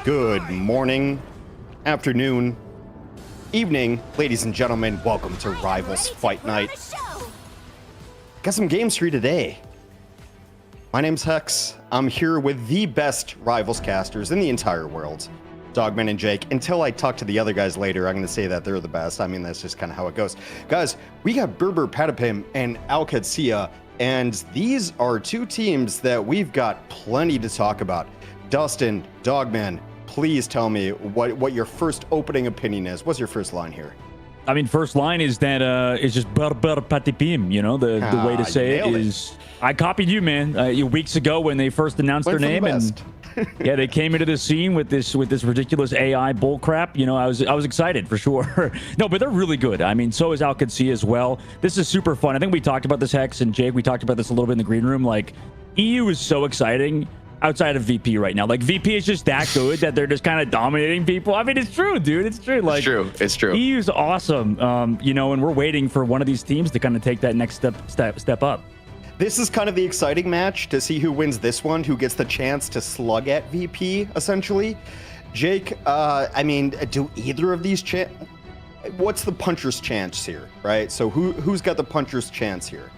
Good morning, afternoon, evening, ladies and gentlemen. Welcome to Rivals Fight Night. Got some games for you today. My name's Hex. I'm here with the best Rivals casters in the entire world, Dogman and Jake. Until I talk to the other guys later, I'm going to say that they're the best. I mean, that's just kind of how it goes. Guys, we got Brr Brr Patapim and Qadsiah, and these are two teams that we've got plenty to talk about. Dustin, Dogman, please tell me what your first opening opinion is. What's your first line here? I mean, first line is that it's just Brr Brr Patapim. You know, the way to say it is. I copied you, man. Weeks ago when they first announced their name, and yeah, they came into the scene with this ridiculous AI bullcrap. You know, I was excited for sure. No, but they're really good. I mean, so is Qadsiah as well. This is super fun. I think we talked about this, Hex and Jake. We talked about this a little bit in the green room. Like, EU is so exciting outside of VP right now. Like, VP is just that good that they're just kind of dominating people. I mean, it's true, dude. It's true. Like, it's true. EU's awesome. You know, and we're waiting for one of these teams to kind of take that next step up. This is kind of the exciting match to see who wins this one, who gets the chance to slug at VP, essentially. Jake, I mean, do either of these what's the puncher's chance here, right? So who's got the puncher's chance here?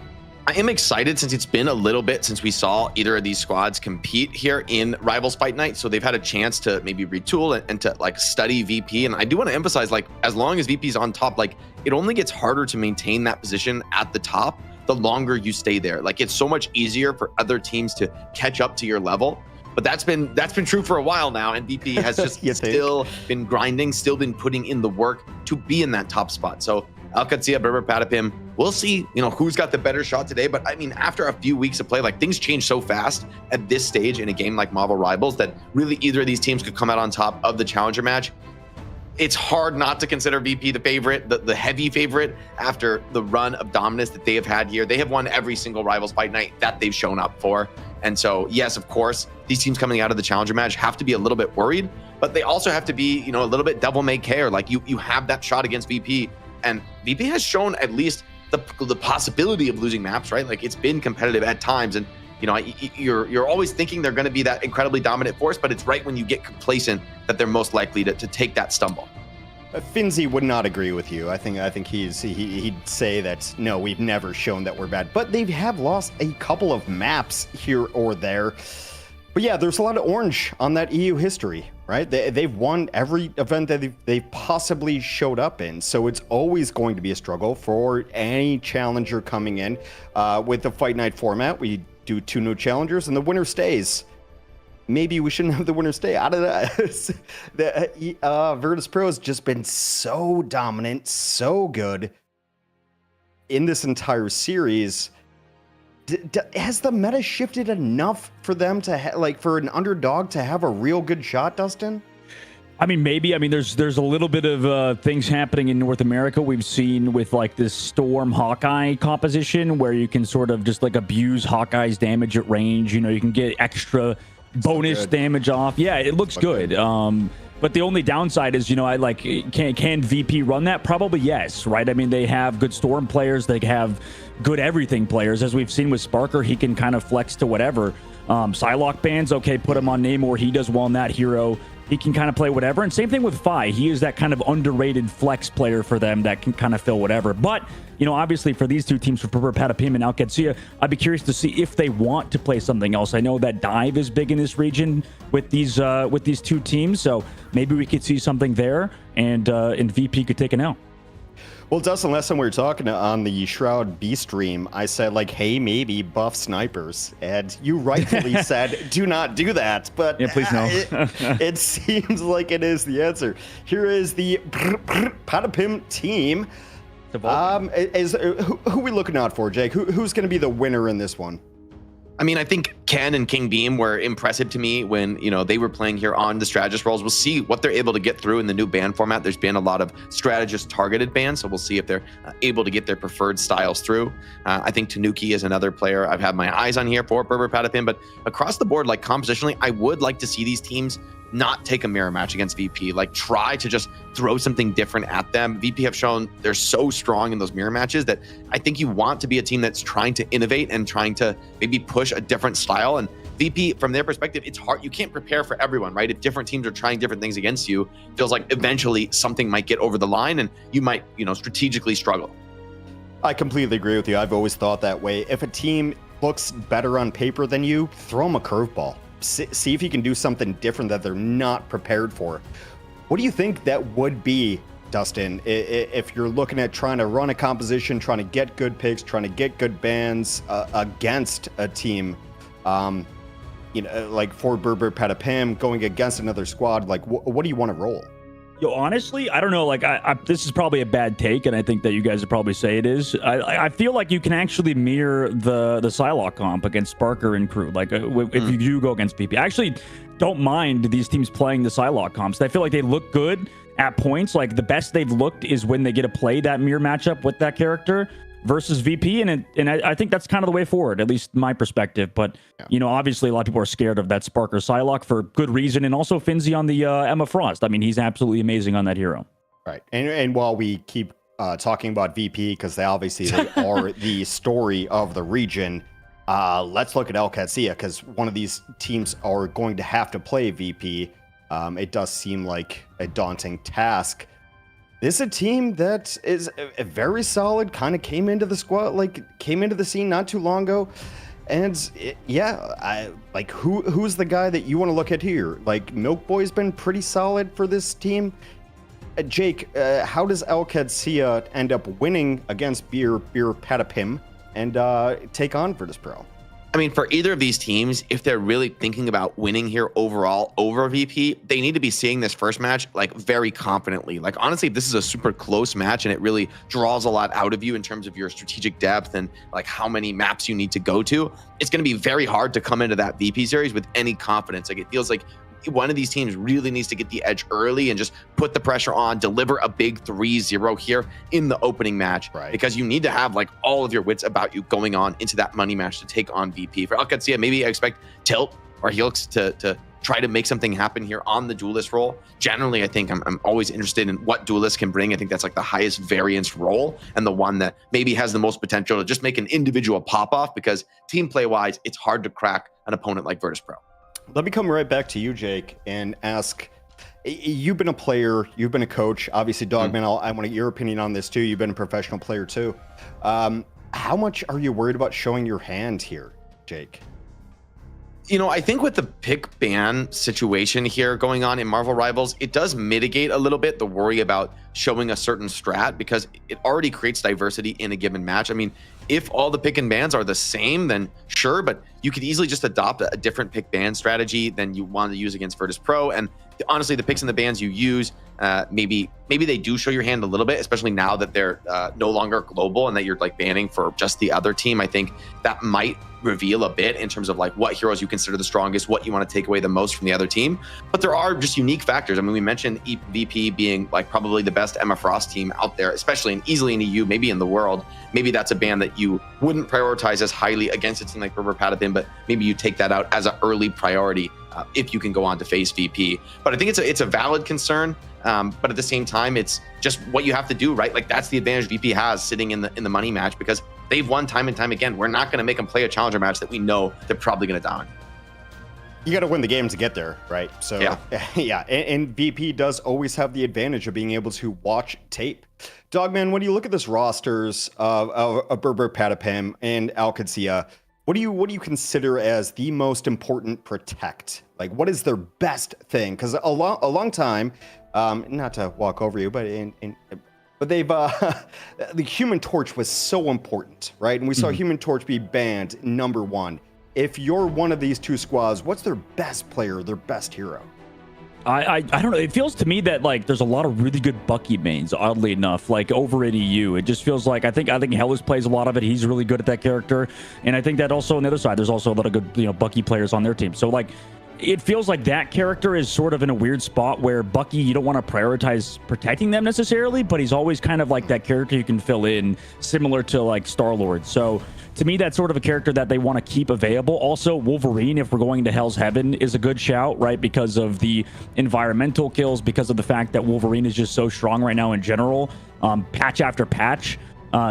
I am excited since it's been a little bit since we saw either of these squads compete here in Rivals Fight Night. So they've had a chance to maybe retool and to like study VP. And I do want to emphasize, like, as long as VP's on top, like, it only gets harder to maintain that position at the top the longer you stay there. Like, it's so much easier for other teams to catch up to your level. But that's been true for a while now, and VP has just still been grinding, still been putting in the work to be in that top spot. So Qadsiah, Brr Brr Patapim, we'll see, you know, who's got the better shot today. But I mean, after a few weeks of play, like, things change so fast at this stage in a game like Marvel Rivals that really either of these teams could come out on top of the challenger match. It's hard not to consider VP the favorite, the heavy favorite, after the run of dominance that they have had here. They have won every single Rivals Fight Night that they've shown up for. And so, yes, of course, these teams coming out of the challenger match have to be a little bit worried, but they also have to be, you know, a little bit devil may care. Like, you have that shot against VP, and VP has shown at least the possibility of losing maps, right? Like, it's been competitive at times, and you know, you're always thinking they're going to be that incredibly dominant force, but it's right when you get complacent that they're most likely to take that stumble. Finzi would not agree with you. I think he'd say that, no, we've never shown that we're bad, but they have lost a couple of maps here or there. But yeah, there's a lot of orange on that EU history, right? They've won every event that they've possibly showed up in. So it's always going to be a struggle for any challenger coming in. With the Fight Night format, we do 2 new challengers and the winner stays. Maybe we shouldn't have the winner stay out of that. The Virtus.pro has just been so dominant, so good in this entire series. Has the meta shifted enough for them to for an underdog to have a real good shot, Dustin? I mean, maybe. I mean, there's a little bit of things happening in North America. We've seen with like this Storm Hawkeye composition where you can sort of just like abuse Hawkeye's damage at range. You know, you can get extra bonus damage off. Yeah, it looks good. But the only downside is, you know, can VP run that? Probably yes, right? I mean, they have good Storm players. They have good everything players. As we've seen with Sparker, he can kind of flex to whatever. Psylocke bans, okay, put him on Namor. He does well in that hero. He can kind of play whatever. And same thing with Fi. He is that kind of underrated flex player for them that can kind of fill whatever. But, you know, obviously for these two teams, for Brr Brr Patapim and Qadsiah, I'd be curious to see if they want to play something else. I know that dive is big in this region with these two teams, so maybe we could see something there, and VP could take an L. Well, Dustin, last time we were talking on the Shroud B stream, I said, like, hey, maybe buff snipers. And you rightfully said, do not do that. But yeah, please no. It seems like it is the answer. Here is the Brr Brr Patapim team. Who are we looking out for, Jake? Who's going to be the winner in this one? I mean, I think Ken and King Beam were impressive to me when, you know, they were playing here on the strategist roles. We'll see what they're able to get through in the new ban format. There's been a lot of strategist targeted bans, so we'll see if they're able to get their preferred styles through. I think Tanuki is another player I've had my eyes on here for Brr Brr Patapim, but across the board, like compositionally, I would like to see these teams not take a mirror match against VP. Like, try to just throw something different at them. VP have shown they're so strong in those mirror matches that I think you want to be a team that's trying to innovate and trying to maybe push a different style. And VP, from their perspective, it's hard. You can't prepare for everyone, right? If different teams are trying different things against you, it feels like eventually something might get over the line and you might, strategically struggle. I completely agree with you. I've always thought that way. If a team looks better on paper than you, throw them a curveball. See if you can do something different that they're not prepared for. What do you think that would be, Dustin, if you're looking at trying to run a composition, trying to get good picks, trying to get good bans against a team, like for Brr Brr Patapim going against another squad? Like, what do you want to roll? Yo, honestly, I don't know. Like, this is probably a bad take, and I think that you guys would probably say it is. I feel like you can actually mirror the Psylocke comp against Sparker and crew. Like, if you do go against VP, I actually don't mind these teams playing the Psylocke comps. I feel like they look good at points. Like, the best they've looked is when they get to play that mirror matchup with that character versus VP, and I think that's kind of the way forward, at least my perspective. But obviously a lot of people are scared of that Sparker Psylocke for good reason, and also Finzi on the Emma Frost. I mean, he's absolutely amazing on that hero. Right, and while we keep talking about VP, because they are the story of the region, let's look at Qadsiah, because one of these teams are going to have to play VP. It does seem like a daunting task. This is a team that is a very solid, kind of came into the scene not too long ago. And who's the guy that you want to look at here? Like, Milk Boy's been pretty solid for this team. Jake, how does Qadsiah end up winning against Brr Brr Patapim and take on Virtus.pro? I mean, for either of these teams, if they're really thinking about winning here overall over VP, they need to be seeing this first match like very confidently. Like, honestly, this is a super close match and it really draws a lot out of you in terms of your strategic depth and like how many maps you need to go to. It's going to be very hard to come into that VP series with any confidence. Like, it feels like one of these teams really needs to get the edge early and just put the pressure on, deliver a big 3-0 here in the opening match, right? Because you need to have like all of your wits about you going on into that money match to take on VP. For Qadsiah, maybe I expect Tilt or Helix to try to make something happen here on the duelist role. Generally, I think I'm always interested in what duelist can bring. I think that's like the highest variance role and the one that maybe has the most potential to just make an individual pop off, because team play wise, it's hard to crack an opponent like Virtus.pro. Let me come right back to you, Jake, and ask, you've been a player, you've been a coach, obviously, Dogman, I want your opinion on this too. You've been a professional player too. How much are you worried about showing your hand here, Jake? I think with the pick ban situation here going on in Marvel Rivals, it does mitigate a little bit the worry about showing a certain strat, because it already creates diversity in a given match. I mean, if all the pick and bans are the same, then sure, but you could easily just adopt a different pick ban strategy than you want to use against Virtus.pro. And honestly, the picks and the bans you use, maybe they do show your hand a little bit, especially now that they're no longer global and that you're like banning for just the other team. I think that might reveal a bit in terms of like what heroes you consider the strongest, what you want to take away the most from the other team. But there are just unique factors. I mean, we mentioned VP being like probably the best Emma Frost team out there, especially and easily in EU, maybe in the world. Maybe that's a ban that you wouldn't prioritize as highly against a team like Brr Brr Patapim, but maybe you take that out as an early priority if you can go on to face VP. But I think it's a valid concern. But at the same time, it's just what you have to do, right? Like, that's the advantage VP has sitting in the money match, because they've won time and time again. We're not going to make them play a challenger match that we know they're probably going to down. You got to win the game to get there, right? So yeah. And VP does always have the advantage of being able to watch tape. Dogman, when you look at this rosters of Brr Brr Patapim and Qadsiah, what do you consider as the most important protect? Like, what is their best thing? Because a long time, not to walk over you, but they've the Human Torch was so important, right? And we saw Human Torch be banned #1. If you're one of these two squads, what's their best player, their best hero? I don't know. It feels to me that like there's a lot of really good Bucky mains, oddly enough, like over in EU. It just feels like I think Hellas plays a lot of it. He's really good at that character. And I think that also on the other side, there's also a lot of good, Bucky players on their team. So like it feels like that character is sort of in a weird spot where Bucky, you don't want to prioritize protecting them necessarily, but he's always kind of like that character you can fill in, similar to like Star-Lord. So to me, that's sort of a character that they want to keep available. Also, Wolverine, if we're going to Hell's Heaven, is a good shout, right? Because of the environmental kills, because of the fact that Wolverine is just so strong right now in general, patch after patch.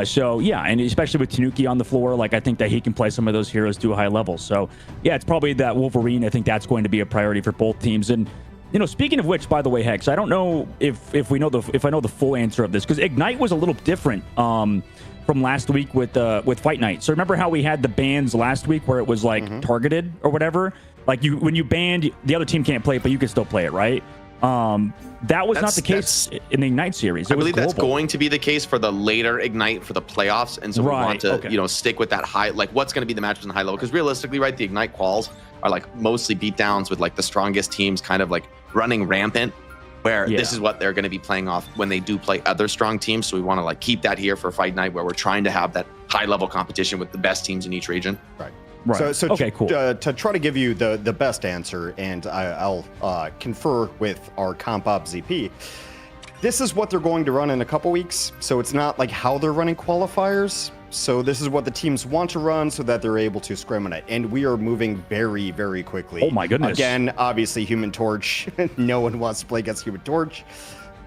So yeah, and especially with Tanuki on the floor, like I think that he can play some of those heroes to a high level. So yeah, it's probably that Wolverine. I think that's going to be a priority for both teams. And you know, speaking of which, by the way, Hex, I don't know if I know the full answer of this, because Ignite was a little different from last week with Fight Night. So remember how we had the bans last week where it was like targeted or whatever? Like when you banned, the other team can't play it, but you can still play it, right? That was not the case in the Ignite series. I believe that's going to be the case for the later Ignite for the playoffs, and so we want to you know, stick with that high, like what's going to be the matches in high level, because realistically, right, the Ignite quals are like mostly beatdowns with like the strongest teams kind of like running rampant, where this is what they're going to be playing off when they do play other strong teams. So we want to like keep that here for Fight Night, where we're trying to have that high level competition with the best teams in each region. Right. Right. So okay, cool. To try to give you the best answer, and I'll confer with our comp op ZP, this is what they're going to run in a couple weeks. So it's not like how they're running qualifiers. So this is what the teams want to run so that they're able to scrim on it. And we are moving very, very quickly. Oh my goodness. Again, obviously Human Torch. No one wants to play against Human Torch.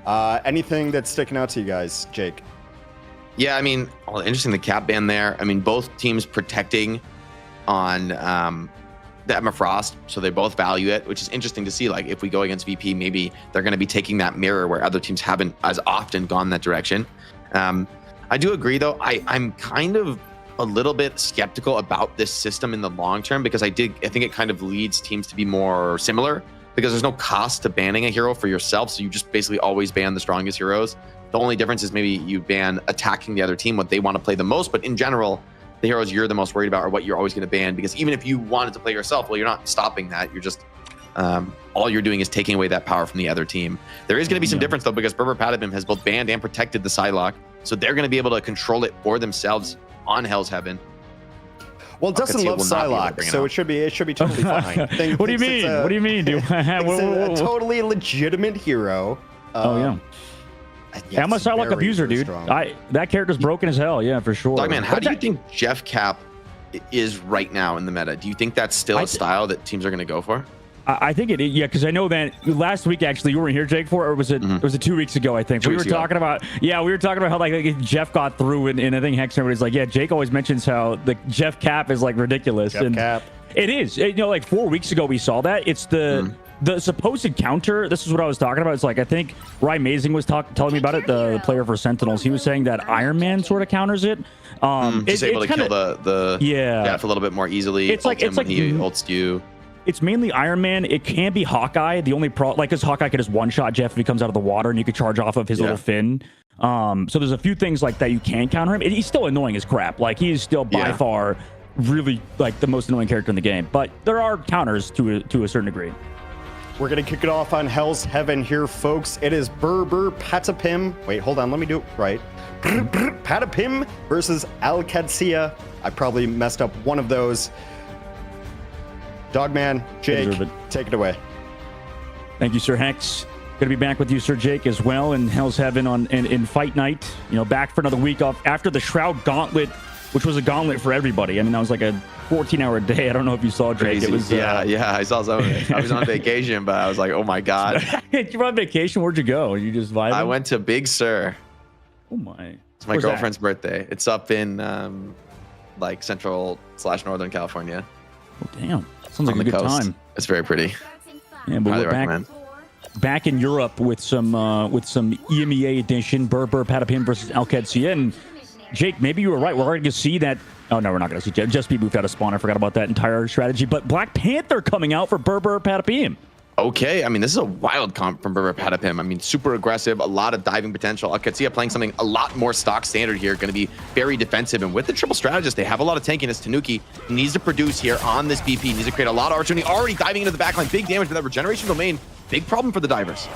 Anything that's sticking out to you guys, Jake? Yeah, I mean, well, interesting, the cap ban there. I mean, both teams protecting on the Emma Frost, so they both value it, which is interesting to see. Like if we go against VP, maybe they're going to be taking that mirror where other teams haven't as often gone that direction. I do agree, though. I'm kind of a little bit skeptical about this system in the long term, because I think it kind of leads teams to be more similar, because there's no cost to banning a hero for yourself, so you just basically always ban the strongest heroes. The only difference is maybe you ban attacking the other team, what they want to play the most, but in general, the heroes you're the most worried about are what you're always going to ban, because even if you wanted to play yourself, well, you're not stopping that. You're just all you're doing is taking away that power from the other team. There is going to be some difference, though, because Brr Brr Patapim has both banned and protected the Psylocke, so they're going to be able to control it for themselves on Hell's Heaven. Well, Dustin loves Psylocke, so it should be totally fine. What do you mean? What do you mean, dude? A totally legitimate hero. I'm a Psylocke abuser, dude. That character's broken as hell. Yeah, for sure. Dogman, how do you think Jeff Cap is right now in the meta? Do you think that's still a style that teams are going to go for? I think it is, yeah, because I know that last week, actually, you weren't here, Jake, for, or was it? Was it 2 weeks ago? I think we were talking about. Yeah, we were talking about how like Jeff got through, and I think Hex, everybody's like, yeah, Jake always mentions how the Jeff Cap is like ridiculous. Jeff Cap. It is. You know, like 4 weeks ago, we saw that. It's the supposed counter. This is what I was talking about. It's like, I think Ryan Mazing was telling me about it, the player for Sentinels. He was saying that Iron Man sort of counters it. Just able to kill the Jeff a little bit more easily. It's like he ults you. It's mainly Iron Man. It can be Hawkeye. The only because Hawkeye can just one-shot Jeff if he comes out of the water, and you could charge off of his little fin. So there's a few things like that you can counter him. He's still annoying as crap. Like, he is still by far really like the most annoying character in the game. But there are counters to a certain degree. We're going to kick it off on Hell's Heaven here, folks. It is Brr Brr Patapim. Wait, hold on. Let me do it right. Brr Brr Patapim versus Qadsiah. I probably messed up one of those. Dogman, Jake, take it away. Thank you, Sir Hex. Going to be back with you, Sir Jake, as well in Hell's Heaven in Fight Night. You know, back for another week off after the Shroud Gauntlet, which was a gauntlet for everybody. I mean, that was like a 14-hour day. I don't know if you saw, Jake. It was yeah, I saw some of it. I was on vacation, but I was like, oh my god. You were on vacation? Where'd you go? You just vibing? I went to Big Sur. Oh my! It's my girlfriend's birthday. It's up in like central/northern California. Oh damn! Sounds like a good time. It's very pretty. Yeah, but we're back in Europe with some EMEA edition, Brr Brr Patapim versus Qadsiah. And Jake, maybe you were right. We're already going to see that. Oh no, we're not going to see. Just be moved out of spawn. I forgot about that entire strategy. But Black Panther coming out for Brr Brr Patapim. Okay, I mean, this is a wild comp from Brr Brr Patapim. I mean, super aggressive, a lot of diving potential. Qadsiah playing something a lot more stock standard here, going to be very defensive. And with the triple strategist, they have a lot of tankiness. Tanuki needs to produce here on this BP, needs to create a lot of opportunity. Already diving into the backline, big damage with that regeneration domain. Big problem for the divers.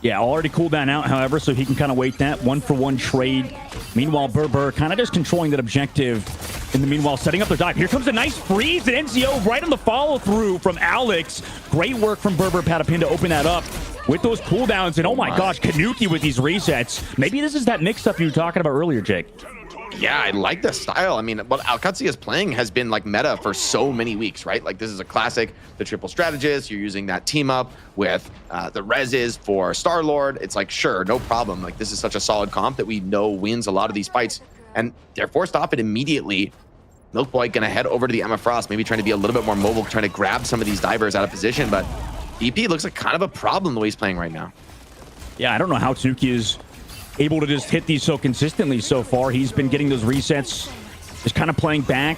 Yeah, already cooled down out, however, so he can kind of wait that one-for-one trade. Meanwhile, Brr Brr kind of just controlling that objective. In the meanwhile, setting up their dive. Here comes a nice freeze and NCO right on the follow-through from Alex. Great work from Brr Brr Patapim to open that up with those cooldowns. And oh my gosh, Kanuki with these resets. Maybe this is that mix-up you were talking about earlier, Jake. Yeah, I like the style. I mean, what Qadsiah is playing has been like meta for so many weeks, right? Like this is a classic, the triple strategist. You're using that team up with the reses for Star-Lord. It's like, sure, no problem. Like this is such a solid comp that we know wins a lot of these fights. And they're forced off it immediately. Milkboy gonna head over to the Emma Frost, maybe trying to be a little bit more mobile, trying to grab some of these divers out of position. But VP looks like kind of a problem the way he's playing right now. Yeah, I don't know how Tanuki is able to just hit these so consistently so far. He's been getting those resets, just kind of playing back.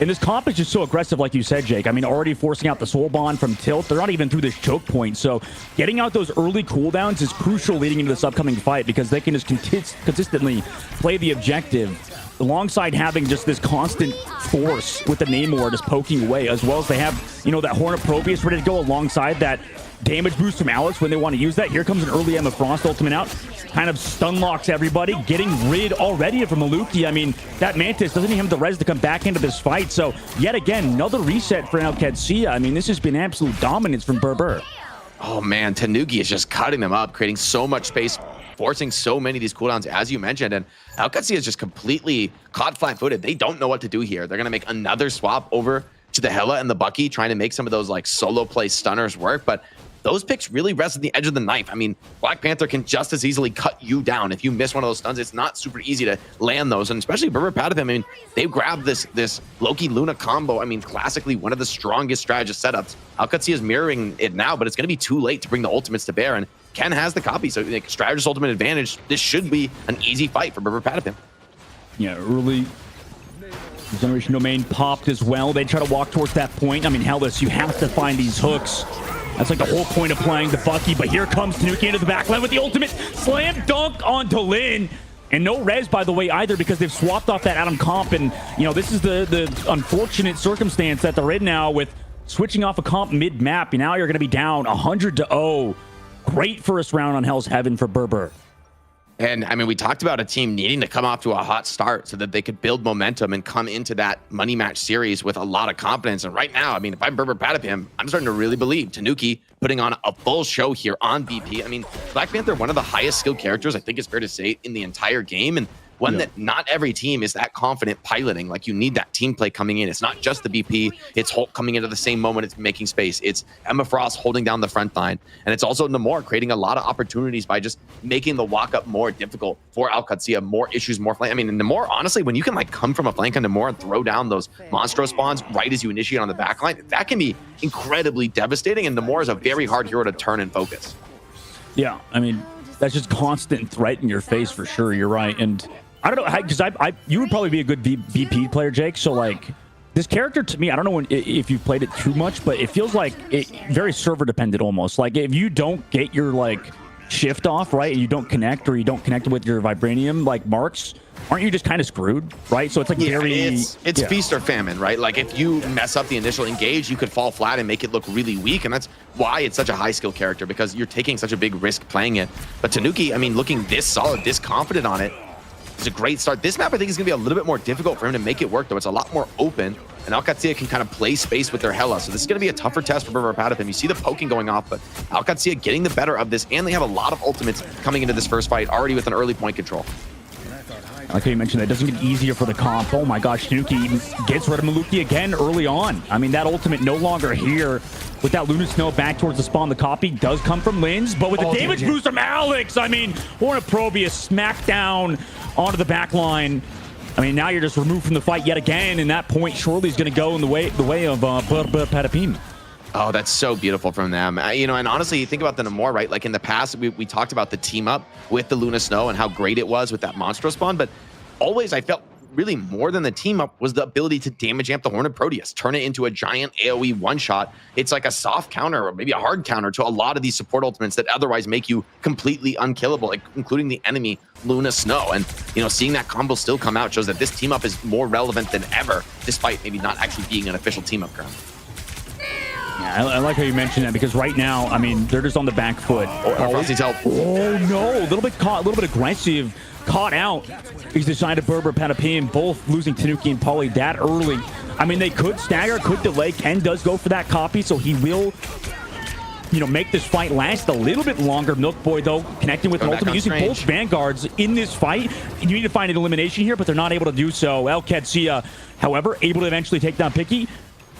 And this comp is just so aggressive, like you said, Jake. I mean, already forcing out the Soul Bond from tilt. They're not even through this choke point. So getting out those early cooldowns is crucial leading into this upcoming fight because they can just consistently play the objective alongside having just this constant force with the Namor just poking away, as well as they have, you know, that Hornet Probius ready to go alongside that damage boost from Alex when they want to use that. Here comes an early Emma Frost ultimate out. Kind of stun locks everybody, getting rid already from Maluki. I mean, that Mantis doesn't even have the res to come back into this fight. So, yet again, another reset for Qadsiah. I mean, this has been absolute dominance from Brr Brr. Oh, man, Tanuki is just cutting them up, creating so much space, forcing so many of these cooldowns, as you mentioned. And Qadsiah is just completely caught flat-footed. They don't know what to do here. They're going to make another swap over to the Hela and the Bucky, trying to make some of those like solo play stunners work. But those picks really rest at the edge of the knife. I mean, Black Panther can just as easily cut you down. If you miss one of those stuns, it's not super easy to land those. And especially Brr Brr Patapim, I mean, they grabbed this Loki-Luna combo. I mean, classically one of the strongest strategist setups. Qadsiah is mirroring it now, but it's going to be too late to bring the ultimates to bear. And Ken has the copy, so like, strategist ultimate advantage. This should be an easy fight for Brr Brr Patapim. Yeah, early Generation Domain popped as well. They try to walk towards that point. I mean, Hellas, you have to find these hooks. That's like the whole point of playing the Bucky, but here comes Tanuki into the backline with the ultimate slam dunk onto Lin. And no res, by the way, either, because they've swapped off that Adam comp. And, you know, this is the unfortunate circumstance that they're in now with switching off a comp mid-map. Now you're going to be down 100-0. Great first round on Hell's Heaven for Brr Brr. And I mean, we talked about a team needing to come off to a hot start so that they could build momentum and come into that money match series with a lot of confidence. And right now, I mean, if I'm Brr Brr Patapim, I'm starting to really believe Tanuki putting on a full show here on VP. I mean, Black Panther, one of the highest skilled characters, I think it's fair to say, in the entire game. And one that not every team is that confident piloting. Like, you need that team play coming in. It's not just the BP. It's Hulk coming into the same moment. It's making space. It's Emma Frost holding down the front line. And it's also Namor creating a lot of opportunities by just making the walk-up more difficult for Qadsiah, more issues, more flank. I mean, Namor, honestly, when you can, like, come from a flank on Namor and throw down those Monstro spawns right as you initiate on the backline, that can be incredibly devastating. And Namor is a very hard hero to turn and focus. Yeah, I mean, that's just constant threat in your face for sure. You're right. And I don't know, because you would probably be a good VP player, Jake. So, like, this character to me, I don't know if you've played it too much, but it feels like very server dependent almost. Like, if you don't get your, like, shift off, right, and you don't connect, or you don't connect with your Vibranium, like, marks, aren't you just kind of screwed, right? So it's like it's feast or famine, right? Like, if you mess up the initial engage, you could fall flat and make it look really weak. And that's why it's such a high skill character, because you're taking such a big risk playing it. But Tanuki, I mean, looking this solid, this confident on it, it's a great start. This map, I think, is going to be a little bit more difficult for him to make it work, though. It's a lot more open, and Qadsiah can kind of play space with their Hela. So this is going to be a tougher test for Brr Brr Patapim. You see the poking going off, but Qadsiah getting the better of this, and they have a lot of ultimates coming into this first fight already with an early point control. I like how you mentioned that. It doesn't get easier for the comp. Oh my gosh, Tanuki gets rid of Maluki again early on. I mean, that ultimate no longer here. With that Luna Snow back towards the spawn, the copy does come from Linz, but with the damage boost from Alex, I mean, Hornet Probius smacked down onto the back line. I mean, now you're just removed from the fight yet again, and that point surely is going to go in the way of Brr Brr Patapim. Oh, that's so beautiful from them. You know, and honestly, you think about the Namor, right? Like, in the past, we talked about the team up with the Luna Snow and how great it was with that Monstro spawn, but always I felt really more than the team up was the ability to damage amp the Hornet Proteus, turn it into a giant AoE one-shot. It's like a soft counter or maybe a hard counter to a lot of these support ultimates that otherwise make you completely unkillable, like including the enemy Luna Snow. And, you know, seeing that combo still come out shows that this team up is more relevant than ever, despite maybe not actually being an official team up currently. Yeah, I like how you mentioned that, because right now, I mean, they're just on the back foot. Frosty's help. Oh no, a little bit caught, a little bit aggressive. Caught out. He's decided Brr Brr Patapim, both losing Tanuki and Polly that early. I mean, they could stagger, could delay. Ken does go for that copy, so he will make this fight last a little bit longer. Milk Boy, though, connecting with an ultimate, using both Vanguards in this fight. You need to find an elimination here, but they're not able to do so. Qadsiah, however, able to eventually take down Picky.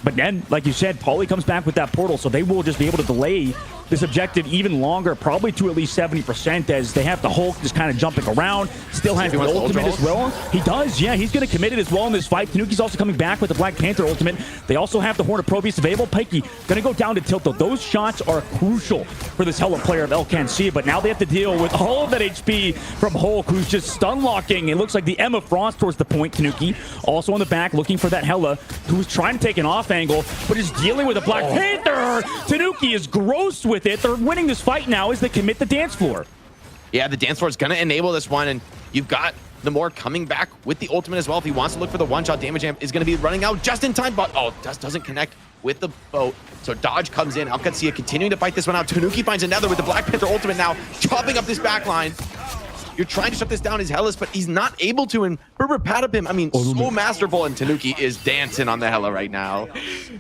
But then, like you said, Paulie comes back with that portal, so they will just be able to delay this objective even longer, probably to at least 70%, as they have the Hulk just kind of jumping around. Still has the ultimate as well. He does, yeah. He's going to commit it as well in this fight. Tanuki's also coming back with the Black Panther ultimate. They also have the Horn of Proteus available. Pikey going to go down to tilt, though. Those shots are crucial for this Hella player of Qadsiah, but now they have to deal with all of that HP from Hulk, who's just stun locking. It looks like the Emma Frost towards the point. Tanuki also on the back looking for that Hella, who's trying to take an off angle, but is dealing with a Black Panther. Tanuki is gross with it. They're winning this fight now as they commit the dance floor. Yeah, the dance floor is going to enable this one, and you've got Namor coming back with the ultimate as well. If he wants to look for the one-shot damage amp, is going to be running out just in time, but doesn't connect with the boat. So dodge comes in. Qadsiah continuing to fight this one out. Tanuki finds another with the Black Panther ultimate now, chopping up this back line. You're trying to shut this down, he's Hellas, but he's not able to. And Brr Brr Patapim, I mean, so masterful, and Tanuki is dancing on the Hella right now.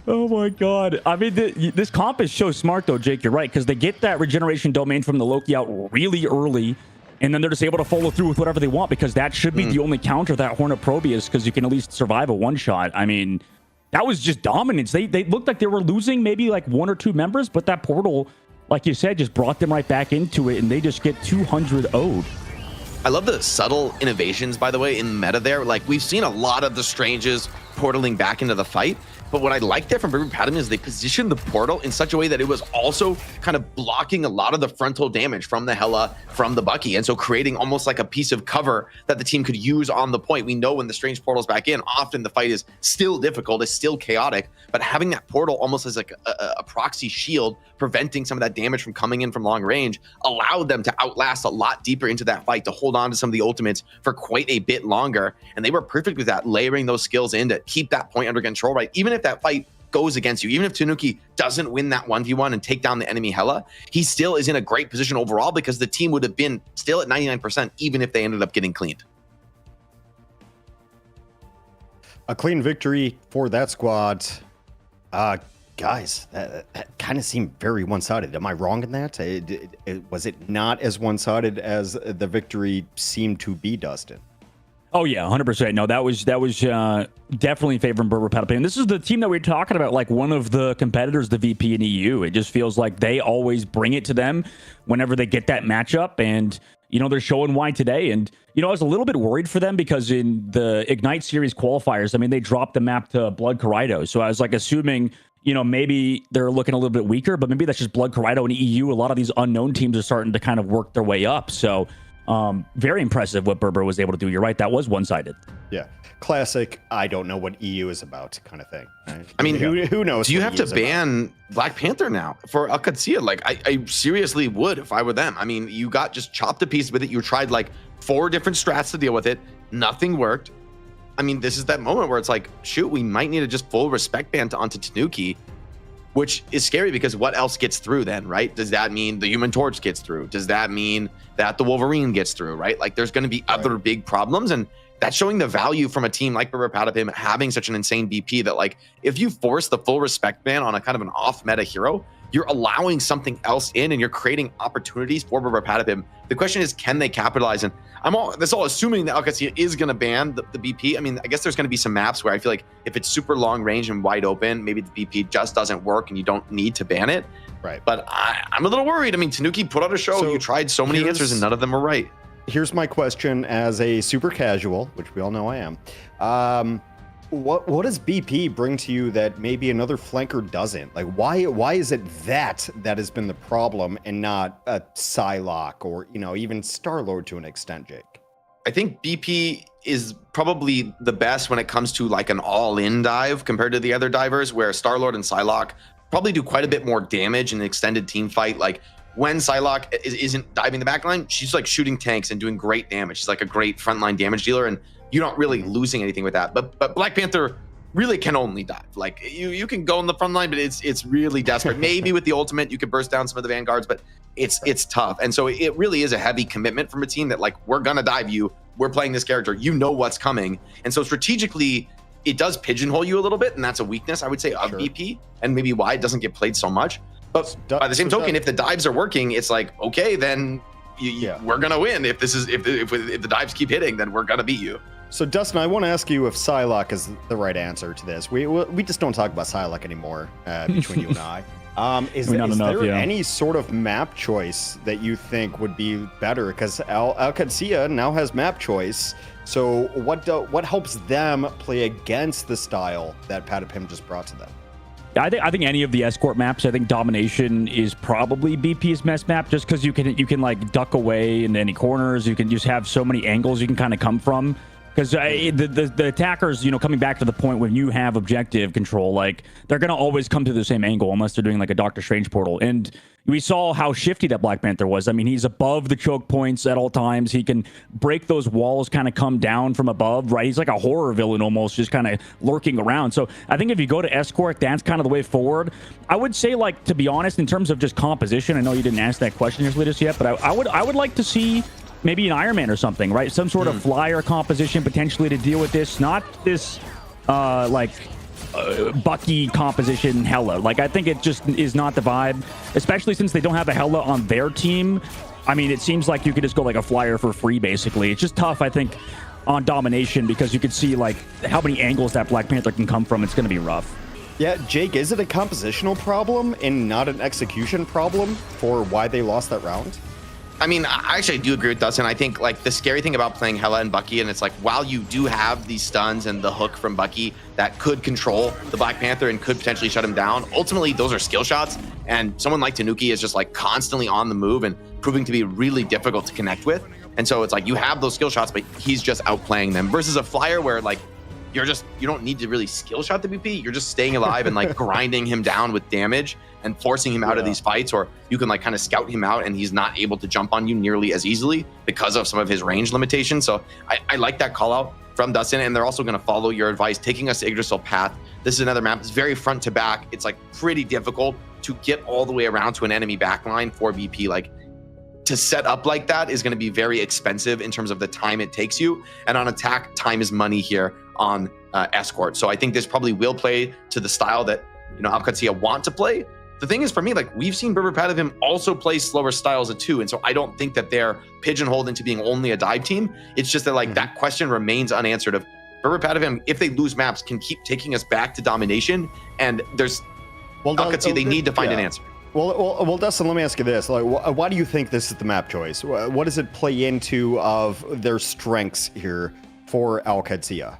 Oh my God. I mean, this comp is so smart, though, Jake. You're right, because they get that regeneration domain from the Loki out really early, and then they're just able to follow through with whatever they want, because that should be the only counter that Horn of Proteus, because you can at least survive a one-shot. I mean, that was just dominance. They looked like they were losing maybe like 1 or 2 members, but that portal, like you said, just brought them right back into it, and they just get 200 owed. I love the subtle innovations, by the way, in meta there. Like, we've seen a lot of the Stranges portaling back into the fight, but what I like there from Brr Brr Patapim is they positioned the portal in such a way that it was also kind of blocking a lot of the frontal damage from the Hella, from the Bucky, and so creating almost like a piece of cover that the team could use on the point. We know when the Strange portal's back in, often the fight is still difficult, it's still chaotic, but having that portal almost as like a proxy shield, preventing some of that damage from coming in from long range, allowed them to outlast a lot deeper into that fight, to hold on to some of the ultimates for quite a bit longer. And they were perfect with that, layering those skills in to keep that point under control, right? Even if that fight goes against you, even if Tanuki doesn't win that 1v1 and take down the enemy Hella, he still is in a great position overall, because the team would have been still at 99% even if they ended up getting cleaned. A clean victory for that squad. Guys, that kind of seemed very one-sided. Am I wrong in that? Was it not as one-sided as the victory seemed to be, Dustin? Oh yeah, 100%. No, that was definitely favoring Brr Brr Patapim. And this is the team that we were talking about, like one of the competitors, the VP and EU. It just feels like they always bring it to them whenever they get that matchup, and they're showing why today. And I was a little bit worried for them, because in the Ignite Series qualifiers, I mean, they dropped the map to Blood Corrido, so I was like assuming maybe they're looking a little bit weaker, but maybe that's just Blood Corrido and EU. A lot of these unknown teams are starting to kind of work their way up. So very impressive what Brr Brr was able to do. You're right, that was one-sided. Yeah, classic I don't know what EU is about kind of thing, right? I mean, who knows? Do you have to ban Black Panther now for Qadsiah? Like, I seriously would if I were them. I mean, you got just chopped to pieces with it. You tried like 4 different strats to deal with it, nothing worked. I mean, this is that moment where it's like, shoot, we might need to just full respect ban onto Tanuki, which is scary, because what else gets through then, right? Does that mean the Human Torch gets through? Does that mean that the Wolverine gets through, right? Like, there's going to be other big problems, and that's showing the value from a team like Brr Brr Patapim having such an insane BP that, like, if you force the full respect ban on a kind of an off-meta hero, you're allowing something else in, and you're creating opportunities for Brr Brr Patapim. The question is, can they capitalize? And that's all assuming that Qadsiah is going to ban the BP. I mean, I guess there's going to be some maps where I feel like if it's super long range and wide open, maybe the BP just doesn't work and you don't need to ban it. Right. But I'm a little worried. I mean, Tanuki put out a show. You tried so many answers and none of them were right. Here's my question as a super casual, which we all know I am. What does BP bring to you that maybe another flanker doesn't? Like, why is it that has been the problem and not a Psylocke or even Star-Lord to an extent, Jake? I think BP is probably the best when it comes to like an all-in dive compared to the other divers, where Star-Lord and Psylocke probably do quite a bit more damage in an extended team fight. Like, when Psylocke isn't diving the backline, she's like shooting tanks and doing great damage. She's like a great frontline damage dealer, and you're not really losing anything with that. But Black Panther really can only dive. Like, you can go in the front line, but it's really desperate. Maybe with the ultimate you could burst down some of the vanguards, but it's tough. And so it really is a heavy commitment from a team that, like, we're gonna dive you, we're playing this character, you know what's coming. And so strategically it does pigeonhole you a little bit, and that's a weakness, I would say, of BP, and maybe why it doesn't get played so much. But by the same token, if the dives are working, it's like, okay, then we're gonna win. If the dives keep hitting, then we're gonna beat you. So Dustin, I want to ask you if Psylocke is the right answer to this. We just don't talk about Psylocke anymore between you and I. Is there any sort of map choice that you think would be better? Because Qadsiah now has map choice. So what helps them play against the style that Patapim just brought to them? I think any of the escort maps. I think domination is probably BP's best map, just because you can like duck away in any corners. You can just have so many angles you can kind of come from. Because the attackers, coming back to the point when you have objective control, like they're gonna always come to the same angle unless they're doing like a Doctor Strange portal. And we saw how shifty that Black Panther was. I mean, he's above the choke points at all times. He can break those walls, kind of come down from above, right? He's like a horror villain almost, just kind of lurking around. So I think if you go to escort, that's kind of the way forward. I would say, like, to be honest, in terms of just composition, I know you didn't ask that question just yet, but I would like to see maybe an Iron Man or something, right? Some sort of flyer composition potentially to deal with this. Not this, Bucky composition Hela. Like, I think it just is not the vibe, especially since they don't have a Hela on their team. I mean, it seems like you could just go like a flyer for free, basically. It's just tough, I think, on domination, because you could see, like, how many angles that Black Panther can come from. It's going to be rough. Yeah, Jake, is it a compositional problem and not an execution problem for why they lost that round? I mean, I actually do agree with Dustin. I think, like, the scary thing about playing Hela and Bucky, and it's like, while you do have these stuns and the hook from Bucky that could control the Black Panther and could potentially shut him down, ultimately those are skill shots, and someone like Tanuki is just like constantly on the move and proving to be really difficult to connect with. And so it's like, you have those skill shots, but he's just outplaying them, versus a flyer where, like, you don't need to really skill shot the BP. You're just staying alive and like grinding him down with damage and forcing him out of these fights, or you can like kind of scout him out and he's not able to jump on you nearly as easily because of some of his range limitations. So I like that call out from Dustin, and they're also going to follow your advice, taking us to Yggdrasil Path. This is another map that's very front to back. It's like pretty difficult to get all the way around to an enemy backline for BP. Like, to set up like that is going to be very expensive in terms of the time it takes you. And on attack, time is money here on escort. So I think this probably will play to the style that, Qadsiah want to play. The thing is, for me, like, we've seen Brr Brr Patapim also play slower styles too. And so I don't think that they're pigeonholed into being only a dive team. It's just that, like, that question remains unanswered of Brr Brr Patapim, if they lose maps, can keep taking us back to domination. And there's Qadsiah, they need to find an answer. Well, Dustin, let me ask you this. Like, why do you think this is the map choice? What does it play into of their strengths here for Qadsiah?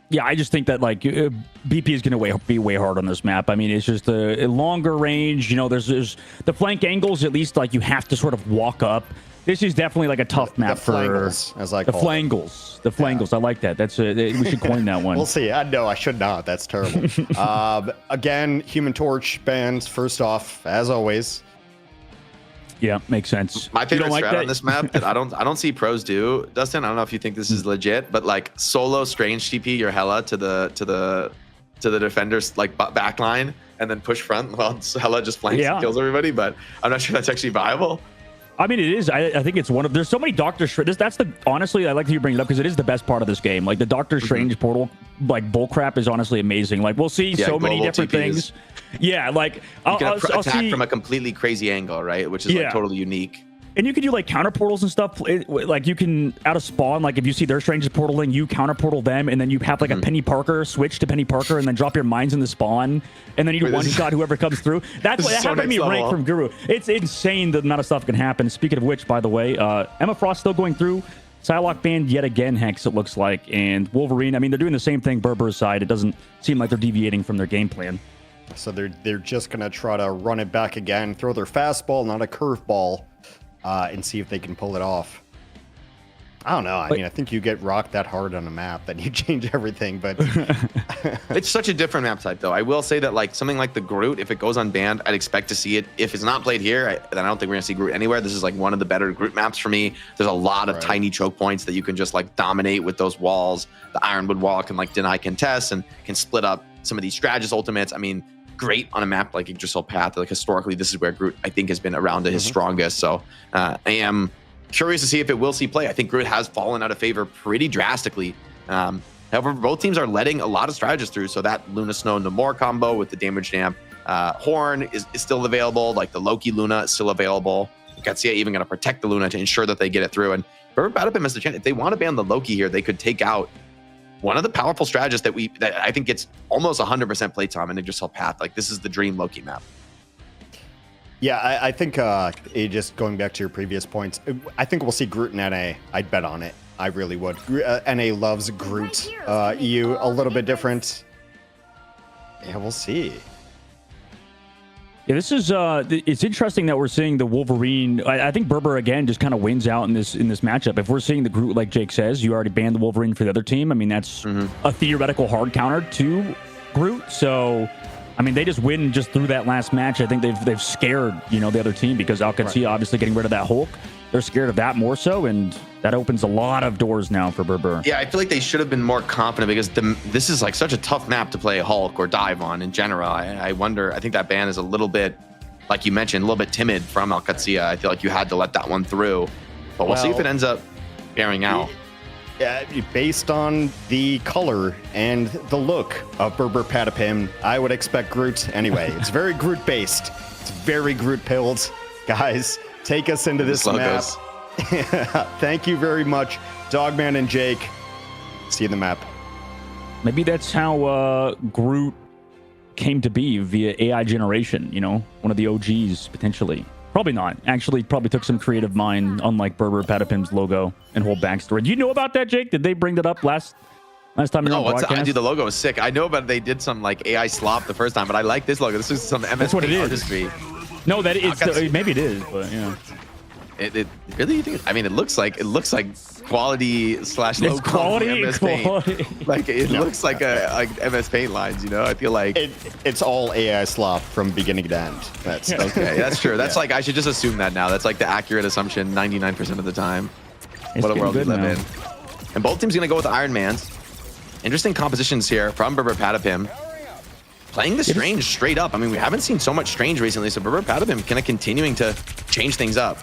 Yeah, I just think that, like, BP is going to be way hard on this map. I mean, it's just a longer range. There's the flank angles, at least, like, you have to sort of walk up. This is definitely like a tough map for flangles, as I call the flangles. The flangles. Yeah. I like that. That's we should coin that one. We'll see. No, I should not. That's terrible. Again, Human Torch bans first off, as always. Yeah, makes sense. My favorite strat on this map that I don't see pros do, Dustin. I don't know if you think this is legit, but like solo strange TP your Hela to the defender's like back line and then push front while Hela just flanks and kills everybody. But I'm not sure that's actually viable. I mean, it is. I think it's one of. There's so many Doctor Strange. That's the honestly. I like that you bring it up because it is the best part of this game. Like the Doctor Strange portal, like bullcrap is honestly amazing. Like we'll see so many different things. Yeah, like you can attack from a completely crazy angle, right? Which is like totally unique. And you can do like counter portals and stuff. Like you can out of spawn, like if you see their strangers portaling, you counter portal them, and then you have like a Penny Parker switch to Penny Parker, and then drop your mines in the spawn, and then you one shot whoever comes through. That's what happened to me rank from Guru. It's insane the amount of stuff can happen. Speaking of which, by the way, Emma Frost still going through. Psylocke banned yet again, Hex, it looks like, and Wolverine. I mean, they're doing the same thing Brr Brr's side. It doesn't seem like they're deviating from their game plan. So they're just gonna try to run it back again, throw their fastball, not a curveball. And see if they can pull it off. I don't know. I mean, I think you get rocked that hard on a map that you change everything, but it's such a different map type, though. I will say that, like, something like the Groot, if it goes unbanned, I'd expect to see it. If it's not played here, then I don't think we're gonna see Groot anywhere. This is like one of the better Groot maps for me. There's a lot of tiny choke points that you can just like dominate with those walls. The Ironwood wall can like deny contests and can split up some of these strategist ultimates. I mean, great on a map like Yggdrasil Path. Like historically, this is where Groot, I think, has been around to his strongest. So I am curious to see if it will see play. I think Groot has fallen out of favor pretty drastically. However, both teams are letting a lot of strategists through. So that Luna Snow Namor combo with the damage damp Horn is still available. Like the Loki Luna is still available. Qadsiah even going to protect the Luna to ensure that they get it through. And Brr Brr Patapim has the chance. If they want to ban the Loki here, they could take out one of the powerful strategists that I think gets almost 100% playtime and Yggdrasil Path. Like this is the dream Loki map. Yeah, I think just going back to your previous points, I think we'll see Groot in NA. I'd bet on it. I really would. NA loves Groot. EU a little bit different. Yeah, we'll see. Yeah, this is it's interesting that we're seeing the Wolverine. I think Brr Brr again just kind of wins out in this matchup. If we're seeing the Groot, like Jake says, you already banned the Wolverine for the other team. I mean, that's a theoretical hard counter to Groot. So, I mean, they just win just through that last match. I think they've scared the other team because Qadsiah obviously getting rid of that Hulk. They're scared of that more so, and that opens a lot of doors now for Brr Brr. Yeah, I feel like they should have been more confident because this is like such a tough map to play Hulk or dive on in general. I wonder, I think that ban is a little bit, like you mentioned, a little bit timid from Qadsiah. I feel like you had to let that one through, but we'll see if it ends up bearing out. Yeah, based on the color and the look of Brr Brr Patapim, I would expect Groot anyway. It's very Groot based. It's very Groot pilled. Guys, take us into this map. Thank you very much, Dogman and Jake. See you in the map. Maybe that's how Groot came to be via AI generation, one of the OGs potentially. Probably not. Actually, probably took some creative mind, unlike Brr Brr Patapim's logo and whole backstory. Do you know about that, Jake? Did they bring that up last time in our broadcast? Dude, the logo was sick. I know about they did some like AI slop the first time, but I like this logo. This is some MSP artistry. No, maybe it is, but yeah. It really, you think? I mean, it looks like quality slash low quality MS Paint. Like it looks like MS Paint lines. I feel like it's all AI slop from beginning to end. That's okay. That's true. That's like I should just assume that now. That's like the accurate assumption 99% of the time. What a world we live in. And both teams gonna go with Iron Mans. Interesting compositions here from Brr Brr Patapim. Playing the Strange straight up. I mean, we haven't seen so much Strange recently, so Brr Brr Patapim kind of continuing to change things up.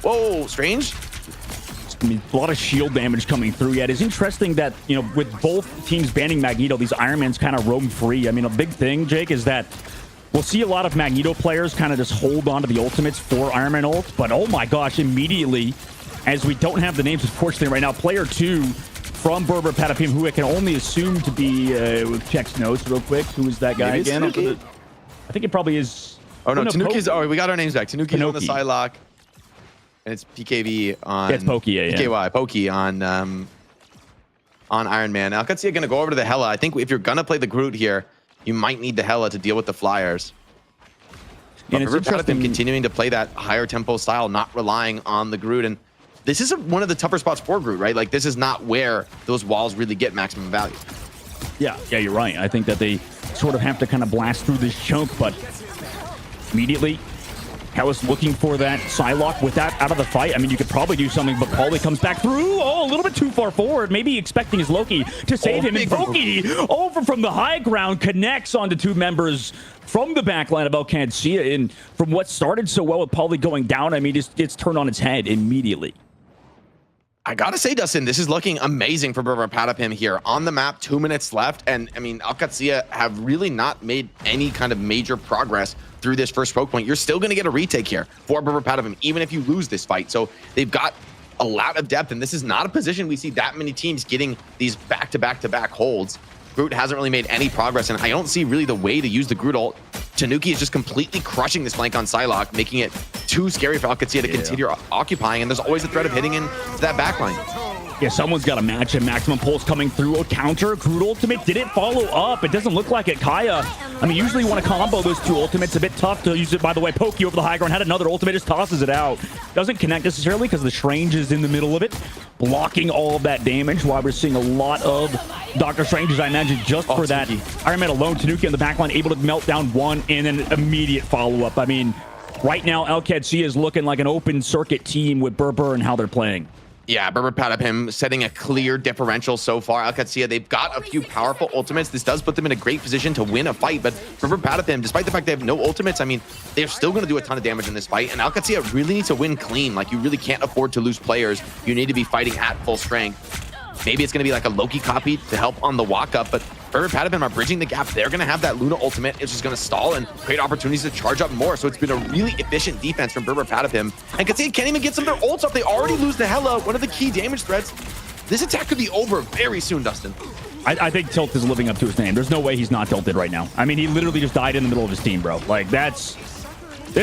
Whoa, Strange. I mean, a lot of shield damage coming through. Yeah, it is interesting that, with both teams banning Magneto, these Iron Mans kind of roam free. I mean, a big thing, Jake, is that we'll see a lot of Magneto players kind of just hold on to the ultimates for Iron Man ult. But, oh my gosh, immediately, as we don't have the names, unfortunately, right now, player 2 from Brr Brr Patapim, who I can only assume to be, checks notes real quick. Who is that guy Maybe again? I think it probably is. Oh, no, Tanuki's. Oh, we got our names back. Tanuki's on the Psylocke. And it's PKV on it's Pokey, PKY, Pokey on Iron Man. Now, Qadsiah going to go over to the Hela. I think if you're going to play the Groot here, you might need the Hela to deal with the Flyers. But it's interesting continuing to play that higher tempo style, not relying on the Groot. And this is one of the tougher spots for Groot, right? Like, this is not where those walls really get maximum value. Yeah, you're right. I think that they sort of have to kind of blast through this chunk, but immediately Hela's looking for that Psylocke with that out of the fight. I mean, you could probably do something, but Paulie comes back through. Oh, a little bit too far forward. Maybe expecting his Loki to save him. And Pokey, over from the high ground, connects onto two members from the backline of Qadsiah. And from what started so well with Paulie going down, I mean, it's turned on its head immediately. I gotta say, Dustin, this is looking amazing for Brr Brr Patapim here. On the map, 2 minutes left, and I mean, Qadsiah have really not made any kind of major progress through this first choke point. You're still gonna get a retake here for Brr Brr Patapim, even if you lose this fight. So they've got a lot of depth, and this is not a position we see that many teams getting these back-to-back-to-back holds. Groot hasn't really made any progress, and I don't see really the way to use the Groot ult. Tanuki is just completely crushing this flank on Psylocke, making it too scary for Qadsiah to continue occupying, and there's always a threat of hitting into that backline. Yeah, someone's got to match him. Maximum pulse coming through. A counter. Groot ultimate didn't follow up. It doesn't look like it. Kaya, I mean, usually you want to combo those two ultimates. A bit tough to use it. By the way, Pokey over the high ground had another ultimate. Just tosses it out. Doesn't connect necessarily because the Strange is in the middle of it, blocking all of that damage. While we're seeing a lot of Doctor Stranges, I imagine, just for that Iron Man alone. Tanuki on the backline able to melt down one and then immediate follow-up. I mean, right now, Qadsiah is looking like an open circuit team with Brr Brr and how they're playing. Yeah, Brr Brr Patapim setting a clear differential so far. Qadsiah, they've got a few powerful ultimates. This does put them in a great position to win a fight, but Brr Brr Patapim, despite the fact they have no ultimates, I mean, they're still going to do a ton of damage in this fight, and Qadsiah really needs to win clean. Like, you really can't afford to lose players. You need to be fighting at full strength. Maybe it's going to be like a Loki copy to help on the walk-up, but Brr Brr Patapim are bridging the gap. They're going to have that Luna ultimate. It's just going to stall and create opportunities to charge up more. So it's been a really efficient defense from Brr Brr Patapim. And Qadsiah can't even get some of their ults up. They already lose the Hella, one of the key damage threats. This attack could be over very soon, Dustin. I think Tilt is living up to his name. There's no way he's not tilted right now. I mean, he literally just died in the middle of his team, bro. Like, it's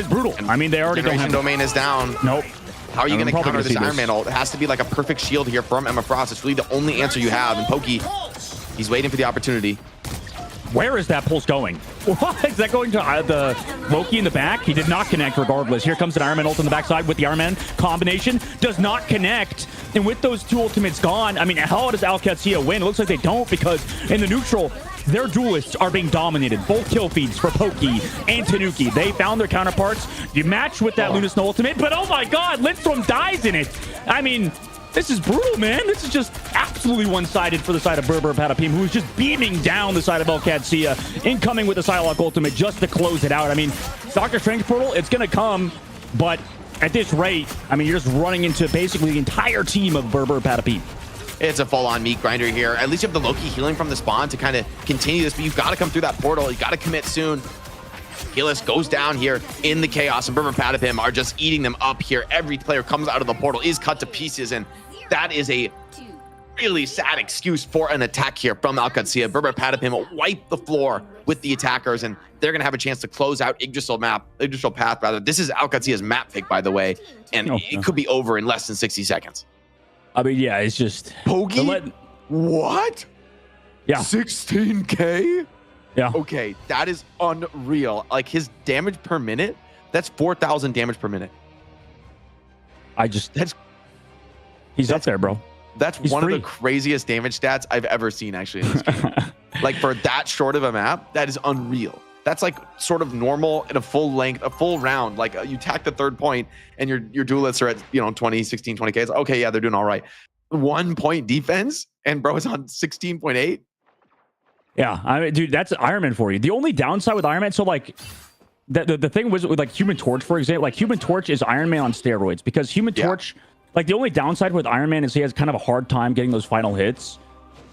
brutal. I mean, they already don't have... Domain is down. Nope. How are you going to counter this Iron Man ult? It has to be like a perfect shield here from Emma Frost. It's really the only answer you have. And Pokey, he's waiting for the opportunity. Where is that pulse going? What? Is that going to the Loki in the back? He did not connect regardless. Here comes an Iron Man ult on the backside with the Iron Man combination. Does not connect. And with those two ultimates gone, I mean, how does Qadsiah win? It looks like they don't, because in the neutral, their duelists are being dominated. Both kill feeds for Pokey and Tanuki. They found their counterparts. You match with that Luna Snow ultimate, but oh my god, Lindstrom dies in it. I mean, this is brutal, man. This is just absolutely one-sided for the side of Brr Brr Patapim, who is just beaming down the side of Qadsiah, incoming with the Psylocke ultimate just to close it out. I mean, Doctor Strange Portal, it's going to come, but at this rate, I mean, you're just running into basically the entire team of Brr Brr Patapim. It's a full-on meat grinder here. At least you have the Loki healing from the spawn to kind of continue this, but you've got to come through that portal. You got to commit soon. Gillis goes down here in the chaos, and Brr Brr Patapim are just eating them up here. Every player comes out of the portal, is cut to pieces, and that is a really sad excuse for an attack here from Qadsiah. Brr Brr Patapim wipe the floor with the attackers, and they're going to have a chance to close out Yggdrasil Path, rather. This is Qadsiah's map pick, by the way, and it could be over in less than 60 seconds. I mean, yeah, it's just... Pokey? What? Yeah. 16K? Yeah. Okay, that is unreal. Like, his damage per minute, that's 4,000 damage per minute. He's up there, bro. That's one of the craziest damage stats I've ever seen, actually, in this game. Like, for that short of a map, that is unreal. That's like sort of normal in a full length, a full round. Like, you tack the third point and your duelists are at, 20, 16, 20K. It's okay, yeah, they're doing all right. 1 point defense, and bro is on 16.8. Yeah, I mean, dude, that's Iron Man for you. The only downside with Iron Man, so like, the thing was with like Human Torch, for example, like Human Torch is Iron Man on steroids, because Human Torch, like the only downside with Iron Man is he has kind of a hard time getting those final hits.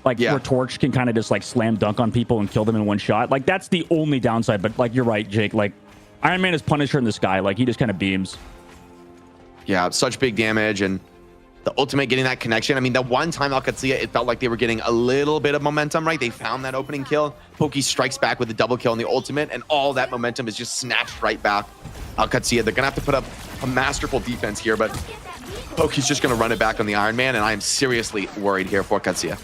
Like, where Torch can kind of just like slam dunk on people and kill them in one shot. Like, that's the only downside. But like, you're right, Jake. Like, Iron Man is Punisher in the sky. Like, he just kind of beams. Yeah, such big damage, and the ultimate getting that connection. I mean, the one time Qadsiah, it felt like they were getting a little bit of momentum, right? They found that opening kill. Pokey strikes back with the double kill on the ultimate, and all that momentum is just snatched right back. Qadsiah, they're gonna have to put up a masterful defense here, but Pokey's just gonna run it back on the Iron Man, and I am seriously worried here for Qadsiah.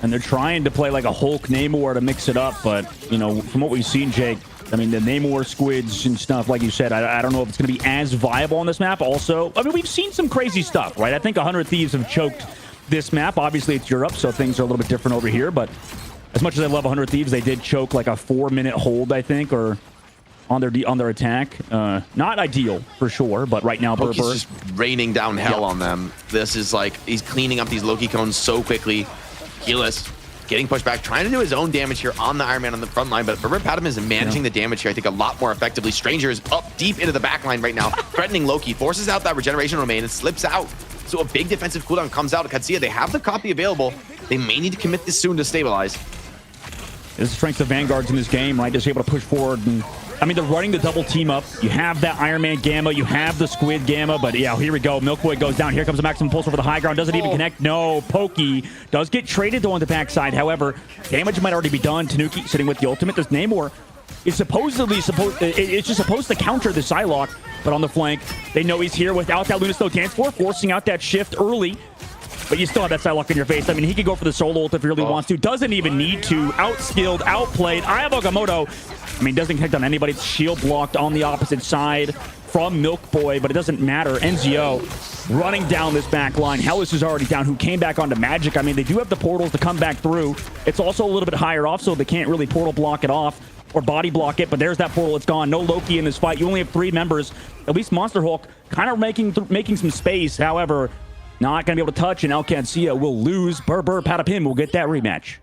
And they're trying to play like a Hulk Namor to mix it up, but from what we've seen, Jake, I mean, the Namor squids and stuff, like you said, I don't know if it's going to be as viable on this map. Also, I mean, we've seen some crazy stuff, right? I think 100 Thieves have choked this map. Obviously, it's Europe, so things are a little bit different over here, but as much as I love 100 Thieves, they did choke like a 4-minute hold, I think, or on their attack. Not ideal for sure, but right now Pokey's just raining down hell on them. This is like, he's cleaning up these Loki cones so quickly. Gillis getting pushed back, trying to do his own damage here on the Iron Man on the front line, but Brr Brr Patapim is managing the damage here, I think, a lot more effectively. Stranger is up deep into the back line right now, threatening Loki, forces out that regeneration domain and slips out. So a big defensive cooldown comes out. Qadsiah, they have the copy available. They may need to commit this soon to stabilize. This is the strength of Vanguards in this game, right? Just able to push forward. And I mean, they're running the double team up. You have that Iron Man Gamma. You have the Squid Gamma. But yeah, here we go. Milk Boy goes down. Here comes the maximum pulse over the high ground. Doesn't even connect. No. Pokey does get traded though on the backside. However, damage might already be done. Tanuki sitting with the ultimate. This Namor is it's just supposed to counter the Psylocke. But on the flank, they know he's here without that Luna Snow dance floor, forcing out that shift early. But you still have that Psylocke in your face. I mean, he could go for the solo ult if he really wants to. Doesn't even need to. Outskilled, outplayed. Ayabogamoto, I mean, doesn't connect on anybody. It's shield blocked on the opposite side from Milk Boy, but it doesn't matter. NZO running down this back line. Hellas is already down, who came back onto Magic. I mean, they do have the portals to come back through. It's also a little bit higher off, so they can't really portal block it off or body block it, but there's that portal. It's gone. No Loki in this fight. You only have 3 members. At least Monster Hulk kind of making some space. However, not going to be able to touch, and Qadsiah will lose. Brr Brr Patapim will get that rematch.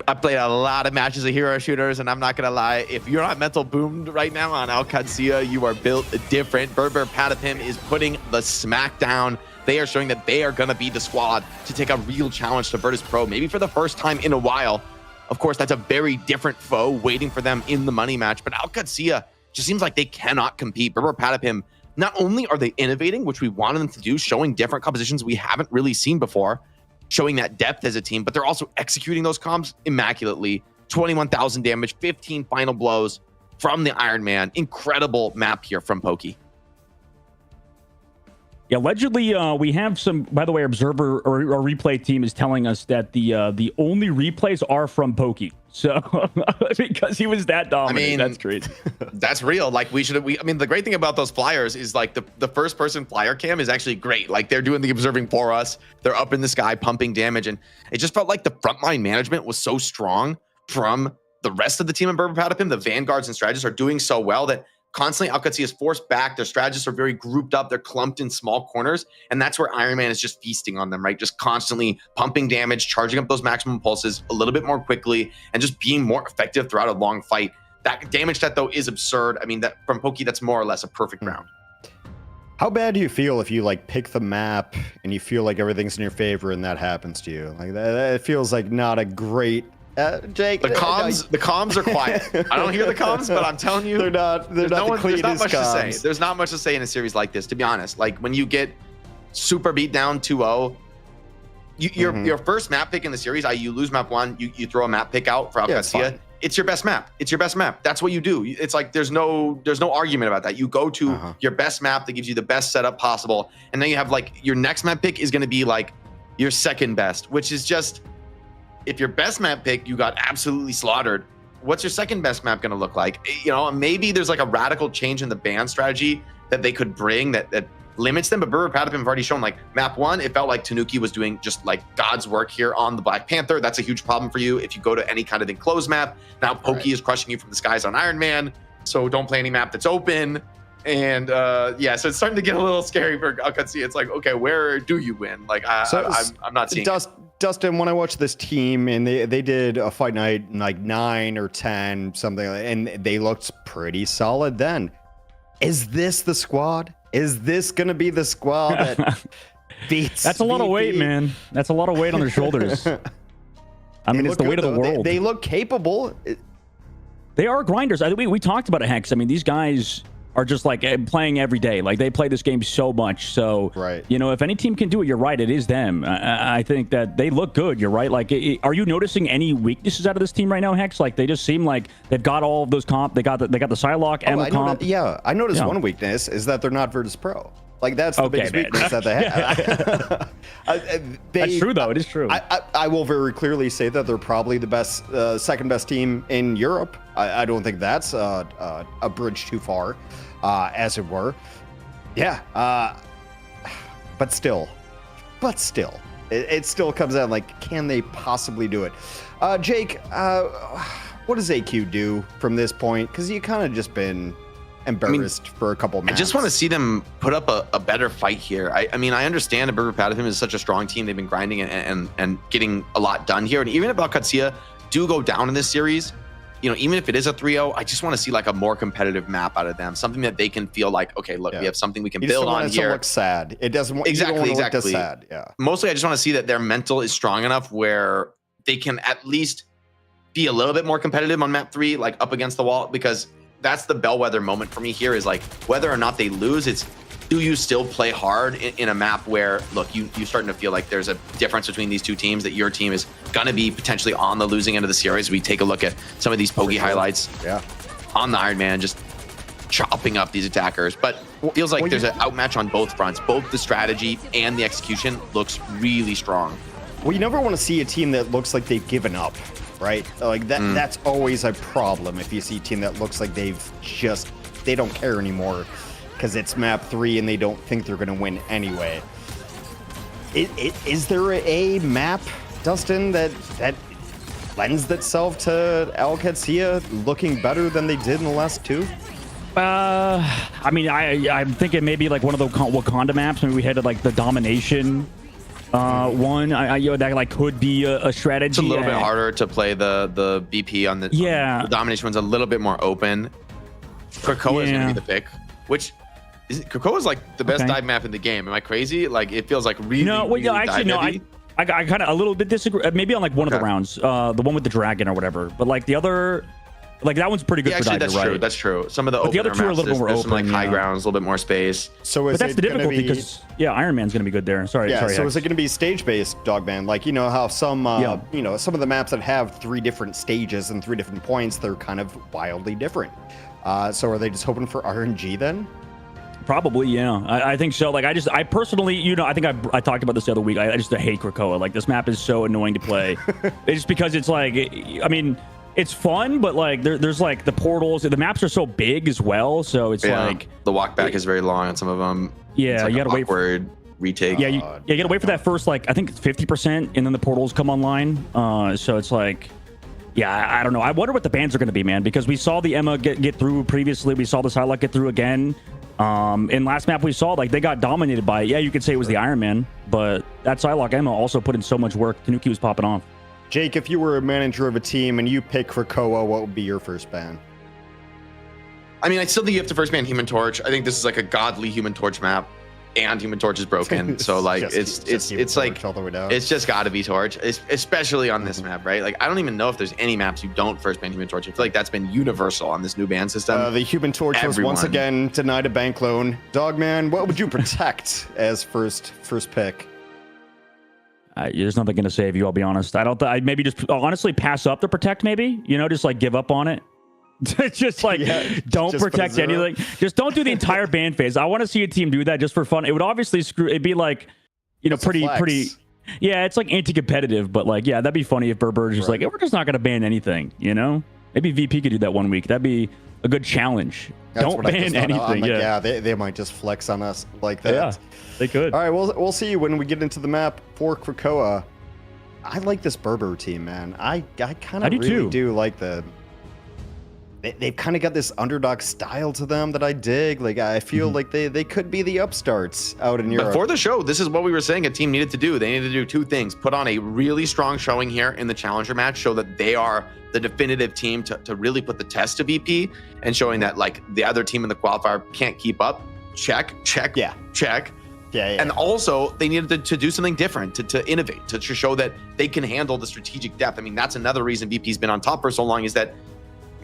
I played a lot of matches of hero shooters, and I'm not gonna lie, if you're not mental boomed right now on Qadsiah, you are built different. Brr Brr Patapim is putting the smack down. They are showing that they are gonna be the squad to take a real challenge to Virtus.pro, maybe for the first time in a while. Of course, that's a very different foe waiting for them in the money match, but Qadsiah just seems like they cannot compete. Brr Brr Patapim, not only are they innovating, which we wanted them to do, showing different compositions we haven't really seen before, showing that depth as a team, but they're also executing those comps immaculately. 21,000 damage, 15 final blows from the Iron Man. Incredible map here from Pokey. Yeah, allegedly, we have some, by the way, observer or replay team is telling us that the only replays are from Pokey. So because he was that dominant, I mean, that's crazy. That's real. Like I mean, the great thing about those flyers is like the first person flyer cam is actually great. Like they're doing the observing for us. They're up in the sky pumping damage. And it just felt like the frontline management was so strong from the rest of the team in Brr Brr Patapim. The vanguards and strategists are doing so well that constantly Qadsiah is forced back. Their strategists are very grouped up. They're clumped in small corners. And that's where Iron Man is just feasting on them, right? Just constantly pumping damage, charging up those maximum pulses a little bit more quickly, and just being more effective throughout a long fight. That damage stat, though, is absurd. I mean, that from Pokey, that's more or less a perfect round. How bad do you feel if you like pick the map and you feel like everything's in your favor and that happens to you? Like that feels like not a great... Jake, the comms are quiet. I don't hear the comms, but I'm telling you, they're not the cleanest there's not much comms. to say. There's not much to say in a series like this, to be honest. Like when you get super beat down 2-0, your first map pick in the series, you lose map 1, you throw a map pick out for Qadsiah. It's your best map. It's your best map. That's what you do. It's like there's no argument about that. You go to your best map that gives you the best setup possible, and then you have like your next map pick is going to be like your second best, which is just. If your best map pick, you got absolutely slaughtered, what's your second best map going to look like? You know, maybe there's like a radical change in the ban strategy that they could bring that limits them. But Brr Brr Patapim have already shown like map 1, it felt like Tanuki was doing just like God's work here on the Black Panther. That's a huge problem for you if you go to any kind of enclosed map. Now Pokey is crushing you from the skies on Iron Man. So don't play any map that's open. And yeah, so it's starting to get a little scary for Qadsiah. It's like, okay, where do you win? Like I'm not seeing Dustin, when I watched this team and they did a fight night like 9 or 10 something, and they looked pretty solid then. Is this the squad? Is this gonna be the squad that beats? That's a lot of weight, man. That's a lot of weight on their shoulders. I mean, it's the weight of the world. They look capable. They are grinders. I think we talked about it, Hex. I mean, these guys are just like playing every day. Like they play this game so much. So, you know, if any team can do it, you're right. It is them. I think that they look good. You're right. Like, are you noticing any weaknesses out of this team right now, Hex? Like they just seem like they've got all of those comp. They got the Psylocke, ammo comp. I noticed one weakness is that they're not Virtus.pro. Like that's the biggest weakness that they have. That's true, though. It is true. I will very clearly say that they're probably the best, second best team in Europe. I don't think that's a bridge too far, as it were. Yeah, but still, it still comes out like, can they possibly do it? Jake, what does AQ do from this point? Because you kind of just been embarrassed for a couple matches. I just want to see them put up a better fight here. I mean, I understand that Brr Brr Patapim is such a strong team. They've been grinding and getting a lot done here. And even if Qadsiah do go down in this series, you know, even if it is a 3-0, I just want to see like a more competitive map out of them. Something that they can feel like, okay, look, we have something we can build on here. It looks sad. It doesn't want exactly. Look sad. Yeah. Mostly, I just want to see that their mental is strong enough where they can at least be a little bit more competitive on map 3, like up against the wall, because that's the bellwether moment for me here is like whether or not they lose, it's do you still play hard in a map where, look, you're starting to feel like there's a difference between these two teams, that your team is going to be potentially on the losing end of the series. We take a look at some of these Pokey highlights on the Iron Man, just chopping up these attackers. But it feels like there's an outmatch on both fronts. Both the strategy and the execution looks really strong. Well, you never want to see a team that looks like they've given up, right? Like that's always a problem if you see a team that looks like they don't care anymore because it's map 3 and they don't think they're going to win anyway. Is there a map, Dustin, that lends itself to Qadsiah looking better than they did in the last 2? I mean, I'm thinking maybe like one of the Wakanda maps. Maybe we had like the domination One, that like could be a strategy. It's a little bit harder to play the BP on the the domination one's a little bit more open. Krakoa is gonna be the pick, which Krakoa is like the best dive map in the game. Am I crazy? Like it feels like really. No, well, really actually, no. I kind of a little bit disagree. Maybe on like one of the rounds, the one with the dragon or whatever. But like the other, like that one's pretty good for diving, right? That's true. Some of the other two are a little bit more open. Some like high grounds, a little bit more space. So but that's the difficulty because Iron Man's gonna be good there. Sorry. So is it gonna be stage based, Dogman? Like you know how some some of the maps that have 3 different stages and 3 different points, they're kind of wildly different. So are they just hoping for RNG then? Probably, yeah. I think so. Like, I personally, I think I talked about this the other week. I just hate Krakoa. Like, this map is so annoying to play. It's just because it's like, I mean, it's fun, but like, there's like the portals. The maps are so big as well. So it's like the walk back is very long on some of them. Yeah, you gotta wait for retake. Yeah, you gotta wait for that first like I think it's 50%, and then the portals come online. So it's like. Yeah, I don't know. I wonder what the bans are going to be, man, because we saw the Emma get through previously. We saw the Psylocke get through again. In last map we saw, like, they got dominated by, you could say it was the Iron Man, but that Psylocke Emma also put in so much work. Tanuki was popping off. Jake, if you were a manager of a team and you pick Krakoa, what would be your first ban? I mean, I still think you have to first ban Human Torch. I think this is like a godly Human Torch map. And Human Torch is broken, so like it's like all the way down. It's just got to be Torch, especially on this map, right? Like I don't even know if there's any maps you don't first ban Human Torch. I feel like that's been universal on this new ban system. The Human Torch was once again denied a bank loan. Dogman, what would you protect as first pick? There's nothing going to save you. I'll be honest. I'd maybe just honestly pass up the protect. Maybe just like give up on it. Just like don't protect anything. Just don't do the entire ban phase. I want to see a team do that just for fun. It would obviously it'd be like pretty it's like anti-competitive, but like that'd be funny if Brr is just like we're just not gonna ban anything, maybe VP could do that one week. That'd be a good challenge. Don't ban anything. They might just flex on us like that. Yeah, they could. All right, we'll see when we get into the map for Krakoa. I like this Brr team, man. I kind of really do like they've kind of got this underdog style to them that I dig. Like I feel like they could be the upstarts out in Europe. But for the show, this is what we were saying a team needed to do. They needed to do 2 things. Put on a really strong showing here in the challenger match, show that they are the definitive team to really put the test to VP, and showing that like the other team in the qualifier can't keep up. Check. And also they needed to do something different, to innovate, to show that they can handle the strategic depth. I mean, that's another reason VP's been on top for so long, is that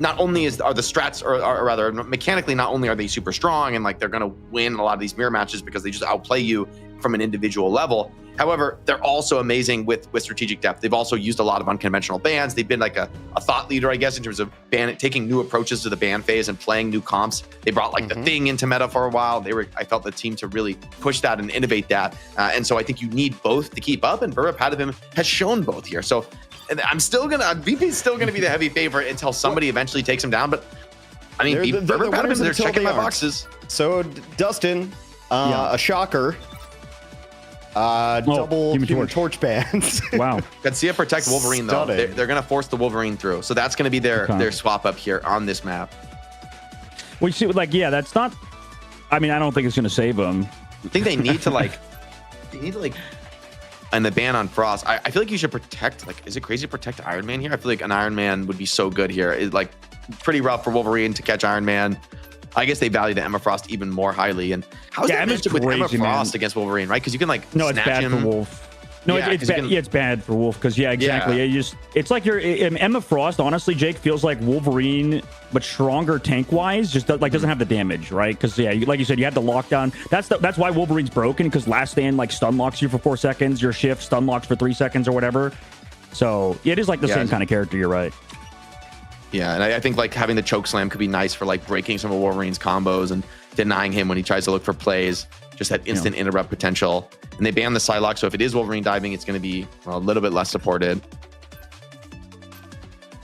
not only are the strats, or rather mechanically, not only are they super strong and like they're going to win a lot of these mirror matches because they just outplay you from an individual level. However, they're also amazing with strategic depth. They've also used a lot of unconventional bans. They've been like a thought leader, I guess, in terms of taking new approaches to the ban phase and playing new comps. They brought like the Thing into meta for a while. I felt the team to really push that and innovate that. And so I think you need both to keep up, and Brr Brr Patapim has shown both here. So I'm still VP's still gonna be the heavy favorite until somebody eventually takes him down. But I mean, Brr Brr Patapim, they're checking my boxes. So Dustin, a shocker. Double Human Torch bans. Wow. Qadsiah protect Wolverine though. They're gonna force the Wolverine through, so that's gonna be their swap up here on this map. Well, you see, like that's not. I mean, I don't think it's gonna save them. I think they need to like. And the ban on Frost, I feel like you should protect, like, is it crazy to protect Iron Man here? I feel like an Iron Man would be so good here. It's like pretty rough for Wolverine to catch Iron Man. I guess they value the Emma Frost even more highly. And how's that matchup with Emma Frost against Wolverine, right? Because you can like snatch it's bad him. For Wolf. No, it's bad. It's bad for Wolf because exactly. Yeah. It's like Emma Frost. Honestly, Jake feels like Wolverine, but stronger tank wise. Just like doesn't have the damage, right? Because like you said, you had the lockdown. That's why Wolverine's broken, because Last Stand like stun locks you for 4 seconds. Your shift stun locks for 3 seconds or whatever. So it is like the same kind of character. You're right. Yeah, and I think like having the choke slam could be nice for like breaking some of Wolverine's combos and denying him when he tries to look for plays. Just that instant interrupt potential. And they ban the Psylocke, so if it is Wolverine diving, it's going to be a little bit less supported.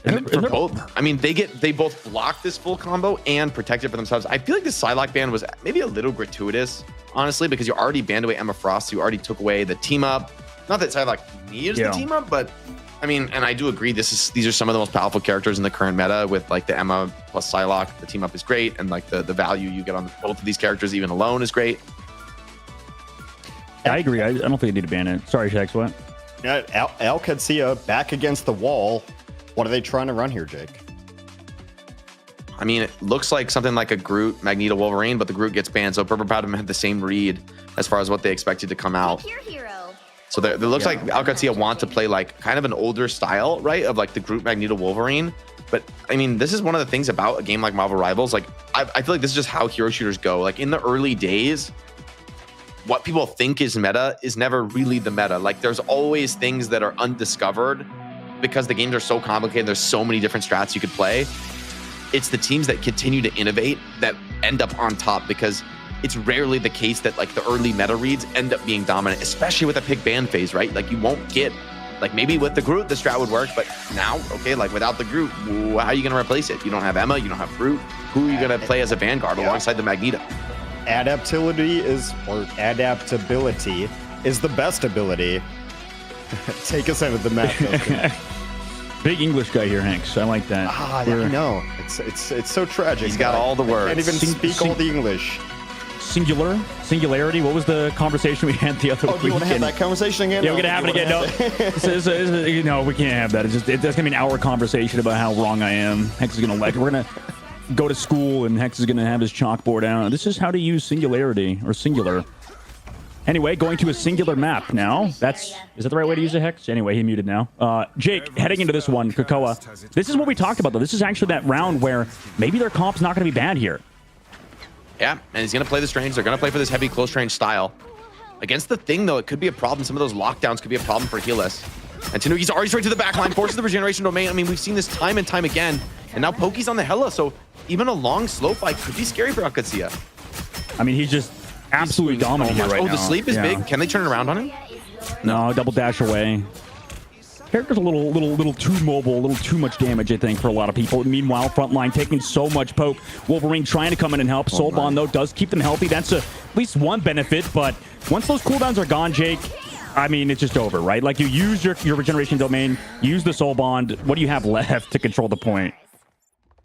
And for both, I mean, they both block this full combo and protect it for themselves. I feel like this Psylocke ban was maybe a little gratuitous, honestly, because you already banned away Emma Frost. You already took away the team up. Not that Psylocke needs the team up, but I mean, and I do agree, these are some of the most powerful characters in the current meta with like the Emma plus Psylocke. The team up is great, and like the value you get on both of these characters even alone is great. I agree. I don't think they need to ban it. Sorry, Shax, what? Al Qadsiah back against the wall. What are they trying to run here, Jake? I mean, it looks like something like a Groot, Magneto, Wolverine, but the Groot gets banned. So Brr Brr Patapim had the same read as far as what they expected to come out. So it looks like Al Qadsiah want to play like kind of an older style, right? Of like the Groot, Magneto, Wolverine. But I mean, this is one of the things about a game like Marvel Rivals. Like, I feel like this is just how hero shooters go. Like in the early days, what people think is meta is never really the meta. Like there's always things that are undiscovered because the games are so complicated. There's so many different strats you could play. It's the teams that continue to innovate that end up on top, because it's rarely the case that like the early meta reads end up being dominant, especially with a pick ban phase, right? Like you won't get, like maybe with the Groot, the strat would work, but now, okay, like without the Groot, how are you going to replace it? You don't have Emma, you don't have Groot. Who are you going to play as a Vanguard alongside the Magneto? Adaptability is the best ability. Take us out of the map. Big English guy here, Hanks. I like that. I know. It's so tragic. He's got all the words. Can't even speak all the English. Singularity. What was the conversation we had the other week? Do you want to have that conversation again? Yeah, we're gonna have it again. No, we can't have that. That's gonna be an hour conversation about how wrong I am. Hex is gonna we're gonna go to school and Hex is gonna have his chalkboard out. This is how to use singularity or singular. Anyway, going to a singular map now. Is that the right way to use a Hex? Anyway, he muted now. Jake, heading into this one, Qadsiah. This is what we talked about, though. This is actually that round where maybe their comp's not going to be bad here. Yeah, and he's going to play the range. They're going to play for this heavy close range style. Against the Thing, though, it could be a problem. Some of those lockdowns could be a problem for Helis. And Tanuki's already straight to the back line, forces the regeneration domain. I mean, we've seen this time and time again. And now Poki's on the Hela, so even a long slow fight could be scary for Qadsiah. I mean, he's just absolutely dominant here right now. Oh, the sleep is big. Can they turn it around on him? No, double dash away. Character's a little too mobile, a little too much damage, I think, for a lot of people. Meanwhile, frontline taking so much poke. Wolverine trying to come in and help. Soulbond, though, does keep them healthy. That's at least one benefit, but once those cooldowns are gone, Jake, I mean, it's just over, right? Like, you use your regeneration domain, use the Soulbond. What do you have left to control the point?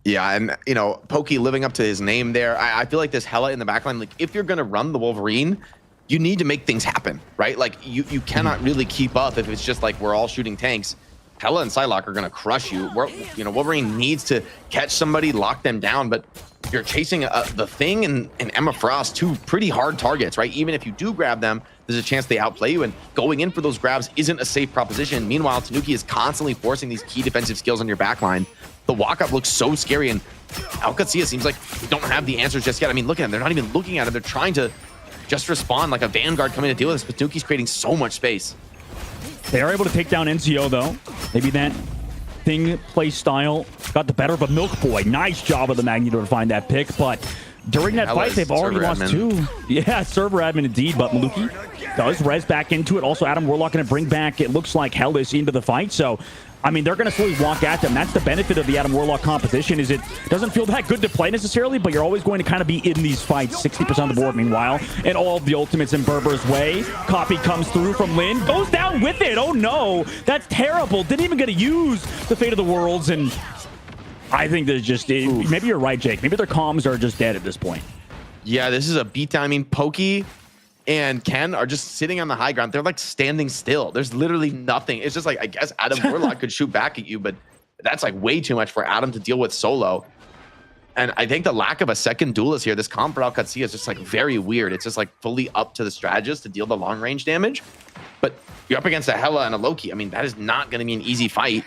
Yeah, and, you know, Pokey living up to his name there. I feel like this Hela in the backline, like, if you're going to run the Wolverine, you need to make things happen, right? Like, you cannot really keep up if it's just like we're all shooting tanks. Hela and Psylocke are going to crush you. Wolverine needs to catch somebody, lock them down, but you're chasing the Thing and Emma Frost, two pretty hard targets, right? Even if you do grab them, there's a chance they outplay you, and going in for those grabs isn't a safe proposition. Meanwhile, Tanuki is constantly forcing these key defensive skills on your backline. The walk-up looks so scary, and Al Qadsiah seems like we don't have the answers just yet. I mean, look at them. They're not even looking at it. They're trying to just respond like a Vanguard coming to deal with this, but Tanuki's creating so much space. They are able to take down NCO, though. Maybe that Thing play style got the better of a Milk Boy. Nice job of the Magneto to find that pick, but during that fight, they've already lost two. Yeah, server admin indeed, but Maluki does res back into it. Also, Adam Warlock going to bring back, it looks like, Hellas into the fight, so I mean, they're going to slowly walk at them. That's the benefit of the Adam Warlock composition, is it doesn't feel that good to play necessarily, but you're always going to kind of be in these fights 60% of the board meanwhile. And all of the ultimates in Brr Brr's way. Copy comes through from Lin. Goes down with it. Oh, no. That's terrible. Didn't even get to use the Fate of the Worlds. And I think there's just... maybe you're right, Jake. Maybe their comms are just dead at this point. Yeah, this is a beatdown. I mean, Pokey and Ken are just sitting on the high ground. They're like standing still. There's literally nothing. It's just like, I guess Adam Warlock could shoot back at you, but that's like way too much for Adam to deal with solo. And I think the lack of a second duelist here, this comp for Al Qadsiah is just like very weird. It's just like fully up to the strategist to deal the long range damage. But you're up against a Hela and a Loki. I mean, that is not going to be an easy fight,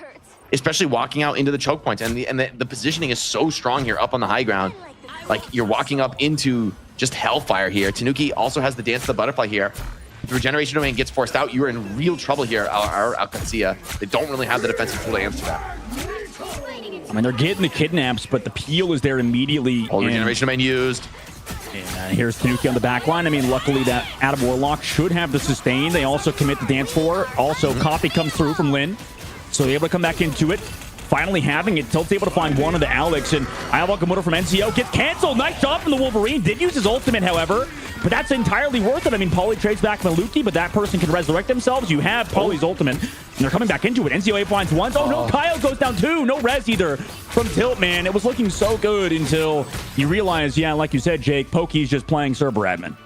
especially walking out into the choke points. And the positioning is so strong here up on the high ground. Like, you're walking up into just hellfire here. Tanuki also has the Dance of the Butterfly here. If the regeneration domain gets forced out, you are in real trouble here, Al Qadsiah. They don't really have the defensive tool to answer that. I mean, they're getting the kidnaps, but the peel is there immediately. All regeneration domain used. And here's Tanuki on the back line. I mean, luckily that Adam Warlock should have the sustain. They also commit the dance floor. Also, Copy comes through from Lin. So they're able to come back into it. Finally having it. Tilt's able to find one of the Alex, and Ayawakamura from NCO gets canceled. Nice job from the Wolverine. Did use his ultimate, however, but that's entirely worth it. I mean, Pauly trades back Maluki, but that person can resurrect themselves. You have Pauly's ultimate, and they're coming back into it. NCO 8 finds one. Oh no, Kyle goes down two. No res either from Tilt, man. It was looking so good until you realize, yeah, like you said, Jake, Pokey's just playing server admin.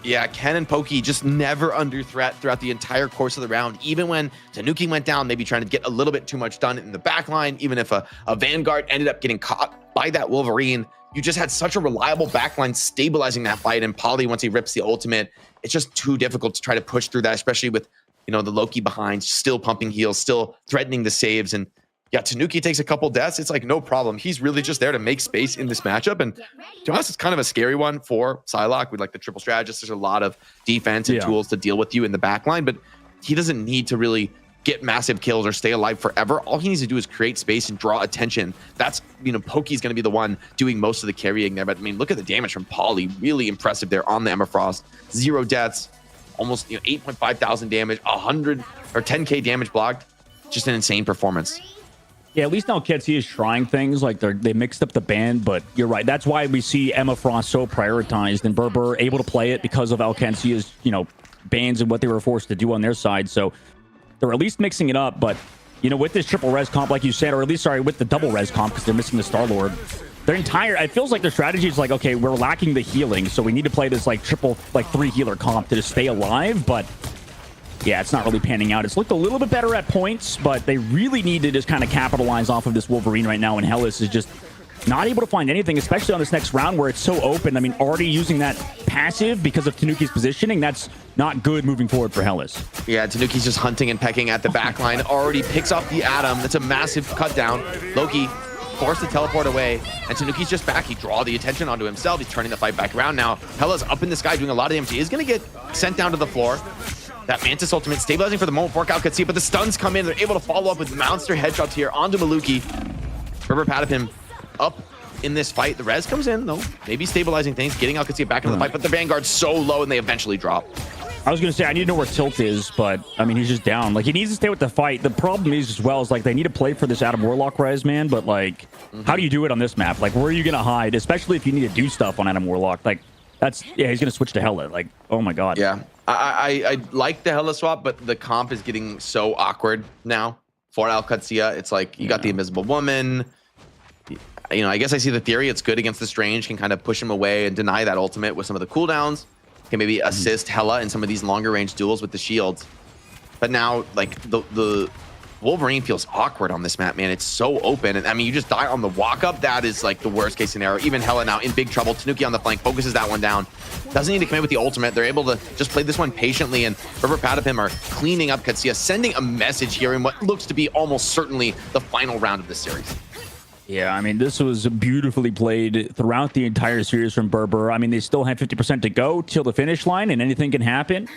Yeah, Ken and Pokey just never under threat throughout the entire course of the round. Even when Tanuki went down, maybe trying to get a little bit too much done in the back line, even if a Vanguard ended up getting caught by that Wolverine, you just had such a reliable backline stabilizing that fight. And Polly, once he rips the ultimate, it's just too difficult to try to push through that, especially with, you know, the Loki behind, still pumping heals, still threatening the saves. And yeah, Tanuki takes a couple deaths. It's like, no problem. He's really just there to make space in this matchup. And to be honest, it's kind of a scary one for Psylocke with like the triple strategist. There's a lot of defense and tools to deal with you in the back line, but he doesn't need to really get massive kills or stay alive forever. All he needs to do is create space and draw attention. That's, you know, Pokey's going to be the one doing most of the carrying there. But I mean, look at the damage from Polly. Really impressive there on the Emma Frost. 0 deaths, almost, you know, 8.5 thousand damage, 100 or 10k damage blocked. Just an insane performance. Yeah, at least now Qadsiah is trying things. Like they mixed up the band, but you're right. That's why we see Emma Frost so prioritized and Brr Brr able to play it because of Qadsiah's, you know, bans and what they were forced to do on their side. So they're at least mixing it up. But, you know, with this triple res comp, like you said, or at least, sorry, with the double res comp, because they're missing the Star-Lord, their entire, it feels like their strategy is like, okay, we're lacking the healing, so we need to play this like triple, like 3 healer comp to just stay alive. But yeah, it's not really panning out. It's looked a little bit better at points, but they really need to just kind of capitalize off of this Wolverine right now, and Hellas is just not able to find anything, especially on this next round where it's so open. I mean, already using that passive because of Tanuki's positioning, that's not good moving forward for Hellas. Yeah, Tanuki's just hunting and pecking at the back line. Already picks off the Atom. That's a massive cut down. Loki forced to teleport away, and Tanuki's just back. He draw the attention onto himself. He's turning the fight back around now. Hellas up in the sky doing a lot of damage. He is going to get sent down to the floor. That Mantis ultimate stabilizing for the moment. Fork out Qadsiah, but the stuns come in. They're able to follow up with monster headshots here onto Maluki. Brr Brr Patapim up in this fight. The res comes in, though. Maybe stabilizing things, getting out Qadsiah back into the fight, but the Vanguard's so low and they eventually drop. I was going to say, I need to know where Tilt is, but, I mean, he's just down. Like, he needs to stay with the fight. The problem is, as well, is, like, they need to play for this Adam Warlock res, man, but, like, how do you do it on this map? Like, where are you going to hide? Especially if you need to do stuff on Adam Warlock. Like, that's, yeah, he's going to switch to Hela. Like, oh, my God. Yeah. I like the Hela swap, but the comp is getting so awkward now for Qadsiah. It's like, you got the Invisible Woman. You know, I guess I see the theory. It's good against the Strange, can kind of push him away and deny that ultimate with some of the cooldowns. Can maybe assist Hela in some of these longer range duels with the shields. But now, like, the Wolverine feels awkward on this map, man. It's so open. And I mean, you just die on the walk up. That is like the worst case scenario. Even Hela now in big trouble. Tanuki on the flank focuses that one down. Doesn't need to commit with the ultimate. They're able to just play this one patiently. And Brr Brr Patapim are cleaning up Qadsiah, sending a message here in what looks to be almost certainly the final round of this series. Yeah, I mean, this was beautifully played throughout the entire series from Brr Brr. I mean, they still have 50% to go till the finish line, and anything can happen.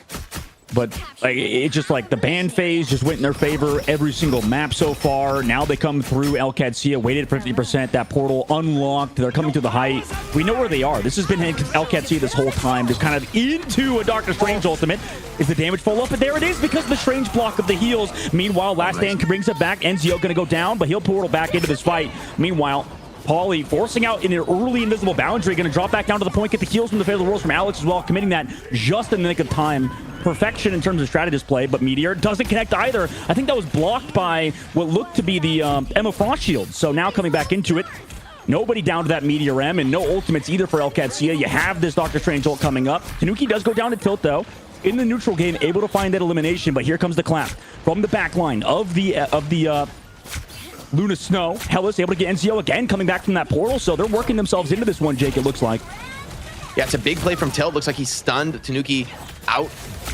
But like, it's just like the ban phase just went in their favor every single map so far. Now they come through. Qadsiah waited for 50%. That portal unlocked. They're coming to the height. We know where they are. This has been Qadsiah this whole time. Just kind of into a Doctor Strange ultimate. Is the damage full up? And there it is because of the Strange block of the heals. Meanwhile, Last Stand brings it back. Enzio going to go down, but he'll portal back into this fight. Meanwhile, Pauly forcing out in an early invisible boundary, going to drop back down to the point, get the heals from the Fatal Rolls from Alex as well, committing that just in the nick of time. Perfection in terms of strategist play, but Meteor doesn't connect either. I think that was blocked by what looked to be the Emma Frost shield. So now coming back into it, nobody down to that Meteor M, and no ultimates either for Qadsiah. You have this Doctor Strange ult coming up. Tanuki does go down to Tilt, though. In the neutral game, able to find that elimination, but here comes the clap from the back line of the Luna Snow. Hellas able to get Enzio again, coming back from that portal, so they're working themselves into this one, Jake, it looks like. Yeah, it's a big play from Tilt. Looks like he stunned Tanuki out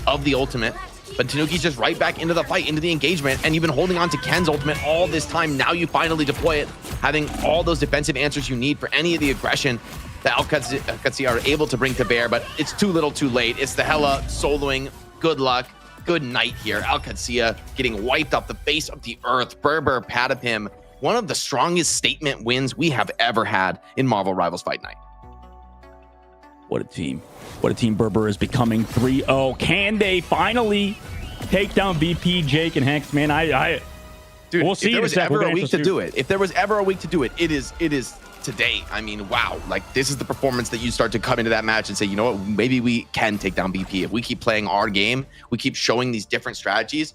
of the ultimate, but Tanuki's just right back into the fight, into the engagement, and you've been holding on to Ken's ultimate all this time. Now you finally deploy it, having all those defensive answers you need for any of the aggression that Qadsiah are able to bring to bear, but it's too little too late. It's the Hela soloing. Good luck. Good night here. Qadsiah getting wiped off the face of the earth. Brr Brr Patapim, one of the strongest statement wins we have ever had in Marvel Rivals Fight Night. What a team. What a team Brr Brr is becoming. 3-0. Can they finally take down VP, Jake, and Hex? Man, Dude, we'll see. If there was ever a week to do it, it is today. I mean, wow. Like, this is the performance that you start to come into that match and say, you know what, maybe we can take down BP. If we keep playing our game, we keep showing these different strategies.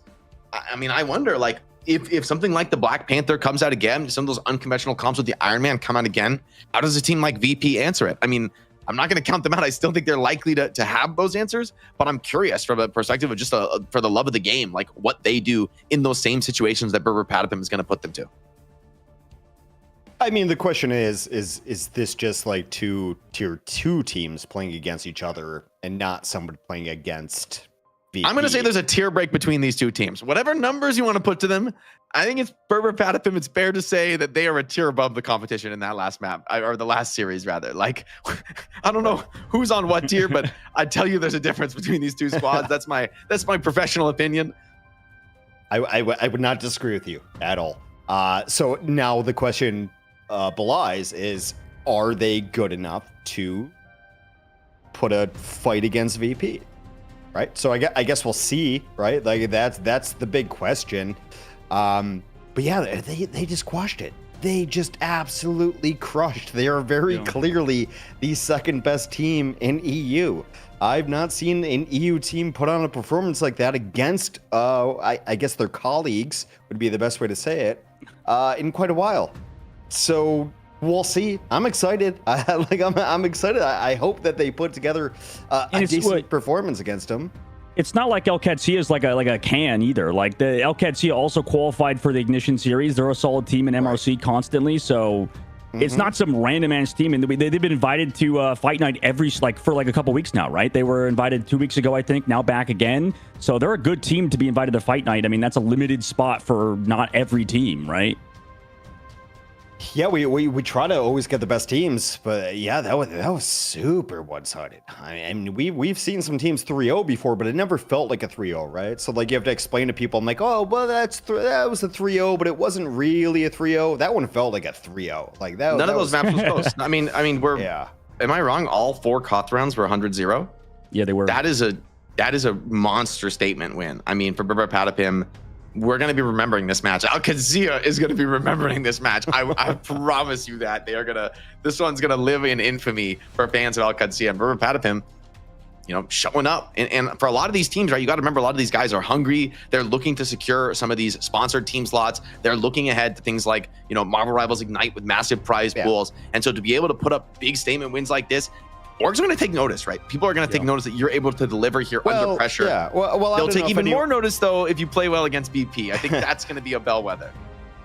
I mean, I wonder, like, if something like the Black Panther comes out again, some of those unconventional comps with the Iron Man come out again, how does a team like VP answer it? I mean, I'm not going to count them out. I still think they're likely to have those answers, but I'm curious from a perspective of just for the love of the game, like what they do in those same situations that Brr Brr Patapim is going to put them to. I mean, the question is this just like two tier 2 teams playing against each other and not somebody playing against VP? I'm going to say there's a tier break between these two teams. Whatever numbers you want to put to them, I think it's Brr Brr Patapim. It's fair to say that they are a tier above the competition in that last map, or the last series rather. Like, I don't know who's on what tier, but I tell you, there's a difference between these two squads. That's my professional opinion. I would not disagree with you at all. So now the question belies is, are they good enough to put a fight against VP? Right. So I guess we'll see. Right. Like that's the big question. But yeah, they just squashed it. They just absolutely crushed. They are very clearly the second best team in EU. I've not seen an EU team put on a performance like that against, I guess their colleagues would be the best way to say it, in quite a while. So we'll see. I'm excited. I'm excited. I hope that they put together a decent performance against them. It's not like Qadsiah is like a can either. Like the Qadsiah also qualified for the Ignition series. They're a solid team in MRC constantly, so it's not some random ass team. And they've been invited to Fight Night for a couple weeks now, right? They were invited 2 weeks ago, I think. Now back again. So they're a good team to be invited to Fight Night. I mean, that's a limited spot for not every team, right? Yeah, we try to always get the best teams, but yeah, that was super one-sided. I mean, we've seen some teams 3-0 before, but it never felt like a 3-0, right? So like you have to explain to people, I'm like, oh, well, that was a 3-0, but it wasn't really a 3-0. That one felt like a 3-0. Like that. None of those maps was close. I mean, Am I wrong? All 4 Koth rounds were 100-0. Yeah, they were. That is a monster statement win. I mean, for Brr Brr Patapim, we're going to be remembering this match. Qadsiah is going to be remembering this match. I promise you that. This one's going to live in infamy for fans of Qadsiah. And Brr Brr Patapim, showing up. And for a lot of these teams, right, you got to remember a lot of these guys are hungry. They're looking to secure some of these sponsored team slots. They're looking ahead to things like, Marvel Rivals Ignite with massive prize pools. And so to be able to put up big statement wins like this, orgs are going to take notice, right? People are going to take notice that you're able to deliver here under pressure. Yeah. Well, they'll take even more notice, though, if you play well against BP. I think that's going to be a bellwether.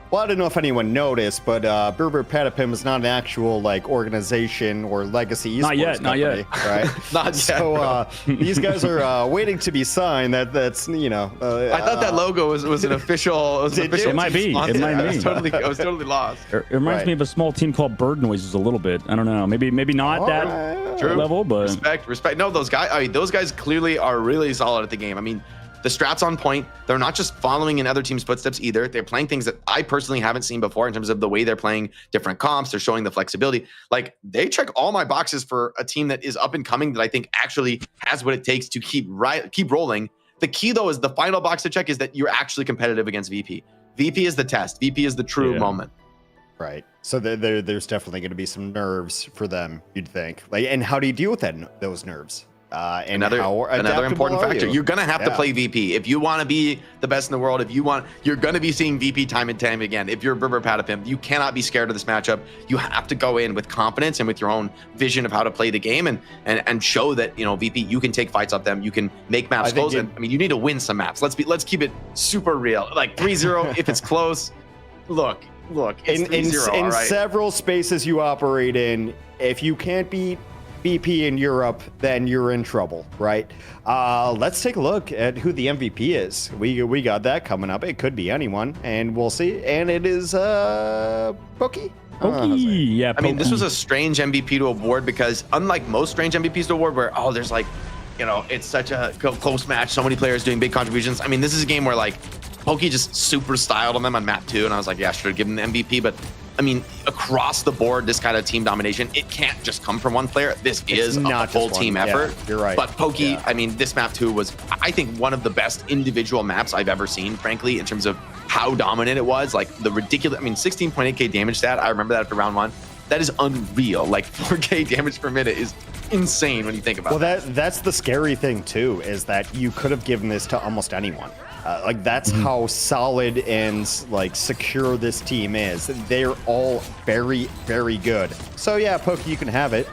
Well, I don't know if anyone noticed, but Brr Brr Patapim is not an actual organization or legacy esports company, right? Not yet. So these guys are waiting to be signed. That's I thought that logo was an official. It might be. It might be. I was totally lost. It reminds me of a small team called Bird Noises a little bit. I don't know. Maybe not that level, but respect. No, those guys clearly are really solid at the game. I mean, the strats on point. They're not just following in other teams' footsteps either. They're playing things that I personally haven't seen before in terms of the way they're playing different comps. They're showing the flexibility. Like, they check all my boxes for a team that is up and coming that I think actually has what it takes to keep rolling. The key, though, is the final box to check is that you're actually competitive against VP. VP is the test. VP is the true moment. Right. So there's definitely going to be some nerves for them, you'd think. And how do you deal with those nerves? And another important factor. You're gonna have to play VP if you want to be the best in the world. You're gonna be seeing VP time and time again. If you're Brr Brr Patapim, you cannot be scared of this matchup. You have to go in with confidence and with your own vision of how to play the game and show that VP, you can take fights off them. You can make maps close. And I mean, you need to win some maps. Let's keep it super real. Like 3-0 if it's close. Look. It's 3-0, in several spaces you operate in, if you can't beat VP in Europe, then you're in trouble, right? Let's take a look at who the MVP is. We got that coming up. It could be anyone, and we'll see. And it is Pokey. Yeah, I mean, this was a strange MVP to award because unlike most strange MVPs to award where, there's it's such a close match, so many players doing big contributions. I mean, this is a game where Pokey just super styled on them on map 2, and I was like, yeah, sure, give him the MVP. But I mean, across the board, this kind of team domination, it can't just come from one player. This is a full team effort. Yeah, you're right. But Pokey, I mean, this map 2 was, I think, one of the best individual maps I've ever seen, frankly, in terms of how dominant it was. Like the ridiculous, 16.8k damage stat. I remember that after round 1. That is unreal. Like 4k damage per minute is insane when you think about it. Well, that's the scary thing too, is that you could have given this to almost anyone. That's how solid and secure this team is. They're all very, very good. So yeah, Pokey, you can have it.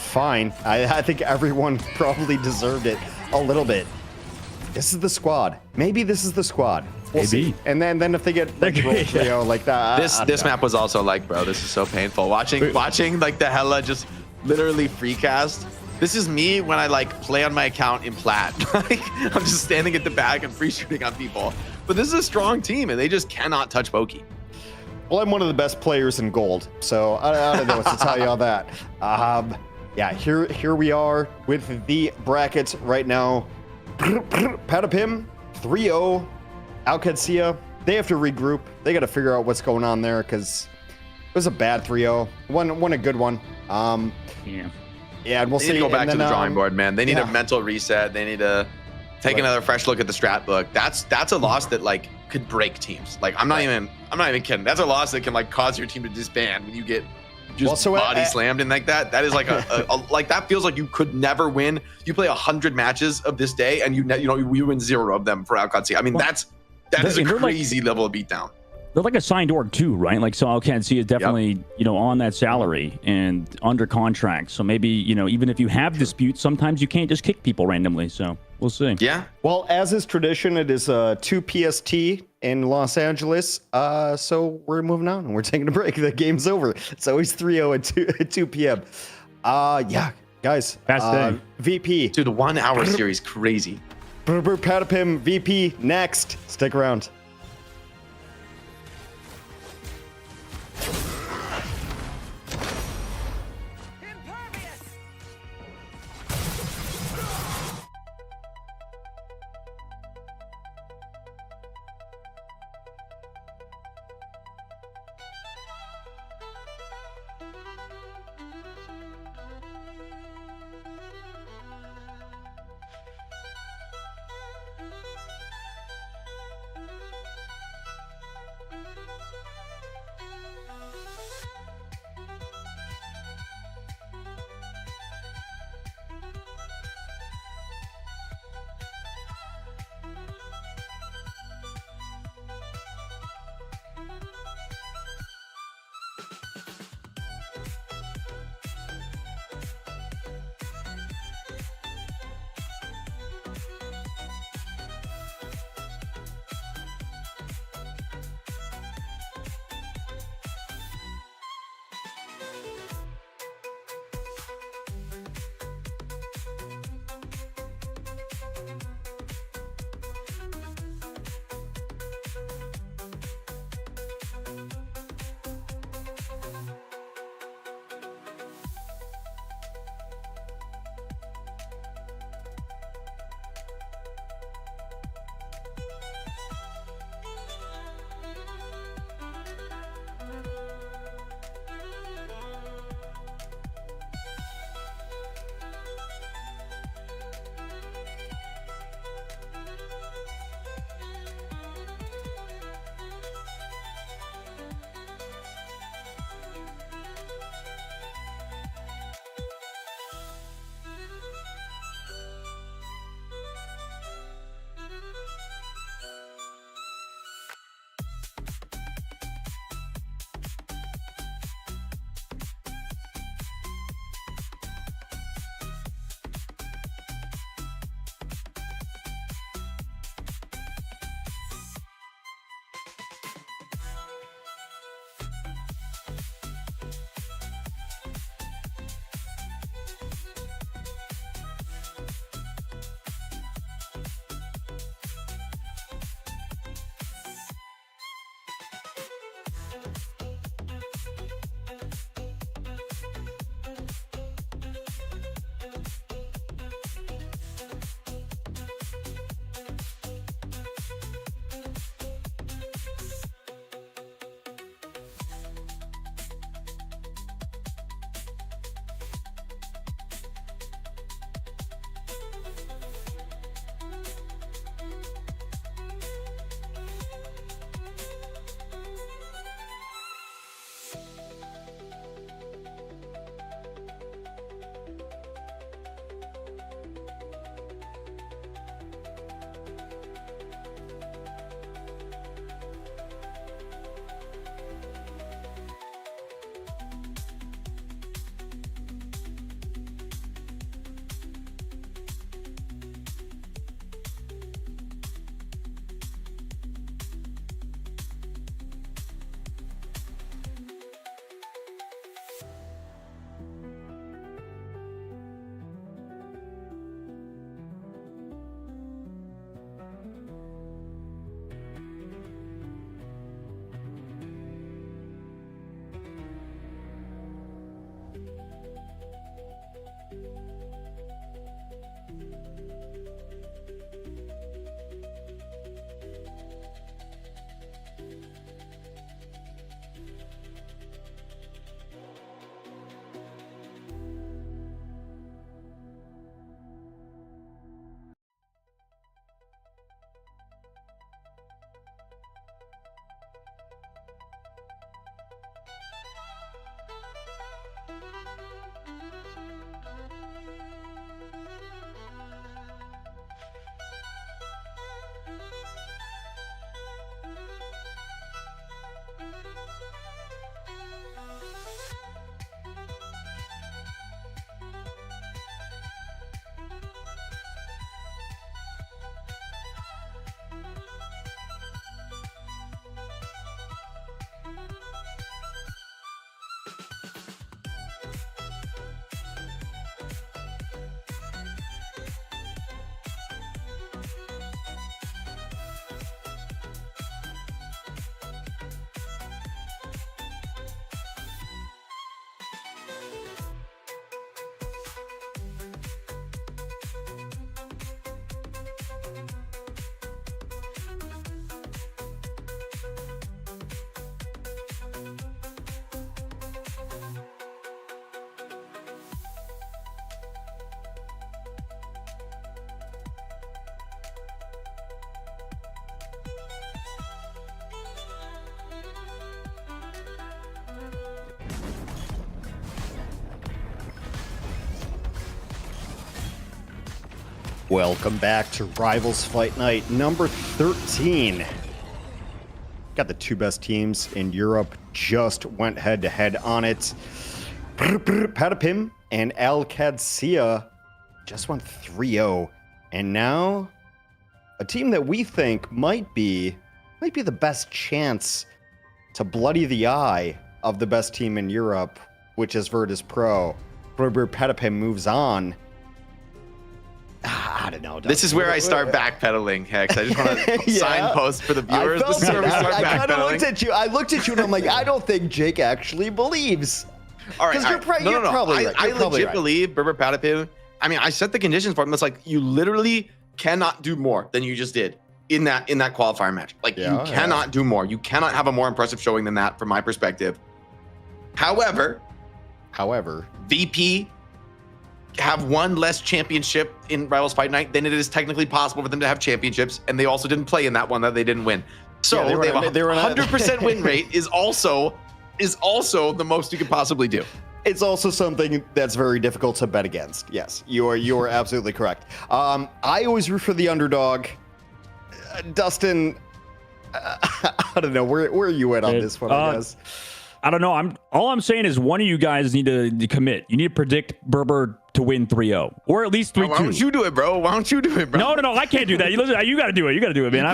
fine. I think everyone probably deserved it a little bit. This is the squad. Maybe this is the squad. We'll see. And then if they get like, like that. This map was also like, bro, this is so painful. Watching like the Hella just literally free cast. This is me when I like play on my account in plat. Like I'm just standing at the back and free shooting on people. But this is a strong team and they just cannot touch Pokey. Well, I'm one of the best players in gold, so I don't know what to tell you all that. Yeah, here we are with the brackets right now. Patapim 3-0. Qadsiah, they have to regroup. They got to figure out what's going on there because it was a bad 3-0. One a good one. Yeah, and we'll see. They need to go back to the drawing board, man. They need a mental reset. They need to take another fresh look at the strat book. That's a loss that like could break teams. Like I'm not even kidding. That's a loss that can like cause your team to disband when you get just body slammed and like that. That is like a like that feels like you could never win. You play 100 matches of this day and you win 0 of them for Qadsiah. I mean that is a crazy level of beatdown. They're like a signed org too, right? Like, so Qadsiah is definitely, on that salary and under contract. So maybe, even if you have disputes, sometimes you can't just kick people randomly. So we'll see. Yeah. Well, as is tradition, it is 2 PST in Los Angeles. So we're moving on and we're taking a break. The game's over. It's always 3-0 at 2 p.m. Yeah, guys. Fast day. VP. Dude, the 1 hour series, crazy. Brr Brr Patapim, VP, next. Stick around. Welcome back to Rivals Fight Night number 13. Got the two best teams in Europe, just went head to head on it. Brr Brr Patapim and Qadsiah just went 3-0. And now a team that we think might be the best chance to bloody the eye of the best team in Europe, which is Virtus.pro. Brr Brr Patapim moves on. I don't know. This is where I start backpedaling, Hex. I just want to signpost for the viewers. This is where we start I kind of backpedaling. looked at you. I looked at you and I'm like, I don't think Jake actually believes. All right, Because you're probably right. I legit believe Brr Brr Patapim. I mean, I set the conditions for him. It's like you literally cannot do more than you just did in that qualifier match. Like you cannot do more. You cannot have a more impressive showing than that, from my perspective. However, VP have one less championship in Rivals Fight Night than it is technically possible for them to have championships, and they also didn't play in that one that they didn't win. So they have a 100% win rate is also the most you could possibly do. It's also something that's very difficult to bet against. Yes, you are absolutely correct. I always root for the underdog. Dustin, I don't know, where are you at on this one, I guess? I don't know. All I'm saying is one of you guys need to commit. You need to predict Brr Brr to win 3-0 or at least 3-2. Why don't you do it, bro? Why don't you do it, bro? No, I can't do that. You got to do it. You got to do it, man.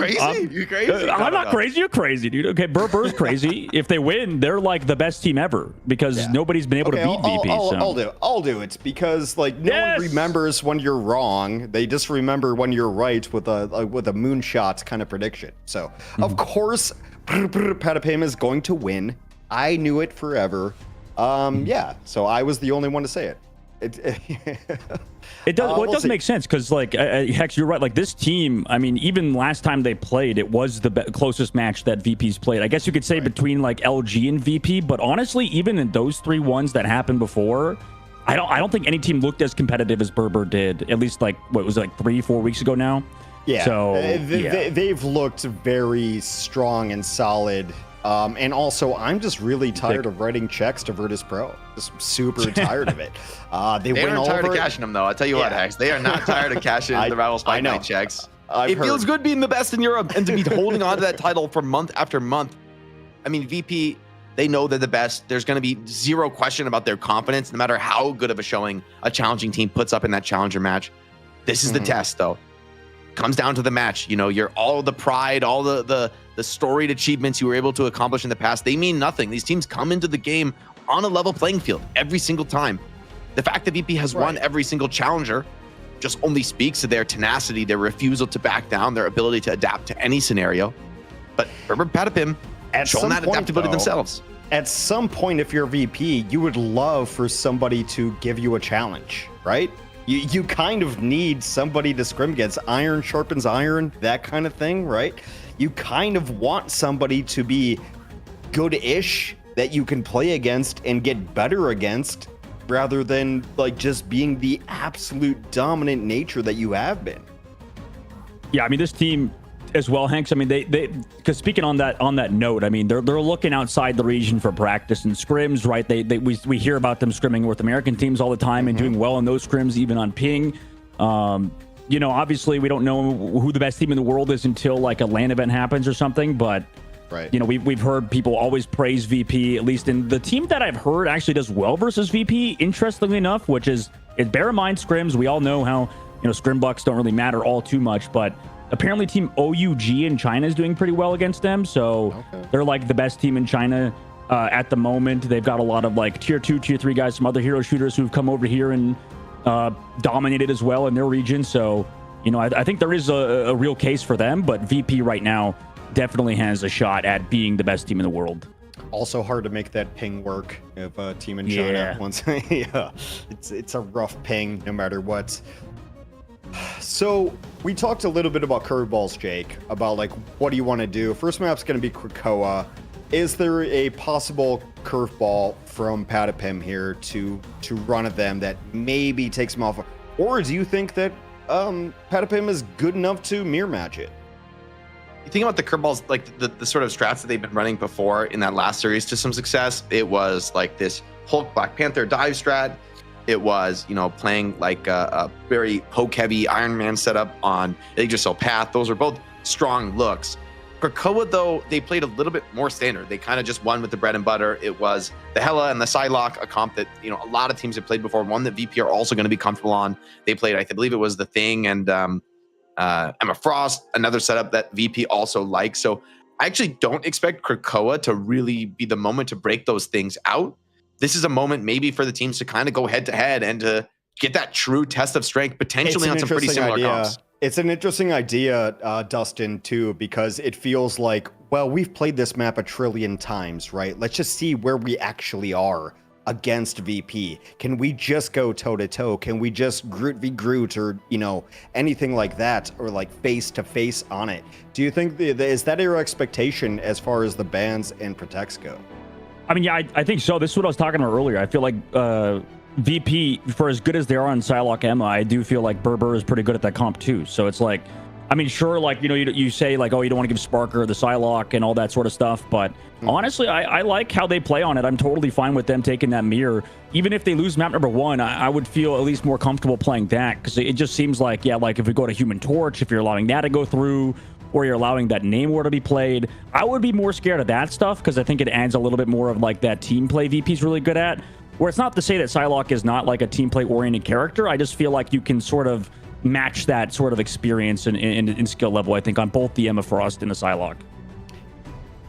You crazy? I'm not crazy. You're crazy, dude. Okay, Brr Brr's crazy. If they win, they're like the best team ever because nobody's been able to beat VP. I'll do it because like no one remembers when you're wrong. They just remember when you're right with a moonshot kind of prediction. So of course, Brr Brr Patapim is going to win. I knew it forever. So I was the only one to say it. It does. It does make sense because, like, Hex, you're right. Like this team, I mean, even last time they played, it was the closest match that VP's played. I guess you could say between like LG and VP, but honestly, even in those 3 ones that happened before, I don't think any team looked as competitive as Brr Brr did. At least like what was it, like 3-4 weeks ago now. Yeah. So they've looked very strong and solid. And also, I'm just really tired of writing checks to Virtus.pro. Just super tired of it. They aren't tired of cashing them, though. I'll tell you what, Hex. They are not tired of cashing the Rivals Fight Night checks. It feels good being the best in Europe and to be holding on to that title for month after month. I mean, VP, they know they're the best. There's going to be zero question about their confidence, no matter how good of a showing a challenging team puts up in that challenger match. This is the test, though. Comes down to the match. You know, you're all the pride, all the storied achievements you were able to accomplish in the past. They mean nothing. These teams come into the game on a level playing field every single time. The fact that VP has won every single challenger just only speaks to their tenacity, their refusal to back down, their ability to adapt to any scenario. But Brr Brr Patapim shown that adaptability themselves. At some point, if you're VP, you would love for somebody to give you a challenge, right? You kind of need somebody to scrim against. Iron sharpens iron, that kind of thing, right? You kind of want somebody to be good-ish that you can play against and get better against rather than like just being the absolute dominant nature that you have been. Yeah, I mean, this team as well, Hanks. I mean, they because speaking on that note, I mean, they're looking outside the region for practice and scrims, right? We hear about them scrimming North American teams all the time and doing well in those scrims, even on ping. You know, obviously, we don't know who the best team in the world is until like a LAN event happens or something. But you know, we've heard people always praise VP. At least in the team that I've heard actually does well versus VP. Interestingly enough, which is bear in mind scrims. We all know how scrim bucks don't really matter all too much, but apparently team OUG in China is doing pretty well against them. So they're like the best team in China at the moment. They've got a lot of like tier 2, tier 3 guys, some other hero shooters who've come over here and dominated as well in their region. So, I think there is a real case for them, but VP right now definitely has a shot at being the best team in the world. Also hard to make that ping work if a team in China once. It's a rough ping no matter what. So we talked a little bit about curveballs, Jake, about like what do you want to do. First map's going to be Krakoa. Is there a possible curveball from Patapim here to run at them that maybe takes them off? Or do you think that Patapim is good enough to mirror match it? You think about the curveballs, like the sort of strats that they've been running before in that last series to some success. It was like this Hulk Black Panther dive strat. it was, you know, playing like a very poke-heavy Iron Man setup on Yggdrasil Path. Those are both strong looks. Krakoa, though, they played a little bit more standard. They kind of just won with the bread and butter. It was the Hela and the Psylocke, a comp that, you know, a lot of teams have played before, one that VP are also going to be comfortable on. They played, I believe it was the Thing and Emma Frost, another setup that VP also likes. So I actually don't expect Krakoa to really be the moment to break those things out. This is a moment maybe for the teams to kind of go head to head and to get that true test of strength, potentially on some pretty similar comps. It's an interesting idea, Dustin, too, because it feels like, well, we've played this map a trillion times, right? Let's just see where we actually are against VP. Can we just go toe-to-toe? Can we just Groot v. Groot or, you know, anything like that, or like face-to-face on it? Do you think, is that your expectation as far as the bans and protects go? I mean, yeah, I think so. This is what I was talking about earlier. I feel like VP, for as good as they are on Psylocke Emma, I do feel like Brr Brr is pretty good at that comp too. So it's like, I mean, sure, like, you know, you say like, oh, you don't want to give Sparker the Psylocke and all that sort of stuff, but honestly, I like how they play on it. I'm totally fine with them taking that mirror. Even if they lose map number 1, I would feel at least more comfortable playing that, because it just seems like, yeah, like if we go to Human Torch, if you're allowing that to go through, or you're allowing that name war to be played, I would be more scared of that stuff, because I think it adds a little bit more of like that team play VP's really good at. Where it's not to say that Psylocke is not like a team play oriented character. I just feel like you can sort of match that sort of experience in skill level, I think, on both the Emma Frost and the Psylocke.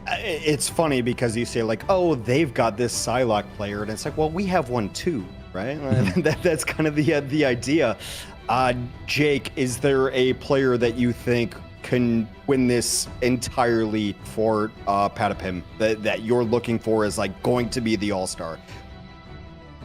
It's funny because you say like, oh, they've got this Psylocke player, and it's like, well, we have one too, right? That's kind of the idea. Jake, is there a player that you think can win this entirely for Patapim that you're looking for as like going to be the all-star?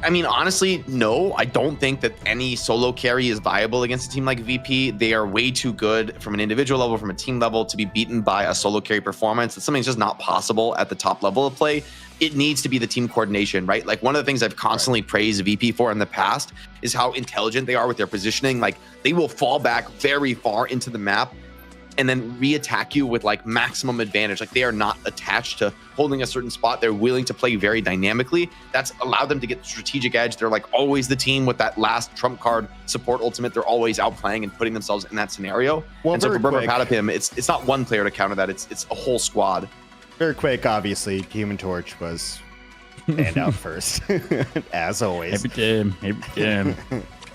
I mean, honestly, no. I don't think that any solo carry is viable against a team like VP. They are way too good from an individual level, from a team level, to be beaten by a solo carry performance. It's something that's just not possible at the top level of play. It needs to be the team coordination, right? Like, one of the things I've constantly praised VP for in the past is how intelligent they are with their positioning. Like, they will fall back very far into the map and then re-attack you with like maximum advantage. Like, they are not attached to holding a certain spot. They're willing to play very dynamically. That's allowed them to get strategic edge. They're like always the team with that last trump card support ultimate. They're always outplaying and putting themselves in that scenario. Well, and so for Brr Brr Patapim, it's not one player to counter that. It's a whole squad. Very quick, obviously, Human Torch was hand out first, as always. Every time.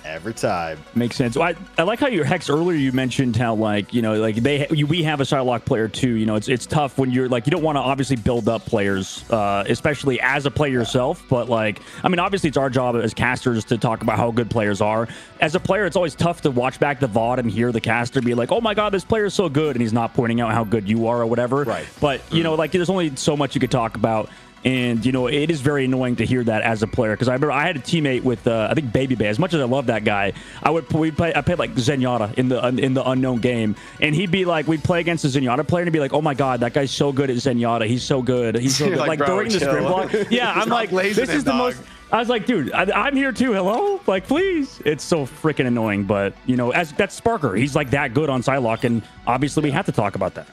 Every time. Makes sense. Well, I like how Hex, earlier you mentioned how, like, you know, like we have a Psylocke player too. You know, it's tough when you're like, you don't want to obviously build up players, especially as a player yourself. But like, I mean, obviously it's our job as casters to talk about how good players are. As a player, it's always tough to watch back the VOD and hear the caster be like, oh my God, this player is so good, and he's not pointing out how good you are or whatever. Right. But, you know, like, there's only so much you could talk about. And, you know, it is very annoying to hear that as a player, because I remember I had a teammate with, I think, Baby Bay. As much as I love that guy, I played like Zenyatta in the unknown game, and he'd be like, we'd play against a Zenyatta player, and he'd be like, oh my God, that guy's so good at Zenyatta. He's so good. He's so good. Like bro, during the scrim block. Yeah, I'm like, this is the most. I was like, dude, I'm here too. Hello? Like, please. It's so freaking annoying. But, you know, that's Sparker. He's like that good on Psylocke, and obviously we have to talk about that.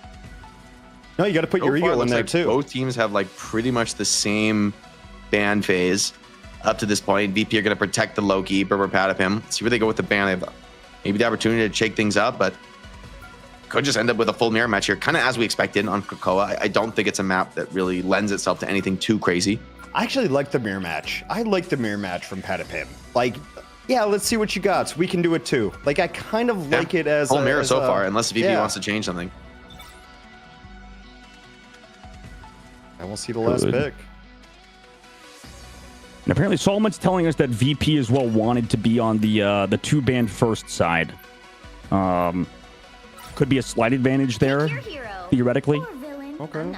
No, you got to put your ego in there, like too. Both teams have like pretty much the same ban phase up to this point. VP are going to protect the Loki, Brr Brr Patapim. See where they go with the ban. They have maybe the opportunity to shake things up, but could just end up with a full mirror match here, kind of as we expected on Krakoa. I don't think it's a map that really lends itself to anything too crazy. I actually like the mirror match. I like the mirror match from Patapim. Like, yeah, let's see what you got. We can do it too. Like, I kind of like it as full mirror so far, unless VP wants to change something. And we'll see the last pick. And apparently Solomon's telling us that VP as well wanted to be on the two-band first side. Could be a slight advantage there, theoretically. Okay.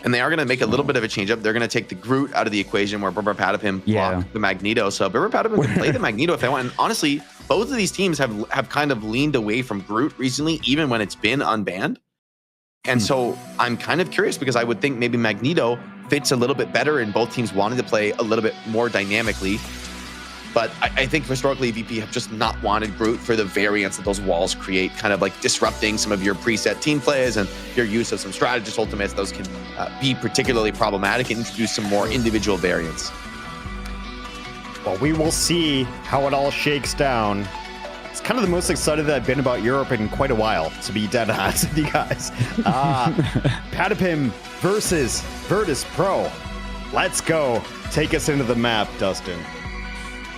And they are going to make a little bit of a change up. They're going to take the Groot out of the equation, where Brr Brr Patapim blocked the Magneto. So Brr Brr Patapim can play the Magneto if they want. And honestly, both of these teams have kind of leaned away from Groot recently, even when it's been unbanned. And so I'm kind of curious, because I would think maybe Magneto fits a little bit better, and both teams wanted to play a little bit more dynamically. But I think historically VP have just not wanted Groot for the variance that those walls create, kind of like disrupting some of your preset team plays and your use of some strategist ultimates. Those can be particularly problematic and introduce some more individual variance. But we will see how it all shakes down. It's kind of the most excited that I've been about Europe in quite a while, to be dead honest with you guys. Patapim versus Virtus.pro. Let's go. Take us into the map, Dustin.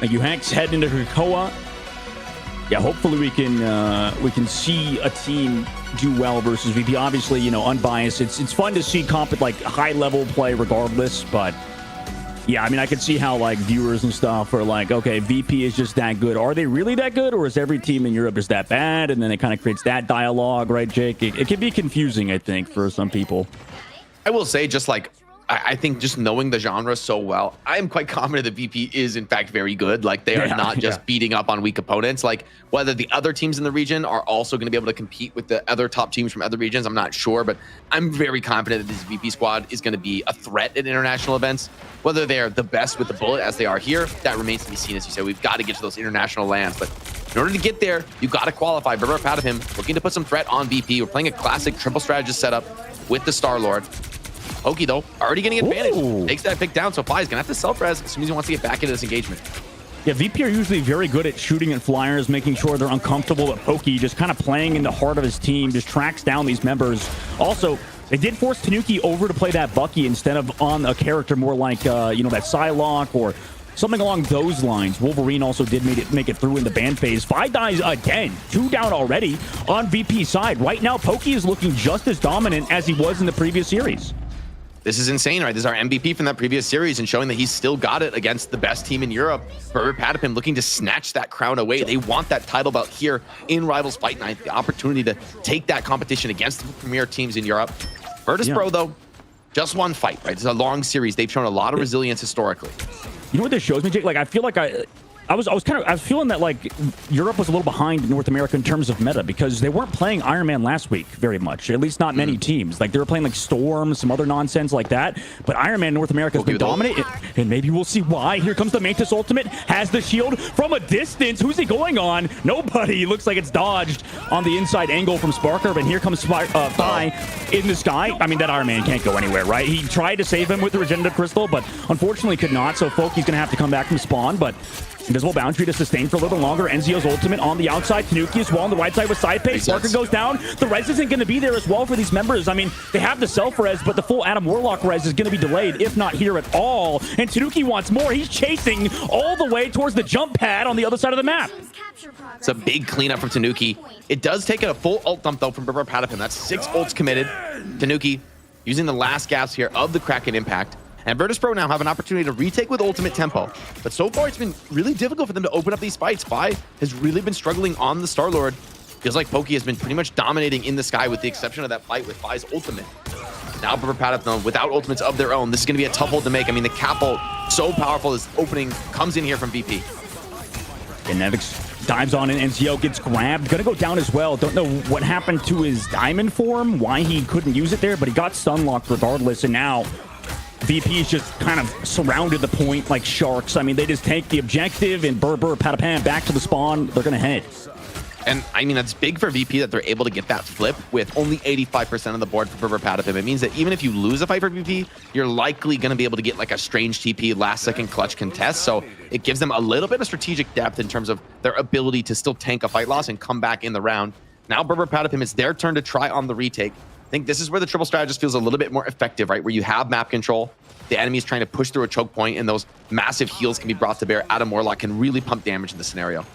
Thank you, Hanks. Heading into Krakoa. Yeah, hopefully we can see a team do well versus VP. Obviously, you know, unbiased. It's fun to see like high level play regardless, but yeah, I mean, I could see how like viewers and stuff are like, okay, VP is just that good. Are they really that good, or is every team in Europe just that bad? And then it kind of creates that dialogue, right, Jake? It can be confusing, I think, for some people. I will say, just like, I think just knowing the genre so well, I am quite confident that VP is in fact very good. Like, they are not just beating up on weak opponents. Like, whether the other teams in the region are also going to be able to compete with the other top teams from other regions, I'm not sure, but I'm very confident that this VP squad is going to be a threat at international events. Whether they're the best with the bullet as they are here, that remains to be seen. As you said, we've got to get to those international lands, but in order to get there, you've got to qualify. Brr Brr Patapim looking to put some threat on VP. We're playing a classic triple strategist setup with the Star-Lord. Pokey, though, already getting advantage. Ooh. Takes that pick down, so Fly's gonna have to self-res as soon as he wants to get back into this engagement. Yeah, VP are usually very good at shooting at flyers, making sure they're uncomfortable, but Pokey just kind of playing in the heart of his team, just tracks down these members. Also, they did force Tanuki over to play that Bucky instead of on a character more like, you know, that Psylocke or something along those lines. Wolverine also did make it through in the ban phase. 5 dies again. 2 down already on VP's side. Right now, Pokey is looking just as dominant as he was in the previous series. This is insane, right? This is our MVP from that previous series and showing that he's still got it against the best team in Europe. Brr Brr Patapim looking to snatch that crown away. They want that title belt here in Rivals Fight Night, the opportunity to take that competition against the premier teams in Europe. Virtus.pro, though, just one fight, right? It's a long series. They've shown a lot of resilience historically. You know what this shows me, Jake? Like, I feel like I was feeling that like Europe was a little behind North America in terms of meta because they weren't playing Iron Man last week very much, at least not many teams. Like, they were playing like Storm, some other nonsense like that, but Iron Man North America has been dominant, and maybe we'll see why. Here comes the Mantis ultimate, has the shield from a distance. Who's he going on? Nobody. Looks like it's dodged on the inside angle from Sparker, but here comes Fi in the sky. I mean, that Iron Man can't go anywhere, right? He tried to save him with the Regenerative Crystal, but unfortunately could not, so Foki's gonna have to come back from spawn, but invisible boundary to sustain for a little longer. Enzio's ultimate on the outside. Tanuki as well on the right side with side pace. Sparker goes down. The res isn't going to be there as well for these members. I mean, they have the self-res, but the full Adam Warlock res is going to be delayed, if not here at all. And Tanuki wants more. He's chasing all the way towards the jump pad on the other side of the map. It's a big cleanup from Tanuki. It does take a full ult dump, though, from Brr Brr Patapim. That's 6 ults committed. Tanuki using the last gasps here of the Kraken impact. And Virtus.pro now have an opportunity to retake with ultimate tempo. But so far, it's been really difficult for them to open up these fights. Fi has really been struggling on the Star-Lord. Feels like Pokey has been pretty much dominating in the sky with the exception of that fight with Fi's ultimate. Now Brr Brr Patapim without ultimates of their own. This is going to be a tough hold to make. I mean, the cap ult, so powerful. This opening comes in here from VP. And Nevix dives on in. Enzio gets grabbed. Gonna go down as well. Don't know what happened to his diamond form, why he couldn't use it there, but he got stun locked regardless. And now VP's just kind of surrounded the point like sharks. I mean, they just take the objective and Brr Brr Patapim back to the spawn. They're going to head. And I mean, that's big for VP that they're able to get that flip with only 85% of the board for Brr Brr Patapim. It means that even if you lose a fight for VP, you're likely going to be able to get like a strange TP last second clutch contest. So it gives them a little bit of strategic depth in terms of their ability to still tank a fight loss and come back in the round. Now Brr Brr Patapim, it's their turn to try on the retake. I think this is where the triple strategist feels a little bit more effective, right? Where you have map control, the enemy is trying to push through a choke point, and those massive heals can be brought to bear. Adam Warlock can really pump damage in this scenario.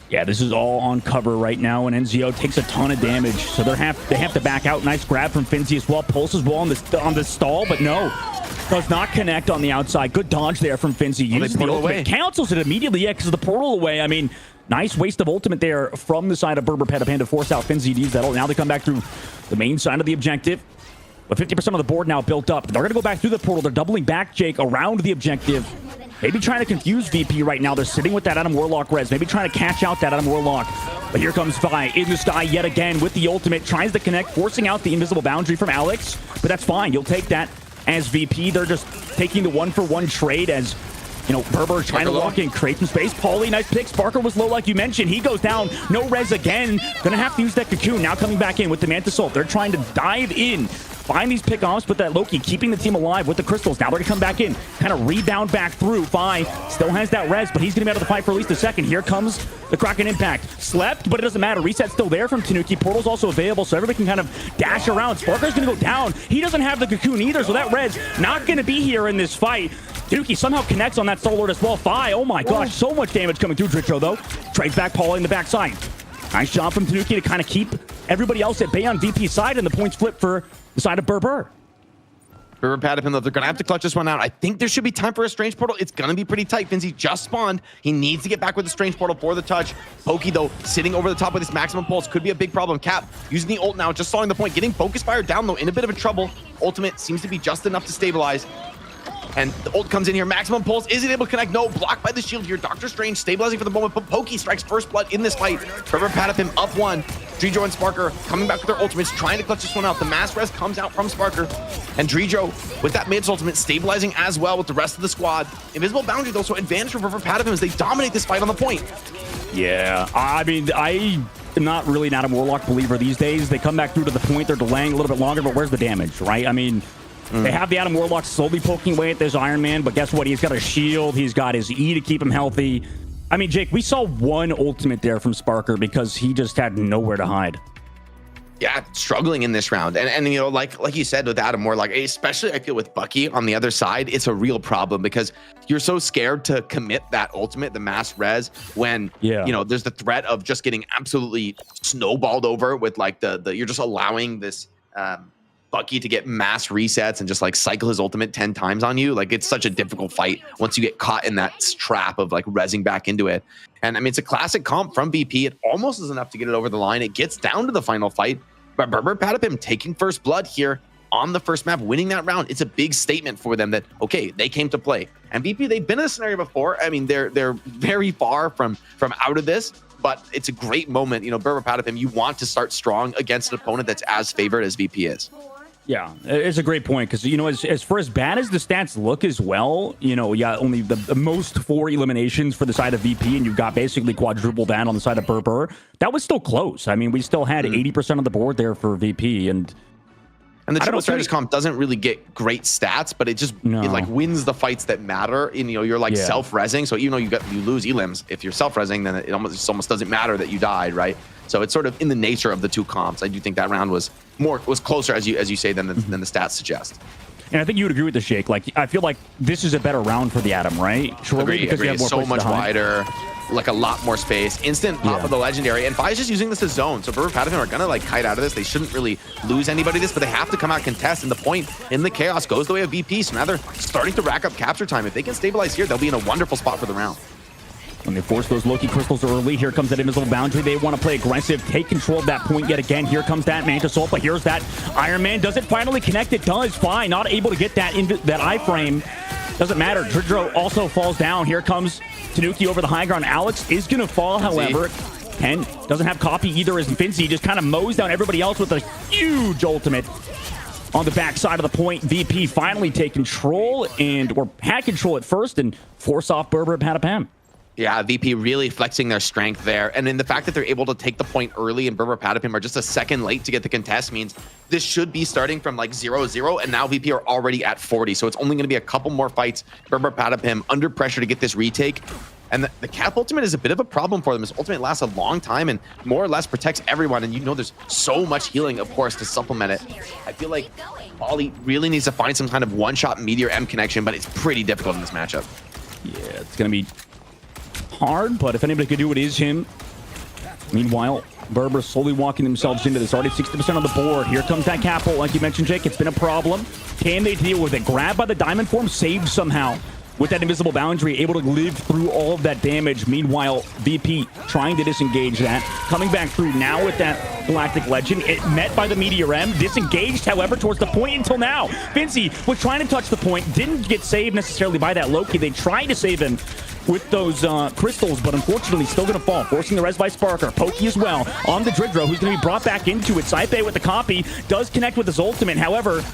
Yeah, this is all on cover right now, and Enzio takes a ton of damage, so they have to back out. Nice grab from Finzi as well. Pulse as well on the stall, but no, does not connect on the outside. Good dodge there from Finzi. Uses the ultimate, cancels it immediately, yeah, because of the portal away. I mean, nice waste of ultimate there from the side of Brr Brr Patapim to force out Finzi to use that ult. Now they come back through the main side of the objective. But 50% of the board now built up. They're going to go back through the portal. They're doubling back, Jake, around the objective. Maybe trying to confuse VP right now. They're sitting with that Adam Warlock res. Maybe trying to catch out that Adam Warlock. But here comes Fi in the sky yet again with the ultimate. Tries to connect, forcing out the invisible boundary from Alex. But that's fine. You'll take that as VP. They're just taking the one-for-one trade as, you know, Brr Brr trying to walk in, create some space. Paulie, nice pick. Sparker was low like you mentioned. He goes down. No res again. Gonna have to use that cocoon. Now coming back in with the Mantis ult. They're trying to dive in find these pickoffs, but that Loki keeping the team alive with the crystals. Now they're going to come back in, kind of rebound back through. Vi still has that res, but he's going to be out of the fight for at least a second. Here comes the Kraken impact. Slept, but it doesn't matter. Reset's still there from Tanuki. Portal's also available, so everybody can kind of dash around. Sparker's going to go down. He doesn't have the cocoon either, so that res not going to be here in this fight. Tanuki somehow connects on that Soul Lord as well. Vi, oh my gosh, so much damage coming through. Dritro, though, trades back Paul in the backside. Nice job from Tanuki to kind of keep everybody else at bay on VP's side, and the points flip for the side of Brr Brr. Brr Brr Patapim, though, they're going to have to clutch this one out. I think there should be time for a Strange Portal. It's going to be pretty tight. Finzi just spawned. He needs to get back with the Strange Portal for the touch. Pokey, though, sitting over the top with his maximum pulse could be a big problem. Cap using the ult now, just stalling the point. Getting Focus Fire down, though, in a bit of a trouble. Ultimate seems to be just enough to stabilize. And the ult comes in here. Maximum pulse. Is it able to connect? No. Blocked by the shield here. Doctor Strange stabilizing for the moment, but Pokey strikes first blood in this fight. Brr Brr Patapim up one. Drijo and Sparker coming back with their ultimates, trying to clutch this one out. The mass res comes out from Sparker. And Drijo with that mid's ultimate stabilizing as well with the rest of the squad. Invisible Boundary, though, so advantage for Brr Brr Patapim as they dominate this fight on the point. Yeah, I mean, I am not really an Adam Warlock believer these days. They come back through to the point. They're delaying a little bit longer, but where's the damage, right? I mean, they have the Adam Warlock slowly poking away at this Iron Man, but guess what? He's got a shield. He's got his E to keep him healthy. I mean, Jake, we saw one ultimate there from Sparker because he just had nowhere to hide. Yeah, struggling in this round. And you know, like you said with Adam Warlock, especially I feel with Bucky on the other side, it's a real problem because you're so scared to commit that ultimate, the mass res, when you know there's the threat of just getting absolutely snowballed over with like the you're just allowing this Bucky to get mass resets and just like cycle his ultimate 10 times on you. Like it's such a difficult fight once you get caught in that trap of like rezzing back into it. And I mean, it's a classic comp from VP. It almost is enough to get it over the line. It gets down to the final fight, but Brr Brr Patapim taking first blood here on the first map, winning that round. It's a big statement for them that, okay, they came to play. And VP, they've been in a scenario before. I mean, they're very far from out of this, but it's a great moment. You know, Brr Brr Patapim, you want to start strong against an opponent that's as favored as VP is. Yeah, it's a great point because, you know, as for as bad as the stats look as well, you know, yeah, only the most 4 eliminations for the side of VP, and you've got basically quadruple down on the side of Brr Brr. That was still close. I mean, we still had 80% of the board there for VP, and the triple strategy comp doesn't really get great stats, but it just it like wins the fights that matter. And you know, you're like self-resing, so even though you lose elims, if you're self-resing, then it almost doesn't matter that you died, right? So it's sort of in the nature of the two comps. I do think that round was closer, as you say, than the stats suggest. And I think you would agree with this, Jake. Like, I feel like this is a better round for the Adam, right? Surely, because you have more so much wider, like a lot more space. Instant pop of the legendary, and Vi's just using this as zone. So Brr Brr Patapim are gonna like kite out of this. They shouldn't really lose anybody this, but they have to come out contest. And the point in the chaos goes the way of VP. So now they're starting to rack up capture time. If they can stabilize here, they'll be in a wonderful spot for the round. When they force those Loki crystals early, here comes that invisible boundary. They want to play aggressive, take control of that point yet again. Here comes that Mantis ult, but here's that Iron Man. Does it finally connect? It does. Fine. Not able to get that iframe. Doesn't matter. Dridro also falls down. Here comes Tanuki over the high ground. Alex is going to fall, however. Ken doesn't have copy either as Finzi just kind of mows down everybody else with a huge ultimate. On the backside of the point, VP finally take control or had control at first and force off Brr Brr Patapim. Yeah, VP really flexing their strength there. And in the fact that they're able to take the point early and Brr Brr Patapim are just a second late to get the contest means this should be starting from like 0-0, and now VP are already at 40. So it's only going to be a couple more fights. Brr Brr Patapim under pressure to get this retake. And the Cap ultimate is a bit of a problem for them. His ultimate lasts a long time and more or less protects everyone. And you know there's so much healing, of course, to supplement it. I feel like Ollie really needs to find some kind of one-shot Meteor M connection, but it's pretty difficult in this matchup. Yeah, it's going to be hard, but if anybody could do it, is him. Meanwhile, Brr Brr slowly walking themselves into this. Already 60% on the board. Here comes that cap ult, like you mentioned, Jake. It's been a problem. Can they deal with it? Grabbed by the diamond form, saved somehow with that invisible boundary, able to live through all of that damage. Meanwhile, VP trying to disengage that. Coming back through now with that Galactic Legend. It met by the Meteor M. Disengaged, however, towards the point until now. Finzi was trying to touch the point. Didn't get saved necessarily by that Loki. They tried to save him with those crystals, but unfortunately still going to fall, forcing the res by Sparker. Pokey as well on the Dridro, who's going to be brought back into it. Saipe with the copy, does connect with his ultimate, however,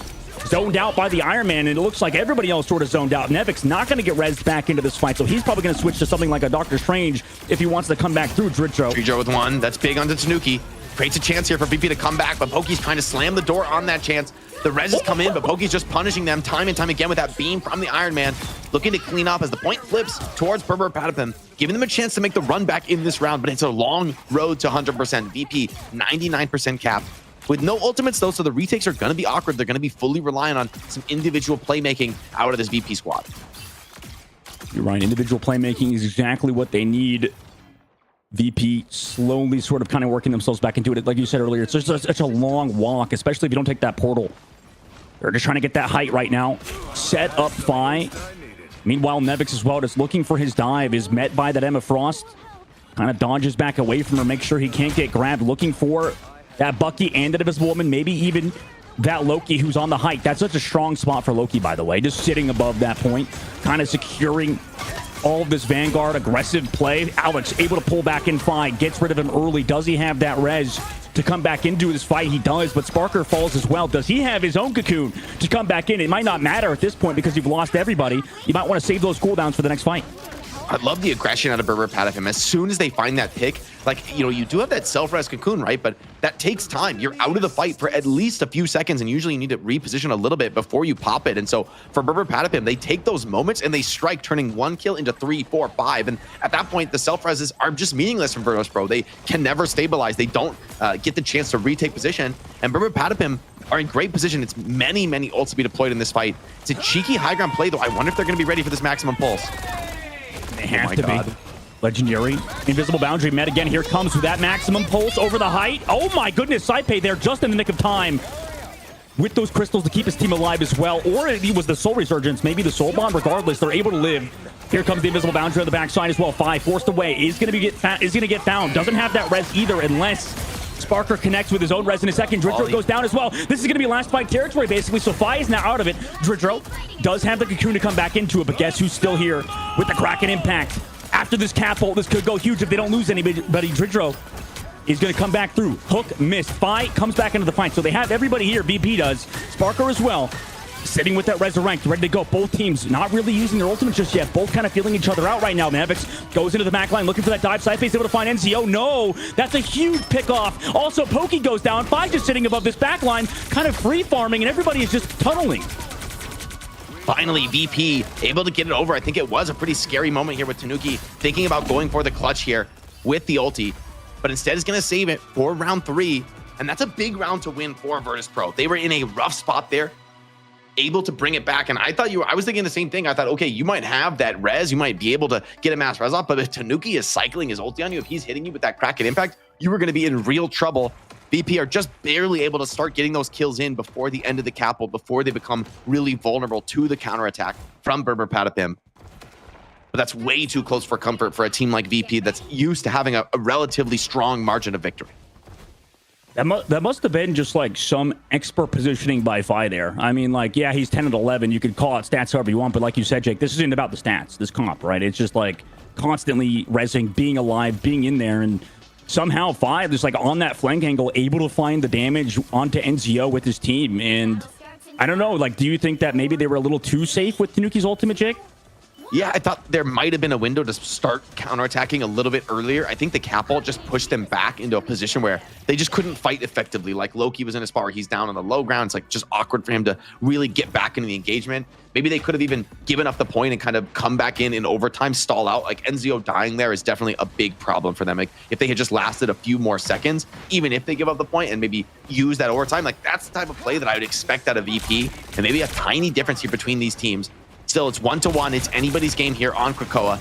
zoned out by the Iron Man, and it looks like everybody else sort of zoned out. Nevic's not going to get rezzed back into this fight, so he's probably going to switch to something like a Doctor Strange if he wants to come back through Dridro. Dridro with one, that's big onto Tanuki. creates a chance here for VP to come back, but Poki's trying to slam the door on that chance. The reses come in, but Poki's just punishing them time and time again with that beam from the Iron Man, looking to clean up as the point flips towards Brr Brr Patapim, giving them a chance to make the run back in this round, but it's a long road to 100%. VP, 99% cap. With no ultimates, though, so the retakes are going to be awkward. They're going to be fully reliant on some individual playmaking out of this VP squad. You're right. Individual playmaking is exactly what they need. VP slowly sort of kind of working themselves back into it. Like you said earlier, it's just such a long walk, especially if you don't take that portal. They're just trying to get that height right now. Set up Fi. Meanwhile, Nevix as well, just looking for his dive, is met by that Emma Frost. Kind of dodges back away from her, make sure he can't get grabbed. Looking for that Bucky and that Invisible Woman, maybe even that Loki who's on the height. That's such a strong spot for Loki, by the way. Just sitting above that point, kind of securing all of this Vanguard aggressive play. Alex able to pull back in Fi, gets rid of him early. Does he have that res to come back into this fight? He does, but Sparker falls as well. Does he have his own cocoon to come back in? It might not matter at this point because you've lost everybody. You might want to save those cooldowns for the next fight. I love the aggression out of Brr Brr Patapim. As soon as they find that pick, like, you know, you do have that self-res cocoon, right? But that takes time. You're out of the fight for at least a few seconds, and usually you need to reposition a little bit before you pop it. And so for Brr Brr Patapim, they take those moments and they strike, turning 1 kill into 3, 4, 5. And at that point, the self-reses are just meaningless from Virtus.pro. They can never stabilize. They don't get the chance to retake position. And Brr Brr Patapim are in great position. It's many, many ults to be deployed in this fight. It's a cheeky high ground play, though. I wonder if they're going to be ready for this maximum pulse. They have to be. Legendary. Invisible Boundary met again. Here comes with that maximum pulse over the height. Oh my goodness, Saipei there just in the nick of time with those crystals to keep his team alive as well. Or it was the Soul Resurgence, maybe the Soul Bomb. Regardless, they're able to live. Here comes the Invisible Boundary on the backside as well. Five forced away. Is going to get found. Doesn't have that res either unless Sparker connects with his own res in a second. Dridro goes down as well. This is going to be last fight territory, basically. So Fi is now out of it. Dridro does have the cocoon to come back into it, but guess who's still here with the Kraken impact? After this cap ult, this could go huge if they don't lose anybody. Dridro is going to come back through. Hook, miss. Fi comes back into the fight. So they have everybody here. VP does. Sparker as well. Sitting with that Resurrect, ready to go. Both teams not really using their ultimates just yet. Both kind of feeling each other out right now. Nevix goes into the back line looking for that dive. Saipei's able to find NZO. No, that's a huge pick off. Also, Pokey goes down. Fi just sitting above this back line, kind of free farming, and everybody is just tunneling. Finally, VP able to get it over. I think it was a pretty scary moment here with Tanuki thinking about going for the clutch here with the ulti, but instead is going to save it for round 3, and that's a big round to win for Virtus.pro. They were in a rough spot there, able to bring it back, and I was thinking the same thing. I thought, okay, you might have that res, you might be able to get a mass res off, but if Tanuki is cycling his ulti on you, if he's hitting you with that Kraken impact, you were going to be in real trouble. VP are just barely able to start getting those kills in before the end of the cap ult, before they become really vulnerable to the counterattack from Brr Brr Patapim. But that's way too close for comfort for a team like VP that's used to having a relatively strong margin of victory. That must have been just like some expert positioning by Fi there. I mean, like, yeah, he's 10 and 11. You could call it stats however you want, but like you said, Jake, this isn't about the stats, this comp, right? It's just like constantly resing, being alive, being in there, and somehow Fi is like on that flank angle, able to find the damage onto NZO with his team. And I don't know, like, do you think that maybe they were a little too safe with Tanuki's ultimate, Jake? Yeah, I thought there might have been a window to start counterattacking a little bit earlier. I think the cap ult just pushed them back into a position where they just couldn't fight effectively. Like Loki was in a spot where he's down on the low ground. It's like just awkward for him to really get back into the engagement. Maybe they could have even given up the point and kind of come back in overtime, stall out. Like NZO dying there is definitely a big problem for them. Like if they had just lasted a few more seconds, even if they give up the point and maybe use that overtime, like that's the type of play that I would expect out of VP. And maybe a tiny difference here between these teams. Still, it's 1-1. It's anybody's game here on Krakoa.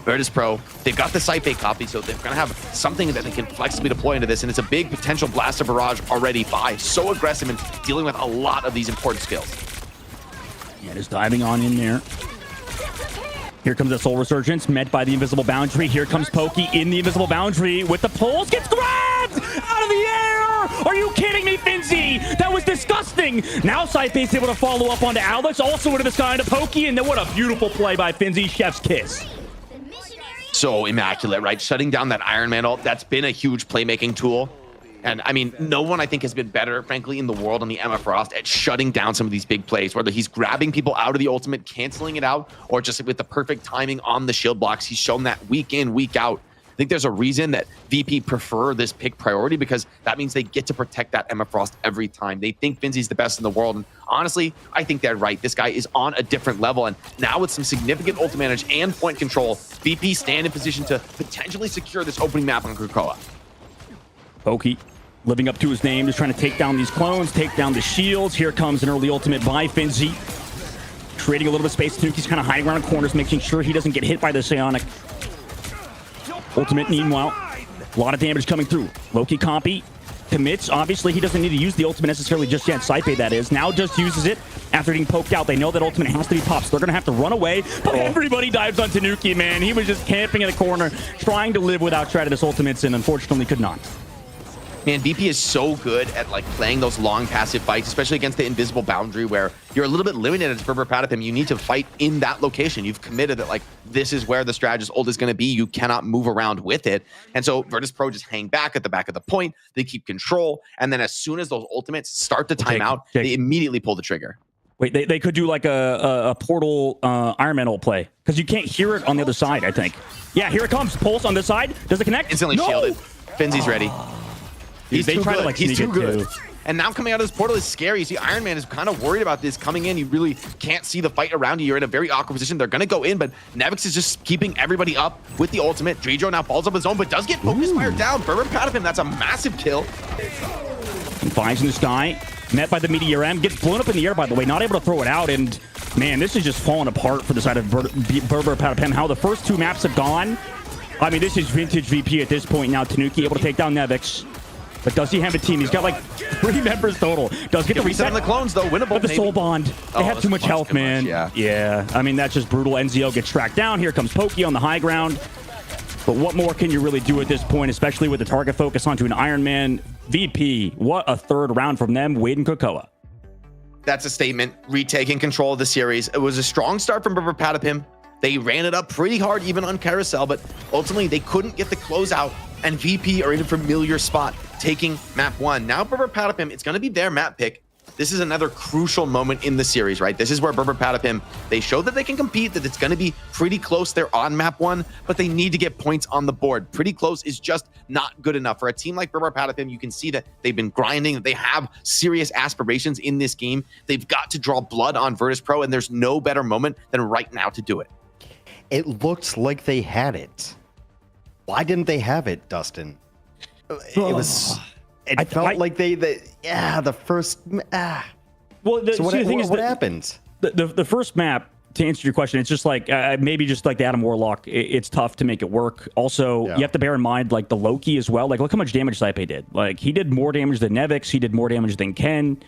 Virtus.pro, they've got the Saipei copy, so they're going to have something that they can flexibly deploy into this, and it's a big potential blaster barrage already. Fi so aggressive and dealing with a lot of these important skills. Yeah, just diving on in there. Here comes the Soul Resurgence, met by the Invisible Boundary. Here comes Pokey in the Invisible Boundary with the pulse. Gets grabbed out of the air! Are you kidding me, Finzi? That was disgusting! Now Saipei's able to follow up onto Alex, also into the sky into Pokey, and then what a beautiful play by Finzi. Chef's kiss. So immaculate, right? Shutting down that Iron Man ult, that's been a huge playmaking tool. And I mean, no one I think has been better, frankly, in the world on the Emma Frost at shutting down some of these big plays, whether he's grabbing people out of the ultimate, canceling it out, or just with the perfect timing on the shield blocks. He's shown that week in, week out. I think there's a reason that VP prefer this pick priority, because that means they get to protect that Emma Frost every time. They think Finzy's the best in the world, and honestly, I think they're right. This guy is on a different level, and now with some significant ult advantage and point control, VP stand in position to potentially secure this opening map on Krakoa. Pokey living up to his name, just trying to take down these clones, take down the shields. Here comes an early ultimate by Finzy, creating a little bit of space. Tanuki's kind of hiding around corners, making sure he doesn't get hit by the Psionic. Ultimate, meanwhile, a lot of damage coming through. Loki Compy commits. Obviously, he doesn't need to use the ultimate necessarily just yet. Saipe, that is. Now just uses it after getting poked out. They know that ultimate has to be popped, so they're going to have to run away. But everybody dives on Tanuki, man. He was just camping in the corner, trying to live without Shroud's ultimates, and unfortunately could not. Man, VP is so good at like playing those long passive fights, especially against the invisible boundary where you're a little bit limited as Brr Brr Patapim. You need to fight in that location. You've committed that like this is where the strategist ult is going to be. You cannot move around with it. And so Virtus.pro just hang back at the back of the point. They keep control. And then as soon as those ultimates start to time out, they immediately pull the trigger. Wait, they could do like a portal Iron Man ult play, because you can't hear it on the other side, I think. Yeah, here it comes. Pulse on this side. Does it connect? Instantly shielded. Finzy's ready. He's too good. Like, he's too good. And now coming out of this portal is scary. You see, Iron Man is kind of worried about this coming in. You really can't see the fight around you. You're in a very awkward position. They're going to go in, but Nevix is just keeping everybody up with the ultimate. Dredro now falls up his own, but does get focus fired down. Brr Brr Patapim, that's a massive kill. And finds in the sky, met by the Meteor M, gets blown up in the air, by the way, not able to throw it out. And man, this is just falling apart for the side of Brr Brr Patapim. How the first two maps have gone. I mean, this is vintage VP at this point now. Tanuki able to take down Nevix. But does he have a team? He's got like 3 members total. Does get the reset. On the clones though, winnable. But the soul bond. They have too much health, man. Yeah. I mean, that's just brutal. NZO gets tracked down. Here comes Pokey on the high ground. But what more can you really do at this point, especially with the target focus onto an Iron Man? VP, what a third round from them. Wade and Krakoa. That's a statement. Retaking control of the series. It was a strong start from Brr Brr Patapim. They ran it up pretty hard, even on Carousel, but ultimately they couldn't get the closeout. And VP are in a familiar spot, taking map 1. Now Brr Brr Patapim, it's going to be their map pick. This is another crucial moment in the series, right? This is where Brr Brr Patapim, they show that they can compete, that it's going to be pretty close. They're on map 1, but they need to get points on the board. Pretty close is just not good enough. For a team like Brr Brr Patapim, you can see that they've been grinding, that they have serious aspirations in this game. They've got to draw blood on Virtus.pro, and there's no better moment than right now to do it. It looked like they had it. Why didn't they have it, Dustin? It felt like the first. Well, so what happened? The first map, to answer your question, it's just like maybe just like the Adam Warlock. It's tough to make it work. Also, you have to bear in mind like the Loki as well. Like, look how much damage Saipe did. Like, he did more damage than Nevix. He did more damage than Ken.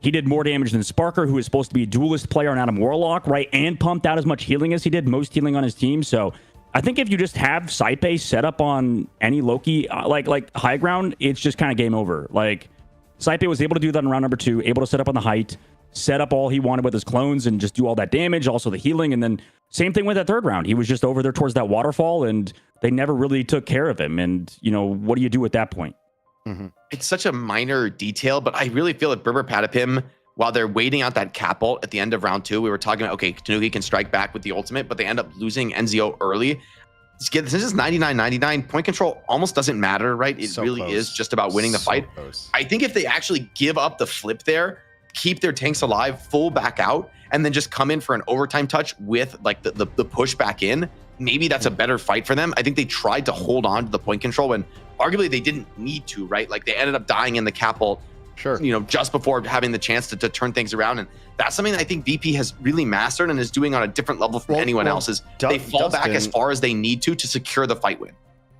He did more damage than Sparker, who is supposed to be a duelist player on Adam Warlock, right? And pumped out as much healing as he did, most healing on his team. So I think if you just have Saipe set up on any Loki, like high ground, it's just kind of game over. Like, Saipe was able to do that in round number 2, able to set up on the height, set up all he wanted with his clones and just do all that damage, also the healing. And then same thing with that third round. He was just over there towards that waterfall, and they never really took care of him. And, you know, what do you do at that point? Mm-hmm. It's such a minor detail, but I really feel that Brr Brr Patapim, while they're waiting out that cap ult at the end of round 2, we were talking about, okay, Tanuki can strike back with the ultimate, but they end up losing NZO early. Since it's 99-99, point control almost doesn't matter, right? It really is just about winning the fight. I think if they actually give up the flip there, keep their tanks alive, full back out, and then just come in for an overtime touch with like the push back in, maybe that's a better fight for them. I think they tried to hold on to the point control when arguably they didn't need to, right? Like, they ended up dying in the cap ult, you know, just before having the chance to turn things around. And that's something that I think VP has really mastered and is doing on a different level from anyone else. Is they fall back as far as they need to secure the fight win.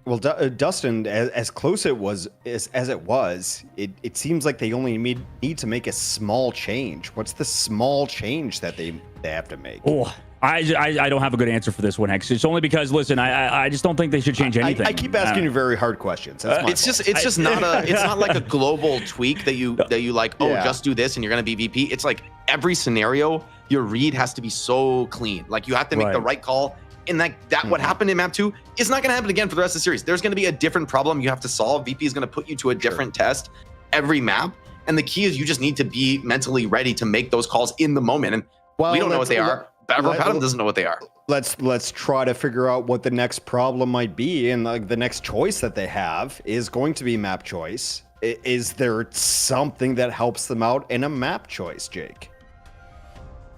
Well, Dustin, as close it was as it was, it seems like they only need to make a small change. What's the small change that they have to make? Oh, I don't have a good answer for this one, Hex. It's only because, listen, I just don't think they should change anything. I keep asking you very hard questions. That's it's just not it's not like a global tweak that you like, just do this and you're gonna be VP. It's like every scenario, your read has to be so clean. Like, you have to make the right call. And what happened in map 2 is not gonna happen again for the rest of the series. There's gonna be a different problem you have to solve. VP is gonna put you to a different test every map. And the key is you just need to be mentally ready to make those calls in the moment. And we don't know what they are, Brr Patapim doesn't know what they are. Let's try to figure out what the next problem might be, and the next choice that they have is going to be map choice. Is there something that helps them out in a map choice, Jake?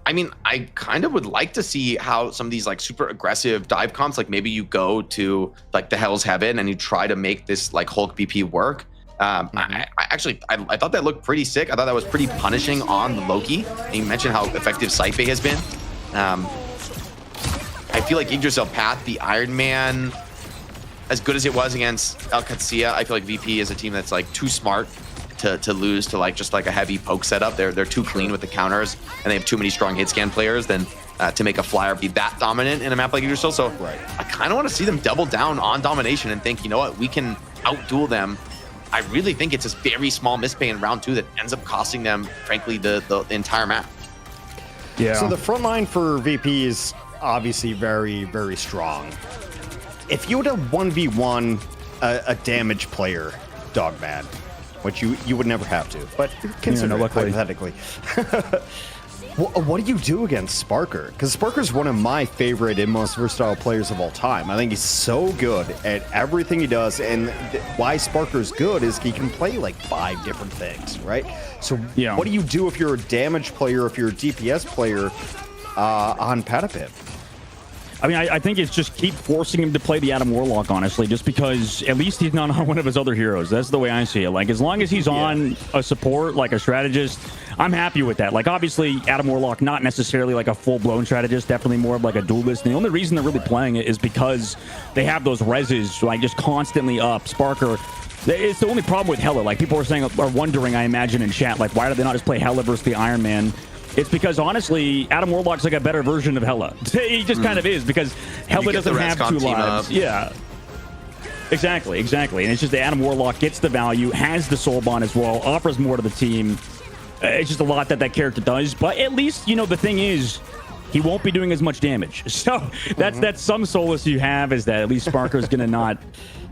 I mean, I kind of would like to see how some of these like super aggressive dive comps, like maybe you go to like the Hell's Heaven and you try to make this like Hulk BP work. I thought that looked pretty sick. I thought that was pretty punishing on the Loki. And you mentioned how effective Sight Bay has been. I feel like Yggdrasil Path, the Iron Man, as good as it was against El Qadsiah, I feel like VP is a team that's like too smart to lose to like just like a heavy poke setup. They're too clean with the counters, and they have too many strong hit scan players than to make a flyer be that dominant in a map like Yggdrasil. So I kind of want to see them double down on domination and think, you know what, we can outduel them. I really think it's this very small mispay in round 2 that ends up costing them, frankly, the entire map. Yeah. So the front line for VP is obviously very, very strong. If you were to 1v1 a damage player, Dogman, which you would never have to, but consider it hypothetically. What do you do against Sparker? Because Sparker's one of my favorite and most versatile players of all time. I think he's so good at everything he does, and why Sparker's good is he can play like 5 different things, right? So what do you do if you're a damage player, if you're a DPS player on Patapim? I mean, I think it's just keep forcing him to play the Adam Warlock, honestly, just because at least he's not on one of his other heroes. That's the way I see it. Like, as long as he's on a support, like a strategist, I'm happy with that. Like, obviously, Adam Warlock, not necessarily like a full-blown strategist, definitely more of like a duelist. And the only reason they're really playing it is because they have those reses, like, just constantly up. Sparker, it's the only problem with Hela. Like, people are wondering, I imagine, in chat, like, why do they not just play Hela versus the Iron Man? It's because, honestly, Adam Warlock's like a better version of Hela. He just kind of is, because Hela doesn't have 2 lives. Yeah. Exactly. And it's just that Adam Warlock gets the value, has the soul bond as well, offers more to the team. It's just a lot that character does. But at least, you know, the thing is, he won't be doing as much damage. So that's some solace you have, is that at least Sparker's going to not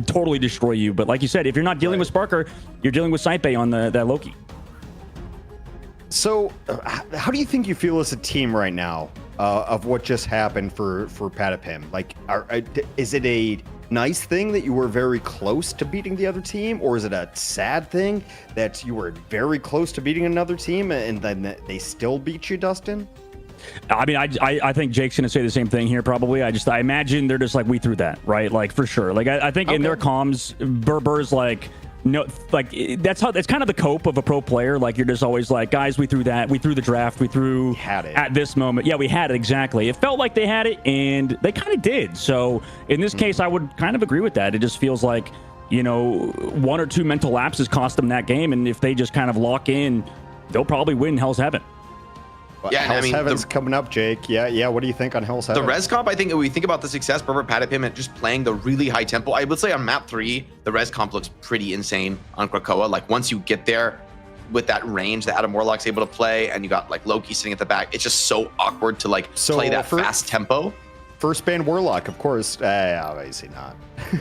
totally destroy you. But like you said, if you're not dealing with Sparker, you're dealing with Sight Bay on that Loki. So, how do you think you feel as a team right now of what just happened for Patapim? Like, is it a nice thing that you were very close to beating the other team, or is it a sad thing that you were very close to beating another team and then they still beat you, Dustin? I mean, I think Jake's gonna say the same thing here. Probably. I imagine they're just like, we threw that, right? Like, for sure. Like, I think in their comms, Burr's like, no, like, that's kind of the cope of a pro player. Like, you're just always like, guys, we threw that, we threw the draft, we had it at this moment. Yeah, we had it, exactly. It felt like they had it, and they kind of did. So in this case, I would kind of agree with that. It just feels like, you know, 1 or 2 mental lapses cost them that game, and if they just kind of lock in, they'll probably win Hell's Heaven. Yeah, Hell's Heaven's coming up, Jake. Yeah. What do you think on Hell's Heaven? The res comp, I think, if we think about the success, Brr Brr Patapim, and just playing the really high tempo, I would say on map 3, the res comp looks pretty insane on Krakoa. Like, once you get there with that range that Adam Warlock's able to play, and you got like Loki sitting at the back, it's just so awkward to like play that fast tempo. First ban Warlock, of course. Obviously not.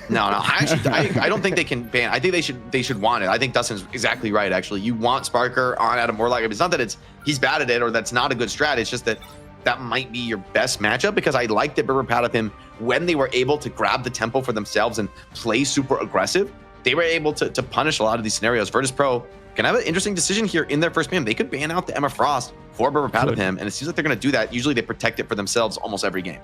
No. I don't think they can ban. I think they should want it. I think Dustin's exactly right. Actually, you want Sparker on Adam Warlock. It's not that he's bad at it or that's not a good strat. It's just that might be your best matchup, because I like that Brr Brr Patapim, when they were able to grab the tempo for themselves and play super aggressive, they were able to punish a lot of these scenarios. Virtus.pro can have an interesting decision here in their first ban. They could ban out the Emma Frost for Brr Brr Patapim, and it seems like they're going to do that. Usually they protect it for themselves almost every game.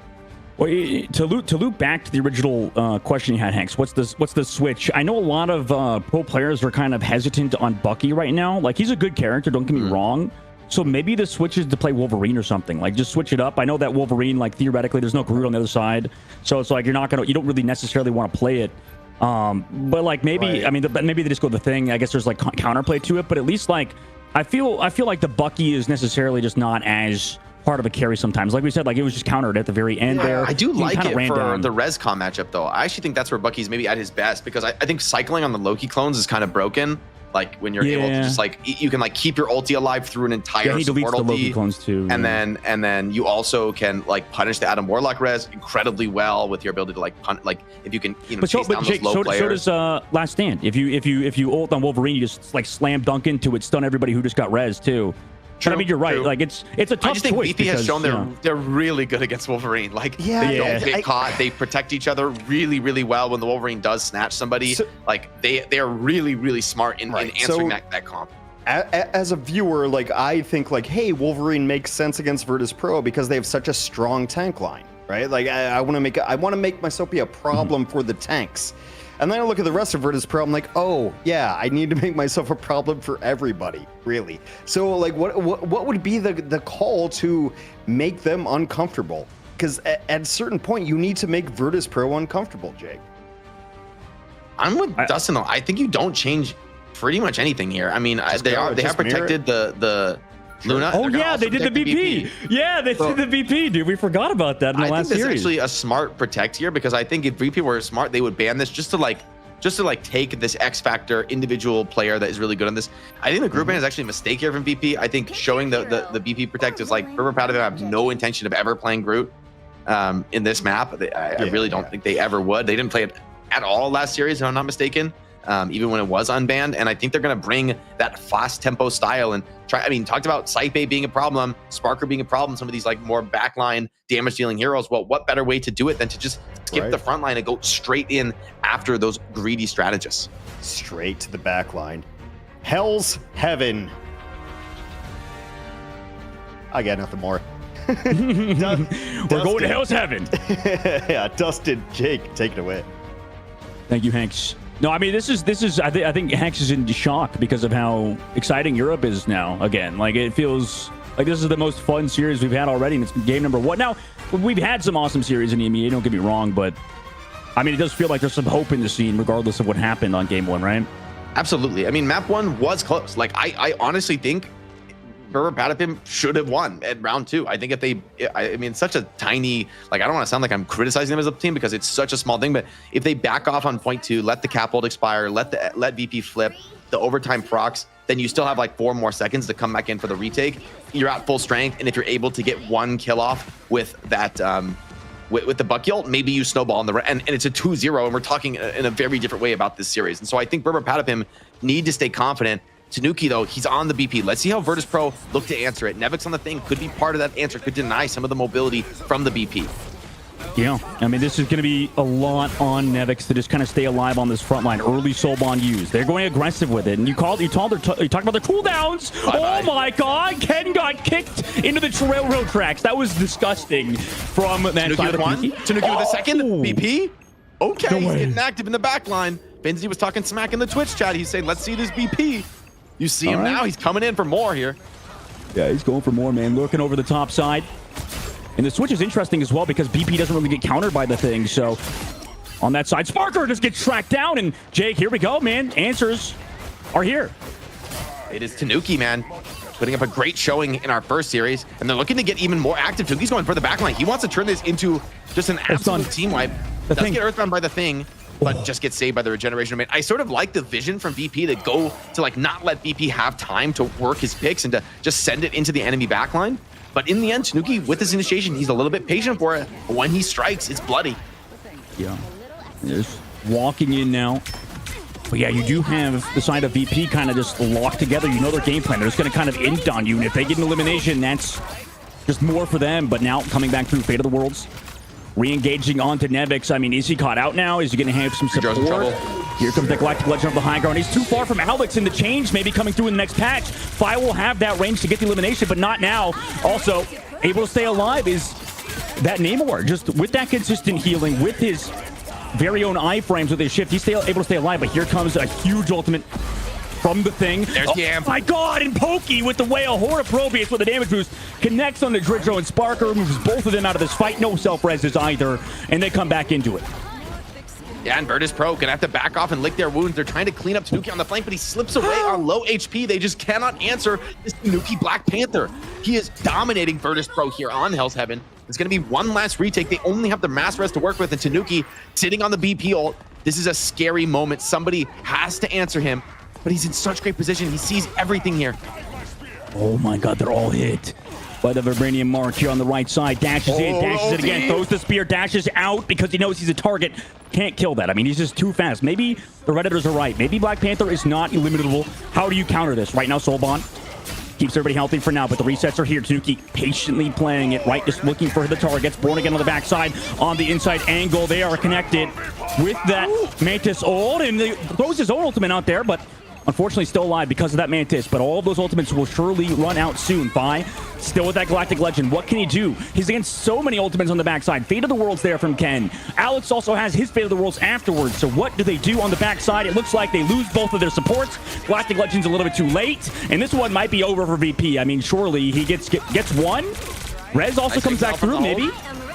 Well, to loop back to the original question you had, Hanks, what's the switch? I know a lot of pro players are kind of hesitant on Bucky right now. Like, he's a good character, don't get me wrong. So maybe the switch is to play Wolverine or something. Like, just switch it up. I know that Wolverine, like, theoretically, there's no Groot on the other side, so it's like you don't really necessarily want to play it. But like, maybe I mean, maybe they just go the thing. I guess there's like counterplay to it, but at least like I feel like the Bucky is necessarily just not as part of a carry sometimes. Like we said, like it was just countered at the very end there. I do like it for the Rescom matchup, though. I actually think that's where Bucky's maybe at his best, because I think cycling on the Loki clones is kind of broken. Like when you're able to just like, you can like keep your ulti alive through an entire he support deletes the ulti, Loki clones too. And then you also can like punish the Adam Warlock res incredibly well with your ability to like if you can chase down those low players. So does Last Stand. If you ult on Wolverine, you just like slam dunk into it, stun everybody who just got res too. But I mean, you're right. True. Like it's a tough I just think choice VP has shown yeah. they're really good against Wolverine. Like Yeah, they yeah. don't get caught. They protect each other really, really well when the Wolverine does snatch somebody. So- like they are really, really smart in answering that comp. As a viewer, like I think like, hey, Wolverine makes sense against Virtus.pro because they have such a strong tank line, right? Like I want to make myself be a problem for the tanks. And then I look at the rest of Virtus.pro, I'm like, oh yeah, I need to make myself a problem for everybody, really. So like, what would be the call to make them uncomfortable? Because at a certain point, you need to make Virtus.pro uncomfortable, Jake. I'm with Dustin. I think you don't change pretty much anything here. I mean, they have protected the Luna. Oh yeah, they did the BP. Yeah, they did the BP, dude. We forgot about that in the last series. I think series. this is actually a smart protect here because I think if VP were smart, they would ban this just to take this X Factor individual player that is really good on this. I think the group ban is actually a mistake here from VP. I think showing the BP protect is like Brr Brr Patapim have no intention of ever playing Groot in this map. I really don't think they ever would. They didn't play it at all last series, if I'm not mistaken. Even when it was unbanned, and I think they're going to bring that fast tempo style and try. I mean, talked about Scythe being a problem, Sparker being a problem, some of these like more backline damage dealing heroes. Well, what better way to do it than to just skip the front line and go straight in after those greedy strategists? Straight to the back line. Hell's Heaven. I got nothing more. We're going to Hell's Heaven. Yeah, Dustin, Jake, take it away. Thank you, Hanks. No, I mean, this is. I think Hanks is in shock because of how exciting Europe is now. Again, like it feels like this is the most fun series we've had already, and it's game number one. Now, we've had some awesome series in EMEA. Don't get me wrong, but I mean, it does feel like there's some hope in the scene, regardless of what happened on game one, right? Absolutely. I mean, map one was close. Like, I honestly think Brr Brr Patapim should have won at round two. I think if they, I mean, such a tiny, like, I don't want to sound like I'm criticizing them as a team because it's such a small thing, but if they back off on point two, let the cap hold expire, let VP flip, the overtime procs, then you still have like 4 more seconds to come back in for the retake. You're at full strength, and if you're able to get one kill off with that, with the buck ult, maybe you snowball in the and it's a 2-0, and we're talking in a very different way about this series. And so I think Brr Brr Patapim need to stay confident. Tanuki, though, he's on the BP. Let's see how Virtus.pro look to answer it. Nevix on the thing could be part of that answer, could deny some of the mobility from the BP. Yeah, I mean, this is going to be a lot on Nevix to just kind of stay alive on this front line. Early Soulbond use. They're going aggressive with it. And you talked about their cooldowns. Oh my God, Ken got kicked into the railroad tracks. That was disgusting from that Tanuki side with of one. Tanuki with a second. BP. Okay, No he's way. getting active in the back line. Benzie was talking smack in the Twitch chat. He's saying, let's see this BP. You see him now. He's coming in for more here. Yeah, he's going for more, man. Looking over the top side. And the switch is interesting as well because BP doesn't really get countered by the thing. So on that side, Sparker just gets tracked down. And Jake, here we go, man. Answers are here. It is Tanuki, man, putting up a great showing in our first series. And they're looking to get even more active. Tanuki's going for the backline. He wants to turn this into just an absolute team wipe. Doesn't get earthbound by the thing, but just gets saved by the regeneration rate. I sort of like the vision from VP to go to like not let VP have time to work his picks and to just send it into the enemy backline. But in the end, Tanuki, with his initiation, he's a little bit patient for it. But when he strikes, it's bloody. Yeah. Just walking in now. But yeah, you do have the side of VP kind of just locked together. You know their game plan. They're just going to kind of int on you. And if they get an elimination, that's just more for them. But now coming back through Fate of the Worlds. Re-engaging onto Nevix. I mean, is he caught out now? Is he going to have some support? Here comes the Galactic Legend of the high ground. He's too far from Alex, and the change maybe coming through in the next patch. Fi will have that range to get the elimination, but not now. Also, able to stay alive is that Namor. Just with that consistent healing, with his very own iframes with his shift, he's able to stay alive, but here comes a huge ultimate from the thing. There's the amp. My God, and Pokey with the whale. Horoprobius with the damage boost. Connects on the Dridro, and Sparker moves both of them out of this fight. No self-reses either, and they come back into it. Yeah, and Virtus.pro gonna have to back off and lick their wounds. They're trying to clean up Tanuki on the flank, but he slips away on low HP. They just cannot answer this Tanuki Black Panther. He is dominating Virtus.pro here on Hell's Heaven. It's gonna be one last retake. They only have the mass res to work with, and Tanuki sitting on the BP ult. This is a scary moment. Somebody has to answer him, but he's in such great position. He sees everything here. Oh my God, they're all hit by the Vibranium mark here on the right side. Dashes in, dashes it again, throws the spear, dashes out because he knows he's a target. Can't kill that. I mean, he's just too fast. Maybe the Redditors are right. Maybe Black Panther is not eliminable. How do you counter this? Right now, Soulbond Keeps everybody healthy for now, but the resets are here. Tanuki patiently playing it, right? Just looking for the targets. Born again on the backside, on the inside angle. They are connected with that Mantis ult, and he throws his own ultimate out there, but unfortunately still alive because of that Mantis. But all of those ultimates will surely run out soon. Vi still with that Galactic Legend. What can he do? He's against so many ultimates on the backside. Fate of the Worlds there from Ken. Alex also has his Fate of the Worlds afterwards. So what do they do on the backside? It looks like they lose both of their supports. Galactic Legend's a little bit too late, and this one might be over for VP. I mean, surely he gets one. Rez also comes back through, maybe.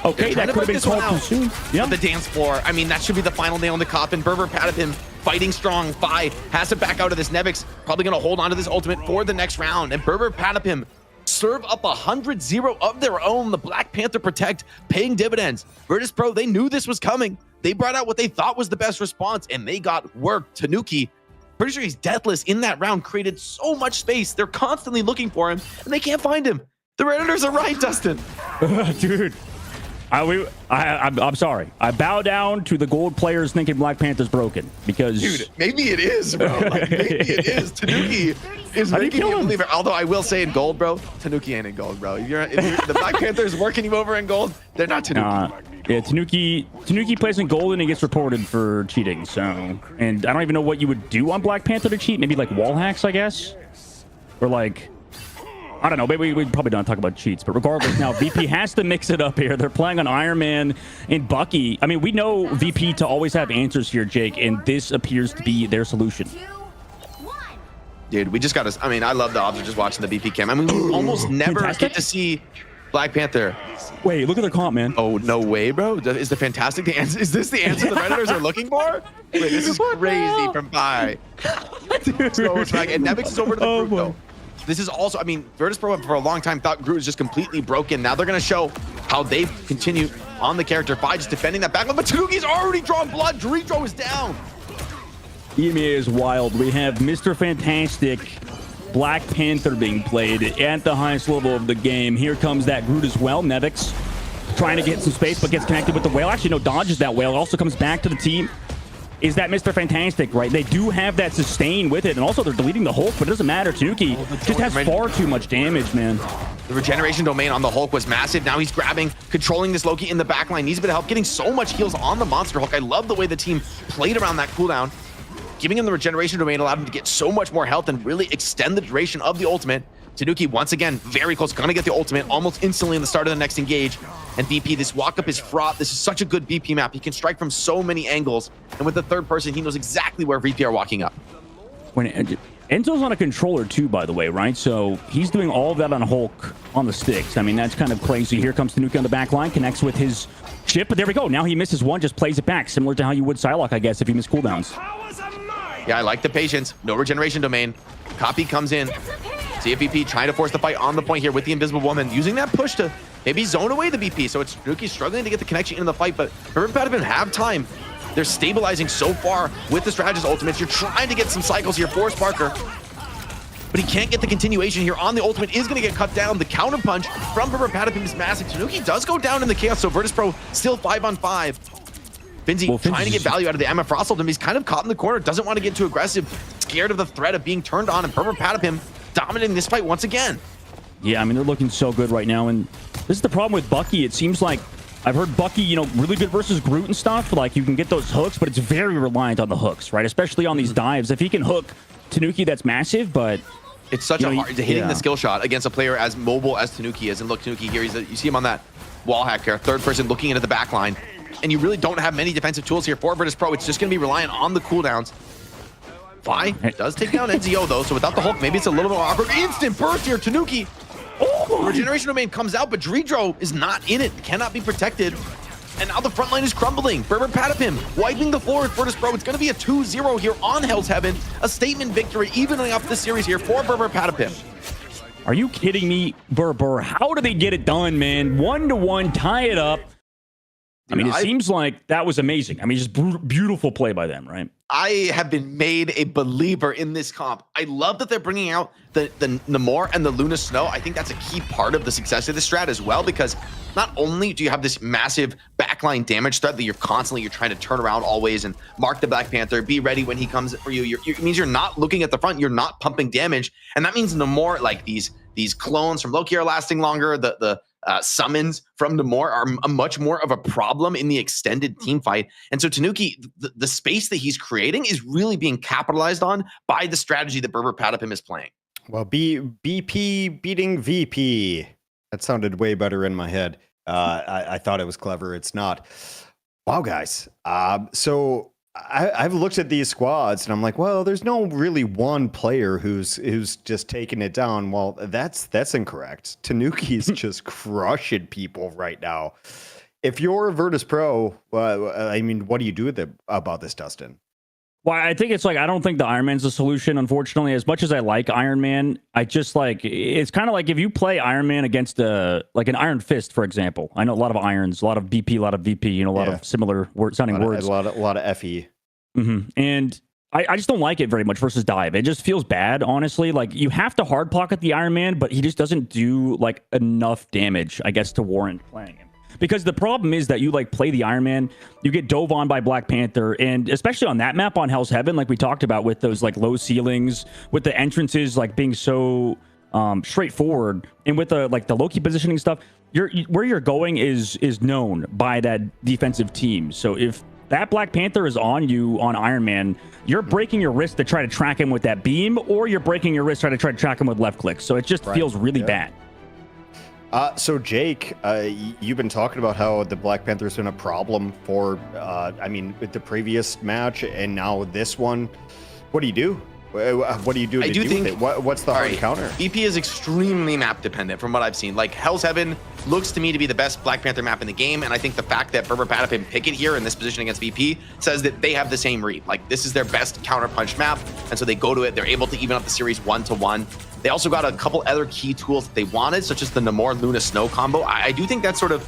Okay, that could have been called too soon. Yeah, the dance floor. I mean, that should be the final nail in the coffin. Brr Brr Patapim fighting strong. Vi has to back out of this. Nevix probably going to hold on to this ultimate for the next round. And Brr Brr Patapim serve up 100-0 of their own. The Black Panther Protect paying dividends. Virtus.pro, they knew this was coming. They brought out what they thought was the best response, and they got work. Tanuki, pretty sure he's deathless in that round, created so much space. They're constantly looking for him, and they can't find him. The Redditors are right, Dustin. Dude. I'm sorry. I bow down to the gold players thinking Black Panther's broken because... Dude, maybe it is, bro. Like, maybe it is. Tanuki is making me believe it. Although I will say in gold, bro, Tanuki ain't in gold, bro. If the Black Panther is working him over in gold, they're not Tanuki. Yeah, Tanuki plays in gold and he gets reported for cheating. So, and I don't even know what you would do on Black Panther to cheat. Maybe like wall hacks, I guess, or like... I don't know. Maybe we probably don't talk about cheats, but regardless, now VP has to mix it up here. They're playing on Iron Man and Bucky. I mean, we know VP to always have answers here, Jake, and this appears to be their solution. Dude, we just got to... I mean, I love the odds of just watching the VP cam. I mean, we almost never get to see Black Panther. Wait, look at their comp, man. Oh, no way, bro. Is the fantastic the answer? Is this the answer the Redditors are looking for? Wait, this is crazy from Pi. So much like, and Nevix is over to the group, though. This is also, I mean, Virtus.pro for a long time thought Groot was just completely broken. Now they're going to show how they continue on the character by just defending that backline. But Tanuki's already drawn blood. Dritro is down. EMEA is wild. We have Mr. Fantastic, Black Panther being played at the highest level of the game. Here comes that Groot as well. Nevix trying to get some space, but gets connected with the whale. Actually, no, dodges that whale. Also comes back to the team. Is that Mr. Fantastic, right? They do have that sustain with it, and also they're deleting the Hulk, but it doesn't matter. Tanuki just has far too much damage, man. The regeneration domain on the Hulk was massive. Now he's grabbing, controlling this Loki in the backline. Needs a bit of help, getting so much heals on the Monster Hulk. I love the way the team played around that cooldown. Giving him the regeneration domain allowed him to get so much more health and really extend the duration of the ultimate. Tanuki, once again, very close, gonna get the ultimate almost instantly in the start of the next engage. And VP, this walk-up is fraught. This is such a good VP map. He can strike from so many angles. And with the third person, he knows exactly where VP are walking up. When Enzo's on a controller too, by the way, right? So he's doing all of that on Hulk on the sticks. I mean, that's kind of crazy. Here comes Tanuki on the back line, connects with his chip, but there we go. Now he misses one, just plays it back, similar to how you would Psylocke, I guess, if he missed cooldowns. Yeah, I like the patience. No regeneration domain. Copy comes in. CFVP trying to force the fight on the point here with the Invisible Woman, using that push to maybe zone away the VP. So it's Tanuki struggling to get the connection in the fight, but Brr Brr Patapim have time. They're stabilizing so far with the Strategist ultimates. You're trying to get some cycles here for Sparker, but he can't get the continuation here on the ultimate. Is going to get cut down. The counter punch from Brr Brr Patapim is massive. Tanuki does go down in the chaos, so Virtus.pro still 5-on-5. Finzi trying to get value out of the MF Frost ultimate. He's kind of caught in the corner, doesn't want to get too aggressive, scared of the threat of being turned on, and Brr Brr Patapim dominating this fight once again. Yeah, I mean, they're looking so good right now, and this is the problem with Bucky. It seems like I've heard Bucky, you know, really good versus Groot and stuff. Like, you can get those hooks, but it's very reliant on the hooks, right? Especially on these dives. If he can hook Tanuki, that's massive, but... It's such a hard... Hitting the skill shot against a player as mobile as Tanuki is. And look, Tanuki here, you see him on that wall hack here, third person looking into the back line. And you really don't have many defensive tools here for Virtus.pro. It's just going to be reliant on the cooldowns. Vi does take down NZO though, so without the Hulk, maybe it's a little more awkward. Instant burst here, Tanuki. Oh, regeneration domain comes out, but Dritro is not in it, cannot be protected. And now the front line is crumbling. Brr Brr Patapim wiping the floor with Virtus.pro. It's going to be a 2-0 here on Hell's Heaven. A statement victory, evening up the series here for Brr Brr Patapim. Are you kidding me, Brr Brr? How do they get it done, man? 1-1, tie it up. I mean, it seems like that was amazing. I mean, just beautiful play by them, right? I have been made a believer in this comp. I love that they're bringing out the Namor and the Luna Snow. I think that's a key part of the success of this strat as well, because not only do you have this massive backline damage threat that you're trying to turn around always and mark the Black Panther, be ready when he comes for you. It means you're not looking at the front, you're not pumping damage, and that means Namor, like these clones from Loki are lasting longer. The summons from Namor are a much more of a problem in the extended team fight. And so Tanuki, the space that he's creating is really being capitalized on by the strategy that Brr Brr Patapim is playing. Well, BP beating VP. That sounded way better in my head. I thought it was clever. It's not. Wow, guys. So I've looked at these squads and I'm like, well, there's no really one player who's just taking it down. Well, that's incorrect. Tanuki's just crushing people right now. If you're a Virtus.pro, I mean, what do you do about this, Dustin? Well, I think it's like, I don't think the Iron Man's the solution, unfortunately. As much as I like Iron Man, I just like, it's kind of like if you play Iron Man against like an Iron Fist, for example. I know a lot of irons, a lot of BP, a lot of VP, a lot of similar sounding words. A lot of FE. Mm-hmm. And I just don't like it very much versus dive. It just feels bad, honestly. Like, you have to hard pocket the Iron Man, but he just doesn't do like enough damage, I guess, to warrant playing him. Because the problem is that you like play the Iron Man, you get dove on by Black Panther, and especially on that map on Hell's Heaven, like we talked about, with those like low ceilings, with the entrances like being so straightforward, and with the like the Loki positioning stuff, where you're going is known by that defensive team. So if that Black Panther is on you on Iron Man, you're breaking your wrist to try to track him with that beam, or you're breaking your wrist trying to track him with left click. So it just feels really bad. So Jake, you've been talking about how the Black Panther's been a problem for, I mean, with the previous match and now this one. What do you do? What do you do to deal with it? What's the hard counter? BP is extremely map dependent from what I've seen. Like, Hell's Heaven looks to me to be the best Black Panther map in the game, and I think the fact that Brr Brr Patapim pick it here in this position against VP says that they have the same read. Like, this is their best counterpunch map, and so they go to it. They're able to even up the series 1-1. They also got a couple other key tools that they wanted, such as the Namor Luna Snow combo. I do think that's sort of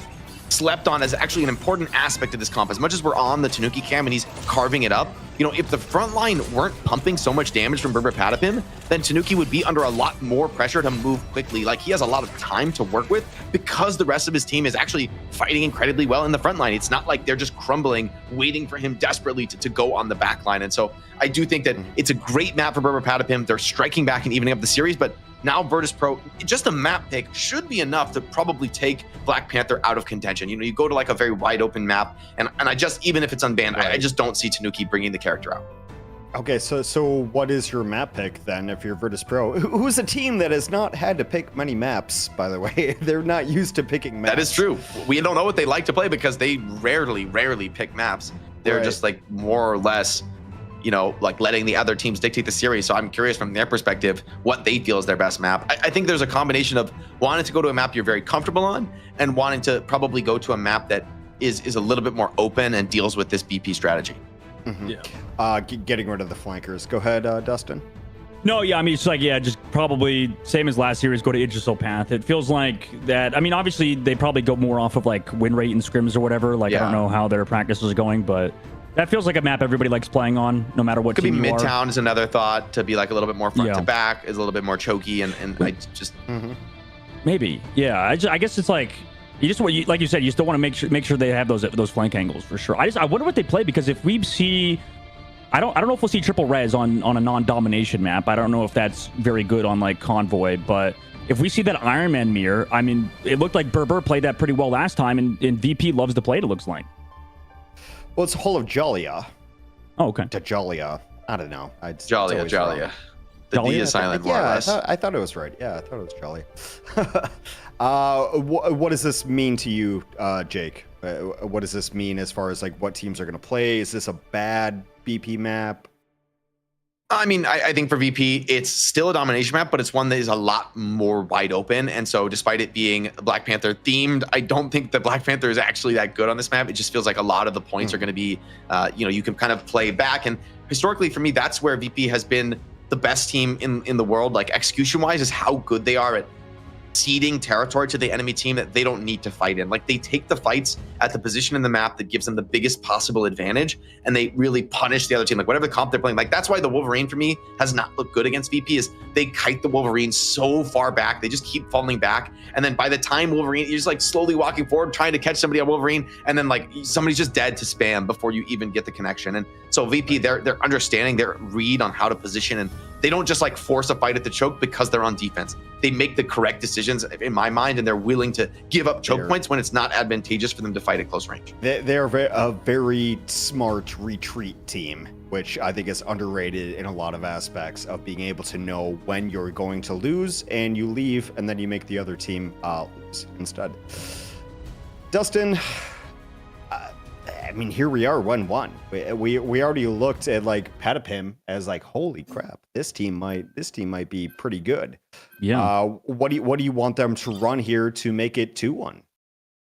slept on as actually an important aspect of this comp. As much as we're on the Tanuki cam and he's carving it up, you know, if the front line weren't pumping so much damage from Brr Brr Patapim, then Tanuki would be under a lot more pressure to move quickly. Like, he has a lot of time to work with because the rest of his team is actually fighting incredibly well in the front line. It's not like they're just crumbling, waiting for him desperately to go on the back line. And so I do think that it's a great map for Brr Brr Patapim. They're striking back and evening up the series, but now Virtus.pro, just a map pick should be enough to probably take Black Panther out of contention. You know, you go to like a very wide open map, and I just, even if it's unbanned, I just don't see Tanuki bringing the character out. Okay, so what is your map pick then if you're Virtus.pro? Who's a team that has not had to pick many maps, by the way? They're not used to picking maps. That is true. We don't know what they like to play because they rarely pick maps. They're just like more or less, you know, like letting the other teams dictate the series. So I'm curious from their perspective what they feel is their best map. I think there's a combination of wanting to go to a map you're very comfortable on and wanting to probably go to a map that is a little bit more open and deals with this BP strategy. Mm-hmm. Yeah. Getting rid of the flankers. Go ahead, Dustin. No, yeah, I mean, it's like, yeah, just probably same as last series, go to Idrisil path. It feels like that. I mean, obviously they probably go more off of like win rate and scrims or whatever. Like, I don't know how their practice is going, but that feels like a map everybody likes playing on, no matter what. Could be team you Midtown are. Is another thought, to be like a little bit more front to back, is a little bit more choky, and I just maybe, yeah. I guess it's like you just like you said, you still want to make sure they have those flank angles for sure. I wonder what they play, because if we see, I don't know if we'll see triple res on a non-domination map. I don't know if that's very good on like Convoy, but if we see that Iron Man mirror, I mean, it looked like Brr Brr played that pretty well last time, and VP loves to play it, it looks like. Well, it's whole of Qadsiah. Oh, okay. To Qadsiah. I don't know. Qadsiah. The D is silent, more or less. I thought it was right. Yeah, I thought it was Qadsiah. What does this mean to you, Jake? What does this mean as far as like what teams are going to play? Is this a bad BP map? I mean, I think for VP, it's still a domination map, but it's one that is a lot more wide open. And so despite it being Black Panther themed, I don't think that Black Panther is actually that good on this map. It just feels like a lot of the points are going to be, you know, you can kind of play back. And historically for me, that's where VP has been the best team in the world, like execution wise, is how good they are at ceding territory to the enemy team that they don't need to fight in. Like, they take the fights at the position in the map that gives them the biggest possible advantage, and they really punish the other team. Like, whatever comp they're playing, like, that's why the Wolverine for me has not looked good against VP, is they kite the Wolverine so far back. They just keep falling back. And then by the time Wolverine, you're just like slowly walking forward, trying to catch somebody on Wolverine, and then like somebody's just dead to spam before you even get the connection. And so VP, they're understanding their read on how to position, and they don't just like force a fight at the choke because they're on defense. They make the correct decisions in my mind, and they're willing to give up choke points when it's not advantageous for them to fight at close range. They're a very smart retreat team, which I think is underrated in a lot of aspects of being able to know when you're going to lose and you leave, and then you make the other team lose instead. Dustin, I mean, here we are 1-1. We already looked at like Patapim as like, holy crap, this team might be pretty good. Yeah. What do you want them to run here to make it 2-1?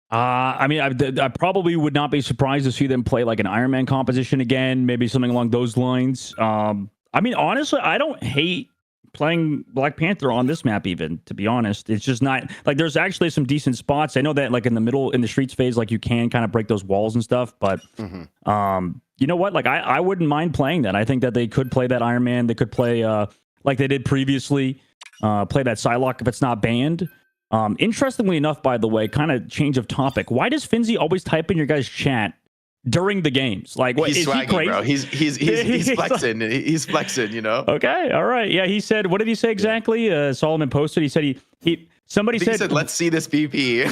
I mean, I probably would not be surprised to see them play like an Iron Man composition again, maybe something along those lines. I mean, honestly, I don't hate playing Black Panther on this map, even, to be honest. It's just not like there's actually some decent spots. I know that like in the middle, in the streets phase, like you can kind of break those walls and stuff, but you know what? Like I wouldn't mind playing that. I think that they could play that Iron Man. They could play like they did previously, play that Psylocke if it's not banned. Interestingly enough, by the way, kind of change of topic. Why does Finzi always type in your guys' chat during the games? Like, what, he's is swaggy, he crazy? bro. He's flexing. He's flexing, you know? Okay, all right. Yeah, he said, what did he say exactly? Solomon posted, he said somebody said, let's see this BP.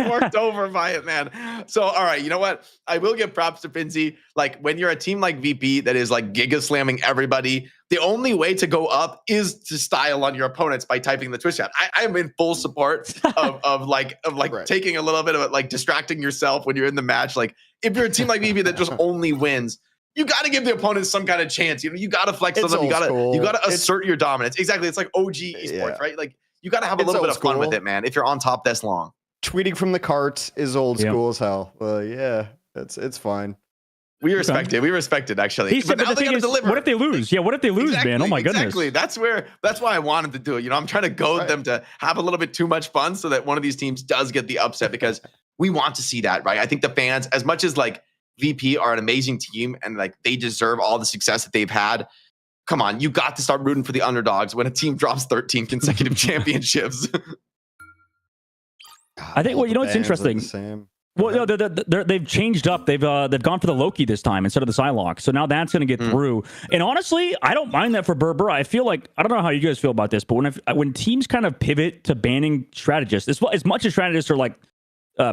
Worked over by it, man. So, all right, you know what? I will give props to Finzi. Like, when you're a team like VP that is like giga slamming everybody, the only way to go up is to style on your opponents by typing the Twitch chat. I'm in full support of right. Taking a little bit of it, like distracting yourself when you're in the match. Like, if you're a team like VP that just only wins, you got to give the opponents some kind of chance. You know, you got to flex on them. You got to assert your dominance. Exactly. It's like OG esports, right? Like, you got to have a little bit of fun with it, man. If you're on top this long, tweeting from the cart is old school as hell. Yeah, it's fine. We respect it. We respect it, actually. He said, but the thing is, what if they lose? Yeah, what if they lose, man? Oh my goodness. Exactly. That's why I wanted to do it. You know, I'm trying to goad them to have a little bit too much fun so that one of these teams does get the upset, because we want to see that, right? I think the fans, as much as like VP are an amazing team and like they deserve all the success that they've had, come on, you got to start rooting for the underdogs when a team drops 13 consecutive championships. I think, well, you know what's interesting? Well, no, they've changed up. They've gone for the Loki this time instead of the Psylocke. So now that's going to get through. And honestly, I don't mind that for Brr Brr. I feel like, I don't know how you guys feel about this, but when teams kind of pivot to banning strategists, as much as strategists are like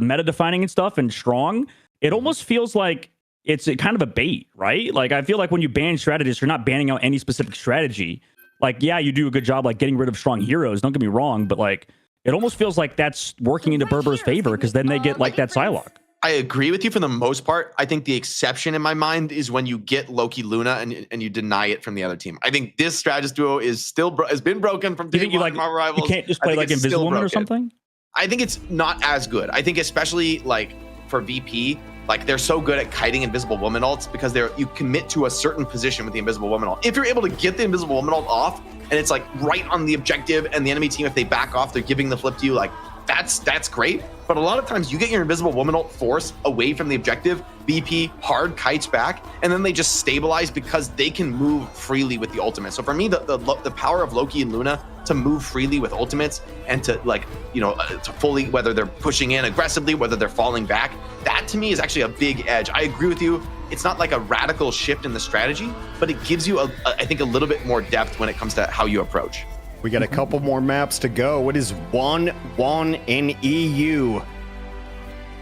meta defining and stuff and strong, it almost feels like it's kind of a bait, right? Like, I feel like when you ban strategists, you're not banning out any specific strategy. Like, yeah, you do a good job like getting rid of strong heroes. Don't get me wrong, but like, it almost feels like that's working into Brr Brr's favor, because then they get like that Psylocke. I agree with you for the most part. I think the exception in my mind is when you get Loki Luna and you deny it from the other team. I think this strategist duo is still has been broken from day one. Marvel Rivals. You can't just play like Invisible Woman or something? I think it's not as good. I think especially like for VP, like they're so good at kiting Invisible Woman ults because you commit to a certain position with the Invisible Woman ult. If you're able to get the Invisible Woman ult off and it's like right on the objective, and the enemy team, if they back off, they're giving the flip to you, like that's great. But a lot of times you get your Invisible Woman ult force away from the objective, VP hard kites back, and then they just stabilize because they can move freely with the ultimate. So for me, the power of Loki and Luna to move freely with ultimates and to like, you know, to fully, whether they're pushing in aggressively, whether they're falling back, that to me is actually a big edge. I agree with you. It's not like a radical shift in the strategy, but it gives you, I think, a little bit more depth when it comes to how you approach. We got a couple more maps to go. It is 1-1 in EU.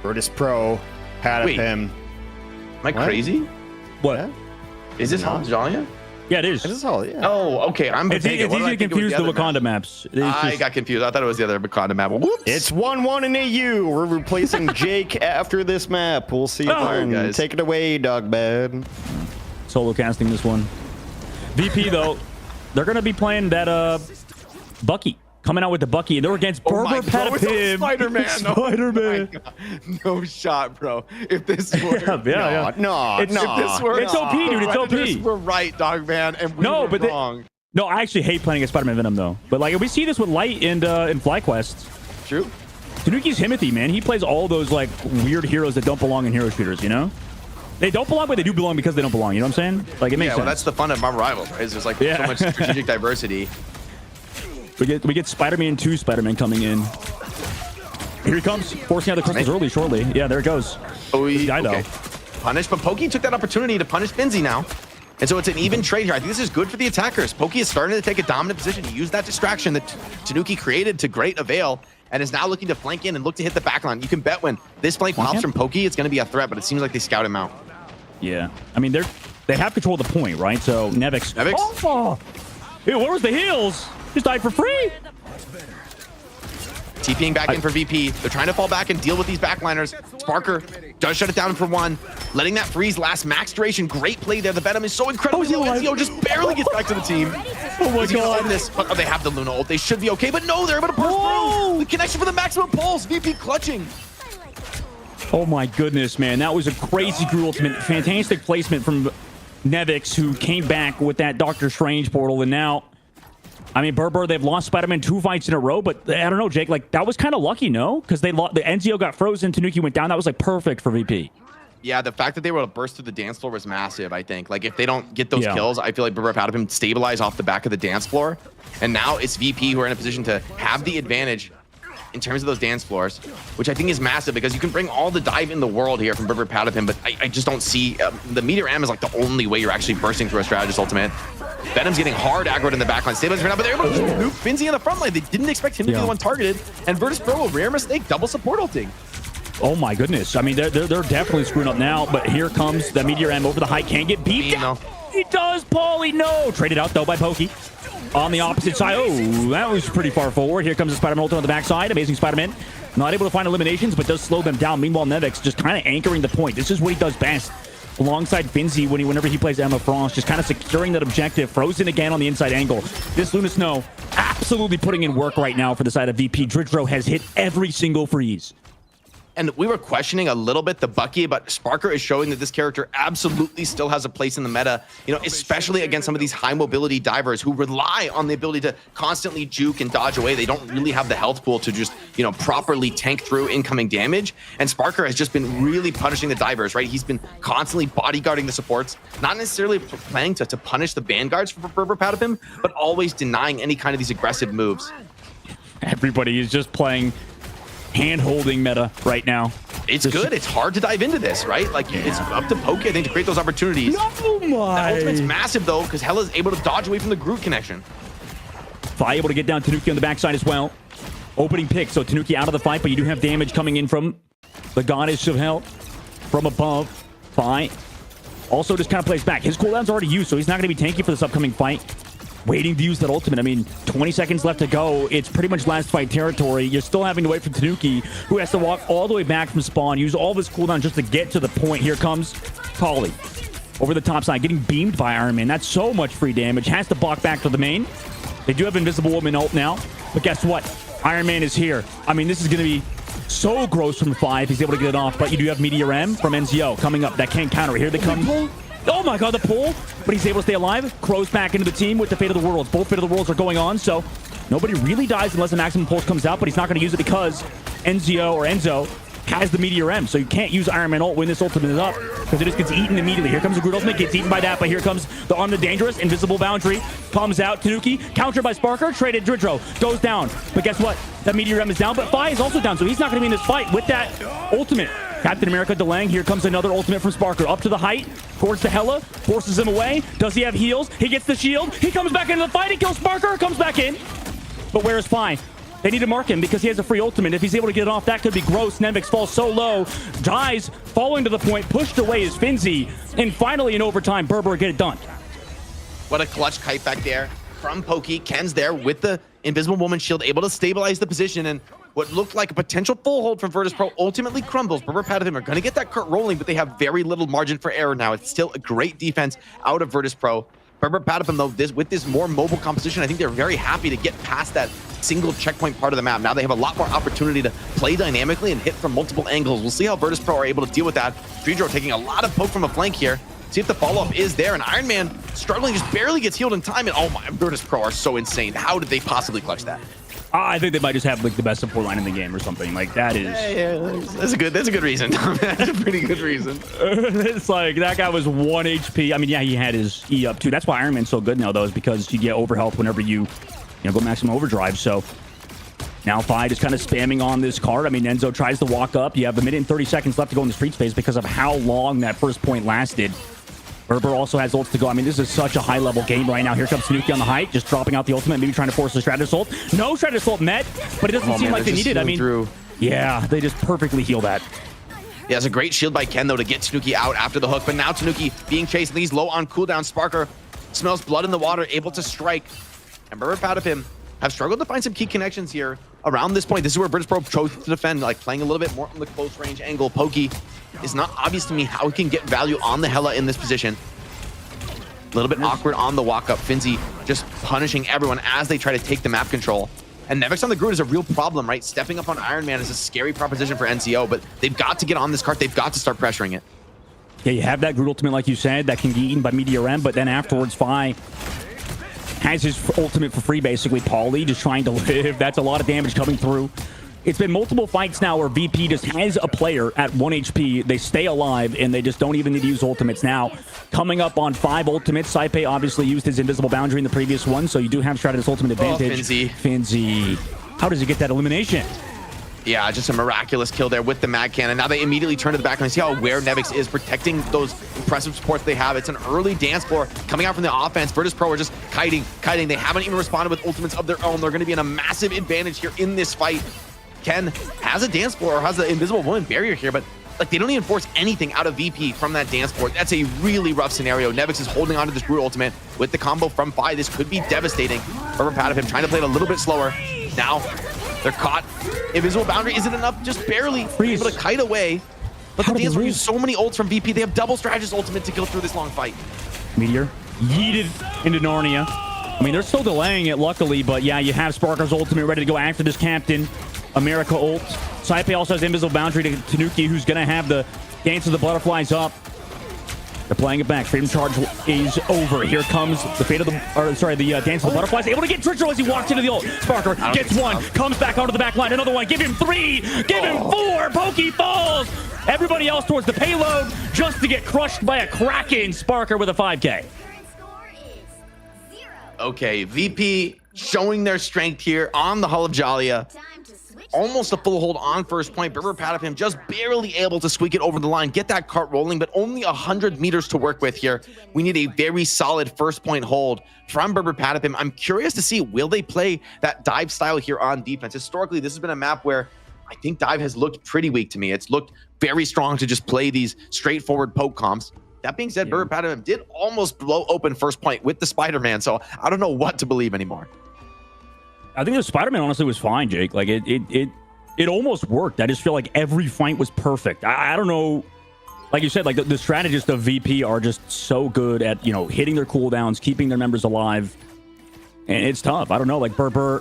Virtus.pro, Patapim. Am I crazy? What? Yeah. Is this Halajalia? Yeah, it is. It is all, yeah. Oh, okay. It's easy to confuse the Wakanda maps. I got confused. I thought it was the other Wakanda map. Whoops. It's 1-1 in EU. We're replacing Jake after this map. We'll see you then. Guys. Take it away, Dog Bad. Solo casting this one. VP, though, they're going to be playing that Bucky. Coming out with the Bucky, and they're against Brr Brr Patapim. Spider-Man. Spider-Man. No shot, bro. If this were... yeah. No, if this were... It's OP, dude. It's OP. We're right, Dog Man, and we were wrong. No, I actually hate playing against Spider-Man Venom, though. But, like, we see this with Light and in FlyQuest. True. Tanuki's Himothy, man. He plays all those, like, weird heroes that don't belong in hero shooters, you know? They don't belong, but they do belong because they don't belong. You know what I'm saying? Like, it makes sense. Well, that's the fun of Marvel Rivals, right? There's, like, so much strategic diversity. We get Spider-Man 2 Spider-Man coming in. Here he comes, forcing out the crystals early, shortly. Yeah, there it goes. Oh, guy, okay. Punish, but Pokey took that opportunity to punish Finzi now. And so it's an even trade here. I think this is good for the attackers. Pokey is starting to take a dominant position. He used that distraction that Tanuki created to great avail and is now looking to flank in and look to hit the backline. You can bet when this flank pops from Pokey, it's going to be a threat, but it seems like they scout him out. Yeah. I mean, they have control of the point, right? So Nevix. Oh! Ew, where was the heals? Just died for free. TPing back in for VP. They're trying to fall back and deal with these backliners. Sparker does shut it down for one. Letting that freeze last max duration. Great play there. The Venom is so incredibly low. Ezio just barely gets back to the team. Oh my god. But they have the Luna ult. They should be okay, but no, they're able to burst through. The connection for the maximum pulse. VP clutching. Oh my goodness, man. That was a crazy Gru ultimate. Fantastic placement from Nevix, who came back with that Doctor Strange portal, and now... I mean, Brr, they've lost Spider-Man 2 fights in a row, but I don't know, Jake. Like, that was kind of lucky, no? Because the Enzio got frozen, Tanuki went down. That was, like, perfect for VP. Yeah, the fact that they were able to burst through the dance floor was massive, I think. Like, if they don't get those kills, I feel like Brr Patapim stabilize off the back of the dance floor. And now it's VP who are in a position to have the advantage in terms of those dance floors, which I think is massive because you can bring all the dive in the world here from Brr Patapim, but I just don't see... the Meteor M is, like, the only way you're actually bursting through a strategist ultimate. Venom's getting hard aggroed in the backline. Stabilizing right now, but they're able to nuke Finzi in the front line. They didn't expect him to be the one targeted. And Virtus.pro, a rare mistake, double support ulting. Oh my goodness. I mean, they're definitely screwing up now, but here comes the Meteor M over the height. Can't get beat. He does, Paulie. No. Traded out, though, by Pokey. On the opposite side. Oh, that was pretty far forward. Here comes the Spider-Man ultimate on the backside. Amazing Spider-Man. Not able to find eliminations, but does slow them down. Meanwhile, Nevix just kind of anchoring the point. This is what he does best. Alongside Finzi whenever he plays Emma Frost, just kind of securing that objective. Frozen again on the inside angle. This Luna Snow absolutely putting in work right now for the side of VP. Dridro has hit every single freeze. And we were questioning a little bit the Bucky, but Sparker is showing that this character absolutely still has a place in the meta, you know, especially against some of these high mobility divers who rely on the ability to constantly juke and dodge away. They don't really have the health pool to just, you know, properly tank through incoming damage. And Sparker has just been really punishing the divers, right? He's been constantly bodyguarding the supports, not necessarily planning to punish the vanguards for Brr Brr Patapim, but always denying any kind of these aggressive moves. Everybody is just playing hand-holding meta right now. It's good. It's hard to dive into this, right? Like, it's up to Poke, I think, to create those opportunities. Oh my! The ultimate's massive, though, because Hella's able to dodge away from the Groot connection. Fi able to get down Tanuki on the backside as well. Opening pick, so Tanuki out of the fight, but you do have damage coming in from the Goddess of Hell from above. Fi also just kind of plays back. His cooldown's already used, so he's not going to be tanky for this upcoming fight. Waiting to use that ultimate. I mean, 20 seconds left to go. It's pretty much last fight territory. You're still having to wait for Tanuki, who has to walk all the way back from spawn, use all of his cooldown just to get to the point. Here comes Paulie over the top side, getting beamed by Iron Man. That's so much free damage. Has to block back to the main. They do have Invisible Woman ult now, but guess what? Iron Man is here. I mean, this is going to be so gross from 5. He's able to get it off, but you do have Meteor M from NCO coming up. That can't counter. Here they come. Oh my god, the pull, but he's able to stay alive. Crows back into the team with the Fate of the Worlds. Both Fate of the Worlds are going on, so nobody really dies unless the maximum pulse comes out, but he's not going to use it because Enzo has the Meteor M, so you can't use Iron Man ult when this ultimate is up, because it just gets eaten immediately. Here comes the Groot ultimate, gets eaten by that, but here comes the On the Dangerous, Invisible Boundary, comes out, Tanuki, countered by Sparker, traded Dridro, goes down, but guess what? That Meteor M is down, but Fi is also down, so he's not going to be in this fight with that ultimate. Captain America delaying. Here comes another ultimate from Sparker. Up to the height, towards the Hella, forces him away. Does he have heals? He gets the shield. He comes back into the fight. He kills Sparker, comes back in. But where is Fi? They need to mark him because he has a free ultimate. If he's able to get it off, that could be gross. Nemix falls so low, dies, falling to the point, pushed away is Finzi. And finally, in overtime, Brr get it done. What a clutch kite back there from Pokey. Ken's there with the Invisible Woman shield, able to stabilize the position, and what looked like a potential full hold from Virtus.pro ultimately crumbles. Brr Patapim are going to get that cart rolling, but they have very little margin for error now. It's still a great defense out of Virtus.pro. Brr Patapim, though, with this more mobile composition, I think they're very happy to get past that single checkpoint part of the map. Now they have a lot more opportunity to play dynamically and hit from multiple angles. We'll see how Virtus.pro are able to deal with that. Dridro taking a lot of poke from a flank here. See if the follow-up is there, and Iron Man struggling, just barely gets healed in time. And oh my, Virtus.pro are so insane. How did they possibly clutch that? I think they might just have like the best support line in the game or something. Like that is. Yeah, that's a good reason. That's a pretty good reason. It's like that guy was 1 HP. I mean, yeah, he had his E up too. That's why Iron Man's so good now, though, is because you get overhealth whenever you go maximum overdrive. So now Fi just kind of spamming on this card. I mean, Enzo tries to walk up. You have a minute and 30 seconds left to go in the streets phase because of how long that first point lasted. Brr also has ults to go. I mean, this is such a high-level game right now. Here comes Tanuki on the height, just dropping out the ultimate, maybe trying to force the Stratus ult. No Stratus ult met, but it doesn't seem like they need it. I mean, yeah, they just perfectly heal that. Yeah, it's a great shield by Ken, though, to get Tanuki out after the hook. But now Tanuki being chased, he's low on cooldown. Sparker smells blood in the water, able to strike. And Brr Patapim have struggled to find some key connections here. Around this point, this is where Virtus.pro chose to defend, like playing a little bit more on the close range angle. Pokey is not obvious to me how he can get value on the Hela in this position. A little bit awkward on the walk up. Finzi just punishing everyone as they try to take the map control. And Nevix on the Groot is a real problem, right? Stepping up on Iron Man is a scary proposition for NCO, but they've got to get on this cart. They've got to start pressuring it. Yeah, you have that Groot ultimate, like you said, that can get eaten by Meteor M, but then afterwards, Fi has his ultimate for free, basically. Paulie just trying to live. That's a lot of damage coming through. It's been multiple fights now where VP just has a player at 1 HP. They stay alive, and they just don't even need to use ultimates. Now, coming up on 5 ultimates, Saipe obviously used his invisible boundary in the previous one, so you do have Stratus' ultimate advantage. Finzi. How does he get that elimination? Yeah, just a miraculous kill there with the Mad Cannon. Now they immediately turn to the back and see how aware Nevix is, protecting those impressive supports they have. It's an early dance floor coming out from the offense. Virtus.pro are just kiting. They haven't even responded with ultimates of their own. They're going to be in a massive advantage here in this fight. Ken has a dance floor or has the invisible woman barrier here, but like they don't even force anything out of VP from that dance floor. That's a really rough scenario. Nevix is holding on to this Groot ultimate with the combo from Fi. This could be devastating. Brr Patapim trying to play it a little bit slower. Now they're caught. Invisible boundary isn't enough, just barely able to kite away. But the dance floor used so many ults from VP. They have double strategist ultimate to go through this long fight. Meteor yeeted into Narnia. I mean, they're still delaying it, luckily, but yeah, you have Sparker's ultimate ready to go after this captain. America ult. Saipe also has invisible boundary to Tanuki, who's going to have the Dance of the Butterflies up. They're playing it back. Freedom Charge is over. Here comes the fate of the, the Dance of the Butterflies. Able to get Trichel as he walks into the ult. Sparker gets one, comes back onto the back line. Another one. Give him 3. Give him 4. Pokey falls. Everybody else towards the payload just to get crushed by a Kraken. Sparker with a 5K. Okay, VP showing their strength here on the Hull of Jalia. Almost a full hold on first point. Brr Patapim just barely able to squeak it over the line, get that cart rolling, but only 100 meters to work with here. We need a very solid first point hold from Brr Patapim. I'm curious to see, will they play that dive style here on defense? Historically, this has been a map where I think dive has looked pretty weak to me. It's looked very strong to just play these straightforward poke comps. That being said, Brr Patapim did almost blow open first point with the Spider-Man, so I don't know what to believe anymore. I think the Spider-Man honestly was fine, Jake. Like it almost worked. I just feel like every fight was perfect. I don't know. Like you said, like the strategists of VP are just so good at, hitting their cooldowns, keeping their members alive. And it's tough. I don't know. Like Brr,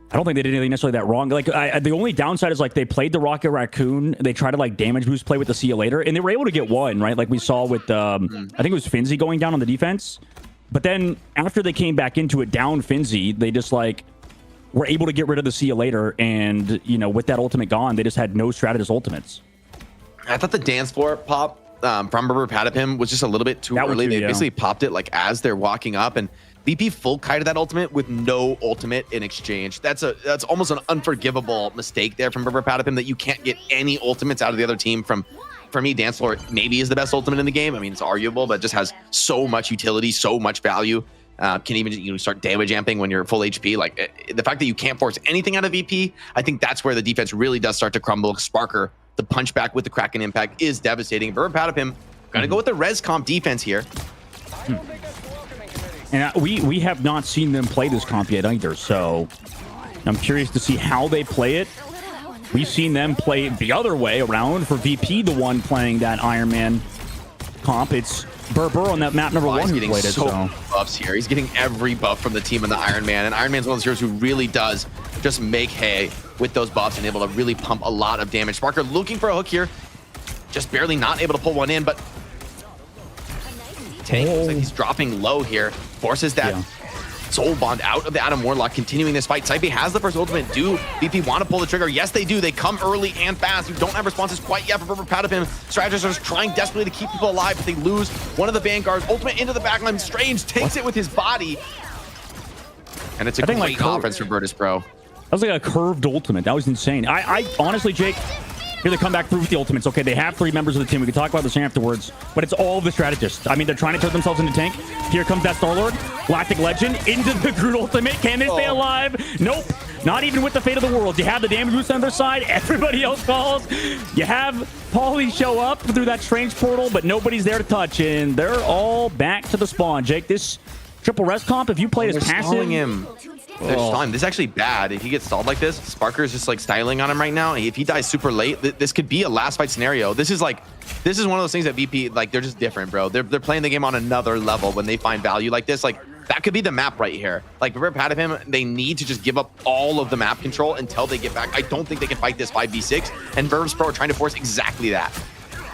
I don't think they did anything necessarily that wrong. Like the only downside is like they played the Rocket Raccoon. They tried to like damage boost play with the See You Later, and they were able to get one, right? Like we saw with I think it was Finzi going down on the defense. But then after they came back into it down Finzi, they just like were able to get rid of the See You Later, and with that ultimate gone, they just had no strategist ultimates. I thought the dance floor pop from Brr Patapim was just a little bit too early. They basically popped it like as they're walking up, and VP full kited that ultimate with no ultimate in exchange. That's almost an unforgivable mistake there from Brr Patapim, that you can't get any ultimates out of the other team. For me, dance floor maybe is the best ultimate in the game. I mean, it's arguable, but it just has so much utility, so much value. Can even start damage amping when you're full HP. Like the fact that you can't force anything out of VP, I think that's where the defense really does start to crumble. Sparker, the punch back with the Kraken impact is devastating. Brr Patapim gonna go with the res comp defense here. And we have not seen them play this comp yet either, so I'm curious to see how they play it. We've seen them play it the other way around, for VP, the one playing that Iron Man comp. It's Brr on that map number 1 who played it. So buffs here. He's getting every buff from the team in the Iron Man, and Iron Man's one of those heroes who really does just make hay with those buffs and able to really pump a lot of damage. Sparker looking for a hook here, just barely not able to pull one in, but tank. Looks like he's dropping low here. Forces that soul bond out of the Adam Warlock, continuing this fight. Saipe has the first ultimate. Do VP want to pull the trigger? Yes, they do. They come early and fast. You don't have responses quite yet for Brr Brr Patapim. Strategists are trying desperately to keep people alive, but they lose one of the Vanguards. Ultimate into the backline. Strange takes it with his body. And it's a great offense for Virtus.pro. That was like a curved ultimate. That was insane. I honestly, Jake, here they come back through with the ultimates. Okay, they have 3 members of the team. We can talk about this afterwards, but it's all of the strategists. I mean, they're trying to turn themselves into tank. Here comes that Star-Lord. Galactic Legend into the Groot ultimate. Can they stay alive? Nope. Not even with the fate of the world. You have the damage boost on their side. Everybody else falls. You have Paulie show up through that strange portal, but nobody's there to touch, and they're all back to the spawn. Jake, this triple rest comp, if you play as passive... They're stalling. This is actually bad. If he gets stalled like this, Sparker is just like styling on him right now. If he dies super late, this could be a last fight scenario. This is one of those things that VP, like, they're just different, bro. They're playing the game on another level when they find value like this. Like, that could be the map right here. Like, Brr Brr Patapim, they need to just give up all of the map control until they get back. I don't think they can fight this 5v6, and Virtus.pro are trying to force exactly that.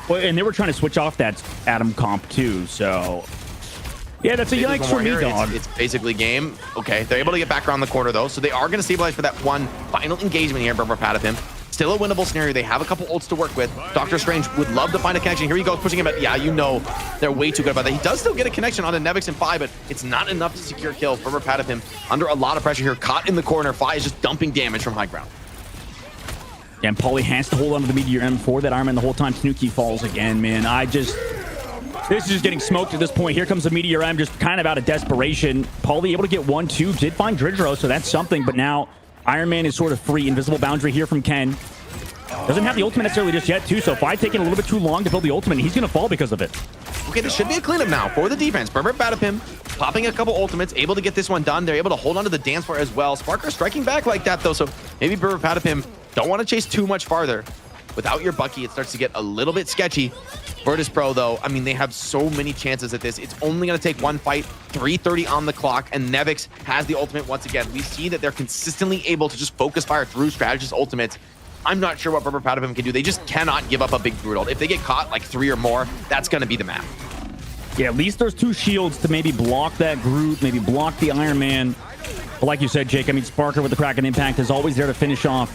Well, and they were trying to switch off that Adam comp too, so... Yeah, that's a yikes for me, dog. It's basically game. Okay, they're able to get back around the corner, though, so they are going to stabilize for that one final engagement here, Brr Brr Patapim. Still a winnable scenario. They have a couple ults to work with. Doctor Strange would love to find a connection. Here he goes, pushing him, but yeah, you know they're way too good about that. He does still get a connection onto Nevix and Fi, but it's not enough to secure kill. Brr Brr Patapim under a lot of pressure here, caught in the corner. Fi is just dumping damage from high ground. Yeah, and Paulie has to hold on to the Meteor M4. That Iron Man the whole time. Snooki falls again, man. This is just getting smoked at this point. Here comes the Meteor M, just kind of out of desperation. Paulie able to get 1-2. Did find Dridro, so that's something. But now Iron Man is sort of free. Invisible boundary here from Ken. Doesn't have the ultimate necessarily just yet, too. So Fi taking a little bit too long to build the ultimate. He's going to fall because of it. Okay, this should be a cleanup now for the defense. Brr Brr Patapim popping a couple ultimates, able to get this one done. They're able to hold on to the dance floor as well. Sparker striking back like that, though. So maybe Brr Brr Patapim don't want to chase too much farther. Without your Bucky, it starts to get a little bit sketchy. Virtus.pro, though, I mean, they have so many chances at this. It's only going to take one fight, 3:30 on the clock, and Nevix has the ultimate once again. We see that they're consistently able to just focus fire through strategist ultimates. I'm not sure what Brr Brr Patapim can do. They just cannot give up a big brutal. If they get caught like 3 or more, that's going to be the map. Yeah, at least there's 2 shields to maybe block that Groot, maybe block the Iron Man. But like you said, Jake, I mean, Sparker with the Kraken Impact is always there to finish off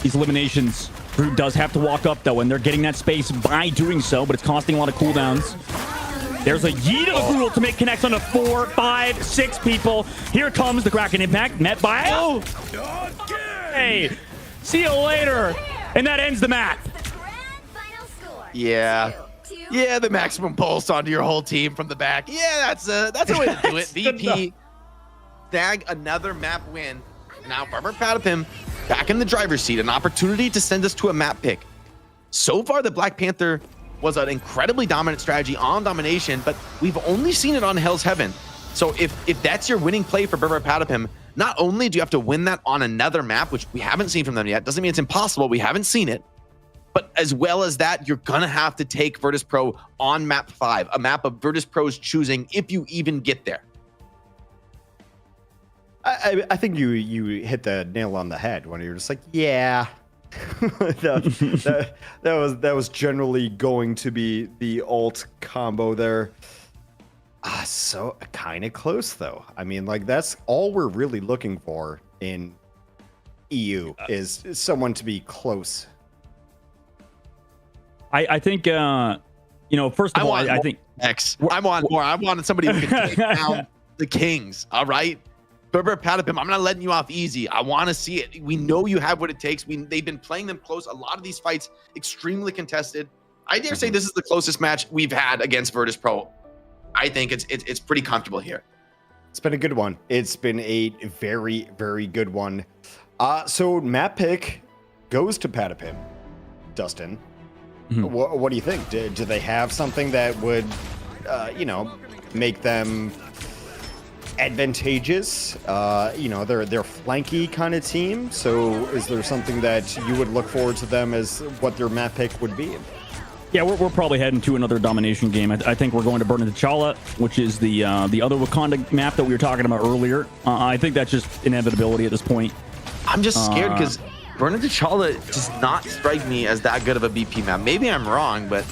these eliminations. Groot does have to walk up, though, and they're getting that space by doing so, but it's costing a lot of cooldowns. There's a yeet of the Groot to make connects on to 4, 5, 6 people. Here comes the Kraken Impact, met by... Oh! Hey! See you later! And that ends the map. Yeah. Yeah, the maximum pulse onto your whole team from the back. Yeah, that's a way to do it. VP, snag another map win. Now, Brr Brr Patapim back in the driver's seat, an opportunity to send us to a map pick. So far, the Black Panther was an incredibly dominant strategy on domination, but we've only seen it on Hell's Heaven. So if that's your winning play for Brr Brr Patapim, not only do you have to win that on another map, which we haven't seen from them yet, doesn't mean it's impossible, we haven't seen it, but as well as that, you're gonna have to take Virtus.pro on map 5, a map of Virtus.pro's choosing if you even get there. I think you hit the nail on the head when you're just like, yeah, that was generally going to be the ult combo there. So kind of close though. I mean, like, that's all we're really looking for in EU is someone to be close. I think you know, first of all, I think X. I want more. I wanted somebody who can take down the Kings. All right. Brr Brr Patapim, I'm not letting you off easy. I want to see it. We know you have what it takes. They've been playing them close. A lot of these fights extremely contested. I dare say this is the closest match we've had against Virtus.pro. I think it's pretty comfortable here. It's been a good one. It's been a very, very good one. So map pick goes to Patapim. Dustin, what do you think? Do they have something that would, you know, make them advantageous? You know, they're flanky kind of team. So is there something that you would look forward to them as what their map pick would be? Yeah, we're probably heading to another domination game. I think we're going to Burn T'Challa, which is the other Wakanda map that we were talking about earlier. I think that's just inevitability at this point. I'm just scared because Burn T'Challa does not strike me as that good of a BP map. Maybe I'm wrong, but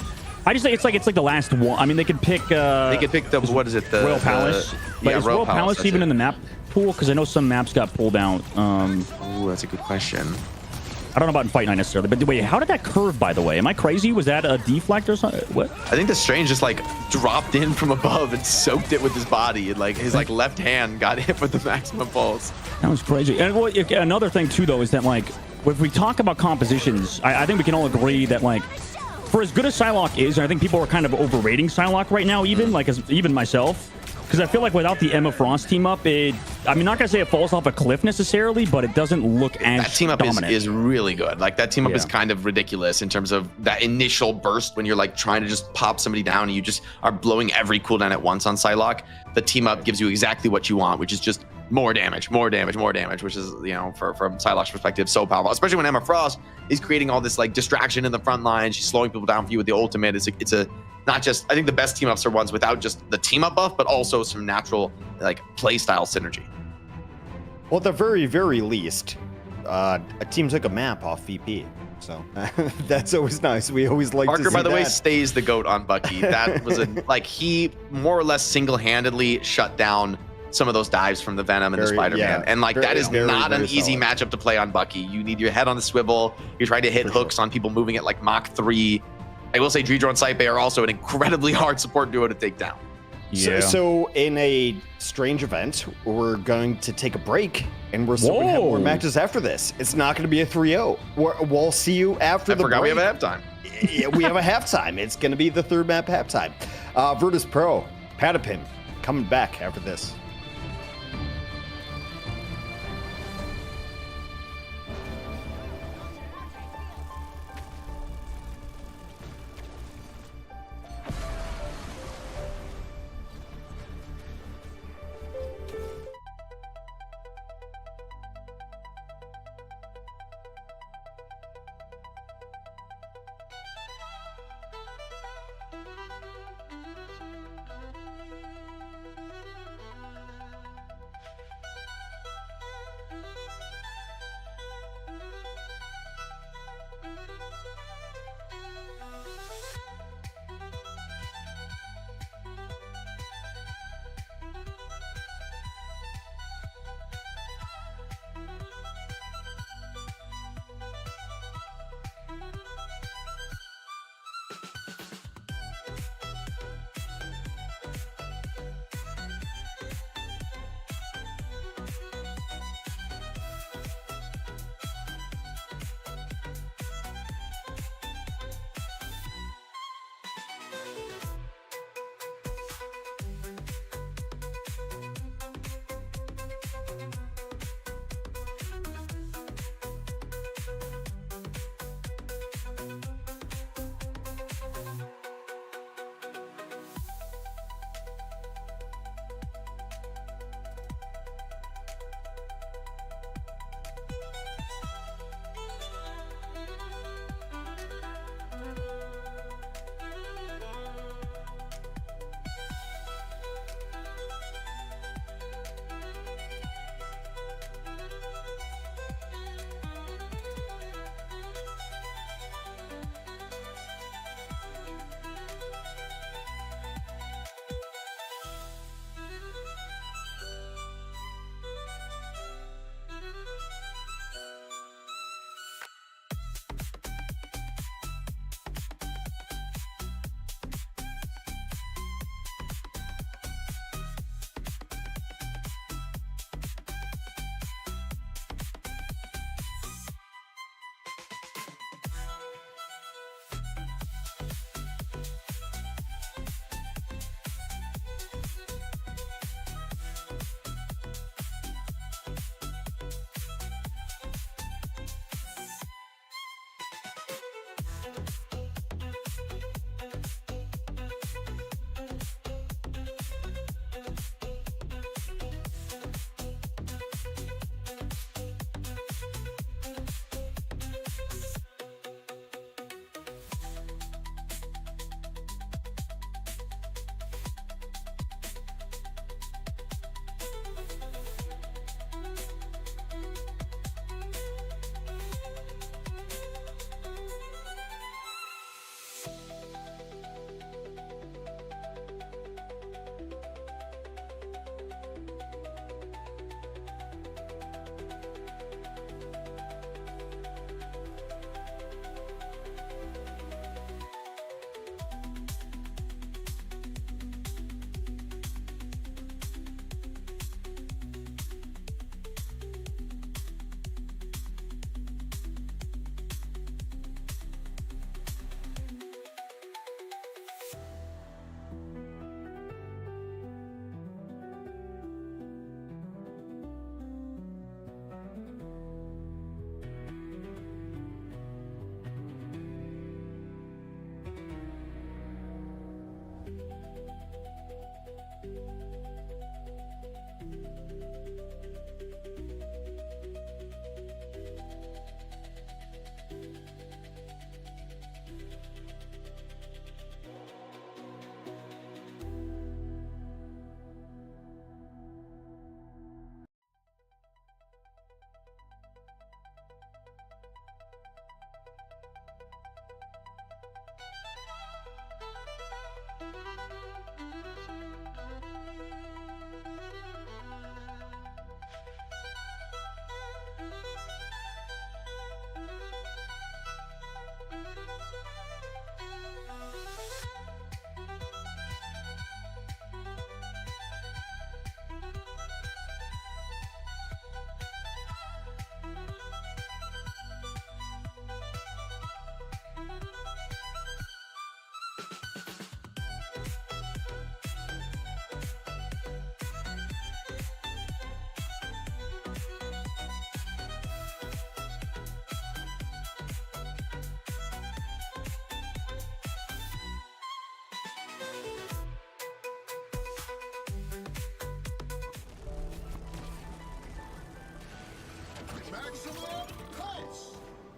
I just think it's like the last one. I mean, they could pick. They could pick the what is it? The Royal Palace. But yeah, is Royal Palace even in the map pool? Because I know some maps got pulled out. Ooh, that's a good question. I don't know about in Fight Night necessarily, but wait, how did that curve, by the way? Am I crazy? Was that a deflect or something? What? I think the Strange just like dropped in from above and soaked it with his body, and like his like left hand got hit with the maximum pulse. That was crazy. And well, another thing too, though, is that like if we talk about compositions, I think we can all agree that like for as good as Psylocke is, and I think people are kind of overrating Psylocke right now, even like even myself. Because I feel like without the Emma Frost team up, I'm not gonna say it falls off a cliff necessarily, but it doesn't look as that team up is really good. Like that team up is kind of ridiculous in terms of that initial burst when you're like trying to just pop somebody down and you just are blowing every cooldown at once on Psylocke. The team up gives you exactly what you want, which is just more damage, which is, you know, from Psylocke's perspective, so powerful. Especially when Emma Frost is creating all this like distraction in the front line. She's slowing people down for you with the ultimate. It's a not just, I think the best team ups are ones without just the team up buff, but also some natural like play style synergy. Well, at the very, very least, a team took a map off VP. So that's always nice. We always like Parker, to see by the way, that. stays the GOAT on Bucky. That was like he more or less single-handedly shut down some of those dives from the Venom and the Spider-Man. And like that is not an easy matchup to play on Bucky. You need your head on the swivel. You're trying to hit hooks on people moving at like Mach 3. I will say Dreedro and Saipe are also an incredibly hard support duo to take down. Yeah. So in a strange event, we're going to take a break, and we're still going to have more matches after this. It's not going to be a 3-0. We'll see you after the break. I forgot we have a halftime. Yeah, we have a halftime. It's going to be the third map halftime. Virtus.pro, Patapim, coming back after this.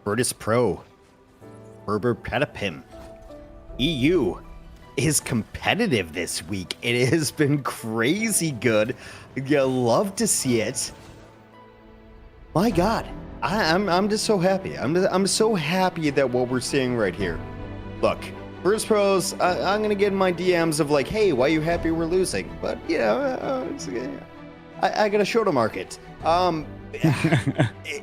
Virtus.pro, Brr Brr Patapim. EU is competitive this week. It has been crazy good. You love to see it. My God, I'm just so happy. I'm so happy that what we're seeing right here. Look, Virtus.pros, I'm gonna get in my DMs of like, hey, why are you happy we're losing? But you know, I gotta show to market.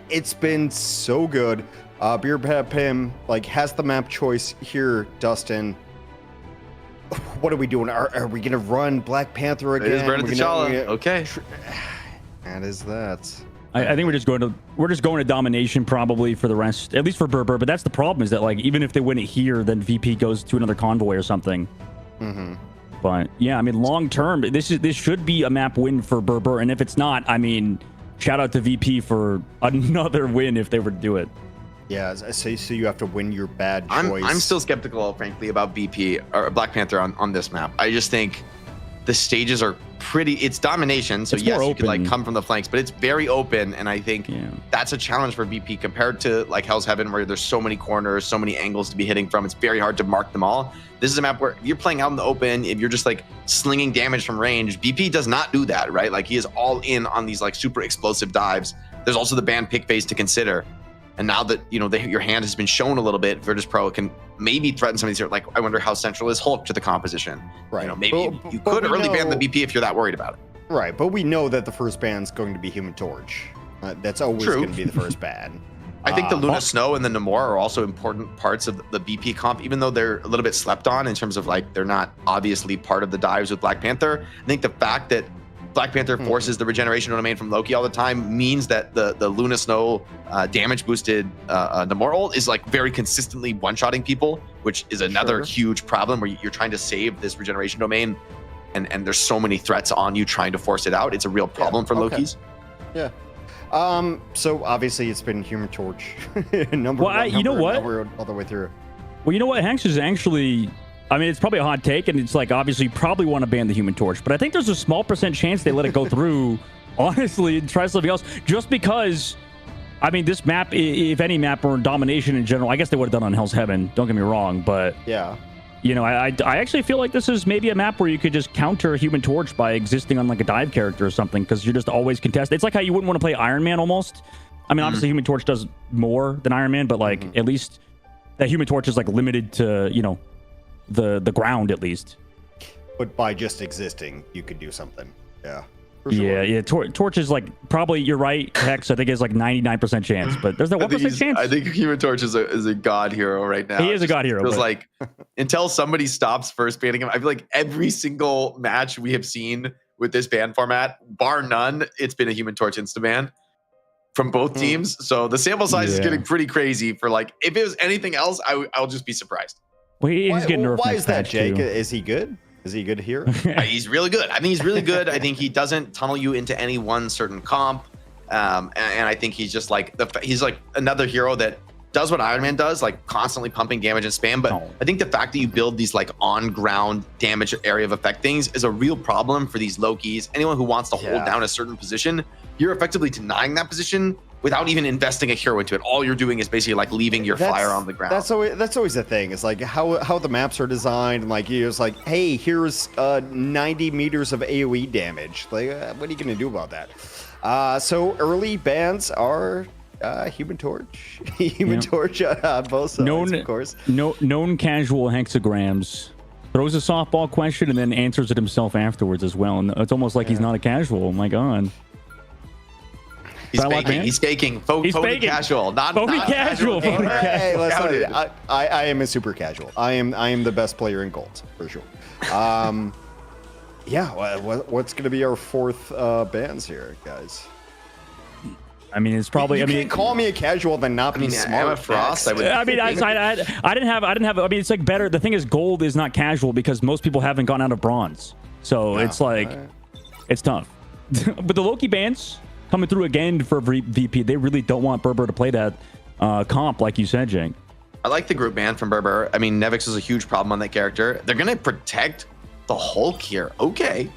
It's been so good. Brr Patapim like has the map choice here, Dustin. What are we doing? Are we gonna run Black Panther again? It is Brr T'Challa. Okay. That is that. I think we're just going to domination probably for the rest, at least for Brr Brr. But that's the problem, is that like even if they win it here, then VP goes to another convoy or something. Mm-hmm. But yeah, I mean, long term, this should be a map win for Brr Brr. And if it's not, I mean, shout out to VP for another win if they were to do it. Yeah, so you have to win your bad choice. I'm still skeptical, frankly, about VP or Black Panther on this map. I just think the stages are it's domination, so yes, you could like come from the flanks, but it's very open, and I think that's a challenge for VP compared to like Hell's Heaven, where there's so many corners, so many angles to be hitting from. It's very hard to mark them all. This is a map where if you're playing out in the open, if you're just like slinging damage from range, VP does not do that, right? Like he is all in on these like super explosive dives. There's also the ban pick phase to consider. And now that, you know, your hand has been shown a little bit, Virtus.pro can maybe threaten some of these. Like, I wonder how central is Hulk to the composition. Right. You know, maybe you could early ban the BP if you're that worried about it. Right, but we know that the first ban's going to be Human Torch. That's always going to be the first ban. I think the Luna Snow and the Namor are also important parts of the BP comp, even though they're a little bit slept on in terms of like they're not obviously part of the dives with Black Panther. I think the fact that Black Panther forces the regeneration domain from Loki all the time means that the Luna Snow damage boosted Namor ult is like very consistently one-shotting people, which is another huge problem where you're trying to save this regeneration domain and there's so many threats on you trying to force it out. It's a real problem for Loki's. Yeah. So obviously it's been Human Torch number one. You know what? All the way through. Well, you know what? Hanks is actually, I mean, it's probably a hot take, and it's like, obviously, you probably want to ban the Human Torch, but I think there's a small % chance they let it go through, honestly, and try something else, just because, I mean, this map, if any map were in domination in general, I guess they would have done on Hell's Heaven, don't get me wrong, but, yeah, you know, I actually feel like this is maybe a map where you could just counter Human Torch by existing on, like, a dive character or something, because you're just always contested. It's like how you wouldn't want to play Iron Man, almost. I mean, obviously, Human Torch does more than Iron Man, but, like, at least that Human Torch is, like, limited to, you know, the ground at least. But by just existing, you could do something. Yeah. Yeah. Torch is like, probably, you're right, Hex. I think it's like 99% chance, but there's that 1% chance. I think Human Torch is a god hero right now. He is a god hero. It feels like until somebody stops first banning him, I feel like every single match we have seen with this ban format, bar none, it's been a Human Torch insta ban from both teams. So the sample size is getting pretty crazy for like, if it was anything else, I'll just be surprised. Well, he's getting nerfed. Why is that, Jake? Too. Is he good? Is he good here? He's really good. I think he's really good. I think he doesn't tunnel you into any one certain comp, and I think he's just like he's like another hero that does what Iron Man does, like constantly pumping damage and spam. But I think the fact that you build these like on ground damage area of effect things is a real problem for these Lokis. Anyone who wants to hold down a certain position, you're effectively denying that position without even investing a hero into it. All you're doing is basically like leaving your fire on the ground. That's always the thing. It's like how the maps are designed, and like you're just like, hey, here's 90 meters of AoE damage. Like, what are you gonna do about that? So early bans are Human Torch, Torch on both sides, of course. Known casual hexagrams. Throws a softball question and then answers it himself afterwards as well. And it's almost like he's not a casual. Oh my god. He's faking. He's faking. Phony casual. Not casual. Hey, listen, I am a super casual. I am the best player in gold for sure. Yeah. What's going to be our fourth bans here, guys? I mean, it's probably. You can't call me a casual then not be smart. Emma Frost. I mean, I didn't have. I mean, it's like better. The thing is, gold is not casual because most people haven't gone out of bronze, so it's like, it's tough. But the Loki bans coming through again for VP. They really don't want Brr Brr to play that comp, like you said, Jake. I like the group ban from Brr Brr. I mean, Nevix is a huge problem on that character. They're going to protect the Hulk here. Okay.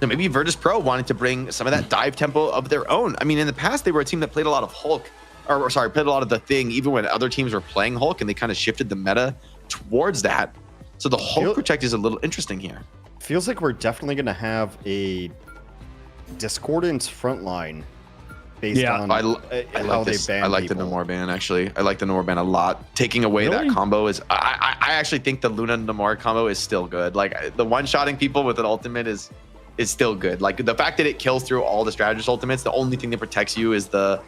So maybe Virtus.pro wanted to bring some of that dive tempo of their own. I mean, in the past, they were a team that played a lot of Hulk or sorry, played a lot of the Thing, even when other teams were playing Hulk, and they kind of shifted the meta towards that. So the Hulk Protect is a little interesting here. Feels like we're definitely going to have a Discordance frontline based on I how like they this. ban I like the people. Namor ban, actually. I like the Namor ban a lot. Taking away that combo is... I actually think the Luna Namor combo is still good. Like, the one-shotting people with an ultimate is still good. Like, the fact that it kills through all the strategist ultimates, the only thing that protects you is the...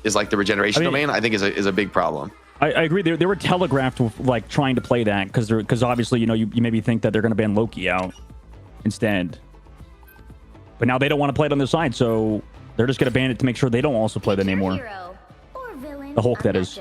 is like the regeneration domain, I think is a big problem. I agree. They were telegraphed with, like, trying to play that because obviously, you know, you maybe think that they're going to ban Loki out instead. But now they don't want to play it on their side, so they're just going to ban it to make sure they don't also play the Namor. The Hulk, that is.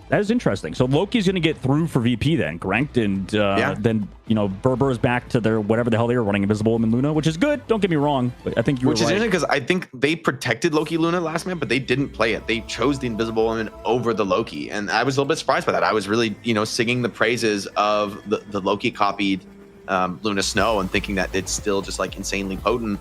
That is interesting. So Loki's going to get through for VP then, correct? And then, you know, Brr is back to their whatever the hell they were running, Invisible Woman Luna, which is good. Don't get me wrong. But I think you were right. Which is interesting because I think they protected Loki Luna last map, but they didn't play it. They chose the Invisible Woman over the Loki. And I was a little bit surprised by that. I was really, you know, singing the praises of the Loki copied Luna Snow and thinking that it's still just like insanely potent.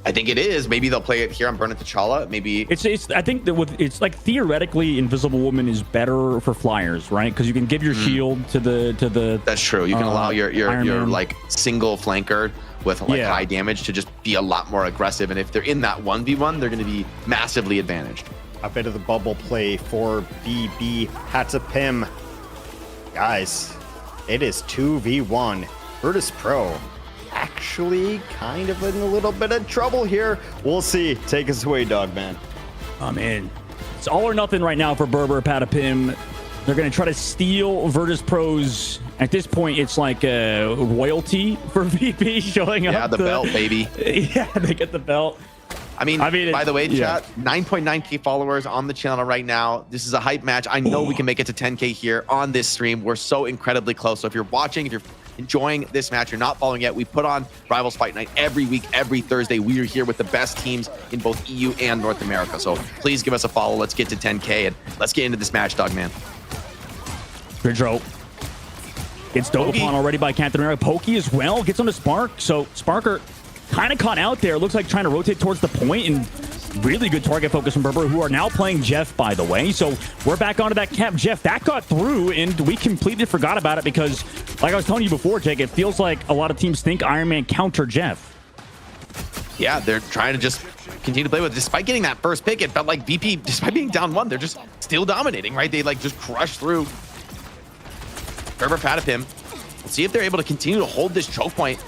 I think it is. Maybe they'll play it here on Burn It T'Challa. Maybe it's. I think that it's like theoretically, Invisible Woman is better for flyers, right? Because you can give your shield to the. That's true. You can allow your like single flanker with like high damage to just be a lot more aggressive. And if they're in that 1v1, they're going to be massively advantaged. A bit of the bubble play for Brr Patapim. Guys, it is 2v1. Virtus.pro actually kind of in a little bit of trouble here. We'll see. Take us away, Dogman. I'm in. It's all or nothing right now for Brr Brr Patapim. They're going to try to steal Virtus.pro's. At this point, it's like a royalty for VP showing up. Yeah, the belt, baby. Yeah, they get the belt. I mean, by the way, chat, 9.9k followers on the channel right now. This is a hype match. I know we can make it to 10k here on this stream. We're so incredibly close. So if you're watching, if you're enjoying this match, you're not following yet, we put on Rivals Fight Night every week, every Thursday. We are here with the best teams in both EU and North America. So please give us a follow. Let's get to 10k and let's get into this match, Dogman. Bridro gets dove upon already by Captain America. Pokey as well gets on to Spark. So Sparker kind of caught out there. Looks like trying to rotate towards the point, and really good target focus from Brr Brr, who are now playing Jeff, by the way. So we're back onto that cap. Jeff, that got through, and we completely forgot about it because, like I was telling you before, Jake, it feels like a lot of teams think Iron Man counter Jeff. Yeah, they're trying to just continue to play with it. Despite getting that first pick, it felt like VP, despite being down 1, they're just still dominating, right? They like just crush through Brr Brr Patapim. Let's see if they're able to continue to hold this choke point.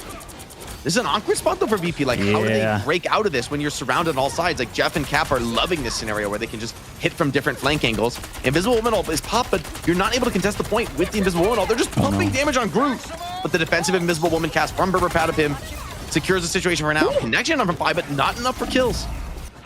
This is an awkward spot though for VP. Like, how do they break out of this when you're surrounded on all sides? Like, Jeff and Cap are loving this scenario where they can just hit from different flank angles. Invisible Woman ult is popped, but you're not able to contest the point with the Invisible Woman ult. They're just pumping damage on Groot. But the defensive Invisible Woman cast from Brr Brr Patapim secures the situation for now. Connection on from 5, but not enough for kills.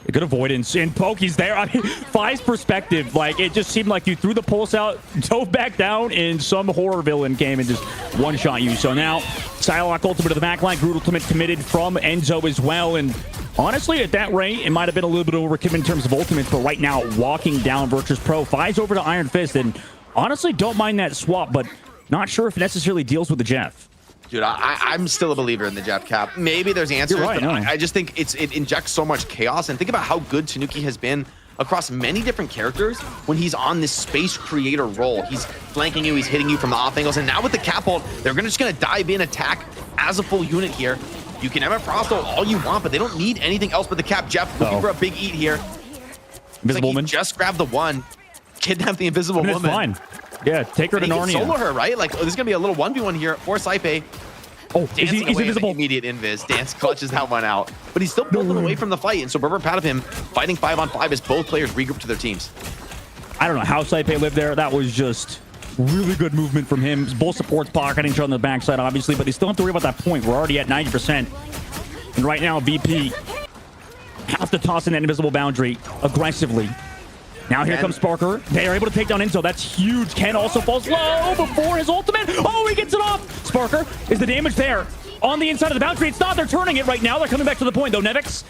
A good avoidance, and Pokey's there. I mean, 5's perspective, like, it just seemed like you threw the pulse out, dove back down, and some horror villain came and just one-shot you. So now, Psylocke ultimate to the backline, Groot ultimate committed from Enzo as well, and honestly, at that rate, it might have been a little bit overkill in terms of ultimates, but right now, walking down Virtus.pro, 5's over to Iron Fist, and honestly, don't mind that swap, but not sure if it necessarily deals with the Jeff. Dude, I'm still a believer in the Jeff Cap. Maybe there's answers, right, but I just think it injects so much chaos. And think about how good Tanuki has been across many different characters when he's on this space creator role. He's flanking you, he's hitting you from the off angles, and now with the Cap ult, they're just gonna dive in, attack as a full unit here. You can have a Frost ult all you want, but they don't need anything else but the Cap. Jeff looking for a big eat here. Invisible Woman. Just grab the one, kidnap the Invisible Woman. Fine. Yeah, take her to Narnia. Solo her, right? Like, this is gonna be a little 1v1 here for Saipe. Oh, he's invisible. Immediate invis. Dance clutches that one out, but he's still pulling away from the fight. And so Brr Brr Patapim fighting 5-on-5 as both players regroup to their teams. I don't know how Saipe lived there. That was just really good movement from him. Both supports pocketing each other on the backside, obviously, but they still have to worry about that point. We're already at 90%. And right now, VP has to toss in that invisible boundary aggressively. Now here comes Sparker. They are able to take down Enzo. That's huge. Ken also falls low before his ultimate. Oh, he gets it off. Sparker, is the damage there? On the inside of the boundary. It's not. They're turning it right now. They're coming back to the point, though. Nevix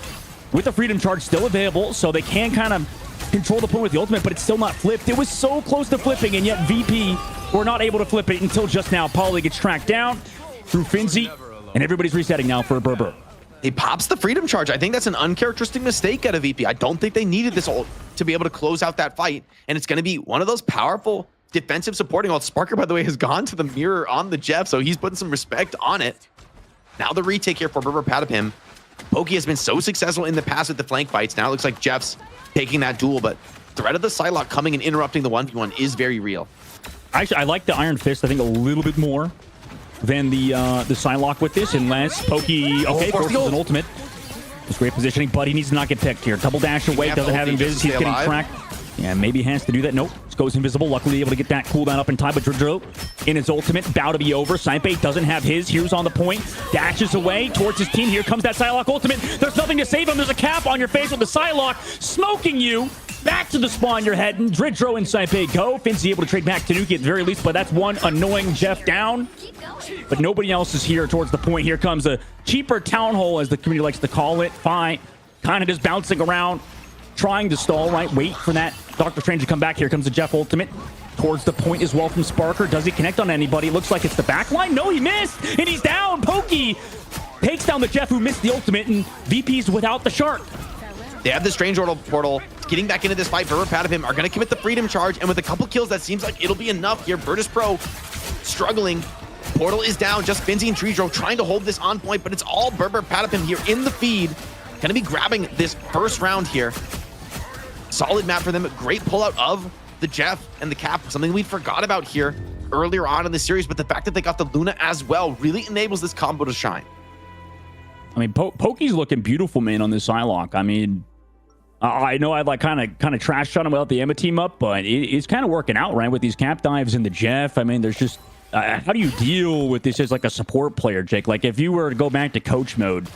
with the Freedom Charge still available, so they can kind of control the point with the ultimate, but it's still not flipped. It was so close to flipping, and yet VP were not able to flip it until just now. Pauly gets tracked down through Finzi, and everybody's resetting now for Brr Brr. He pops the freedom charge. I think that's an uncharacteristic mistake out of VP. I don't think they needed this ult to be able to close out that fight. And it's going to be one of those powerful defensive supporting ults. Sparker, by the way, has gone to the mirror on the Jeff, so he's putting some respect on it. Now the retake here for Brr Brr Patapim. Pokey has been so successful in the past with the flank fights. Now it looks like Jeff's taking that duel, but threat of the Psylocke coming and interrupting the 1v1 is very real. Actually, I like the Iron Fist, I think, a little bit more than the Psylocke with this, unless Pokey, okay, forces an ultimate. It's great positioning, but he needs to not get picked here. Double dash away, doesn't have invis, he's getting tracked. Yeah, maybe has to do that. Nope, just goes invisible. Luckily able to get that cooldown up in time, but Dridro in his ultimate, about to be over. Symbiotic doesn't have his. Here's on the point, dashes away towards his team. Here comes that Psylocke ultimate. There's nothing to save him. There's a cap on your face with the Psylocke, smoking you. Back to the spawn you're heading. Dridro and Symbiotic go. Finzi able to trade back Tanuki at the very least, but that's one annoying Jeff down. But nobody else is here towards the point. Here comes a cheaper town hole, as the community likes to call it. Fine. Kind of just bouncing around, trying to stall, right? Wait for that Doctor Strange to come back. Here comes the Jeff ultimate towards the point as well from Sparker. Does he connect on anybody? Looks like it's the back line. No, he missed, and he's down. Pokey takes down the Jeff who missed the ultimate, and VP's without the shark. They have the Strange Portal. Getting back into this fight, Brr Brr Patapim are going to commit the freedom charge, and with a couple kills, that seems like it'll be enough here. Virtus.pro struggling. Portal is down. Just Finzi and Dridro trying to hold this on point, but it's all Brr Brr Patapim here in the feed. Going to be grabbing this first round here. Solid map for them. Great pullout of the Jeff and the cap, something we forgot about here earlier on in the series, but the fact that they got the Luna as well really enables this combo to shine. I mean, Pokey's looking beautiful, man, on this Psylocke. I mean, I know I'd like kind of trash on him without the Emma team up, but it's kind of working out, right, with these cap dives and the Jeff. I mean, there's just how do you deal with this as like a support player, Jake? Like if you were to go back to coach mode,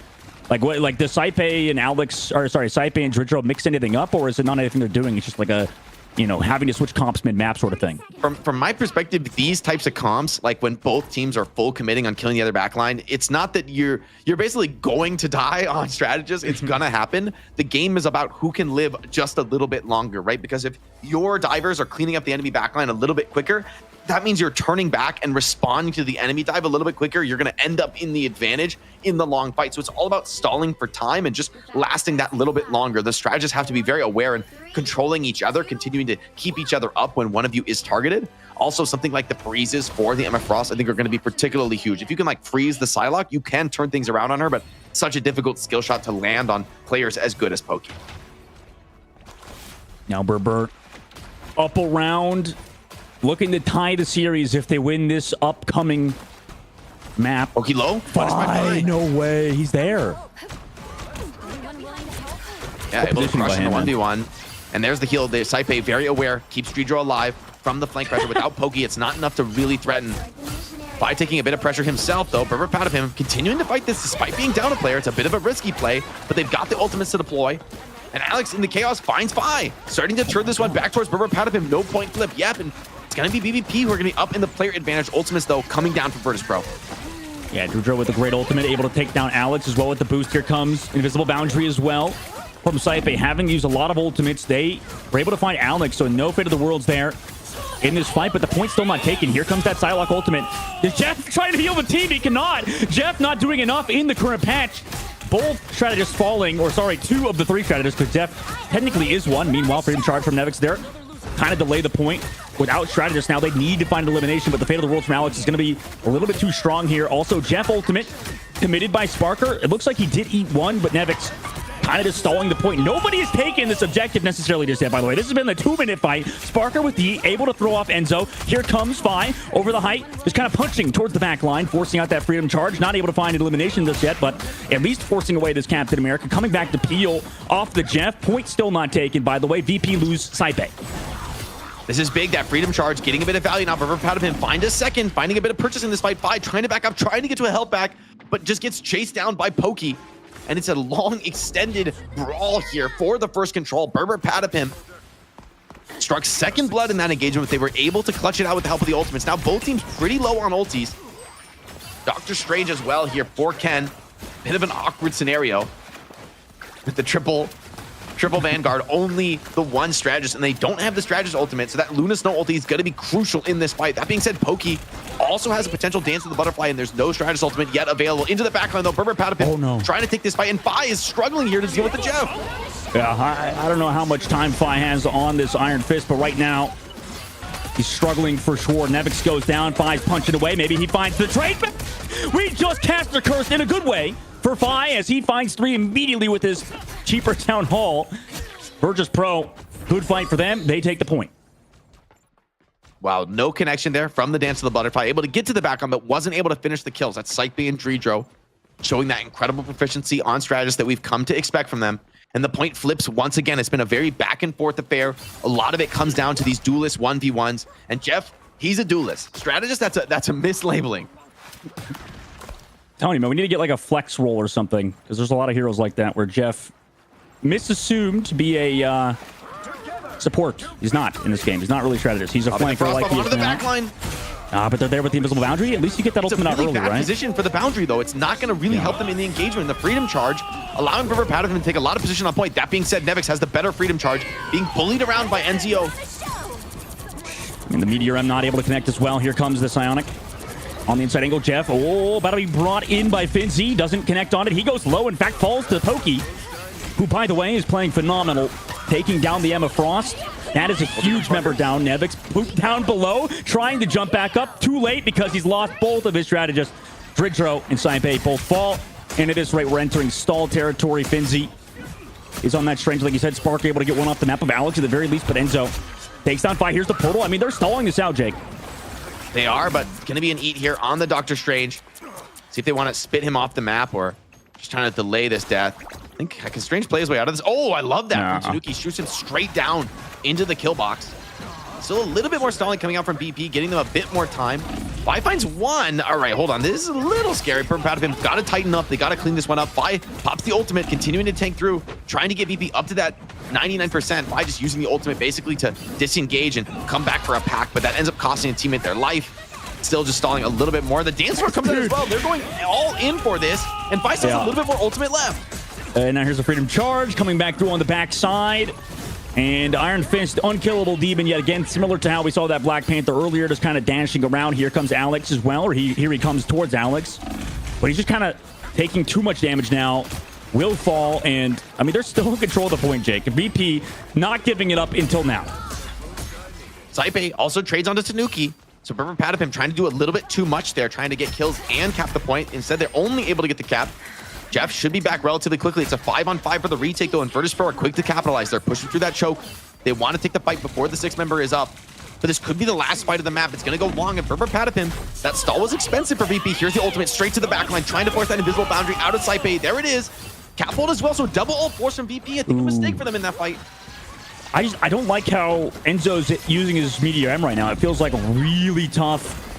like what, like does Sype and Sype and Dridro mix anything up, or is it not anything they're doing? It's just like a, you know, having to switch comps mid-map sort of thing. From my perspective, these types of comps, like when both teams are full committing on killing the other backline, it's not that you're basically going to die on strategists. It's gonna happen. The game is about who can live just a little bit longer, right? Because if your divers are cleaning up the enemy backline a little bit quicker, that means you're turning back and responding to the enemy dive a little bit quicker. You're going to end up in the advantage in the long fight. So it's all about stalling for time and just lasting that little bit longer. The strategists have to be very aware and controlling each other, continuing to keep each other up when one of you is targeted. Also, something like the freezes for the Emma Frost, I think, are going to be particularly huge. If you can like freeze the Psylocke, you can turn things around on her, but such a difficult skill shot to land on players as good as Pokey. Now Brr Brr up around, looking to tie the series if they win this upcoming map. Pokey low? No way. He's there. Yeah, able to crush in the 1v1. And there's the heal. The Sype very aware, keeps Dridro alive from the flank pressure. Without Pokey, it's not enough to really threaten. By taking a bit of pressure himself, though, Brr Brr Patapim continuing to fight this despite being down a player. It's a bit of a risky play, but they've got the ultimates to deploy. And Alex in the chaos finds Fi, starting to turn this one back towards Brr Brr Patapim. No point flip. Yep, and it's going to be BBP who are going to be up in the player advantage. Ultimates, though, coming down from Virtus.pro. Yeah, Dridro with a great ultimate, able to take down Alex as well with the boost. Here comes Invisible Boundary as well from Sype. Having used a lot of ultimates, they were able to find Alex, so no fate of the worlds there in this fight, but the point's still not taken. Here comes that Psylocke ultimate. Is Jeff trying to heal the team? He cannot. Jeff not doing enough in the current patch. Both strategists falling, or sorry, 2 of the 3 strategists, because Jeff technically is one. Meanwhile, freedom charge from Nevix there. Kind of delay the point. Without strategists now, they need to find elimination, but the fate of the worlds from Alex is going to be a little bit too strong here. Also, Jeff ultimate committed by Sparker. It looks like he did eat one, but Nevix kind of just stalling the point. Nobody has taken this objective necessarily just yet, by the way. This has been the 2-minute fight. Sparker with D, able to throw off Enzo. Here comes Fi over the height, just kind of punching towards the back line, forcing out that freedom charge. Not able to find an elimination just yet, but at least forcing away this Captain America. Coming back to peel off the Jeff. Point still not taken, by the way. VP lose Sype. This is big, that freedom charge, getting a bit of value now. Brr Brr Patapim find a second, finding a bit of purchase in this fight. Fi trying to back up, trying to get to a help back, but just gets chased down by Pokey. And it's a long, extended brawl here for the first control. Brr Brr Patapim struck second blood in that engagement, but they were able to clutch it out with the help of the ultimates. Now both teams pretty low on ultis. Doctor Strange as well here for Ken. Bit of an awkward scenario with the triple triple Vanguard, only the one strategist, and they don't have the strategist ultimate, so that Luna Snow ulti is going to be crucial in this fight. That being said, Pokey also has a potential dance of the butterfly, and there's no strategist ultimate yet available. Into the backline, though, Brr Brr Patapim trying to take this fight, and Fi is struggling here to deal with the Jeff. Yeah, I don't know how much time Fi has on this Iron Fist, but right now, he's struggling for sure. Nevix goes down, Fi's punching away. Maybe he finds the trade. We just cast a curse in a good way for Fi as he finds 3 immediately with his cheaper Town Hall. Virtus.pro, good fight for them. They take the point. Wow, no connection there from the Dance of the Butterfly. Able to get to the background, but wasn't able to finish the kills. That's Psyche and Dredro showing that incredible proficiency on strategists that we've come to expect from them. And the point flips once again. It's been a very back and forth affair. A lot of it comes down to these duelist 1v1s. And Jeff, he's a duelist. Strategist, that's a mislabeling. Telling you, man, we need to get like a flex roll or something, because there's a lot of heroes like that where Jeff misassumed to be a support. He's not in this game. He's not really strategist. He's a flanker like he is the now. backline. But they're there with the invisible boundary. At least you get that ultimate out early, bad right? Position for the boundary, though. It's not going to really help them in the engagement. The freedom charge, allowing Brr Brr Patapim to take a lot of position on point. That being said, Nevix has the better freedom charge, being bullied around by NZO. And the Meteor M not able to connect as well. Here comes the Psionic. On the inside angle, Jeff. Oh, about to be brought in by Finzi. Doesn't connect on it. He goes low. In fact, falls to Pokey, who, by the way, is playing phenomenal. Taking down the Emma Frost. That is a huge member down. Nevix pooped down below, trying to jump back up. Too late because he's lost both of his strategists. Dredro and Symbiotic both fall. And at this rate, we're entering stall territory. Finzi is on that strange, like you said, Spark able to get one off the map of Alex at the very least, but Enzo takes down Fi. Here's the portal. I mean, they're stalling this out, Jake. They are, but going to be an eat here on the Doctor Strange. See if they want to spit him off the map or just trying to delay this death. I think can Strange play his way out of this. Oh, I love that. Tanuki shoots him straight down into the kill box. Still a little bit more stalling coming out from BP, getting them a bit more time. Fi finds one. All right, hold on. This is a little scary. Brr Brr Patapim got to tighten up. They got to clean this one up. Fi pops the ultimate, continuing to tank through, trying to get BP up to that 99%. Fi just using the ultimate basically to disengage and come back for a pack, but that ends up costing a teammate their life. Still just stalling a little bit more. The dance floor comes out as well. They're going all in for this, and Fi still has a little bit more ultimate left. And now here's a freedom charge coming back through on the backside. And Iron Fist, unkillable demon yet again, similar to how we saw that Black Panther earlier, just kind of dashing around. Here comes Alex as well, or here he comes towards Alex. But he's just kind of taking too much damage now. Will fall, and I mean, they're still in control of the point, Jake. VP not giving it up until now. Saipe also trades onto Tanuki. So Brr Brr Patapim trying to do a little bit too much there, trying to get kills and cap the point. Instead, they're only able to get the cap. Jeff should be back relatively quickly. It's a 5-on-5 for the retake, though, and Virtus.pro are quick to capitalize. They're pushing through that choke. They want to take the fight before the 6th member is up. But this could be the last fight of the map. It's going to go long, and Brr Brr Patapim, that stall was expensive for VP. Here's the ultimate straight to the backline, trying to force that invisible boundary out of Saipe. There it is. Cap hold as well, so double ult force from VP. I think a mistake for them in that fight. I don't like how Enzo's using his Meteor M right now. It feels like really tough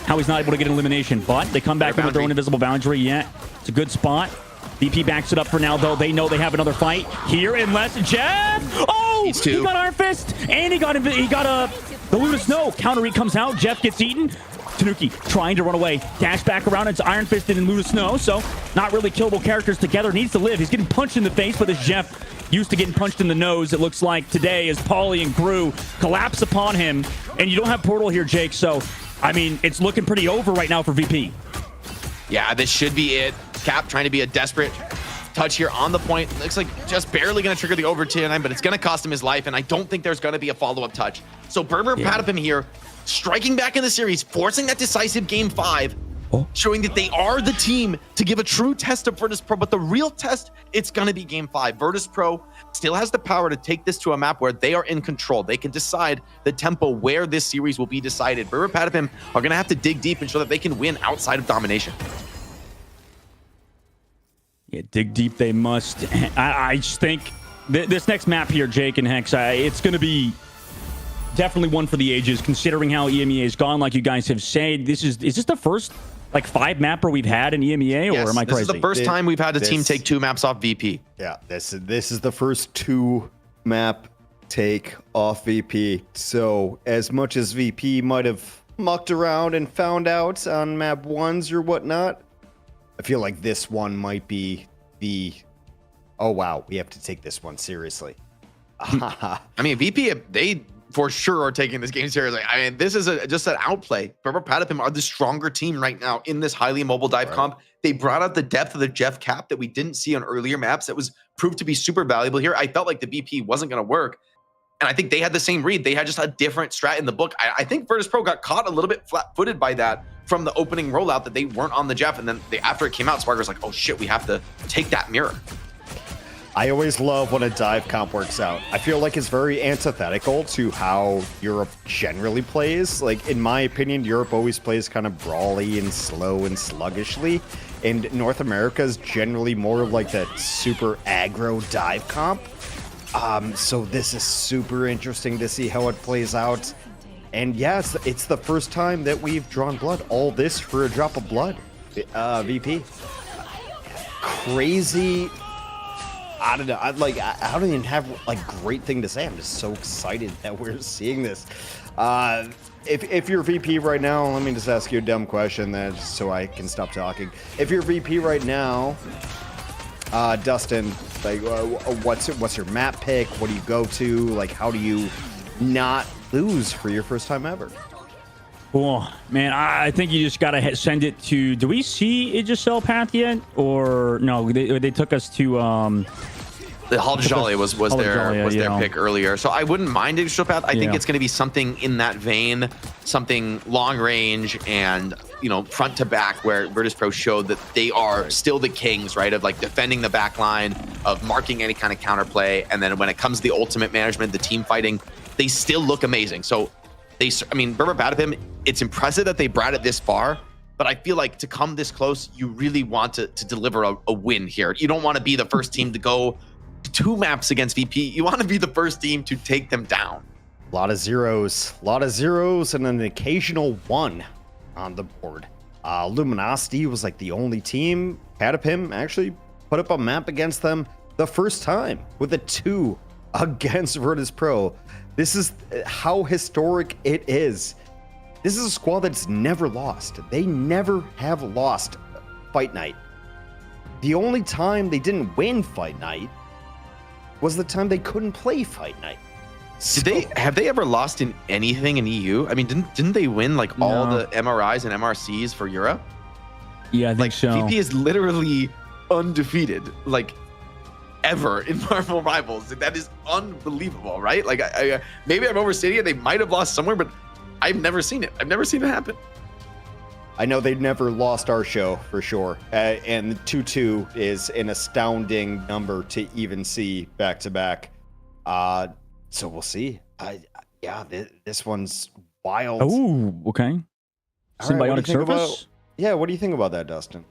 how he's not able to get an elimination. But they come back with their own invisible boundary. Yeah, it's a good spot. VP backs it up for now, though. They know they have another fight here unless Jeff. Oh, he got Iron Fist, and he got the Luna Snow. Counter E comes out. Jeff gets eaten. Tanuki trying to run away. Dash back around into Iron Fist and Luna Snow. So not really killable characters together. Needs to live. He's getting punched in the face, but this Jeff used to getting punched in the nose. It looks like today as Pauly and Gru collapse upon him. And you don't have Portal here, Jake. So, I mean, it's looking pretty over right now for VP. Yeah, this should be it. Cap trying to be a desperate touch here on the point. Looks like just barely going to trigger the over 10, but it's going to cost him his life, and I don't think there's going to be a follow-up touch. So Brr Brr Patapim here, striking back in the series, forcing that decisive game 5, showing that they are the team to give a true test of Virtus.pro, but the real test, it's going to be game 5. Virtus.pro still has the power to take this to a map where they are in control. They can decide the tempo where this series will be decided. Brr Brr Patapim are going to have to dig deep and show that they can win outside of domination. Yeah, dig deep they must. I just think this next map here, Jake and Hex, it's going to be definitely one for the ages, considering how EMEA has gone, like you guys have said. Is this the first like 5 mapper we've had in EMEA, or am I crazy? This is the first time we've had a team take 2 maps off VP. Yeah, this is the first 2 map take off VP. So as much as VP might have mucked around and found out on map 1s or whatnot, I feel like this one might be the Oh, wow. We have to take this one seriously. I mean, VP, they for sure are taking this game seriously. I mean, this is just an outplay. Brr Brr Patapim are the stronger team right now in this highly mobile dive comp. They brought out the depth of the Jeff cap that we didn't see on earlier maps that was proved to be super valuable here. I felt like the VP wasn't going to work. And I think they had the same read. They had just a different strat in the book. I think Virtus.pro got caught a little bit flat-footed by that from the opening rollout that they weren't on the Jeff. And then after it came out, Sparker was like, oh shit, we have to take that mirror. I always love when a dive comp works out. I feel like it's very antithetical to how Europe generally plays. Like, in my opinion, Europe always plays kind of brawly and slow and sluggishly. And North America is generally more of like that super aggro dive comp. So this is super interesting to see how it plays out. And yes, it's the first time that we've drawn blood. All this for a drop of blood. VP. Crazy. I don't know. I don't even have like great thing to say. I'm just so excited that we're seeing this. If you're VP right now, let me just ask you a dumb question that so I can stop talking. If you're VP right now, Dustin, like, what's your map pick? What do you go to? Like, how do you not lose for your first time ever? Cool, man. I think you just gotta send it to. Do we see Idrissel path yet, or no? They took us to the Qadsiah was their pick earlier, so I wouldn't mind Idrissel path. I think it's going to be something in that vein, something long range and front to back, where Virtus.pro showed that they are still the kings, right? Of like defending the back line, of marking any kind of counterplay, and then when it comes to the ultimate management, the team fighting, they still look amazing. So. I mean, Brr Brr Patapim, it's impressive that they brought it this far, but I feel like to come this close, you really want to deliver a win here. You don't want to be the first team to go 2 maps against VP. You want to be the first team to take them down. A lot of zeros, and an occasional 1 on the board. Luminosity was like the only team. Patapim actually put up a map against them the first time with a 2 against Virtus.pro. This is how historic it is. This is a squad that's never lost. They never have lost Fight Night. The only time they didn't win Fight Night was the time they couldn't play Fight Night. Have they ever lost in anything in EU? I mean, didn't they win like all the MRIs and MRCs for Europe? Yeah, I think so. VP is literally undefeated. Like, ever in Marvel Rivals. That is unbelievable, right? Like, maybe I'm overstating it. They might have lost somewhere, but I've never seen it. I've never seen it happen. I know they've never lost our show for sure. And 2-2 is an astounding number to even see back to back. So we'll see. This one's wild. Oh, okay. Symbiotic Surface? What do you think about that, Dustin?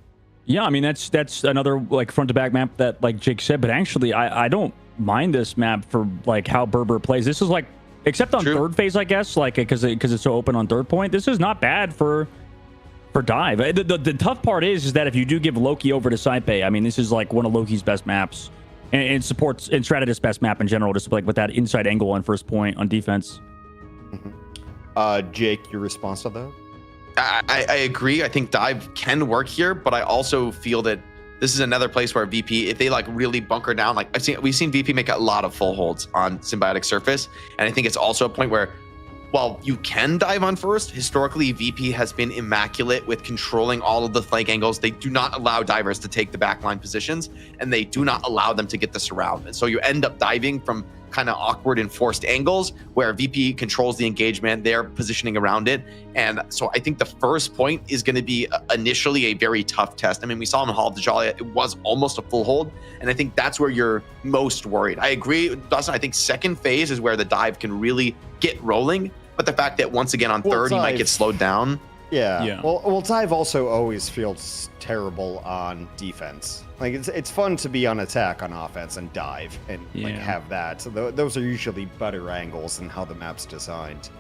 Yeah, I mean, that's another like front to back map that like Jake said, but actually I don't mind this map for like how Brr Brr plays. This is like, except on third phase, I guess, like because it's so open on third point, this is not bad for dive. The tough part is that if you do give Loki over to Saipe, I mean, this is like one of Loki's best maps and supports and Strategist's best map in general, just like with that inside angle on first point on defense. Jake, your response to that? I agree. I think dive can work here, but I also feel that this is another place where VP, if they like really bunker down, like we've seen VP make a lot of full holds on Symbiotic Surface, and I think it's also a point where, while you can dive on first, historically VP has been immaculate with controlling all of the flank angles. They do not allow divers to take the backline positions, and they do not allow them to get the surround, and so you end up diving from kind of awkward and forced angles where VP controls the engagement, they're positioning around it. And so I think the first point is going to be initially a very tough test. I mean, we saw him in Qadsiah, it was almost a full hold, and I think that's where you're most worried. I agree, Dustin, I think second phase is where the dive can really get rolling, but the fact that once again on third he might get slowed down. Yeah. Well, dive also always feels terrible on defense. Like it's fun to be on attack on offense and dive and like have that. So those are usually better angles than how the map's designed.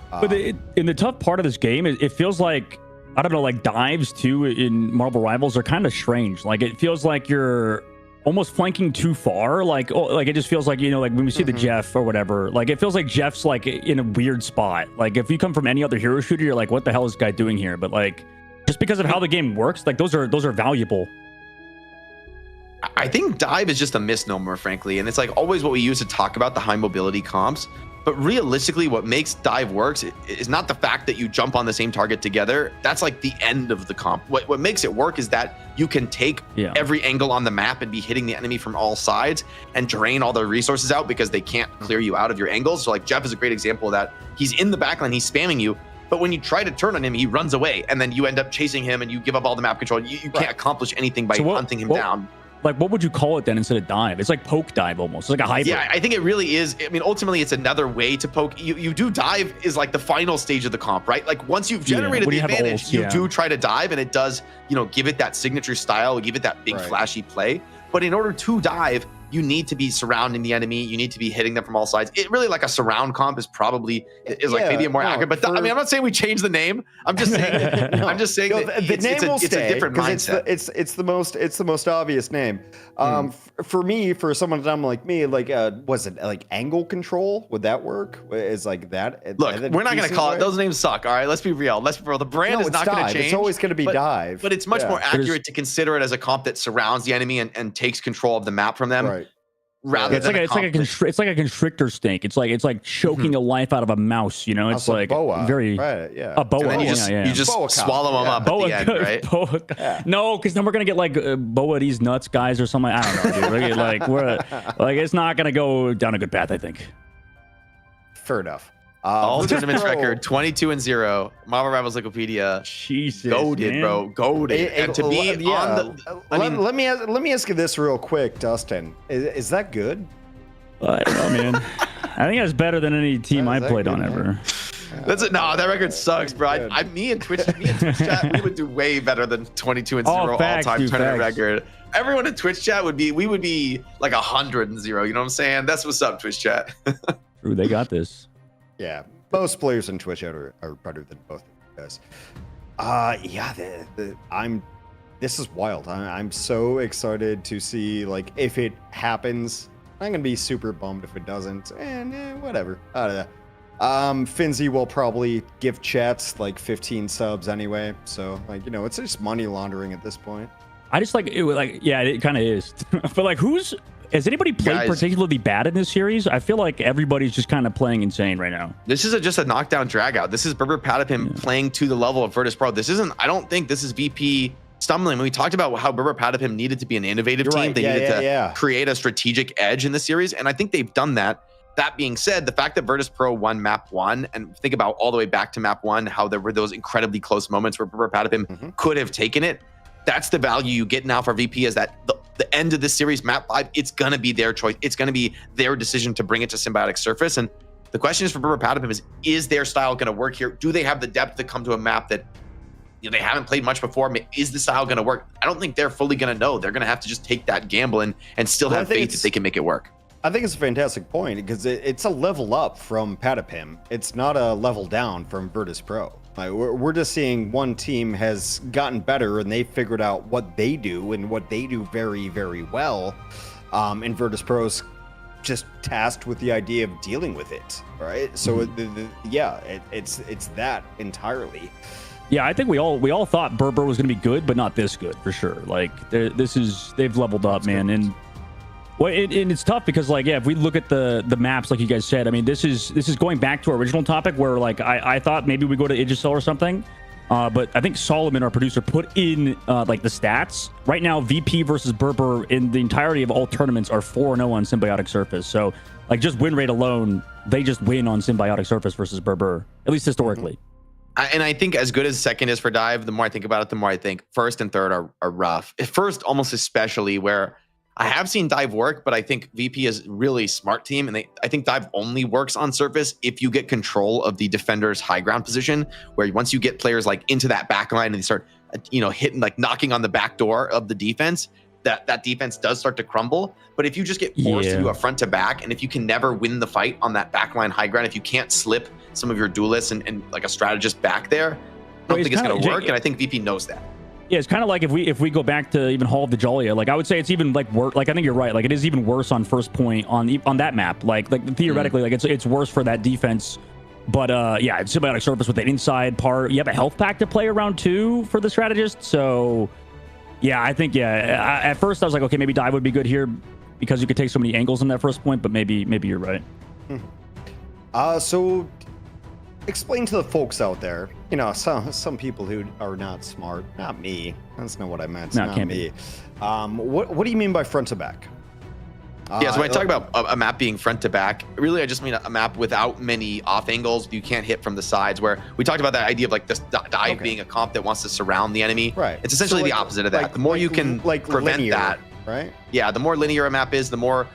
But in the tough part of this game, it feels like, I don't know, like dives too in Marvel Rivals are kind of strange. Like it feels like you're almost flanking too far. Like it just feels like, like when we see the Jeff or whatever, like it feels like Jeff's like in a weird spot. Like if you come from any other hero shooter, you're like, what the hell is this guy doing here? But like just because of how the game works, like those are valuable. I think dive is just a misnomer, frankly, and it's like always what we use to talk about the high mobility comps. But realistically, what makes dive works is not the fact that you jump on the same target together. That's like the end of the comp. What makes it work is that you can take every angle on the map and be hitting the enemy from all sides and drain all their resources out because they can't clear you out of your angles. So like Jeff is a great example of that. He's in the backline, he's spamming you, but when you try to turn on him, he runs away, and then you end up chasing him and you give up all the map control. You can't accomplish anything by hunting him down. Like, what would you call it then instead of dive? It's like poke dive almost. It's like a hybrid. Yeah, I think it really is. I mean, ultimately, it's another way to poke. You do dive is like the final stage of the comp, right? Like once you've generated the advantage, you do try to dive, and it does, give it that signature style, give it that big flashy play. But in order to dive, you need to be surrounding the enemy. You need to be hitting them from all sides. It really like a surround comp is probably like maybe a more accurate. But I mean, I'm not saying we change the name. I'm just saying. I'm just saying that the name will stay. It's a different mindset. It's the most obvious name. For me, for someone dumb like me, like was it like angle control? Would that work? Is like that? Look, we're not going to call it. Those names suck. All right, let's be real. The brand is not going to change. It's always going to be dive. But it's much more accurate to consider it as a comp that surrounds the enemy and takes control of the map from them. Right. Rather than it's like a constrictor snake. It's like choking a life out of a mouse. It's also like boa, very a boa. And then you just swallow them up at the end, right? No, because then we're gonna get like boa these nuts guys or something. I don't know, dude. Like it's not gonna go down a good path. I think. Fair enough. All tournaments record 22-0. Marvel Rivals Wikipedia. Jesus, goated, bro, goated. And to be on the, let me ask you this real quick, Dustin. Is that good? I don't know, man. I think that's better than any team I played on ever. That's it. No, that record sucks, bro. Me and Twitch chat, we would do way better than 22-0 all-time tournament record. Everyone in Twitch chat would be like 100-0. You know what I'm saying? That's what's up, Twitch chat. True, they got this. Yeah, most players in Twitch are better than both of you guys. This is wild. I'm so excited to see like if it happens. I'm gonna be super bummed if it doesn't, and whatever. I don't know. Finzi will probably give chats like 15 subs anyway, so like it's just money laundering at this point. I just like it. It kind of is, but like has anybody played particularly bad in this series? I feel like everybody's just kind of playing insane right now. This is just a knockdown drag out. This is Brr Brr Patapim playing to the level of Virtus.pro. I don't think this is VP stumbling. When we talked about how Brr Brr Patapim needed to be an innovative team, they needed to create a strategic edge in the series, and I think they've done that. That being said, the fact that Virtus.pro won map 1, and think about all the way back to map 1, how there were those incredibly close moments where Brr Brr Patapim could have taken it. That's the value you get now for VP, is that the end of this series, map 5, it's going to be their choice. It's going to be their decision to bring it to Symbiotic Surface. And the question is for Brr Brr Patapim is their style going to work here? Do they have the depth to come to a map that they haven't played much before? Is the style going to work? I don't think they're fully going to know. They're going to have to just take that gamble and still have faith that they can make it work. I think it's a fantastic point because it's a level up from Patapim. It's not a level down from Virtus.pro. Like we're just seeing one team has gotten better and they figured out what they do and what they do very, very well. And Virtus.pro's just tasked with the idea of dealing with it, right? So it's that entirely. Yeah, I think we all thought Brr Brr was going to be good, but not this good for sure. Like they've leveled up, man. And and it's tough because if we look at the maps, like you guys said, I mean, this is going back to our original topic where I thought maybe we go to Idricel or something, but I think Solomon, our producer, put in the stats right now. VP versus Brr Brr in the entirety of all tournaments are 4-0 on Symbiotic Surface. So just win rate alone, they just win on Symbiotic Surface versus Brr Brr, at least historically. And I think as good as second is for dive, the more I think about it, the more I think first and third are rough. At first, almost especially, where I have seen dive work, but I think VP is really smart team, and I think dive only works on surface if you get control of the defender's high ground position, where once you get players into that back line and they start hitting, knocking on the back door of the defense, that defense does start to crumble. But if you just get forced to do a front to back, and if you can never win the fight on that back line high ground, if you can't slip some of your duelists and like a strategist back there, I don't think it's going to work. And I think VP knows that. Yeah, it's kind of like if we go back to even Hall of the Jolia, I would say it's even worse. I think you're right. It is even worse on first point on that map. Theoretically, it's worse for that defense. But it's Symbiotic Surface with the inside part. You have a health pack to play around too for the strategist. So Yeah, I think at first I was like, okay, maybe dive would be good here because you could take so many angles in that first point, but maybe you're right. So explain to the folks out there, you know, some people who are not smart, not me. That's not what I meant. No, Not can't me. What do you mean by front to back? Yeah, so when I talk about a map being front to back, really I just mean a map without many off angles. You can't hit from the sides, where we talked about that idea of like this dive being a comp that wants to surround the enemy. Right. It's essentially the opposite of that. The more you can prevent linear, that, right? Yeah, the more linear a map is, the more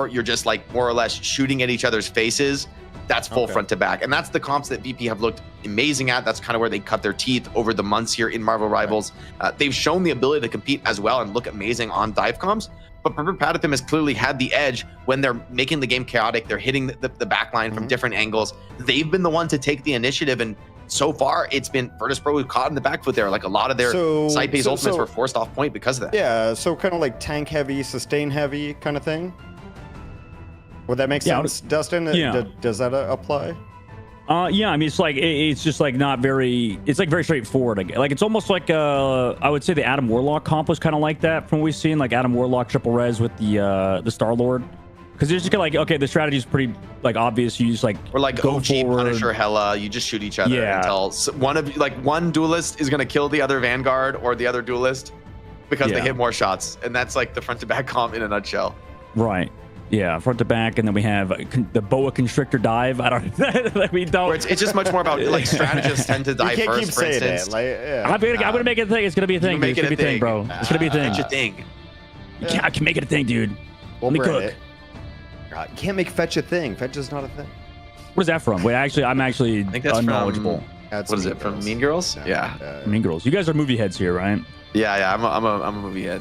you're just like more or less shooting at each other's faces. That's full front to back. And that's the comps that VP have looked amazing at. That's kind of where they cut their teeth over the months here in Marvel Rivals. They've shown the ability to compete as well and look amazing on dive comps. But Brr Brr Patapim has clearly had the edge when they're making the game chaotic. They're hitting the back line from different angles. They've been the one to take the initiative. And so far, it's been Virtus.pro who caught in the back foot there. Like a lot of their side-based ultimates were forced off point because of that. Yeah, so kind of like tank heavy, sustain heavy kind of thing. Would that make sense, Dustin? Yeah. Does that apply? Yeah, I mean, it's like it's just like not very. It's like very straightforward. Like it's almost like I would say the Adam Warlock comp was kind of like that from what we've seen, like Adam Warlock triple res with the Star Lord, because it's just kind of like, okay, the strategy is pretty like obvious. You just like or like go OG forward. Punisher Hella, you just shoot each other until one duelist is gonna kill the other Vanguard or the other duelist because they hit more shots, and that's like the front to back comp in a nutshell. Right. Yeah, front to back, and then we have the boa constrictor dive. I don't. We don't. Where it's just much more about like strategists tend to dive first. For instance, I'm gonna make it a thing. It's gonna be a thing. Make it a thing, bro. It's gonna be a thing. It's a thing. I can make it a thing, dude. We'll Let me cook. You can't make fetch a thing. Fetch is not a thing. What is that from? Wait, I'm actually I think that's unknowledgeable. That's what is it from? Mean Girls? Yeah. Mean Girls. You guys are movie heads here, right? Yeah. I'm a movie head.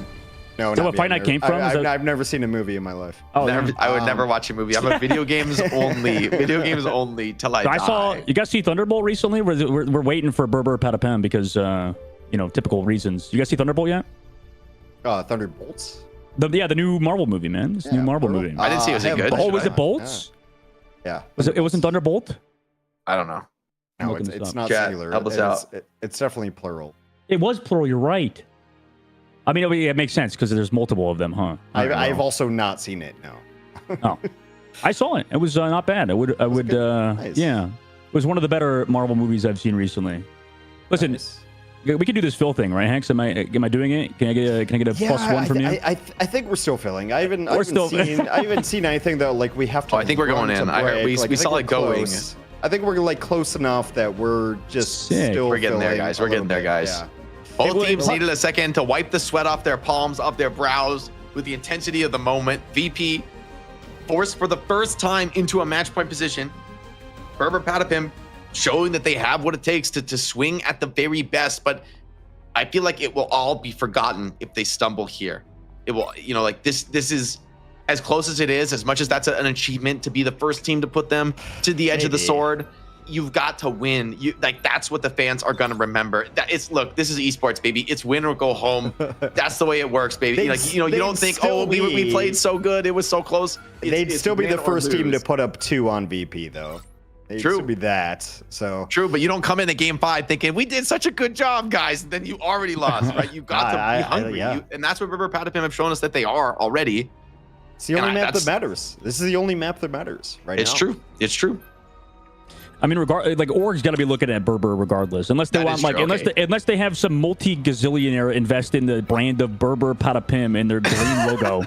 No, is that what Fight Night came from? I've never seen a movie in my life. Oh, I would never watch a movie. I'm a video games only. Video games only till I die. I saw you guys see Thunderbolt recently. We're waiting for Brr Brr Patapim because you know, typical reasons. You guys see Thunderbolt yet? Thunderbolts. The new Marvel movie, man. This new Marvel movie. I didn't see it. Was it good? Oh, was it Bolts? Yeah. It wasn't Thunderbolt? I don't know. No, it's not Chat, singular. help us out. It's definitely plural. It was plural. You're right. I mean, it makes sense because there's multiple of them, huh? I've also not seen it. No. Oh, I saw it. It was not bad. I would. Nice. Yeah, it was one of the better Marvel movies I've seen recently. Listen, we can do this fill thing, right, Hanks? Am I doing it? Can I get a +1 from you? I think we're still filling. I haven't seen anything that like we have to. I think we're going in. We saw it going. I think we're like close enough that we're just still. We're getting there, guys. We're getting there, guys. Yeah. Both teams needed a second to wipe the sweat off their palms, off their brows, with the intensity of the moment. VP forced for the first time into a match point position. Brr Brr Patapim showing that they have what it takes to swing at the very best, but I feel like it will all be forgotten if they stumble here. It will, you know, like this is as close as it is, as much as that's an achievement to be the first team to put them to the edge of the sword. You've got to win. That's what the fans are gonna remember. Look, this is esports, baby. It's win or go home. That's the way it works, baby. You don't think, oh, we played so good, it was so close. They'd still be the first team to put up 2 on VP, though. They'd still be that. So true, but you don't come into game 5 thinking we did such a good job, guys. And then you already lost, right? You got to be hungry, and that's what Brr Brr Patapim have shown us that they are already. It's the only map that matters. This is the only map that matters right now. It's true. It's true. I mean, like Org's got to be looking at Brr Brr regardless, unless they want unless they have some multi-gazillionaire invest in the brand of Brr Brr Patapim in their green logo.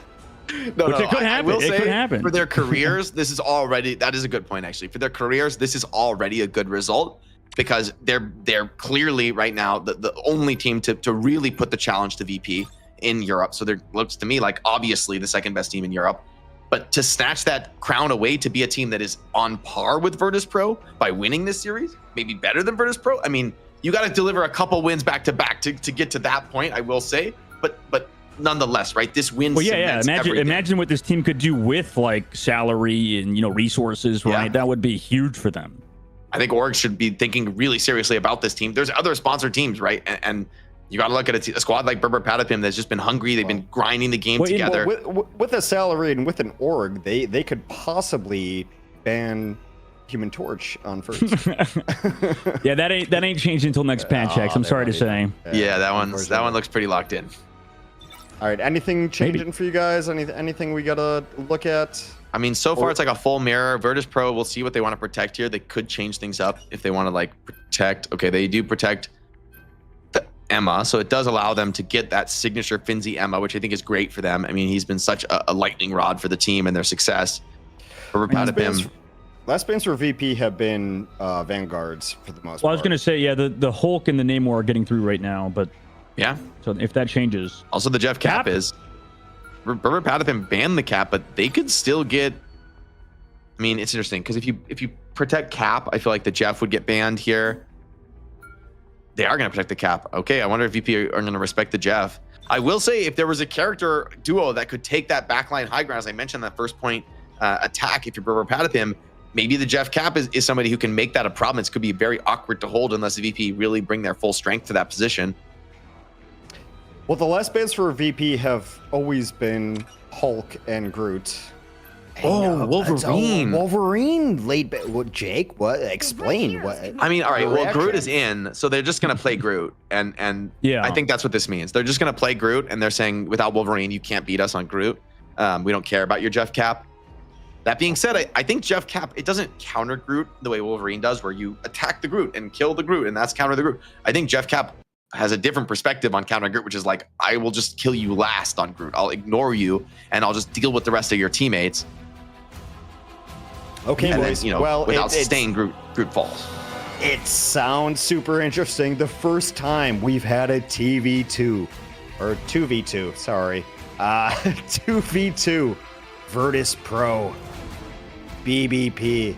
It could happen. It could happen. For their careers, that is a good point, actually. For their careers, this is already a good result because they're clearly right now the only team to really put the challenge to VP in Europe. So there looks to me like obviously the second best team in Europe. But to snatch that crown away to be a team that is on par with Virtus.pro by winning this series, maybe better than Virtus.pro. I mean, you got to deliver a couple wins back to back to get to that point, I will say. But nonetheless, right? This win. Well, yeah. Imagine what this team could do with like salary and resources, right? Yeah. That would be huge for them. I think Org should be thinking really seriously about this team. There's other sponsored teams, right? And you got to look at a squad like Brr Brr Patapim that's just been hungry. They've been grinding the game together. With a salary and with an org, they could possibly ban Human Torch on first. Yeah, that ain't changing until next patch checks. I'm sorry to say. Yeah, that one looks pretty locked in. All right, anything changing for you guys? Anything we gotta look at? I mean, so far it's like a full mirror. Virtus.pro, we'll see what they want to protect here. They could change things up if they want to like protect. Okay, they do protect the Emma, so it does allow them to get that signature Finzi Emma, which I think is great for them. I mean, he's been such a lightning rod for the team and their success. Last bans for VP have been Vanguards for the most part. Well, I was going to say, yeah, the Hulk and the Namor are getting through right now, but yeah. So if that changes. Also, the Jeff Cap is... Brr Brr Patapim banned the Cap, but they could still get... I mean, it's interesting, because if you protect Cap, I feel like the Jeff would get banned here. They are going to protect the Cap. Okay, I wonder if VP are going to respect the Jeff. I will say, if there was a character duo that could take that backline high ground, as I mentioned, that first point attack, if you're Brr Brr Patapim, maybe the Jeff Cap is somebody who can make that a problem. It could be very awkward to hold unless the VP really bring their full strength to that position. Well, the last bans for VP have always been Hulk and Groot. Oh, Wolverine. Wolverine late what, Jake? What? Explain what? I mean, all right, well, Groot is in, so they're just going to play Groot. And yeah, I think that's what this means. They're just going to play Groot, and they're saying, without Wolverine, you can't beat us on Groot. We don't care about your Jeff Cap. That being said, I think Jeff Cap, it doesn't counter Groot the way Wolverine does, where you attack the Groot and kill the Groot, and that's counter the Groot. I think Jeff Cap has a different perspective on countering Groot, which is like, I will just kill you last on Groot. I'll ignore you, and I'll just deal with the rest of your teammates. Okay, and boys. Then, you know, well, without staying Groot falls. It sounds super interesting. The first time we've had a TV2, or 2v2, sorry. 2v2, Virtus.pro, BBP.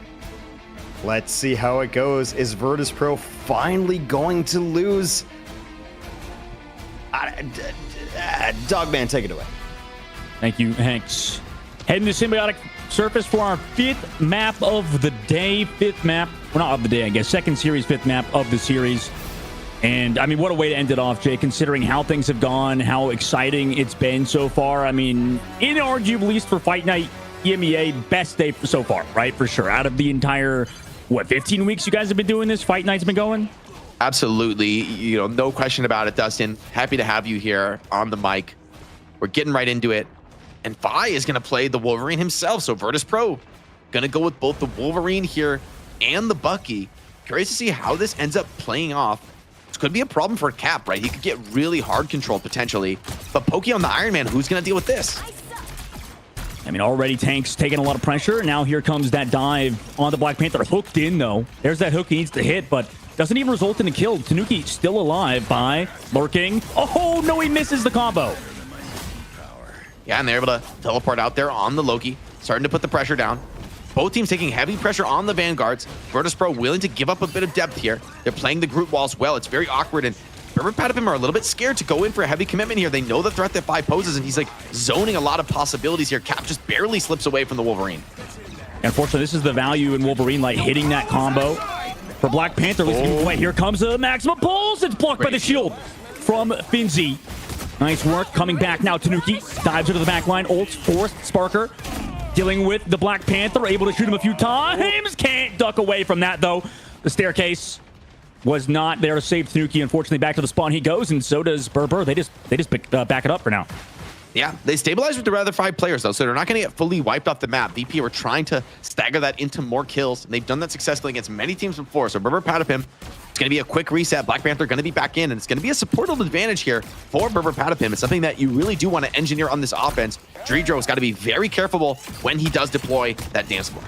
Let's see how it goes. Is Virtus.pro finally going to lose? Dogman, take it away. Thank you, Hanks. Heading to Symbiotic Surface for our 5th map of the day. 5th map, well, not of the day, I guess. 2nd series, 5th map of the series. And, I mean, what a way to end it off, Jay, considering how things have gone, how exciting it's been so far. I mean, inarguably, at least for Fight Night, EMEA, best day so far, right? For sure. Out of the entire, what, 15 weeks you guys have been doing this? Fight Night's been going? Absolutely. You know, no question about it, Dustin. Happy to have you here on the mic. We're getting right into it. And Fi is going to play the Wolverine himself. So Virtus.pro going to go with both the Wolverine here and the Bucky. Curious to see how this ends up playing off. This could be a problem for Cap, right? He could get really hard controlled potentially. But Pokey on the Iron Man, who's going to deal with this? I mean, already Tank's taking a lot of pressure. Now here comes that dive on the Black Panther. Hooked in, though. There's that hook he needs to hit, but doesn't even result in a kill. Tanuki still alive by lurking. Oh, no, he misses the combo. Yeah, and they're able to teleport out there on the Loki, starting to put the pressure down. Both teams taking heavy pressure on the Vanguards. Virtus.pro willing to give up a bit of depth here. They're playing the Groot walls well. It's very awkward, and Brr Brr Patapim are a little bit scared to go in for a heavy commitment here. They know the threat that Fi poses, and he's like zoning a lot of possibilities here. Cap just barely slips away from the Wolverine. Unfortunately, this is the value in Wolverine, like hitting that combo. For Black Panther, wait, here comes a maximum pulse. It's blocked by the shield from Finzi. Nice work. Coming back now, Tanuki dives into the back line. Ults forced. Sparker dealing with the Black Panther. Able to shoot him a few times. Can't duck away from that, though. The staircase was not there to save Tanuki. Unfortunately, back to the spawn he goes, and so does Brr Brr. They just back it up for now. Yeah, they stabilized with the other 5 players, though, so they're not going to get fully wiped off the map. VP were trying to stagger that into more kills, and they've done that successfully against many teams before. So Brr Brr Patapim, it's going to be a quick reset. Black Panther going to be back in, and it's going to be a supportive advantage here for Brr Brr Patapim. It's something that you really do want to engineer on this offense. Dredro's got to be very careful when he does deploy that dance floor.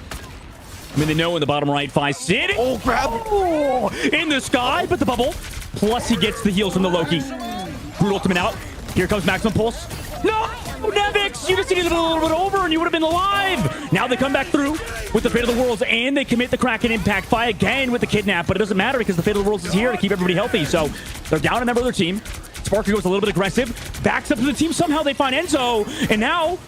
I mean, they know in the bottom right, Fi sitting. Oh, grab. Oh, in the sky, but the bubble. Plus, he gets the heals from the Loki. Brute ultimate out. Here comes Maximum Pulse. No! Nevix! You just needed a little bit over and you would have been alive! Now they come back through with the Fate of the Worlds and they commit the Kraken impact. Fi again with the kidnap, but it doesn't matter because the Fate of the Worlds is here to keep everybody healthy. So they're down a member of their team. Sparker goes a little bit aggressive, backs up to the team. Somehow they find Enzo, and now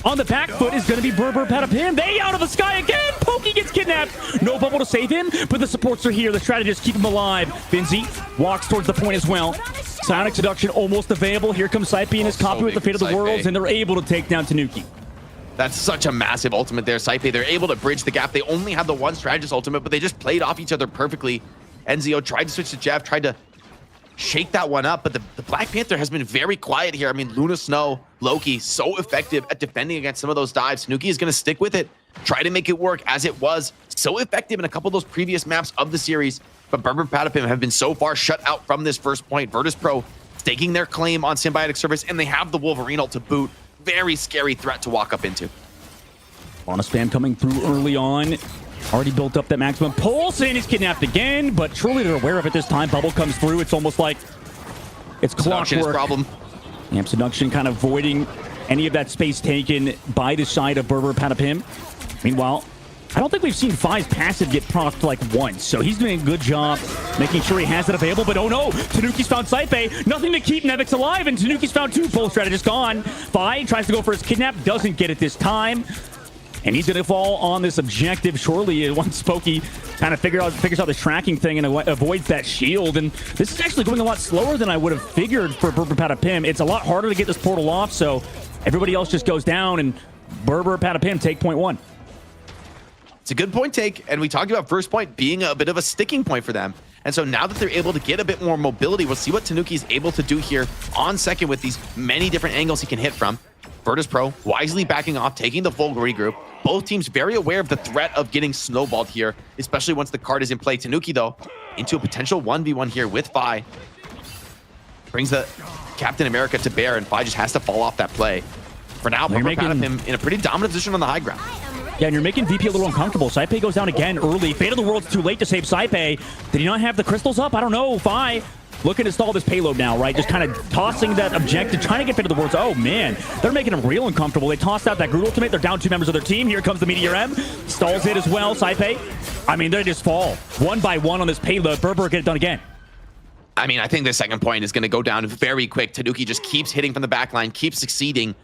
on the back foot is going to be Brr Brr Patapim. They out of the sky again! Pokey gets kidnapped! No bubble to save him, but the supports are here. The strategists keep him alive. Finzi walks towards the point as well. Psionic Seduction almost available. Here comes Saipe and his copy with the Fate of the Worlds, and they're able to take down Tanuki. That's such a massive ultimate there, Saipe. They're able to bridge the gap. They only have the one strategist ultimate, but they just played off each other perfectly. Enzio tried to switch to Jeff, tried to shake that one up. But the Black Panther has been very quiet here. I mean, Luna Snow, Loki, so effective at defending against some of those dives. Tanuki is going to stick with it, try to make it work as it was so effective in a couple of those previous maps of the series. But Brr Brr Patapim have been so far shut out from this first point. Virtus.pro staking their claim on Symbiotic Surface, and they have the Wolverine ult to boot. Very scary threat to walk up into. Fauna spam coming through early on. Already built up that maximum pulse, and he's kidnapped again, but surely they're aware of it this time. Bubble comes through. It's almost like it's clockwork. Problem. Amp Seduction kind of voiding any of that space taken by the side of Brr Brr Patapim. Meanwhile, I don't think we've seen Fi's passive get procced like once, so he's doing a good job making sure he has it available. But oh no, Tanuki's found Saipe. Nothing to keep Nevix alive, and Tanuki's found two. Pole strategist gone. Fi tries to go for his kidnap, doesn't get it this time. And he's going to fall on this objective shortly once Pokey kind of figures out this tracking thing and avoids that shield. And this is actually going a lot slower than I would have figured for Brr Brr Patapim. It's a lot harder to get this portal off, so everybody else just goes down, and Brr Brr Patapim take point one. It's a good point take, and we talked about first point being a bit of a sticking point for them. And so now that they're able to get a bit more mobility, we'll see what Tanuki is able to do here on second with these many different angles he can hit from. Virtus.pro wisely backing off, taking the full regroup. Both teams very aware of the threat of getting snowballed here, especially once the card is in play. Tanuki, though, into a potential 1v1 here with Fi. Brings the Captain America to bear, and Fi just has to fall off that play. For now, Brr Brr Patapim in a pretty dominant position on the high ground. Yeah, and you're making VP a little uncomfortable. Saipe goes down again early. Fate of the World's too late to save Saipe. Did he not have the crystals up? I don't know. Fi looking to stall this payload now, right? Just kind of tossing that objective, trying to get Fate of the Worlds. Oh, man. They're making him real uncomfortable. They tossed out that Groot ultimate. They're down two members of their team. Here comes the Meteor M. Stalls it as well. Saipe. I mean, they just fall one by one on this payload. Brr Brr get it done again. I mean, I think the second point is going to go down very quick. Tanuki just keeps hitting from the back line, keeps succeeding.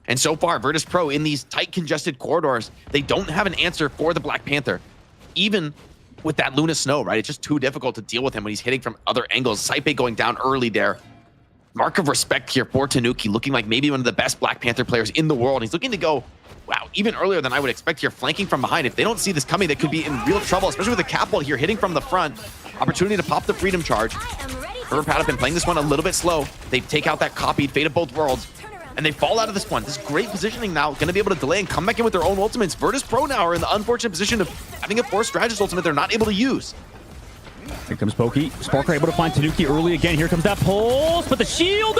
And so far, Virtus.pro in these tight, congested corridors, they don't have an answer for the Black Panther. Even with that Luna Snow, right? It's just too difficult to deal with him when he's hitting from other angles. Saipe going down early there. Mark of respect here for Tanuki, looking like maybe one of the best Black Panther players in the world. He's looking to go, wow, even earlier than I would expect here, flanking from behind. If they don't see this coming, they could be in real trouble, especially with the cap wall here, hitting from the front. Opportunity to pop the Freedom Charge. Brr Brr Patapim playing this one a little bit slow. They take out that copied Fate of Both Worlds, and they fall out of this one. This great positioning now, going to be able to delay and come back in with their own ultimates. Virtus.pro now are in the unfortunate position of having a forced strategist ultimate they're not able to use. Here comes Pokey. Sparker able to find Tanuki early again. Here comes that pulse, but the shield,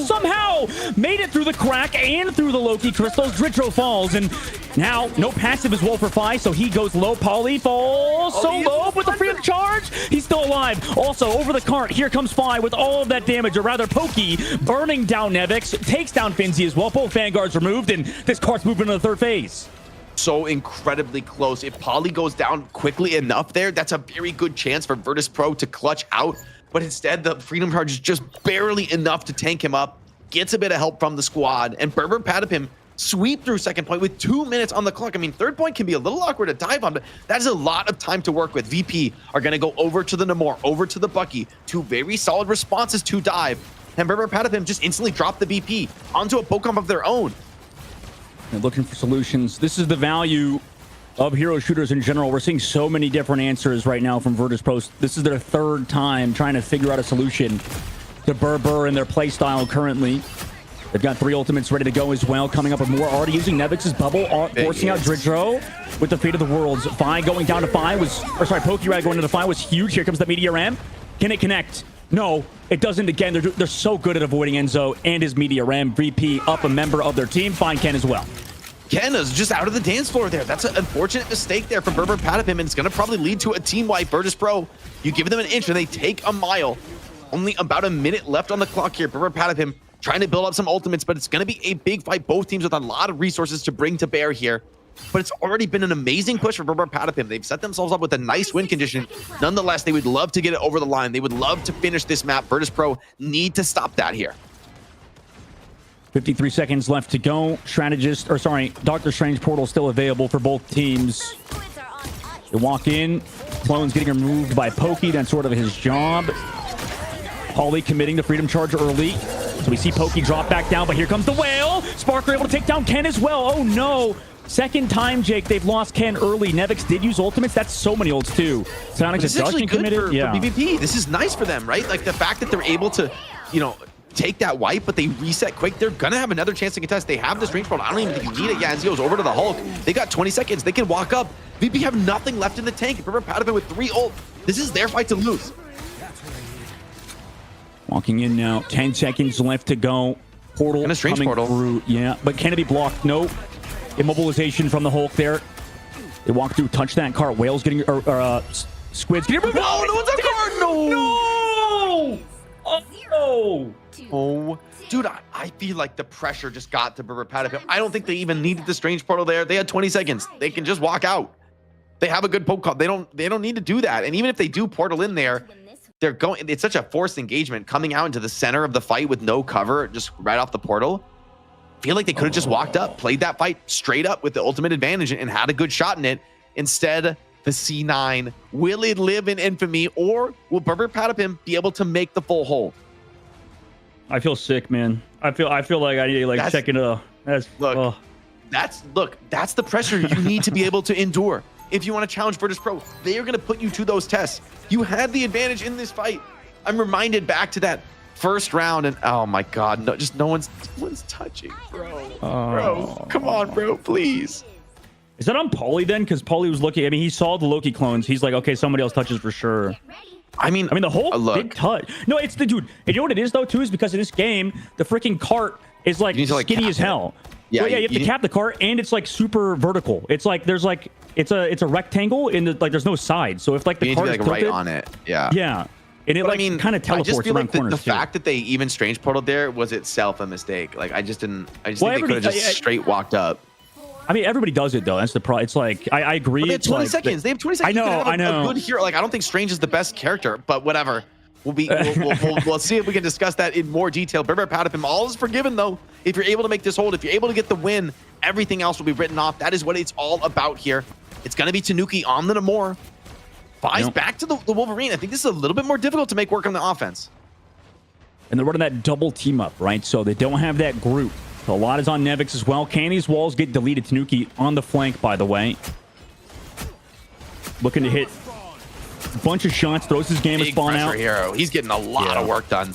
somehow made it through the crack and through the Loki crystals. Dritro falls, and now no passive as well for Fi, so he goes low. Polly falls so low with the Freedom Charge. He's still alive. Also, over the cart, here comes Fi with all of that damage, or rather Pokey burning down Nevix, takes down Finzi as well. Both vanguards removed, and this cart's moving into the third phase. So incredibly close. If Polly goes down quickly enough there, that's a very good chance for Virtus.pro to clutch out. But instead, the Freedom Charge is just barely enough to tank him up. Gets a bit of help from the squad. And Brr Brr Patapim sweep through second point with 2 minutes on the clock. I mean, third point can be a little awkward to dive on, but that is a lot of time to work with. VP are going to go over to the Namor, over to the Bucky. Two very solid responses to dive. And Brr Brr Patapim just instantly drop the BP onto a poke comp of their own. They're looking for solutions. This is the value of hero shooters in general. We're seeing so many different answers right now from Virtus.pro. This is their third time trying to figure out a solution to Brr Brr and their playstyle currently. They've got 3 ultimates ready to go as well. Coming up with more. Already using Nevix's bubble, forcing out Dritro with the Fate of the Worlds. Fi going down to Fi was, or sorry, Pokérad going to the Fi was huge. Here comes the Meteor M. Can it connect? No, it doesn't again. They're so good at avoiding Enzo and his Meteor M. VP up a member of their team. Find Ken as well. Ken is just out of the dance floor there. That's an unfortunate mistake there from Brr Brr Patapim, and it's going to probably lead to a team wipe. Virtus.pro, you give them an inch and they take a mile. Only about a minute left on the clock here. Brr Brr Patapim trying to build up some ultimates, but it's going to be a big fight. Both teams with a lot of resources to bring to bear here. But it's already been an amazing push for Brr Brr Patapim. They've set themselves up with a nice win condition. Nonetheless, they would love to get it over the line. They would love to finish this map. Virtus.pro need to stop that here. 53 seconds left to go. Doctor Strange portal still available for both teams. They walk in. Clone's getting removed by Pokey. That's sort of his job. Polly committing the Freedom Charge early. So we see Pokey drop back down, but here comes the Whale. Sparker able to take down Ken as well. Oh no. Second time, Jake, they've lost Ken early. Nevix did use ultimates. That's so many ults, too. Sonic's This is actually good committed. for BBP. This is nice for them, right? Like the fact that they're able to, you know, take that wipe, but they reset quick. They're gonna have another chance to contest. They have this range problem. I don't even think you need it. Yeah, Anzio's over to the Hulk. They got 20 seconds. They can walk up. VP have nothing left in the tank. Brr Brr Patapim with 3 ult. This is their fight to lose. Walking in now. 10 seconds left to go. Portal and a strange coming portal. through. Yeah, but can it be blocked? No. Immobilization from the Hulk there. They walk through, touch that cart. Whales getting, Squid's getting removed. No, no one's on card. No. No. Oh. Oh, dude, I feel like the pressure just got to Brr Brr Patapim. I don't think they even needed the strange portal there. They had 20 seconds. They can just walk out. They have a good poke call. They don't need to do that. And even if they do portal in there, they're going. It's such a forced engagement coming out into the center of the fight with no cover, just right off the portal. I feel like they could have just walked up, played that fight straight up with the ultimate advantage and had a good shot in it. Instead, the C9, will it live in infamy, or will Brr Brr Patapim be able to make the full hold? I feel sick, man. I feel like I need to like check it out. That's that's the pressure you need to be able to endure. If you want to challenge Virtus.pro, they are going to put you to those tests. You had the advantage in this fight. I'm reminded back to that first round, and oh my god, no one's touching, bro. Bro, come on, bro, please. Is that on Paulie then? Because Paulie was looking. I mean, he saw the Loki clones. He's like, okay, somebody else touches for sure. I mean, the whole did touch. No, it's the dude. And you know what it is though too, is because in this game, the freaking cart is like skinny as hell. Yeah, you have to cap the cart, and it's like super vertical. It's like there's like it's a rectangle in the there's no side. So if like the cart is tilted, right on it, yeah. And it kind of teleports around corners. The fact that they even strange portaled there was itself a mistake. Like I just think they could have just straight walked up. I mean, everybody does it though. That's the problem. It's like I agree. They have 20 seconds. They have 20 seconds. I know. A good hero. Like I don't think Strange is the best character, but whatever. We'll see if we can discuss that in more detail. Brr Brr Patapim, all is forgiven though. If you're able to make this hold, if you're able to get the win, everything else will be written off. That is what it's all about here. It's going to be Tanuki on the Namor. Buys back to the Wolverine. I think this is a little bit more difficult to make work on the offense. And they're running that double team up, right? So they don't have that group. So a lot is on Nevix as well. Can these walls get deleted? Tanuki on the flank, by the way. Looking to hit a bunch of shots, throws his game of spawn out. Hero. He's getting a lot of work done.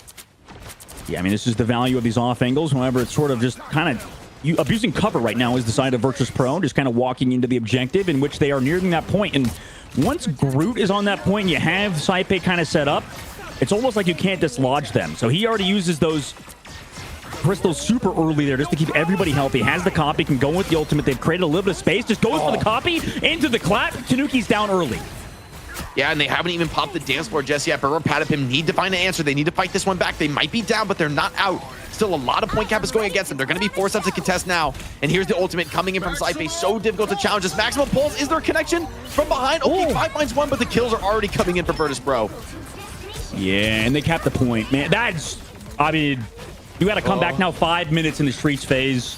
Yeah, I mean, this is the value of these off angles. However, it's sort of just kind of abusing cover right now is the side of Virtus.pro, just kind of walking into the objective in which they are nearing that point. And once Groot is on that point and you have Saipe kind of set up, it's almost like you can't dislodge them. So he already uses those crystals super early there just to keep everybody healthy. Has the copy, can go with the ultimate. They've created a little bit of space, just goes for the copy, into the clap. Tanuki's down early. Yeah, and they haven't even popped the dance floor just yet. Brr Brr Patapim need to find an answer. They need to fight this one back. They might be down, but they're not out. Still a lot of point cap is going against them. They're going to be forced up to contest now. And here's the ultimate coming in from Saipe. So difficult to challenge. This maximum pulse. Is there a connection from behind? Okay, 5 finds 1, but the kills are already coming in for Virtus.pro. Yeah, and they capped the point. Man, that's... I mean, you got to come back now 5 minutes in the Streets phase.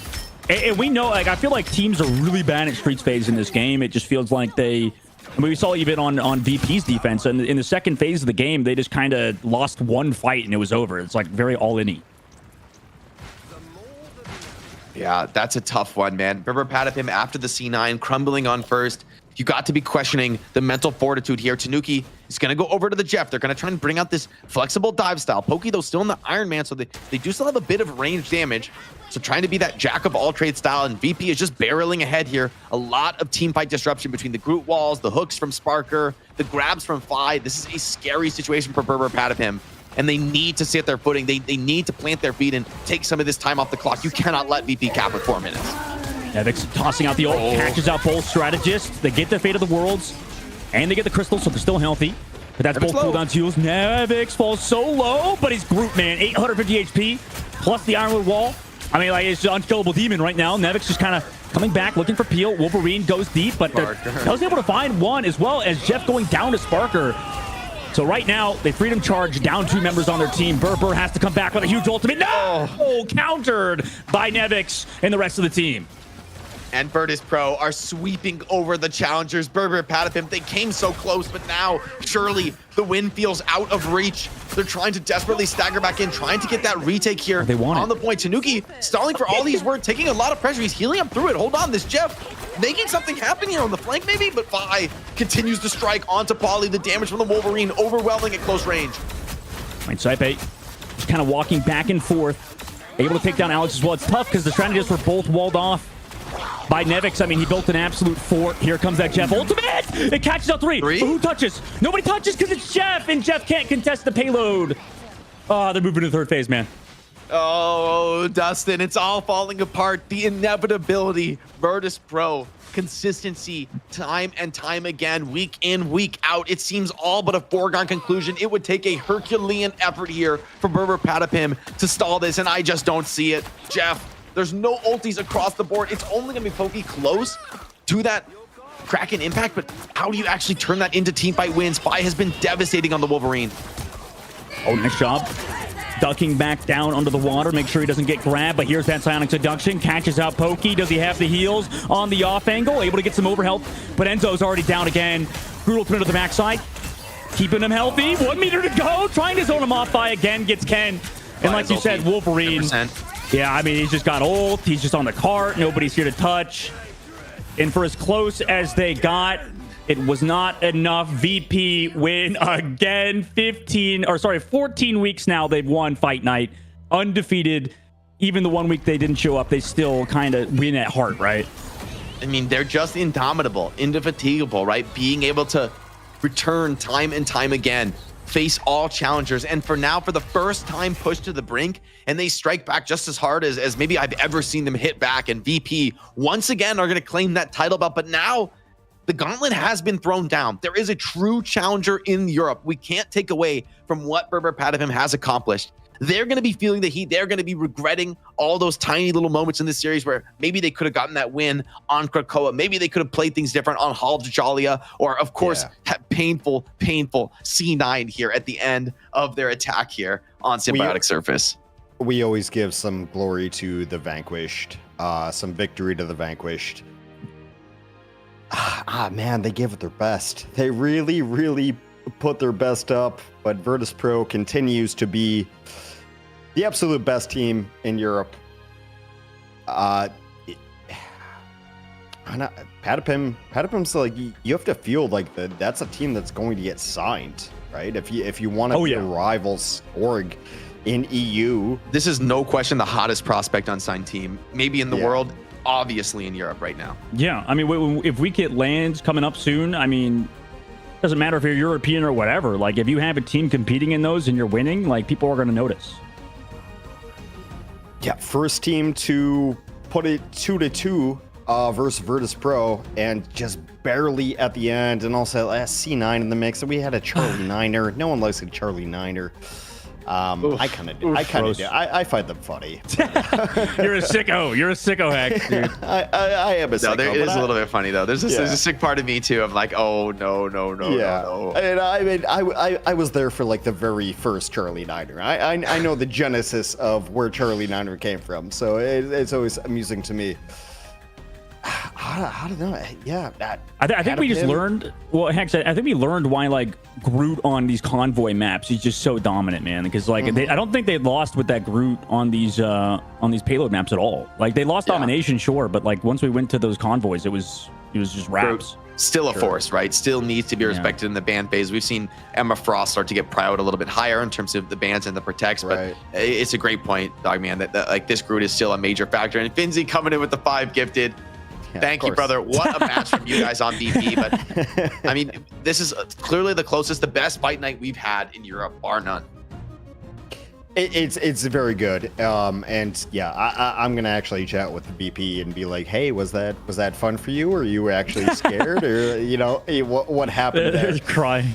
And we know, like, I feel like teams are really bad at Streets phase in this game. It just feels like they... I mean, we saw even on VP's defense. And in the second phase of the game, they just kind of lost one fight and it was over. It's like very all-in-y. Yeah, that's a tough one, man. Brr Brr Patapim after the C9, crumbling on first. You got to be questioning the mental fortitude here. Tanuki is going to go over to the Jeff. They're going to try and bring out this flexible dive style. Pokey, though, still in the Iron Man, so they do still have a bit of range damage. So trying to be that jack of all trades style, and VP is just barreling ahead here. A lot of team fight disruption between the Groot walls, the hooks from Sparker, the grabs from Fi. This is a scary situation for Brr Brr Patapim. And they need to sit their footing. They need to plant their feet and take some of this time off the clock. You cannot let VP cap with 4 minutes. Nevix tossing out the ult, catches out both strategists. They get the Fate of the Worlds, and they get the crystals, so they're still healthy. But that's both cooldown heals. Nevix falls so low, but he's Groot, man. 850 HP, plus the Ironwood wall. I mean, like, it's an unkillable demon right now. Nevix just kind of coming back, looking for Peel. Wolverine goes deep, but I was able to find one, as well as Jeff going down to Sparker. So right now, they freedom charge, down 2 members on their team. Brr Brr has to come back with a huge ultimate. No! Countered by Nevix and the rest of the team. And Virtus.pro are sweeping over the challengers. Brr Brr Patapim, they came so close, but now surely the win feels out of reach. They're trying to desperately stagger back in, trying to get that retake here on the point. Tanuki stalling for all these words, taking a lot of pressure. He's healing up through it. Hold on, this Jeff making something happen here on the flank maybe, but Vi continues to strike onto Polly. The damage from the Wolverine overwhelming at close range. Right, Saipe just kind of walking back and forth, able to take down Alex as well. It's tough because the strategists were both walled off by Nevix. I mean, he built an absolute fort. Here comes that Jeff ultimate. It catches out three. But who touches? Nobody touches because it's Jeff, and Jeff can't contest the payload. Oh, they're moving to the third phase, man. Oh, Dustin, it's all falling apart. The inevitability, Virtus.pro, consistency, time and time again, week in, week out. It seems all but a foregone conclusion. It would take a Herculean effort here for Brr Brr Patapim to stall this, and I just don't see it. Jeff, there's no ultis across the board. It's only going to be Pokey close to that Kraken impact, but how do you actually turn that into teamfight wins? Vi has been devastating on the Wolverine. Oh, nice job. Ducking back down under the water, make sure he doesn't get grabbed, but here's that Psionic Seduction, catches out Pokey. Does he have the heals on the off angle? Able to get some overhealth, but Enzo's already down again. Brutal threat to the backside, keeping him healthy. 1 meter to go, trying to zone him off. By again gets Ken. And like you said, Wolverine, 100%. Yeah, I mean, he's just got ult, he's just on the cart, nobody's here to touch. And for as close as they got, it was not enough. VP win again. 14 weeks now they've won Fight Night. Undefeated. Even the 1 week they didn't show up, they still kind of win at heart, right? I mean, they're just indomitable, indefatigable, right? Being able to return time and time again, face all challengers, and for now, for the first time, push to the brink, and they strike back just as hard as maybe I've ever seen them hit back. And VP, once again, are going to claim that title belt, but now the gauntlet has been thrown down. There is a true challenger in Europe. We can't take away from what Brr Brr Patapim has accomplished. They're going to be feeling the heat. They're going to be regretting all those tiny little moments in this series where maybe they could have gotten that win on Krakoa. Maybe they could have played things different on Hall of Jalia, or of course, painful C9 here at the end of their attack here on Symbiotic Surface. We always give some glory to the vanquished, some victory to the vanquished. Man, they gave it their best. They really put their best up, but Virtus.pro continues to be the absolute best team in Europe. Patapim's like, you have to feel like that's a team that's going to get signed, right? If you want to be a rivals org in EU. This is no question the hottest prospect unsigned team, maybe in the world. Obviously in Europe right now. Yeah, I mean, if we get lands coming up soon, I mean, doesn't matter if you're European or whatever. Like, if you have a team competing in those and you're winning, like, people are going to notice. Yeah, first team to put it 2-2 versus Virtus.pro, and just barely at the end, and also C9 in the mix. We had a Charlie Niner. No one likes a Charlie Niner. I kind of do. I find them funny. You're a sicko. You're a sicko, Hex, dude. I am a sicko. No, it is a little bit funny though. There's a sick part of me too. I'm like, oh no. And I mean, I was there for like the very first Charlie Niner. I know the genesis of where Charlie Niner came from, so it's always amusing to me. I don't know. Yeah, I think we just learned. Well, Hex, I think we learned why like Groot on these convoy maps, he's just so dominant, man. Because like I don't think they lost with that Groot on these payload maps at all. Like they lost domination, sure, but like once we went to those convoys, it was just raps. Still a force, right? Still needs to be respected in the ban phase. We've seen Emma Frost start to get proud a little bit higher in terms of the bans and the protects, but it's a great point, Dogman, that like this Groot is still a major factor. And Finzi coming in with the 5 gifted. Yeah, thank you, brother. What a match from you guys on VP. But I mean, this is clearly the closest, the best fight night we've had in Europe, bar none. It's very good. And yeah, I'm gonna actually chat with the VP and be like, hey, was that fun for you, or you were actually scared, or what happened there? Crying.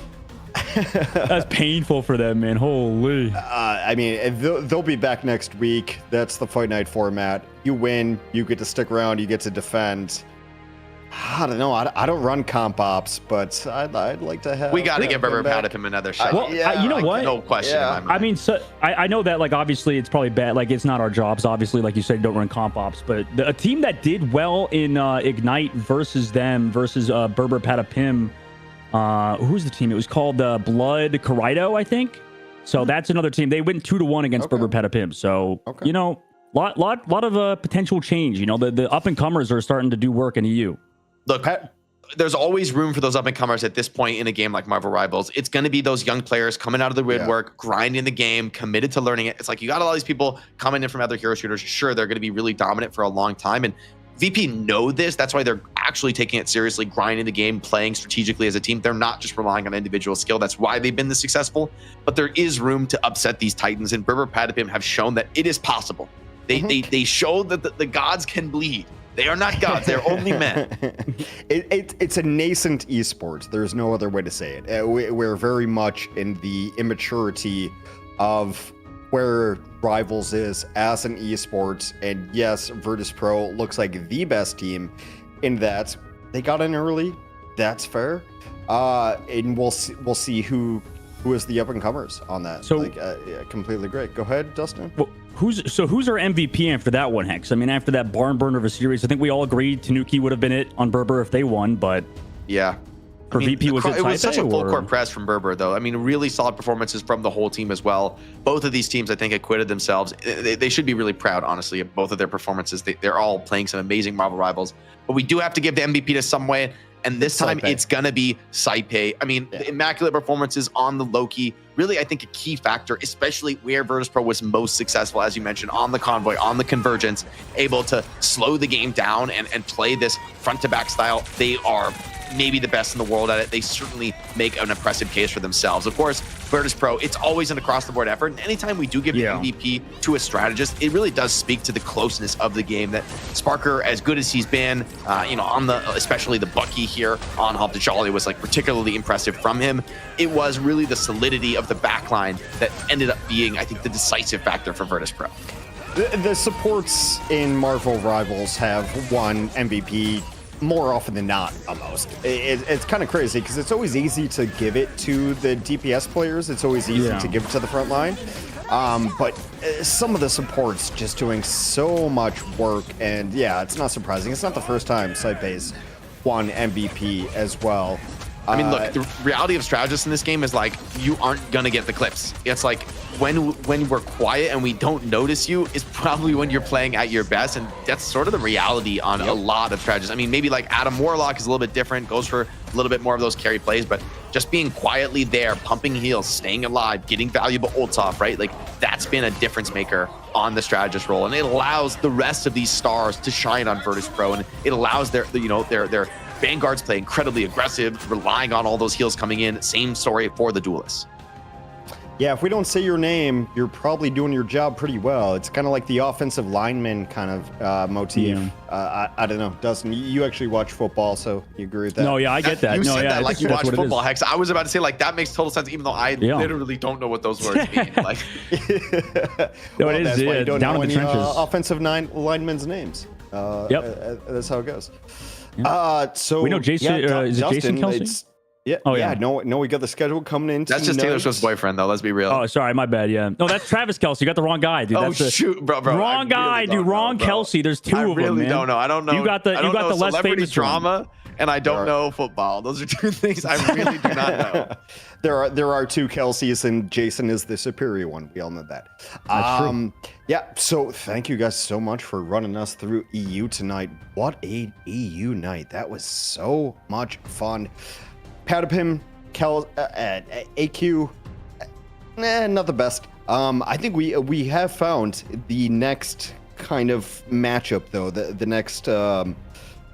That's painful for them, man. Holy. I mean, they'll be back next week. That's the Fight Night format. You win, you get to stick around, you get to defend. I don't know. I don't run comp ops, but I'd like to have. We got to give Brr Brr Patapim another shot. Well, you know what? No question. Yeah. In my mind. I mean, so I know that like obviously it's probably bad. Like it's not our jobs. Obviously, like you said, don't run comp ops. But a team that did well in Ignite versus Brr Brr Patapim. Who's the team? It was called Blood Corrido, I think. So that's another team. They went 2-1 against Brr Brr Patapim. So lot of potential change. The up and comers are starting to do work in EU. Look, there's always room for those up and comers at this point in a game like Marvel Rivals. It's going to be those young players coming out of the woodwork, grinding the game, committed to learning it. It's like you got all these people coming in from other hero shooters. Sure, they're going to be really dominant for a long time, and VP know this. That's why they're actually taking it seriously, grinding the game, playing strategically as a team. They're not just relying on individual skill. That's why they've been this successful. But there is room to upset these Titans, and Brr Brr Patapim have shown that it is possible. They show that the gods can bleed. They are not gods. They're only men. It's a nascent esports. There's no other way to say it. We're very much in the immaturity of where Rivals is as an esports. And yes, Virtus.pro looks like the best team in that. They got in early. That's fair. And we'll see who is the up-and-comers on that. So, yeah, completely great. Go ahead, Dustin. Well, who's our MVP after that one, Hex? I mean, after that barn burner of a series, I think we all agreed Tanuki would have been it on Brr Brr if they won, but yeah. For VP, was it was such a full or? court press from Brr Brr, though. I mean, really solid performances from the whole team as well. Both of these teams, I think, acquitted themselves. They should be really proud, honestly, of both of their performances. They're all playing some amazing Marvel Rivals. But we do have to give the MVP to some way. And this time it's going to be Saipei. I mean, the immaculate performances on the Loki, really, I think a key factor, especially where Virtus.pro was most successful, as you mentioned, on the convoy, on the convergence, able to slow the game down and play this front to back style. They are maybe the best in the world at it. They certainly make an impressive case for themselves. Of course, Virtus.pro, it's always an across the board effort. And anytime we do give the MVP to a strategist, it really does speak to the closeness of the game. That Sparker, as good as he's been, on especially the Bucky here on Hop to Jolly was like particularly impressive from him. It was really the solidity of the backline that ended up being, I think, the decisive factor for Virtus.pro. The supports in Marvel Rivals have won MVP more often than not, almost. It's kind of crazy because it's always easy to give it to the DPS players. It's always easy to give it to the front line. But some of the supports just doing so much work. And yeah, it's not surprising. It's not the first time Saipei's won MVP as well. I mean, look, the reality of strategists in this game is like, you aren't going to get the clips. It's like when we're quiet and we don't notice you is probably when you're playing at your best. And that's sort of the reality on a lot of strategists. I mean, maybe like Adam Warlock is a little bit different, goes for a little bit more of those carry plays, but just being quietly there, pumping heals, staying alive, getting valuable ults off, right? Like that's been a difference maker on the strategist role. And it allows the rest of these stars to shine on Virtus.pro. And it allows their Vanguards play incredibly aggressive, relying on all those heals coming in. Same story for the duelists. Yeah, if we don't say your name, you're probably doing your job pretty well. It's kind of like the offensive lineman kind of motif. Yeah. I don't know, Dustin, you actually watch football, so you agree with that? No, yeah, I get that. You said that like you watch football, Hex. I was about to say, like, that makes total sense, even though I literally don't know what those words mean. Like, no, it is. You don't down know in the any trenches. Offensive linemen's names. That's how it goes. So we know Jason. Is it Jason Kelsey? No, we got the schedule coming in. That's just Taylor Swift's boyfriend, though. Let's be real. Oh, sorry, my bad. Yeah, no, that's Travis Kelsey. You got the wrong guy, dude. Shoot, bro. Wrong guy, dude. Wrong Kelsey. There's two of them. I really don't know. I don't know. You got the less famous drama, and I don't know football. Those are two things I really do not know. There are two Kelseys, and Jason is the superior one. We all know that. That's true. Yeah, so thank you guys so much for running us through EU tonight. What a EU night. That was so much fun. Patapim, AQ, not the best. I think we have found the next kind of matchup, though. The next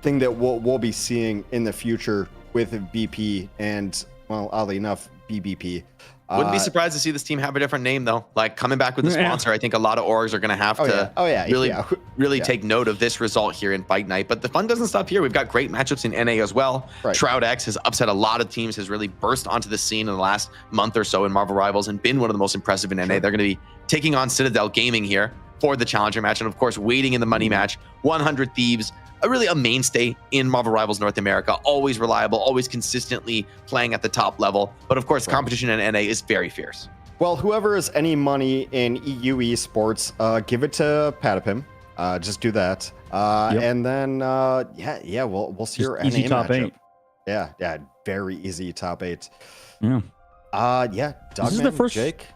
thing that we'll be seeing in the future with VP and, well, oddly enough, BBP. Wouldn't be surprised to see this team have a different name, though. Like, coming back with the sponsor, I think a lot of orgs are going to have to really take note of this result here in Fight Night. But the fun doesn't stop here. We've got great matchups in NA as well. Right. Shroud X has upset a lot of teams, has really burst onto the scene in the last month or so in Marvel Rivals and been one of the most impressive in NA. They're going to be taking on Citadel Gaming here for the Challenger match. And, of course, waiting in the money match, 100 Thieves, really a mainstay in Marvel Rivals North America, always reliable, always consistently playing at the top level. But of course, the competition in NA is very fierce. Well, whoever has any money in EU esports, give it to Patapim. Just do that. And then, we'll see your easy NA top matchup. 8. Yeah, very easy top 8. Yeah. Dogman, this is the first. Jake.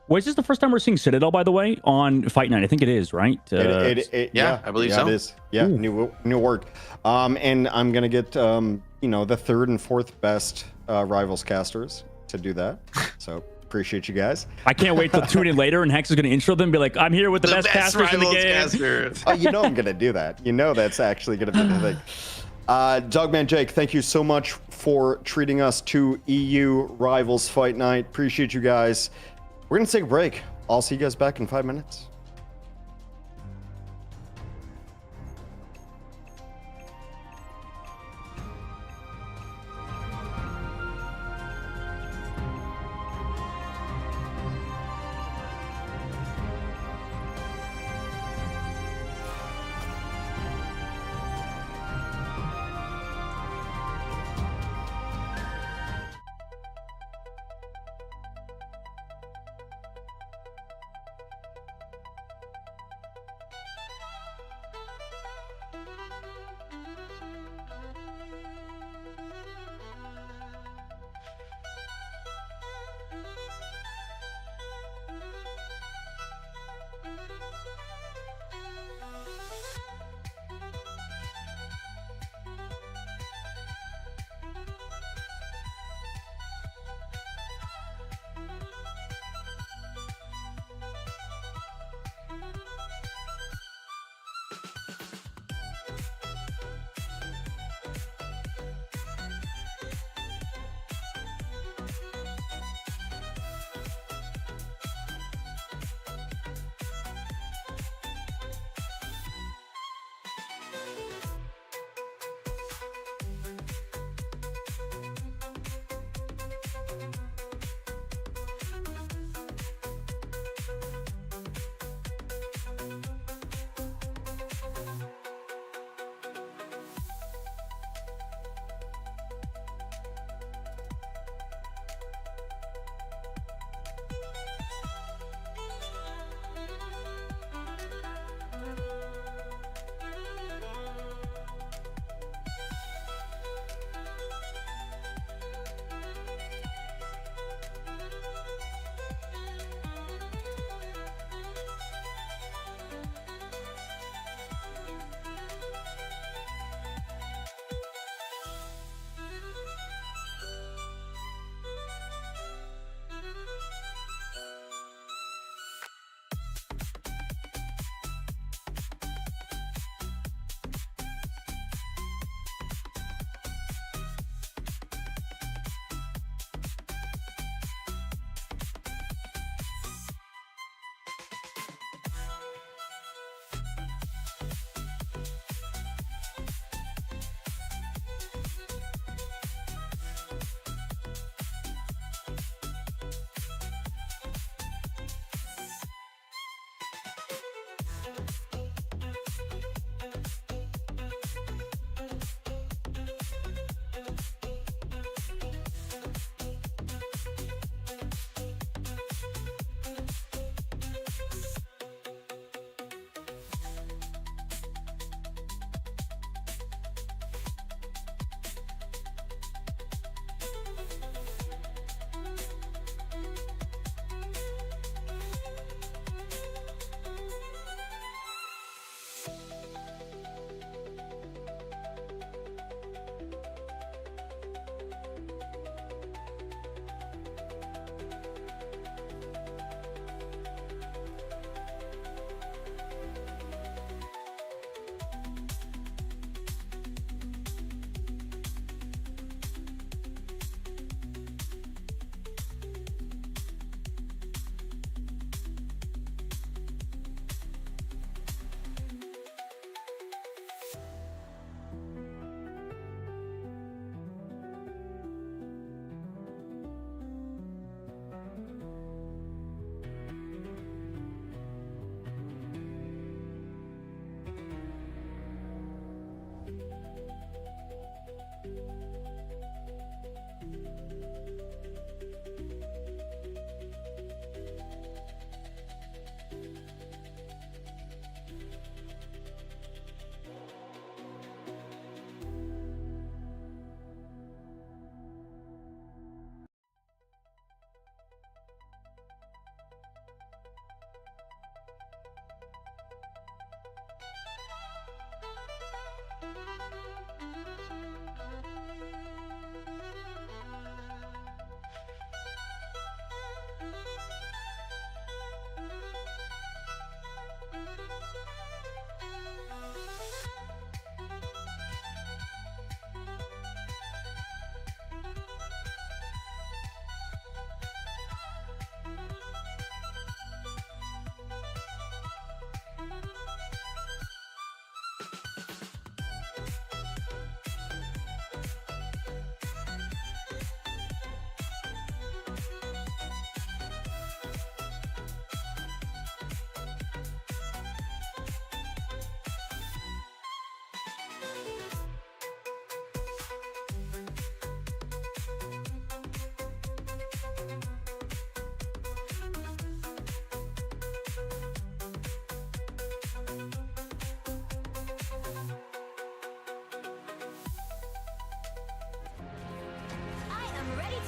Was this the first time we're seeing Citadel, by the way, on Fight Night? I think it is, right? Yeah, I believe so. It is. Yeah, new work. And I'm gonna get the third and fourth best Rivals casters to do that. So appreciate you guys. I can't wait to tune in later, and Hex is gonna intro them, and be like, "I'm here with the best casters in the game." Casters. Oh, I'm gonna do that. That's actually gonna be the thing. Dogman Jake, thank you so much for treating us to EU Rivals Fight Night. Appreciate you guys. We're gonna take a break. I'll see you guys back in 5 minutes.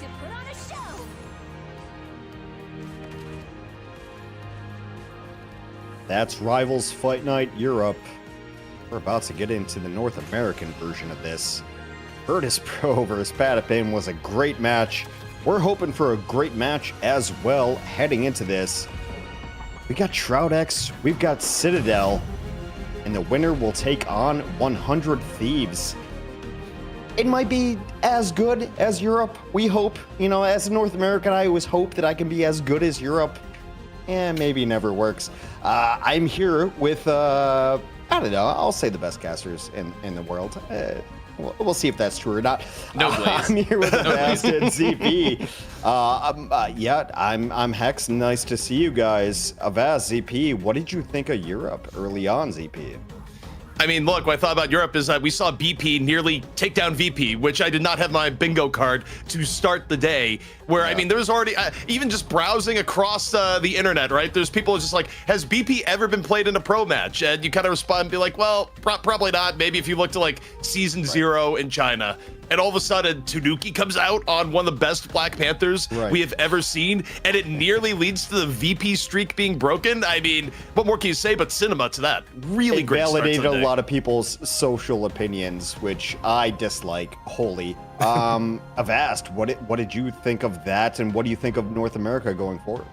to put on a show. That's Rivals Fight Night Europe. We're about to get into the North American version of this. Virtus.pro versus Patapim was a great match. We're hoping for a great match as well heading into this. We got Shroud X, we've got Citadel, and the winner will take on 100 Thieves. It might be as good as Europe, we hope. You know, as a North American, I always hope that I can be as good as Europe. Maybe never works. I'm here with, I don't know, I'll say the best casters in the world. We'll see if that's true or not. No, Blaze. I'm here with Avast and ZP. I'm Hex. Nice to see you guys. Avast, ZP, what did you think of Europe early on, ZP? I mean, look, what I thought about Europe is that we saw BP nearly take down VP, which I did not have my bingo card to start the day. Where, I mean, there was already, even just browsing across the internet, right? There's people just like, has BP ever been played in a pro match? And you kind of respond and be like, well, probably not. Maybe if you look to like season 0 in China. And all of a sudden, Tanuki comes out on one of the best Black Panthers we have ever seen, and it nearly leads to the VP streak being broken. I mean, what more can you say but cinema to that? Really great start to the day. Validated a lot of people's social opinions, which I dislike wholly. Avast, what did you think of that, and what do you think of North America going forward?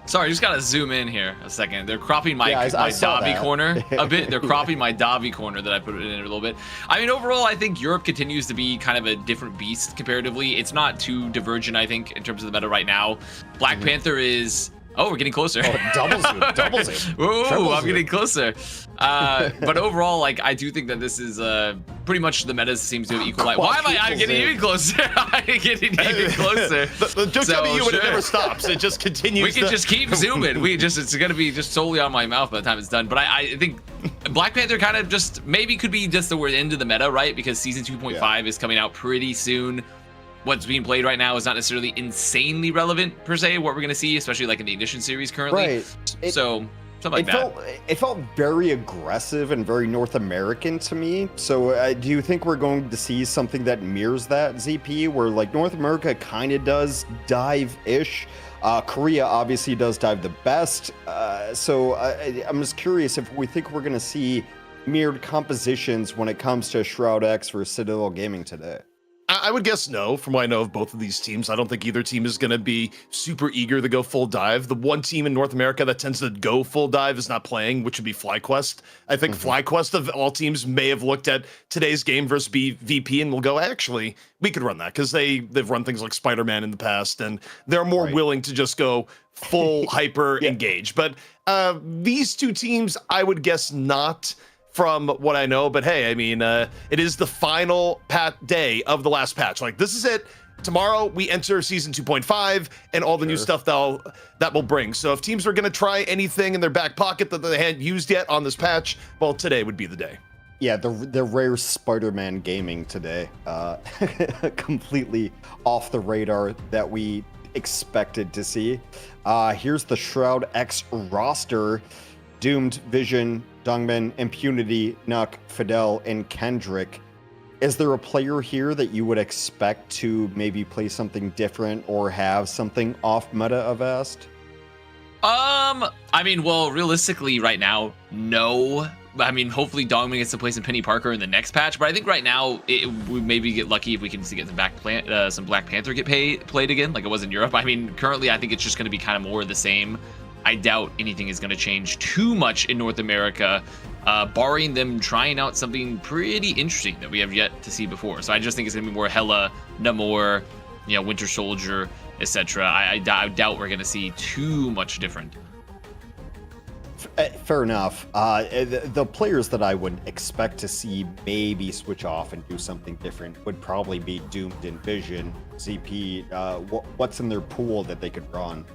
Sorry, I just gotta zoom in here a second. They're cropping my Davi corner a bit. They're cropping my Davi corner that I put in a little bit. I mean, overall, I think Europe continues to be kind of a different beast comparatively. It's not too divergent, I think, in terms of the meta right now. Black Panther is... Oh, we're getting closer. Oh, double zoom. Ooh, I'm getting closer. But overall, like, I do think that this is pretty much the meta seems to have equalized. Why am I'm getting even closer? I'm getting even closer. The joke's gonna be you when it never stops. It just continues. We can just keep zooming. It's gonna be just solely on my mouth by the time it's done. But I think Black Panther kind of just maybe could be just the end of the meta, right? Because season 2.5 is coming out pretty soon. What's being played right now is not necessarily insanely relevant per se, what we're going to see, especially like in the Ignition series currently. Right. So something like that. It felt very aggressive and very North American to me. So do you think we're going to see something that mirrors that, ZP, where like North America kind of does dive-ish? Korea obviously does dive the best. So I'm just curious if we think we're going to see mirrored compositions when it comes to Shroud X versus Citadel Gaming today. I would guess no, from what I know of both of these teams. I don't think either team is going to be super eager to go full dive. The one team in North America that tends to go full dive is not playing, which would be FlyQuest. I think FlyQuest of all teams may have looked at today's game versus VP and will go, actually, we could run that because they've run things like Spider-Man in the past, and they're more willing to just go full hyper engage. But these two teams, I would guess not, from what I know. But hey, I mean, it is the final day of the last patch. Like, this is it. Tomorrow we enter season 2.5 and all the new stuff that will bring. So if teams are going to try anything in their back pocket that they hadn't used yet on this patch, well, today would be the day. Yeah, the rare Spider-Man gaming today, completely off the radar that we expected to see. Here's the Shroud X roster: Doomed, Vision, Dongmin, Impunity, Nuck, Fidel, and Kendrick. Is there a player here that you would expect to maybe play something different or have something off meta Avast? I mean, well, realistically right now, no. I mean, hopefully Dongmin gets to play some Penny Parker in the next patch, but I think right now we maybe get lucky if we can get some Black Panther get played again, like it was in Europe. I mean, currently I think it's just going to be kind of more of the same. I doubt anything is going to change too much in North America, barring them trying out something pretty interesting that we have yet to see before. So I just think it's going to be more Hela, Namor, you know, Winter Soldier, etc. I doubt we're going to see too much different. Fair enough. The players that I would expect to see maybe switch off and do something different would probably be Doomed and Vision. ZP, what's in their pool that they could run?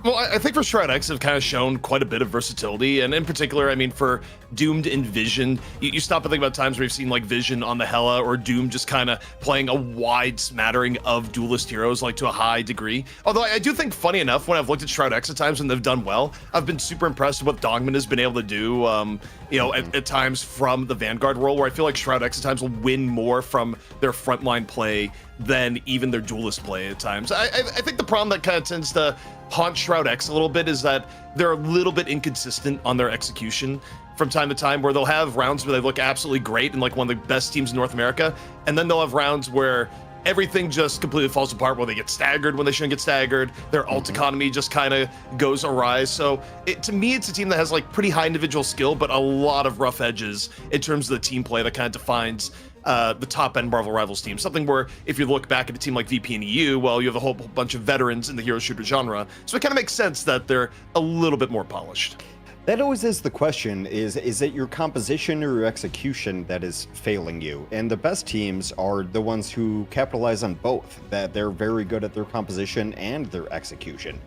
Well, I think for Shroud X have kind of shown quite a bit of versatility, and in particular, I mean, for Doomed and Vision, you stop and think about times where you've seen like Vision on the Hela or Doom just kind of playing a wide smattering of duelist heroes, like to a high degree. Although I do think, funny enough, when I've looked at Shroud X at times when they've done well, I've been super impressed with what Dongmin has been able to do, you know, at times from the Vanguard role, where I feel like Shroud X at times will win more from their frontline play than even their duelist play at times. I think the problem that kind of tends to haunt Shroud X a little bit is that they're a little bit inconsistent on their execution from time to time, where they'll have rounds where they look absolutely great and like one of the best teams in North America, and then they'll have rounds where everything just completely falls apart, where they get staggered when they shouldn't get staggered. Their ult economy just kind of goes awry. So to me, it's a team that has like pretty high individual skill, but a lot of rough edges in terms of the team play that kind of defines the top end Marvel Rivals team. Something where if you look back at a team like VP and EU, well, you have a whole bunch of veterans in the hero shooter genre. So it kind of makes sense that they're a little bit more polished. That always is the question, is it your composition or your execution that is failing you? And the best teams are the ones who capitalize on both, that they're very good at their composition and their execution.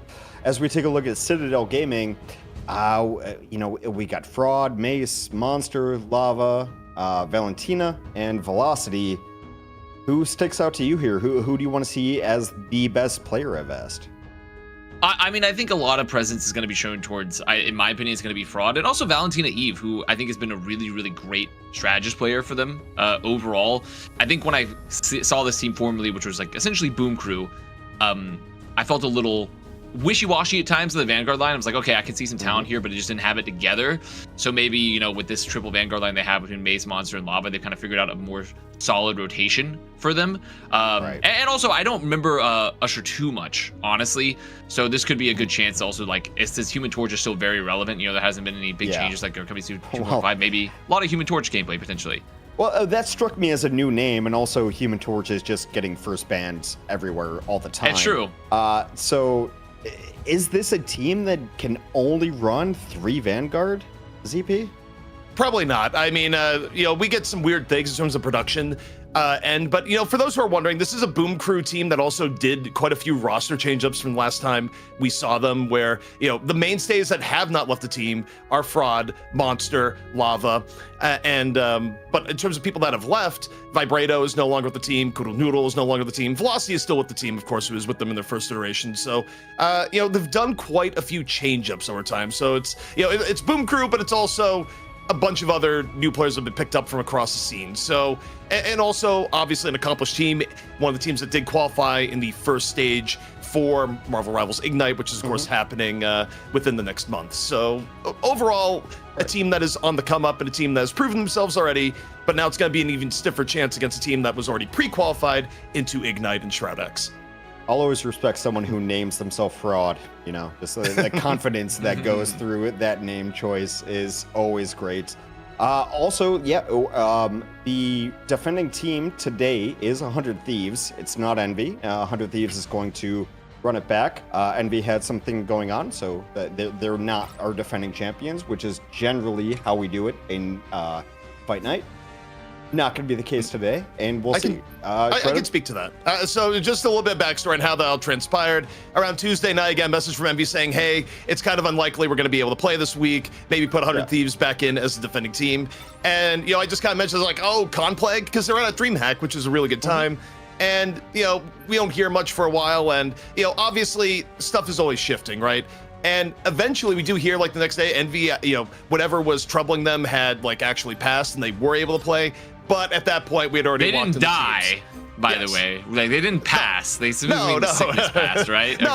As we take a look at Citadel Gaming, we got Fraud, Mace, Monster, Lava, Valentina, and Velocity. Who sticks out to you here? Who do you want to see as the best player at Vest? I mean, I think a lot of presence is going to be shown towards, in my opinion, it's going to be Fraud, and also Valentina Eve, who I think has been a really, really great strategist player for them overall. I think when I saw this team formerly, which was like essentially Boom Crew, I felt a little wishy-washy at times in the Vanguard line. I was like, okay, I can see some talent here, but it just didn't have it together. So maybe, you know, with this triple Vanguard line they have between Mace, Monster, and Lava, they've kind of figured out a more solid rotation for them. Right. And also, I don't remember Usher too much, honestly. So this could be a good chance also, like, is this Human Torch is still very relevant? You know, there hasn't been any big changes like there coming to 2.5, maybe a lot of Human Torch gameplay potentially. Well, that struck me as a new name, and also Human Torch is just getting first bans everywhere all the time. It's true. So is this a team that can only run 3 Vanguard, ZP? Probably not. I mean, we get some weird things in terms of production. But for those who are wondering, this is a Boom Crew team that also did quite a few roster change-ups from last time we saw them, where, the mainstays that have not left the team are Fraud, Monster, Lava, but in terms of people that have left, Vibrato is no longer with the team, Koodle Noodle is no longer with the team, Velocity is still with the team, of course, who was with them in their first iteration. So, they've done quite a few change-ups over time. So it's Boom Crew, but it's also a bunch of other new players have been picked up from across the scene. So, and also obviously an accomplished team, one of the teams that did qualify in the first stage for Marvel Rivals Ignite, which is of course happening within the next month. So overall, a team that is on the come up and a team that has proven themselves already, but now it's going to be an even stiffer chance against a team that was already pre-qualified into Ignite and Shroud X. I'll always respect someone who names themselves Fraud. Just the confidence that goes through it. That name choice is always great. Also, the defending team today is 100 Thieves. It's not Envy. 100 Thieves is going to run it back. Envy had something going on, so they're not our defending champions, which is generally how we do it in Fight Night. Not going to be the case today, and we'll see. I can speak to that. So just a little bit of backstory on how that all transpired. Around Tuesday night, I got a message from Envy saying, hey, it's kind of unlikely we're going to be able to play this week. Maybe put 100 Thieves back in as the defending team. And, I just kind of mentioned, like, oh, Conplague, because they're at DreamHack, which is a really good time. And, we don't hear much for a while. And, obviously, stuff is always shifting, right? And eventually we do hear, like, the next day, Envy, whatever was troubling them had, like, actually passed and they were able to play. But at that point, we had already walked in the die, by the way. Like, they didn't pass. They simply the sickness passed, right? No,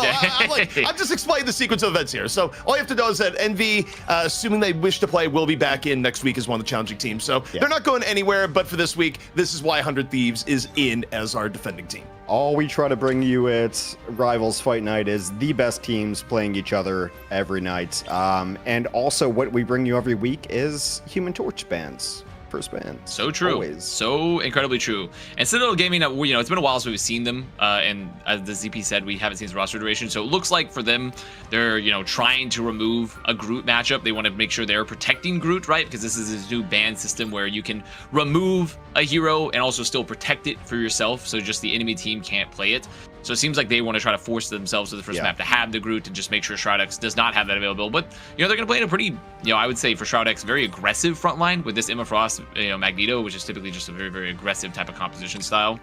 okay. I'm just explaining the sequence of events here. So all you have to know is that Envy, assuming they wish to play, will be back in next week as one of the challenging teams. So they're not going anywhere, but for this week, this is why 100 Thieves is in as our defending team. All we try to bring you at Rivals Fight Night is the best teams playing each other every night. And also what we bring you every week is Human Torch bans. First band. So true. Always. So incredibly true. And Citadel Gaming, it's been a while since we've seen them. And as the ZP said, we haven't seen his roster duration. So it looks like for them, they're, trying to remove a Groot matchup. They want to make sure they're protecting Groot, right? Because this is his new ban system where you can remove a hero and also still protect it for yourself. So just the enemy team can't play it. So it seems like they want to try to force themselves to the first map to have the Groot and just make sure Shroud X does not have that available. But, they're going to play in a pretty, I would say for Shroud X, very aggressive front line with this Emma Frost, Magneto, which is typically just a very, very aggressive type of composition style.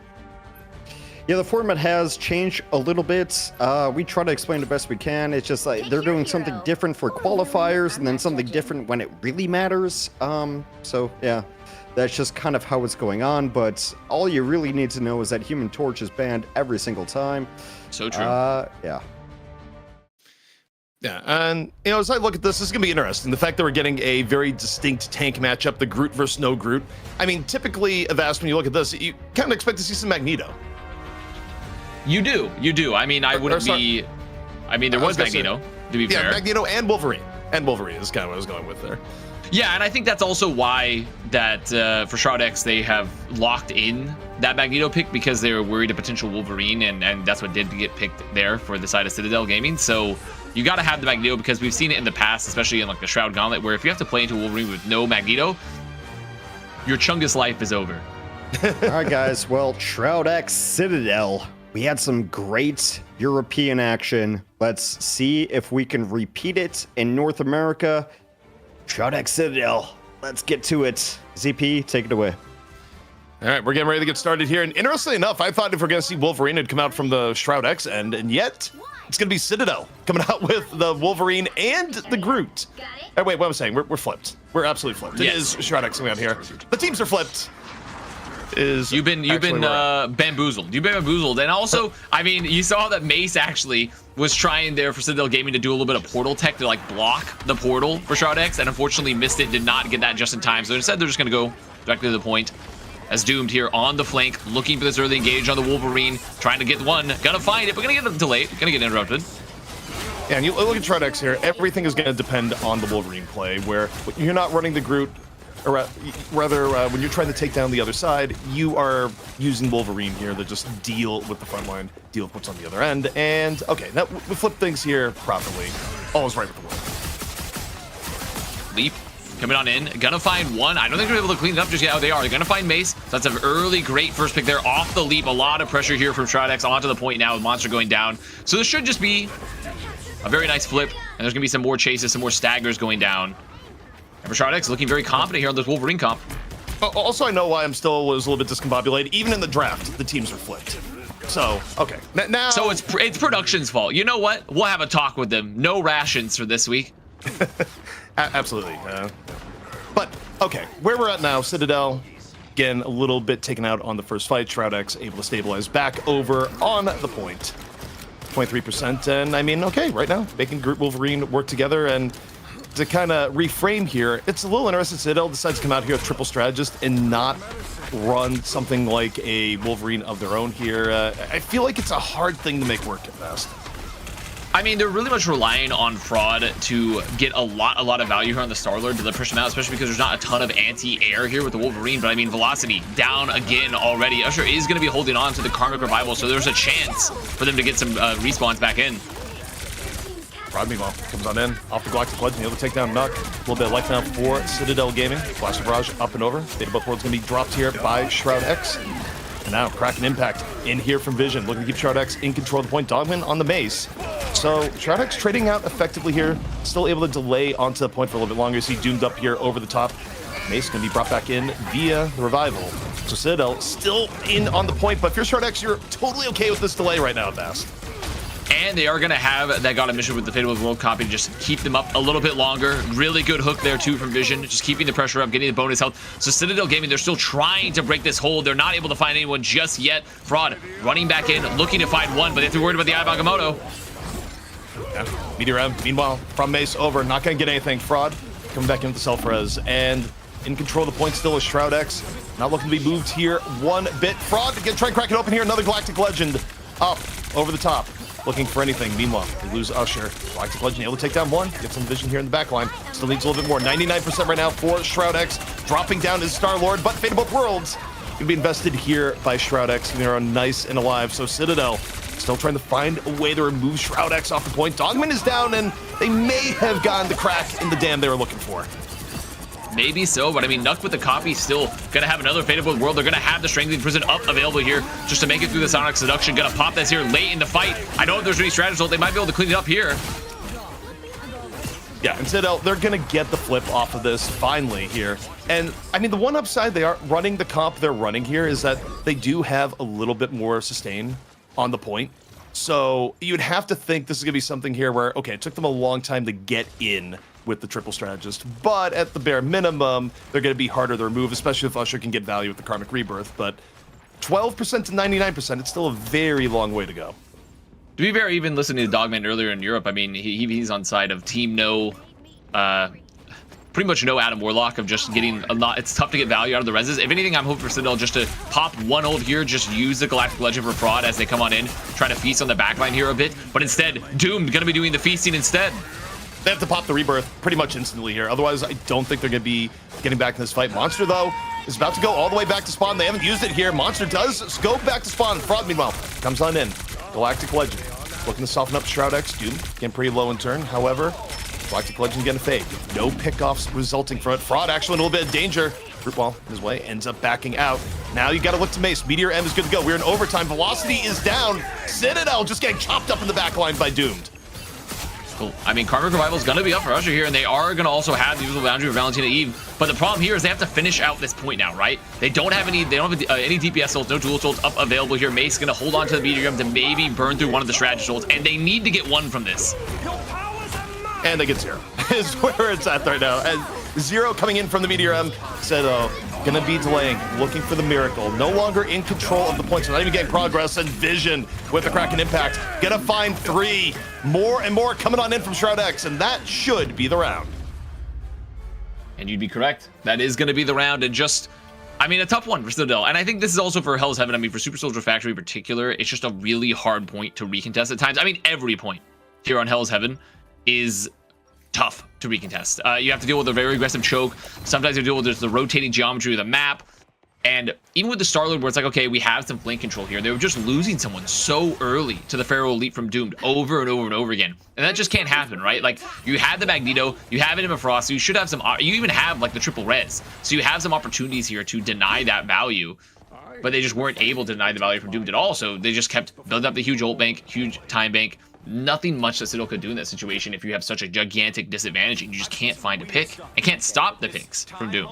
Yeah, the format has changed a little bit. We try to explain the best we can. It's just like they're doing something different for qualifiers and then something different when it really matters. So yeah, that's just kind of how it's going on. But all you really need to know is that Human Torch is banned every single time. So true. Yeah. Yeah, and as I look at this is going to be interesting. The fact that we're getting a very distinct tank matchup, the Groot versus no Groot. I mean, typically, Avast, when you look at this, you kind of expect to see some Magneto. You do. I mean, I wouldn't be. I mean, there was Magneto, to be fair. Yeah, Magneto and Wolverine. And Wolverine is kind of what I was going with there. Yeah, and I think that's also why that for Shroud X they have locked in that Magneto pick, because they were worried a potential Wolverine, and that's what did get picked there for the side of Citadel Gaming. So you got to have the Magneto, because we've seen it in the past, especially in like the Shroud Gauntlet, where if you have to play into Wolverine with no Magneto, your Chungus life is over. All right, guys. Well, Shroud X Citadel. We had some great European action. Let's see if we can repeat it in North America. Shroud X Citadel. Let's get to it. ZP, take it away. All right, we're getting ready to get started here. And interestingly enough, I thought if we're going to see Wolverine, it'd come out from the Shroud X end, and yet it's going to be Citadel coming out with the Wolverine and the Groot. Oh, wait, what I'm saying, we're flipped. We're absolutely flipped. Yes. It is Shroud X coming out here. The teams are flipped. You've been bamboozled. You've been bamboozled. And also, I mean, you saw that Mace actually was trying there for Citadel Gaming to do a little bit of portal tech to like block the portal for Shroud X, and unfortunately missed it, did not get that just in time. So instead they're just gonna go directly to the point. As Doomed here on the flank, looking for this early engage on the Wolverine, trying to get one, gonna find it, but gonna get delayed, gonna get interrupted. Yeah, and you look at Shroud X here, everything is gonna depend on the Wolverine play, where you're not running the Groot, or rather, when you're trying to take down the other side, you are using Wolverine here to just deal with the front line, deal with what's on the other end, and okay, now we flip things here properly. All is right with the world. Leap coming on in, gonna find one. I don't think they're able to clean it up just yet. Oh, they are. They're gonna find Mace. So that's an early great first pick there off the leap. A lot of pressure here from Shroud X onto the point now with Monster going down. So this should just be a very nice flip, and there's gonna be some more chases, some more staggers going down. And for Shroud X looking very confident here on this Wolverine comp. Also, I know why I'm still was a little bit discombobulated. Even in the draft, the teams are flipped. So, okay. Now... So it's production's fault. You know what? We'll have a talk with them. No rations for this week. Absolutely. But, okay. Where we're at now, Citadel, again, a little bit taken out on the first fight. Shroud X able to stabilize back over on the point. 23%. And, I mean, okay, right now, making Groot Wolverine work together, and to kind of reframe here, it's a little interesting. Citadel decides to come out here with triple strategist and not run something like a Wolverine of their own here. I feel like it's a hard thing to make work at best. I mean, they're really much relying on Fraud to get a lot of value here on the Star-Lord to push him out, especially because there's not a ton of anti-air here with the Wolverine. But I mean, Velocity down again already. Usher is going to be holding on to the Karmic Revival, so there's a chance for them to get some respawns back in. Fraud, meanwhile, comes on in, off the Galactic Legend, able to take down Nuck. A little bit of life now for Citadel Gaming. Flash of Barrage up and over. Fate of Both Worlds going to be dropped here by Shroud X. And now, Kraken Impact in here from Vision, looking to keep Shroud X in control of the point. Dogman on the Mace. So, Shroud X trading out effectively here, still able to delay onto the point for a little bit longer. See Doomed up here over the top. Mace going to be brought back in via the Revival. So Citadel still in on the point, but if you're Shroud X, you're totally okay with this delay right now at best. And they are going to have that God of Mission with the Fatal World copy to just keep them up a little bit longer. Really good hook there, too, from Vision. Just keeping the pressure up, getting the bonus health. So Citadel Gaming, they're still trying to break this hold. They're not able to find anyone just yet. Fraud running back in, looking to find one, but they have to be worried about the Eye of Agamotto. Yeah. Meteor M, meanwhile, from Mace over, not going to get anything. Fraud coming back in with the self-res, and in control of the point still is Shroud X. Not looking to be moved here one bit. Fraud, again, try and crack it open here. Another Galactic Legend up over the top. Looking for anything. Meanwhile, they lose Usher. Galactic Legend able to take down one. Get some vision here in the back line. Still needs a little bit more. 99% right now for Shroud X. Dropping down is Star-Lord, but Fate of Both Worlds going to be invested here by Shroud X. They are nice and alive. So Citadel still trying to find a way to remove Shroud X off the point. Dogman is down, and they may have gotten the crack in the dam they were looking for. Maybe so, but I mean, Nuck with the copy still gonna have another Fate of Both World. They're gonna have the Strangling Prison up available here just to make it through the Sonic Seduction. Gonna pop this here late in the fight. I don't know if there's any strategies, so they might be able to clean it up here. Yeah, and Citadel, they're going to get the flip off of this finally here. And, I mean, the one upside they are running the comp they're running here is that they do have a little bit more sustain on the point. So you'd have to think this is going to be something here where, okay, it took them a long time to get in with the triple strategist, but at the bare minimum, they're going to be harder to remove, especially if Usher can get value with the Karmic Rebirth. But 12% to 99%, it's still a very long way to go. To be fair, even listening to Dogman earlier in Europe, I mean, he's on side of team no, pretty much no Adam Warlock of just getting a lot. It's tough to get value out of the reses. If anything, I'm hoping for Citadel just to pop one ult here, just use the Galactic Legend for fraud as they come on in, try to feast on the backline here a bit. But instead, Doomed gonna be doing the feasting instead. They have to pop the Rebirth pretty much instantly here. Otherwise, I don't think they're going to be getting back in this fight. Monster, though, is about to go all the way back to spawn. They haven't used it here. Monster does go back to spawn. Fraud, meanwhile, comes on in. Galactic Legend looking to soften up Shroud X. Doom getting pretty low in turn. However, Galactic Legend getting a fade. No pickoffs resulting from it. Fraud actually in a little bit of danger. Fruitball in his way ends up backing out. Now you got to look to Mace. Meteor M is good to go. We're in overtime. Velocity is down. Citadel just getting chopped up in the backline by Doomed. Cool. I mean, Karmic Revival is going to be up for Usher here, and they are going to also have the usual boundary of Valentina Eve. But the problem here is they have to finish out this point now, right? They don't have any. They don't have any DPS ults, no dual ults up available here. Mace going to hold on to the Meteor to maybe burn through one of the strategist ults, and they need to get one from this. And they get 0 is where it's at right now. And 0 coming in from the Meteor M. Said, gonna be delaying, looking for the miracle. No longer in control of the points. Not even getting progress and vision with the Kraken Impact. Gonna find 3. More and more coming on in from Shroud X, and that should be the round. And you'd be correct. That is gonna be the round, and just, I mean, a tough one for Citadel. And I think this is also for Hell's Heaven. I mean, for Super Soldier Factory in particular, it's just a really hard point to recontest at times. I mean, every point here on Hell's Heaven is tough to recontest. You have to deal with a very aggressive choke. Sometimes you deal with the rotating geometry of the map. And even with the Starlord, where it's like, okay, we have some flank control here, they were just losing someone so early to the Pharaoh Elite from Doomed over and over and over again. And that just can't happen, right? Like, you had the Magneto, you have it in Frost, so you should have some, you even have like the triple res. So you have some opportunities here to deny that value. But they just weren't able to deny the value from Doomed at all. So they just kept building up the huge ult bank, huge time bank. Nothing much that Citadel could do in that situation if you have such a gigantic disadvantage and you just can't find a pick and can't stop the picks from Doom.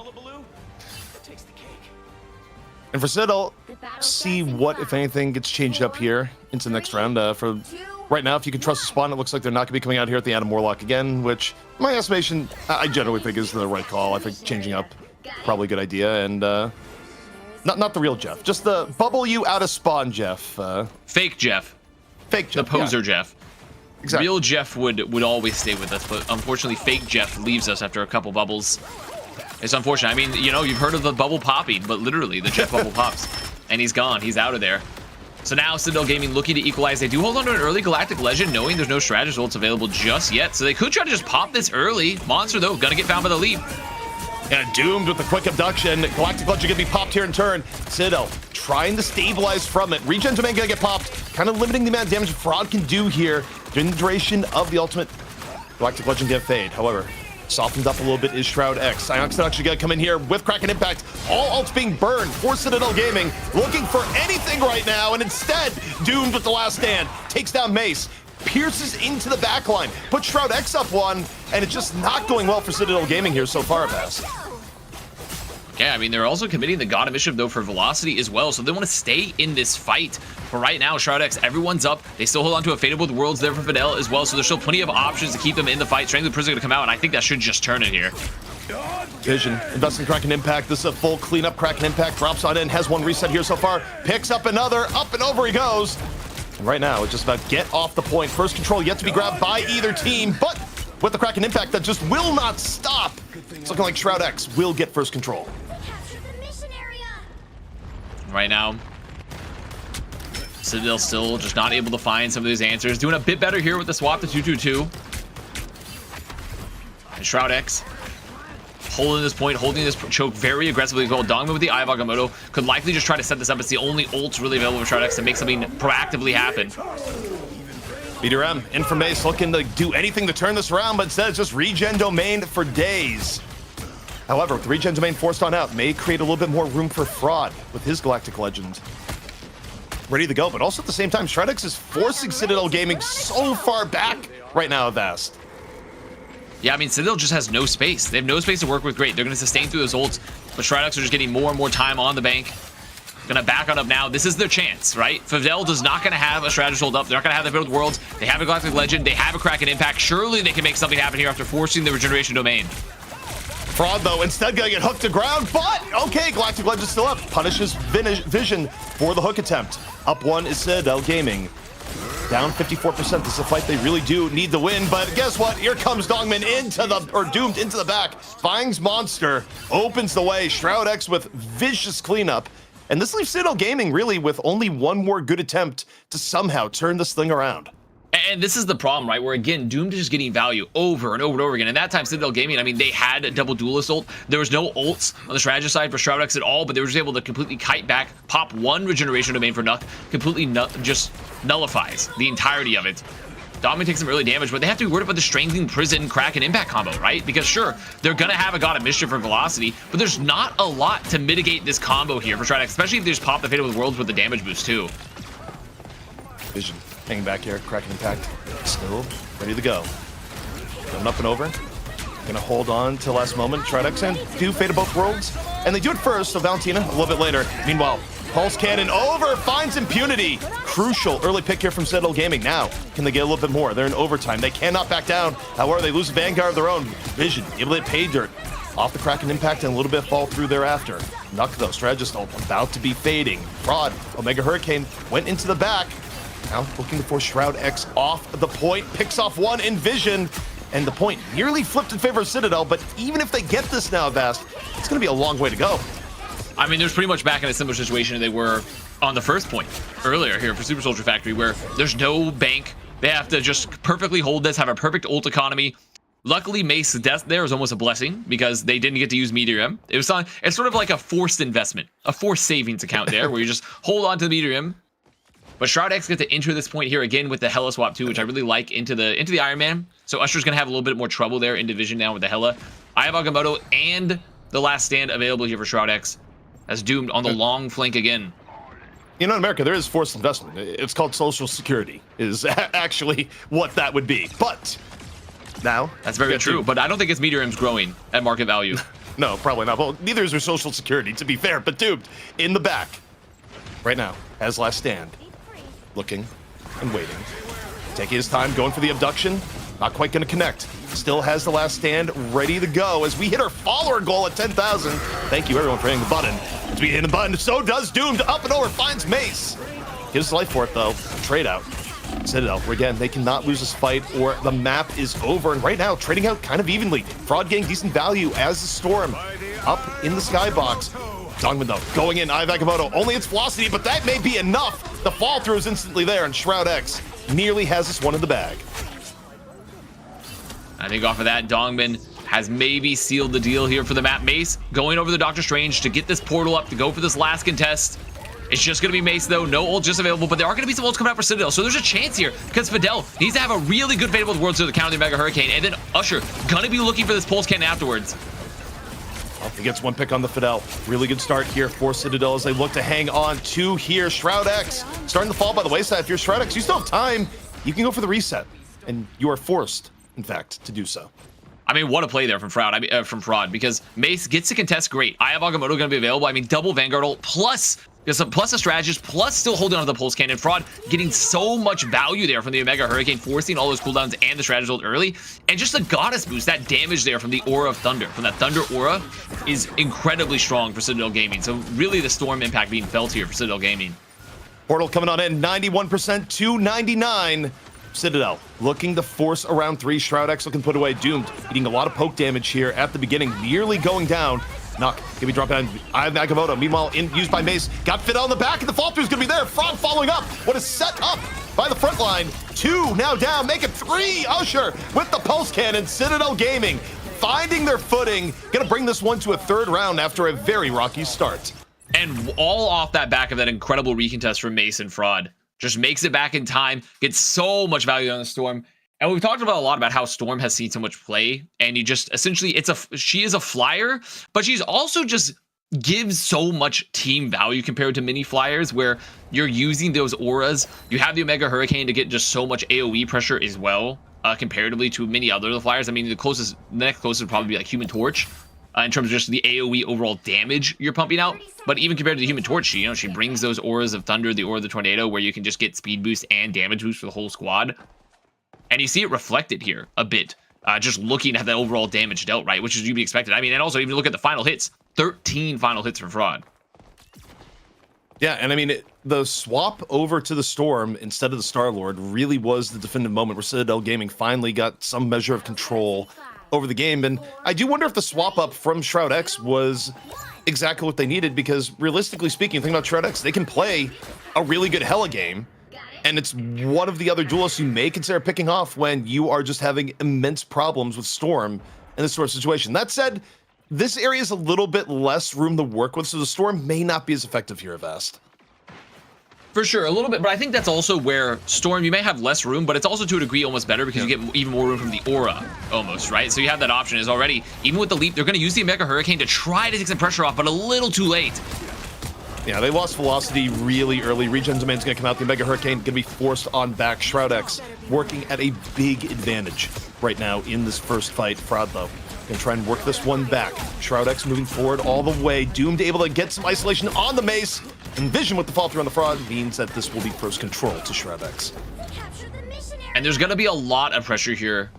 And for Citadel, see what, if anything, gets changed up here into the next round. For right now, if you can trust the spawn, it looks like they're not going to be coming out here at the Adam Warlock again, which, in my estimation, I generally think is the right call. I think changing up, probably a good idea. And not the real Jeff, just the bubble you out of spawn Jeff. Fake Jeff. Fake Jeff. The poser Jeff. Exactly. Real Jeff would always stay with us, but unfortunately, fake Jeff leaves us after a couple bubbles. It's unfortunate. I mean, you know, you've heard of the bubble popping, but literally, the Jeff bubble pops, and he's gone. He's out of there. So now, Citadel Gaming looking to equalize. They do hold on to an early Galactic Legend, knowing there's no strategist ults available just yet, so they could try to just pop this early. Monster, though, gonna get found by the lead. And Doomed with the quick abduction. Galactic Legend gonna be popped here in turn. Citadel trying to stabilize from it. Regen Domain gonna get popped, kind of limiting the amount of damage Fraud can do here during the duration of the ultimate. Galactic Legend get fade. However, softened up a little bit is Shroud X. Iox actually gonna come in here with Kraken Impact. All ults being burned for Citadel Gaming. Looking for anything right now, and instead, Doomed with the last stand. Takes down Mace. Pierces into the backline, puts Shroud X up one, and it's just not going well for Citadel Gaming here so far, Bass. Yeah, I mean, they're also committing the God Initiative, though, for Velocity as well, so they want to stay in this fight. But right now, Shroud X, everyone's up. They still hold on to a Fated with Worlds there for Fidel as well, so there's still plenty of options to keep them in the fight. Strength of the Prison going to come out, and I think that should just turn it here. Vision, investing Kraken Impact. This is a full cleanup. Kraken Impact drops on in, has one reset here so far, picks up another, up and over he goes. And right now, it's just about get off the point. First control yet to be grabbed by either team, but with the Kraken Impact that just will not stop. It's looking like Shroud X will get first control. Right now, Citadel still just not able to find some of these answers. Doing a bit better here with the swap to 2-2-2. And Shroud X holding this point, holding this choke very aggressively as well. Dogman with the Eye of Agamotto could likely just try to set this up. It's the only ult really available for Shroud X to make something proactively happen. Meteor M in from Mace, looking to do anything to turn this around, but instead it's just Regen Domain for days. However, with the Regen Domain forced on out, may create a little bit more room for Fraud with his Galactic Legend ready to go, but also at the same time, Shroud X is forcing Citadel Gaming so far back right now, Vast. Yeah, I mean, Citadel just has no space. They have no space to work with. Great. They're going to sustain through those ults, but Shroud X are just getting more and more time on the bank. Gonna back on up now. This is their chance, right? Fidel does not gonna have a strategist hold up. They're not gonna have the build worlds. They have a Galactic Legend. They have a Kraken Impact. Surely they can make something happen here after forcing the regeneration domain. Fraud, though, instead gonna get hooked to ground, but okay, Galactic Legend still up. Punishes Vision for the hook attempt. Up one is Citadel Gaming. Down 54%. This is a fight they really do need to win, but guess what? Here comes Dongmin Doomed into the back. Finds Monster, opens the way. Shroud X with vicious cleanup. And this leaves Citadel Gaming really with only one more good attempt to somehow turn this thing around. And this is the problem, right? Where again, Doomed is just getting value over and over and over again. And that time, Citadel Gaming, I mean, they had a double duelist ult. There was no ults on the strategist side for Shroud X at all, but they were just able to completely kite back, pop one regeneration domain for Nuck, completely just nullifies the entirety of it. Dominant takes some early damage, but they have to be worried about the Strangling Prison Kraken Impact combo, right? Because sure, they're gonna have a God of Mischief for Velocity, but there's not a lot to mitigate this combo here for Shroud X, especially if they just pop the Fatal with Worlds with the damage boost too. Vision hanging back here, Kraken Impact still ready to go. Going up and over. Gonna hold on till last moment. Shroud X and do Fate of Both Worlds, and they do it first, so Valentina a little bit later. Meanwhile, Pulse Cannon over, finds impunity. Crucial early pick here from Citadel Gaming. Now, can they get a little bit more? They're in overtime. They cannot back down. However, they lose a Vanguard of their own. Vision, able to pay dirt. Off the Kraken Impact and a little bit fall through thereafter. Nuck, though, strategist about to be fading. Fraud, Omega Hurricane went into the back. Now looking to force Shroud X off the point. Picks off one in Vision. And the point nearly flipped in favor of Citadel, but even if they get this now, Vast, it's going to be a long way to go. I mean, they're pretty much back in a similar situation they were on the first point earlier here for Super Soldier Factory, where there's no bank. They have to just perfectly hold this, have a perfect ult economy. Luckily, Mace's death there is almost a blessing because they didn't get to use Meteorium. It's sort of like a forced investment, a forced savings account there, where you just hold on to the Meteorium. But Shroud X get to enter this point here again with the Hela swap too, which I really like into the Iron Man. So Usher's gonna have a little bit more trouble there in Division now with the Hela. I have Agamotto and the Last Stand available here for Shroud X. As Doomed on the long flank again. You know, in America, there is forced investment. It's called Social Security, is actually what that would be. But now... That's very true, but I don't think its Meteorium's growing at market value. No, probably not. Well, neither is their Social Security, to be fair. But Doomed, in the back, right now, has Last Stand. Looking and waiting. Taking his time, going for the abduction. Not quite going to connect. Still has the Last Stand ready to go as we hit our follower goal at 10,000. Thank you, everyone, for hitting the button. As we hit the button, so does Doomed. Up and over, finds Mace. Gives his life for it, though. Trade out. Citadel, where again, they cannot lose this fight or the map is over. And right now, trading out kind of evenly. Fraud getting decent value as the Storm up in the skybox. Dongmin, though, going in. Agamotto, only its velocity, but that may be enough. The fall through is instantly there, and Shroud X nearly has this one in the bag. I think off of that, Dongmin has maybe sealed the deal here for the map. Mace going over the Doctor Strange to get this portal up to go for this last contest. It's just going to be Mace, though. No ult just available, but there are going to be some ults coming out for Citadel. So there's a chance here because Fidel needs to have a really good Fatal with Worlds to the counter the Mega Hurricane. And then Usher going to be looking for this Pulse Cannon afterwards. Well, he gets one pick on the Fidel. Really good start here for Citadel as they look to hang on to here. Shroud X starting to fall by the wayside. If you're Shroud X, you still have time. You can go for the reset, and you are forced, in fact, to do so. I mean, what a play there from Fraud, because Mace gets to contest great. I have Agamotto going to be available. I mean, double Vanguard ult plus a strategist, plus still holding on to the Pulse Cannon. Fraud getting so much value there from the Omega Hurricane, forcing all those cooldowns and the strategist ult early. And just the Goddess boost, that damage there from the Aura of Thunder, from that Thunder Aura, is incredibly strong for Citadel Gaming. So really the Storm impact being felt here for Citadel Gaming. Portal coming on in, 91% to 99. Citadel looking to force around 3. Shroud X looking to put away. Doomed, eating a lot of poke damage here at the beginning, nearly going down. Nuck, can be dropped down. I have Agamotto. Meanwhile, used by Mace. Got Fidel in the back, and the fall through's gonna be there. Fraud following up. What is set up by the front line. 2 now down, make it 3. Usher with the Pulse Cannon. Citadel Gaming finding their footing. Gonna bring this one to a 3rd round after a very rocky start. And all off that back of that incredible recontest from Mace and Fraud. Just makes it back in time, gets so much value on the Storm. And we've talked about a lot about how Storm has seen so much play, and you just essentially she is a flyer, but she's also just gives so much team value compared to mini flyers where you're using those auras. You have the Omega Hurricane to get just so much AoE pressure as well. comparatively to many other flyers. I mean, the next closest would probably be like Human Torch in terms of just the AoE overall damage you're pumping out. But even compared to the Human Torch, she brings those auras of thunder, the aura of the tornado, where you can just get speed boost and damage boost for the whole squad. And you see it reflected here a bit, just looking at the overall damage dealt, right, which is to be expected. I mean, and also even look at the final hits, 13 final hits for Fraud. Yeah, and I mean, the swap over to the Storm instead of the Star-Lord really was the definitive moment where Citadel Gaming finally got some measure of control over the game. And I do wonder if the swap up from Shroud X was exactly what they needed, because realistically speaking, think about Shroud X, they can play a really good Hela game, and it's one of the other duelists you may consider picking off when you are just having immense problems with Storm in this sort of situation. That said, this area is a little bit less room to work with, so the Storm may not be as effective here at Vast. For sure, a little bit, but I think that's also where Storm, you may have less room, but it's also to a degree almost better because you get even more room from the aura, almost, right? So you have that option is already, even with the leap, they're going to use the Mega Hurricane to try to take some pressure off, but a little too late. Yeah, they lost velocity really early. Regen Domain's going to come out. The Mega Hurricane going to be forced on back. Shroud X working at a big advantage right now in this first fight. Fraud, though, going to try and work this one back. Shroud X moving forward all the way. Doomed able to get some isolation on the Mace. And Vision with the fall through on the Fraud means that this will be first control to Shroud X. And there's going to be a lot of pressure here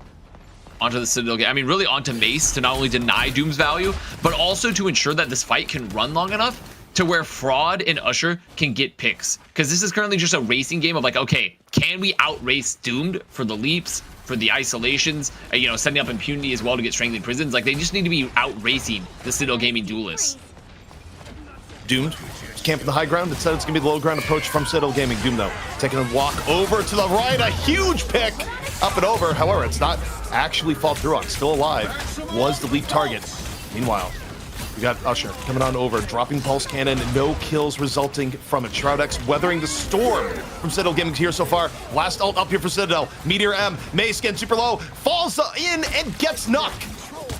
onto the Citadel game. I mean, really onto Mace to not only deny Doom's value, but also to ensure that this fight can run long enough to where Fraud and Usher can get picks. Because this is currently just a racing game of like, okay, can we outrace Doomed for the leaps, for the isolations, setting up impunity as well to get strengthened prisons? Like, they just need to be outracing the Citadel Gaming duelists. Doomed camping the high ground. It said it's going to be the low ground approach from Citadel Gaming. Doom, though, taking a walk over to the right. A huge pick up and over. However, it's not actually fall through on. Still alive. Was the leap target. Meanwhile, we got Usher coming on over, dropping Pulse Cannon. No kills resulting from it. Shroud X weathering the storm from Citadel Gaming here so far. Last ult up here for Citadel. Meteor M. Mace getting super low. Falls in and gets knocked.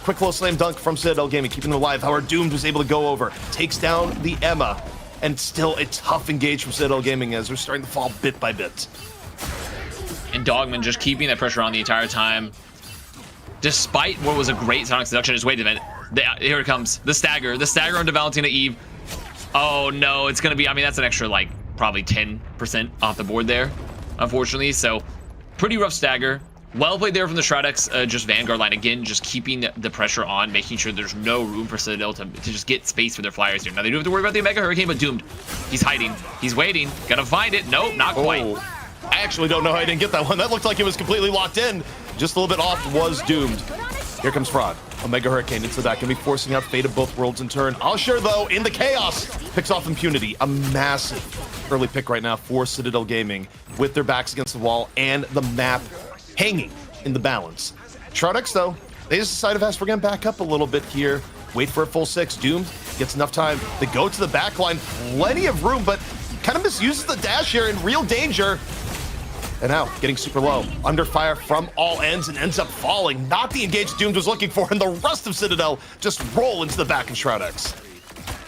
Quick low slam dunk from Citadel Gaming, keeping them alive. However, Doomed was able to go over. Takes down the Emma. And still a tough engage from Citadel Gaming as they're starting to fall bit by bit. And Dogman just keeping that pressure on the entire time. Despite what was a great Sonic Seduction. Just wait a minute. Here it comes. The stagger onto Valentina Eve. Oh no, it's going to be, I mean, that's an extra like probably 10% off the board there, unfortunately. So pretty rough stagger. Well played there from the Shroud X, just Vanguard line. Again, just keeping the pressure on, making sure there's no room for Citadel to just get space for their flyers here. Now, they do have to worry about the Mega Hurricane, but Doomed. He's hiding. He's waiting. Gotta find it. Nope, not quite. Oh, I actually don't know how I didn't get that one. That looked like it was completely locked in. Just a little bit off was Doomed. Here comes Fraud. A Mega Hurricane into that. Gonna be forcing out Fate of both worlds in turn. Usher, though, in the chaos, picks off Impunity. A massive early pick right now for Citadel Gaming with their backs against the wall and the map hanging in the balance. Shroud X, though, they just decided to we're going to back up a little bit here. Wait for a full 6. Doomed gets enough time to go to the back line. Plenty of room, but kind of misuses the dash here, in real danger. And now, getting super low. Under fire from all ends and ends up falling. Not the engage Doomed was looking for, and the rest of Citadel just roll into the back of Shroud X.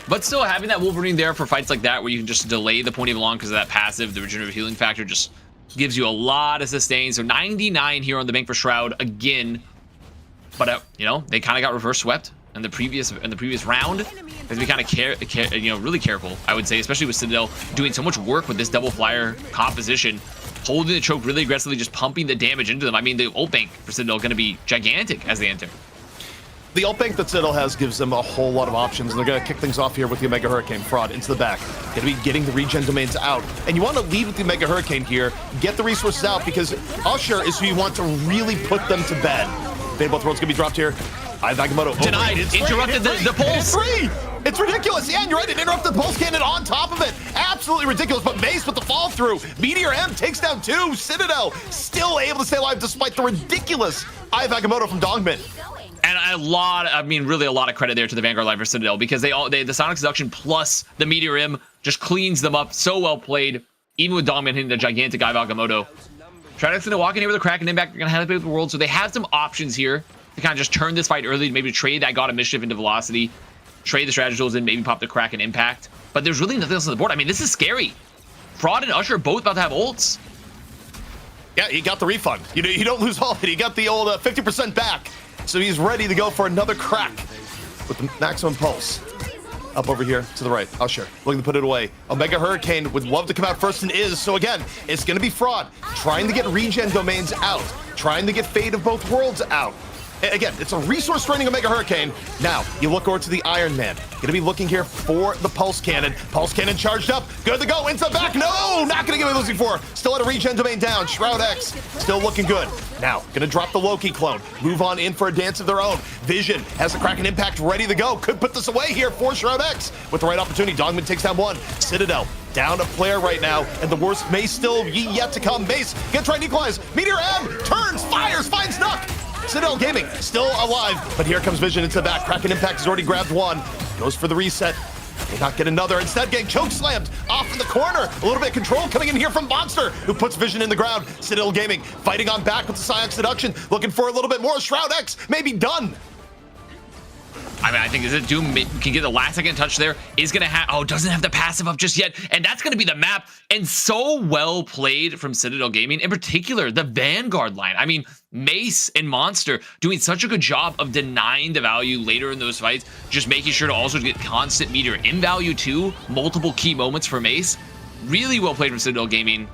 But still, having that Wolverine there for fights like that where you can just delay the point even long because of that passive, the regenerative healing factor just gives you a lot of sustain. So 99 here on the bank for Shroud again. But they kind of got reverse swept in the previous round. Has to be kind of really careful, I would say, especially with Citadel doing so much work with this double flyer composition, holding the choke really aggressively, just pumping the damage into them. I mean, the ult bank for Citadel going to be gigantic as they enter. The ult bank that Citadel has gives them a whole lot of options, and they're going to kick things off here with the Omega Hurricane. Fraud into the back. Going to be getting the regen domains out. And you want to lead with the Omega Hurricane here, get the resources out, because Usher is who you want to really put them to bed. Fate of both worlds going to be dropped here. Agamotto denied. Interrupted the pulse. It's ridiculous. Yeah, and you're right. It interrupted the pulse cannon on top of it. Absolutely ridiculous. But Mace with the fall through. Meteor M takes down 2. Citadel still able to stay alive despite the ridiculous Agamotto from Dogman. And really a lot of credit there to the Vanguard line for Citadel, because the Sonic Seduction plus the Meteor M just cleans them up. So well played, even with Dogman hitting the gigantic Agamotto. Shroud X going to walk in here with a Kraken impact. They're going to have to play with the world, so they have some options here to kind of just turn this fight early, maybe trade that God of Mischief into Velocity, trade the strategy tools in, maybe pop the Kraken impact. But there's really nothing else on the board. I mean, this is scary. Fraud and Usher both about to have ults. Yeah, he got the refund. You don't lose all of it. He got the old 50% back. So he's ready to go for another crack with the maximum pulse. Up over here to the right. Oh, sure. Looking to put it away. Omega Hurricane would love to come out first and is. So again, it's going to be fraud. Trying to get regen domains out. Trying to get Fate of both worlds out. Again, it's a resource draining Omega Hurricane. Now, you look over to the Iron Man. Gonna be looking here for the Pulse Cannon. Pulse Cannon charged up. Good to go. Into the back. No, not gonna get what losing for. Still at a regen domain down. Shroud X still looking good. Now, gonna drop the Loki clone. Move on in for a dance of their own. Vision has the Kraken Impact ready to go. Could put this away here for Shroud X. With the right opportunity, Dogman takes down one. Citadel down a player right now, and the worst may still be yet to come. Mace gonna try and equalize. Meteor M turns, fires, finds Nuck. Citadel Gaming still alive, but here comes Vision into the back. Kraken Impact has already grabbed one. Goes for the reset. May not get another. Instead, getting choke slammed off in the corner. A little bit of control coming in here from Monster, who puts Vision in the ground. Citadel Gaming fighting on back with the Psyox Seduction, looking for a little bit more. Shroud X may be done. I mean, I think Doom can get the last second touch there. Is going to have, oh, doesn't have the passive up just yet. And that's going to be the map. And so well played from Citadel Gaming, in particular, the Vanguard line. I mean, Mace and Monster doing such a good job of denying the value later in those fights, just making sure to also get constant meter in value too. Multiple key moments for Mace. Really well played from Citadel Gaming.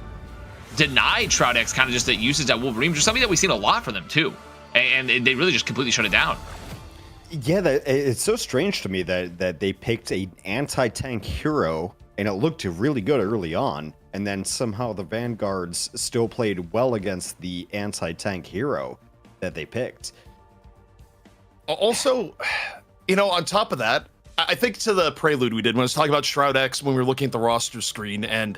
Denied Shroud X kind of just that usage at Wolverine, which is something that we've seen a lot from them too. And they really just completely shut it down. Yeah, it's so strange to me that they picked an anti-tank hero and it looked really good early on, and then somehow the Vanguards still played well against the anti-tank hero that they picked. Also, on top of that, I think to the prelude we did when I was talking about Shroud X when we were looking at the roster screen, and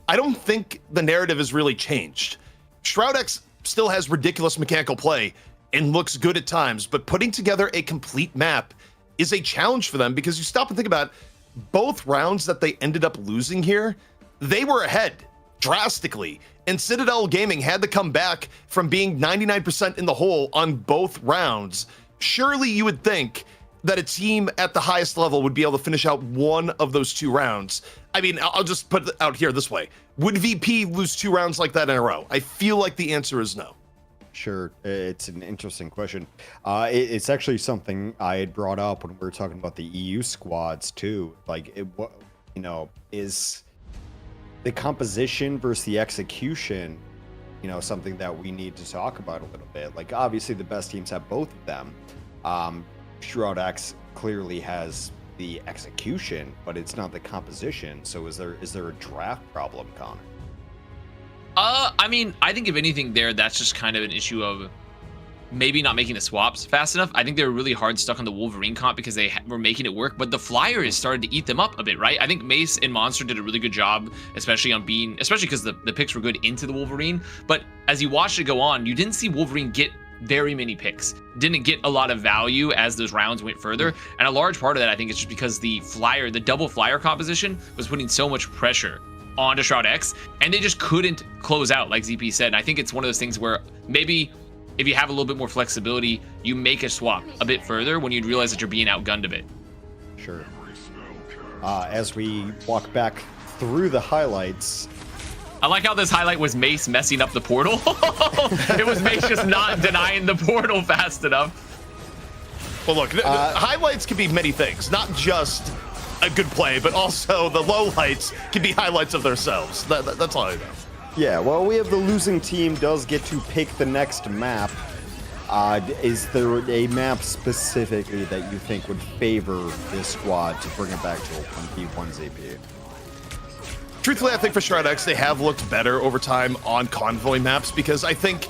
I don't think the narrative has really changed. Shroud X still has ridiculous mechanical play and looks good at times, but putting together a complete map is a challenge for them, because you stop and think about it, both rounds that they ended up losing here, they were ahead drastically, and Citadel Gaming had to come back from being 99% in the hole on both rounds. Surely you would think that a team at the highest level would be able to finish out one of those two rounds. I mean, I'll just put it out here this way. Would VP lose two rounds like that in a row? I feel like the answer is no. Sure, it's an interesting question. It's actually something I had brought up when we were talking about the EU squads too. Like, is the composition versus the execution, something that we need to talk about a little bit? Like, obviously the best teams have both of them. Shroud X clearly has the execution, but it's not the composition. So is there a draft problem, Connor? I mean, I think if anything there, that's just kind of an issue of maybe not making the swaps fast enough. I think they were really hard stuck on the Wolverine comp because they were making it work, but the Flyer has started to eat them up a bit, right? I think Mace and Monster did a really good job, especially because the picks were good into the Wolverine. But as you watched it go on, you didn't see Wolverine get very many picks, didn't get a lot of value as those rounds went further. And a large part of that, I think, is just because the double Flyer composition was putting so much pressure onto Shroud X, and they just couldn't close out, like ZP said. And I think it's one of those things where maybe if you have a little bit more flexibility, you make a swap a bit further when you realize that you're being outgunned a bit. Sure. As we walk back through the highlights, I like how this highlight was Mace messing up the portal. It was Mace just not denying the portal fast enough. Well, look, the highlights can be many things, not just a good play, but also the lowlights can be highlights of themselves. That's all I know. Yeah, well, we have the losing team does get to pick the next map. Is there a map specifically that you think would favor this squad to bring it back to a 1v1 ZP? Truthfully, I think for Shroud X, they have looked better over time on convoy maps, because I think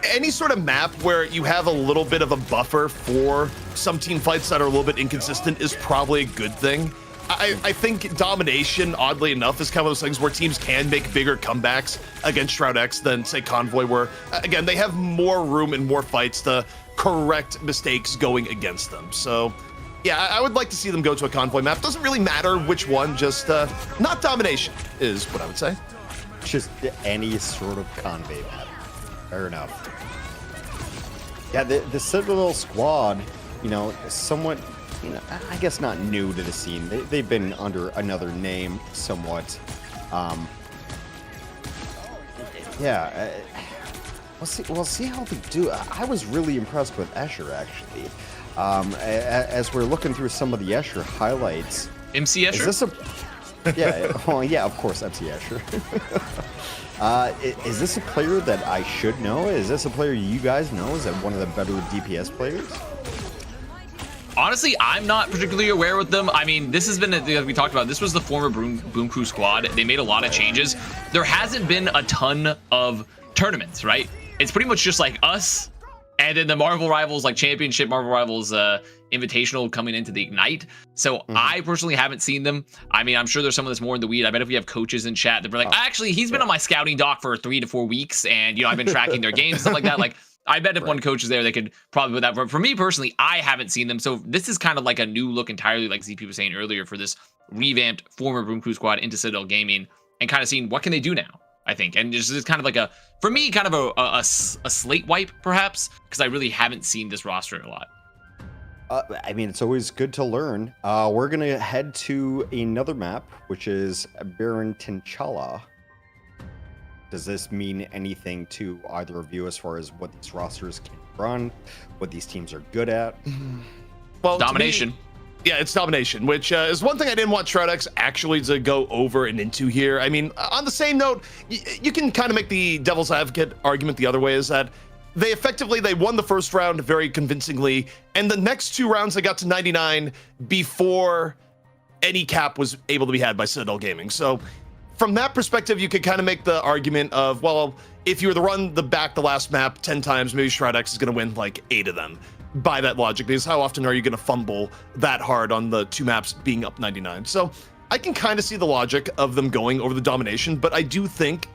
any sort of map where you have a little bit of a buffer for some team fights that are a little bit inconsistent is probably a good thing. I think Domination, oddly enough, is kind of those things where teams can make bigger comebacks against Shroud X than, say, Convoy, where, again, they have more room and more fights to correct mistakes going against them. So, yeah, I would like to see them go to a Convoy map. Doesn't really matter which one, just not Domination is what I would say. Just any sort of convoy map. Fair enough. Yeah, the Citadel squad, somewhat, I guess not new to the scene. They've been under another name somewhat. Yeah. We'll see how they do. I was really impressed with Escher, actually. As we're looking through some of the Escher highlights. MC Escher? Is this a... Yeah, well, yeah, of course, MC Escher. Is this a player that I should know? Is this a player you guys know? Is that one of the better DPS players? Honestly, I'm not particularly aware with them. I mean, this has been, like we talked about, this was the former Boom Crew squad. They made a lot of changes. There hasn't been a ton of tournaments, right? It's pretty much just like us and then the Marvel Rivals, like Championship, Marvel Rivals Invitational coming into the Ignite. So I personally haven't seen them. I mean, I'm sure there's someone that's more in the weed. I bet if we have coaches in chat, they're like, actually, he's been on my scouting doc for 3 to 4 weeks. And, you know, I've been tracking their games, stuff like that. Like, I bet if one coach is there, they could probably put that. But for me personally, I haven't seen them. So this is kind of like a new look entirely, like ZP was saying earlier, for this revamped former Boom Crew squad into Citadel Gaming and kind of seeing what can they do now, I think. And just kind of like a, for me, kind of a slate wipe, perhaps, because I really haven't seen this roster a lot. I mean, it's always good to learn. We're going to head to another map, which is Baron Tinchala. Does this mean anything to either of you as far as what these rosters can run, what these teams are good at? Well, domination. Yeah, it's domination, which is one thing I didn't want Shroud X actually to go over and into here. I mean, on the same note, you can kind of make the devil's advocate argument the other way, is that they won the first round very convincingly, and the next 2 rounds they got to 99 before any cap was able to be had by Citadel Gaming. So from that perspective, you could kind of make the argument of, well, if you were to run the last map 10 times, maybe Shroud X is going to win like 8 of them by that logic, because how often are you going to fumble that hard on the 2 maps being up 99? So I can kind of see the logic of them going over the domination, but I do think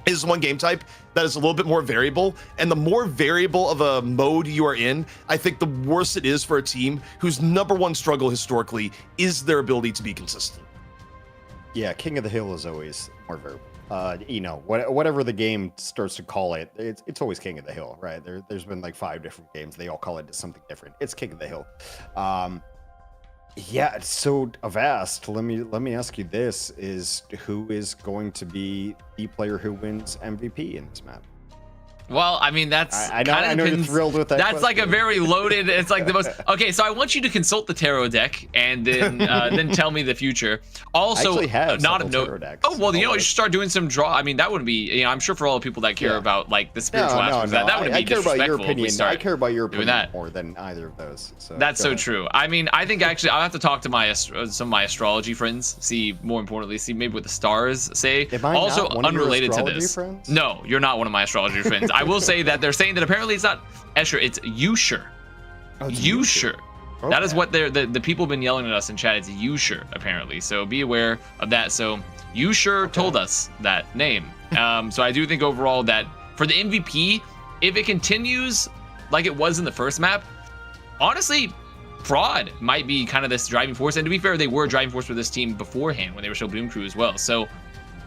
is one game type that is a little bit more variable, and the more variable of a mode you are in, I think the worse it is for a team whose #1 struggle historically is their ability to be consistent. Yeah, King of the Hill is always more variable. You know, whatever the game starts to call it, it's always King of the Hill, right? There's been like 5 different games. They all call it something different. It's King of the Hill. Yeah, so Avast, let me ask you this, is who is going to be the player who wins MVP in this map? Well, I mean, that's I know you're thrilled with that. That's like a very loaded. It's like the most. Okay, so I want you to consult the tarot deck and then tell me the future. Also, I actually have not a tarot decks. Oh well, you know, you should start doing some draw. I mean, that wouldn't be. You know, I'm sure for all the people that care about like the spiritual aspects, that wouldn't be disrespectful if we start. I care about your opinion that more than either of those. So that's so true. I mean, I think actually I'll have to talk to some of my astrology friends. See, more importantly, see maybe what the stars say. Am I also, not one of your unrelated to astrology this. friends? No, you're not one of my astrology friends. I will say that they're saying that apparently it's not Escher, it's Usher. Usher. Okay. That is what the people have been yelling at us in chat. It's Usher, apparently. So be aware of that. So Usher told us that name. So I do think overall that for the MVP, if it continues like it was in the first map, honestly, Fraud might be kind of this driving force. And to be fair, they were a driving force for this team beforehand when they were still Boom Crew as well. So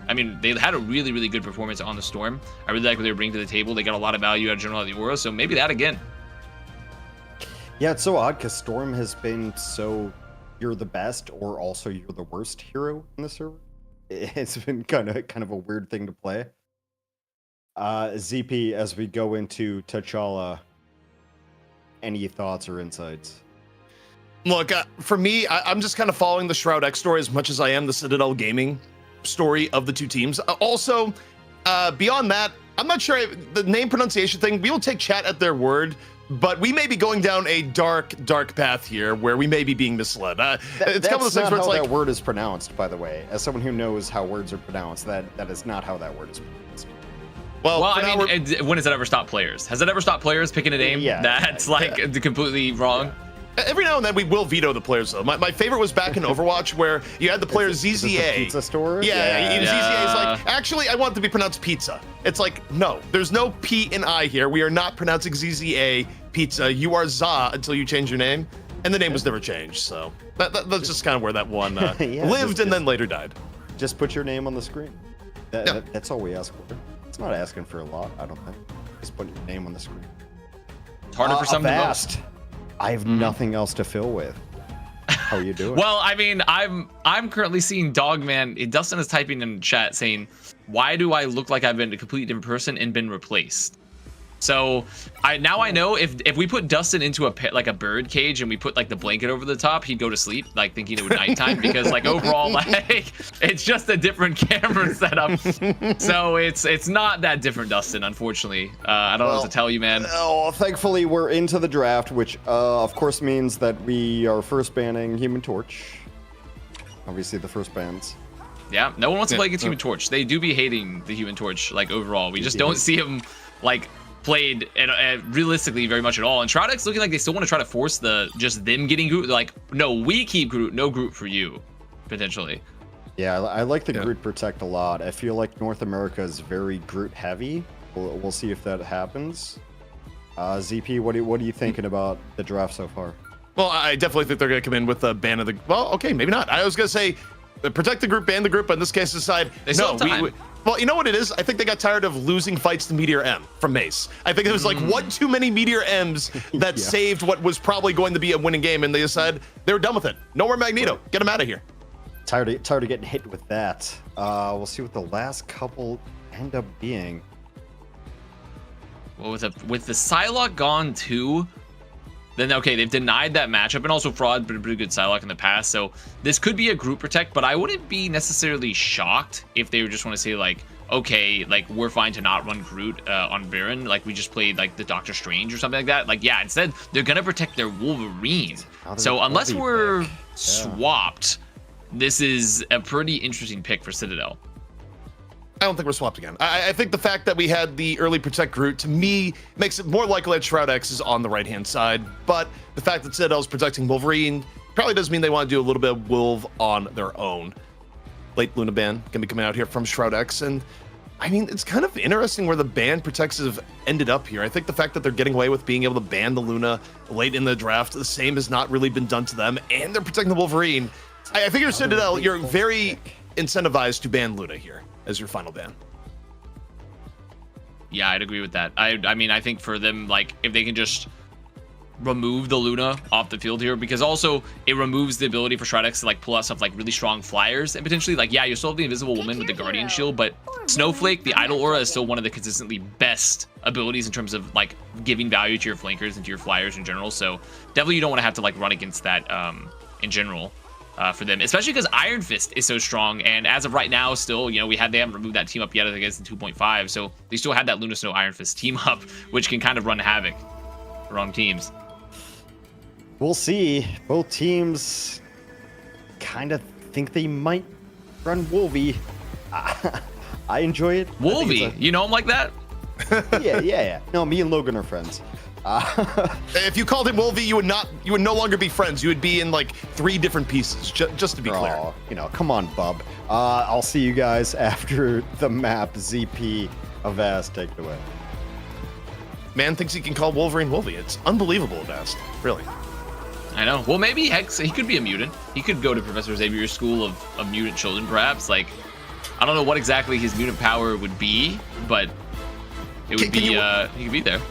I mean, they had a really, really good performance on the Storm. I really like what they were bringing to the table. They got a lot of value out of General of the Aura, so maybe that again. Yeah, it's so odd because Storm has been so you're the best or also you're the worst hero in the server. It's been kind of a weird thing to play. ZP, as we go into T'Challa, any thoughts or insights? Look, for me, I'm just kind of following the Shroud X story as much as I am the Citadel Gaming story of the 2 teams. Also, beyond that, I'm not sure the name pronunciation thing. We will take chat at their word, but we may be going down a dark path here where we may be being misled. It's a couple of things where it's like that word is pronounced. By the way, as someone who knows how words are pronounced, that is not how that word is pronounced. Well, I mean, when does it ever stop players? Has it ever stopped players picking a name that's completely wrong? Yeah. Every now and then we will veto the players though. My favorite was back in Overwatch where you had the player ZZA. Is this a pizza store? Yeah. ZZA is like, actually, I want it to be pronounced pizza. It's like, no, there's no P and I here. We are not pronouncing ZZA pizza. You are ZA until you change your name. And the name was never changed. So that's just kind of where that one lived and then later died. Just put your name on the screen. That's all we ask for. It's not asking for a lot, I don't think. Just put your name on the screen. It's harder for some than most. I have nothing else to fill with. How are you doing? Well, I mean, I'm currently seeing Dogman. Dustin is typing in chat saying why do I look like I've been a completely different person and been replaced? So I know if we put Dustin into a bird cage and we put like the blanket over the top, he'd go to sleep like thinking it was nighttime because like overall like it's just a different camera setup. So it's not that different, Dustin, unfortunately. I don't know what to tell you, man. Oh, thankfully we're into the draft, which of course means that we are first banning Human Torch. Obviously the first bans. Yeah, no one wants to play against Human Torch. They do be hating the Human Torch like overall. We just don't see him like played realistically very much at all. And Shroud X looking like they still want to try to force just them getting Groot. They're like, no, we keep Groot, no Groot for you, potentially. Yeah, I like the Groot Protect a lot. I feel like North America is very Groot heavy. We'll see if that happens. ZP, what are you thinking about the draft so far? Well, I definitely think they're going to come in with a ban of the... Well, okay, maybe not. I was going to say protect the group, ban the group, but in this case decide... They still have time. Well, you know what it is? I think they got tired of losing fights to Meteor M from Mace. I think it was like one too many Meteor M's that saved what was probably going to be a winning game, and they decided they were done with it. No more Magneto. Get him out of here. Tired of getting hit with that. We'll see what the last couple end up being. Well, with the Psylocke gone too, then okay, they've denied that matchup, and also Fraud been a pretty good Psylocke in the past, so this could be a group protect, but I wouldn't be necessarily shocked if they would just want to say like, okay, like we're fine to not run Groot on Baron, like we just played like the Doctor Strange or something like that. Like yeah, instead they're gonna protect their Wolverine. So unless we're swapped, this is a pretty interesting pick for Citadel. I don't think we're swapped again. I think the fact that we had the early protect Groot, to me, makes it more likely that Shroud X is on the right-hand side. But the fact that Citadel's protecting Wolverine probably does mean they want to do a little bit of Wolv on their own. Late Luna ban going to be coming out here from Shroud X. And, I mean, it's kind of interesting where the ban protects have ended up here. I think the fact that they're getting away with being able to ban the Luna late in the draft, the same has not really been done to them. And they're protecting the Wolverine. I figure Citadel, you're very incentivized to ban Luna here as your final ban. Yeah, I'd agree with that. I mean, I think for them, like, if they can just remove the Luna off the field here, because also it removes the ability for Shroud X to like pull out stuff like really strong flyers, and potentially like, yeah, you still have the Invisible Woman with the Guardian Shield, but Snowflake, the Idol Aura, is still one of the consistently best abilities in terms of like giving value to your flankers and to your flyers in general. So definitely you don't want to have to like run against that in general. For them, especially because Iron Fist is so strong, and as of right now, still, you know, they haven't removed that team up yet. I think it's in 2.5, so they still had that Luna Snow Iron Fist team up, which can kind of run havoc for wrong teams. We'll see. Both teams kind of think they might run Wolvie. I enjoy it. Wolvie, you know him like that? Yeah. No, me and Logan are friends. If you called him Wolvie, you would no longer be friends. You would be in like 3 different pieces, just to be clear. You know, come on, bub. I'll see you guys after the map. ZP, Avast, take it away. Man thinks he can call Wolverine Wolvie. It's unbelievable, Avast. Really. I know. Well, maybe Hex, he could be a mutant. He could go to Professor Xavier's school of mutant children, perhaps. Like, I don't know what exactly his mutant power would be, but it would he could be there.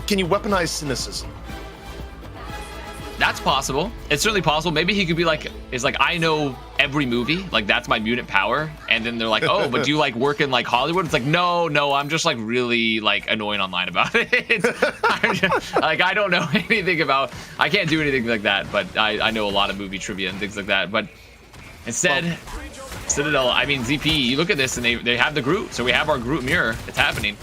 Can you weaponize cynicism? That's possible. It's certainly possible. Maybe he could be like, I know every movie, like that's my mutant power. And then they're like, oh, but do you like work in like Hollywood? It's like, no, I'm just like really like annoying online about it. Like I don't know anything about, I can't do anything like that, but I know a lot of movie trivia and things like that. But instead, Citadel, I mean ZP, you look at this and they have the Groot. So we have our Groot mirror. It's happening.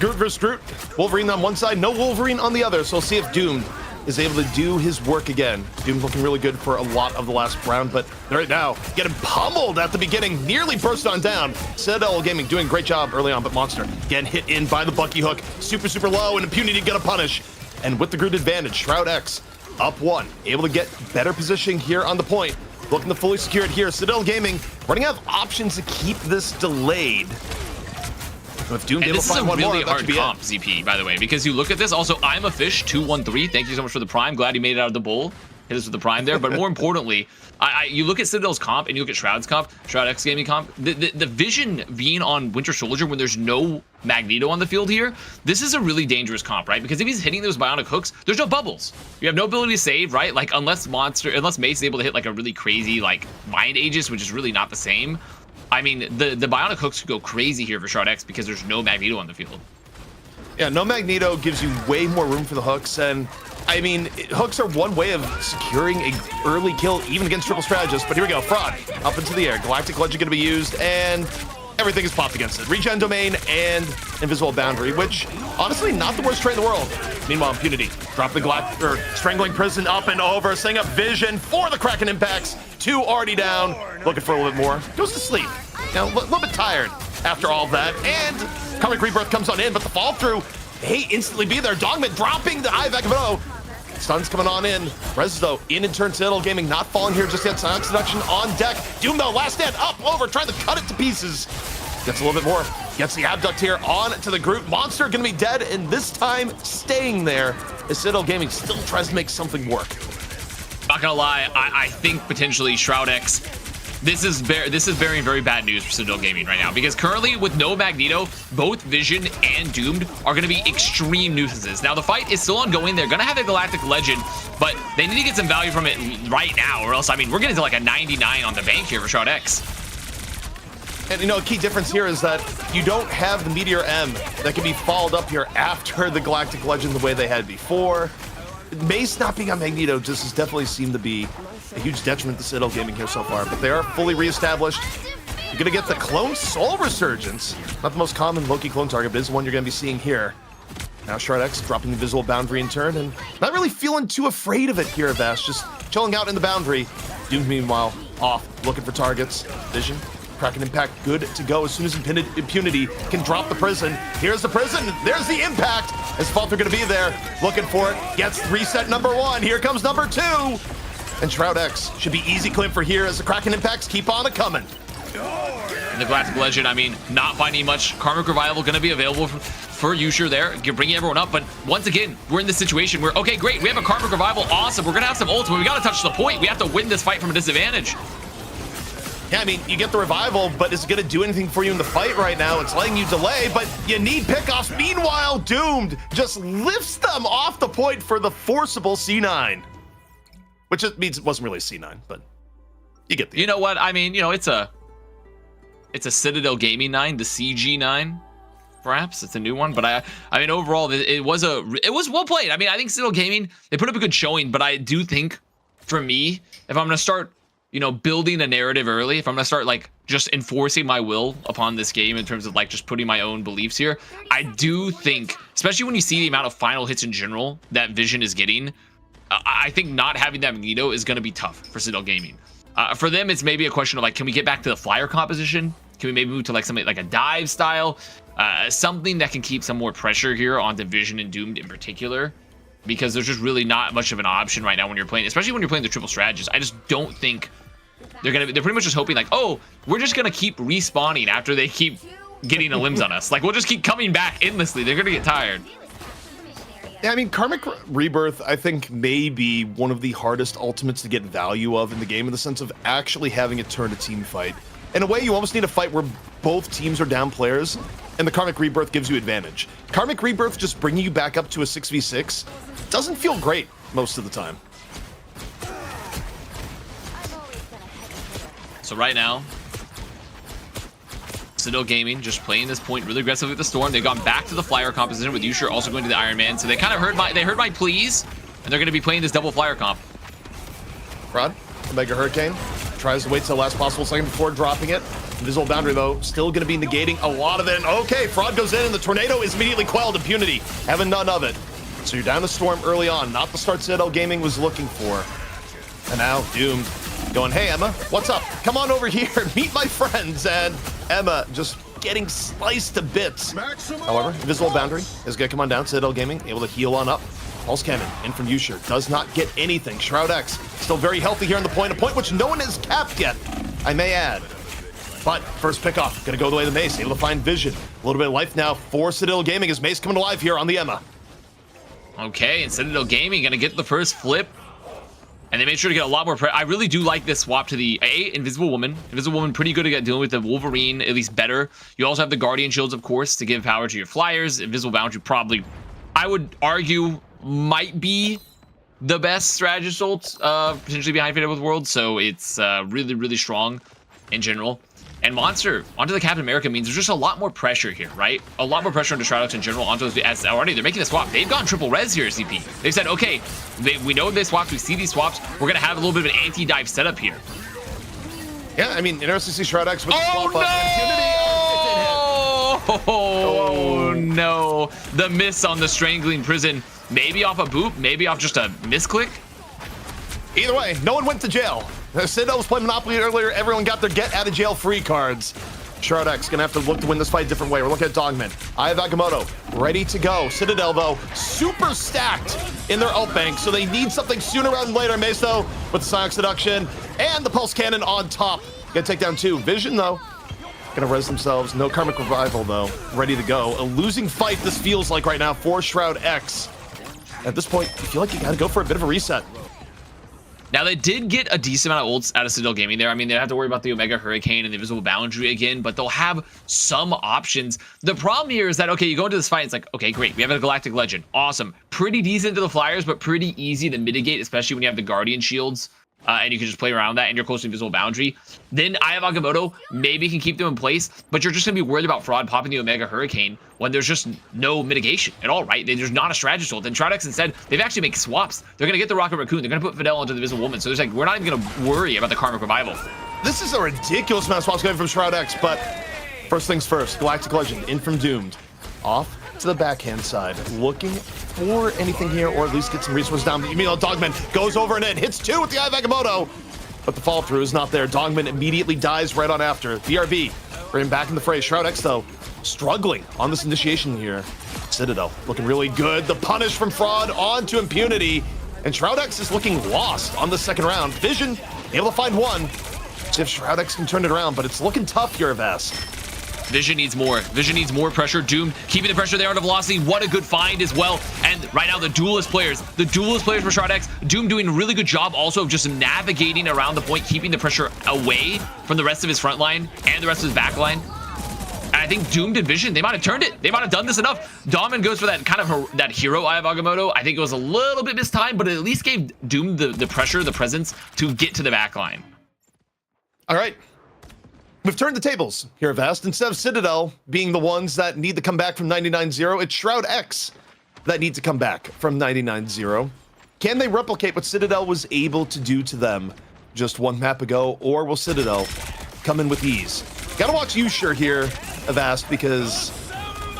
Groot versus Groot. Wolverine on one side, no Wolverine on the other. So we'll see if Doom is able to do his work again. Doom looking really good for a lot of the last round, but right now, getting pummeled at the beginning, nearly burst on down. Citadel Gaming doing a great job early on, but Monster getting hit in by the Bucky hook. Super low, and Impunity gonna punish. And with the Groot advantage, Shroud X up 1, able to get better positioning here on the point. Looking to fully secure it here. Citadel Gaming running out of options to keep this delayed. If Doom and this is a really hard comp, ZP, by the way, because you look at this. Also, I'm a Fish 213. Thank you so much for the Prime. Glad you made it out of the bowl. Hit us with the Prime there. But more importantly, you look at Citadel's comp and you look at Shroud's comp, Shroud X Gaming comp. The vision being on Winter Soldier when there's no Magneto on the field here, this is a really dangerous comp, right? Because if he's hitting those bionic hooks, there's no bubbles. You have no ability to save, right? Like unless Mace is able to hit like a really crazy like Mind Aegis, which is really not the same. I mean, the bionic hooks could go crazy here for Shroud X because there's no Magneto on the field. Yeah, no Magneto gives you way more room for the hooks, and I mean, hooks are one way of securing a early kill, even against triple strategists. But here we go, Fraud up into the air. Galactic Legend going to be used, and everything is popped against it. Regen Domain and Invisible Boundary, which honestly not the worst trade in the world. Meanwhile, Impunity drop the Strangling Prison up and over, setting up Vision for the Kraken impacts. 2 already down, looking for a little bit more. Goes to sleep. Now, a little bit tired after all of that, and Karmic Rebirth comes on in, but the fall through may instantly be there. Dogman dropping the Eye of Agavano. Stuns coming on in. Rez, though, in turn, Citadel Gaming not falling here just yet. Silence Seduction on deck. Doom, though, last stand up, over, trying to cut it to pieces. Gets a little bit more. Gets the Abduct here on to the group. Monster gonna be dead, and this time staying there as Citadel Gaming still tries to make something work. Not gonna lie, I think potentially Shroud X, this is very, very bad news for Citadel Gaming right now, because currently with no Magneto, both Vision and Doomed are gonna be extreme nuisances. Now the fight is still ongoing. They're gonna have a Galactic Legend, but they need to get some value from it right now, or else, I mean, we're getting to like a 99 on the bank here for Shroud X. And you know, a key difference here is that you don't have the Meteor M that can be followed up here after the Galactic Legend the way they had before. Mace not being on Magneto just has definitely seemed to be a huge detriment to Citadel Gaming here so far, but they are fully reestablished. You're gonna get the Clone Soul Resurgence. Not the most common Loki clone target, but it is one you're gonna be seeing here. Now Shroud X dropping the Visible Boundary in turn, and not really feeling too afraid of it here, Vash. Just chilling out in the boundary. Doom, meanwhile, off, looking for targets. Vision. Kraken Impact good to go as soon as Impunity can drop the prison. Here's the prison. There's the impact. As Falter going to be there, looking for it. Gets reset number 1. Here comes number 2. And Shroud X should be easy clip for here as the Kraken Impacts keep on a-coming. And the Galactic Legend, I mean, not finding much. Karmic Revival going to be available for Usher there, bringing everyone up. But once again, we're in this situation where, okay, great, we have a Karmic Revival. Awesome. We're going to have some ults, but we got to touch the point. We have to win this fight from a disadvantage. Yeah, I mean, you get the revival, but is it going to do anything for you in the fight right now? It's letting you delay, but you need pickoffs. Meanwhile, Doomed just lifts them off the point for the forcible C9. Which just means it wasn't really a C9, but you get the You know what? I mean, you know, it's a Citadel Gaming 9, the CG9. Perhaps it's a new one, but I mean, overall, it was well played. I mean, I think Citadel Gaming, they put up a good showing, but I do think, for me, if I'm going to start, you know, building a narrative early, if I'm gonna start like just enforcing my will upon this game in terms of like just putting my own beliefs here, I do think, especially when you see the amount of final hits in general that Vision is getting, I think not having that Magneto is gonna be tough for Citadel Gaming. For them, it's maybe a question of like, can we get back to the flyer composition? Can we maybe move to like something like a dive style? Something that can keep some more pressure here onto Vision and Doomed in particular, because there's just really not much of an option right now when you're playing, especially when you're playing the triple strategist. I just don't think they're pretty much just hoping like, oh, we're just gonna keep respawning after they keep getting a limbs on us. Like, we'll just keep coming back endlessly. They're gonna get tired. Yeah, I mean, Karmic Rebirth, I think, may be one of the hardest ultimates to get value of in the game, in the sense of actually having it turn a team fight. In a way, you almost need a fight where both teams are down players, and the Karmic Rebirth gives you advantage. Karmic Rebirth just bringing you back up to a 6v6 doesn't feel great most of the time. So right now, Citadel Gaming just playing this point really aggressively with the Storm. They've gone back to the flyer composition with Usher also going to the Iron Man. So they kind of heard my pleas, and they're going to be playing this double flyer comp. Rod, Omega Hurricane tries to wait till the last possible second before dropping it. Invisible Boundary, though, still going to be negating a lot of it. Okay, Fraud goes in, and the Tornado is immediately quelled. Impunity, having none of it. So you're down to Storm early on, not the start Citadel Gaming was looking for. And now Doomed going, hey, Emma, what's up? Come on over here, meet my friends. And Emma just getting sliced to bits. However, Invisible Boundary is going to come on down. Citadel Gaming able to heal on up. Pulse Cannon in from Usher. Does not get anything. Shroud X still very healthy here on the point. A point which no one has capped yet, I may add. But first pickoff, going to go the way of the Mace. Able to find Vision. A little bit of life now for Citadel Gaming as Mace coming alive here on the Emma. Okay, and Citadel Gaming going to get the first flip. And they made sure to get a lot more I really do like this swap to the Invisible Woman. Invisible Woman pretty good at dealing with the Wolverine, at least better. You also have the Guardian Shields, of course, to give power to your flyers. Invisible Boundary probably, I would argue, might be the best strategist ult potentially behind Fate of the World. So it's really, really strong in general. And Monster onto the Captain America means there's just a lot more pressure here, right? A lot more pressure onto Shroud X in general. Onto as already they're making the swap. They've gone triple res here, CP. They've said, okay, we know they swapped. We see these swaps. We're gonna have a little bit of an anti-dive setup here. Yeah, I mean, interesting to see Shroud X with the Oh swap no! Oh no! The miss on the Strangling Prison. Maybe off a boop. Maybe off just a misclick. Either way, no one went to jail. Citadel was playing Monopoly earlier. Everyone got their get out of jail free cards. Shroud X gonna have to look to win this fight a different way. We're looking at Dogman. Eye of Agamotto ready to go. Citadel though super stacked in their ult bank, so they need something sooner rather than later. Meso with the Sonic Seduction and the Pulse Cannon on top. Gonna take down 2. Vision though gonna res themselves. No Karmic Revival though. Ready to go. A losing fight this feels like right now for Shroud X. At this point, you feel like you gotta go for a bit of a reset. Now, they did get a decent amount of ults out of Citadel Gaming there. I mean, they have to worry about the Omega Hurricane and the Invisible Boundary again, but they'll have some options. The problem here is that, okay, you go into this fight, it's like, okay, great. We have a Galactic Legend. Awesome. Pretty decent to the Flyers, but pretty easy to mitigate, especially when you have the Guardian Shields. And you can just play around that and you're close to Invisible Boundary. Then Eye of Agamotto maybe can keep them in place, but you're just going to be worried about Fraud popping the Omega Hurricane when there's just no mitigation at all, right? There's not a strategy tool. Then Shroud X instead, they've actually made swaps. They're going to get the Rocket Raccoon. They're going to put Fidel onto the Invisible Woman. So there's like, we're not even going to worry about the Karmic Revival. This is a ridiculous amount of swaps coming from Shroud X, but first things first, Galactic Legend in from Doomed. Off to the backhand side, looking for anything here, or at least get some resources down. You mean Dogman goes over and in, hits 2 with the Eye of Agamotto, but the fall through is not there. Dogman immediately dies right on after. BRB, bring him back in the fray. Shroud X though, struggling on this initiation here. Citadel looking really good. The punish from Fraud onto Impunity, and Shroud X is looking lost on the second round. Vision able to find 1. See if Shroud X can turn it around, but it's looking tough here, Vast. Vision needs more. Vision needs more pressure. Doomed keeping the pressure there on the Velocity. What a good find as well. And right now, the duelist players for Shroud X, Doom doing a really good job also of just navigating around the point, keeping the pressure away from the rest of his front line and the rest of his back line. And I think Doomed and Vision, they might have turned it. They might have done this enough. Domin goes for that kind of that hero Eye of Agamotto. I think it was a little bit mistimed, but it at least gave Doom the pressure, the presence to get to the back line. All right. We've turned the tables here at Vast. Instead of Citadel being the ones that need to come back from 99-0, it's Shroud X that need to come back from 99-0. Can they replicate what Citadel was able to do to them just 1 map ago, or will Citadel come in with ease? Gotta watch Usher here, Avast, because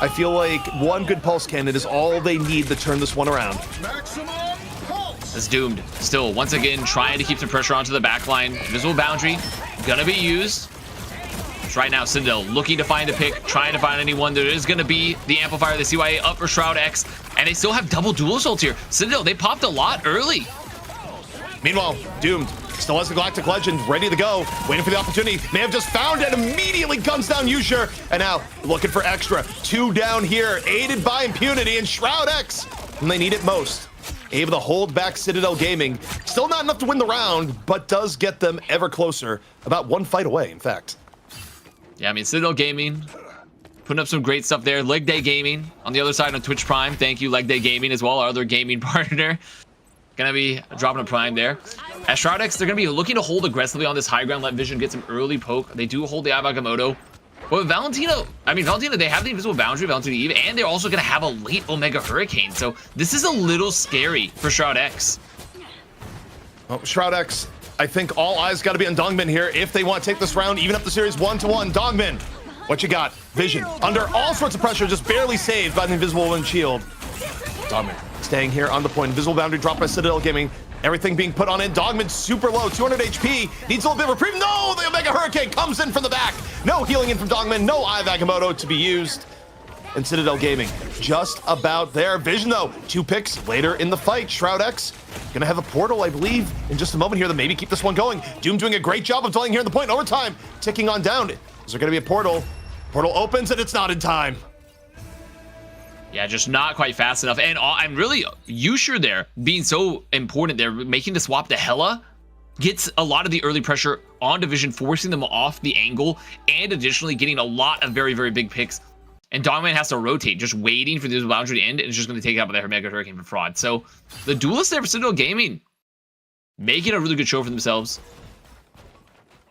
I feel like 1 good pulse cannon is all they need to turn this one around. It's Doomed still once again trying to keep some pressure onto the back line. Invisible Boundary gonna be used. Right now, Citadel looking to find a pick, trying to find anyone. There is going to be the Amplifier, the CYA up for Shroud X, and they still have double dual assaults here. Citadel, they popped a lot early. Meanwhile, Doomed still has the Galactic Legend ready to go, waiting for the opportunity. May have just found it, immediately guns down Usher, and now looking for extra. 2 down here, aided by Impunity and Shroud X, and they need it most. Able to hold back Citadel Gaming. Still not enough to win the round, but does get them ever closer. About 1 fight away, in fact. Yeah, I mean, Citadel Gaming putting up some great stuff there. Leg Day Gaming on the other side on Twitch Prime. Thank you, Leg Day Gaming, as well, our other gaming partner. Gonna be dropping a Prime there. At Shroud X, they're gonna be looking to hold aggressively on this high ground, let Vision get some early poke. They do hold the Eye of Agamotto. But with Valentina, they have the Invisible Boundary, Valentina Eve, and they're also gonna have a late Omega Hurricane. So this is a little scary for Shroud X. Oh, Shroud X, I think all eyes got to be on Dongmin here if they want to take this round, even up the series 1-1. Dongmin, what you got? Vision under all sorts of pressure, just barely saved by the Invisible Wind Shield. Dongmin staying here on the point. Invisible Boundary dropped by Citadel Gaming. Everything being put on in. Dogman super low, 200 HP. Needs a little bit of reprieve. No, the Omega Hurricane comes in from the back. No healing in from Dogman. No Eye of Agamotto to be used. And Citadel Gaming just about there. Vision though, 2 picks later in the fight. Shroud X gonna have a portal, I believe, in just a moment here to maybe keep this one going. Doom doing a great job of delaying here in the point. Overtime ticking on down. Is there gonna be a portal? Portal opens and it's not in time. Yeah, just not quite fast enough. And I'm really Usher there being so important there, making the swap to Hela gets a lot of the early pressure on Division, forcing them off the angle, and additionally getting a lot of very, very big picks. And Dogman has to rotate, just waiting for the boundary to end, and it's just going to take out their Mega Hurricane for Fraud. So the duelists there for Citadel Gaming making a really good show for themselves.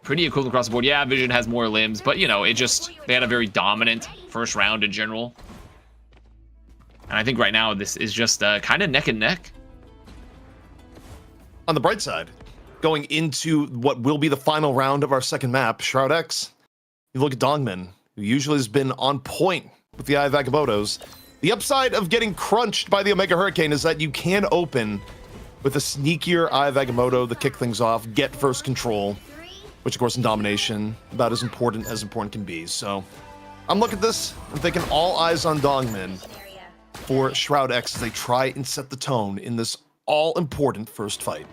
pretty equivalent across the board. Yeah, Vision has more limbs, but you know, they had a very dominant first round in general. And I think right now this is just kind of neck and neck. On the bright side, going into what will be the final round of our second map, Shroud X, you look at Dongmin, who usually has been on point with the Eye of Agamotto's. The upside of getting crunched by the Omega Hurricane is that you can open with a sneakier Eye of Agamotto to kick things off, get first control, which of course in domination, about as important can be. So I'm looking at this, I'm thinking all eyes on Dongmin for Shroud X as they try and set the tone in this all-important first fight.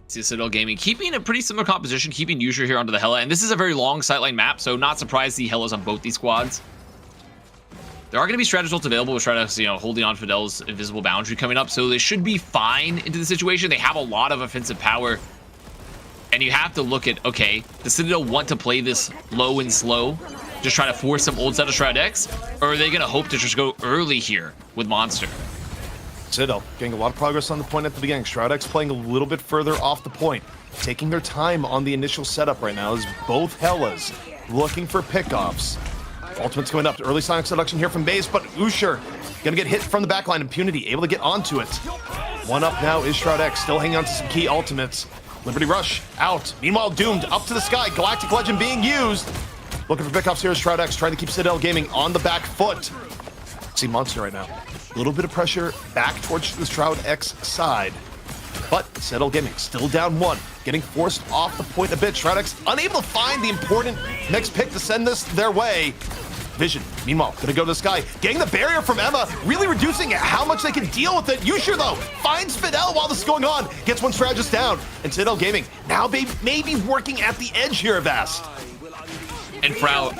Citadel Gaming keeping a pretty similar composition, keeping Yusha here onto the Hela, and this is a very long sightline map, so not surprised to see Helas on both these squads. There are going to be strategy ults available with Shroud X, you know, holding on Fidel's invisible boundary coming up, so they should be fine into the situation. They have a lot of offensive power, and you have to look at, okay, the Citadel want to play this low and slow, just try to force some ults out of Shroud X, or are they going to hope to just go early here with Monster? Citadel getting a lot of progress on the point at the beginning. Shroud X playing a little bit further off the point, taking their time on the initial setup right now as both Helas looking for pickoffs. Ultimate's coming up. Early Sonic Seduction here from base, but Usher gonna get hit from the backline. Impunity able to get onto it. One up now is Shroud X, still hanging on to some key ultimates. Liberty Rush out. Meanwhile, Doomed up to the sky. Galactic Legend being used. Looking for pickoffs here is Shroud X, trying to keep Citadel Gaming on the back foot. See Monster right now. A little bit of pressure back towards the Shroud X side. But Citadel Gaming still down one, getting forced off the point a bit. Shroud X unable to find the important next pick to send this their way. Vision, meanwhile, gonna go to the sky, getting the barrier from Emma, really reducing how much they can deal with it. Yusha, though, finds Fidel while this is going on, gets one strategist down, and Citadel Gaming now maybe working at the edge here of Vast. And Fraud,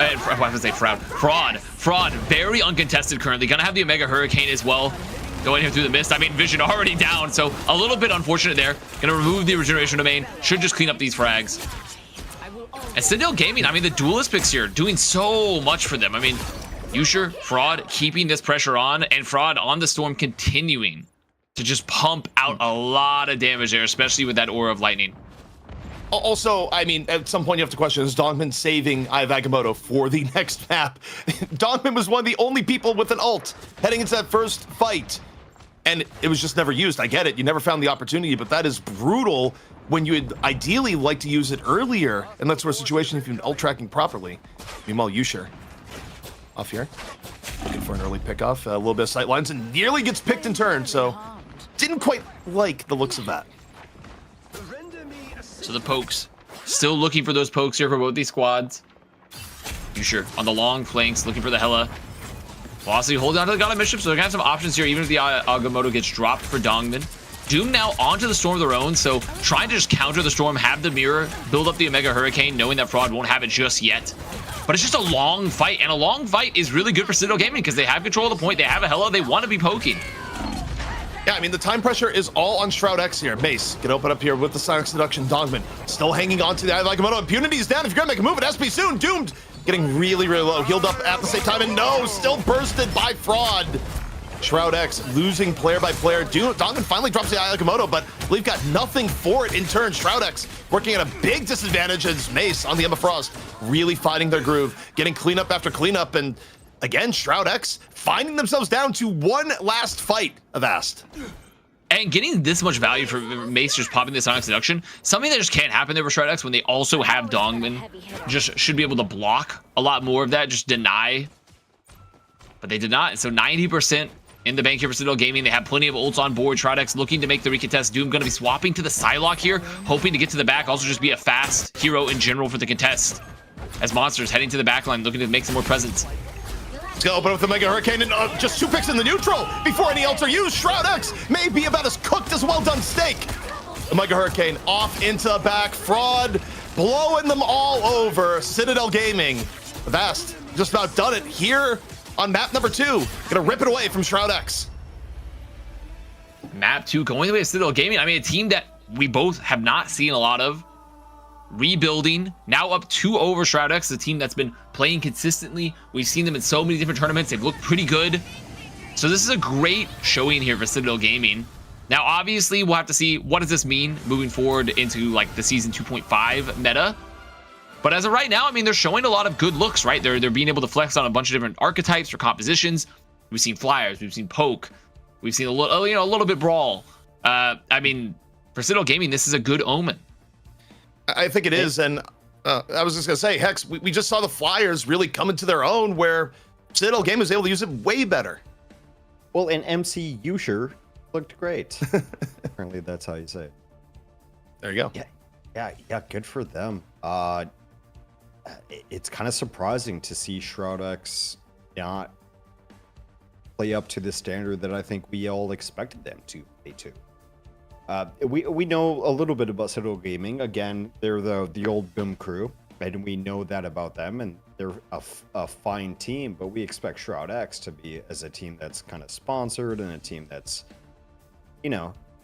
very uncontested currently. Gonna have the Omega Hurricane as well, going here through the mist. I mean, Vision already down, so a little bit unfortunate there. Gonna remove the regeneration domain, should just clean up these frags. And Citadel Gaming, I mean, the duelist picks here doing so much for them. I mean, Yusha, Fraud keeping this pressure on, and Fraud on the Storm continuing to just pump out a lot of damage there, especially with that Aura of Lightning. Also, I mean, at some point you have to question, is Dongmin saving Eye of Agamotto for the next map? Dongmin was one of the only people with an ult heading into that first fight, and it was just never used. I get it, you never found the opportunity, but that is brutal when you would ideally like to use it earlier, and that's where a situation if you're ult tracking properly. Meanwhile, Yusha off here, looking for an early pickoff, a little bit of sight lines, and nearly gets picked in turn, so didn't quite like the looks of that. So the pokes, still looking for those pokes here for both these squads. Yusha on the long flanks, looking for the Hela. Velocity holding on to the God of Mischief, so they're gonna have some options here, even if the Agamotto gets dropped for Dongmin. Doom now onto the Storm of their own, so trying to just counter the Storm, have the mirror, build up the Omega Hurricane, knowing that Fraud won't have it just yet. But it's just a long fight, and a long fight is really good for Citadel Gaming because they have control of the point, they have a Hela, they want to be poking. Yeah, I mean, the time pressure is all on Shroud X here. Mace can open up here with the Sonic Seduction. Dongmin still hanging on to the Eye of Agamotto. Impunity is down. If you're going to make a move, it has to be soon. Doomed getting really, really low. Healed up at the same time, and no, still bursted by Fraud. Shroud X losing player by player. Dongmin finally drops the Eye of Agamotto, but we've got nothing for it in turn. Shroud X working at a big disadvantage as Mace on the Emma Frost really finding their groove, getting cleanup after cleanup, and again, Shroud X finding themselves down to one last fight of Ast. And getting this much value for Mace just popping this Sonic Seduction, something that just can't happen there for Shroud X when they also have Dongmin. Just should be able to block a lot more of that, just deny. But they did not, so 90% in the bank here for Citadel Gaming. They have plenty of ults on board. Shroud X looking to make the recontest. Doom going to be swapping to the Psylocke here, hoping to get to the back, also just be a fast hero in general for the contest. As Monsters heading to the backline, looking to make some more presence. Let's go open with the Mega Hurricane and just 2 picks in the neutral before any ults are used. Shroud X may be about as cooked as a well-done steak. The Mega Hurricane off into the back. Fraud blowing them all over. Citadel Gaming. Vast just about done it here on map number 2. Gonna rip it away from Shroud X. Map 2 going the way of Citadel Gaming. I mean, a team that we both have not seen a lot of. Rebuilding, now up 2 over Shroud X, a team that's been playing consistently. We've seen them in so many different tournaments. They've looked pretty good. So this is a great showing here for Citadel Gaming. Now, obviously, we'll have to see what does this mean moving forward into like the season 2.5 meta. But as of right now, I mean, they're showing a lot of good looks, right? They're being able to flex on a bunch of different archetypes or compositions. We've seen flyers, we've seen poke, we've seen a little bit brawl. I mean, for Citadel Gaming, this is a good omen. I think it is, and I was just gonna say, Hex, we just saw the flyers really come into their own, where Citadel Gaming was able to use it way better. Well, and MC Usher looked great. Apparently, that's how you say it. There you go. Yeah. Good for them. It's kind of surprising to see Shroud X not play up to the standard that I think we all expected them to play to. We know a little bit about Citadel Gaming. Again, they're the old Boom crew, and we know that about them, and they're a fine team. But we expect Shroud X to be as a team that's kind of sponsored and a team that's,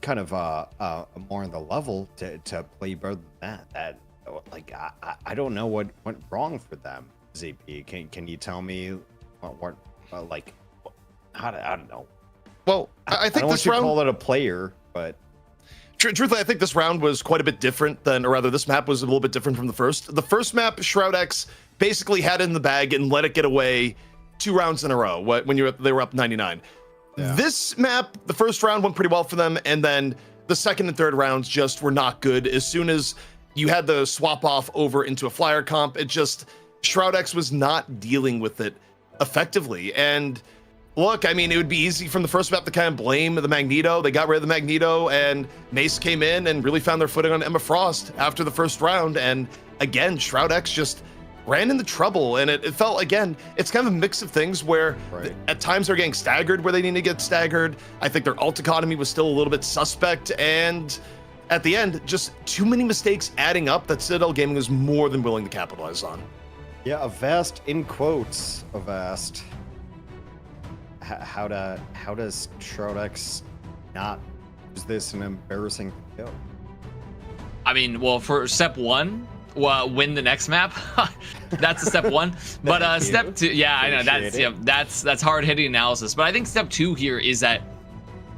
kind of more on the level to play better than that. Like I don't know what went wrong for them. ZP, can you tell me what I don't know. Well, I think don't this want you round, to call it a player, but truthfully, I think this round was quite a bit different than, or rather, this map was a little bit different from the first. The first map, Shroud X basically had it in the bag and let it get away 2 rounds in a row when they were up 99. Yeah. This map, the first round went pretty well for them, and then the second and third rounds just were not good. As soon as you had the swap off over into a flyer comp, Shroud X was not dealing with it effectively. And look, I mean, it would be easy from the first map to kind of blame the Magneto. They got rid of the Magneto, and Mace came in and really found their footing on Emma Frost after the first round. And again, Shroud X just ran into trouble, and it felt, again, it's kind of a mix of things where at times they're getting staggered where they need to get staggered. I think their ult economy was still a little bit suspect, and at the end, just too many mistakes adding up that Citadel Gaming was more than willing to capitalize on. yeah, Avast in quotes. Avast. How does Shroud X not use this an embarrassing kill? I mean, well, for step 1, win the next map. That's a step 1. But step 2, yeah, I know that's hard hitting analysis. But I think step 2 here is that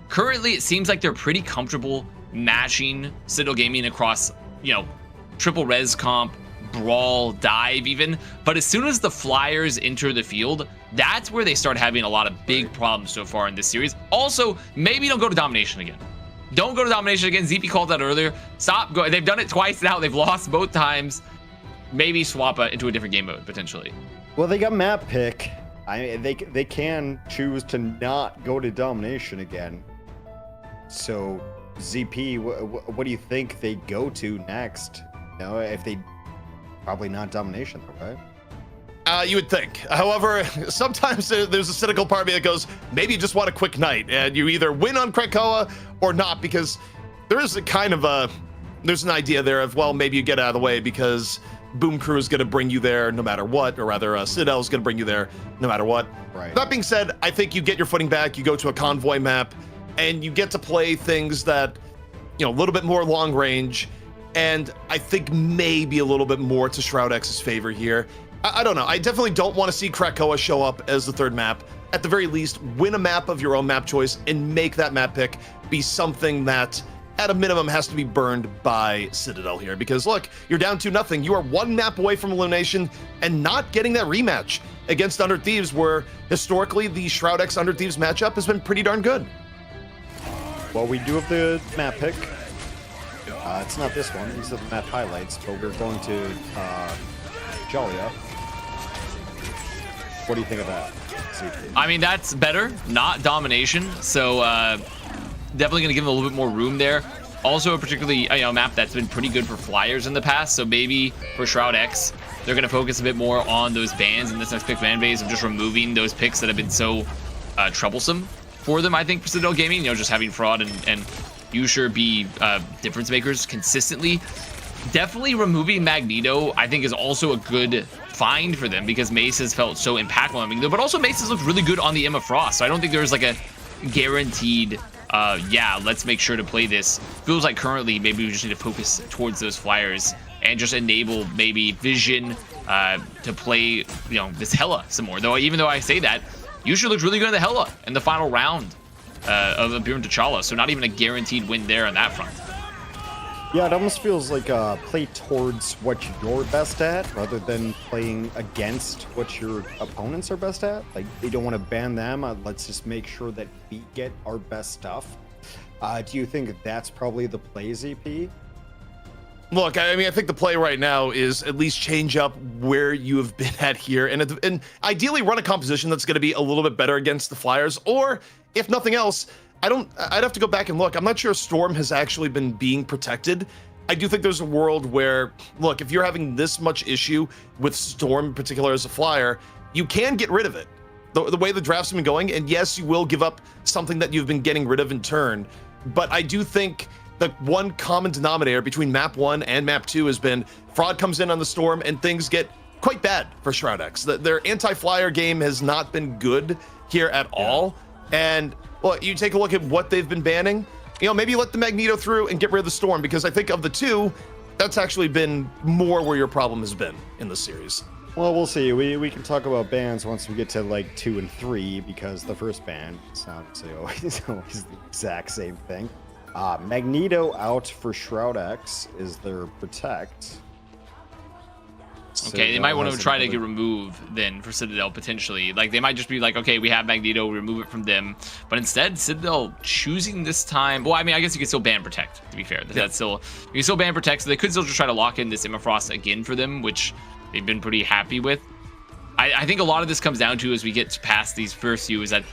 currently it seems like they're pretty comfortable mashing Citadel Gaming across, triple res comp, brawl, dive even. But as soon as the flyers enter the field, that's where they start having a lot of big problems so far in this series. Also, maybe don't go to domination again. Don't go to domination again. ZP called that earlier. Stop going. They've done it twice now. They've lost both times. Maybe swap into a different game mode potentially. Well, they got map pick. They can choose to not go to domination again. So ZP, what do you think they go to next? If they probably not domination, though, right? You would think. However, sometimes there's a cynical part of me that goes, maybe you just want a quick night, and you either win on Qadsiah or not, because there is there's an idea there of, well, maybe you get out of the way because Boom Crew is going to bring you there no matter what, or rather, Citadel is going to bring you there no matter what. Right. That being said, I think you get your footing back, you go to a convoy map, and you get to play things that, a little bit more long range, and I think maybe a little bit more to Shroud X's favor here. I don't know. I definitely don't want to see Qadsiah show up as the third map. At the very least, win a map of your own map choice and make that map pick be something that, at a minimum, has to be burned by Citadel here. Because look, you're down 2-0. You are 1 map away from elimination and not getting that rematch against Under Thieves, where historically the Shroud X Under Thieves matchup has been pretty darn good. Well, we do have the map pick. It's not this one. These are the map highlights, but we're going to Qadsiah. What do you think of that? I mean, that's better, not domination. So definitely going to give them a little bit more room there. Also, a particularly map that's been pretty good for flyers in the past. So maybe for Shroud X, they're going to focus a bit more on those bans in this next pick fan base, and just removing those picks that have been so troublesome for them. I think for Citadel Gaming, just having Fraud and Usher be difference makers consistently. Definitely removing Magneto, I think, is also a good find for them, because Mace has felt so impactful on Magneto, but also Mace has looked really good on the Emma Frost. So I don't think there's like a guaranteed, let's make sure to play this. Feels like currently maybe we just need to focus towards those flyers and just enable maybe Vision to play, this Hela some more. Though even though I say that, Usher looked really good in the Hela in the final round. Buren T'Challa, so not even a guaranteed win there on that front. Yeah, it almost feels like play towards what you're best at rather than playing against what your opponents are best at. Like, they don't want to ban them. Let's just make sure that we get our best stuff. Do you think that's probably the play, ZP? Look, I mean, I think the play right now is at least change up where you have been at here, and ideally run a composition that's going to be a little bit better against the Flyers, or if nothing else, I'd have to go back and look. I'm not sure Storm has actually been being protected. I do think there's a world where, look, if you're having this much issue with Storm in particular as a Flyer, you can get rid of it. The way the drafts have been going, and yes, you will give up something that you've been getting rid of in turn, but I do think the one common denominator between map 1 and map 2 has been fraud comes in on the Storm and things get quite bad for Shroud X. Their anti-flyer game has not been good here at all. And well, you take a look at what they've been banning, you know, maybe let the Magneto through and get rid of the Storm, because I think of the two, that's actually been more where your problem has been in the series. Well, we'll see. We can talk about bans once we get to like 2 and 3, because the first ban sounds always the exact same thing. Magneto out for Shroud X is their protect. Okay, they might want to try to get removed then for Citadel potentially. Like, they might just be like, okay, we have Magneto, remove it from them. But instead, Citadel choosing this time. Well, I mean, I guess you could still ban protect, to be fair. That's still, you can still ban protect, so they could still just try to lock in this Emma Frost again for them, which they've been pretty happy with. I think a lot of this comes down to, as we get past these first few, is that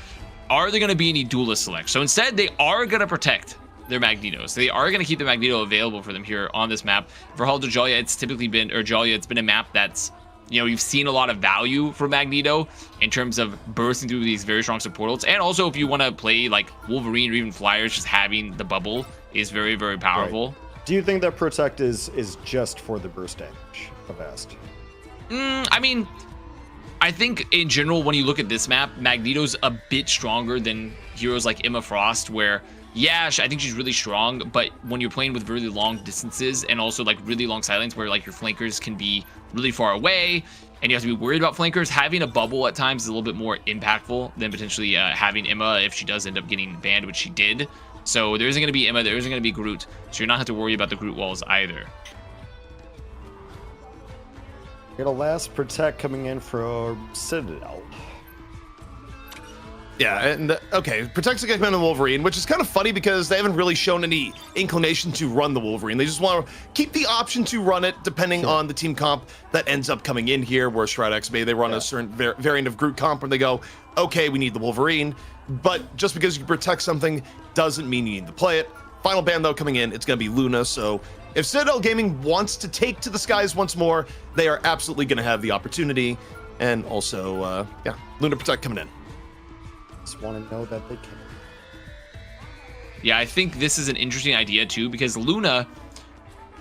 are there going to be any duelist selects? So instead, they are going to protect their Magnetos. So they are going to keep the Magneto available for them here on this map. For Hall Jalia, it's typically been, or Jalia, it's been a map that's, you know, you've seen a lot of value for Magneto in terms of bursting through these very strong support ults. And also, if you want to play like Wolverine or even Flyers, just having the bubble is very, very powerful. Right. Do you think that protect is just for the burst damage of Est? I mean, I think in general, when you look at this map, Magneto's a bit stronger than heroes like Emma Frost, where, yeah, I think she's really strong, but when you're playing with really long distances and also like really long sidelines where like your flankers can be really far away and you have to be worried about flankers, having a bubble at times is a little bit more impactful than potentially having Emma if she does end up getting banned, which she did. So there isn't going to be Emma, there isn't going to be Groot, so you're not have to worry about the Groot walls either. Get a last protect coming in for Citadel. Yeah, and okay, Protect's against the Wolverine, which is kind of funny because they haven't really shown any inclination to run the Wolverine. They just want to keep the option to run it depending on the team comp that ends up coming in here, where Shroud X they run a certain variant of Groot comp where they go, okay, we need the Wolverine, but just because you protect something doesn't mean you need to play it. Final ban though coming in, it's going to be Luna, so if Citadel Gaming wants to take to the skies once more, they are absolutely going to have the opportunity. And also, yeah, Luna Protect coming in. Just want to know that they can. Yeah, I think this is an interesting idea too, because Luna,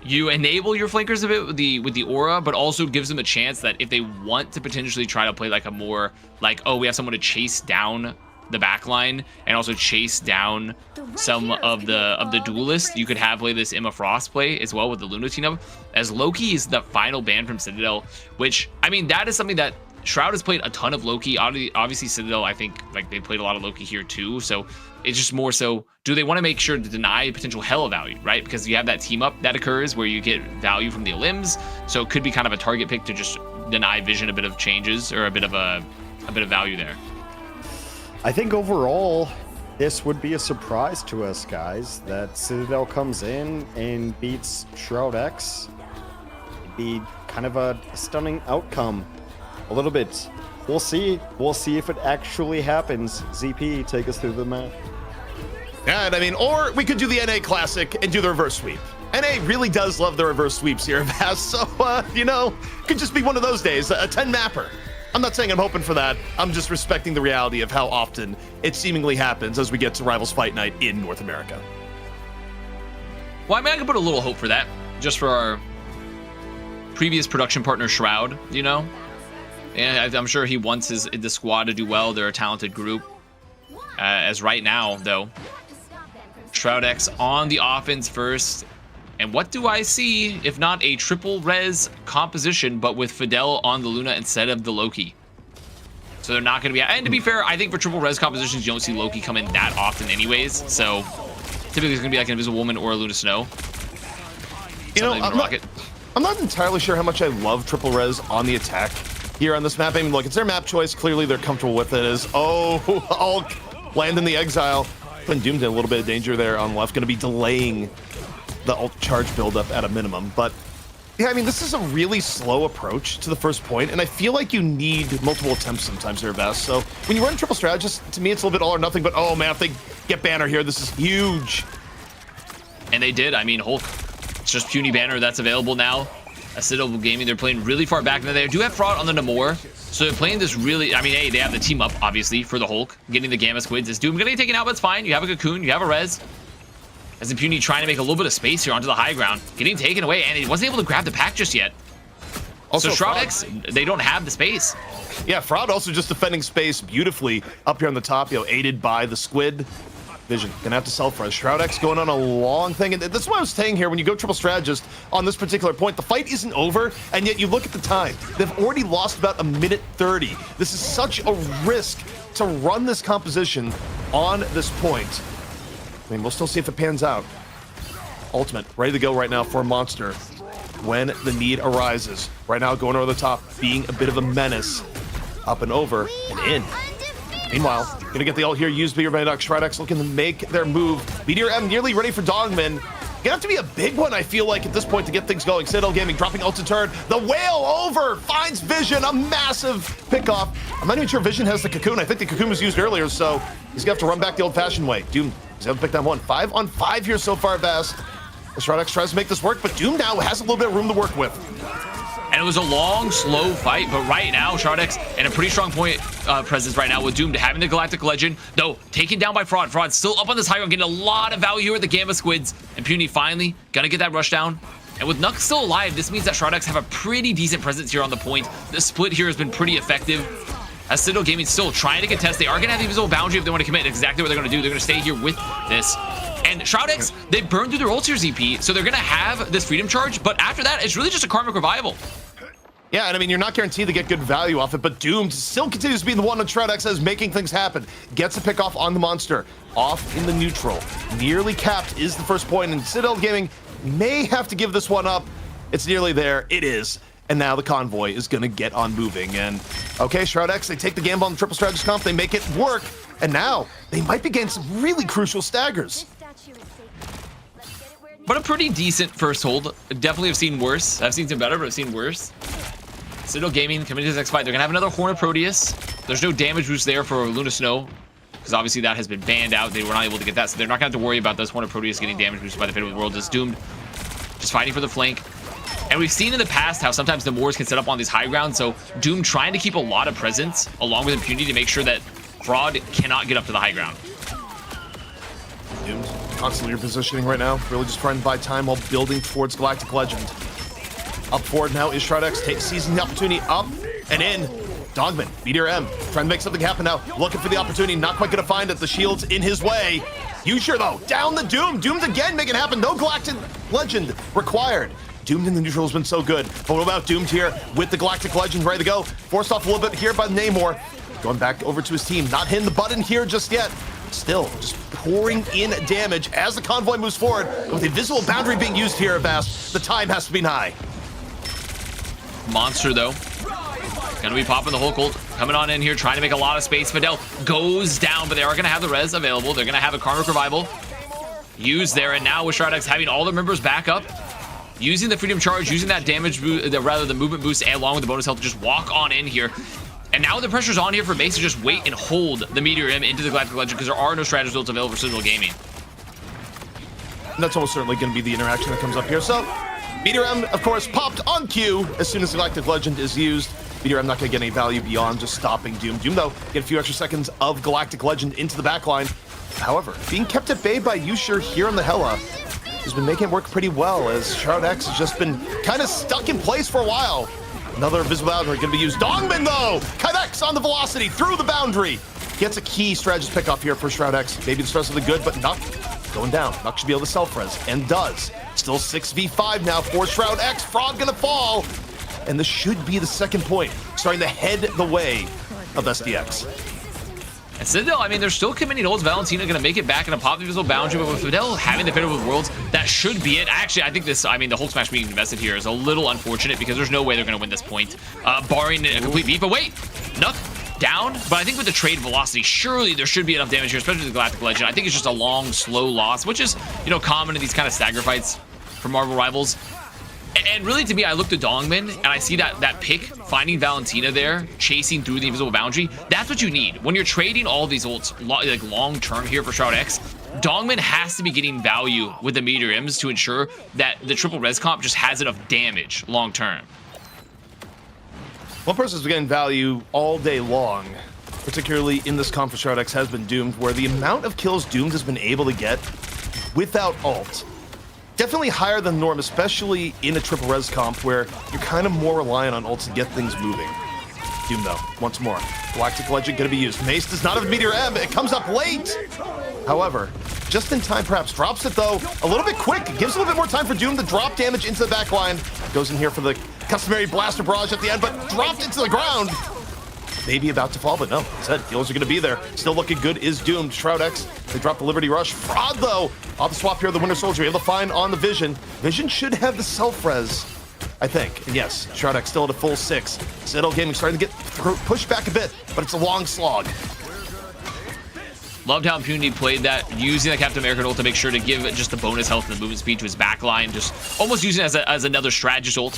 you enable your flankers a bit with the aura, but also gives them a chance that if they want to potentially try to play like a more like, oh, we have someone to chase down the back line and also chase down some of the duelists, you could have play this Emma Frost play as well with the Luna team up, as Loki is the final ban from Citadel, which, I mean, that is something that Shroud has played a ton of Loki. Obviously Citadel, I think, like, they played a lot of Loki here too, so it's just more so, do they want to make sure to deny potential hella value, right? Because you have that team up that occurs where you get value from the limbs, so it could be kind of a target pick to just deny Vision a bit of changes or a bit of value there. I think overall, this would be a surprise to us, guys, that Citadel comes in and beats Shroud X. It'd be kind of a stunning outcome. A little bit. We'll see. We'll see if it actually happens. ZP, take us through the map. Yeah, and I mean, or we could do the NA Classic and do the reverse sweep. NA really does love the reverse sweeps here, Vass, so, you know, could just be one of those days, a 10-mapper. I'm not saying I'm hoping for that. I'm just respecting the reality of how often it seemingly happens as we get to Rivals Fight Night in North America. Well, I mean, I could put a little hope for that, just for our previous production partner, Shroud, you know? And I'm sure he wants the squad to do well. They're a talented group. As right now, though, Shroud X on the offense first. And what do I see if not a triple res composition, but with Fidel on the Luna instead of the Loki? So they're not going to be... And to be fair, I think for triple res compositions, you don't see Loki come in that often anyways. So typically it's going to be like an Invisible Woman or a Luna Snow. You know, I'm not entirely sure how much I love triple res on the attack here on this map. I mean, look, it's their map choice. Clearly they're comfortable with it. Hulk land in the exile. Putting Doom in a little bit of danger there on left. Going to be delaying the ult charge buildup at a minimum. But yeah, I mean, this is a really slow approach to the first point, and I feel like you need multiple attempts sometimes here, best. So when you run triple strategist, to me, it's a little bit all or nothing. But oh man, if they get Banner here, this is huge. And they did. I mean, Hulk. It's just Puny Banner that's available now. Citadel Gaming, they're playing really far back. Now they do have Fraud on the Namor, so they're playing this really... I mean, hey, they have the team up, obviously, for the Hulk. Getting the Gamma Squids. Is Doom going to get taken out, but it's fine. You have a Cocoon, you have a Res. As in Puny trying to make a little bit of space here onto the high ground. Getting taken away, and he wasn't able to grab the pack just yet. Also, so Shroud X, they don't have the space. Yeah, Fraud also just defending space beautifully up here on the top, you know, aided by the Squid. Vision gonna have to self-res. Shroud X going on a long thing, and this is what I was saying here. When you go triple strategist on this particular point, the fight isn't over, and yet you look at the time. They've already lost about a minute 30. This is such a risk to run this composition on this point. I mean, we'll still see if it pans out. Ultimate ready to go right now for Monster when the need arises. Right now, going over the top, being a bit of a menace, up and over and in. Meanwhile, gonna get the ult here, used by your Shroud X looking to make their move. Meteor M nearly ready for Dogman. Gonna have to be a big one, I feel like, at this point to get things going. Citadel Gaming dropping ult to turn. The Whale over, finds Vision, a massive pickoff. I'm not even sure Vision has the Cocoon. I think the Cocoon was used earlier, so he's gonna have to run back the old-fashioned way. Doom, he's able to pick that one. 5 on 5 here so far, Vast. Shroud X tries to make this work, but Doom now has a little bit of room to work with. And it was a long, slow fight, but right now, Shroud X in a pretty strong point presence right now with Doom having the Galactic Legend, though taken down by Fraud. Fraud still up on this high ground, getting a lot of value here with the Gamma Squids, and Puny finally gonna get that rush down. And with Nux still alive, this means that Shroud X have a pretty decent presence here on the point. The split here has been pretty effective. As Citadel Gaming still trying to contest, they are gonna have the Invisible Boundary if they want to commit. Exactly what they're gonna do. They're gonna stay here with this. And Shroud X, they burned through their ults here, ZP, so they're gonna have this Freedom Charge, but after that, it's really just a Karmic Revival. Yeah, and I mean, you're not guaranteed to get good value off it, but Doom still continues to be the one on Shroud X that is making things happen. Gets a pick off on the Monster. Off in the neutral. Nearly capped is the first point, and Citadel Gaming may have to give this one up. It's nearly there. It is. And now the convoy is going to get on moving. And, okay, Shroud X, they take the gamble on the triple strategist comp. They make it work. And now they might be getting some really crucial staggers. But a pretty decent first hold. Definitely have seen worse. I've seen some better, but I've seen worse. Citadel Gaming coming to this next fight. They're going to have another Horn of Proteus. There's no damage boost there for Luna Snow, because obviously that has been banned out. They were not able to get that, so they're not going to have to worry about those Horn of Proteus getting damage boosted by the Fate of the World. Is Doomed just fighting for the flank. And we've seen in the past how sometimes the Moors can set up on these high ground, so Doom trying to keep a lot of presence along with Impunity to make sure that Fraud cannot get up to the high ground. Doom's constantly repositioning right now, really just trying to buy time while building towards Galactic Legend. Up forward now is Shroud X, seizing the opportunity up and in. Dogman, Meteor M, trying to make something happen now, looking for the opportunity, not quite gonna find it, the shield's in his way. Usher though, down the Doom, Doomed again, make it happen, no Galactic Legend required. Doomed in the neutral has been so good, but what about Doomed here with the Galactic Legend ready to go? Forced off a little bit here by Namor. Going back over to his team, not hitting the button here just yet. Still just pouring in damage as the convoy moves forward. With the Invisible Boundary being used here, Vast, the time has to be high. Monster though, gonna be popping the Hulk ult, coming on in here, trying to make a lot of space. Fidel goes down, but they are gonna have the res available. They're gonna have a Karmic Revival used there, and now with Shroud X having all their members back up, using the Freedom Charge, using that damage boost, rather the movement boost, and along with the bonus health to just walk on in here. And now the pressure's on here for base to just wait and hold the Meteor M into the Galactic Legend, because there are no strategy builds available for Citadel Gaming. And that's almost certainly going to be the interaction that comes up here. So, Meteor M, of course, popped on cue as soon as the Galactic Legend is used. Meteor M not going to get any value beyond just stopping Doom. Doom, though, get a few extra seconds of Galactic Legend into the backline. However, being kept at bay by Usher here on the Hela has been making it work pretty well, as Shroud X has just been kind of stuck in place for a while. Another Visible Boundary going to be used. Dongman, though! Kydex on the velocity through the boundary. Gets a key strategist pickoff here for Shroud X. Maybe the stress of the good, but Nuck going down. Nuck should be able to self-res, and does. Still 6v5 now for Shroud X. Fraud going to fall. And this should be the second point, starting to head the way of SDX. And Citadel, I mean, they're still committing holds. Valentina going to make it back in a pop the invisible boundary, but with Fidel having the fatal with Worlds, that should be it. Actually, I think this, I mean, the Hulk Smash being invested here is a little unfortunate because there's no way they're going to win this point, barring a complete beat. But wait, Nuck down, but I think with the trade velocity, surely there should be enough damage here, especially with the Galactic Legend. I think it's just a long, slow loss, which is, you know, common in these kind of stagger fights for Marvel Rivals. And really, to me, I look to Dongman, and I see that pick, finding Valentina there, chasing through the invisible boundary. That's what you need. When you're trading all these ults, like long-term here for Shroud X, Dongman has to be getting value with the Meteor M's to ensure that the triple res comp just has enough damage long-term. One person's getting value all day long, particularly in this comp for Shroud X, has been Doomed, where the amount of kills Doomed has been able to get without ult, definitely higher than norm, especially in a triple res comp where you're kind of more reliant on ults to get things moving. Doom though, once more. Galactic Legend gonna be used. Mace does not have Meteor M, it comes up late! However, just in time perhaps, drops it though a little bit quick, gives a little bit more time for Doom to drop damage into the back line. Goes in here for the customary blaster barrage at the end, but dropped into the ground. Maybe about to fall, but no, instead, heals are gonna be there. Still looking good is Doomed. Shroud X, they drop the Liberty Rush. Fraud though, off the swap here, the Winter Soldier able to find on the Vision. Vision should have the self-res, I think. And yes, Shroud X still at a full 6. Citadel Gaming starting to get pushed back a bit, but it's a long slog. Loved how Impunity played that, using the Captain America ult to make sure to give just the bonus health and the movement speed to his backline, just almost using it as another strategist ult.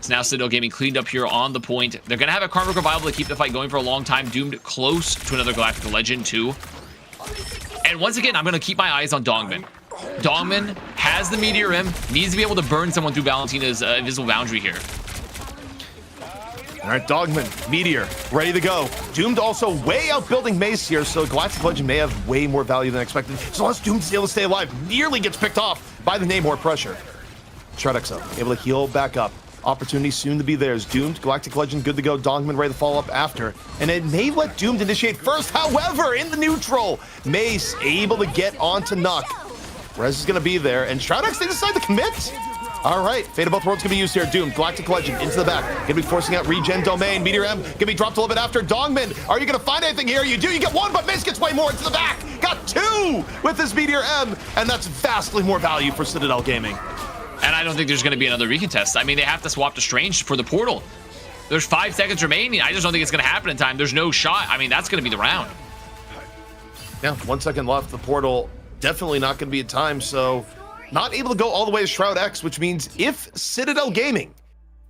So now Citadel Gaming cleaned up here on the point. They're going to have a Karmic Revival to keep the fight going for a long time. Doomed close to another Galactic Legend too. And once again, I'm going to keep my eyes on Dongman. Dongman has the Meteor M, needs to be able to burn someone through Valentina's invisible boundary here. All right, Dogman, Meteor, ready to go. Doomed also way outbuilding Mace here, so Galactic Legend may have way more value than expected. So unless Doomed's able to stay alive, nearly gets picked off by the Namor pressure. Shroud X up, able to heal back up. Opportunity soon to be theirs. Doomed, Galactic Legend good to go. Dogman ready to follow up after. And it may let Doomed initiate first. However, in the neutral, Mace able to get onto Nuck. Rez is going to be there, and Shroud X, they decide to commit. All right, Fate of Both Worlds gonna be used here. Doomed, Galactic Legend into the back. Gonna be forcing out Regen Domain. Meteor M gonna be dropped a little bit after. Dongman, are you gonna find anything here? You do, you get one, but Mace gets way more into the back. Got two with this Meteor M, and that's vastly more value for Citadel Gaming. And I don't think there's gonna be another recontest. I mean, they have to swap to Strange for the portal. There's 5 seconds remaining. I just don't think it's gonna happen in time. There's no shot. I mean, that's gonna be the round. Yeah, 1 second left. The portal definitely not gonna be in time, so not able to go all the way to Shroud X, which means if Citadel Gaming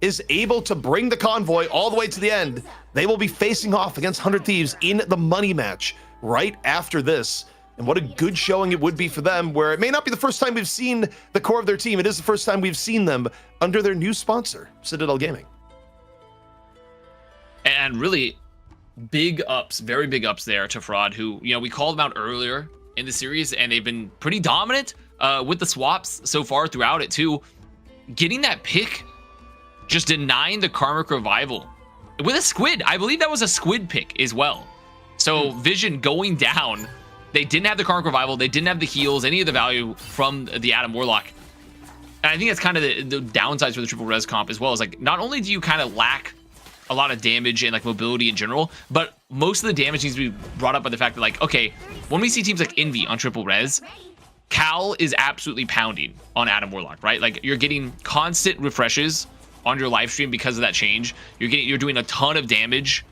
is able to bring the convoy all the way to the end, they will be facing off against 100 Thieves in the money match right after this. And what a good showing it would be for them, where it may not be the first time we've seen the core of their team. It is the first time we've seen them under their new sponsor, Citadel Gaming. And really big ups, very big ups there to Fraud, who, you know, we called them out earlier in the series, and they've been pretty dominant with the swaps so far throughout it too. Getting that pick, just denying the Karmic Revival with a Squid. I believe that was a Squid pick as well. So Vision going down. They didn't have the Karmic Revival. They didn't have the heals, any of the value from the Adam Warlock. And I think that's kind of the downsides for the triple res comp as well. Is like, not only do you kind of lack a lot of damage and like mobility in general, but most of the damage needs to be brought up by the fact that, like, okay, when we see teams like Envy on triple res, Cal is absolutely pounding on Adam Warlock, right? Like, you're getting constant refreshes on your live stream because of that change. You're doing a ton of damage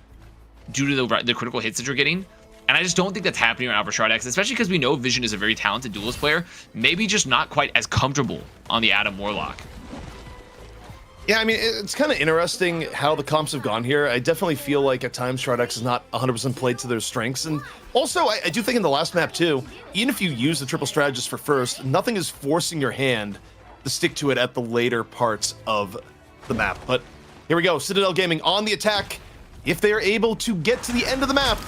due to the critical hits that you're getting. And I just don't think that's happening around for Shroud X, especially because we know Vision is a very talented duelist player, maybe just not quite as comfortable on the Adam Warlock. Yeah, I mean, it's kind of interesting how the comps have gone here. I definitely feel like at times Shroud X is not 100% played to their strengths. And also, I do think in the last map too, even if you use the triple strategist for first, nothing is forcing your hand to stick to it at the later parts of the map. But here we go, Citadel Gaming on the attack. If they are able to get to the end of the map,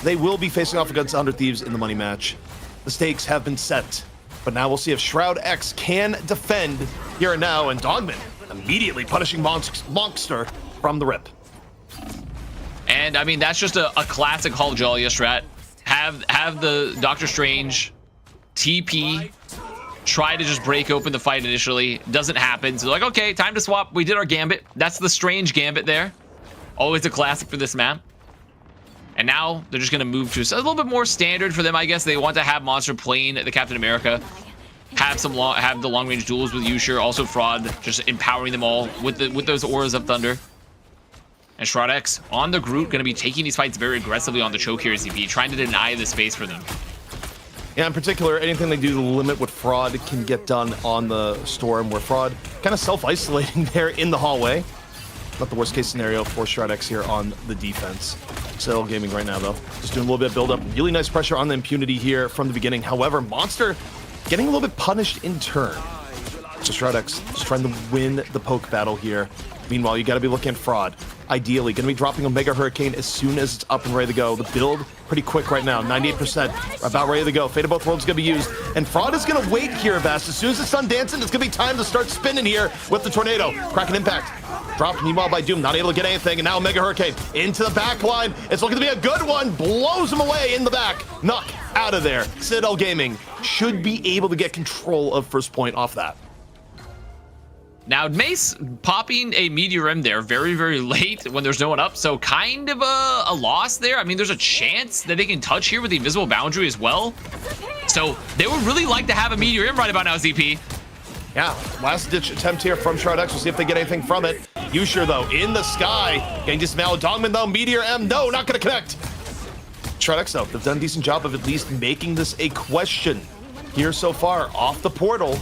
they will be facing off against 100 Thieves in the money match. The stakes have been set, but now we'll see if Shroud X can defend here and now, and Dogman immediately punishing Monster from the rip. And I mean, that's just a classic Hall Jalia strat. Have the Doctor Strange TP, try to just break open the fight initially. Doesn't happen. So like, okay, time to swap. We did our gambit. That's the Strange gambit there. Always a classic for this map. And now they're just going to move to a little bit more standard for them, I guess. They want to have Monster playing the Captain America, have the long range duels with Yusher, also Fraud, just empowering them all with those auras of thunder. And Shroud X on the Groot, going to be taking these fights very aggressively on the choke here, ZP, trying to deny the space for them. Yeah, in particular, anything they do to limit what Fraud can get done on the Storm, where Fraud kind of self-isolating there in the hallway. Not the worst case scenario for Shroud X here on the defense. Citadel Gaming right now, though, just doing a little bit of build-up. Really nice pressure on the impunity here from the beginning. However, Monster getting a little bit punished in turn. So Shroud X just trying to win the poke battle here. Meanwhile, you got to be looking at Fraud. Ideally, going to be dropping Omega Hurricane as soon as it's up and ready to go. The build pretty quick right now, 98%, about ready to go. Fate of Both Worlds is going to be used, and Fraud is going to wait here, Vast. As soon as it's done dancing, it's going to be time to start spinning here with the Tornado. Kraken Impact. Dropped meanwhile by Doom, not able to get anything, and now Omega Hurricane into the back line. It's looking to be a good one, blows him away in the back. Knock out of there. Citadel Gaming should be able to get control of first point off that. Now, Mace popping a Meteor M there very, very late when there's no one up, so kind of a loss there. I mean, there's a chance that they can touch here with the Invisible Boundary as well. So they would really like to have a Meteor M right about now, ZP. Yeah, last-ditch attempt here from Shroud X. We'll see if they get anything from it. Yusher, though, in the sky. Getting dismantled. Dogman, though, Meteor M, no, not going to connect. Shroud X, though, they've done a decent job of at least making this a question here so far. Off the portal.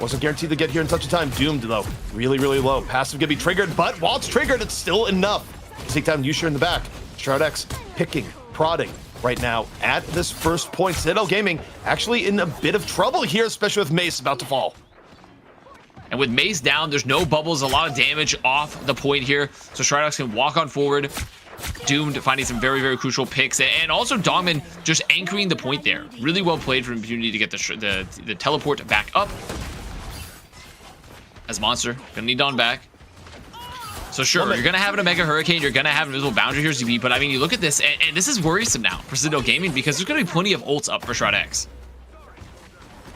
Wasn't guaranteed to get here in such a time. Doomed, though, really, really low. Passive gonna be triggered, but while it's triggered, it's still enough to take down Yusher in the back. Shroud X picking, prodding right now at this first point. Citadel Gaming actually in a bit of trouble here, especially with Mace about to fall. And with Mace down, there's no bubbles, a lot of damage off the point here. So Shroud X can walk on forward. Doomed finding some very, very crucial picks, and also Dogman just anchoring the point there. Really well played from Impunity to get the teleport back up. As Monster, gonna need Dawn back. So sure, you're gonna have an Omega Hurricane, you're gonna have an Invisible Boundary here, ZB, but I mean, you look at this, and this is worrisome now for Citadel Gaming because there's gonna be plenty of ults up for Shroud X.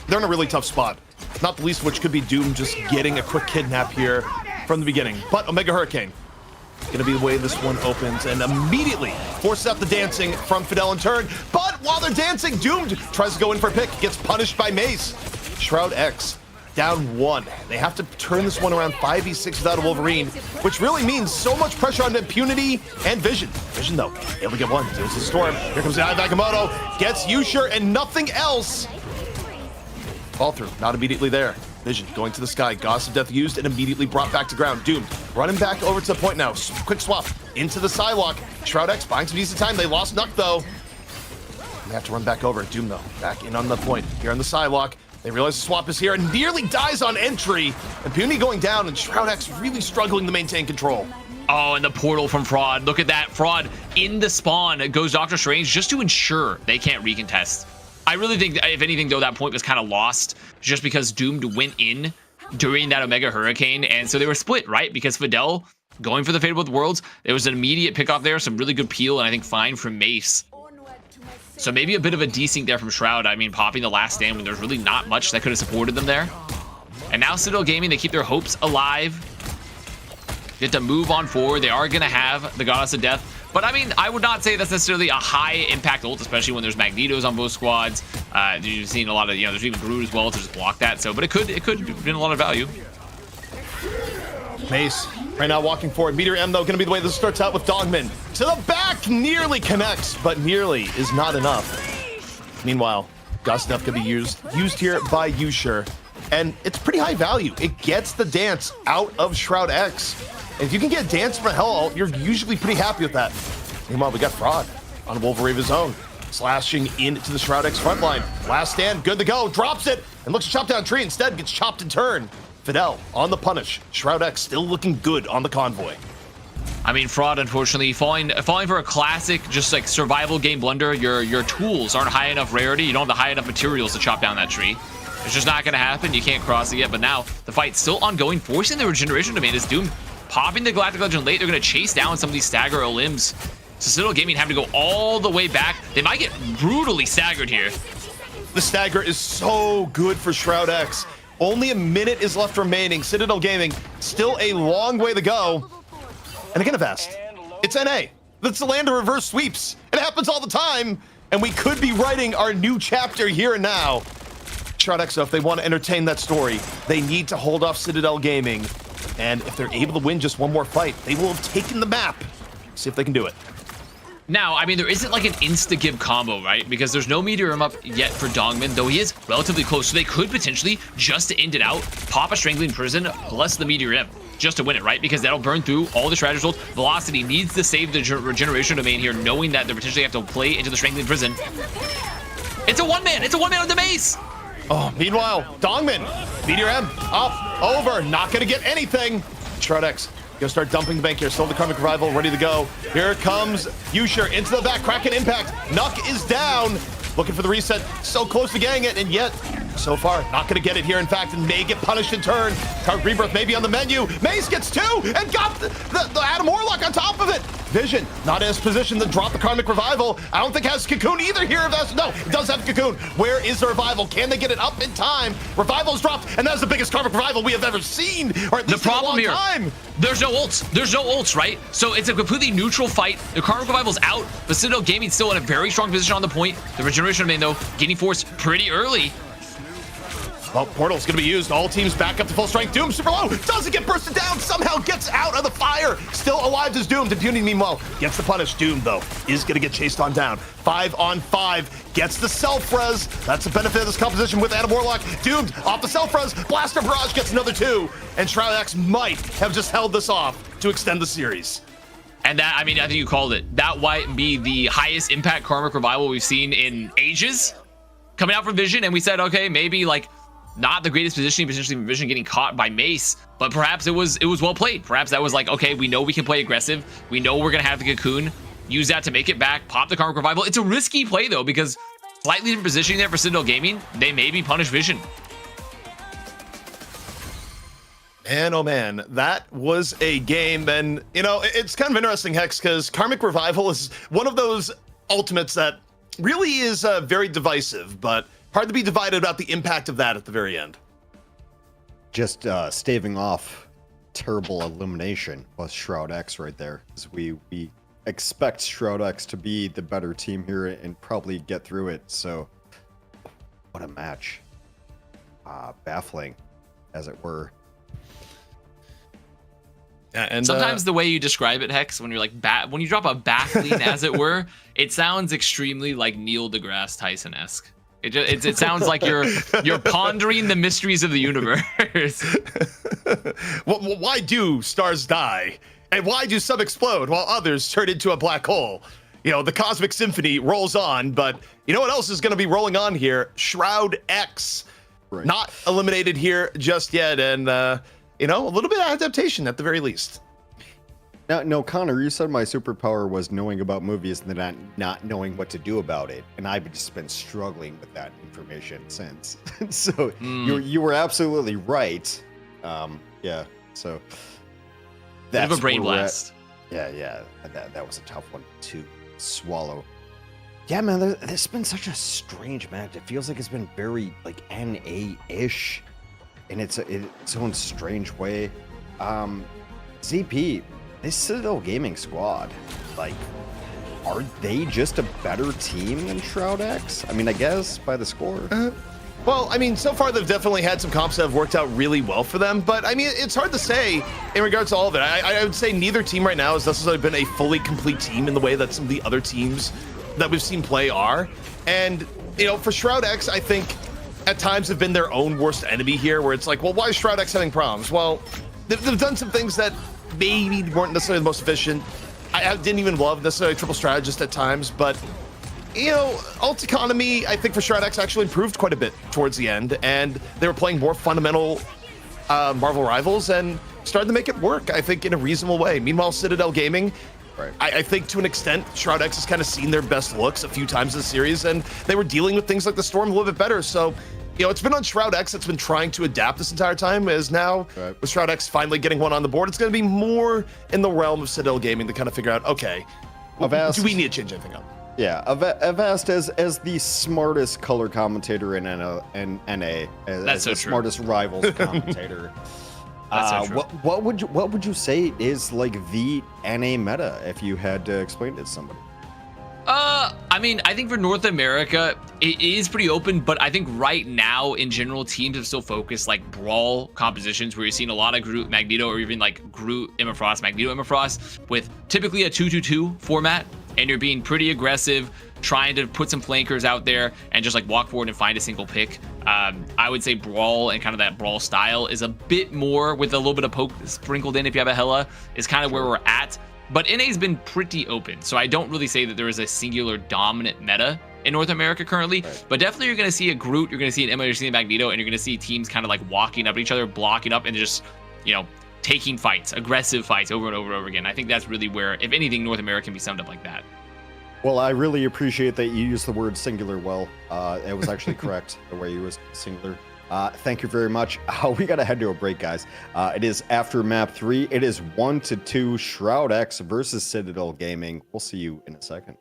They're in a really tough spot, not the least of which could be Doom just getting a quick kidnap here from the beginning. But Omega Hurricane, gonna be the way this one opens, and immediately forces out the dancing from Fidel in turn. But while they're dancing, Doomed tries to go in for a pick, gets punished by Mace. Shroud X down one. They have to turn this one around 5v6 without a Wolverine, which really means so much pressure on Impunity and Vision. Vision, though, able to get one. Deals the Storm. Here comes the Eye Bakamoto. Gets Yusher and nothing else. Fall through. Not immediately there. Vision going to the sky. Goddess of Death used and immediately brought back to ground. Doomed. Running back over to the point now. Quick swap into the Psylocke. Shroud X buying some decent time. They lost Nuck, though. They have to run back over. Doom, though, back in on the point. Here on the Psylocke. They realize the swap is here and nearly dies on entry. Impunity going down and Shroud X really struggling to maintain control. Oh, and the portal from Fraud. Look at that. Fraud in the spawn. It goes Doctor Strange just to ensure they can't recontest. I really think, if anything, though, that point was kind of lost just because Doomed went in during that Omega Hurricane. And so they were split, right? Because Fidel going for the Fate of Both Worlds. There was an immediate pick off there. Some really good peel and I think fine from Mace. So maybe a bit of a desync there from Shroud. I mean, popping the last stand when there's really not much that could have supported them there. And now Citadel Gaming, they keep their hopes alive. Get to move on forward. They are going to have the Goddess of Death. But I mean, I would not say that's necessarily a high impact ult, especially when there's Magnetos on both squads. You've seen a lot of, there's even Groot as well to just block that. So, but it could have been a lot of value. Mace right now walking forward. Meteor M, though, going to be the way this starts out with Dogman. To the back, nearly connects, but nearly is not enough. Meanwhile, Goddess of Death can be used here by Yusher. And it's pretty high value. It gets the dance out of Shroud X. And if you can get dance from hell, you're usually pretty happy with that. Meanwhile, we got Fraud on a Wolverine of his own. Slashing into the Shroud X front line. Last stand, good to go. Drops it and looks to chop down tree. Instead, gets chopped in turn. Fidel on the punish. Shroud X still looking good on the convoy. I mean, Fraud, unfortunately, falling for a classic, just like survival game blunder. Your tools aren't high enough rarity. You don't have the high enough materials to chop down that tree. It's just not going to happen. You can't cross it yet. But now the fight's still ongoing, forcing the regeneration demand. Is Doom popping the Galactic Legend late. They're going to chase down some of these stagger limbs. So Citadel Gaming having to go all the way back. They might get brutally staggered here. The stagger is so good for Shroud X. Only a minute is left remaining. Citadel Gaming, still a long way to go. And again, Avast, It's NA. That's the land of reverse sweeps. It happens all the time, and we could be writing our new chapter here and now. Shroud X, if they want to entertain that story, they need to hold off Citadel Gaming, and if they're able to win just one more fight, they will have taken the map. See if they can do it. Now, I mean, there isn't like an insta-give combo, right? Because there's no Meteor up yet for Dongmin, though he is relatively close. So they could potentially, just to end it out, pop a Strangling Prison plus the Meteor just to win it, right? Because that'll burn through all the strategy results. Velocity needs to save the regeneration domain here, knowing that they potentially have to play into the Strangling Prison. It's a one-man. It's a one-man on the base. Oh, meanwhile, Dongmin, Meteor M, up, over, not gonna get anything. Shroud X, gonna start dumping the bank here. Still the Karmic Revival ready to go. Here comes Yusher into the back, Kraken impact. Nuck is down, looking for the reset. So close to getting it, and yet, so far, not gonna get it here, in fact, and may get punished in turn. Target Rebirth may be on the menu. Mace gets two, and got the Adam Warlock on top of it. Vision, not in his position to drop the Karmic Revival. I don't think has Cocoon either here. No, it does have Cocoon. Where is the Revival? Can they get it up in time? Revival's dropped, and that's the biggest Karmic Revival we have ever seen, or at least the problem in a long time. There's no ults. There's no ults, right? So it's a completely neutral fight. The Karmic Revival's out, but Citadel Gaming still in a very strong position on the point. The regeneration domain, though, getting forced pretty early. Well, Portal's gonna be used. All teams back up to full strength. Doom super low. Doesn't get bursted down. Somehow gets out of the fire. Still alive as Doom. Impunity, meanwhile, gets the punish. Doom, though, is gonna get chased on down. 5 on 5. Gets the self-res. That's the benefit of this composition with Adam Warlock. Doomed off the self-res. Blaster Barrage gets another 2. And Shroud X might have just held this off to extend the series. And that, I mean, I think you called it. That might be the highest impact Karmic Revival we've seen in ages coming out from Vision. And we said, okay, maybe like not the greatest positioning, potentially Vision getting caught by Mace, but perhaps it was well played. Perhaps that was like, okay, we know we can play aggressive. We know we're going to have the Cocoon. Use that to make it back, pop the Karmic Revival. It's a risky play, though, because slightly different positioning there for Citadel Gaming. They maybe punish Vision. And oh man, that was a game. And, you know, it's kind of interesting, Hex, because Karmic Revival is one of those ultimates that really is very divisive, but hard to be divided about the impact of that at the very end. Just staving off terrible elimination was Shroud X right there. Because we expect Shroud X to be the better team here and probably get through it. So, what a match. Baffling, as it were. Yeah, and sometimes the way you describe it, Hex, when you're like when you drop a baffling, as it were, it sounds extremely like Neil deGrasse Tyson-esque. It sounds like you're pondering the mysteries of the universe. Why do stars die? And why do some explode while others turn into a black hole? You know, the cosmic symphony rolls on, but you know what else is going to be rolling on here? Shroud X. Right. Not eliminated here just yet, and you know, a little bit of adaptation at the very least. No, Connor, you said my superpower was knowing about movies and then not knowing what to do about it, and I've just been struggling with that information since. So you were absolutely right. Yeah. So that's bit of a brain blast. Yeah. That was a tough one to swallow. Yeah, man, there's been such a strange match. It feels like it's been very like NA-ish in its own strange way. ZP, this Citadel Gaming squad, like, are they just a better team than Shroud X? I mean, I guess by the score. Well, I mean, so far they've definitely had some comps that have worked out really well for them, but I mean, it's hard to say in regards to all of it. I would say neither team right now has necessarily been a fully complete team in the way that some of the other teams that we've seen play are. And, you know, for Shroud X, I think at times have been their own worst enemy here, where it's like, well, why is Shroud X having problems? Well, they've done some things that maybe weren't necessarily the most efficient. I didn't even love necessarily triple strategist at times, but, you know, ult economy, I think for Shroud X actually improved quite a bit towards the end, and they were playing more fundamental Marvel Rivals and started to make it work, I think, in a reasonable way. Meanwhile, Citadel Gaming, right. I think to an extent, Shroud X has kind of seen their best looks a few times in the series, and they were dealing with things like the Storm a little bit better. So, you know, it's been on Shroud X that's been trying to adapt this entire time, as now with Shroud X finally getting one on the board, it's going to be more in the realm of Citadel Gaming to kind of figure out, okay, do we need to change anything up? Yeah, Avast as the smartest color commentator in NA, as that's so the true. Smartest rivals commentator. That's so true. What would you say is like the NA meta if you had to explain it to somebody? I mean, I think for North America, it is pretty open, but I think right now, in general, teams have still focused like brawl compositions where you're seeing a lot of Groot Magneto, or even like Groot Emma Frost, Magneto Emma Frost, with typically a 2-2-2 format, and you're being pretty aggressive, trying to put some flankers out there and just like walk forward and find a single pick. I would say brawl and kind of that brawl style is a bit more with a little bit of poke sprinkled in if you have a Hela, is kind of where we're at. But NA's been pretty open, so I don't really say that there is a singular dominant meta in North America currently. Right. But definitely you're going to see a Groot, you're going to see an Emma, you're seeing a Magneto, and you're going to see teams kind of like walking up at each other, blocking up, and just, you know, taking fights, aggressive fights over and over and over again. I think that's really where, if anything, North America can be summed up like that. Well, I really appreciate that you used the word singular well. It was actually correct the way you was singular. Thank you very much. We got to head to a break, guys. It is after map 3. It is 1-2 Shroud X versus Citadel Gaming. We'll see you in a second.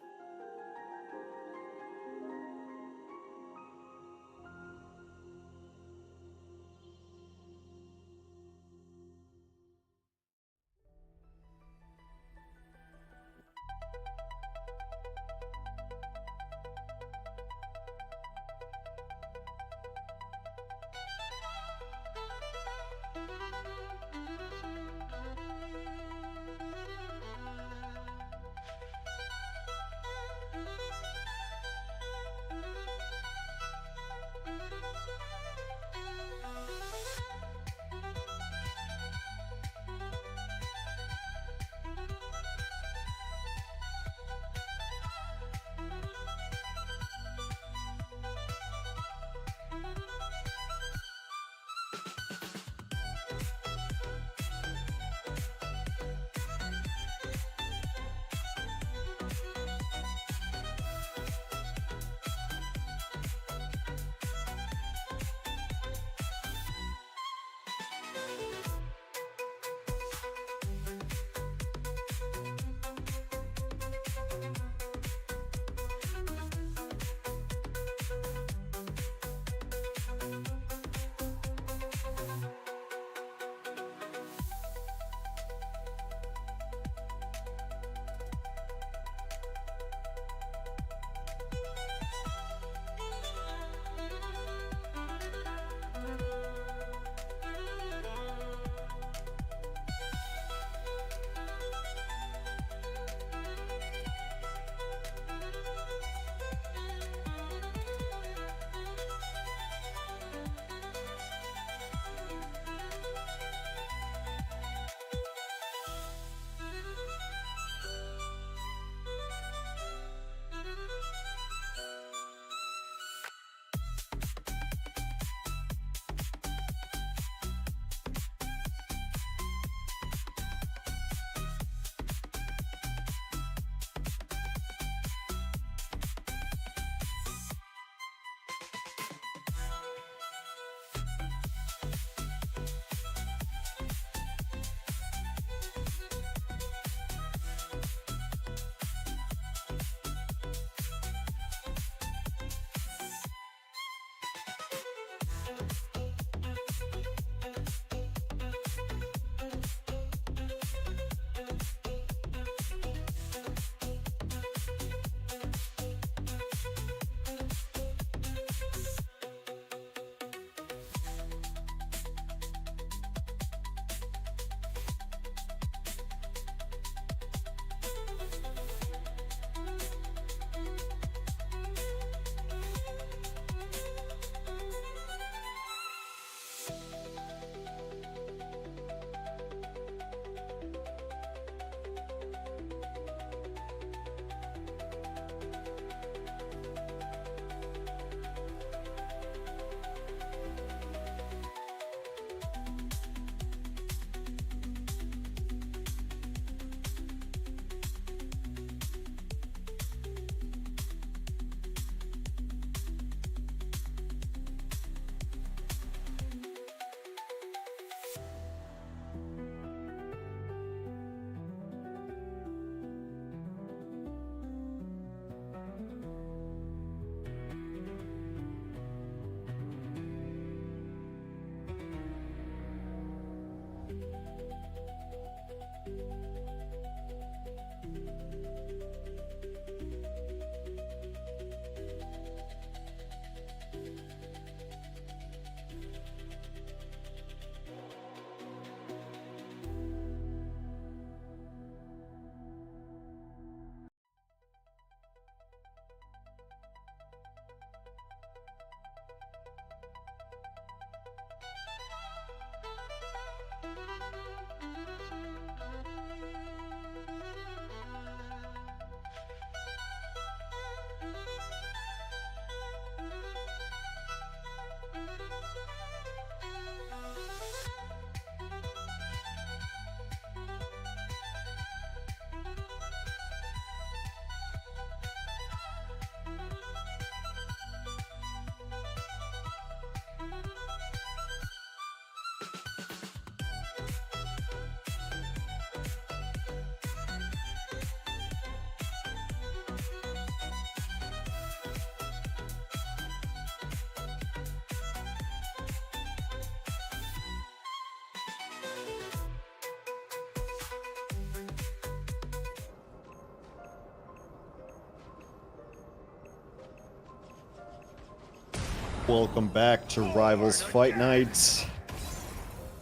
Welcome back to Rivals Fight Nights.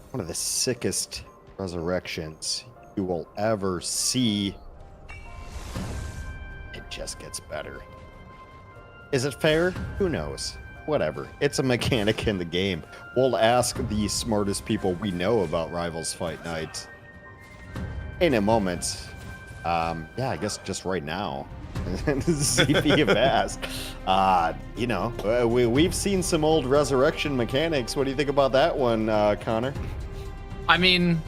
One of the sickest resurrections you will ever see. It just gets better. Is it fair? Who knows? Whatever. It's a mechanic in the game. We'll ask the smartest people we know about Rivals Fight Night in a moment. Yeah, I guess just right now. ZP have asked. You know, we've seen some old resurrection mechanics. What do you think about that one, Connor? I mean,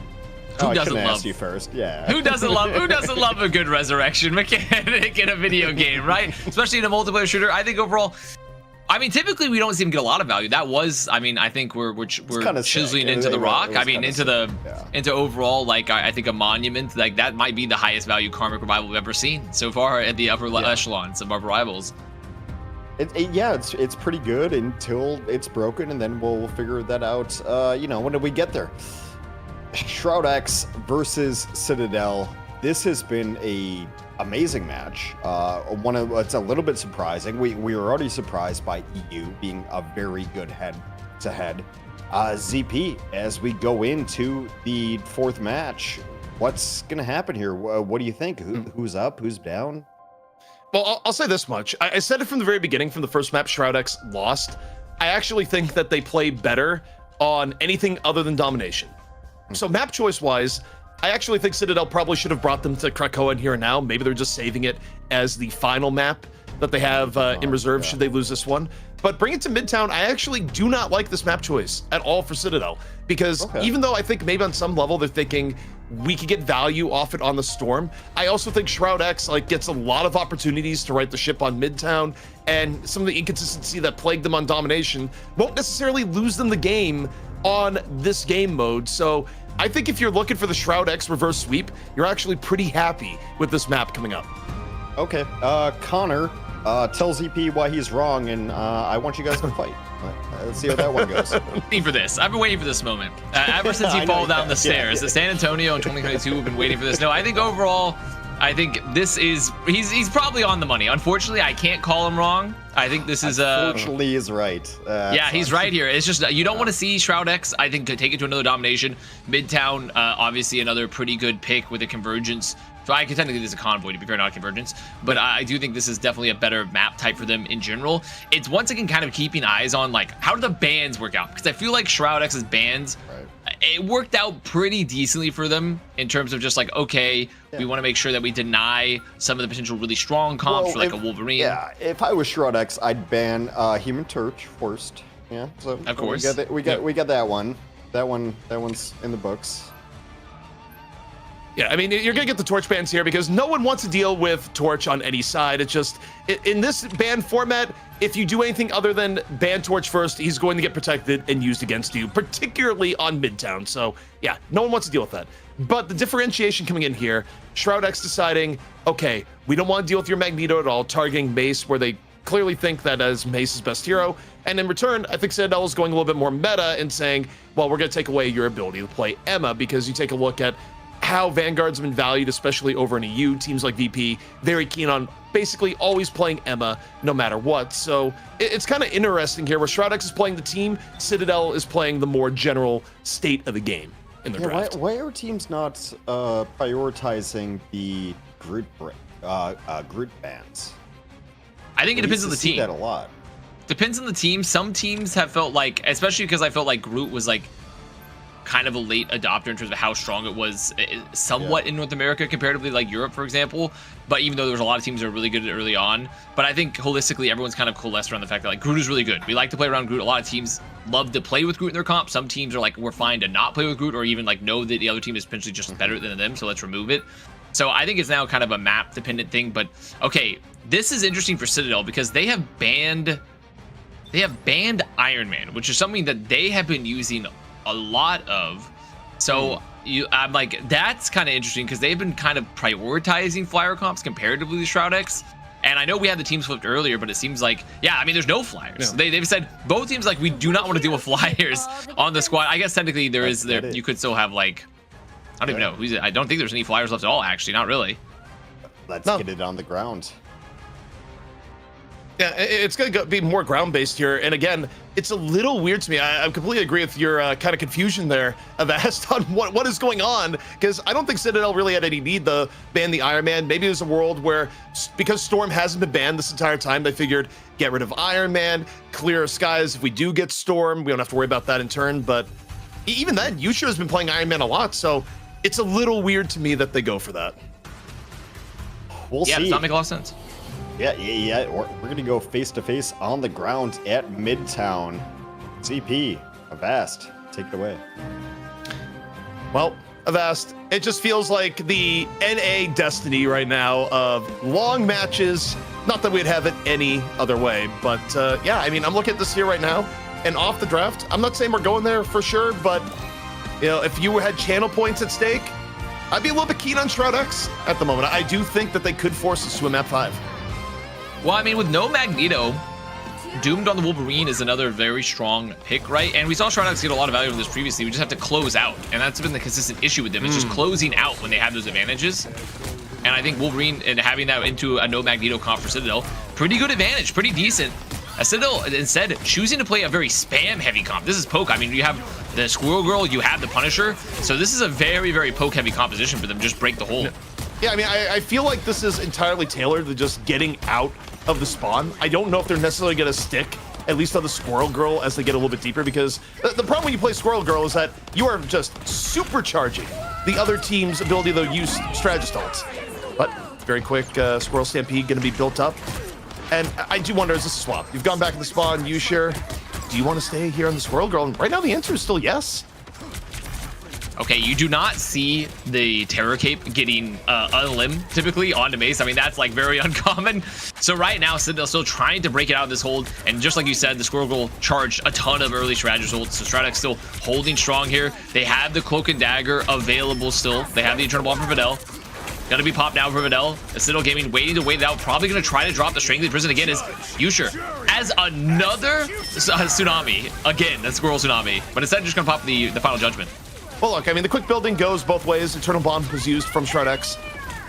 who doesn't love? Ask you first. Yeah. Who doesn't love a good resurrection mechanic in a video game, right? Especially in a multiplayer shooter. I think overall, I mean, typically we don't see him get a lot of value. That was, I mean, I think we're chiseling into the rock. I mean, into overall, like I think a monument, like that might be the highest value karmic revival we've ever seen so far at the upper echelons of our rivals. Yeah, it's pretty good until it's broken, and then we'll figure that out. You know, when do we get there? Shroud X versus Citadel. This has been a amazing match. It's a little bit surprising. We were already surprised by EU being a very good head-to-head. ZP, as we go into the fourth match, what's gonna happen here? What do you think? Who's up? Who's down? Well, I'll say this much. I said it from the very beginning, from the first map Shroud X lost. I actually think that they play better on anything other than domination. So map choice-wise, I actually think Citadel probably should have brought them to Krakoa in Here and Now. Maybe they're just saving it as the final map that they have in reserve should they lose this one. But bring it to Midtown, I actually do not like this map choice at all for Citadel. Because even though I think maybe on some level they're thinking we could get value off it on the Storm, I also think Shroud X gets a lot of opportunities to right the ship on Midtown, and some of the inconsistency that plagued them on Domination won't necessarily lose them the game on this game mode. So I think if you're looking for the Shroud X reverse sweep, you're actually pretty happy with this map coming up. Okay, Connor, tell ZP why he's wrong, and I want you guys to fight. Let's see how that one goes. Waiting for this. I've been waiting for this moment. Ever since he fall down the stairs. The San Antonio in 2022 have been waiting for this. No, I think overall, I think this is, he's probably on the money. Unfortunately, I can't call him wrong. I think this is unfortunately he's right. Yeah, he's right here. It's just you don't want to see Shroud X, I think, to take it to another domination. Midtown, obviously another pretty good pick with a convergence. So I can technically this is a convoy, to be fair, not a convergence. But I do think this is definitely a better map type for them in general. It's once again kind of keeping eyes on like how do the bans work out, because I feel like Shroud X's bans, it worked out pretty decently for them in terms of just like, okay, we want to make sure that we deny some of the potential really strong comps for like a Wolverine. Yeah, if I was Shroud X, I'd ban Human Torch first. Yeah, so of course we got that one. That one's in the books. Yeah, I mean, you're gonna get the Torch bans here because no one wants to deal with Torch on any side. It's just, in this ban format, if you do anything other than ban Torch first, he's going to get protected and used against you, particularly on Midtown. So yeah, no one wants to deal with that. But the differentiation coming in here, Shroud X deciding, okay, we don't want to deal with your Magneto at all, targeting Mace where they clearly think that as Mace's best hero. And in return, I think Citadel is going a little bit more meta and saying, well, we're gonna take away your ability to play Emma, because you take a look at how Vanguard's been valued, especially over in EU. Teams like VP, very keen on basically always playing Emma no matter what. So it's kind of interesting here where Shroud X is playing the team, Citadel is playing the more general state of the game in the draft. Why are teams not prioritizing the Groot bans? I think it depends on the team. That a lot. Depends on the team. Some teams have felt like, especially because I felt like Groot was like kind of a late adopter in terms of how strong it was somewhat in North America comparatively like Europe, for example. But even though there was a lot of teams that were really good early on, but I think holistically everyone's kind of coalesced around the fact that like Groot is really good. We like to play around Groot. A lot of teams love to play with Groot in their comp. Some teams are like, we're fine to not play with Groot, or even like know that the other team is potentially just better than them, so let's remove it. So I think it's now kind of a map dependent thing. But okay, this is interesting for Citadel because they have banned Iron Man, which is something that they have been using a lot of. So I'm like, that's kind of interesting because they've been kind of prioritizing flyer comps comparatively to Shroud X. And I know we had the teams flipped earlier, but it seems like, yeah, I mean, there's no flyers. They've said both teams like, we do not want to deal with flyers on the squad. I guess technically there is there. You could still have like, I don't even know. I don't think there's any flyers left at all. Actually, not really. Let's get it on the ground. Yeah, it's going to be more ground-based here. And again, it's a little weird to me. I completely agree with your kind of confusion there, Avast, on what is going on, because I don't think Citadel really had any need to ban the Iron Man. Maybe it was a world where, because Storm hasn't been banned this entire time, they figured get rid of Iron Man, clear skies. If we do get Storm, we don't have to worry about that in turn. But even then, Yusha has been playing Iron Man a lot, so it's a little weird to me that they go for that. We'll see. Yeah, does not make a lot of sense. Yeah. We're gonna go face to face on the ground at Midtown. CP, Avast, take it away. Well, Avast, it just feels like the NA destiny right now of long matches. Not that we'd have it any other way, but yeah, I mean, I'm looking at this here right now, and off the draft, I'm not saying we're going there for sure, but you know, if you had channel points at stake, I'd be a little bit keen on Shroud X at the moment. I do think that they could force us to a map 5. Well, I mean, with no Magneto, Doomed on the Wolverine is another very strong pick, right? And we saw Shroud X get a lot of value from this previously. We just have to close out, and that's been the consistent issue with them. It's just closing out when they have those advantages. And I think Wolverine and having that into a no Magneto comp for Citadel, pretty good advantage, pretty decent. Citadel, instead, choosing to play a very spam-heavy comp. This is poke. I mean, you have the Squirrel Girl, you have the Punisher. So this is a very, very poke-heavy composition for them. Just break the hole. Yeah, I mean, I feel like this is entirely tailored to just getting out of the spawn. I don't know if they're necessarily going to stick, at least on the Squirrel Girl, as they get a little bit deeper, because the problem when you play Squirrel Girl is that you are just supercharging the other team's ability to use strategist ults. But very quick, Squirrel Stampede going to be built up. And I do wonder, is this a swap? You've gone back in the spawn, you sure? Do you want to stay here on the Squirrel Girl? And right now the answer is still yes. Okay, you do not see the Terror Cape getting unlimb typically onto Mace. I mean, that's like very uncommon. So right now, Citadel still trying to break it out of this hold. And just like you said, the Squirrel Girl charged a ton of early strategist ults. So Shroud X still holding strong here. They have the Cloak and Dagger available still. They have the Eternal Bomb for Videl. Gonna be popped now for Videl. Citadel Gaming waiting to wait it out. Probably gonna try to drop the Strangling Prison again as Yusha as another Tsunami. Again, that Squirrel Tsunami. But instead, just gonna pop the Final Judgment. Well, look, I mean, the quick building goes both ways. Eternal Bomb was used from Shroud X,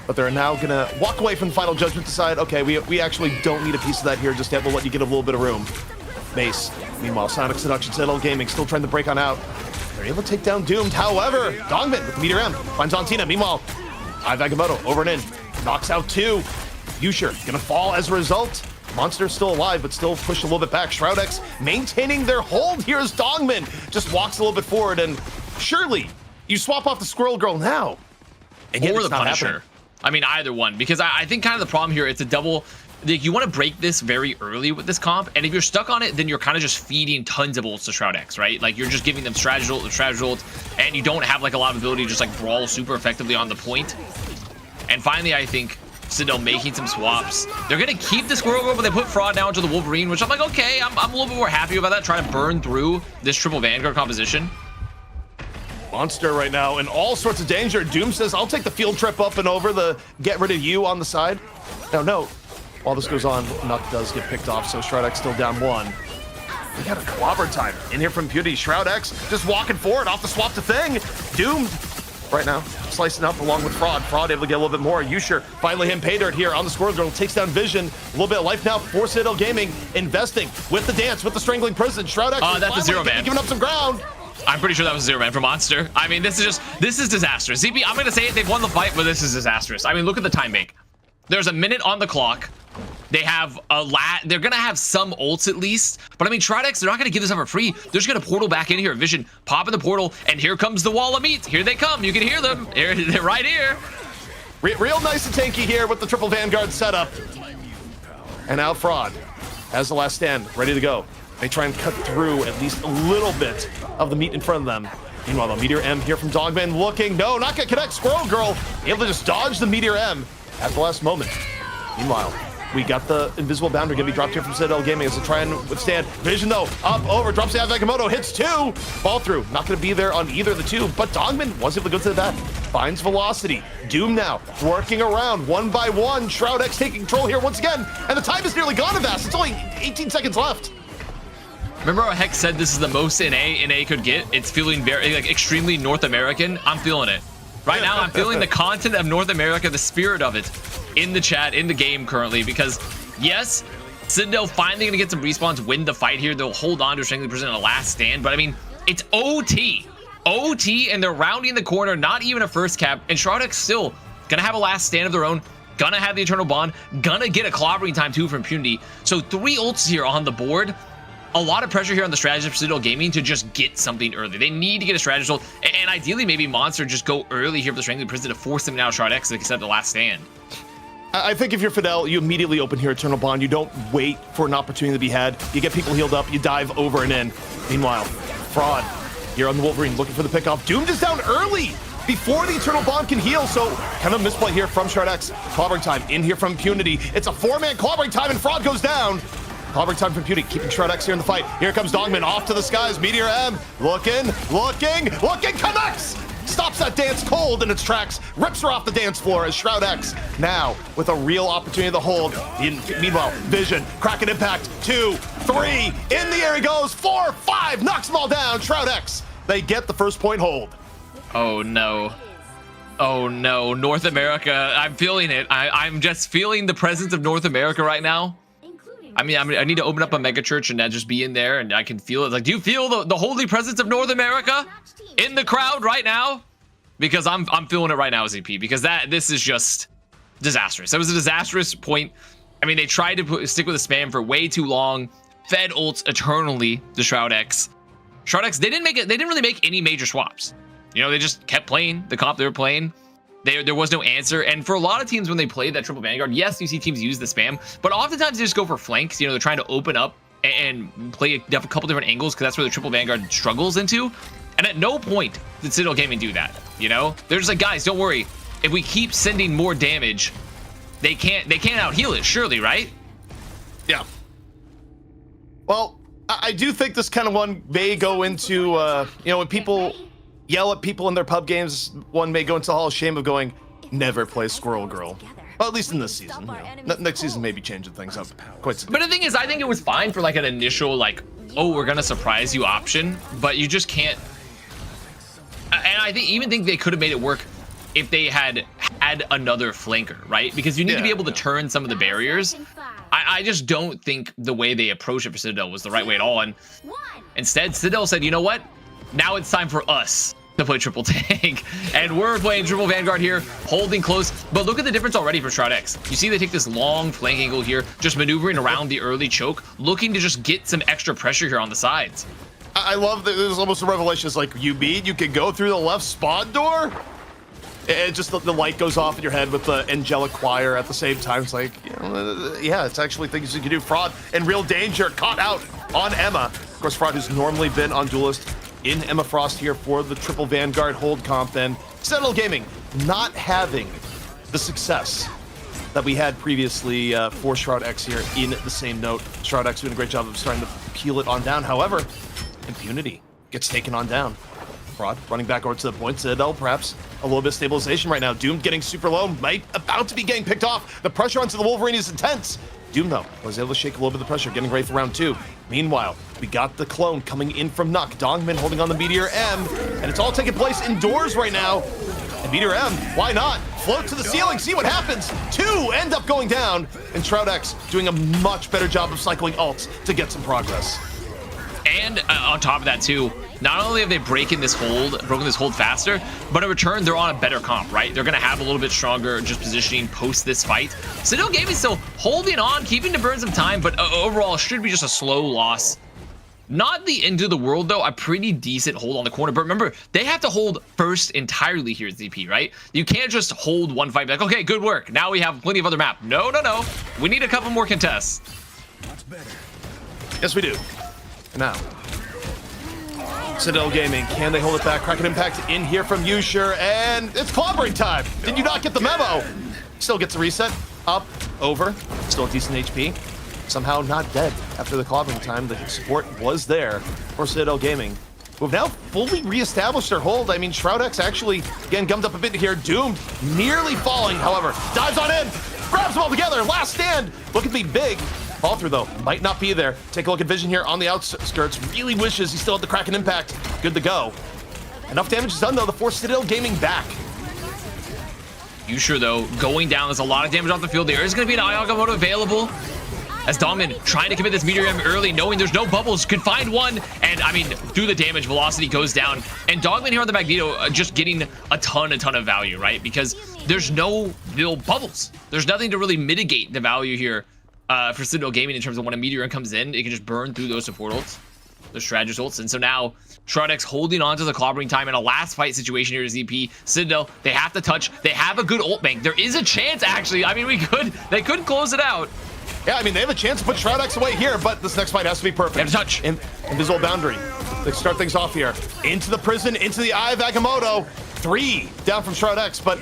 but they're now going to walk away from the Final Judgment, decide, okay, we actually don't need a piece of that here just yet. We'll let you get a little bit of room. Mace, meanwhile, Sonic Seduction, Citadel Gaming, still trying to break on out. They're able to take down Doomed. However, Dongman with the Meteor M finds Antina. Meanwhile, Agamotto over and in, knocks out 2. Yusha going to fall as a result. Monster's still alive, but still pushed a little bit back. Shroud X maintaining their hold. Here's Dongman, just walks a little bit forward, and surely you swap off the Squirrel Girl now. Or the Punisher. I mean, either one, because I think kind of the problem here, it's a double. Like, you want to break this very early with this comp, and if you're stuck on it, then you're kind of just feeding tons of ults to Shroud X, right? Like, you're just giving them strategy ult, and you don't have like a lot of ability to just like brawl super effectively on the point. And finally, I think Citadel making some swaps. They're gonna keep the Squirrel Girl, but they put Fraud now into the Wolverine, which I'm like, okay, I'm a little bit more happy about that, trying to burn through this triple Vanguard composition. Monster right now in all sorts of danger. Doom says, I'll take the field trip up and over the get rid of you on the side. No. While this goes on, Nuck does get picked off, so Shroud X still down 1. We got a clobber time in here from Beauty. Shroud X just walking forward off the swap to Thing. Doomed right now, slicing up along with Fraud. Fraud able to get a little bit more. Yusha finally hitting pay dirt here on the Squirrel Girl. Takes down Vision. A little bit of life now for Citadel Gaming. Investing with the dance, with the Strangling Prison. Shroud X that's a zero man. Giving up some ground. I'm pretty sure that was zero man for Monster. I mean, this is disastrous. ZP, I'm gonna say it, they've won the fight, but this is disastrous. I mean, look at the time bank. There's a minute on the clock. They have they're gonna have some ults at least, but I mean, Shroud X, they're not gonna give this up for free. They're just gonna portal back in here. Vision, pop in the portal, and here comes the wall of meat. Here they come. You can hear them. They're right here. Real nice and tanky here with the triple Vanguard setup. And now Fraud has the last stand, ready to go. They try and cut through at least a little bit of the meat in front of them. Meanwhile, the Meteor M here from Dogman looking. No, not gonna connect. Squirrel Girl able to just dodge the Meteor M at the last moment. Meanwhile, we got the invisible boundary gonna be dropped here from Citadel Gaming as they try and withstand. Vision though, up, over, drops the Agamotto, hits 2. Fall through, not gonna be there on either of the 2, but Dogman was able to go to the back. Finds velocity. Doom now, working around one by one. Shroud X taking control here once again, and the time is nearly gone to Vast. It's only 18 seconds left. Remember how Hex said this is the most NA could get? It's feeling very, like, extremely North American. I'm feeling it. Right now, I'm feeling the content of North America, the spirit of it, in the chat, in the game currently, because yes, Citadel finally gonna get some respawns, win the fight here. They'll hold on to a strangely prison in a last stand, but I mean, it's OT, and they're rounding the corner, not even a first cap, and Shroud X still gonna have a last stand of their own, gonna have the Eternal Bond, gonna get a clobbering time too from Impunity. So 3 ults here on the board. A lot of pressure here on the strategist for Citadel Gaming to just get something early. They need to get a strategist ult, and ideally maybe Monster just go early here for the strangely prison to force them now Shroud X to accept the last stand. I think if you're Fidel, you immediately open here Eternal Bond. You don't wait for an opportunity to be had. You get people healed up, you dive over and in. Meanwhile, Fraud here on the Wolverine looking for the pickoff. Doomed is down early before the Eternal Bond can heal, so kind of misplay here from Shroud X. Clobbering time in here from Impunity. It's a 4-man clobbering time and Fraud goes down. Clobbering time from Impunity, keeping Shroud X here in the fight. Here comes Dongman off to the skies. Meteor M looking, connects! Stops that dance cold in its tracks, rips her off the dance floor as Shroud X now with a real opportunity to hold. Meanwhile, Vision, Kraken Impact, 2, 3, in the air he goes, 4, 5, knocks them all down. Shroud X, they get the first point hold. Oh no. Oh no, North America, I'm feeling it. I'm just feeling the presence of North America right now. I mean, I need to open up a mega church and just be in there and I can feel it. Like, do you feel the holy presence of North America in the crowd right now? Because I'm feeling it right now, ZP, because this is just disastrous. That was a disastrous point. I mean, they tried to stick with the spam for way too long, fed ults eternally to Shroud X. Shroud X, they didn't really make any major swaps. You know, they just kept playing the comp they were playing. There was no answer, and for a lot of teams when they play that triple Vanguard, yes, you see teams use the spam, but oftentimes they just go for flanks. You know, they're trying to open up and play a couple different angles because that's where the triple Vanguard struggles into. And at no point did Citadel Gaming do that. You know, they're just like, guys, don't worry. If we keep sending more damage, they can't out heal it. Surely, right? Yeah. Well, I do think this kind of one may go into you know, when people yell at people in their pub games, one may go into the Hall of Shame of going, never play Squirrel Girl. Well, at least in this season. You know. Next season, maybe changing things up quite. But the thing is, I think it was fine for like an initial, like, oh, we're gonna surprise you option, but you just can't. And I even think they could have made it work if they had another flanker, right? Because you need to be able to turn some of the barriers. I just don't think the way they approached it for Citadel was the right way at all. And instead, Citadel said, you know what? Now it's time for us to play triple tank, and we're playing triple Vanguard here, holding close. But look at the difference already for Shroud X. You see they take this long flank angle here, just maneuvering around the early choke, looking to just get some extra pressure here on the sides. I love that there's almost a revelation. It's like, you mean you can go through the left spawn door? And just the light goes off in your head with the angelic choir at the same time. It's like, you know, yeah, it's actually things you can do. Fraud in real danger, caught out on Emma. Of course, Fraud, who's normally been on Duelist, in Emma Frost here for the triple Vanguard hold comp. And Citadel Gaming not having the success that we had previously for Shroud X here in the same note. Shroud X doing a great job of starting to peel it on down. However, Impunity gets taken on down. Fraud running back over to the point. Citadel, perhaps a little bit of stabilization right now. Doom getting super low, about to be getting picked off. The pressure onto the Wolverine is intense. Doom, though, was able to shake a little bit of the pressure, getting ready for round 2. Meanwhile, we got the clone coming in from Nuck. Dongman holding on the Meteor M, and it's all taking place indoors right now. And Meteor M, why not? Float to the ceiling, see what happens. 2 end up going down, and Shroud X doing a much better job of cycling ults to get some progress. And on top of that too, not only have they broken this hold faster, but in return, they're on a better comp, right? They're gonna have a little bit stronger just positioning post this fight. Citadel Gaming still holding on, keeping to burn some time, but overall should be just a slow loss. Not the end of the world though, a pretty decent hold on the corner. But remember, they have to hold first entirely here at ZP, right? You can't just hold one fight, like, okay, good work. Now we have plenty of other map. No. We need a couple more contests. Yes, we do. Now, Citadel Gaming, can they hold it back? Kraken Impact in here from Usher, and it's clobbering time. Did you not get the memo? Still gets a reset. Up, over, still a decent HP. Somehow not dead after the clobbering time. The support was there for Citadel Gaming, who have now fully reestablished their hold. I mean, Shroud X actually getting gummed up a bit here. Doomed, nearly falling, however. Dives on in, grabs them all together. Last stand, looking to be big. Fall through, though, might not be there. Take a look at Vision here on the outskirts. Really wishes he still had the Kraken Impact. Good to go. Enough damage is done, though, to force Citadel Gaming back. Usher, though, going down. There's a lot of damage off the field. There is going to be an Ayaga mode available. as Dongman trying to commit this Meteorium early, knowing there's no bubbles, could find one, and I mean, through the damage, velocity goes down, and Dogman here on the Magneto just getting a ton of value, right? Because there's no real bubbles. There's nothing to really mitigate the value here for Citadel Gaming in terms of when a Meteorium comes in, it can just burn through those support ults, those strategist ults, and so now Shroud X holding on to the clobbering time in a last fight situation here to ZP. Citadel, they have to touch. They have a good ult bank. There is a chance, actually. I mean, they could close it out. Yeah, I mean, they have a chance to put Shroud X away here, but this next fight has to be perfect. They have to touch. Invisible boundary. They start things off here. Into the prison, into the eye of Agamotto. 3 down from Shroud X, but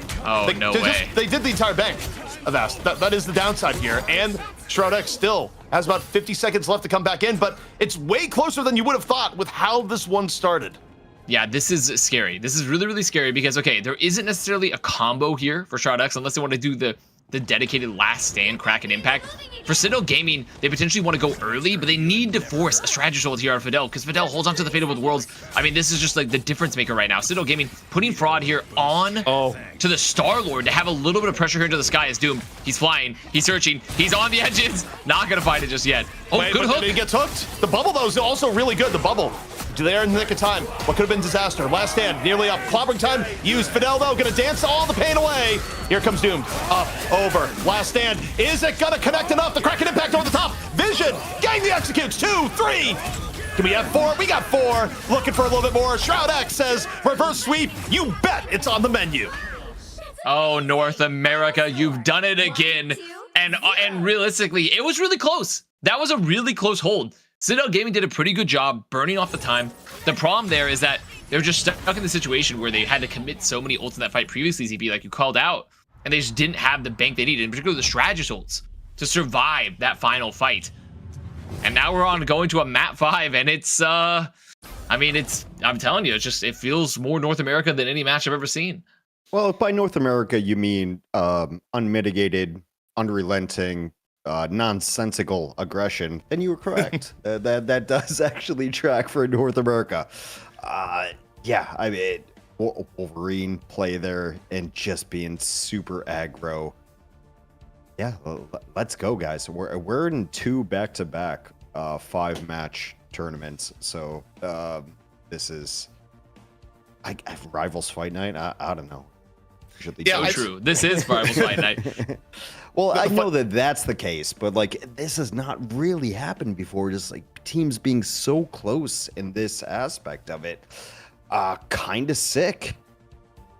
no way. They did the entire bank of Ast. That is the downside here. And Shroud X still has about 50 seconds left to come back in, but it's way closer than you would have thought with how this one started. Yeah, this is scary. This is really scary because, okay, there isn't necessarily a combo here for Shroud X unless they want to do the dedicated last stand, crack, and impact. For Citadel Gaming, they potentially want to go early, but they need to force a strategy ult here on Fidel because Fidel holds on to the Fatal with Worlds. I mean, this is just like the difference maker right now. Citadel Gaming putting Fraud here on to the Star-Lord to have a little bit of pressure here into the sky is doomed. He's flying, he's searching, he's on the edges. Not gonna find it just yet. Oh, Wait, good hook. He gets hooked. The bubble, though, is also really good. The bubble. There in the nick of time. What could have been disaster. Last stand, nearly up. Clobbering time. Used. Fidel, though, gonna dance all the pain away. Here comes Doomed. Up, over. Last stand. Is it gonna connect enough? The crack and impact over the top. Vision. Gang the executes. 2, 3. Can we have 4? We got 4. Looking for a little bit more. Shroud X says, reverse sweep. You bet it's on the menu. Oh, North America, you've done it again. And realistically, it was really close. That was a really close hold. Citadel Gaming did a pretty good job burning off the time. The problem there is that they're just stuck in the situation where they had to commit so many ults in that fight previously, ZP, like you called out, and they just didn't have the bank they needed, in particular the strategist ults, to survive that final fight. And now we're on going to a map 5, and it's, I mean, I'm telling you, it feels more North America than any match I've ever seen. Well, by North America, you mean unmitigated, unrelenting, nonsensical aggression, then you were correct. That does actually track for North America. Yeah, I mean, Wolverine play there and just being super aggro. Yeah, let's go, guys. We're in 2 back-to-back 5-match tournaments, so this is Rivals Fight Night. I don't know. Yeah, true. This is Rivals Fight Night. Well, I know that that's the case, but like this has not really happened before. Just like teams being so close in this aspect of it, kind of sick.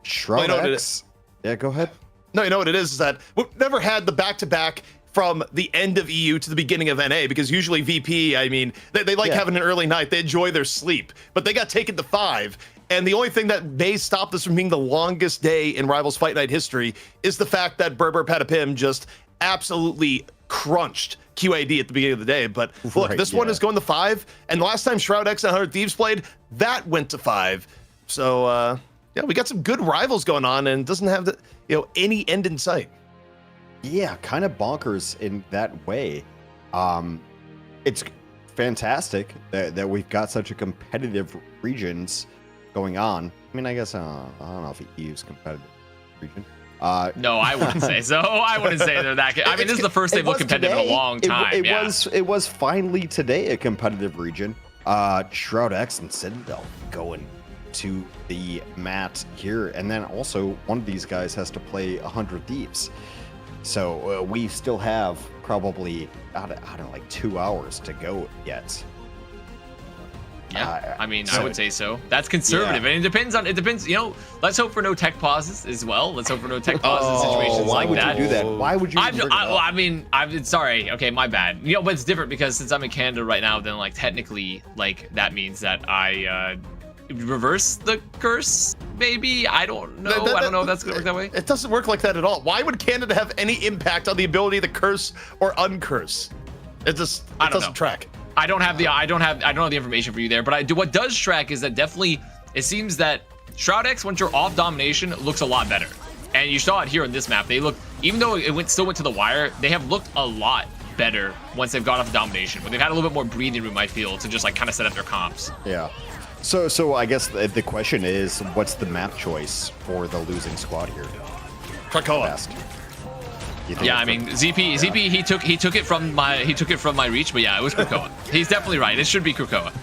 Shroud X. Yeah, go ahead. No, you know what it is that we've never had the back-to-back from the end of EU to the beginning of NA, because usually VP, I mean, they like having an early night. They enjoy their sleep, but they got taken to 5. And the only thing that may stop this from being the longest day in Rivals Fight Night history is the fact that Brr Brr Patapim just absolutely crunched QAD at the beginning of the day. But look, this one is going to 5, and the last time Shroud X and 100 Thieves played, that went to 5. So yeah, we got some good rivals going on, and it doesn't have any end in sight. Yeah, kind of bonkers in that way. It's fantastic that we've got such a competitive regions going on. I mean, I guess I don't know if EU's competitive region. No, I wouldn't say so. I wouldn't say they're that. I mean, this is the first they've looked competitive in a long time. It was finally today a competitive region. Shroud X and Citadel going to the mat here, and then also one of these guys has to play 100 Thieves. So we still have probably I don't know, like 2 hours to go yet. Yeah, I mean, I would say so. That's conservative, and it depends. You know, let's hope for no tech pauses as well. Let's hope for no tech pauses in situations like that. Why would you do that? Why would you? I mean, I'm sorry. Okay, my bad. You know, but it's different because since I'm in Canada right now, then like technically, like that means that I reverse the curse. Maybe I don't know. I don't know if that's gonna work that way. It doesn't work like that at all. Why would Canada have any impact on the ability to curse or uncurse? It doesn't track. I don't have the information for you there, but what does track is that definitely it seems that Shroud X, once you're off domination, looks a lot better. And you saw it here in this map. They look, even though it still went to the wire, they have looked a lot better once they've gone off domination, but they've had a little bit more breathing room, I feel, to just like kind of set up their comps. Yeah. So I guess the question is, what's the map choice for the losing squad here? Krakoa. You think Yeah, I it's mean ZP he took it from my reach, but yeah, it was Krakoa. He's definitely right. It should be Krakoa.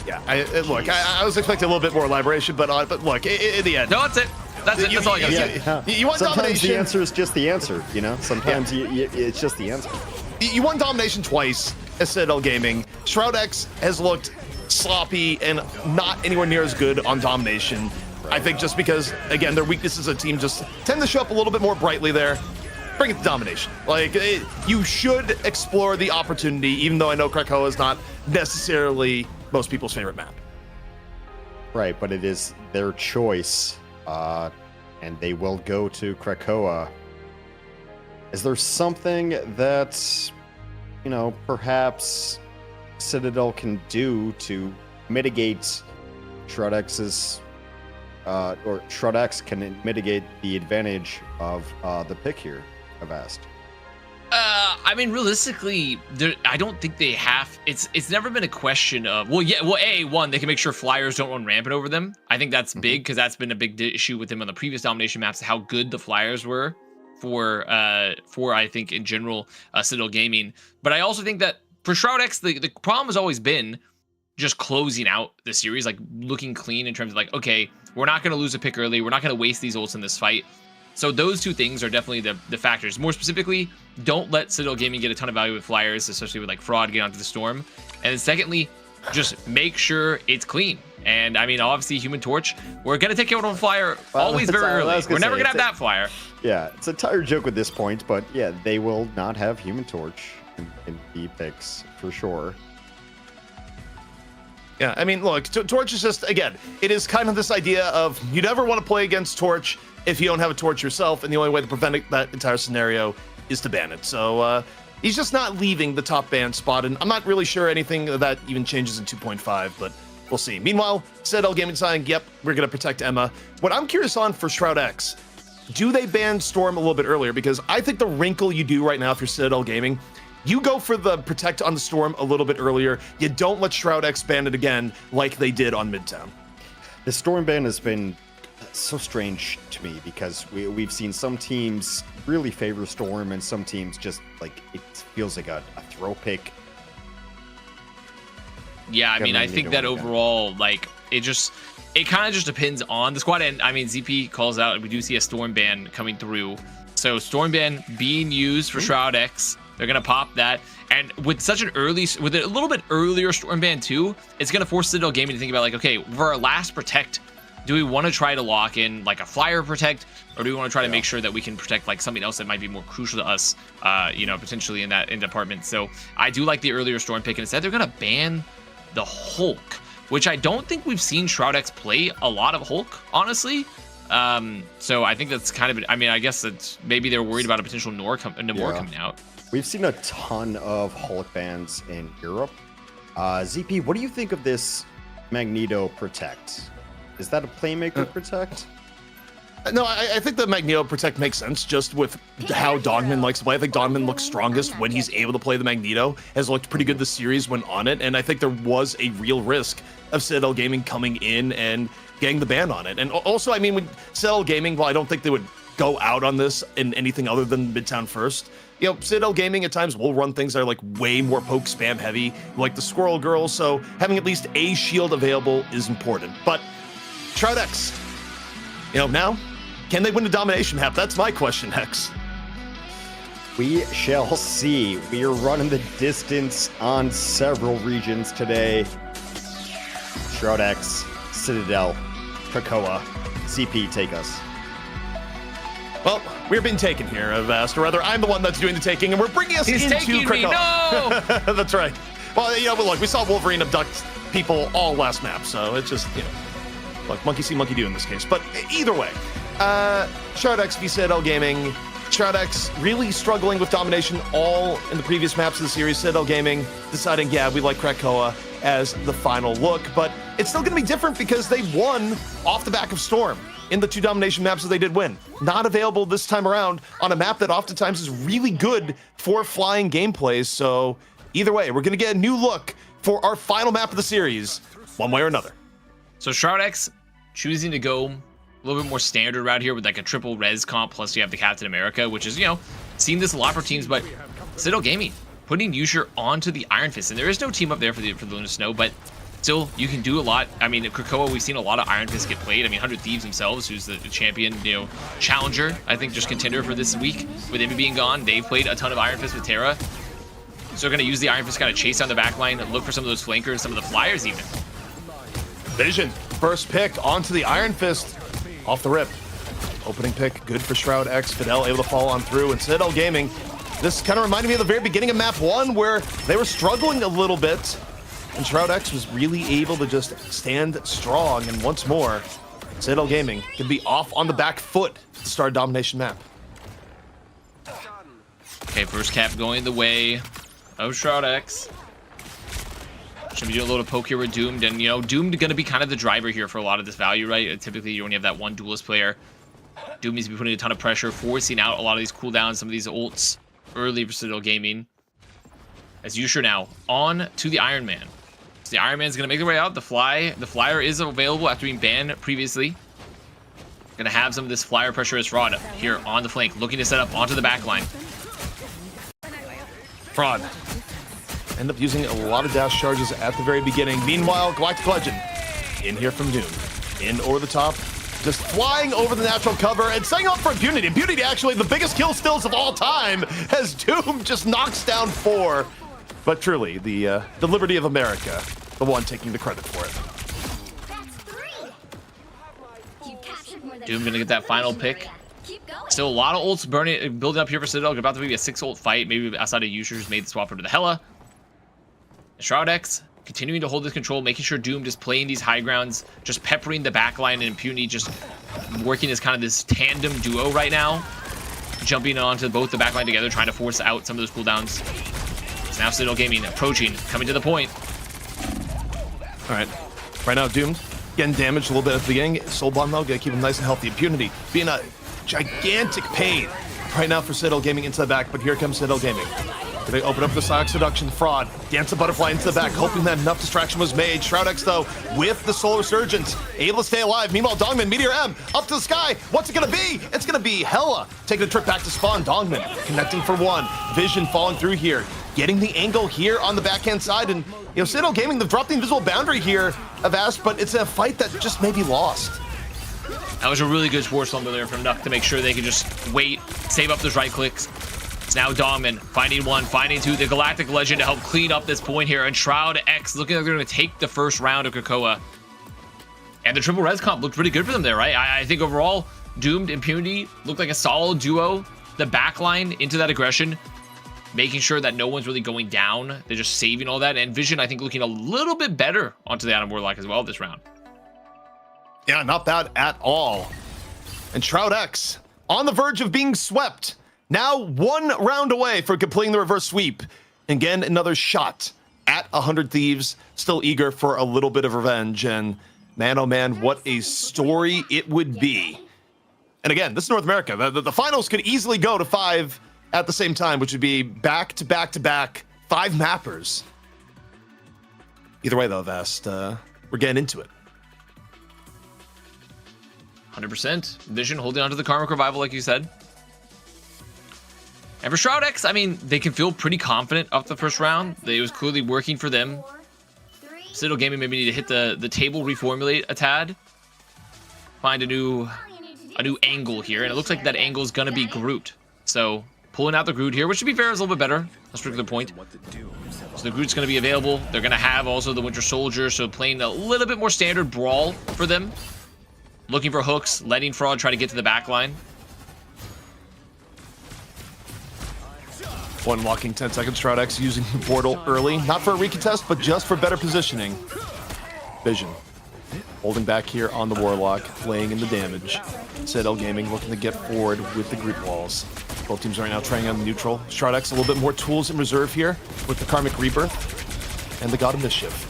Yeah, look, I was expecting a little bit more elaboration, but look, in the end, No, that's it. That's it. That's all I gotta say. you want Sometimes domination. the answer is just the answer, you know? Sometimes it's just the answer. You won domination twice at Citadel Gaming. Shroud X has looked sloppy and not anywhere near as good on domination. I think just because, again, their weaknesses as a team just tend to show up a little bit more brightly there. Bring it to domination. Like, you should explore the opportunity, even though I know Krakoa is not necessarily most people's favorite map. Right, but it is their choice, and they will go to Krakoa. Is there something that, you know, perhaps Citadel can do to mitigate Shroud X's, or Shroud X can mitigate the advantage of the pick here, I've asked. I mean, realistically, I don't think they have. It's never been a question of one, they can make sure flyers don't run rampant over them. I think that's big because that's been a big issue with them on the previous domination maps. How good the flyers were for I think in general Citadel Gaming. But I also think that for Shroud X, the problem has always been just closing out the series, like looking clean in terms of like, okay, we're not going to lose a pick early. We're not going to waste these ults in this fight. So those two things are definitely the factors. More specifically, don't let Citadel Gaming get a ton of value with flyers, especially with like fraud getting onto the storm. And then secondly, just make sure it's clean. And I mean, obviously, Human Torch, we're gonna take out on flyer always very early. We're never gonna have that flyer. Yeah, it's a tired joke at this point, but yeah, they will not have Human Torch in the picks for sure. Yeah, I mean, look, Torch is just, again, it is kind of this idea of you never want to play against Torch if you don't have a Torch yourself, and the only way to prevent that entire scenario is to ban it. So he's just not leaving the top ban spot, and I'm not really sure anything that even changes in 2.5, but we'll see. Meanwhile, Citadel Gaming saying, yep, we're going to protect Emma. What I'm curious on for Shroud X, do they ban Storm a little bit earlier? Because I think the wrinkle you do right now if you're Citadel Gaming, you go for the protect on the Storm a little bit earlier. You don't let Shroud X ban it again like they did on Midtown. The Storm ban has been so strange to me because we've seen some teams really favor Storm and some teams just like it feels like a throw pick. Yeah, I mean, I think that overall, like, it kind of just depends on the squad. And I mean, ZP calls out, we do see a Storm ban coming through. So Storm ban being used for Shroud X, they're going to pop that. And with such an with a little bit earlier Storm ban too, it's going to force Citadel Gaming to think about like, okay, for our last protect, do we want to try to lock in like a flyer protect, or do we want to try to make sure that we can protect like something else that might be more crucial to us, you know, potentially in department. So I do like the earlier Storm pick, and instead they're going to ban the Hulk, which I don't think we've seen Shroud X play a lot of Hulk, honestly. So I think that's kind of, I mean, I guess it's maybe they're worried about a potential Namor coming out. We've seen a ton of Hulk bans in Europe. ZP, what do you think of this Magneto protect? Is that a playmaker protect? No, I think the Magneto protect makes sense just with how Dogman likes to play. I think Dogman looks strongest when he's able to play the Magneto, has looked pretty good this series when on it, and I think there was a real risk of Citadel Gaming coming in and getting the ban on it. And also, I mean, with Citadel Gaming, while I don't think they would go out on this in anything other than Midtown first, you know, Citadel Gaming at times will run things that are like way more poke spam heavy, like the Squirrel Girl, so having at least a shield available is important. But Shroud X, you know, now, can they win the domination map? That's my question, Hex. We shall see. We are running the distance on several regions today. Shroud X, Citadel, Krakoa, CP, take us. Well, we're being taken here, Vast, or rather, I'm the one that's doing the taking, and we're bringing us into Krakoa. Me, no! That's right. Well, you know, but look, we saw Wolverine abduct people all last map, so it's just, you know, like monkey see, monkey do in this case. But either way, Shroud X v Citadel Gaming. Shroud X really struggling with domination all in the previous maps of the series. Citadel Gaming deciding, yeah, we like Krakoa as the final look, but it's still going to be different because they won off the back of Storm in the two domination maps that they did win. Not available this time around on a map that oftentimes is really good for flying gameplays. So either way, we're going to get a new look for our final map of the series, one way or another. So Shroud X choosing to go a little bit more standard around here with like a triple res comp, plus you have the Captain America, which is, you know, seen this a lot for teams, but Citadel Gaming putting Yusher onto the Iron Fist, and there is no team up there for the Luna Snow, but still, you can do a lot. I mean, at Krakoa, we've seen a lot of Iron Fist get played. I mean, 100 Thieves themselves, who's the champion, you know, challenger, I think just contender for this week, with him being gone, they've played a ton of Iron Fist with Terra. So they're going to use the Iron Fist, kind of chase down the back line, look for some of those flankers, some of the flyers even. Vision, first pick onto the Iron Fist, off the rip. Opening pick, good for Shroud X. Fidel able to fall on through, and Citadel Gaming. This kind of reminded me of the very beginning of map 1, where they were struggling a little bit, and Shroud X was really able to just stand strong. And once more, Citadel Gaming can be off on the back foot to start a domination map. Okay, first cap going the way of Shroud X. Should be doing a little poke here with Doomed, and, you know, Doomed going to be kind of the driver here for a lot of this value, right? Typically, you only have that one duelist player. Doomed needs to be putting a ton of pressure, forcing out a lot of these cooldowns, some of these ults early for Citadel Gaming. As Yusher now on to the Iron Man. So the Iron Man's going to make their way out. The flyer is available after being banned previously. Going to have some of this flyer pressure as Fraud here on the flank, looking to set up onto the back line. Fraud. End up using a lot of dash charges at the very beginning. Meanwhile, Galactic Legend in here from Doom. In over the top. Just flying over the natural cover and setting up for Impunity. Impunity, actually, the biggest kill stills of all time, as Doom just knocks down 4. But truly, the liberty of America, the one taking the credit for it. Doom gonna get that final pick. Still a lot of ults building up here for Citadel. About to be a 6 ult fight, maybe outside of Yusher's made the swap over to the Hela. Shroud X continuing to hold this control, making sure Doom just playing these high grounds, just peppering the backline, and Impunity just working as kind of this tandem duo right now, jumping onto both the backline together, trying to force out some of those cooldowns. So now Citadel Gaming approaching, coming to the point. All right, right now Doomed getting damaged a little bit at the beginning. Soul Bomb though, gotta keep him nice and healthy. Impunity being a gigantic pain right now for Citadel Gaming into the back, but here comes Citadel Gaming. They open up the Sonic Seduction, Fraud, dance the butterfly into the back, hoping that enough distraction was made. Shroud X, though, with the Solar Resurgence, able to stay alive. Meanwhile, Dongman, Meteor M, up to the sky. What's it gonna be? It's gonna be Hela taking a trip back to spawn. Dongman connecting for 1. Vision falling through here, getting the angle here on the backhand side. And, you know, Citadel Gaming, they've dropped the invisible boundary here of Ash, but it's a fight that just may be lost. That was a really good sports slumber there from Nuck to make sure they could just wait, save up those right clicks. It's now Dongman finding 1, finding 2, the Galactic Legend to help clean up this point here, and Shroud X looking like they're going to take the first round of Krakoa. And the triple res comp looked pretty good for them there, right? I think overall, Doomed, Impunity looked like a solid duo. The backline into that aggression, making sure that no one's really going down. They're just saving all that. And Vision, I think, looking a little bit better onto the Adam Warlock as well this round. Yeah, not bad at all. And Shroud X on the verge of being swept. Now 1 round away from completing the reverse sweep. Again, another shot at 100 Thieves. Still eager for a little bit of revenge. And man, oh man, what a story it would be. And again, this is North America. The finals could easily go to 5 at the same time, which would be back to back to back 5 mappers. Either way, though, Vast, we're getting into it. 100%. Vision holding on to the Karmic Revival, like you said. And for Shroud X, I mean, they can feel pretty confident up the first round. It was clearly working for them. Citadel Gaming maybe need to hit the table, reformulate a tad. Find a new angle here. And it looks like that angle is going to be Groot. So pulling out the Groot here, which to be fair is a little bit better. Let's bring the point. So the Groot's going to be available. They're going to have also the Winter Soldier. So playing a little bit more standard brawl for them. Looking for hooks, letting Fraud try to get to the back line. One walking 10 seconds. Shroud X using the portal early. Not for a recontest, but just for better positioning. Vision holding back here on the Warlock, laying in the damage. Citadel Gaming looking to get forward with the Groot walls. Both teams right now trying on the neutral. Shroud X a little bit more tools in reserve here with the Karmic Rebirth and the God of Mischief.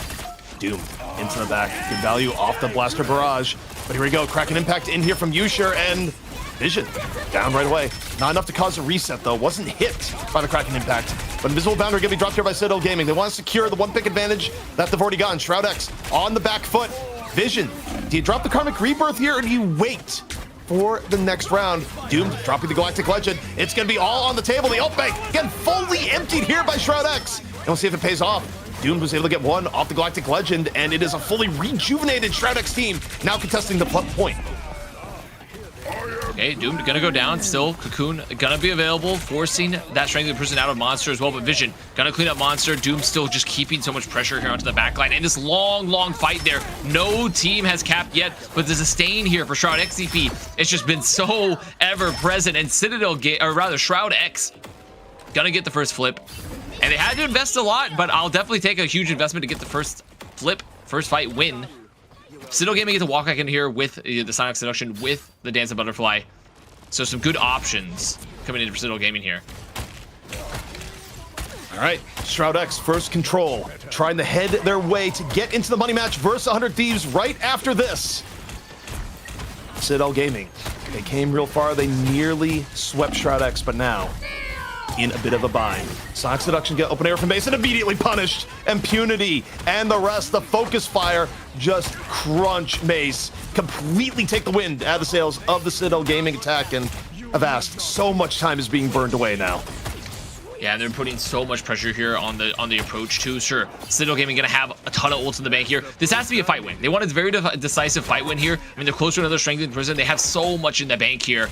Doom into the back. Good value off the Blaster Barrage. But here we go. Cracking impact in here from Yusher, and Vision down right away. Not enough to cause a reset, though. Wasn't hit by the Kraken impact. But Invisible Boundary going to be dropped here by Citadel Gaming. They want to secure the 1 pick advantage that they've already gotten. Shroud X on the back foot. Vision Do you drop the Karmic Rebirth here, or do you wait for the next round? Doom dropping the Galactic Legend. It's going to be all on the table. The ult bank, again, fully emptied here by Shroud X. And we'll see if it pays off. Doom was able to get one off the Galactic Legend, and it is a fully rejuvenated Shroud X team now contesting the point. Okay, Doom gonna go down still. Cocoon gonna be available, forcing that Strength of Prison out of Monster as well. But Vision gonna clean up Monster. Doom still just keeping so much pressure here onto the backline. And this long fight there. No team has capped yet, but there's a stain here for Shroud XCP. It's just been so ever present. And Shroud X gonna get the first flip. And they had to invest a lot, but I'll definitely take a huge investment to get the first flip, first fight win. Citadel Gaming get to walk back in here with the Sonic Seduction, with the Dance of Butterfly. So some good options coming in for Citadel Gaming here. All right, Shroud X, first control, trying to head their way to get into the money match versus 100 Thieves right after this. Citadel Gaming, they came real far. They nearly swept Shroud X, but now in a bit of a bind. Sonic Seduction get open air from base and immediately punished. Impunity and the rest, the focus fire, just crunch Mace. Completely take the wind out of the sails of the Citadel Gaming attack, and Avast, so much time is being burned away now. Yeah, and they're putting so much pressure here on the approach too. Sure, Citadel Gaming gonna have a ton of ults in the bank here. This has to be a fight win. They want a very decisive fight win here. I mean, they're close to another Strength in Prison. They have so much in the bank here.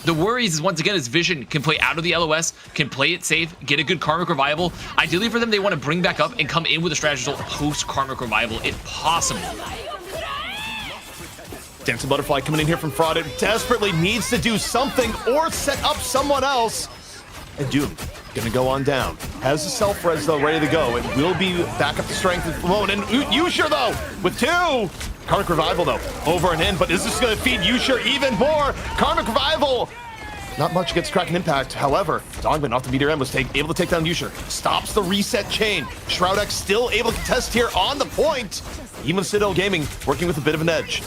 The worries is, once again, is Vision can play out of the LOS, can play it safe, get a good Karmic Revival. Ideally for them, they want to bring back up and come in with a strategy result post Karmic Revival if possible. Dancing Butterfly coming in here from Fraud. It desperately needs to do something or set up someone else. And Doom gonna go on down. Has the self-res though ready to go. It will be back up to strength at the moment. And Usher though with two. Karmic Revival though over and in, but is this gonna feed Usher even more? Karmic Revival. Not much against Kraken Impact. However, Dogman off the Meteor M was able to take down Usher. Stops the reset chain. Shroud X still able to contest here on the point. Even Citadel Gaming working with a bit of an edge.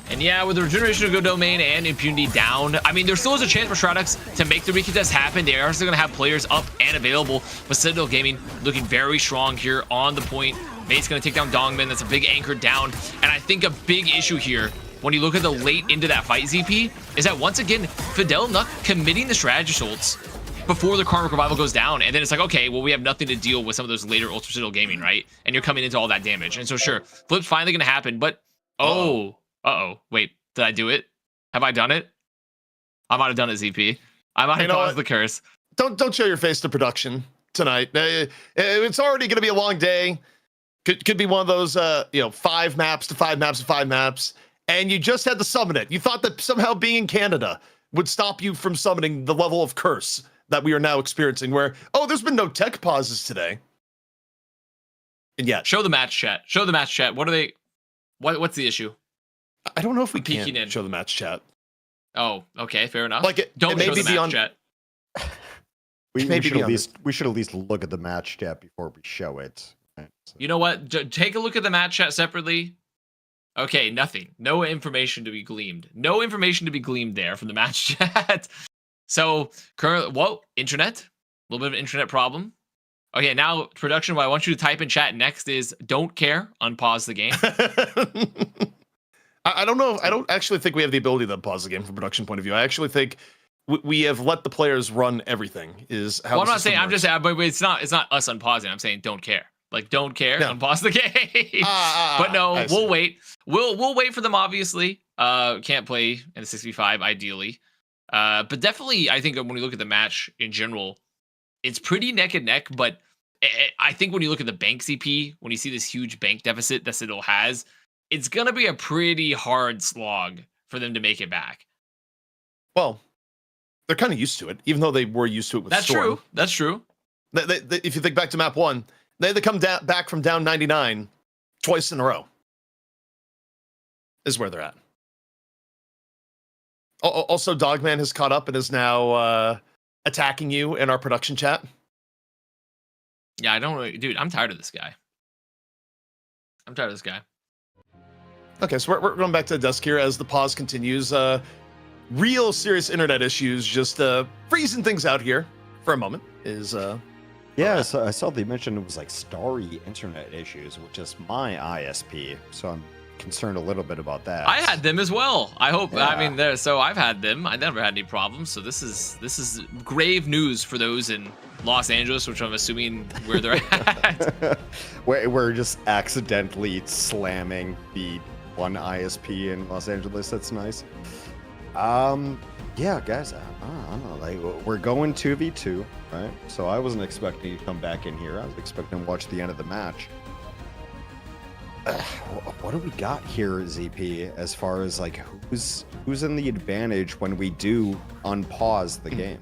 And yeah, with the Regeneration of Go Domain and Impunity down, I mean, there still is a chance for Shroud X to make the recontest happen. They are still going to have players up and available, but Citadel Gaming looking very strong here on the point. Mate's going to take down Dongman. That's a big anchor down. And I think a big issue here, when you look at the late into that fight, ZP, is that once again, Fidel Nuck committing the strategy ults before the Karmic Revival goes down. And then it's like, okay, well, we have nothing to deal with some of those later ults for Citadel Gaming, right? And you're coming into all that damage. And so sure, flip's finally going to happen, but uh-oh, wait, did I do it? Have I done it? I might have done it, ZP. I might have caused the curse. Don't show your face to production tonight. It's already going to be a long day. Could be one of those, 5 maps to 5 maps to 5 maps, and you just had to summon it. You thought that somehow being in Canada would stop you from summoning the level of curse that we are now experiencing, where, there's been no tech pauses today. And yet. Show the match chat. Show the match chat. What are they... What's the issue? I don't know if we can show the match chat. Oh, okay, fair enough. Don't show the match chat. We should at least look at the match chat before we show it. Right, so. You know what? Take a look at the match chat separately. Okay, nothing. No information to be gleaned. No information to be gleaned there from the match chat. So, internet. A little bit of an internet problem. Okay, now, production, what I want you to type in chat next is don't care, unpause the game. I don't know. I don't actually think we have the ability to pause the game from a production point of view. I actually think we have let the players run everything. Is how. Well, I'm not saying. Works. I'm just. But it's not us unpausing. I'm saying don't care. Like don't care. No. Unpause the game. But no, we'll wait. We'll wait for them. Obviously, can't play in a 6v5 ideally. But definitely, I think when we look at the match in general, it's pretty neck and neck. But I think when you look at the bank CP, when you see this huge bank deficit that Citadel has, it's going to be a pretty hard slog for them to make it back. Well, they're kind of used to it, even though they were used to it with Storm. That's true. They, if you think back to map 1, they come back from down 99 twice in a row. Is where they're at. Also, Dogman has caught up and is now attacking you in our production chat. Yeah, I don't really... Dude, I'm tired of this guy. Okay, so we're going back to the desk here as the pause continues. Real serious internet issues, just freezing things out here for a moment. Yeah, so I saw they mentioned it was like starry internet issues, which is my ISP. So I'm concerned a little bit about that. I had them as well. I hope. Yeah. I mean, so I've had them. I never had any problems. So this is grave news for those in Los Angeles, which I'm assuming where they're at. We're just accidentally slamming the one ISP in Los Angeles. That's nice. Yeah, guys, I don't know. Like, we're going 2v2, right? So I wasn't expecting you to come back in here. I was expecting to watch the end of the match. What do we got here, ZP, as far as like who's in the advantage when we do unpause the game?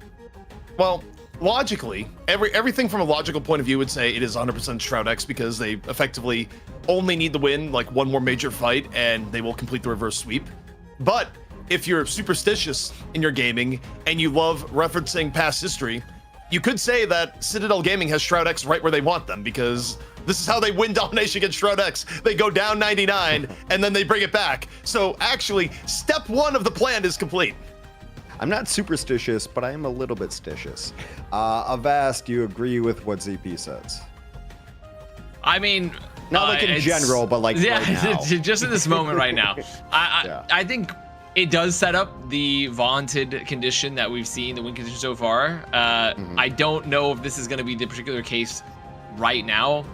Well, logically, everything from a logical point of view would say it is 100% Shroud X because they effectively only need to win like one more major fight and they will complete the reverse sweep. But if you're superstitious in your gaming and you love referencing past history, you could say that Citadel Gaming has Shroud X right where they want them, because this is how they win domination against Shroud X. They go down 99 and then they bring it back. So actually, step one of the plan is complete. I'm not superstitious, but I am a little bit stitious. Avast, do you agree with what ZP says? I mean, Not like in general, but like yeah, right now. just in this moment right now. Yeah. I think it does set up the vaunted condition that we've seen, the win condition so far. I don't know if this is going to be the particular case right now.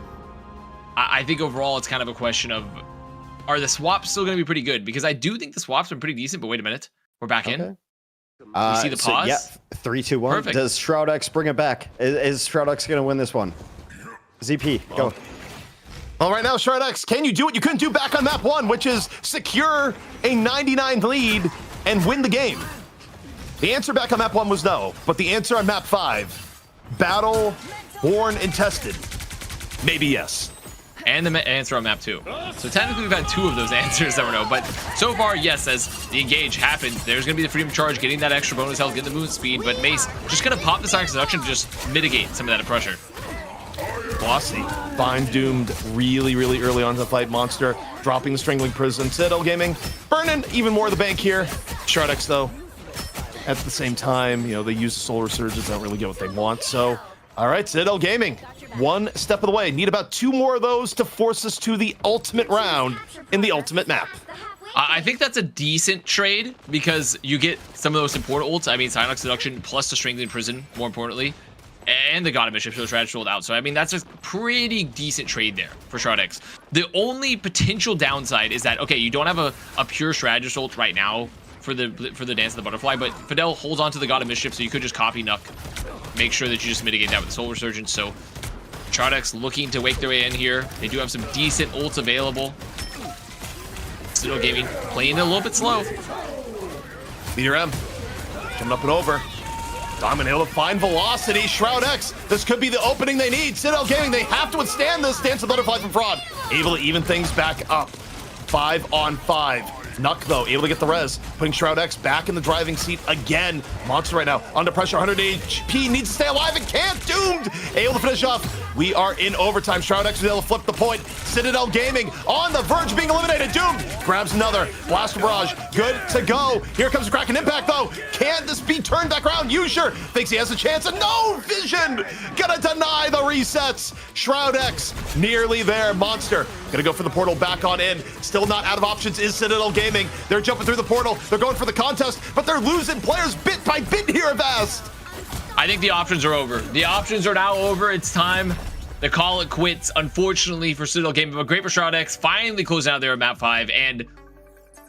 I think overall it's kind of a question of, are the swaps still going to be pretty good? Because I do think the swaps are pretty decent, but wait a minute. We're back in. You see the pause? Yeah, 3, 2, 1. Perfect. Does Shroud X bring it back? Is Shroud X going to win this one? ZP, go. Well, right now, Shroud X, can you do what you couldn't do back on map 1, which is secure a 99 lead and win the game? The answer back on map 1 was no, but the answer on map 5, battle, born, and tested, maybe yes. And the answer on map 2. So technically we've had 2 of those answers that we know, but so far, yes, as the engage happens, there's going to be the freedom charge, getting that extra bonus health, getting the movement speed, but Mace just going to pop the Sonic Seduction to just mitigate some of that pressure. Bossy, Bind doomed really, really early on in the fight. Monster dropping the Strangling Prison. Citadel Gaming burning even more of the bank here. Shroud X, though, at the same time, you know, they use the Soul Resurgence, don't really get what they want. So, all right, Citadel Gaming, one step of the way. Need about 2 more of those to force us to the ultimate round in the ultimate map. I think that's a decent trade because you get some of those support ults. I mean, Sonic Seduction plus the Strangling Prison, more importantly. And the God of Mischief, so Shroud sold out. So, I mean, that's a pretty decent trade there for Shroud X. The only potential downside is that, okay, you don't have a pure Strategist ult right now for the Dance of the Butterfly, but Fidel holds on to the God of Mischief, so you could just copy Nuck. Make sure that you just mitigate that with the Soul Resurgence. So, Shroud X looking to wake their way in here. They do have some decent ults available. Citadel Gaming playing it a little bit slow. Meteor M coming up and over. Diamond able to find velocity. Shroud X, this could be the opening they need. Citadel Gaming, they have to withstand this Dance of Butterfly from Fraud. Able to even things back up. 5 on 5. Nuck, though, able to get the res, putting Shroud X back in the driving seat again. Monster right now, under pressure, 100 HP, needs to stay alive and can't. Doomed! Able to finish off. We are in overtime. Shroud X was able to flip the point. Citadel Gaming on the verge of being eliminated. Doomed! Grabs another. Blaster Barrage, good to go. Here comes a Kraken Impact, though. Can this be turned back around? Usher thinks he has a chance, and no vision! Gonna deny the resets. Shroud X, nearly there. Monster, gonna go for the portal back on in. Still not out of options is Citadel Gaming. They're jumping through the portal. They're going for the contest, but they're losing players bit by bit here, Avast. I think the options are over. The options are now over. It's time to call it quits, unfortunately, for Citadel Gaming. But great for Shroud X, finally closing out there at map 5, and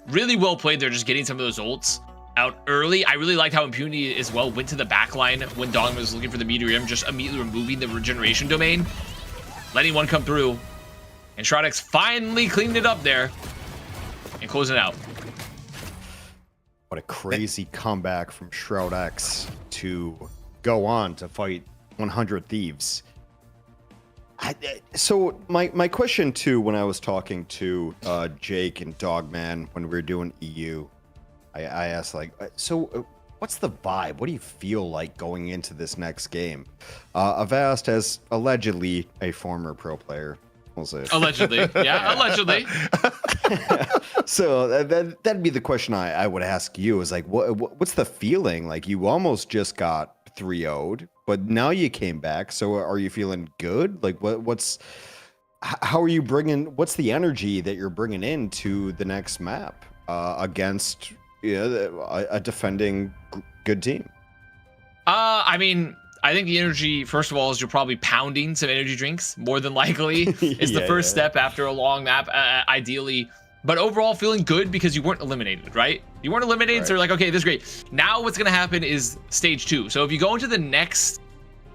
really well played there, just getting some of those ults out early. I really liked how Impunity as well went to the back line when Dogma was looking for the Meteorium, just immediately removing the regeneration domain, letting one come through, and Shroud X finally cleaned it up there and closing it out. What a crazy comeback from Shroud X to go on to fight 100 Thieves. So my question too, when I was talking to Jake and Dogman when we were doing EU, I asked like, so what's the vibe? What do you feel like going into this next game? Avast, as allegedly a former pro player, we'll say. Allegedly, yeah, allegedly. So that'd be the question I would ask you is like, what's the feeling? Like you almost just got 3-0'd, but now you came back. So are you feeling good? Like what's how are you bringing? What's the energy that you're bringing into the next map against a defending good team? I mean, I think the energy, first of all, is you're probably pounding some energy drinks, more than likely, is the first step after a long map, ideally. But overall, feeling good because you weren't eliminated, right? You weren't eliminated, so you're like, okay, this is great. Now what's going to happen is stage 2. So if you go into the next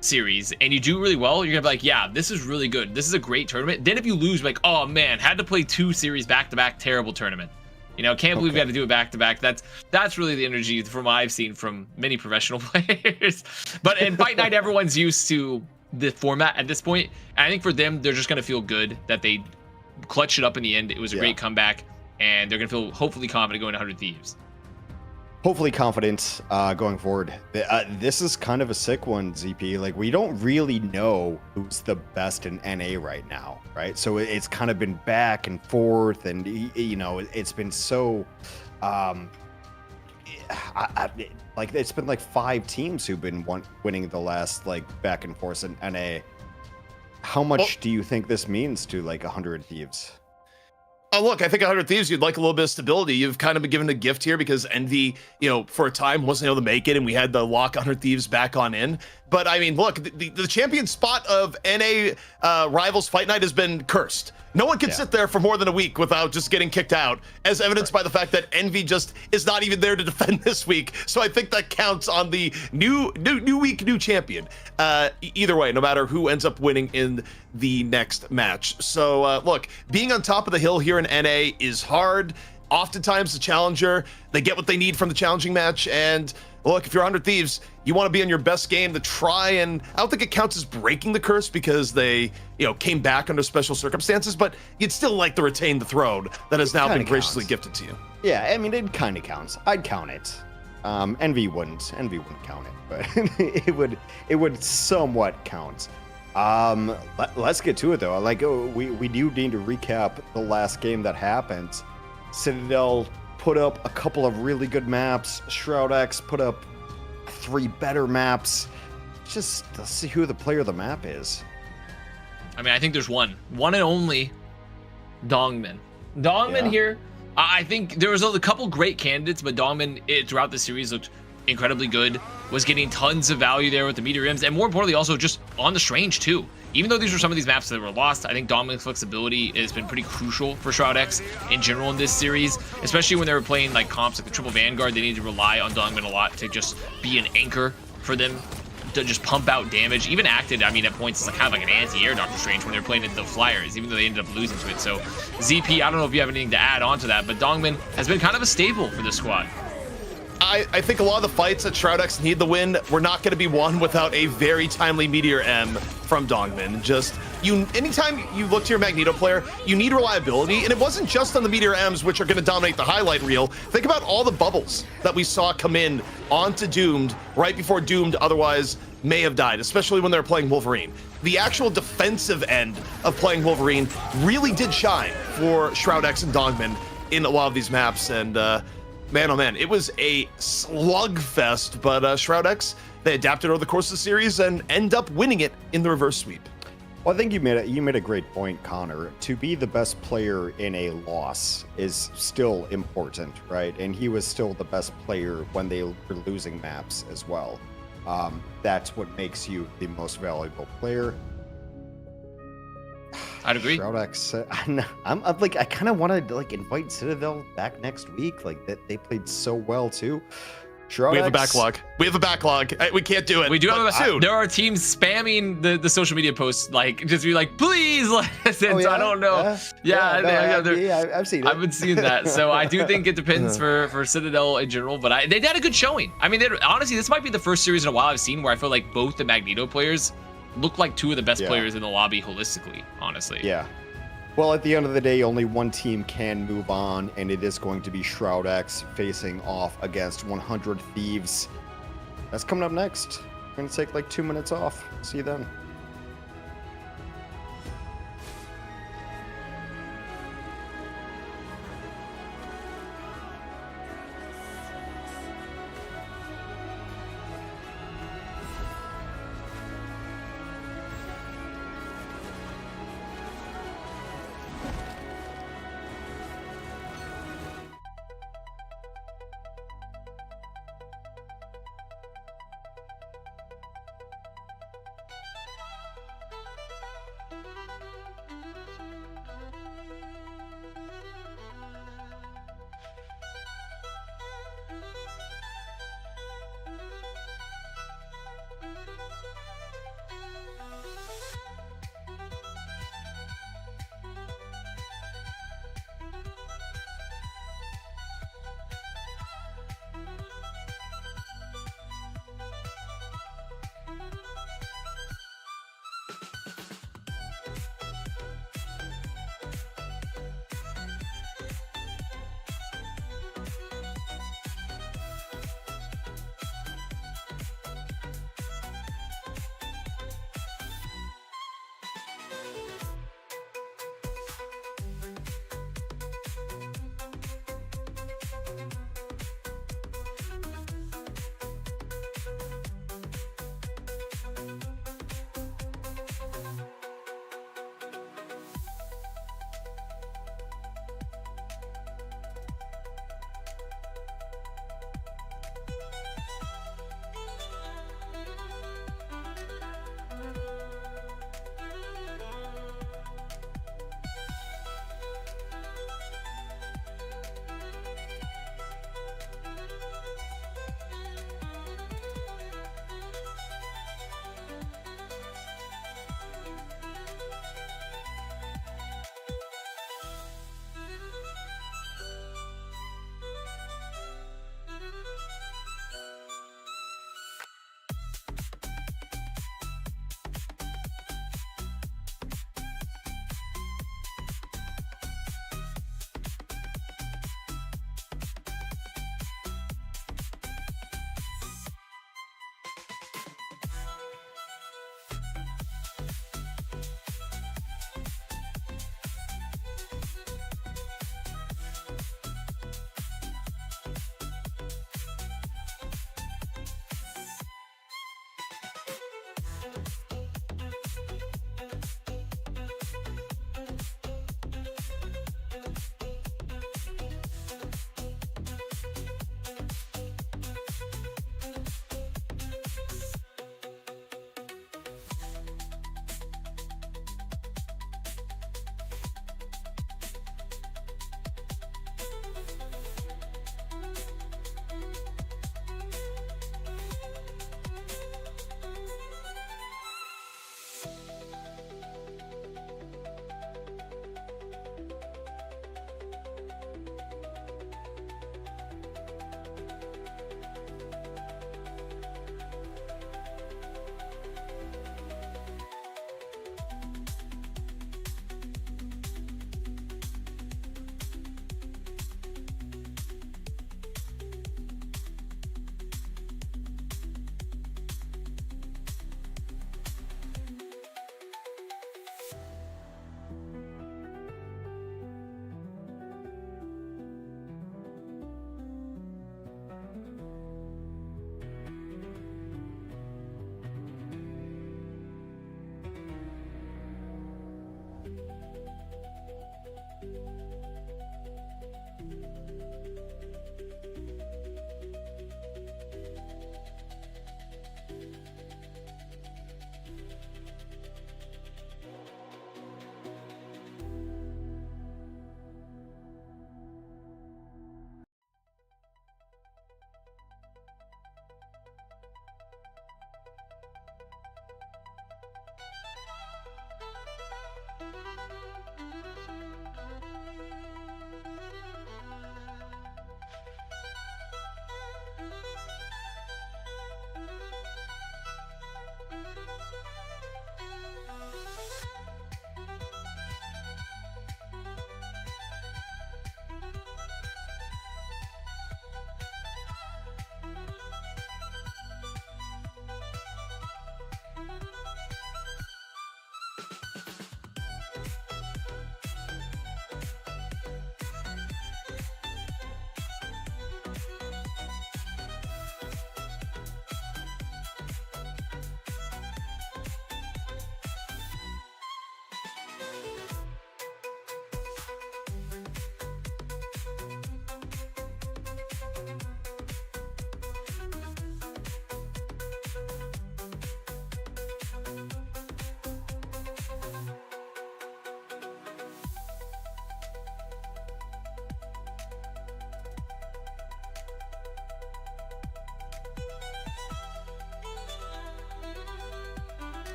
series and you do really well, you're going to be like, yeah, this is really good. This is a great tournament. Then if you lose, like, oh man, had to play 2 series back-to-back, terrible tournament. You know, can't believe we had to do it back-to-back. That's really the energy from what I've seen from many professional players. But in Fight Night, everyone's used to the format at this point. And I think for them, they're just going to feel good that they clutched it up in the end. It was a great comeback, and they're going to feel hopefully confident going to 100 Thieves. Hopefully confident going forward. This is kind of a sick one, ZP. Like, we don't really know who's the best in NA right now, right? So it's kind of been back and forth, and you know, it's been so like, it's been like 5 teams who've been winning the last like back and forth in NA. How much do you think this means to like 100 Thieves? Oh, look, I think 100 Thieves, you'd like a little bit of stability. You've kind of been given a gift here because Envy, you know, for a time wasn't able to make it, and we had the lock 100 Thieves back on in. But I mean, look, the champion spot of NA Rivals Fight Night has been cursed. No one can sit there for more than a week without just getting kicked out, as evidenced by the fact that Envy just is not even there to defend this week. So I think that counts on the new week, new champion. Either way, no matter who ends up winning in the next match. So look, being on top of the hill here in NA is hard. Oftentimes the challenger, they get what they need from the challenging match, and look, if you're 100 Thieves, you want to be on your best game to try, and I don't think it counts as breaking the curse because they, you know, came back under special circumstances, but you'd still like to retain the throne that has now been graciously gifted to you. Yeah, I mean, it kind of counts. I'd count it. Envy wouldn't count it, but it would somewhat count. Let's get to it though. Like, we do need to recap the last game that happened. Citadel put up a couple of really good maps. Shroud X put up 3 better maps. Just let's see who the player of the map is. I mean, I think there's one and only Dongmin. Here. I think there was a couple great candidates, but Dongmin throughout the series looked incredibly good. Was getting tons of value there with the meteor rims, and more importantly, also just on the Strange too. Even though these were some of these maps that were lost, I think Dongmin's flexibility has been pretty crucial for Shroud X in general in this series, especially when they were playing like comps like the Triple Vanguard. They needed to rely on Dongmin a lot to just be an anchor for them to just pump out damage. Even acted, I mean, at points, it's like kind of like an anti-air Doctor Strange when they were playing the Flyers, even though they ended up losing to it. So ZP, I don't know if you have anything to add on to that, but Dongmin has been kind of a staple for this squad. I think a lot of the fights that Shroud X need the win were not going to be won without a very timely Meteor M from Dongmin. Just, anytime you look to your Magneto player, you need reliability, and it wasn't just on the Meteor M's, which are going to dominate the highlight reel. Think about all the bubbles that we saw come in onto Doomed right before Doomed otherwise may have died, especially when they're playing Wolverine. The actual defensive end of playing Wolverine really did shine for Shroud X and Dongmin in a lot of these maps, and man, oh man, it was a slugfest, but Shroud X, they adapted over the course of the series and end up winning it in the reverse sweep. Well, I think you made a great point, Connor. To be the best player in a loss is still important, right? And he was still the best player when they were losing maps as well. That's what makes you the most valuable player. I'd agree. Shroud X, I'm like, I kind of want to like invite Citadel back next week. Like, that they played so well too. Shroud we have X, a backlog. We can't do it. We do have a soon. There are teams spamming the social media posts, like just be like, please let us in. Oh, yeah? So I don't know. I've seen it. I've been seeing that. So I do think it depends for Citadel in general, but they had a good showing. I mean, honestly, this might be the first series in a while I've seen where I feel like both the Magneto players look like 2 of the best players in the lobby holistically, honestly. Yeah. Well, at the end of the day, only one team can move on, and it is going to be Shroud X facing off against 100 Thieves. That's coming up next. We're going to take like 2 minutes off. See you then.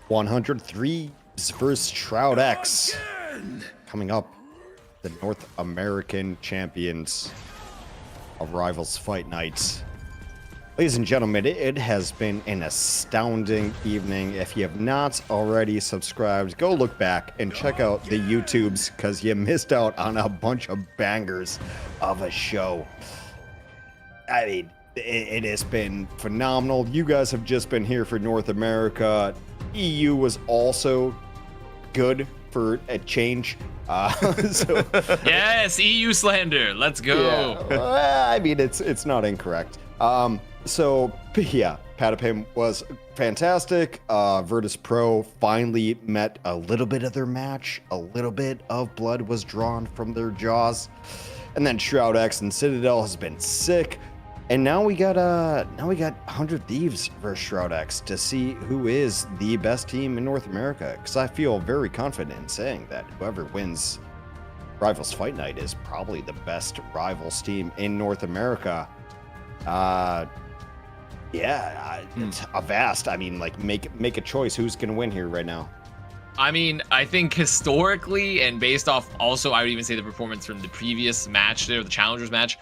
103 versus Shroud X. Coming up, the North American champions of Rivals Fight Night. Ladies and gentlemen, it has been an astounding evening. If you have not already subscribed, go look back and check out the YouTubes, because you missed out on a bunch of bangers of a show. I mean, it has been phenomenal. You guys have just been here for North America. EU was also good for a change. So, yes, EU slander. Let's go. Yeah, well, I mean, it's not incorrect. So yeah, Patapim was fantastic. Virtus.pro finally met a little bit of their match. A little bit of blood was drawn from their jaws. And then Shroud X and Citadel has been sick. And now we got 100 Thieves versus Shroud X to see who is the best team in North America. Because I feel very confident in saying that whoever wins Rivals Fight Night is probably the best Rivals team in North America. It's a vast. I mean, like, make a choice. Who's gonna win here right now? I mean, I think historically and based off also, I would even say the performance from the previous match there, the Challengers match,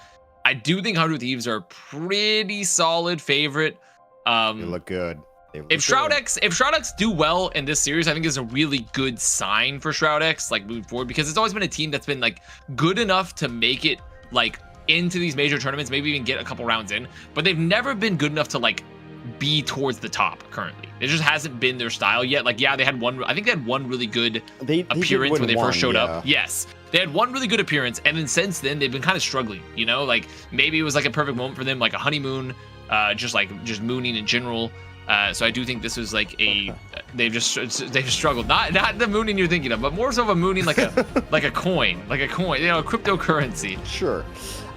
I do think 100 Thieves are a pretty solid favorite. They look good. If Shroud X do well in this series, I think is a really good sign for Shroud X, like moving forward, because it's always been a team that's been like good enough to make it like into these major tournaments, maybe even get a couple rounds in, but they've never been good enough to like be towards the top currently. It just hasn't been their style yet. Like, yeah, they had one, I think they had one really good appearance when they first showed up. Yes. They had one really good appearance, and then since then they've been kind of struggling, you know, like maybe it was like a perfect moment for them, like a honeymoon, just mooning in general. So I do think this was like they've struggled. Not the mooning you're thinking of, but more so of a mooning like a like a coin, you know, a cryptocurrency. Sure.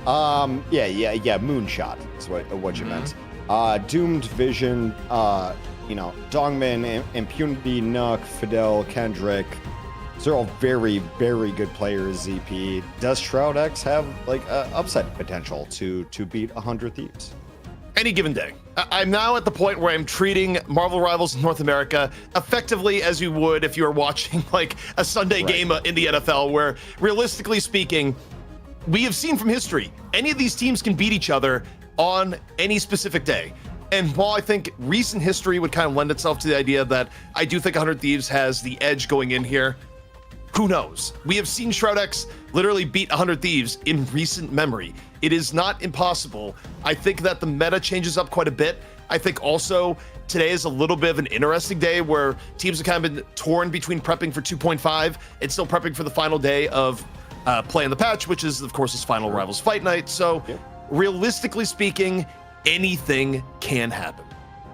Yeah. Moonshot is what you meant. Doomed Vision, you know, Dongmin, Impunity, Nook, Fidel, Kendrick. They're all very, very good players. ZP. Does Shroud X have like upside potential to beat 100 Thieves? Any given day. I'm now at the point where I'm treating Marvel Rivals in North America effectively as you would if you were watching like a Sunday game in the NFL, where realistically speaking, we have seen from history, any of these teams can beat each other on any specific day. And while I think recent history would kind of lend itself to the idea that I do think 100 Thieves has the edge going in here, who knows? We have seen Shroud X literally beat 100 Thieves in recent memory. It is not impossible. I think that the meta changes up quite a bit. I think also today is a little bit of an interesting day where teams have kind of been torn between prepping for 2.5 and still prepping for the final day of play in the patch, which is, of course, this final Rivals Fight Night. So realistically speaking, anything can happen.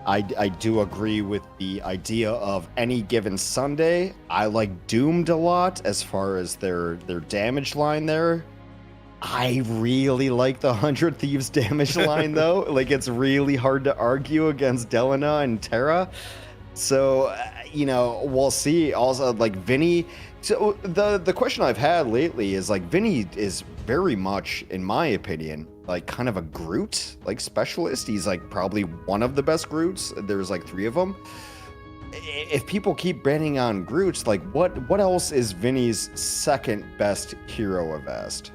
I do agree with the idea of any given Sunday. I like Doomed a lot as far as their damage line there. I really like the 100 Thieves damage line though. Like, it's really hard to argue against Delana and Terra. So, you know, we'll see. Also, like Vinny. So the question I've had lately is like Vinny is very much, in my opinion, like kind of a Groot like specialist. He's like probably one of the best Groots. There's like 3 of them. If people keep banning on Groots, like what else is Vinny's second best hero Avast?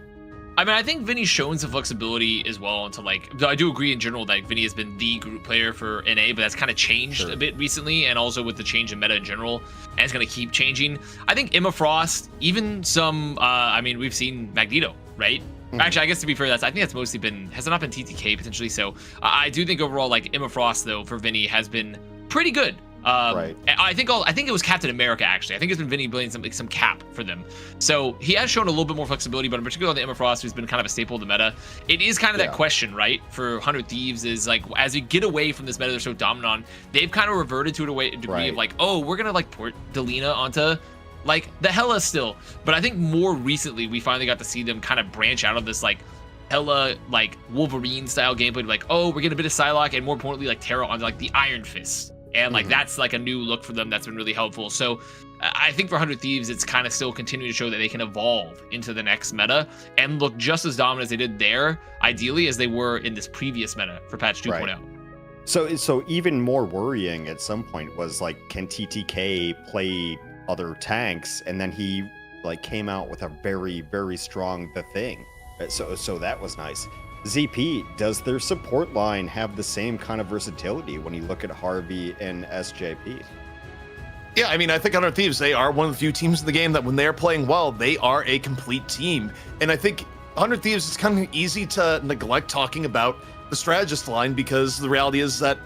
I mean, I think Vinny's shown some flexibility as well into like, I do agree in general that Vinny has been the group player for NA, but that's kind of changed a bit recently, and also with the change in meta in general, and it's going to keep changing. I think Emma Frost, even some, I mean, we've seen Magneto, right? Actually, I guess to be fair, I think that's mostly been, has it not been TTK potentially? So I do think overall, like Emma Frost though, for Vinny has been pretty good. I think it was Captain America actually. I think it's been Vinny building some cap for them. So he has shown a little bit more flexibility, but in particular on the Emma Frost, who's been kind of a staple of the meta. It is kind of that question, right? For 100 Thieves is like, as we get away from this meta they're so dominant on, they've kind of reverted to a degree of like, oh, we're gonna like port Delina onto like the Hela still. But I think more recently we finally got to see them kind of branch out of this like Hela like Wolverine style gameplay, like, oh, we're getting a bit of Psylocke, and more importantly like Terra onto like the Iron Fist. And like that's like a new look for them that's been really helpful. So I think for 100 Thieves, it's kind of still continuing to show that they can evolve into the next meta and look just as dominant as they did there, ideally, as they were in this previous meta for patch 2.0. Right. So even more worrying at some point was like, can TTK play other tanks? And then he like came out with a very, very strong The Thing. So that was nice. ZP, does their support line have the same kind of versatility when you look at Harvey and SJP? Yeah, I mean, I think 100 Thieves, they are one of the few teams in the game that when they're playing well, they are a complete team. And I think 100 Thieves, it's kind of easy to neglect talking about the strategist line, because the reality is that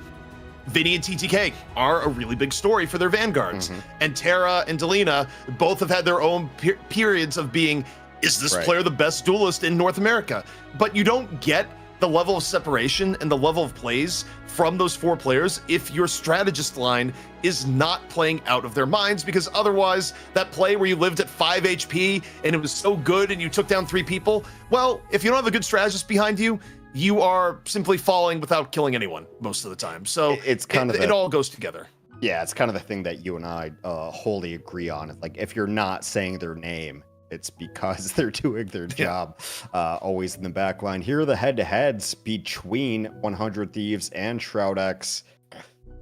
Vinny and TTK are a really big story for their vanguards. And Terra and Delina both have had their own periods of being, is this player the best duelist in North America? But you don't get the level of separation and the level of plays from those 4 players if your strategist line is not playing out of their minds, because otherwise that play where you lived at 5 HP and it was so good and you took down 3 people, well, if you don't have a good strategist behind you, you are simply falling without killing anyone most of the time. So it's kind of it all goes together. Yeah, it's kind of the thing that you and I wholly agree on. It's like, if you're not saying their name, it's because they're doing their job. Always in the back line. Here are the head-to-heads between 100 Thieves and Shroud X.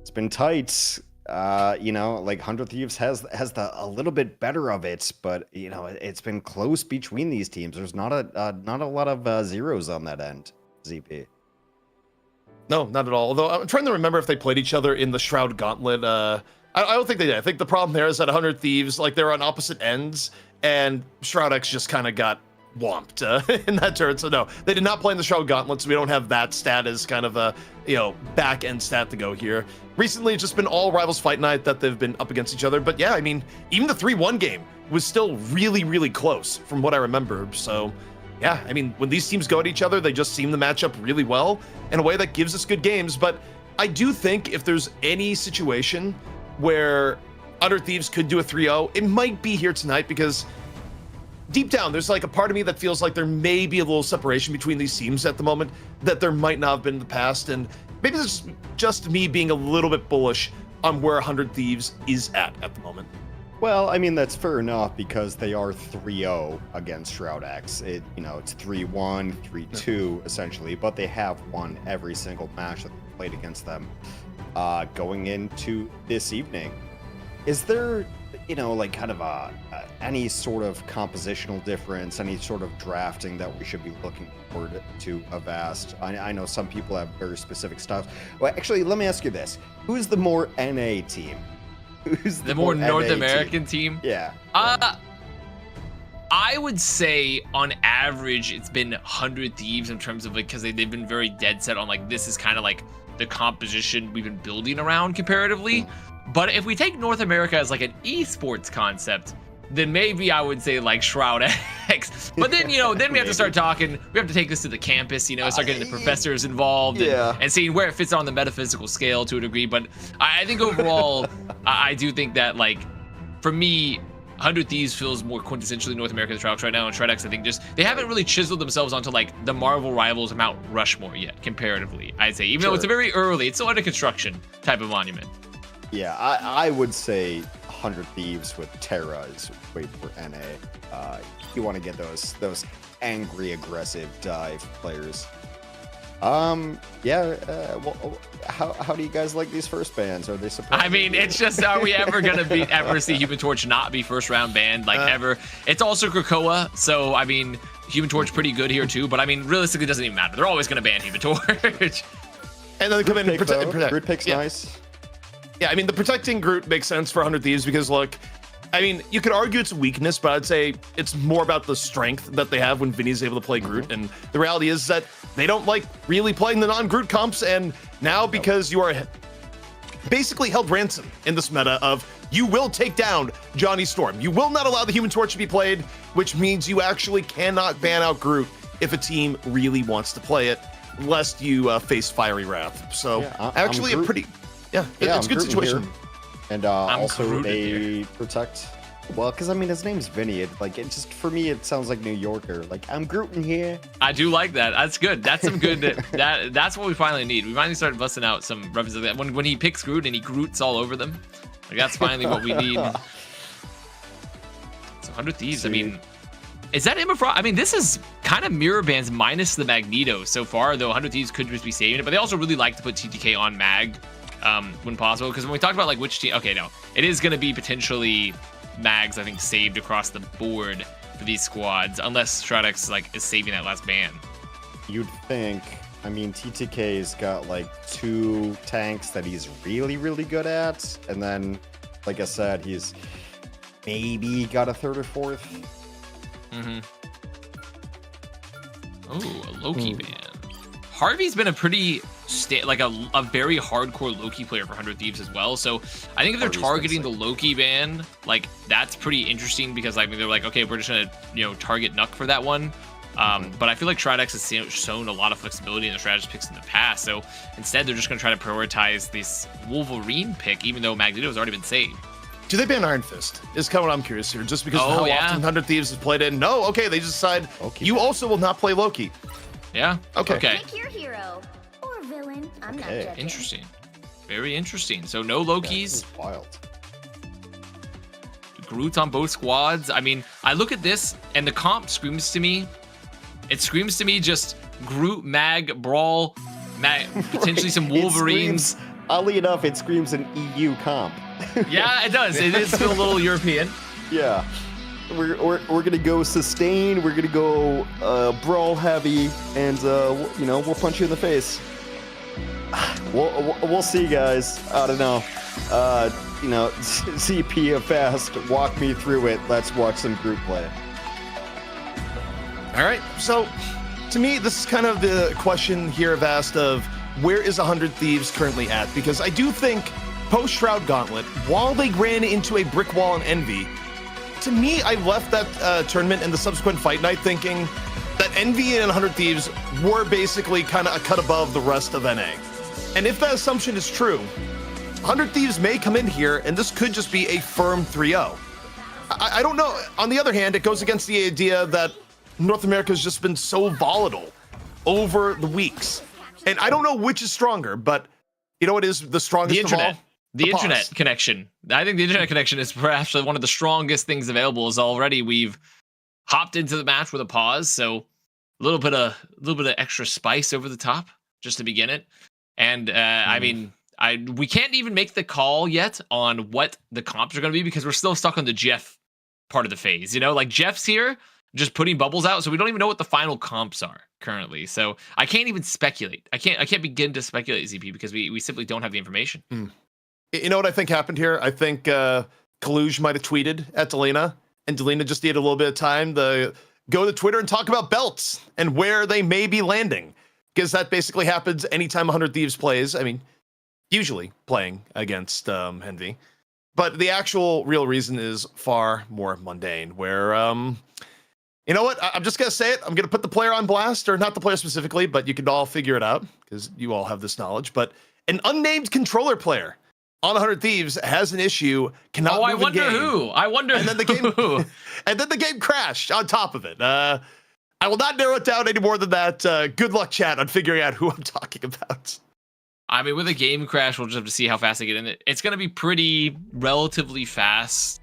It's been tight. You know, like 100 Thieves has a little bit better of it, but you know, it's been close between these teams. There's not a lot of zeros on that end. ZP. No, not at all. Although I'm trying to remember if they played each other in the Shroud Gauntlet. I don't think they did. I think the problem there is that 100 Thieves, like, they're on opposite ends, and Shroud X just kind of got whomped in that turn. So no, they did not play in the Shroud Gauntlet, so we don't have that stat as kind of a, back end stat to go here. Recently, it's just been all Rivals Fight Night that they've been up against each other. But yeah, I mean, even the 3-1 game was still really, really close from what I remember. So yeah, I mean, when these teams go at each other, they just seem to match up really well in a way that gives us good games. But I do think if there's any situation where 100 Thieves could do a 3-0, it might be here tonight, because deep down, there's like a part of me that feels like there may be a little separation between these teams at the moment that there might not have been in the past. And maybe it's just me being a little bit bullish on where 100 Thieves is at the moment. Well, I mean, that's fair enough, because they are 3-0 against Shroud X. It's 3-1, 3-2 essentially, but they have won every single match that they played against them going into this evening. Is there, like, kind of any sort of compositional difference, any sort of drafting that we should be looking forward to Avast? I know some people have very specific styles. Well, actually, let me ask you this. Who's the more NA team? Who's the more North American team? Yeah. I would say on average it's been 100 Thieves in terms of, like, because they've been very dead set on, like, this is kind of like the composition we've been building around comparatively. But if we take North America as like an esports concept, then maybe I would say like Shroud X. But then, then we have to start talking. We have to take this to the campus, start getting the professors involved and seeing where it fits on the metaphysical scale to a degree. But I think overall, I do think that, like, for me, 100 Thieves feels more quintessentially North American than Shroud X right now. And Shroud X, I think they haven't really chiseled themselves onto like the Marvel Rivals Mount Rushmore yet, comparatively, I'd say. Even though it's a very early, it's still under construction type of monument. Yeah, I would say 100 Thieves with Terra is way for NA. You want to get those angry, aggressive dive players. Well, how do you guys like these first bans? Are they surprising? I mean, it's just, are we ever gonna ever see Human Torch not be first round banned, like, ever? It's also Krakoa, so I mean, Human Torch pretty good here too, but I mean, realistically, it doesn't even matter. They're always gonna ban Human Torch. And then they come in and protect. Groot pick's nice. Yeah, I mean, the protecting Groot makes sense for 100 Thieves because, look, I mean, you could argue it's a weakness, but I'd say it's more about the strength that they have when Vinny's able to play Groot. And the reality is that they don't like really playing the non-Groot comps. And now, because you are basically held ransom in this meta of you will take down Johnny Storm, you will not allow the Human Torch to be played, which means you actually cannot ban out Groot if a team really wants to play it, lest you face Fiery Wrath. So actually a pretty... Yeah, it's a good situation. Here. And also they protect, well, because I mean, his name's Vinny. For me, it sounds like New Yorker. Like, I'm Grootin' here. I do like that. That's good. That's some good, that's what we finally need. We finally started busting out some references like that. When he picks Groot and he Groots all over them. Like, that's finally what we need. So 100 Thieves, I mean, is that Immerfrost? I mean, this is kind of mirror bands minus the Magneto so far, though 100 Thieves could just be saving it. But they also really like to put TTK on Mag. When possible, because when we talk about like which team, okay, no, it is going to be potentially Mags, I think, saved across the board for these squads, unless Shroud X is saving that last ban. You'd think. I mean, TTK's got like 2 tanks that he's really, really good at, and then, like I said, he's maybe got a 3rd or 4th. Oh, a Loki ban. Harvey's been a pretty a very hardcore Loki player for 100 Thieves as well. So I think if they're targeting the Loki ban, like, that's pretty interesting, because I mean, they're like, okay, we're just gonna target Nuck for that one. But I feel like Shroud X has shown a lot of flexibility in the strategy picks in the past. So instead, they're just gonna try to prioritize this Wolverine pick, even though Magneto has already been saved. Do they ban Iron Fist? Is kind of what I'm curious here, just because of how often 100 Thieves has played in. No, okay, they just decide you also will not play Loki. Yeah. Okay. Pick your hero or villain. I'm not judging. Interesting. Very interesting. So no Lokis. Yeah, wild. Groot's on both squads. I mean, I look at this and the comp screams to me. It screams to me just Groot, Mag, Brawl, potentially some Wolverines. Oddly enough, it screams an EU comp. Yeah, it does. It is still a little European. Yeah. We're gonna go sustain. We're gonna go brawl heavy, and we'll punch you in the face. We'll see, guys. I don't know. You know, CPFast, walk me through it. Let's watch some group play. All right. So, to me, this is kind of the question here I've asked of where is 100 Thieves currently at? Because I do think post-Shroud Gauntlet, while they ran into a brick wall in Envy, to me, I left that tournament and the subsequent fight night thinking that Envy and 100 Thieves were basically kind of a cut above the rest of NA. And if that assumption is true, 100 Thieves may come in here and this could just be a firm 3-0. I don't know. On the other hand, it goes against the idea that North America has just been so volatile over the weeks. And I don't know which is stronger, but you know what is the strongest The internet. of all? The internet connection. I think the internet connection is perhaps one of the strongest things available. Is already we've hopped into the match with a pause, so a little bit of extra spice over the top just to begin it. And I mean, we can't even make the call yet on what the comps are going to be because we're still stuck on the Jeff part of the phase. You know, like Jeff's here just putting bubbles out, so we don't even know what the final comps are currently. So I can't even speculate. I can't begin to speculate, ZP, because we simply don't have the information. You know what I think happened here? I think Kaluj might have tweeted at Delina, and Delina just needed a little bit of time to go to Twitter and talk about belts and where they may be landing. Because that basically happens anytime 100 Thieves plays. I mean, usually playing against Envy. But the actual real reason is far more mundane, where, you know what? I'm just going to say it. I'm going to put the player on blast, or not the player specifically, but you can all figure it out because you all have this knowledge. But an unnamed controller player on 100 Thieves has an issue, cannot move I wonder game, who. I wonder and then the game, who. and then the game crashed on top of it. I will not narrow it down any more than that. Good luck, chat, on figuring out who I'm talking about. I mean, with a game crash, we'll just have to see how fast they get in it. It's going to be pretty relatively fast.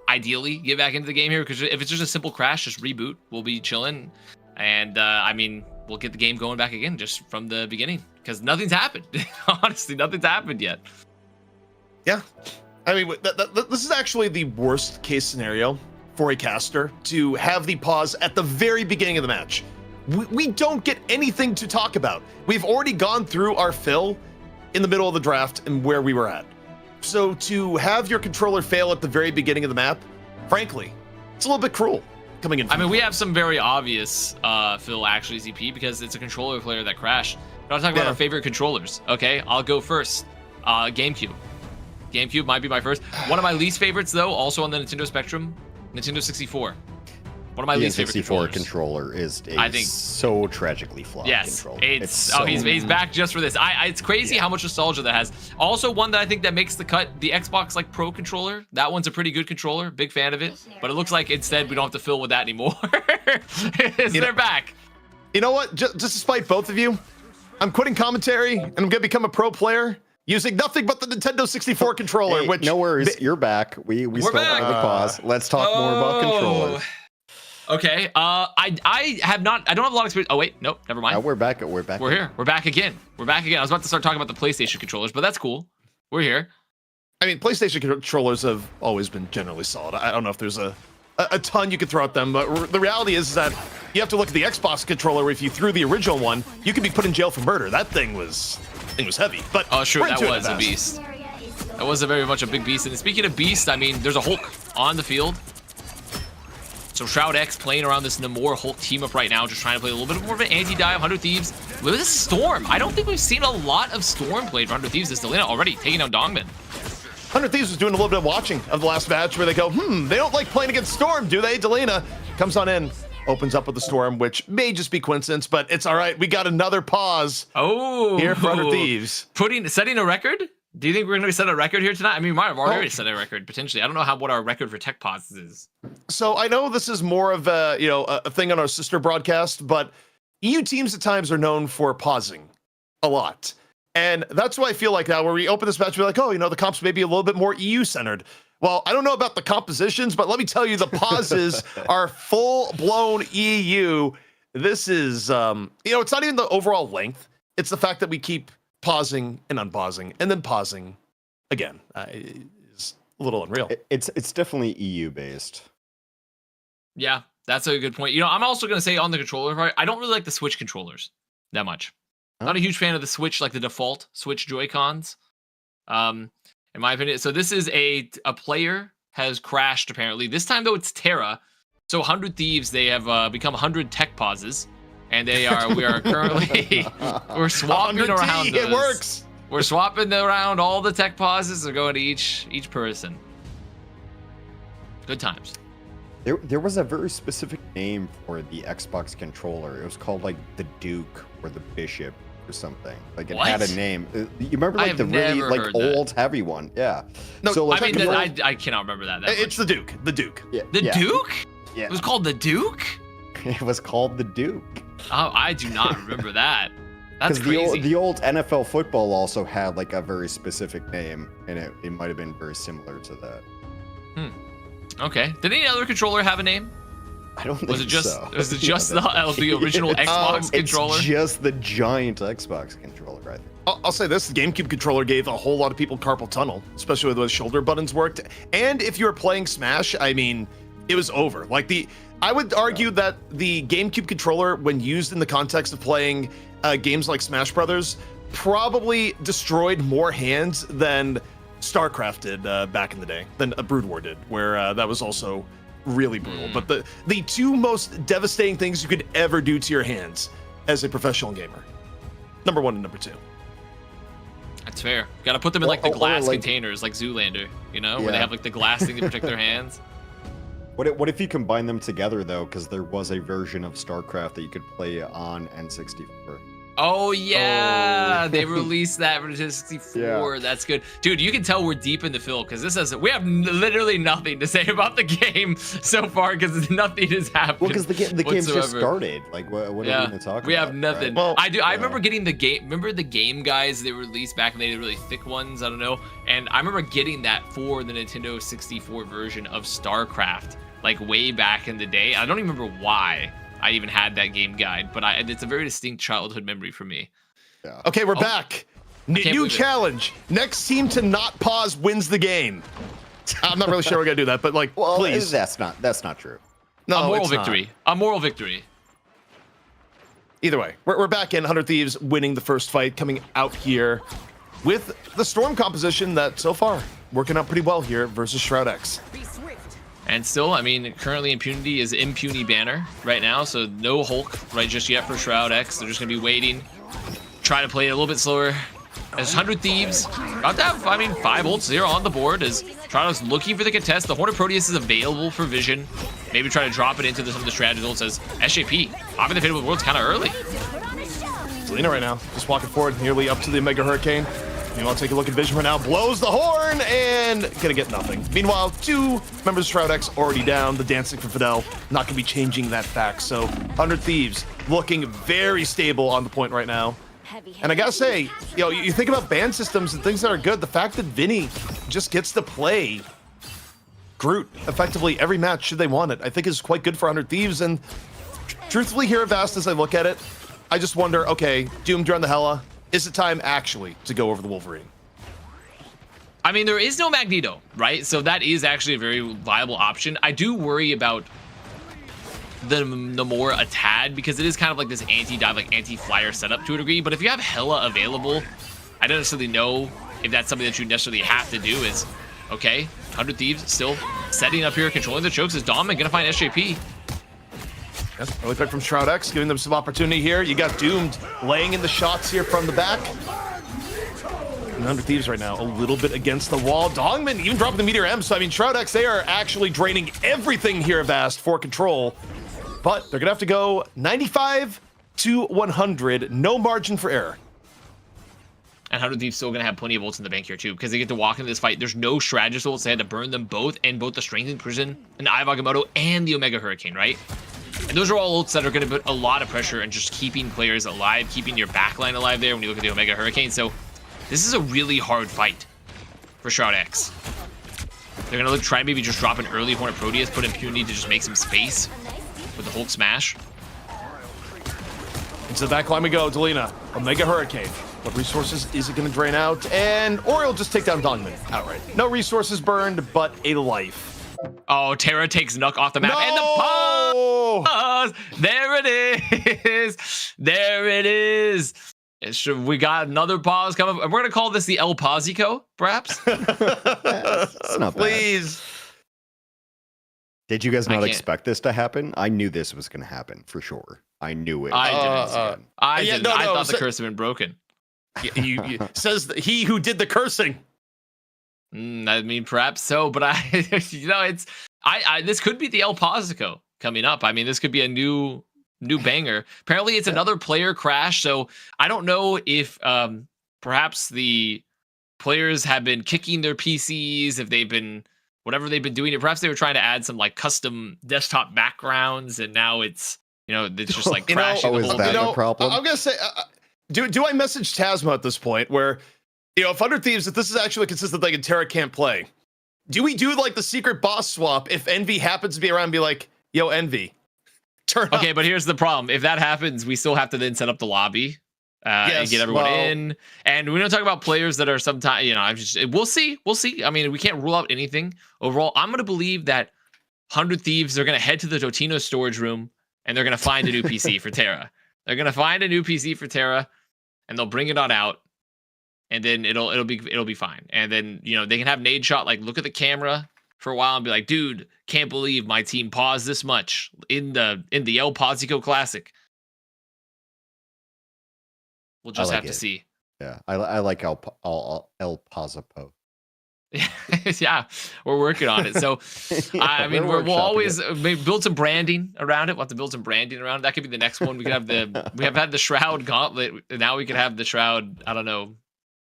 Ideally, get back into the game here, because if it's just a simple crash, just reboot. We'll be chilling. And, I mean, we'll get the game going back again just from the beginning, because nothing's happened. Honestly, nothing's happened yet. Yeah. I mean, this is actually the worst case scenario for a caster, to have the pause at the very beginning of the match. We don't get anything to talk about. We've already gone through our fill in the middle of the draft and where we were at. So to have your controller fail at the very beginning of the map, frankly, it's a little bit cruel coming in. I mean, we have some very obvious fill, actually, ZP, because it's a controller player that crashed. But I'll talk about our favorite controllers. Okay, I'll go first. GameCube. GameCube might be my first. One of my least favorites, though, also on the Nintendo Spectrum, Nintendo 64. One of my least favorite controller is so tragically flawed. Yes, controller. it's so he's back just for this. It's crazy how much nostalgia that has. Also, one that I think that makes the cut, the Xbox like Pro controller. That one's a pretty good controller. Big fan of it. But it looks like instead we don't have to fill with that anymore. They're back. You know what? Just to spite both of you, I'm quitting commentary and I'm gonna become a pro player using nothing but the Nintendo 64 controller. Hey, which no worries, you're back. We still back. have the pause. Let's talk more about controllers. Okay. I don't have a lot of experience. Oh wait, nope, never mind. We're back. We're here. We're back again. I was about to start talking about the PlayStation controllers, but that's cool. We're here. I mean, PlayStation controllers have always been generally solid. I don't know if there's a ton you could throw at them, but the reality is that you have to look at the Xbox controller. Where if you threw the original one, you could be put in jail for murder. That thing was heavy. But oh, sure, that was a beast. That was very much a big beast. And speaking of beast, I mean, there's a Hulk on the field. So Shroud X playing around this Namor Hulk team up right now, just trying to play a little bit more of an anti-dive. 100 Thieves with a Storm. I don't think we've seen a lot of Storm played for 100 Thieves. This Delina already taking down Dongman. 100 Thieves was doing a little bit of watching of the last match where they go, they don't like playing against Storm, do they? Delina comes on in, opens up with the Storm, which may just be coincidence, but it's all right. We got another pause here for 100 Thieves. Setting a record? Do you think we're going to set a record here tonight? I mean, we might have already set a record, potentially. I don't know what our record for tech pauses is. So I know this is more of a thing on our sister broadcast, but EU teams at times are known for pausing a lot. And that's why I feel like now where we open this match, we're like, the comps may be a little bit more EU-centered. Well, I don't know about the compositions, but let me tell you, the pauses are full-blown EU. This is, it's not even the overall length. It's the fact that we keep pausing and unpausing and then pausing again. Is a little unreal. It's definitely EU-based. Yeah, that's a good point. I'm also going to say on the controller part, I don't really like the Switch controllers that much. Not a huge fan of the Switch, like the default Switch Joy-Cons. In my opinion. So this is a player has crashed apparently. This time though it's Terra. So 100 Thieves, they have become 100 tech pauses, and we are currently we're swapping around. It works. We're swapping around all the tech pauses. They're going to each person. Good times. There was a very specific name for the Xbox controller. It was called like the Duke or the Bishop or something. Like it had a name. You remember like the really like old heavy one? Yeah. No, so, like, I mean I cannot remember that. It's the Duke. The Duke. Yeah. The Duke? Yeah. It was called the Duke? It was called the Duke. Oh, I do not remember that. That's crazy. The old NFL football also had like a very specific name, and it might have been very similar to that. Okay. Did any other controller have a name? I don't think Was it just so. was it just the original Xbox controller? It's just the giant Xbox controller, I think. I'll say this: the GameCube controller gave a whole lot of people carpal tunnel, especially with the way shoulder buttons worked. And if you were playing Smash, I mean, it was over. Like I would argue that the GameCube controller, when used in the context of playing games like Smash Brothers, probably destroyed more hands than StarCraft did back in the day, than Brood War did, where that was also really brutal. But the two most devastating things you could ever do to your hands as a professional gamer, number 1 and number 2. That's fair. Got to put them in like the glass containers, like Zoolander, you know, where they have like the glass thing to protect their hands. What if you combine them together though? Because there was a version of StarCraft that you could play on N64. Oh yeah, they released that for the 64. Yeah. That's good, dude. You can tell we're deep in the film because we have literally nothing to say about the game so far because nothing has happened. Well, because the game's just started. Like, what are we going to talk about? We have nothing. Right? Well, I remember getting the game. Remember the game guys they released back when they did really thick ones? I don't know. And I remember getting that for the Nintendo 64 version of StarCraft, like way back in the day. I don't even remember why I even had that game guide, but it's a very distinct childhood memory for me. Yeah. Okay, we're back. New challenge. Next team to not pause wins the game. I'm not really sure we're gonna do that, but like, well, please. That's not true. No, a moral it's victory. Not. A moral victory. Either way, we're back in 100 Thieves winning the first fight, coming out here with the Storm composition that so far working out pretty well here versus Shroud X. And still, I mean, currently Impunity is Impunity banner right now, so no Hulk right just yet for Shroud X. They're just going to be waiting, try to play it a little bit slower. As 100 Thieves, about to have, 5 ults here on the board as Shroud's looking for the contest. The Hornet Proteus is available for vision. Maybe try to drop it into some of the strategy ults as SJP, popping the Fatal World's kind of early. Selena right now, just walking forward, nearly up to the Mega Hurricane. You want to take a look at Vision right now, blows the horn, and gonna get nothing. Meanwhile, 2 members of Shroud X already down. The dancing for Fidel, not gonna be changing that fact. So 100 Thieves looking very stable on the point right now. And I gotta say, you think about ban systems and things that are good, the fact that Vinny just gets to play Groot effectively every match should they want it, I think is quite good for 100 Thieves. And truthfully here at Vast, as I look at it, I just wonder, okay, Doomed, you're on the Hella. Is it time actually to go over the Wolverine? I mean, there is no Magneto, right? So that is actually a very viable option. I do worry about the more a tad because it is kind of like this anti-dive, like anti-flyer setup to a degree. But if you have Hella available, I don't necessarily know if that's something that you necessarily have to do. Is okay, 100 Thieves still setting up here, controlling the chokes. Is Domin gonna find SJP? Yep, early pick from Shroud X, giving them some opportunity here. You got Doomed laying in the shots here from the back. And 100 Thieves right now, a little bit against the wall. Dongman even dropping the Meteor M. So, I mean, Shroud X, they are actually draining everything here at Vast for control. But they're going to have to go 95 to 100. No margin for error. And 100 Thieves still going to have plenty of ults in the bank here, too, because they get to walk into this fight. There's no strategist ults. They had to burn them both, and both the Strengthened Prison, and Eye of Agamotto, and the Omega Hurricane, right? And those are all ults that are going to put a lot of pressure and just keeping players alive, keeping your backline alive there when you look at the Omega Hurricane. So this is a really hard fight for Shroud X. They're going to try maybe just drop an early Hornet Proteus, put Impunity to just make some space with the Hulk Smash. Into the backline we go, Delina. Omega Hurricane. What resources is it going to drain out? And Oriole just take down Dongman outright. No resources burned, but a life. Oh, Terra takes Nuck off the map. No! And the pause! There it is! There it is! We got another pause coming. We're gonna call this the El Pozico, perhaps. It's not bad. Please. Did you guys not can't- expect this to happen? I knew this was going to happen for sure. I knew it. I didn't. I yeah, didn't. no, I no, thought the so- curse had been broken. Says he who did the cursing. I mean, perhaps so, but it's this could be the El Pozico coming up. I mean, this could be a new banger. Apparently, it's another player crash. So I don't know if perhaps the players have been kicking their PCs, if they've been whatever they've been doing. Or perhaps they were trying to add some like custom desktop backgrounds, and now it's it's just like crashing. oh, the is whole that thing. the problem? I'm gonna say, do I message Tasma at this point where, if Under Thieves, if this is actually a consistent thing and Terra can't play, do we do like the secret boss swap if Envy happens to be around and be like, yo, Envy, turn Okay, up. but here's the problem. If that happens, we still have to then set up the lobby and Yes, get everyone well- in. And we don't talk about players that are sometimes, we'll see. We'll see. I mean, we can't rule out anything. Overall, I'm going to believe that 100 Thieves are going to head to the Totino storage room and they're going to find a new PC for Terra. They're going to find a new PC for Terra and they'll bring it on out. And then it'll be fine. And then, they can have Nade Shot like look at the camera for a while and be like, dude, can't believe my team paused this much in the El Pozico Classic. We'll just like have to it. see. Yeah, I like El Pozico. Yeah, we're working on it. So, I mean, We're we'll always workshopping maybe build some branding around it. We'll have to build some branding around it. That could be the next one. We could have we have had the Shroud Gauntlet. Now we could have the Shroud, I don't know,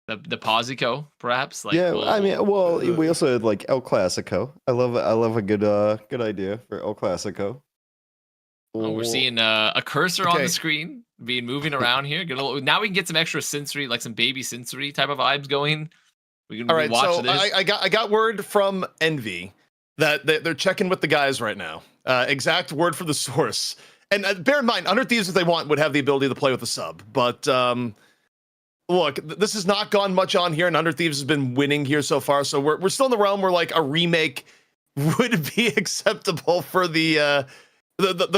the Pozico, perhaps. Like, Yeah, I mean, well, we also had like El Clasico. I love a good idea for El Clasico. we're seeing a cursor on Okay. the screen being moving around here. Now we can get some extra sensory, like some baby sensory type of vibes going. We can All right, watch so this. I got word from Envy that they're checking with the guys right now. Exact word from the source. And bear in mind, Under Thieves, if they want, would have the ability to play with a sub. But look, this has not gone much on here, and Under Thieves has been winning here so far. So we're still in the realm where like a remake would be acceptable for the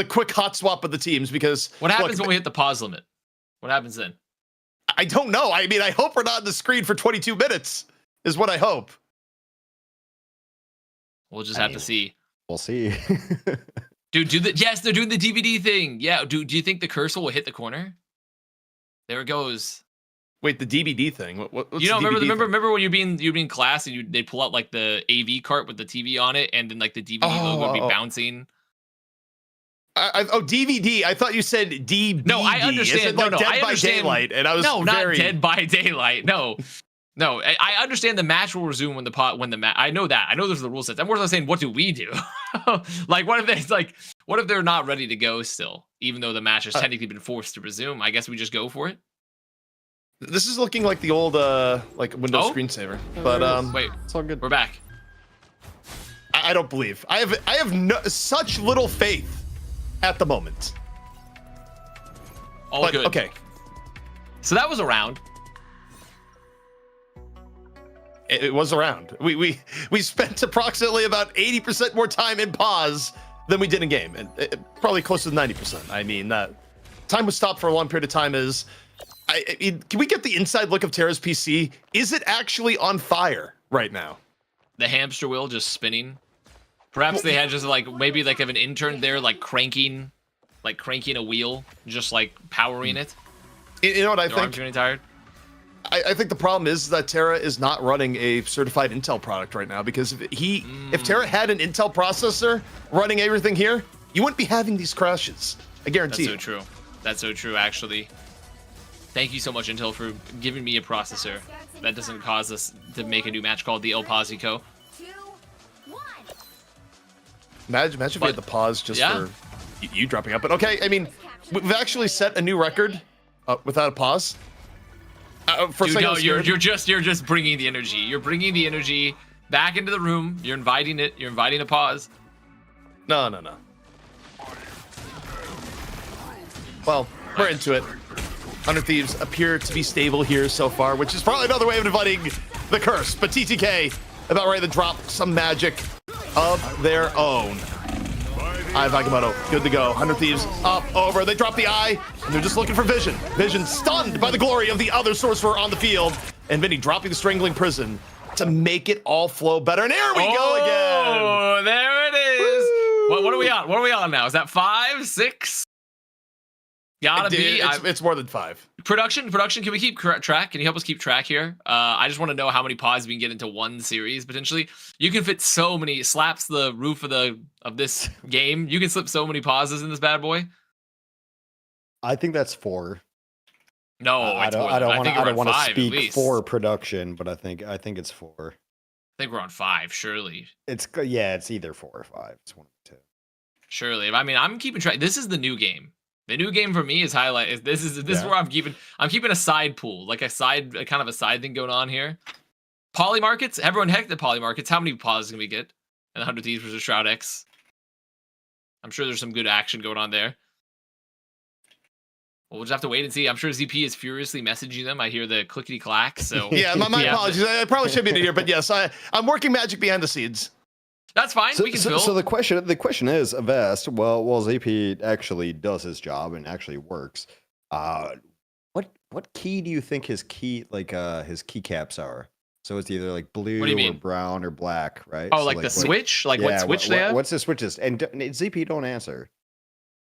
quick hot swap of the teams. Because What happens look, when we hit the pause limit? What happens then? I don't know. I mean, I hope we're not on the screen for 22 minutes. Is what I hope. We'll just have to see. We'll see. Dude, yes, they're doing the DVD thing. Yeah, do you think the cursor will hit the corner? There it goes. Wait, the DVD thing. What's You know, the DVD thing? remember when you'd be in class and they pull out like the AV cart with the TV on it, and then like the DVD logo would be bouncing. DVD. I thought you said DBD. No, I understand. Is it like No, Dead I by understand. Daylight, and I was No, very... not Dead by Daylight. No. I understand the match will resume when the match. I know that. I know there's the rule sets. I'm more so saying, what do we do? Like, what if they're not ready to go still, even though the match has technically been forced to resume? I guess we just go for it. This is looking like the old like Windows screensaver, but Wait, It's all good. we're back. I don't believe. I have such little faith at the moment. All But good. okay, So that was a round. it was around. We spent approximately about 80% more time in pause than we did in game, and probably close to 90%. I mean, that time was stopped for a long period of time. Can we get the inside look of Terra's PC? Is it actually on fire right now? The hamster wheel just spinning. Perhaps they had just like maybe like have an intern there like cranking a wheel, just like powering it. You know what I Their arms think? are getting tired. I think the problem is that Terra is not running a certified Intel product right now, because if Terra had an Intel processor running everything here, you wouldn't be having these crashes. I guarantee That's so you. true. That's so true, actually. Thank you so much, Intel, for giving me a processor that doesn't cause us to make a new match called the El Pozico. 2, 1. Imagine if we had the pause just Yeah. for you dropping out. But okay, I mean, we've actually set a new record without a pause. For a Dude, second, I no, was you're scared. you're just bringing the energy. You're bringing the energy back into the room. You're inviting it. You're inviting a pause. No. Well, we're into it. 100 Thieves appear to be stable here so far, which is probably another way of inviting the curse. But TTK about ready to drop some magic of their own. Eye of Agamotto, good to go. 100 Thieves up, over. They drop the eye. And they're just looking for Vision. Vision stunned by the glory of the other sorcerer on the field. And Vinny dropping the Strangling Prison to make it all flow better. And here we go again. Oh, there it is. What are we on? What are we on now? Is that 5, 6? Gotta be. It's more than 5. Production, can we keep track? Can you help us keep track here? I just want to know how many pauses we can get into one series potentially. You can fit so many slaps the roof of this game. You can slip so many pauses in this bad boy. I think that's 4. No, I don't want to speak for production, but I think it's 4. I think we're on 5, surely. It's either 4 or 5. It's 1 or 2. Surely. I mean, I'm keeping track. This is the new game. The new game for me is highlight. This is where I'm keeping a side pool, like a kind of a side thing going on here. Poly markets. Everyone heck the poly markets. How many pauses can we get? And 100 Thieves versus Shroud X. I'm sure there's some good action going on there. Well, we'll just have to wait and see. I'm sure ZP is furiously messaging them. I hear the clickety clack. So yeah, my apologies. I probably should be in here, but yes, I'm working magic behind the scenes. That's fine. We can fill. So the question is, Avast, well, ZP actually does his job and actually works. What key do you think his keycaps are? So it's either like blue or brown or black, right? Oh, so like the switch? Like what switch they have? What's the switches? And ZP don't answer.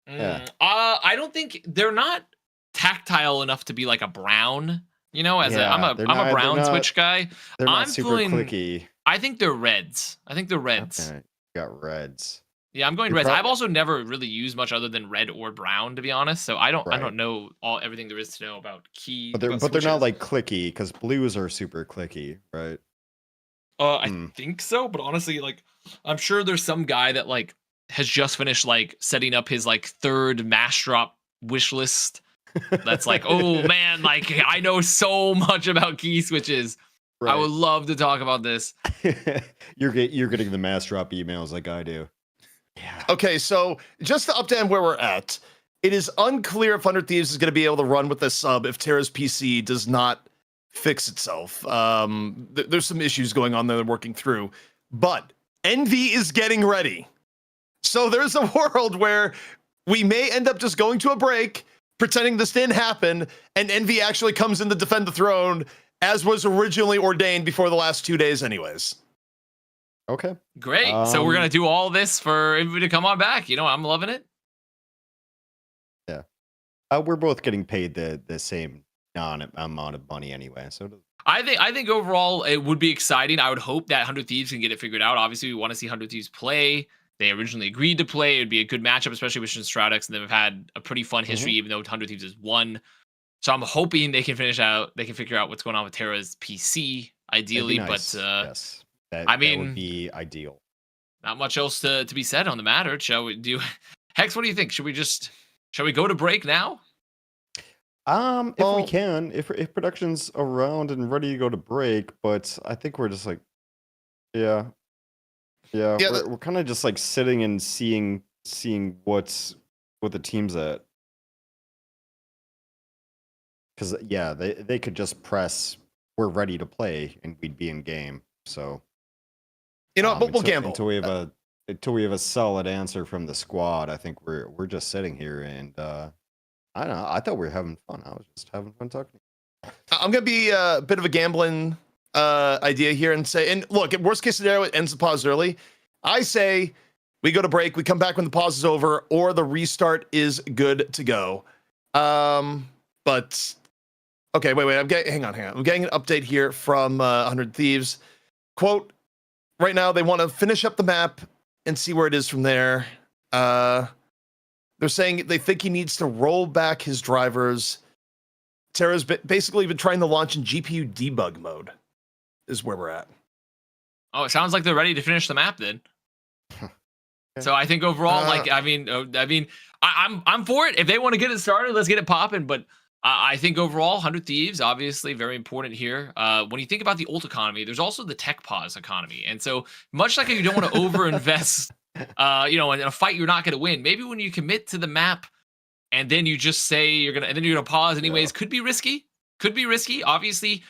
Yeah. I don't think they're not tactile enough to be like a brown. You know, I'm a brown switch guy. They're not super clicky. I think they're reds. Okay. You got reds. Yeah, I'm going reds. I've also never really used much other than red or brown, to be honest. So I don't know everything there is to know about keys. But they're not like clicky, because blues are super clicky, right? I think so, but honestly, like I'm sure there's some guy that like has just finished like setting up his like 3rd mass drop wish list. That's like, oh man, like I know so much about key switches. Right. I would love to talk about this. You're getting the mass drop emails like I do. Yeah. Okay, so just to update where we're at, it is unclear if 100 Thieves is going to be able to run with this sub if Terra's PC does not fix itself. There's some issues going on that they're working through, but Envy is getting ready. So there's a world where we may end up just going to a break, pretending this didn't happen, and Envy actually comes in to defend the throne, as was originally ordained before the last 2 days anyways. Okay. Great. So we're going to do all this for Envy to come on back. You know, I'm loving it. Yeah. We're both getting paid the same amount of money anyway. So I think overall it would be exciting. I would hope that 100 Thieves can get it figured out. Obviously, we want to see 100 Thieves play. They originally agreed to play. It would be a good matchup, especially with Shroud X, and they've had a pretty fun history, even though 100 Thieves has won. So I'm hoping they can figure out what's going on with Terra's PC, ideally. Nice. But yes, that would be ideal. Not much else to be said on the matter. Shall we do? Hex, what do you think? Shall we go to break now? If we can, if production's around and ready to go to break, but I think we're just like, we're kind of just like sitting and seeing what the team's at. Because they could just press we're ready to play and we'd be in game. So but we'll gamble until we have a solid answer from the squad. I think we're just sitting here and I don't know. I thought we were having fun. I was just having fun talking. I'm gonna be a bit of a gambling idea here and say, and look, at worst case scenario, it ends the pause early. I say we go to break, we come back when the pause is over, or the restart is good to go. But okay, wait. Hang on. I'm getting an update here from 100 Thieves. Quote, right now they want to finish up the map and see where it is from there. They're saying they think he needs to roll back his drivers. Terra's basically been trying to launch in GPU debug mode, is where we're at. Oh, it sounds like they're ready to finish the map then. So I think overall, I'm for it. If they want to get it started, let's get it popping. But I think overall, 100 Thieves, obviously very important here. When you think about the ult economy, there's also the tech pause economy. And so much like if you don't want to overinvest, in a fight you're not going to win, maybe when you commit to the map and then you just say you're going to pause anyways, could be risky. Obviously,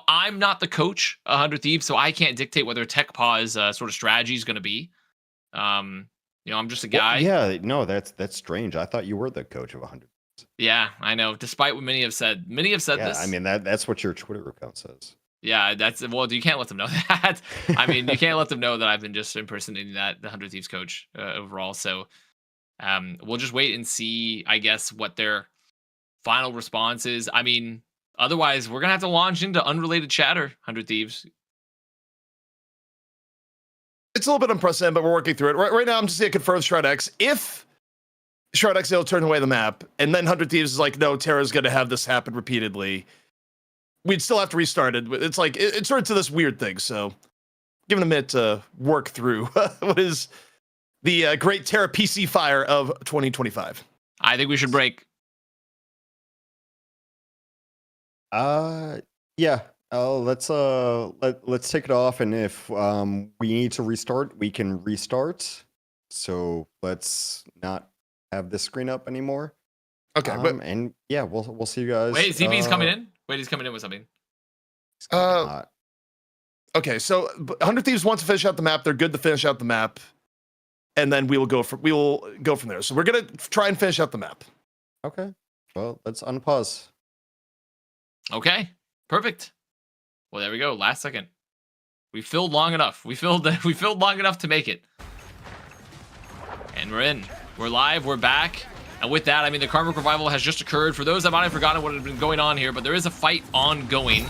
I'm not the coach 100 Thieves, so I can't dictate what their tech pause sort of strategy is going to be. I'm just a guy. Well, no, that's strange. I thought you were the coach of 100. Yeah, I know. Despite what many have said this. I mean that's what your Twitter account says. Yeah, well, you can't let them know that. I mean, you can't let them know that I've been just impersonating the 100 Thieves coach overall. So we'll just wait and see, I guess, what their final response is. I mean, otherwise, we're gonna have to launch into unrelated chatter, 100 Thieves. It's a little bit unprecedented, but we're working through it. Right now, I'm just going to confirm Shroud X. If Shroud X will turn away the map, and then 100 Thieves is like, no, Terra's going to have this happen repeatedly, we'd still have to restart it. It's like, it's sort of to this weird thing. So giving a minute to work through what is the great Terra PC fire of 2025. I think we should break. Yeah. Let's take it off, and if we need to restart, we can restart. So let's not have this screen up anymore. Okay, and yeah, we'll see you guys. Wait, ZB's coming in. Wait, he's coming in with something. Okay, so 100 Thieves wants to finish out the map. They're good to finish out the map, and then we will go from there. So we're gonna try and finish out the map. Okay. Well, let's unpause. Okay, perfect. Well, there we go. Last second. We filled long enough. We filled long enough to make it. And we're in. We're live. We're back. And with that, I mean, the Karmic Revival has just occurred. For those that might have forgotten what had been going on here, but there is a fight ongoing.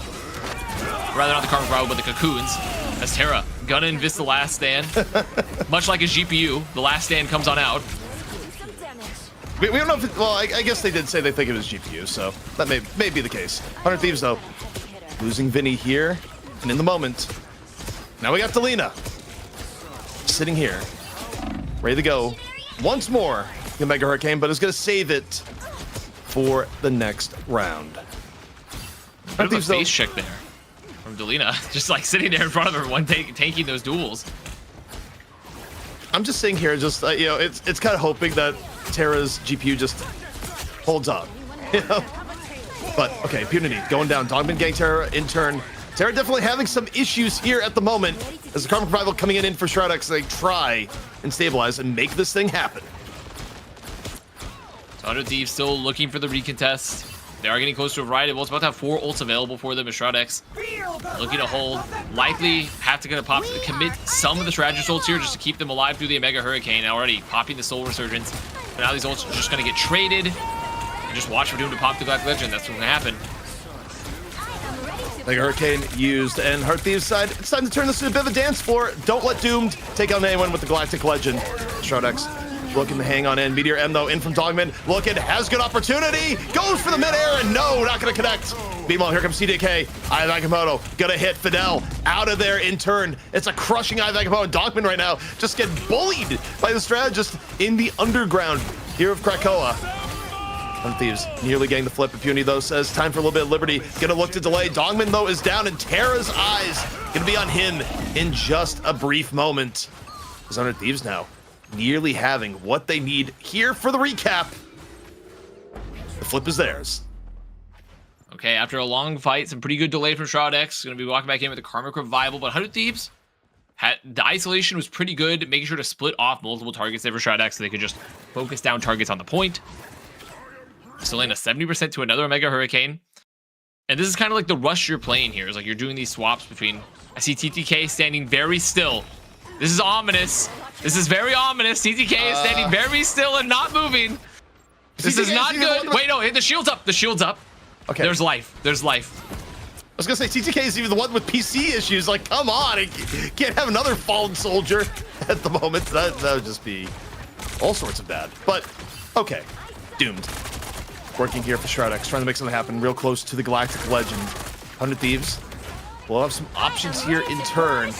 Rather not the Karmic Revival, but the Cocoons. As Terra gonna invest the last stand. Much like his GPU, the last stand comes on out. We don't know if well, I guess they did say they think it was GPU, so that may be the case. 100 Thieves, though. Losing Vinny here, and in the moment, now we got Delina sitting here, ready to go once more. The Mega Hurricane, but is going to save it for the next round. Bit of a face check there from Delina, just like sitting there in front of everyone, tanking those duels. I'm just sitting here, just you know, it's kind of hoping that Terra's GPU just holds up, you know. But, okay, Punity going down. Dogman getting Terra in turn. Terra definitely having some issues here at the moment as the Karmic Revival coming in for Shroud X. They try and stabilize and make this thing happen. So 100 Thieves still looking for the recontest. They are getting close to a riot. Well, it's about to have 4 ults available for them as Shroud X looking to hold. Likely have to commit some of the strategist ults here just to keep them alive through the Mega Hurricane. Already popping the Soul Resurgence. But now these ults are just going to get traded. And just watch for Doom to pop the Black Legend. That's what's going to happen. Mega Hurricane used, and 100 Thieves side, it's time to turn this into a bit of a dance floor. Don't let Doomed take on anyone with the Galactic Legend. Shroud X looking to hang on in. Meteor M, though, in from Dogman. Looking, has good opportunity. Goes for the mid-air, and no, not going to connect. Meanwhile, here comes CDK. Eye of Agamotto going to hit Fidel. Out of there in turn. It's a crushing Eye of Agamotto. Dogman right now just getting bullied by the strategist in the underground here of Krakoa. 100 Thieves nearly getting the flip. Impunity, though, says time for a little bit of liberty. Gonna look to delay. Dogman, though, is down, and Terra's eyes gonna be on him in just a brief moment. There's 100 Thieves now nearly having what they need here for the recap. The flip is theirs. Okay, after a long fight, some pretty good delay from Shroud X. Gonna be walking back in with the Karmic Revival, but 100 Thieves the isolation was pretty good, making sure to split off multiple targets there for Shroud X so they could just focus down targets on the point. Still in a 70% to another Mega Hurricane. And this is kind of like the rush you're playing here. It's like you're doing these swaps between... I see TTK standing very still. This is ominous. This is very ominous. TTK is standing very still and not moving. This is not good. Wait, no, the shield's up. The shield's up. Okay. There's life. There's life. I was going to say, TTK is even the one with PC issues. Like, come on. I can't have another fallen soldier at the moment. That would just be all sorts of bad. But, okay. Doomed. Working here for Shroud X, trying to make something happen real close to the Galactic Legend. 100 Thieves will have some options here in turn.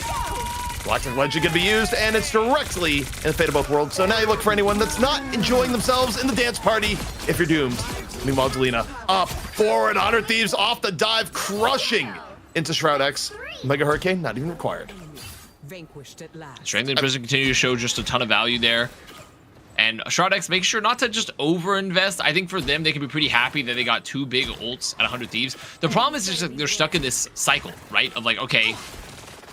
Galactic Legend can be used, and it's directly in the fate of both worlds. So now you look for anyone that's not enjoying themselves in the dance party if you're doomed. Meanwhile, Delina up, forward, 100 Thieves off the dive, crushing into Shroud X. Mega Hurricane, not even required. Vanquished at last. Strength and Prison continue to show just a ton of value there. And Shroud X, make sure not to just over-invest. I think for them, they can be pretty happy that they got 2 big ults at 100 Thieves. The problem is just that they're stuck in this cycle, right? Of like, okay,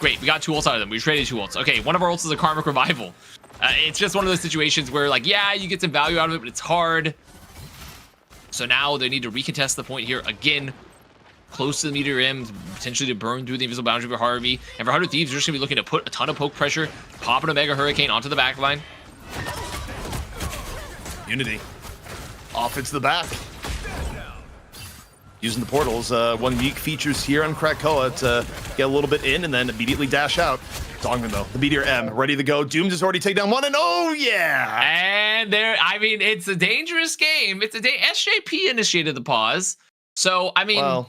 great, we got 2 ults out of them. We traded 2 ults. Okay, one of our ults is a Karmic Revival. It's just one of those situations where, like, yeah, you get some value out of it, but it's hard. So now they need to recontest the point here again, close to the meteor M, potentially to burn through the invisible boundary for Harvey. And for 100 Thieves, they're just going to be looking to put a ton of poke pressure, popping a Mega Hurricane onto the back line. Unity off into the back. Using the portals, one unique features here on Krakoa to get a little bit in and then immediately dash out. Dongman though, the Meteor M ready to go. Dooms has already taken down one, and oh yeah! And there, I mean, it's a dangerous game. It's a SJP initiated the pause, so I mean, Well,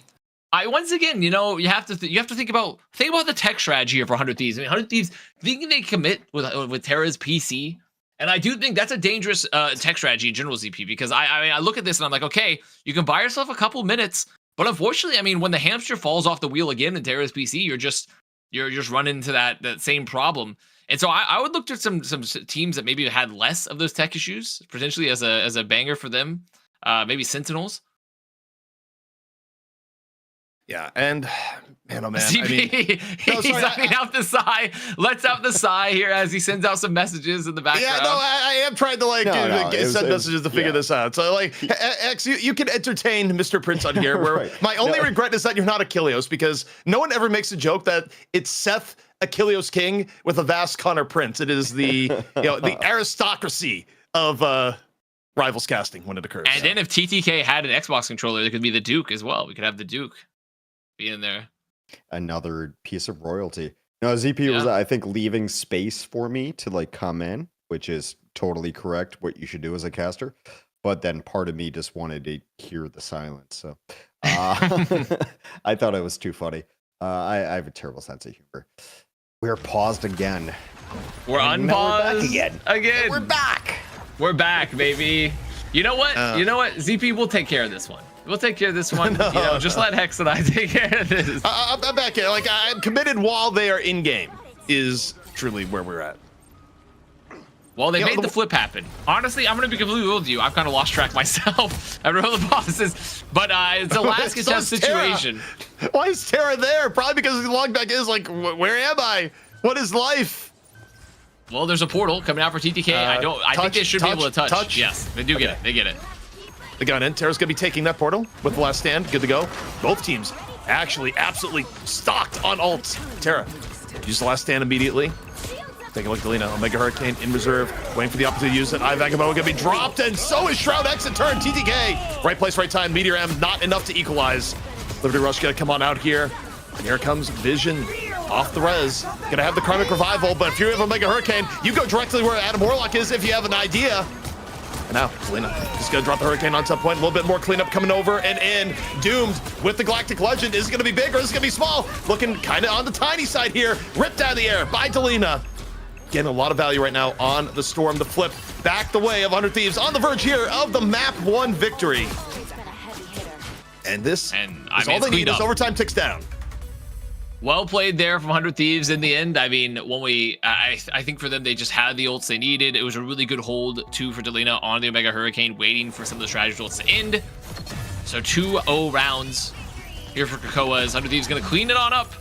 once again, you know, you have to think about the tech strategy here for 100 Thieves. I mean, 100 Thieves thinking they commit with Terra's PC, and I do think that's a dangerous tech strategy in general, ZP, because I mean, I look at this and I'm like, okay, you can buy yourself a couple minutes, but unfortunately, I mean, when the hamster falls off the wheel again in Terra's PC, you're just running into that same problem. And so I would look to some teams that maybe had less of those tech issues, potentially as a banger for them. Maybe Sentinels. yeah, and man, oh man, CP, I mean, he's letting out the sigh. Lets out the sigh here as he sends out some messages in the background. yeah, no, I am trying to like send messages to figure this out. So like, X, you can entertain Mr. Prince on here. Where Right. my only regret is that you're not Achilleos, because no one ever makes a joke that it's Seth Achilleos King with a vast Connor Prince. It is the the aristocracy of Rivals casting when it occurs. And then if TTK had an Xbox controller, it could be the Duke as well. We could have the Duke be in there. Another piece of royalty. No, ZP was, I think, leaving space for me to like come in, which is totally correct. What you should do as a caster. But then part of me just wanted to hear the silence. So I thought it was too funny. I have a terrible sense of humor. We're paused again. We're And now we're back unpaused again. We're back. We're back, baby. You know what? ZP, we'll take care of this one. We'll take care of this one. Just let Hex and I take care of this. I'm back here. Like, I'm committed while they are in game is truly where we're at. Well, they made the flip happen. Honestly, I'm going to be completely real with you. I've kind of lost track myself. I don't know the bosses, but it's a last contest situation. Why is Terra there? Probably because the log back is like, where am I? What is life? Well, there's a portal coming out for TTK. I think they should be able to touch. Yes, they do get it. They get it. They got in. Terra's going to be taking that portal with the last stand. Good to go. Both teams actually absolutely stocked on ults. Terra, use the last stand immediately. Take a look at Delina. Omega Hurricane in reserve. Waiting for the opportunity to use it. Ivagamo going to be dropped, and so is Shroud X in turn. TTK. Right place, right time. Meteor M not enough to equalize. Liberty Rush going to come on out here. And here comes Vision off the res. Going to have the Karmic Revival, but if you have Omega Hurricane, you go directly where Adam Warlock is if you have an idea. And now, Selena just going to drop the Hurricane on top point. A little bit more cleanup coming over and in. Doomed with the Galactic Legend. Is it going to be big or is it going to be small? Looking kind of on the tiny side here. Ripped out of the air by Delina. Getting a lot of value right now on the Storm. The flip back the way of 100 Thieves on the verge here of the map 1 victory. And this is all they need as overtime ticks down. Well played there from 100 Thieves in the end. I mean, when I think for them, they just had the ults they needed. It was a really good hold, too, for Delina on the Omega Hurricane, waiting for some of the strategy ults to end. So 2-0 rounds here for Krakoa as 100 Thieves going to clean it on up.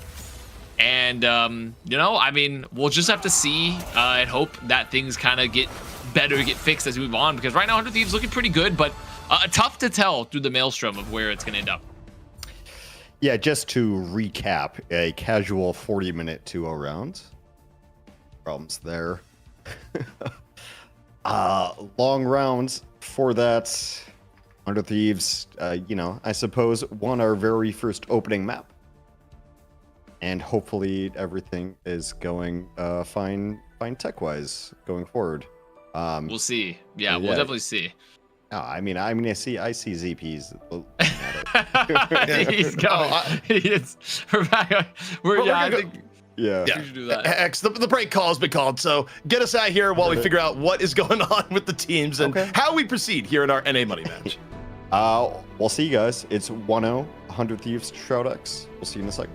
And, I mean, we'll just have to see and hope that things kind of get better, get fixed as we move on. Because right now, 100 Thieves looking pretty good, but tough to tell through the maelstrom of where it's going to end up. Yeah, just to recap, a casual 40-minute 2-0 round. Problems there. Long rounds for that. 100 Thieves, I suppose, won our very first opening map. And hopefully everything is going fine tech-wise going forward. We'll see. Yeah, we'll definitely see. No, I see ZP's. He's going. I think we should do that. X, the break call has been called, so get us out here while we figure out what is going on with the teams and how we proceed here in our NA Money match. We'll see you guys. It's 1-0, 100 Thieves, Shroud X. We'll see you in a second.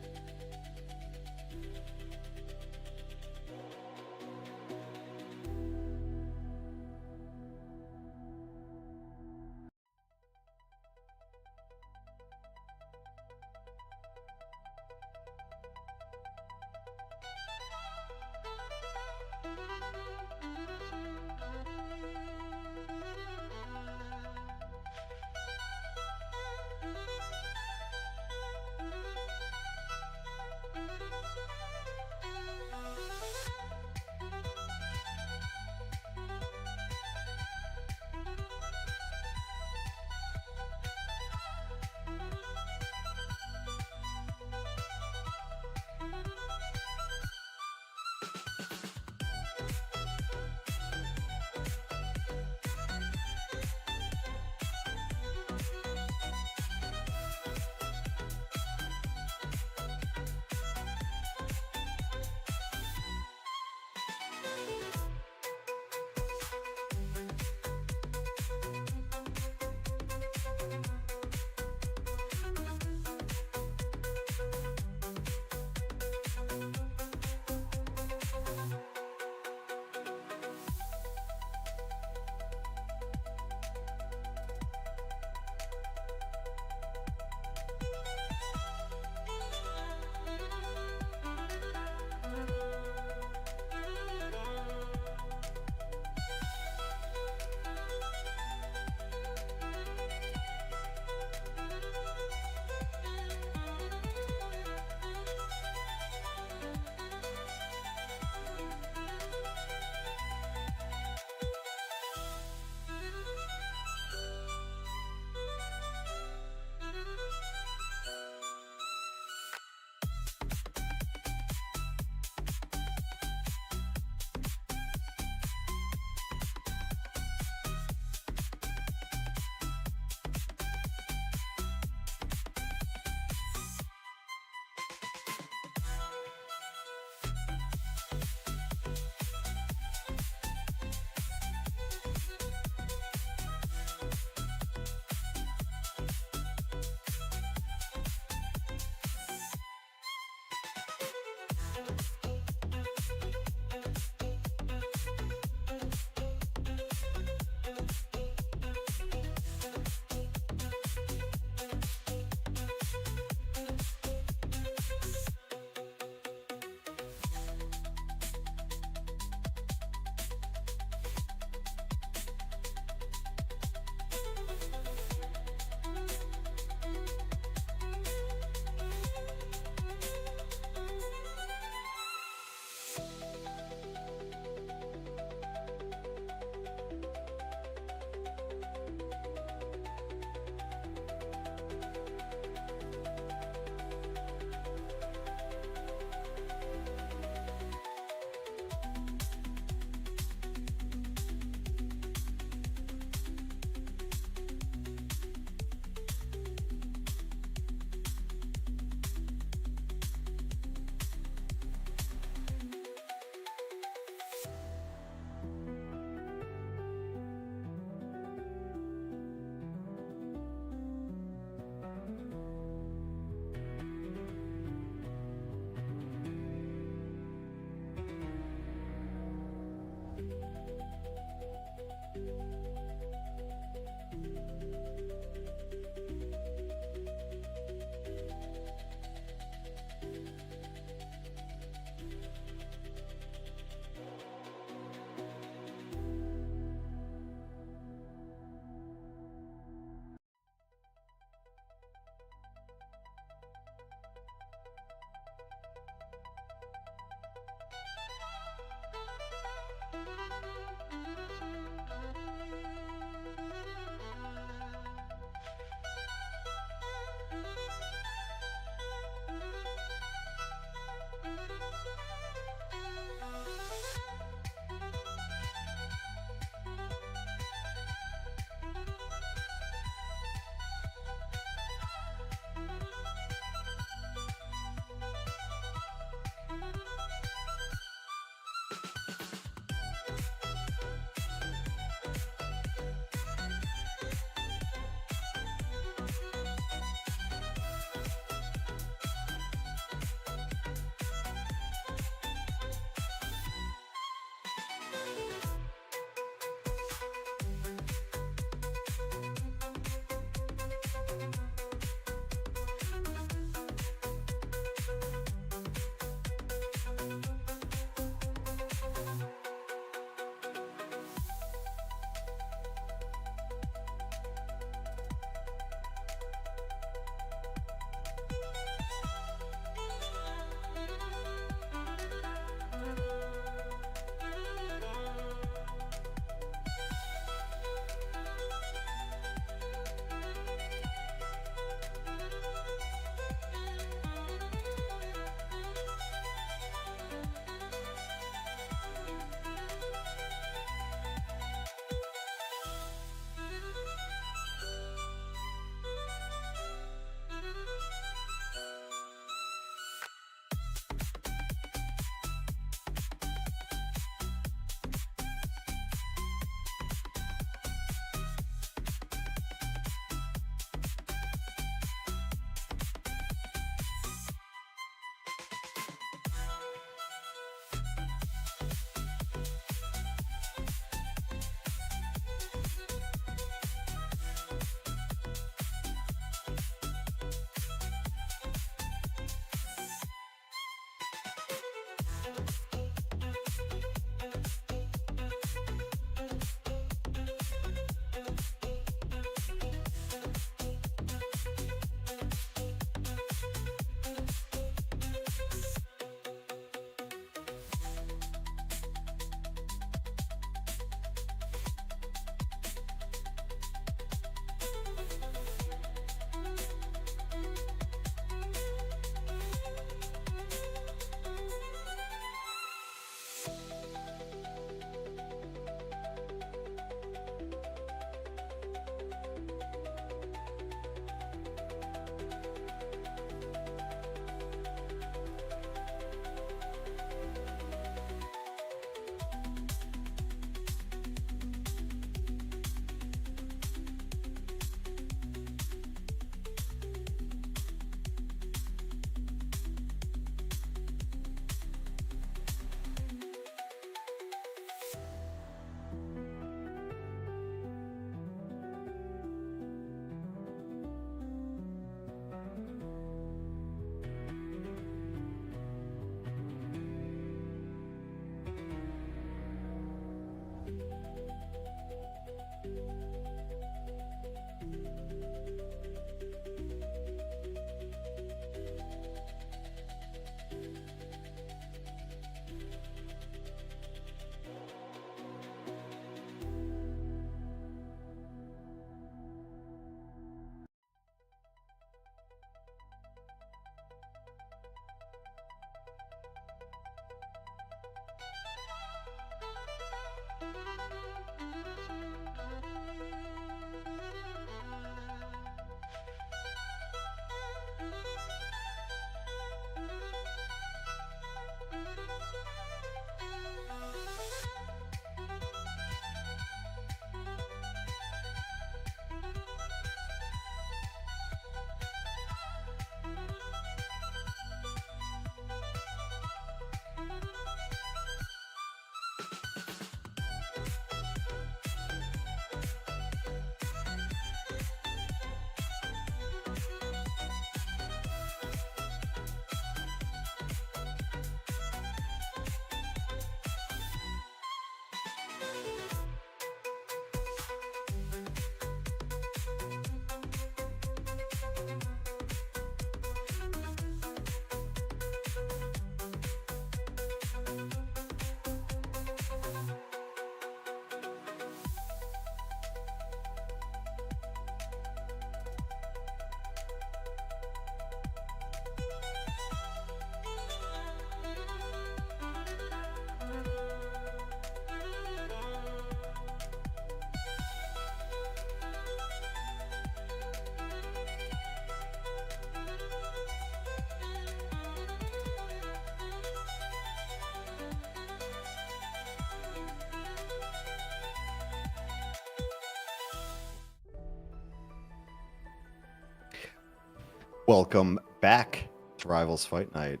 Welcome back to Rivals Fight Night.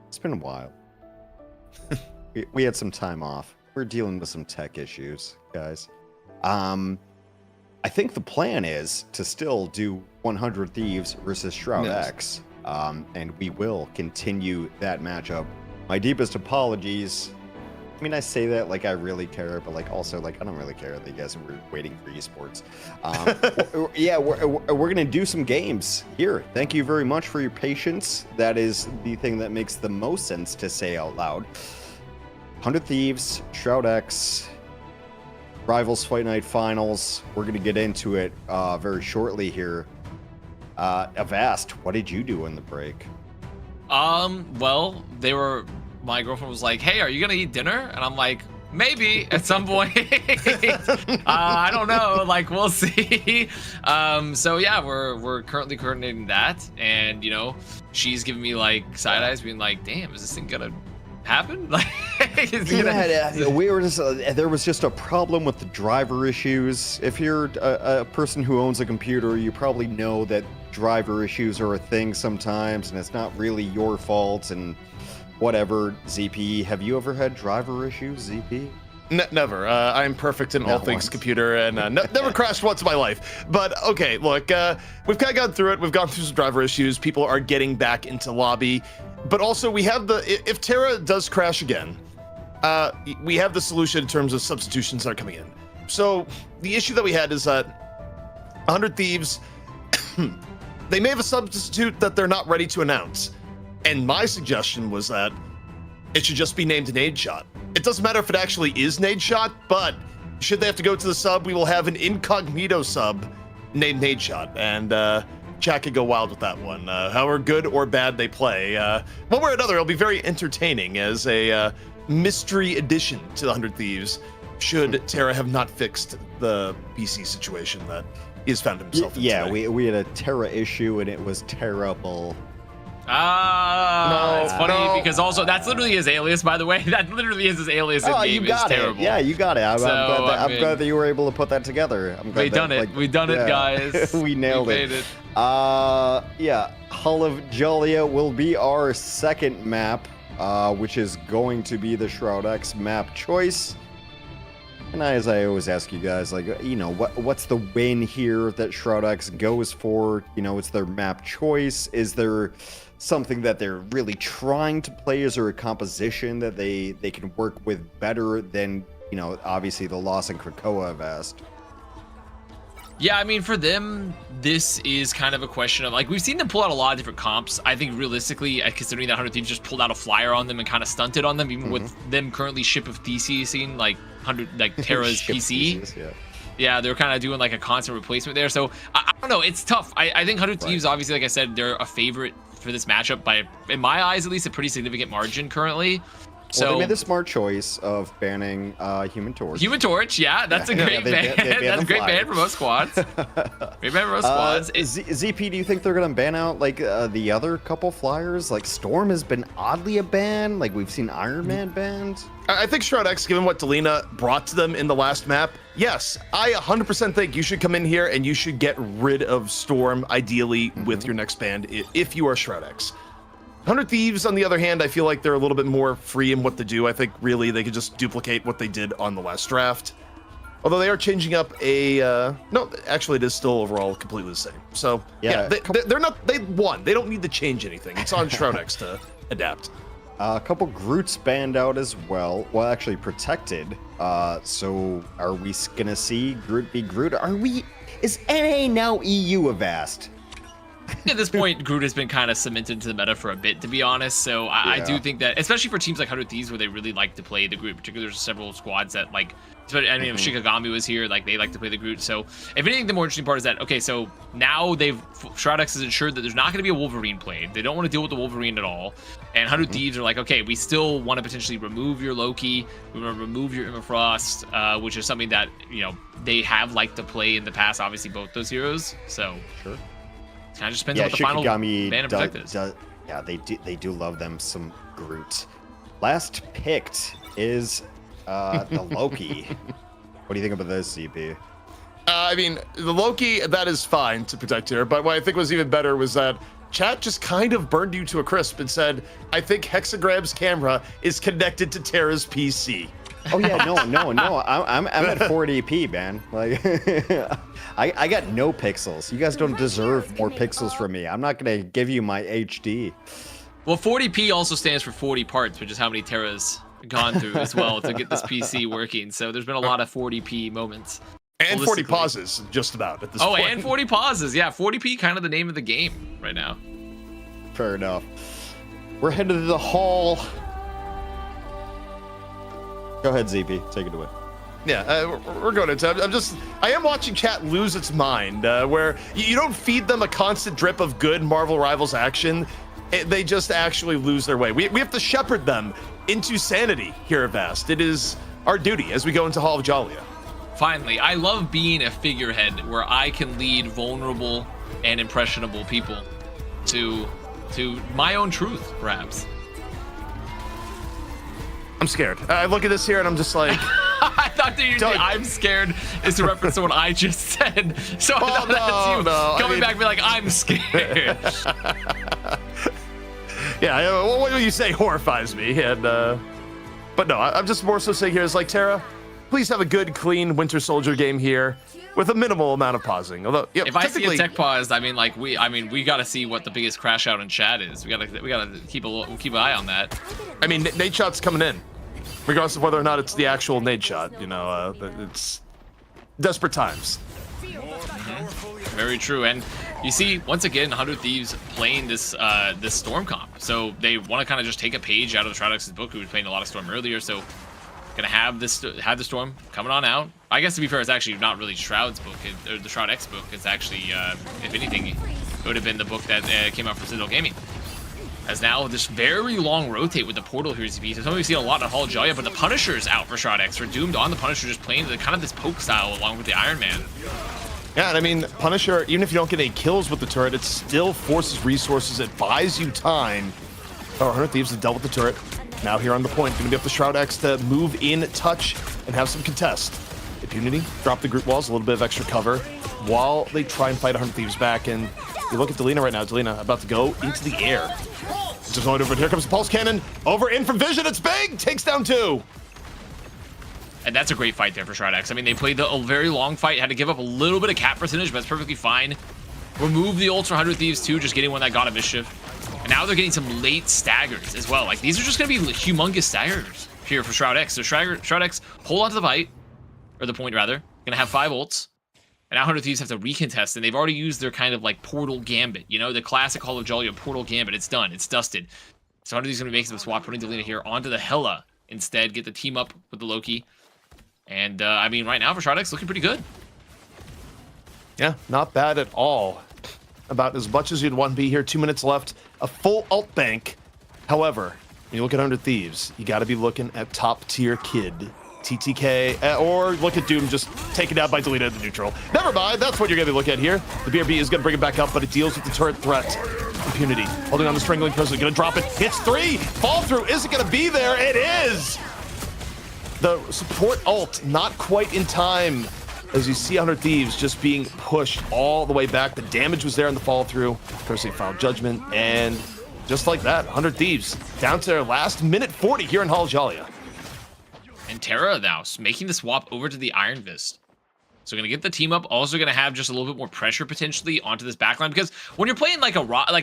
It's been a while. we had some time off. We're dealing with some tech issues, guys. I think the plan is to still do 100 Thieves versus Shroud X. And we will continue that matchup. My deepest apologies. I mean, I say that like I really care, but like also like I don't really care that you guys were waiting for esports. Yeah, we're gonna do some games here. Thank you very much for your patience. That is the thing that makes the most sense to say out loud. 100 Thieves, Shroud X, Rivals Fight Night Finals. We're gonna get into it very shortly here. Avast, what did you do in the break? Well, my girlfriend was like, "Hey, are you gonna eat dinner?" And I'm like, "Maybe at some point." I don't know. Like, we'll see. So yeah, we're currently coordinating that, and you know, she's giving me like side eyes, being like, "Damn, is this thing gonna happen?" Like, we were just there was just a problem with the driver issues. If you're a person who owns a computer, you probably know that driver issues are a thing sometimes, and it's not really your fault. And whatever, ZP, have you ever had driver issues, ZP? Never. I'm perfect in all things computer, and never crashed once in my life. But okay, look, we've kind of gone through it. We've gone through some driver issues. People are getting back into lobby, but also we have if Terra does crash again, we have the solution in terms of substitutions that are coming in. So the issue that we had is that 100 Thieves, they may have a substitute that they're not ready to announce. And my suggestion was that it should just be named Nade Shot. It doesn't matter if it actually is Nade Shot, but should they have to go to the sub, we will have an incognito sub named Nade Shot. And chat could go wild with that one. However good or bad they play, one way or another, it'll be very entertaining as a mystery addition to the 100 Thieves, should Terra have not fixed the BC situation that he's found himself in. Yeah, we had a Terra issue, and it was terrible. It's funny because also that's literally his alias, by the way. That literally is his alias in game. You got is it. terrible. Yeah, you got it. I'm glad that you were able to put that together. I'm glad we done it. We done it, guys. We nailed it. Yeah, Hull of Jollia will be our second map, which is going to be the Shroud X map choice. And as I always ask you guys, like, you know, what's the win here that Shroud X goes for? You know, it's their map choice. Is there something that they're really trying to play? Is there a composition that they can work with better than, you know, obviously the loss in Krakoa have asked? Yeah, I mean, for them, this is kind of a question of, like, we've seen them pull out a lot of different comps. I think realistically, considering that 100 Thieves just pulled out a flyer on them and kind of stunted on them, even with them currently Ship of DC scene, like Terra's PC. Yeah, they're kind of doing like a constant replacement there. So I don't know, it's tough. I think 100 Thieves, obviously, like I said, they're a favorite for this matchup by, in my eyes at least, a pretty significant margin currentany. So they made the smart choice of banning Human Torch. Human Torch, yeah, that's a great ban. That's a great ban for most squads. Great ban for most squads. ZP, do you think they're gonna ban out like the other couple flyers? Like Storm has been oddly a ban. Like we've seen Iron Man banned. I think Shroud X, given what Delina brought to them in the last map, yes, I 100% think you should come in here and you should get rid of Storm, ideally with your next ban, if you are Shroud X. 100 Thieves, on the other hand, I feel like they're a little bit more free in what to do. I think really they could just duplicate what they did on the last draft. Although they are changing up no, actually it is still overall completely the same. So yeah, they won. They don't need to change anything. It's on Shroud X to adapt. A couple Groots banned out as well. Well, actually protected. So are we gonna see Groot be Groot? Is NA now EU Avast? At this point, Groot has been kind of cemented into the meta for a bit, to be honest. So I do think that, especially for teams like 100 Thieves, where they really like to play the Groot, particularly there's several squads that like, I mean, if Shikigami was here, like they like to play the Groot. So if anything, the more interesting part is that, okay, so now Shroud X has ensured that there's not going to be a Wolverine played. They don't want to deal with the Wolverine at all. And 100 Thieves are like, okay, we still want to potentially remove your Loki, we want to remove your Emma Frost, which is something that, you know, they have liked to play in the past, obviously both those heroes. So sure. Kind of just depends on what the final ban of Protect is. Yeah, they do love them some Groot. Last picked is the Loki. What do you think about this, CP? I mean, the Loki, that is fine to protect here, but what I think was even better was that chat just kind of burned you to a crisp and said, I think Hexagram's camera is connected to Terra's PC. Oh yeah, no. I'm at 40p, man. Like, I got no pixels. You guys don't deserve more pixels from me. I'm not gonna give you my HD. Well, 40p also stands for 40 parts, which is how many Terra's gone through as well to get this PC working. So there's been a lot of 40p moments. And 40 pauses, just about at this point. point. And 40 pauses. Yeah, 40p kind of the name of the game right now. Fair enough. We're headed to the hall. Go ahead, ZP. Take it away. Yeah, we're going into. I am watching chat lose its mind, where you don't feed them a constant drip of good Marvel Rivals action. They just actually lose their way. We have to shepherd them into sanity here at Vast. It is our duty as we go into Hall of Jalia. Finally, I love being a figurehead where I can lead vulnerable and impressionable people to my own truth, perhaps. I'm scared. I look at this here and I'm just like... I thought that you I'm scared is a reference to what I just said. So I thought that's you coming back and be like, I'm scared. Yeah, what you say horrifies me. And but no, I'm just more so saying here is like, Terra, please have a good, clean Winter Soldier game here with a minimal amount of pausing. Although, if I see a tech pause, I mean, like we got to see what the biggest crash out in chat is. We gotta keep an eye on that. I mean, nade shot's coming in, regardless of whether or not it's the actual nade shot. You know, it's desperate times. Very true. And you see, once again, 100 Thieves playing this Storm comp. So they want to kind of just take a page out of Shroud X's book, who was playing a lot of Storm earlier. So gonna have the Storm coming on out. I guess to be fair, it's actually not really Shroud's book, or the Shroud X book. It's actually, if anything, it would have been the book that came out from Citadel Gaming. As now this very long rotate with the portal here is something we've seen a lot in Hall of Jalia, but the Punisher's out for Shroud X. We're doomed on the Punisher, just playing the kind of this poke style along with the Iron Man. Yeah, and I mean, Punisher, even if you don't get any kills with the turret, it still forces resources. It buys you time. Oh, 100 Thieves have dealt with the turret. Now here on the point, gonna be up to Shroud X to move in, touch, and have some contest. Impunity, drop the group walls, a little bit of extra cover, while they try and fight 100 Thieves back. And you look at Delina right now. Delina about to go into the air. Just going over, here comes the pulse cannon. Over in from Vision, it's big, takes down 2. And that's a great fight there for Shroud X. I mean, they played a very long fight, had to give up a little bit of cap percentage, but it's perfectly fine. Remove the ults for 100 Thieves too, just getting one that got a mischief. And now they're getting some late staggers as well. Like, these are just going to be humongous staggers here for Shroud X. So Shroud X, hold on to the fight, or the point rather. Going to have 5 ults. And now 100 Thieves have to recontest, and they've already used their kind of like portal gambit. You know, the classic Hall of Jalia portal gambit. It's done. It's dusted. So 100 Thieves going to make some swap, putting Delina here onto the Hela instead. Get the team up with the Loki. And, I mean, right now for Shroud X, looking pretty good. Yeah, not bad at all. About as much as you'd want to be here. 2 minutes left. A full ult bank. However, when you look at 100 Thieves, you got to be looking at top-tier kid. TTK, or look at Doom just taken out by Delina at the neutral. Never mind, that's what you're going to look at here. The BRB is going to bring it back up, but it deals with the turret threat. Impunity, holding on the strangling person, going to drop it. Hits 3, fall through, isn't going to be there. It is! The support ult, not quite in time, as you see 100 Thieves just being pushed all the way back. The damage was there in the fall through. Cursing Final Judgment, and just like that, 100 Thieves down to their last minute 40 here in Hall of Jalia. And Terra now making the swap over to the Iron Fist. So going to get the team up. Also going to have just a little bit more pressure potentially onto this backline, because when you're playing like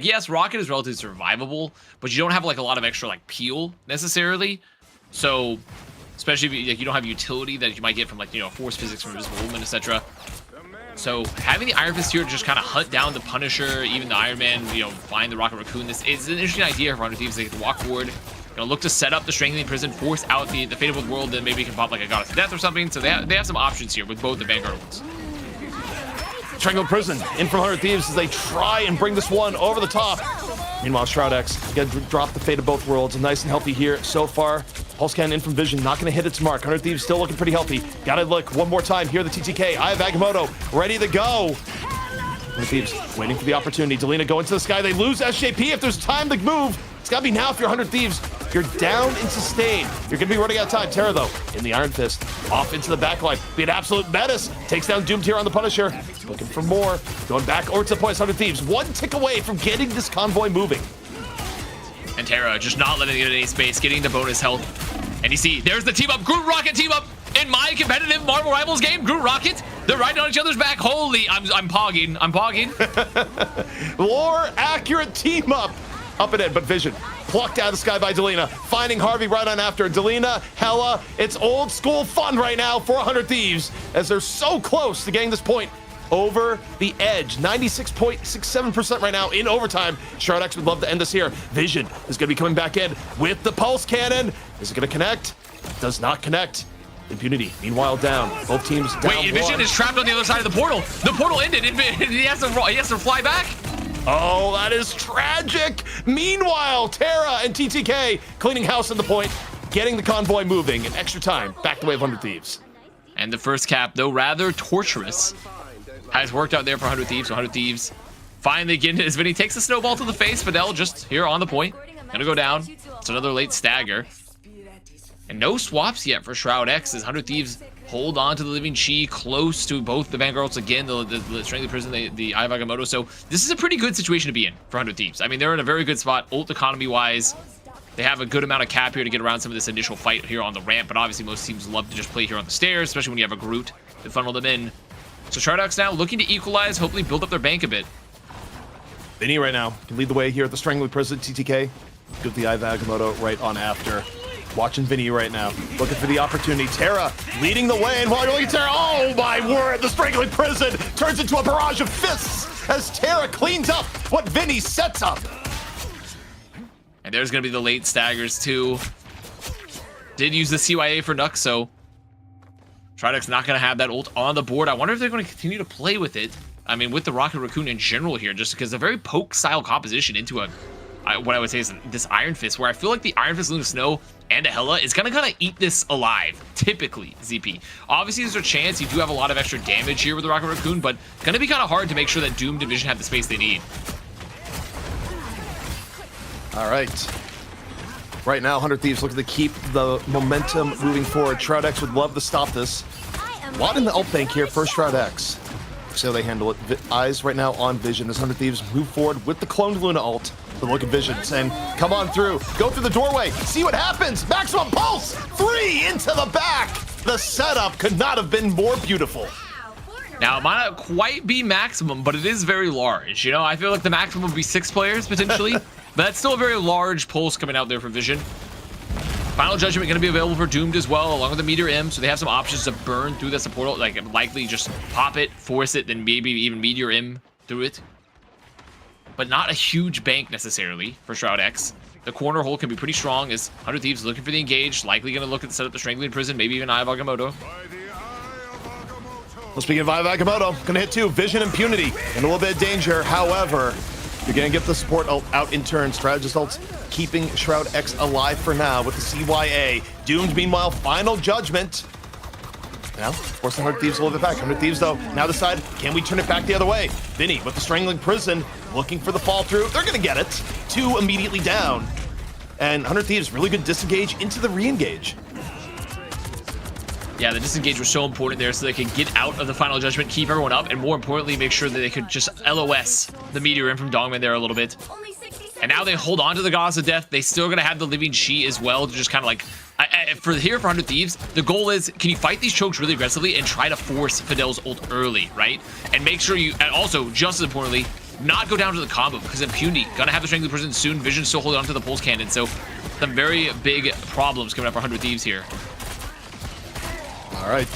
yes, Rocket is relatively survivable, but you don't have like a lot of extra like peel necessarily. So especially if you don't have utility that you might get from like, you know, force physics from Invisible Woman, etc. So having the Iron Fist here to just kind of hunt down the Punisher, even the Iron Man, you know, find the Rocket Raccoon. This is an interesting idea for 100 Thieves. They get to walk forward, you know, look to set up the Strangling Prison, force out the Fate of the World, then maybe you can pop like a Goddess of Death or something. So they have some options here with both the Vanguard ones. Strangled Prison in from 100 Thieves as they try and bring this one over the top. Meanwhile, Shroud X gonna drop the Fate of both worlds. Nice and healthy here so far. Pulse cannon in from Vision, not gonna hit its mark. 100 Thieves still looking pretty healthy. Gotta look one more time here. The TTK, I have Agamotto ready to go. 100 Thieves waiting for the opportunity. Delina going to the sky. They lose SJP. If there's time to move, it's gotta be now if you're 100 Thieves. You're down in sustain. You're going to be running out of time. Terra, though, in the Iron Fist, off into the backline. Be an absolute menace. Takes down Doomed here on the Punisher. Looking for more. Going back over to the point, 100 Thieves. One tick away from getting this convoy moving. And Terra just not letting it get any space, getting the bonus health. And you see, there's the team up, Groot Rocket team up. In my competitive Marvel Rivals game, Groot Rocket, they're riding on each other's back. Holy, I'm pogging. More accurate team up. Up and in, but Vision plucked out of the sky by Delina, finding Harvey right on after. Delina, Hella, it's old school fun right now for 100 Thieves as they're so close to getting this point over the edge. 96.67% right now in overtime. Shroud X would love to end this here. Vision is going to be coming back in with the pulse cannon. Is it going to connect? Does not connect. Impunity, meanwhile, down. Both teams down. Wait, Vision is trapped on the other side of the portal. The portal ended. He has to fly back. Oh, that is tragic. Meanwhile, Terra and TTK cleaning house in the point, getting the convoy moving in extra time. Back the way of 100 Thieves. And the first cap, though rather torturous, has worked out there for 100 Thieves. So 100 Thieves finally getting it as Vinny takes a snowball to the face. Fidel just here on the point. Gonna go down. It's another late stagger. And no swaps yet for Shroud X as 100 Thieves hold on to the Living Chi close to both the Vanguards again, the Strangely Prison, the Eye of Agamotto. So this is a pretty good situation to be in for 100 Thieves. I mean, they're in a very good spot, ult economy-wise. They have a good amount of cap here to get around some of this initial fight here on the ramp, but obviously most teams love to just play here on the stairs, especially when you have a Groot to funnel them in. So Shroud X now looking to equalize, hopefully build up their bank a bit. Vinny right now can lead the way here at the Strangling Prison. TTK, good the Eye of Agamotto right on after. Watching Vinny right now, looking for the opportunity. Terra leading the way, and while you're looking at Terra, oh my word, the Strangling Prison turns into a barrage of fists as Terra cleans up what Vinny sets up. And there's going to be the late staggers too. Did use the CYA for Nux, so Shroud X not going to have that ult on the board. I wonder if they're going to continue to play with it. I mean, with the Rocket Raccoon in general here, just because a very poke-style composition into a what I would say is this Iron Fist, where I feel like the Iron Fist, Luna Snow, and a Hela is gonna kind of eat this alive, typically, ZP. Obviously, there's a chance you do have a lot of extra damage here with the Rocket Raccoon, but gonna be kind of hard to make sure that Doom Division have the space they need. All right. Right now, 100 Thieves looking to keep the momentum moving forward. Shroud X would love to stop this. A lot in the ult bank here for Shroud X. See how they handle it. Eyes right now on Vision. This 100 Thieves move forward with the cloned Luna ult. The look at Vision saying, come on through, go through the doorway, see what happens. Maximum pulse, 3 into the back. The setup could not have been more beautiful. Now, it might not quite be maximum, but it is very large. You know, I feel like the maximum would be 6 players potentially, but that's still a very large pulse coming out there for Vision. Final Judgment going to be available for Doomed as well, along with the Meteor M, so they have some options to burn through this portal, like likely just pop it, force it, then maybe even Meteor M through it. But not a huge bank necessarily for Shroud X. The corner hole can be pretty strong as 100 Thieves looking for the engage, likely going to look at set up the Strangling Prison, maybe even Eye of Agamotto. Well, speaking of Eye of Agamotto, going to hit 2, Vision Impunity, in a little bit of danger. However, you're going to get the support ult out in turn. Strategist ults keeping Shroud X alive for now with the CYA. Doomed, meanwhile, Final Judgment. Now, of course, the 100 Thieves will live it back. 100 Thieves, though, now decide, can we turn it back the other way? Vinny with the Strangling Prison, looking for the fall through. They're going to get it. 2 immediately down. And 100 Thieves, really good disengage into the re-engage. Yeah, the disengage was so important there so they could get out of the Final Judgment, keep everyone up, and more importantly, make sure that they could just LOS the Meteor in from Dongman there a little bit. And now they hold on to the Goddess of Death. They still going to have the Living Chi as well to just kind of like... for 100 Thieves, the goal is, can you fight these chokes really aggressively and try to force Fidel's ult early, right? And make sure you... And also, just as importantly, not go down to the combo, because Impunity going to have the Strangling Prison soon. Vision still holding on to the Pulse Cannon, so some very big problems coming up for 100 Thieves here. All right.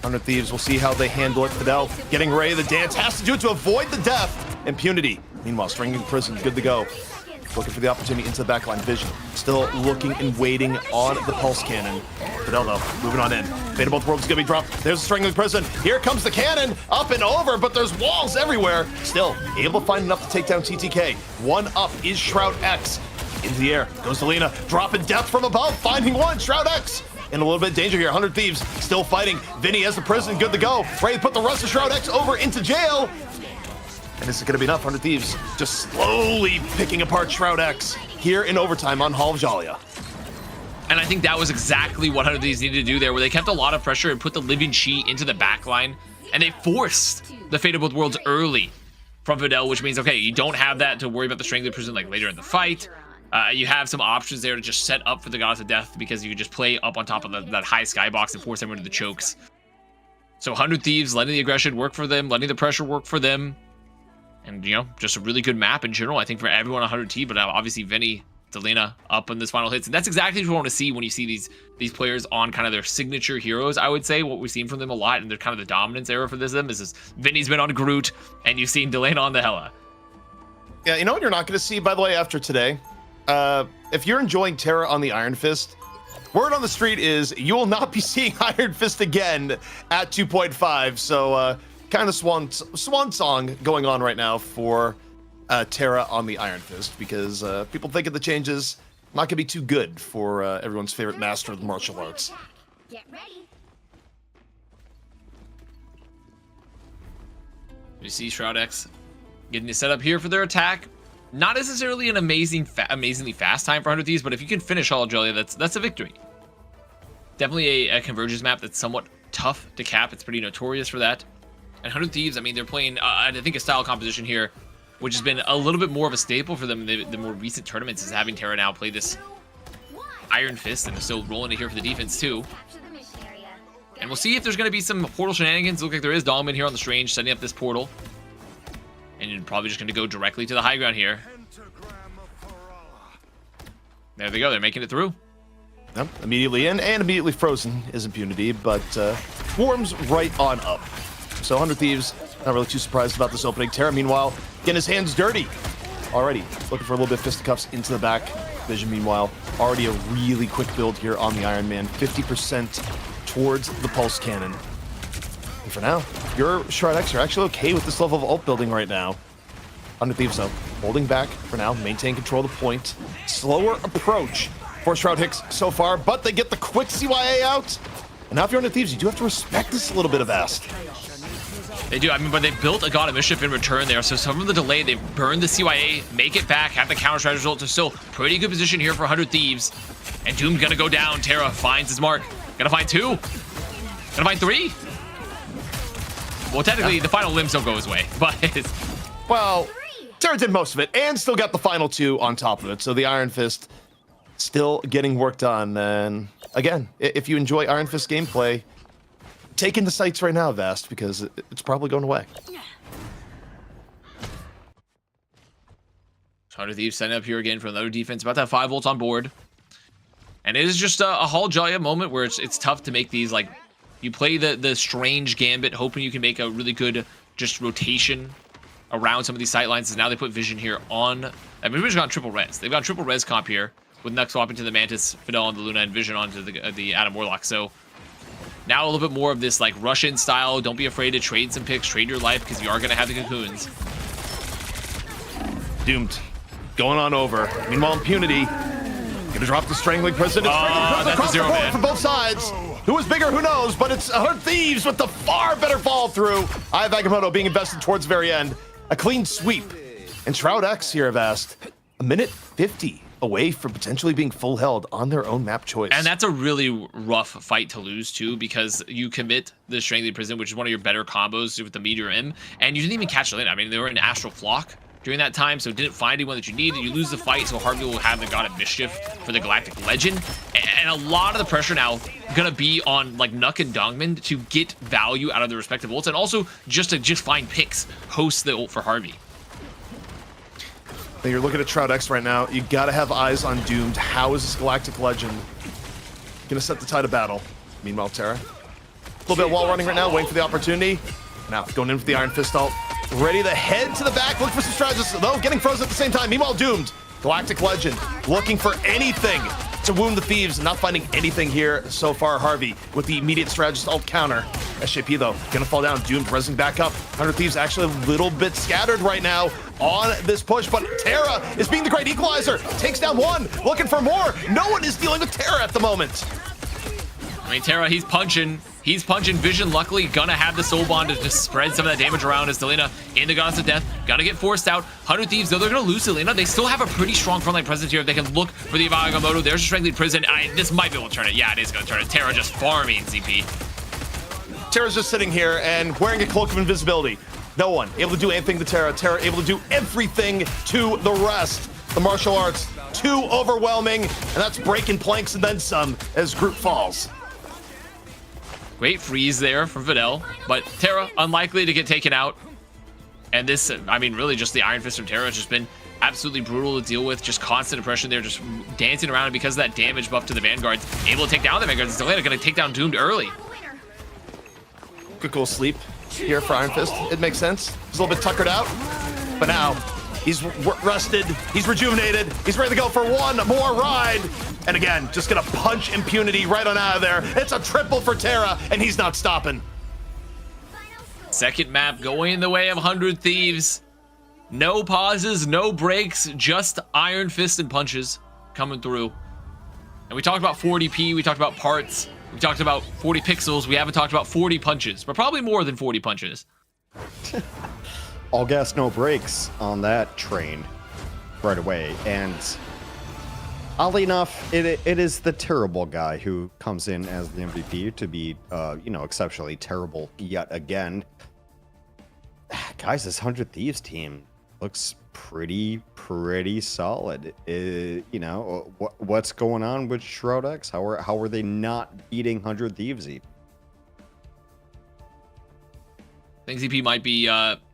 100 Thieves, we'll see how they handle it. Fidel getting ready to dance, has to do it to avoid the death. Impunity. Meanwhile, Strangling Prison, good to go. Looking for the opportunity into the backline. Vision still looking and waiting on the Pulse Cannon. Fidel, though, moving on in. Fate of Both Worlds is going to be dropped. There's the Strangling Prison. Here comes the cannon. Up and over, but there's walls everywhere. Still able to find enough to take down TTK. One up is Shroud X. Into the air goes to Lena. Dropping death from above. Finding one. Shroud X in a little bit of danger here. 100 Thieves still fighting. Vinny has the prison. Good to go. Ready to put the rest of Shroud X over into jail. And this is going to be enough. 100 Thieves just slowly picking apart Shroud X here in overtime on Hall of Jalia. And I think that was exactly what 100 Thieves needed to do there, where they kept a lot of pressure and put the Living Chi into the back line, and they forced the Fate of Both Worlds early from Videl, which means, okay, you don't have that to worry about the Strangler Prison like later in the fight. You have some options there to just set up for the Goddess of Death, because you can just play up on top of that high skybox and force everyone to the chokes. So 100 Thieves letting the aggression work for them, letting the pressure work for them. And, you know, just a really good map in general, I think, for everyone on 100T, but obviously Vinny, Delena up in this final hits. And that's exactly what you want to see when you see these players on kind of their signature heroes, I would say. What we've seen from them a lot, and they're kind of the dominance era for them is Vinny's been on Groot, and you've seen Delena on the Hela. Yeah, you know what you're not going to see, by the way, after today? If you're enjoying Terra on the Iron Fist, word on the street is you will not be seeing Iron Fist again at 2.5. So kind of swan song going on right now for Terra on the Iron Fist, because people think of the changes not going to be too good for everyone's favorite master of the martial arts. Get ready. You see Shroud X getting the setup here for their attack. Not necessarily an amazingly fast time for 100 Thieves, but if you can finish all Julia, that's a victory. Definitely a convergence map that's somewhat tough to cap. It's pretty notorious for that. And 100 Thieves, I mean, they're playing, I think, a style composition here, which has been a little bit more of a staple for them in the more recent tournaments, is having Terra now play this Iron Fist, and they're still rolling it here for the defense too. And we'll see if there's going to be some portal shenanigans. Look like there is Dongman here on the Strange setting up this portal. And you're probably just going to go directly to the high ground here. There they go. They're making it through. Yep, immediately in and immediately frozen is Impunity, but swarms right on up. So 100 Thieves, not really too surprised about this opening. Terra, meanwhile, getting his hands dirty. Already looking for a little bit of fisticuffs into the back. Vision, meanwhile, already a really quick build here on the Iron Man. 50% towards the Pulse Cannon. And for now, your Shroud X are actually okay with this level of ult building right now. 100 Thieves, though, holding back for now, maintain control of the point. Slower approach for Shroud X so far, but they get the quick CYA out. And now if you're 100 Thieves, you do have to respect this a little bit of Vast. They do. I mean, but they built a God of Mischief in return there. So some of the delay, they've burned the CYA, make it back, have the counter strike result. So still pretty good position here for 100 Thieves. And Doom gonna go down. Terra finds his mark. Gonna find 2. Gonna find 3. Well, technically, the final limbs don't go his way, but well, Terra did most of it and still got the final 2 on top of it. So the Iron Fist still getting work done. And again, if you enjoy Iron Fist gameplay, take in the sights right now, Vast, because it's probably going away. 100 Thieves setting up here again for another defense. About to have 5 volts on board. And it is just a Hall Jaya moment where it's tough to make these, like, you play the Strange Gambit, hoping you can make a really good just rotation around some of these sight lines. And now they put Vision here on. I mean, Vision got triple res. They've got triple res comp here with Nux swapping to the Mantis, Fidel on the Luna, and Vision onto the Adam Warlock. So now a little bit more of this, like, Russian style. Don't be afraid to trade some picks, trade your life, because you are going to have the cocoons. Doomed. Going on over. Meanwhile, Impunity gonna drop the Strangling Prison. It's across the board for both sides. Who is bigger? Who knows? But it's 100 Thieves with the far better fall through. Eye of Agamotto being invested towards the very end. A clean sweep. And Shroud X here have asked a minute 50 away from potentially being full held on their own map choice. And that's a really rough fight to lose too, because you commit the Strangling Prison, which is one of your better combos with the Meteor M, and you didn't even catch the lane. I mean, they were in Astral Flock during that time, so didn't find anyone that you needed. You lose the fight, so Harvey will have the God of Mischief for the Galactic Legend. And a lot of the pressure now gonna be on, like, Nuck and Dongman to get value out of their respective ults, and also just to find picks host the ult for Harvey. Now you're looking at Shroud X right now. You gotta have eyes on Doomed. How is this Galactic Legend gonna set the tide of battle? Meanwhile, Terra, a little bit of wall running right now, waiting for the opportunity. Now going in for the Iron Fist ult. Ready to head to the back, look for some strategies, though, getting frozen at the same time. Meanwhile, Doomed, Galactic Legend, looking for anything to wound the Thieves, not finding anything here so far. Harvey with the immediate strategist ult counter. SJP, though, gonna fall down. Doomed resing back up. 100 Thieves actually a little bit scattered right now on this push, but Terra is being the great equalizer. Takes down 1, looking for more. No one is dealing with Terra at the moment. I mean, Terra, he's punching. Vision, luckily, gonna have the Soul Bond to just spread some of that damage around as Delena in the Goddess of Death. Gonna get forced out. 100 Thieves, though, they're gonna lose Delena. They still have a pretty strong frontline presence here. If they can look for the Agamotto, there's a Strength Lead Prison. This might be able to turn it. Yeah, it is gonna turn it. Terra just farming ZP. Terra's just sitting here and wearing a cloak of invisibility. No one able to do anything to Terra. Terra able to do everything to the rest. The martial arts, too overwhelming, and that's breaking planks and then some as Groot falls. Great freeze there from Videl, but Terra unlikely to get taken out. And this, I mean, really just the Iron Fist from Terra has just been absolutely brutal to deal with. Just constant oppression there, just dancing around, and because of that damage buff to the Vanguards, able to take down the Vanguards. Delena gonna take down Doomed early. Good cool sleep here for Iron Fist. It makes sense. He's a little bit tuckered out, but now he's rested, he's rejuvenated, he's ready to go for one more ride. And again, just gonna punch impunity right on out of there. It's a triple for Terra, and he's not stopping. Second map going the way of 100 Thieves. No pauses, no breaks, just Iron Fist and punches coming through. And we talked about 40p, we talked about parts, we talked about 40 pixels, we haven't talked about 40 punches, but probably more than 40 punches. All gas, no brakes on that train right away. And oddly enough, it is the terrible guy who comes in as the MVP to be, exceptionally terrible yet again. Guys, this 100 Thieves team looks pretty solid. What's going on with Shroud X? How are they not beating 100 Thieves? I think ZP might be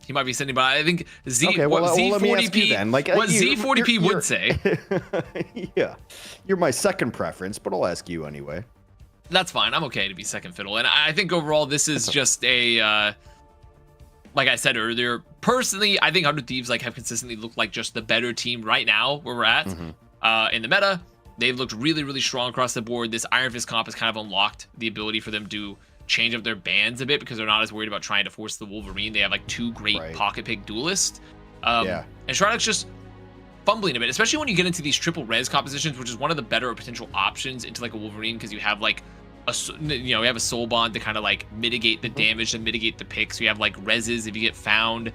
he might be sending by. I think Z40P what Z40P would say. Yeah, you're my second preference, but I'll ask you anyway. That's fine. I'm okay to be second fiddle, and I think overall this is just a like I said earlier. Personally, I think 100 Thieves have consistently looked like just the better team right now where we're at in the meta. They've looked really strong across the board. This Iron Fist comp has kind of unlocked the ability for them to change up their bands a bit because they're not as worried about trying to force the Wolverine. They have two great pocket pick duelists. And Shroud X just fumbling a bit, especially when you get into these triple res compositions, which is one of the better potential options into a Wolverine, because you have you have a soul bond to kind of mitigate the damage and mitigate the picks. You have reses if you get found,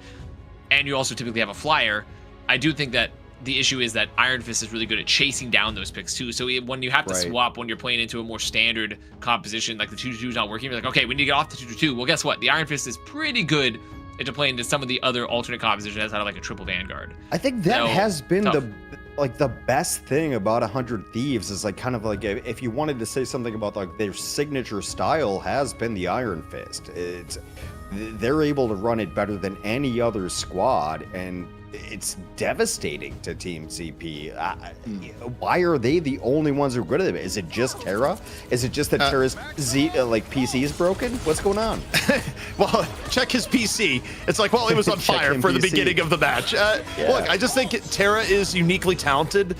and you also typically have a flyer. I do think that the issue is that Iron Fist is really good at chasing down those picks too. So when you have to swap, when you're playing into a more standard composition, like the 2-2 is not working, you're like, okay, we need to get off the 2-2. Well, guess what? The Iron Fist is pretty good into playing into some of the other alternate compositions outside of a triple Vanguard. I think that has been the best thing about 100 Thieves is if you wanted to say something about their signature style has been the Iron Fist. They're able to run it better than any other squad, and it's devastating to Team CP. Why are they the only ones who are good at it? Is it just Terra? Is it just that Terra's PC is broken? What's going on? Well, check his PC. It's it was on fire for the beginning of the match. Look, I just think Terra is uniquely talented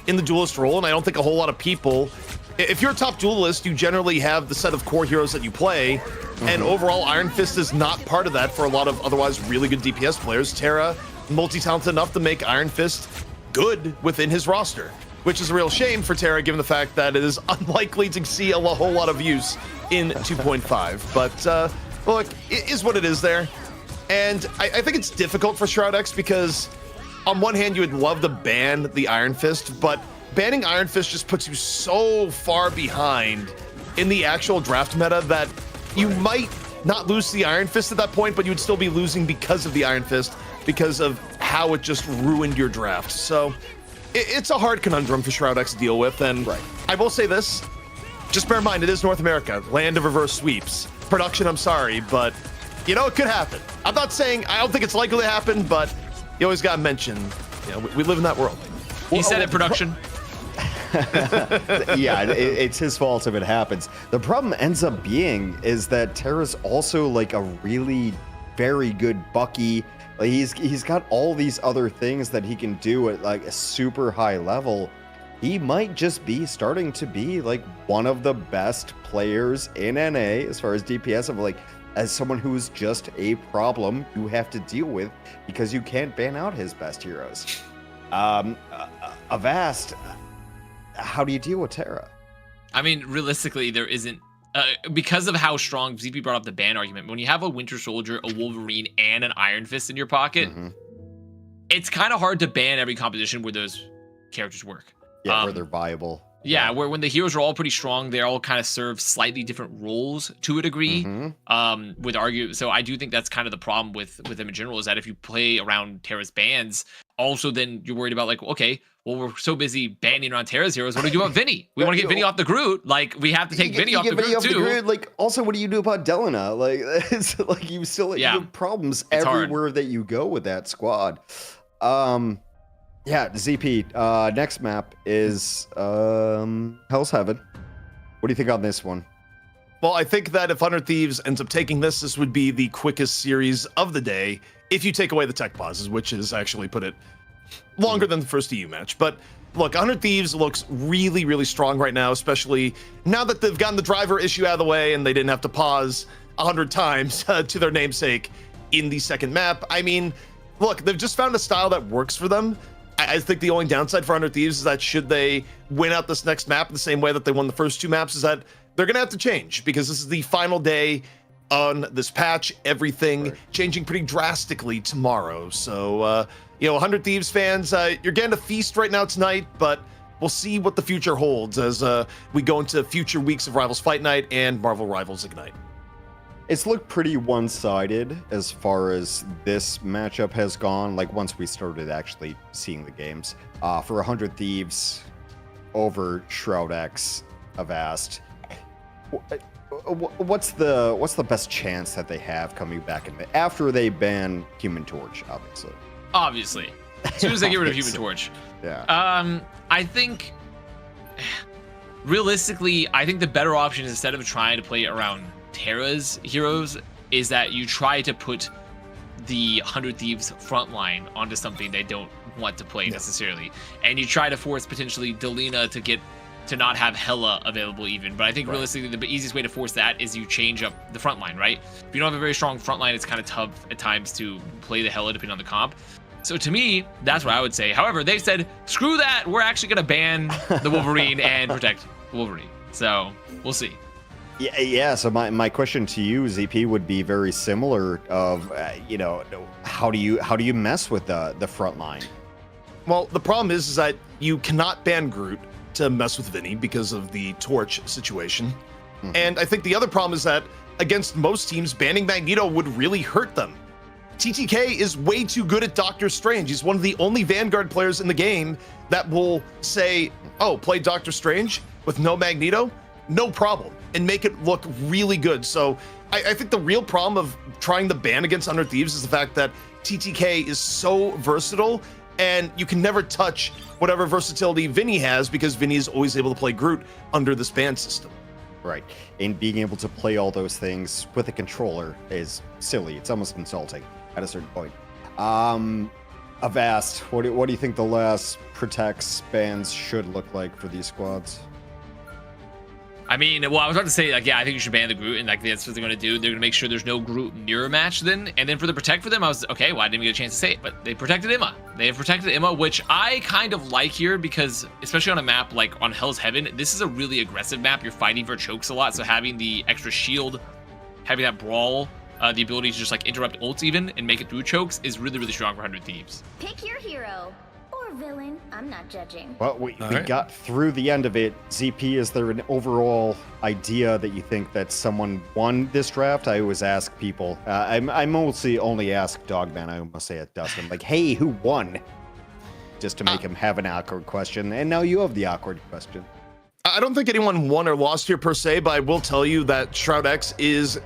in the duelist role, and I don't think a whole lot of people. If you're a top duelist, you generally have the set of core heroes that you play, and overall Iron Fist is not part of that for a lot of otherwise really good DPS players. Terra, multi-talented enough to make Iron Fist good within his roster, which is a real shame for Terra given the fact that it is unlikely to see a whole lot of use in 2.5. But look, it is what it is there. And I think it's difficult for Shroud X because on one hand you would love to ban the Iron Fist, but banning Iron Fist just puts you so far behind in the actual draft meta that you might not lose the Iron Fist at that point, but you would still be losing because of the Iron Fist, because of how it just ruined your draft. So it's a hard conundrum for Shroud X to deal with. And I will say this, just bear in mind, it is North America, land of reverse sweeps. Production, I'm sorry, but it could happen. I'm not saying, I don't think it's likely to happen, but you always got to mention, we live in that world. He said it, production. Yeah, it's his fault if it happens. The problem ends up being is that Terra's also a really very good Bucky. He's got all these other things that he can do at a super high level. He might just be starting to be one of the best players in NA as far as DPS of as someone who's just a problem you have to deal with because you can't ban out his best heroes. Avast, how do you deal with Terra? I mean, realistically, there isn't because of how strong ZP brought up the ban argument, when you have a Winter Soldier, a Wolverine, and an Iron Fist in your pocket, it's kind of hard to ban every composition where those characters work. Yeah, where they're viable. Yeah, where when the heroes are all pretty strong, they all kind of serve slightly different roles to a degree. So I do think that's kind of the problem with them in general, is that if you play around Terra's bans, also then you're worried about like, okay, well, we're so busy banning around Terra's heroes. What do we do about Vinny? We want to get Vinny off the Groot. Like, we have to take Vinny off the Groot too. Like, also, what do you do about Delana? Like, it's like you still you have problems everywhere that you go with that squad. Yeah, ZP. Next map is Hell's Heaven. What do you think on this one? Well, I think that if 100 Thieves ends up taking this would be the quickest series of the day if you take away the tech pauses, which is actually put it longer than the first EU match. But look, 100 Thieves looks really, really strong right now, especially now that they've gotten the driver issue out of the way and they didn't have to pause 100 times to their namesake in the second map. I mean, look, they've just found a style that works for them. I think the only downside for 100 Thieves is that should they win out this next map the same way that they won the first two maps, is that they're going to have to change, because this is the final day on this patch. Everything changing pretty drastically tomorrow. So, 100 Thieves fans, you're getting a feast right now tonight, but we'll see what the future holds as we go into future weeks of Rivals Fight Night and Marvel Rivals Ignite. It's looked pretty one-sided as far as this matchup has gone, like once we started actually seeing the games. For 100 Thieves over Shroud X, Avast, what's the best chance that they have coming back in after they ban Human Torch, obviously? Obviously. As soon as they get rid of Human Torch. Yeah. I think, realistically, I think the better option is, instead of trying to play around Terra's heroes, is that you try to put the 100 Thieves frontline onto something they don't want to play necessarily, and you try to force potentially Delina to not have Hela available even. But I think realistically the easiest way to force that is you change up the frontline, right? If you don't have a very strong frontline, it's kind of tough at times to play the Hela depending on the comp. So to me, that's what I would say. However, they said, screw that, we're actually going to ban the Wolverine and protect Wolverine. So we'll see. Yeah. So my question to you, ZP, would be very similar. Of how do you mess with the front line? Well, the problem is that you cannot ban Groot to mess with Vinny because of the torch situation. And I think the other problem is that against most teams, banning Magneto would really hurt them. TTK is way too good at Doctor Strange. He's one of the only Vanguard players in the game that will say, oh, play Doctor Strange with no Magneto, no problem, and make it look really good. So I think the real problem of trying the ban against 100 Thieves is the fact that TTK is so versatile, and you can never touch whatever versatility Vinny has, because Vinny is always able to play Groot under this ban system. Right. And being able to play all those things with a controller is silly. It's almost insulting at a certain point. Avast, what do you think the last protects bans should look like for these squads? I mean, well, I was about to say, like, yeah, I think you should ban the Groot, and like that's what they're gonna do. They're gonna make sure there's no Groot mirror match then. And then for the protect for them, I was okay. Well, I didn't even get a chance to say it, but they protected Emma. They have protected Emma, which I kind of like here, because especially on a map like on Hell's Heaven, this is a really aggressive map. You're fighting for chokes a lot, so having the extra shield, having that brawl, the ability to just like interrupt ults even and make it through chokes is really, really strong for 100 Thieves. Pick your hero or villain. I'm not judging. Well, we got through the end of it. ZP, is there an overall idea that you think that someone won this draft? I always ask people. I mostly only ask Dogman. I almost say it, Dustin. Like, hey, who won? Just to make him have an awkward question. And now you have the awkward question. I don't think anyone won or lost here per se, but I will tell you that Shroud X is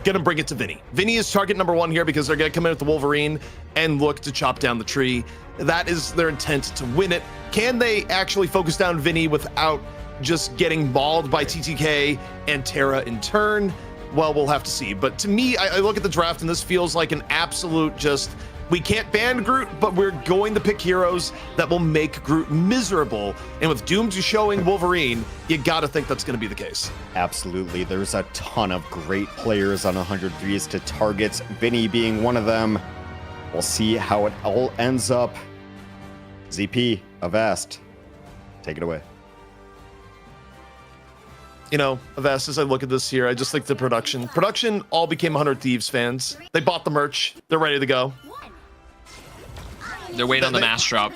going to bring it to Vinny. Vinny is target number one here because they're going to come in with the Wolverine and look to chop down the tree. That is their intent, to win it. Can they actually focus down Vinny without just getting mauled by TTK and Terra in turn? Well, we'll have to see. But to me, I look at the draft and this feels like an absolute just, we can't ban Groot, but we're going to pick heroes that will make Groot miserable. And with Doom showing Wolverine, you got to think that's going to be the case. Absolutely. There's a ton of great players on 100 Threes to target, Vinny being one of them. We'll see how it all ends up. ZP, Avast, take it away. You know, Avast, as I look at this here, I just think the production all became 100 Thieves fans. They bought the merch. They're ready to go. They're waiting on the mass drop.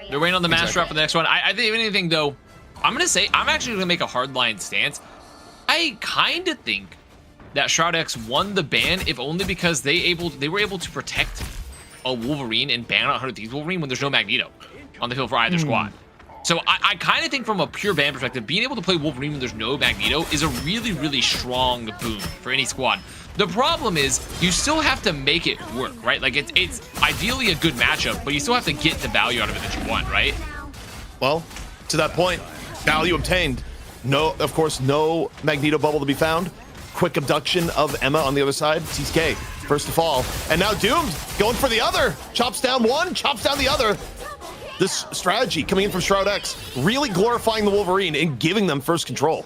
They're waiting on the mass drop for the next one. I think, if anything, though, I'm going to say, I'm actually going to make a hardline stance. I kind of think that Shroud X won the ban, if only because they were able to protect a Wolverine and ban out 100 Thieves Wolverine when there's no Magneto on the field for either squad. So I kind of think from a pure ban perspective, being able to play Wolverine when there's no Magneto is a really, really strong boon for any squad. The problem is you still have to make it work, right? Like it's ideally a good matchup, but you still have to get the value out of it that you want, right? Well, to that point, value obtained. No, of course, no Magneto bubble to be found. Quick abduction of Emma on the other side. TK, first to fall. And now Doomed going for the other. Chops down one, chops down the other. This strategy coming in from Shroud X, really glorifying the Wolverine and giving them first control.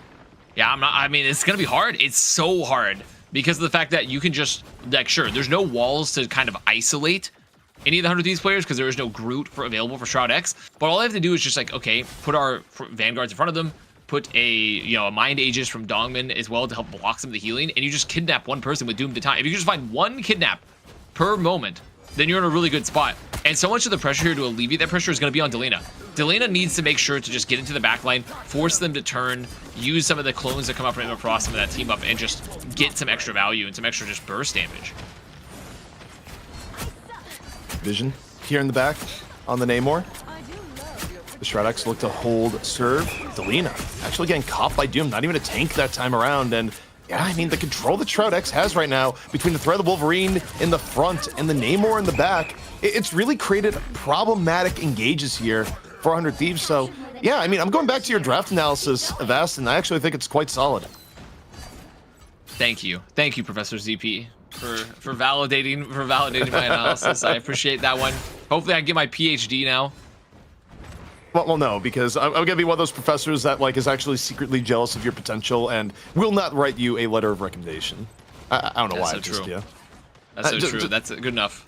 Yeah, I mean, it's going to be hard. It's so hard because of the fact that you can just, like, sure, there's no walls to kind of isolate any of the 100 Thieves players because there is no Groot available for Shroud X. But all I have to do is just like, okay, put our Vanguards in front of them, put a Mind Aegis from Dongman as well to help block some of the healing, and you just kidnap one person with Doom at a time. If you can just find one kidnap per moment, then you're in a really good spot. And so much of the pressure here to alleviate that pressure is going to be on Delena. Delena needs to make sure to just get into the backline, force them to turn, use some of the clones that come up from Emma Frost, some of that team up, and just get some extra value and some extra just burst damage. Vision here in the back on the Namor. The Shroud X look to hold serve. Delena actually getting caught by Doom, not even a tank that time around. And yeah, I mean, the control that Shroud X has right now between the threat of the Wolverine in the front and the Namor in the back, it's really created problematic engages here for 100 Thieves. So yeah, I mean, I'm going back to your draft analysis, Avast, and I actually think it's quite solid. Thank you, Professor ZP, for validating my analysis. I appreciate that one. Hopefully, I can get my PhD now. Well, no, because I'm gonna be one of those professors that like is actually secretly jealous of your potential and will not write you a letter of recommendation. I don't know why. That's so true. Yeah. That's so true. That's good enough.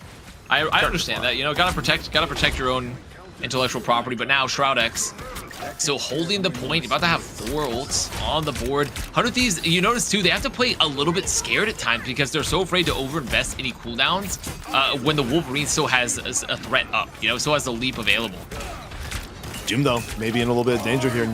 I understand that. You know, gotta protect your own intellectual property. But now Shroud X still holding the point, about to have 4 ults on the board. 100 Thieves, you notice too, they have to play a little bit scared at times because they're so afraid to overinvest any cooldowns when the Wolverine still has a threat up. You know, still has the leap available. Doom, though, maybe in a little bit of danger here.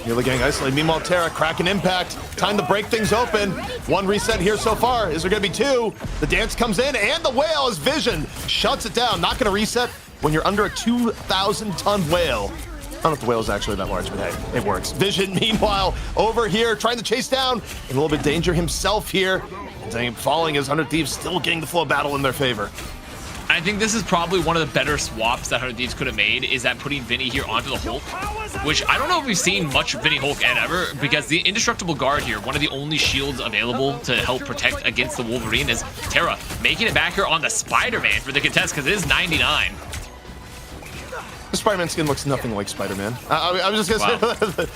Nearly getting isolated. Meanwhile, Terra cracking impact. Time to break things open. 1 reset here so far. Is there going to be 2? The dance comes in, and the whale is Vision. Shuts it down. Not going to reset when you're under a 2,000-ton whale. I don't know if the whale is actually that large, but hey, it works. Vision, meanwhile, over here, trying to chase down. In a little bit of danger himself here. And falling as 100 Thieves still getting the flow of battle in their favor. I think this is probably one of the better swaps that 100 Thieves could have made, is that putting Vinny here onto the Hulk, which I don't know if we've seen much Vinny Hulk ever, because the indestructible guard here, one of the only shields available to help protect against the Wolverine, is Terra making it back here on the Spider-Man for the contest, because it is 99. The Spider-Man skin looks nothing like Spider-Man. I was just gonna say,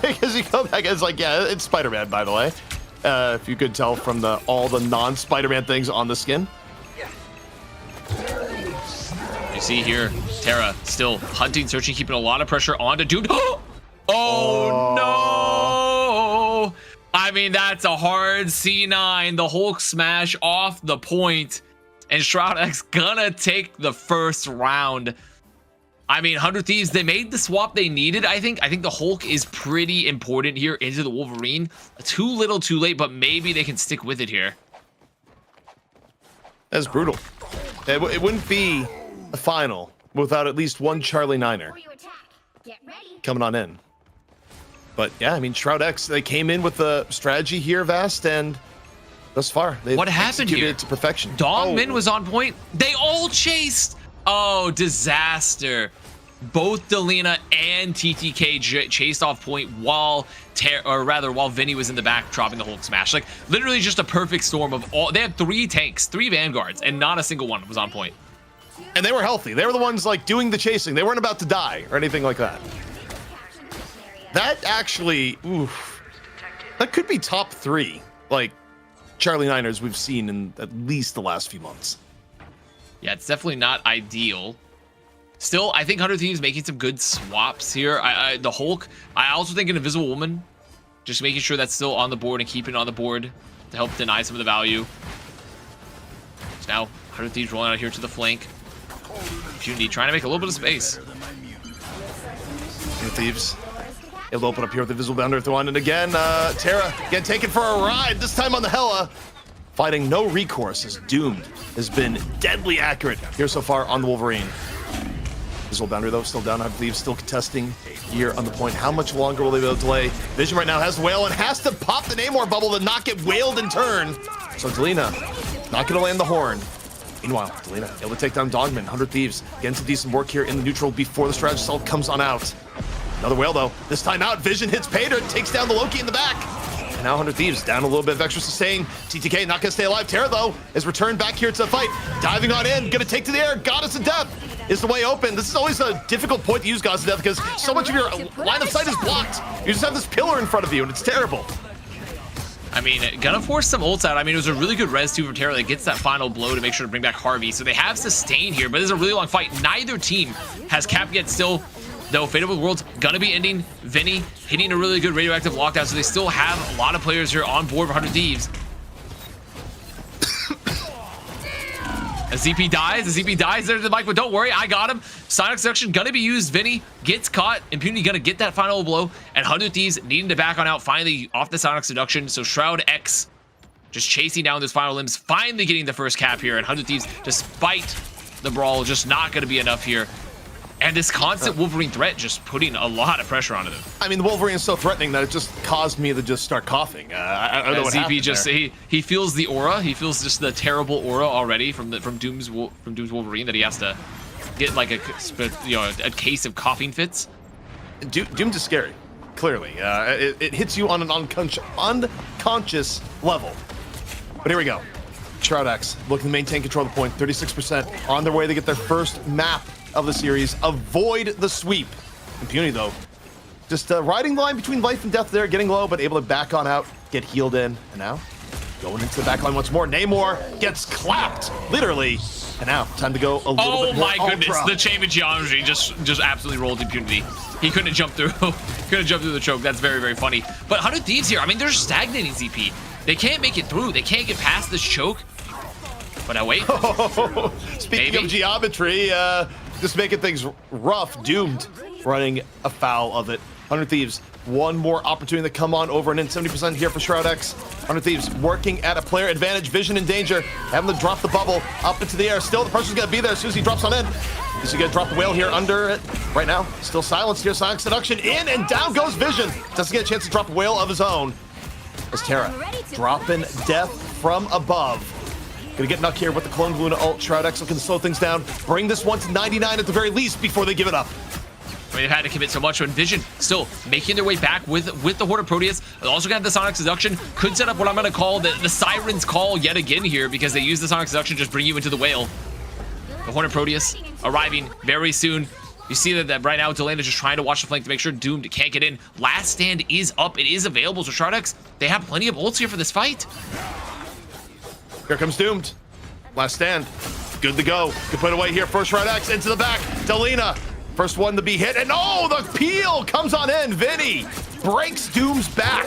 because you go back, it's like, yeah, it's Spider-Man, by the way. If you could tell from all the non-Spider-Man things on the skin. You see here, Terra still hunting, searching, keeping a lot of pressure onto Doom. Oh no! I mean, that's a hard C9. The Hulk smash off the point, and Shroud X gonna take the first round. I mean, 100 Thieves, they made the swap they needed. I think the Hulk is pretty important here into the Wolverine. Too little, too late, but maybe they can stick with it here. That's brutal. It wouldn't be a final without at least one Charlie Niner coming on in. But yeah, I mean, Shroud X, they came in with the strategy here, Vast, and thus far, they what happened here? It to perfection. Dongmin was on point. They all chased. Oh, disaster. Both Delena and TTK chased off point while Vinny was in the back dropping the Hulk smash. Like, literally just a perfect storm of all. They had 3 tanks, 3 Vanguards, and not a single one was on point. And they were healthy. They were the ones, like, doing the chasing. They weren't about to die or anything like that. That actually, oof. That could be top 3, like, Charlie Niners we've seen in at least the last few months. Yeah, it's definitely not ideal. Still, I think 100 Thieves making some good swaps here. The Hulk, I also think an Invisible Woman Just making sure that's still on the board and keeping it on the board to help deny some of the value. So now 100 Thieves rolling out here to the flank. Impunity trying to make a little bit of space. Thieves able to open up here with the visible boundary with the one, and again, Terra again taken for a ride. This time on the Hela, fighting no recourse as Doomed has been deadly accurate here so far on the Wolverine. Visible boundary though still down. I believe still contesting here on the point. How much longer will they be able to delay? Vision right now has the whale and has to pop the Namor bubble to not get whaled in turn. So Delina not going to land the horn. Meanwhile, Delina able to take down Dogman. 100 Thieves getting some decent work here in the neutral before the strategy assault comes on out. Another whale though. This time out, Vision hits Pater, takes down the Loki in the back. And now 100 Thieves down a little bit of extra sustain. TTK not going to stay alive. Terra though is returned back here to the fight. Diving on in, going to take to the air. Goddess of Death is the way open. This is always a difficult point to use Goddess of Death because so much of your line of sight is blocked. You just have this pillar in front of you and it's terrible. I mean, gonna force some ults out. I mean, it was a really good res too from Terra that gets that final blow to make sure to bring back Harvey. So they have sustain here, but this is a really long fight. Neither team has cap yet still, though. Fate of the World's gonna be ending. Vinny hitting a really good radioactive lockdown, so they still have a lot of players here on board for 100 Thieves. A ZP dies, there's the mic, but don't worry, I got him. Sonic Seduction gonna be used. Vinny gets caught. Impunity gonna get that final blow, and 100 Thieves needing to back on out finally off the Sonic Seduction. So Shroud X just chasing down those final limbs, finally getting the first cap here, and 100 Thieves, despite the brawl, just not gonna be enough here. And this constant Wolverine threat just putting a lot of pressure onto them. I mean, the Wolverine is so threatening that it just caused me to just start coughing. I don't know what happened just there. he feels the aura. He feels just the terrible aura already from Doom's Wolverine that he has to get like a case of coughing fits. Doom's is scary, clearly. It hits you on an unconscious level. But here we go. Shroud X looking to maintain control of the point. 36% on their way to get their first map of the series. Avoid the sweep. Impunity though, just riding the line between life and death there, getting low, but able to back on out, get healed in, and now going into the back line once more. Namor gets clapped, literally, and now time to go a little bit more my goodness, ultra. the chain of geometry just absolutely rolled Impunity. He couldn't jump through, the choke. That's very, very funny. But 100 Thieves here, I mean, they're stagnating ZP. They can't make it through. They can't get past this choke. But now wait. Speaking of geometry, just making things rough. Doomed running afoul of it. 100 Thieves, one more opportunity to come on over and in. 70% here for Shroud X. 100 Thieves working at a player advantage. Vision in danger. Having to drop the bubble up into the air. Still, the person's going to be there as soon as he drops on in. Is he going to drop the whale here under it? Right now, still silenced here. Sonic Seduction in, and down goes Vision. Doesn't get a chance to drop a whale of his own. As Terra dropping death from above. Gonna get Nuck here with the Clone Luna ult. Shroud X looking to slow things down. Bring this one to 99 at the very least before they give it up. I mean, they've had to commit so much, and Vision still making their way back with the Horde of Proteus. They also got the Sonic Seduction. Could set up what I'm going to call the Siren's Call yet again here, because they use the Sonic Seduction just bring you into the whale. The Horde of Proteus arriving very soon. You see that right now, Delana just trying to watch the flank to make sure Doomed can't get in. Last stand is up. It is available. So Shroud X, they have plenty of ults here for this fight. Here comes Doomed. Last stand. Good to go. Can put away here. First Shroud X into the back. Delina. First one to be hit. And oh, the peel comes on in. Vinny breaks Doom's back.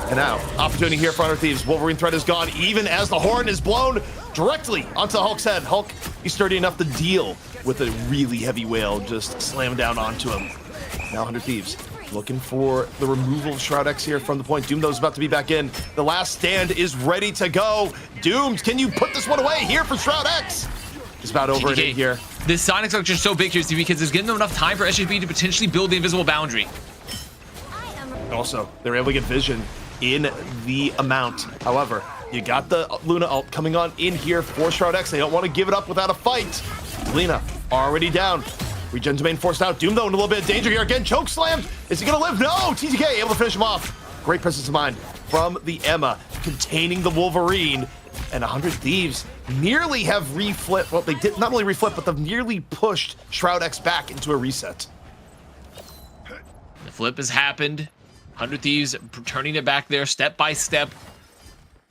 And now, opportunity here for 100 Thieves. Wolverine threat is gone, even as the horn is blown directly onto the Hulk's head. Hulk, he's sturdy enough to deal with a really heavy whale just slam down onto him. Now 100 Thieves looking for the removal of Shroud X here from the point. Doom, though, is about to be back in. The last stand is ready to go. Doomed, can you put this one away here for Shroud X? It's about over it in here. This Sonic Seduction is so big here, Steve, because it's giving them enough time for SGP to potentially build the invisible boundary. Also, they're able to get Vision in the amount. However, you got the Luna ult coming on in here for Shroud X. They don't want to give it up without a fight. Lena already down. Regen domain forced out. Doom, though, in a little bit of danger here. Again, choke slammed. Is he going to live? No! TTK able to finish him off. Great presence of mind from the Emma, containing the Wolverine. And 100 Thieves nearly have reflipped. Well, they did not only reflip, but they've nearly pushed Shroud X back into a reset. The flip has happened. 100 Thieves turning it back there step by step.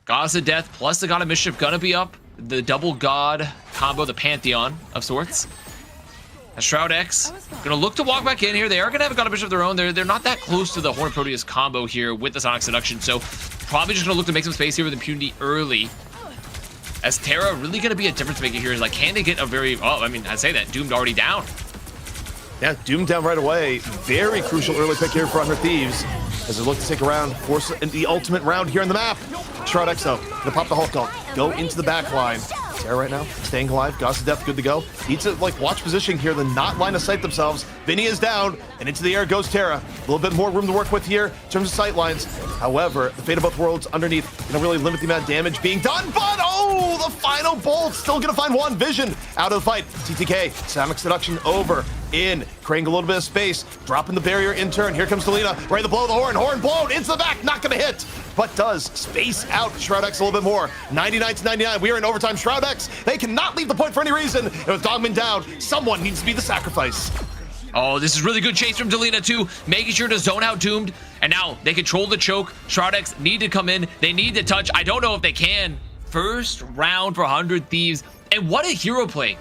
Gods of Death plus the God of Mischief gonna be up. The double god combo, the Pantheon of sorts. Shroud X gonna look to walk back in here. They are gonna have a God of Bishop of their own. They're not that close to the Horn Proteus combo here with the Sonic Seduction, so probably just gonna look to make some space here with Impunity early. As Terra really gonna be a difference maker here. Is like, can they get a very, oh, I mean, I say that, Doomed already down. Yeah, Doom down right away. Very crucial early pick here for Under Thieves as they look to take a round, force the ultimate round here in the map. Shroud X though, gonna pop the Hulk ult, go into the back line. Terra right now, staying alive, Gods of Death good to go. Needs to like watch positioning here, then not line of sight themselves. Vinny is down, and into the air goes Terra. A little bit more room to work with here in terms of sight lines. However, the Fate of Both Worlds underneath gonna really limit the amount of damage being done, but oh, the final bolt still gonna find one. Vision out of the fight. TTK, Sonic Seduction over. In, creating a little bit of space, dropping the barrier in turn. Here comes Delina, ready to blow the horn. Horn blown into the back, not gonna hit, but does space out Shroud X a little bit more. 99 to 99, we are in overtime. Shroud X, they cannot leave the point for any reason. And with Dogman down, someone needs to be the sacrifice. Oh, this is really good chase from Delina too, making sure to zone out Doomed. And now they control the choke. Shroud X need to come in. They need to touch. I don't know if they can. First round for 100 Thieves. And what a hero play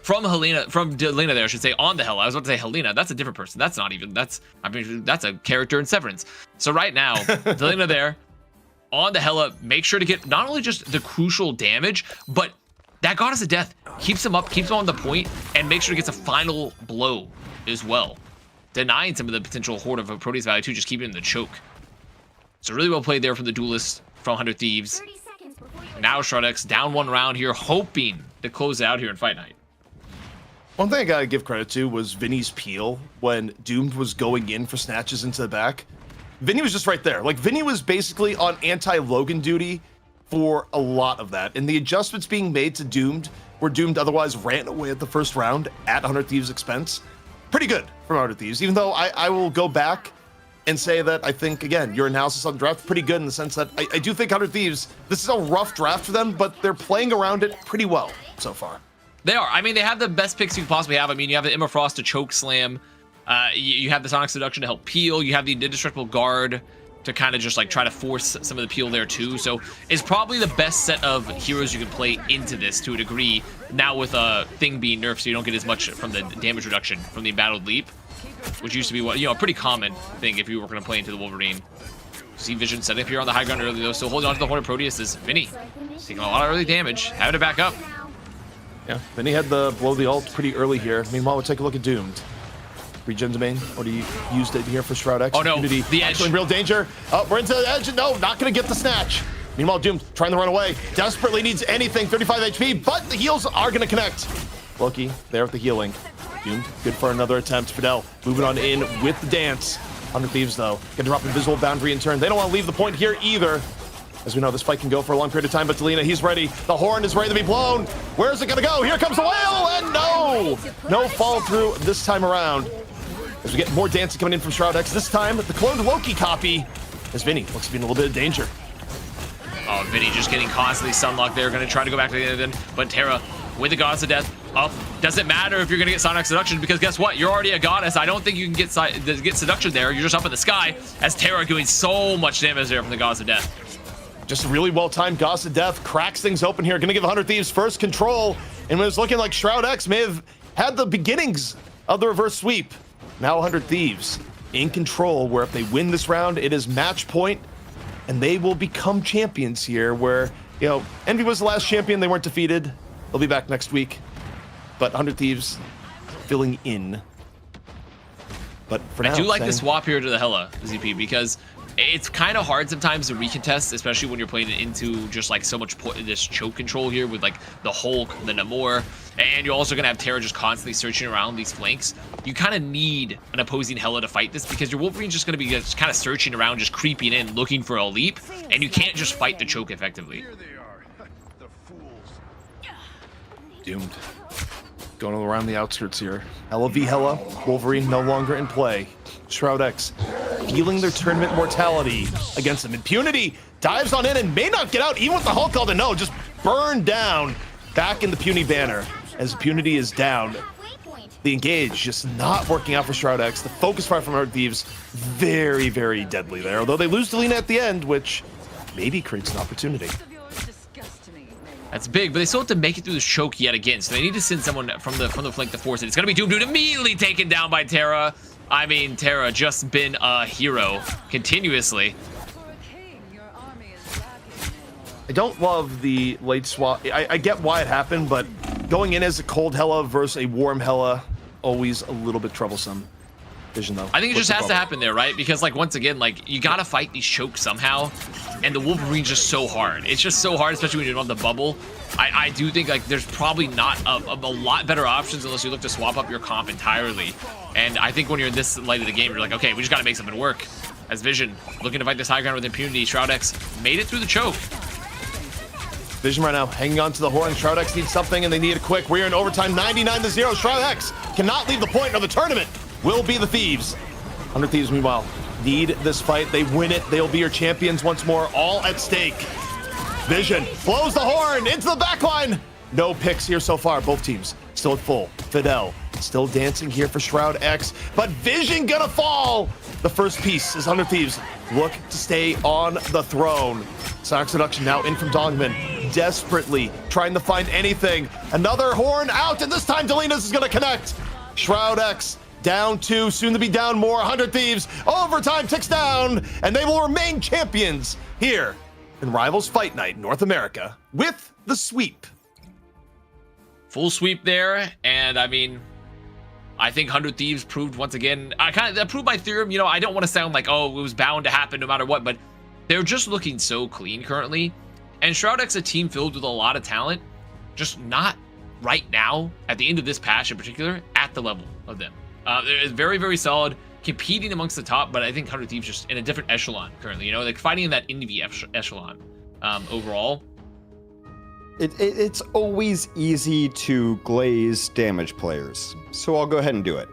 from Delina there, I should say, on the Hela. I was about to say Helena. That's a different person. That's not even, I mean, that's a character in Severance. So right now, Delina there on the Hela, make sure to get not only just the crucial damage, but that Goddess of Death keeps him up, keeps him on the point, and make sure he gets a final blow as well. Denying some of the potential horde of Proteus value too, just keeping it in the choke. So really well played there from the duelist from 100 Thieves. Now Shroud X down one round here, hoping to close it out here in Fight Night. One thing I gotta give credit to was Vinny's peel when Doomed was going in for snatches into the back. Vinny was just right there. Like, Vinny was basically on anti-Logan duty for a lot of that. And the adjustments being made to Doomed, where Doomed otherwise ran away at the first round at 100 Thieves' expense, pretty good from 100 Thieves. Even though I will go back and say that I think, again, your analysis on the draft, pretty good in the sense that I do think 100 Thieves, this is a rough draft for them, but they're playing around it pretty well so far. They are. I mean, they have the best picks you could possibly have. I mean, you have the Emma Frost to choke slam. You have the Sonic Seduction to help peel. You have the Indestructible Guard to kind of just like try to force some of the peel there too. So it's probably the best set of heroes you can play into this to a degree. Now with a thing being nerfed, so you don't get as much from the damage reduction from the Embattled Leap, which used to be what, you know, a pretty common thing if you were going to play into the Wolverine. See Vision setting up here on the high ground early though, so holding on to the Horn of Proteus is Vinny. Taking a lot of early damage, having to back up. Yeah, Vinny had the blow the ult pretty early here. Meanwhile, we'll take a look at Doomed. Regen domain, or do you use it here for Shroud X? Oh no, Unity, the edge. in real danger. Oh, we're into the edge. No, not gonna get the snatch. Meanwhile, Doomed trying to run away. Desperately needs anything, 35 HP, but the heals are gonna connect. Loki there with the healing. Doomed, good for another attempt. Fidel moving on in with the dance. 100 Thieves though, gonna drop invisible boundary in turn. They don't want to leave the point here either. As we know, this fight can go for a long period of time, but Delina, he's ready. The horn is ready to be blown. Where's it gonna go? Here comes the whale, and no fall through this time around. As we get more dancing coming in from Shroud X, this time the cloned Loki copy. As Vinny looks to be in a little bit of danger. Oh, Vinny just getting constantly sunlocked there. Gonna try to go back to the end, but Terra with the Goddess of Death up. Doesn't matter if you're gonna get Sonic Seduction, because guess what? You're already a goddess. I don't think you can get Seduction there. You're just up in the sky. As Terra doing so much damage there from the Goddess of Death. Just a really well-timed Goddess of Death cracks things open here. Gonna give 100 Thieves first control. And it was looking like Shroud X may have had the beginnings of the reverse sweep. Now 100 Thieves in control, where if they win this round, it is match point, and they will become champions here, where, you know, Envy was the last champion. They weren't defeated. They'll be back next week. But 100 Thieves filling in. But for now, I do like the swap here to the Hela, ZP, because it's kind of hard sometimes to recontest, especially when you're playing it into just like so much this choke control here with like the Hulk, the Namor, and you're also gonna have Terra just constantly searching around these flanks. You kind of need an opposing Hela to fight this, because your Wolverine's just gonna be just kind of searching around, just creeping in, looking for a leap, and you can't just fight the choke effectively. Doomed. Going around the outskirts here. Hela v Hela. Wolverine no longer in play. Shroud X feeling their tournament mortality against them. Impunity dives on in and may not get out, even with the Hulk called to no, just burned down back in the Puny banner. As Impunity is down, the engage just not working out for Shroud X. The focus fire from Earth Thieves, very, very deadly there. Although they lose Delina at the end, which maybe creates an opportunity. That's big, but they still have to make it through the choke yet again. So they need to send someone from the flank to force it. It's gonna be Doom Dude immediately taken down by Terra. I mean, Terra just been a hero continuously. I don't love the late swap. I get why it happened, but going in as a cold Hela versus a warm Hela, always a little bit troublesome. Vision though. I think it just has to happen there, right? Because like once again, like you gotta fight these chokes somehow, and the Wolverine's just so hard. It's just so hard, especially when you don't have the bubble. I do think like there's probably not a lot better options unless you look to swap up your comp entirely. And I think when you're this late of the game, you're like, okay, we just gotta make something work. As Vision looking to fight this high ground with impunity, Shroud X made it through the choke. Vision right now hanging on to the horn. Shroud X needs something and they need it quick. We're in overtime, 99-0. Shroud X cannot leave the point of the tournament. Will be the Thieves. 100 Thieves, meanwhile, need this fight. They win it. They'll be your champions once more, all at stake. Vision blows the horn into the backline. No picks here so far. Both teams still at full. Fidel still dancing here for Shroud X, but Vision gonna fall. The first piece is 100 Thieves look to stay on the throne. Sonic Seduction now in from Dongman, desperately trying to find anything. Another horn out, and this time Delinas is gonna connect. Shroud X down 2, soon to be down more. 100 Thieves, overtime ticks down, and they will remain champions here in Rivals Fight Night North America with the sweep. Full sweep there, and I mean, I think 100 Thieves proved once again, that proved my theorem. You know, I don't want to sound like, oh, it was bound to happen no matter what, but they're just looking so clean currently. And Shroud X, a team filled with a lot of talent, just not right now, at the end of this patch in particular, at the level of them. They're very, very solid, competing amongst the top, but I think 100 Thieves just in a different echelon currently, you know, like fighting in that Envy echelon overall. It's always easy to glaze damage players, so I'll go ahead and do it.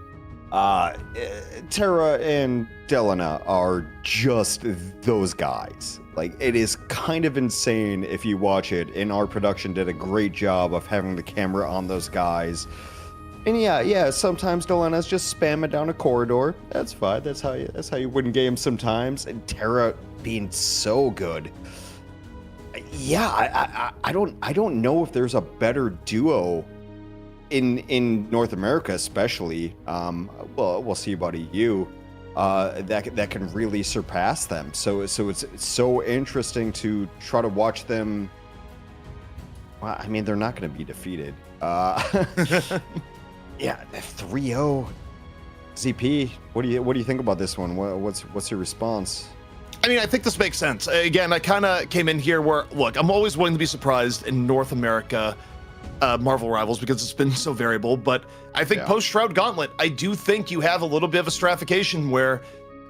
Terra and Delana are just those guys. Like, it is kind of insane if you watch it, and our production did a great job of having the camera on those guys. And yeah, sometimes Delana's just spamming down a corridor. That's fine. That's how you win games sometimes. And Terra being so good. Yeah, I don't know if there's a better duo in North America, especially. Well, we'll see about EU. That can really surpass them. So it's so interesting to try to watch them. Well, I mean, they're not going to be defeated. Yeah, 3-0. ZP, what do you think about this one? What's your response? I mean, I think this makes sense. Again, I kind of came in here where, look, I'm always willing to be surprised in North America Marvel Rivals because it's been so variable. But I think post Shroud Gauntlet, I do think you have a little bit of a stratification where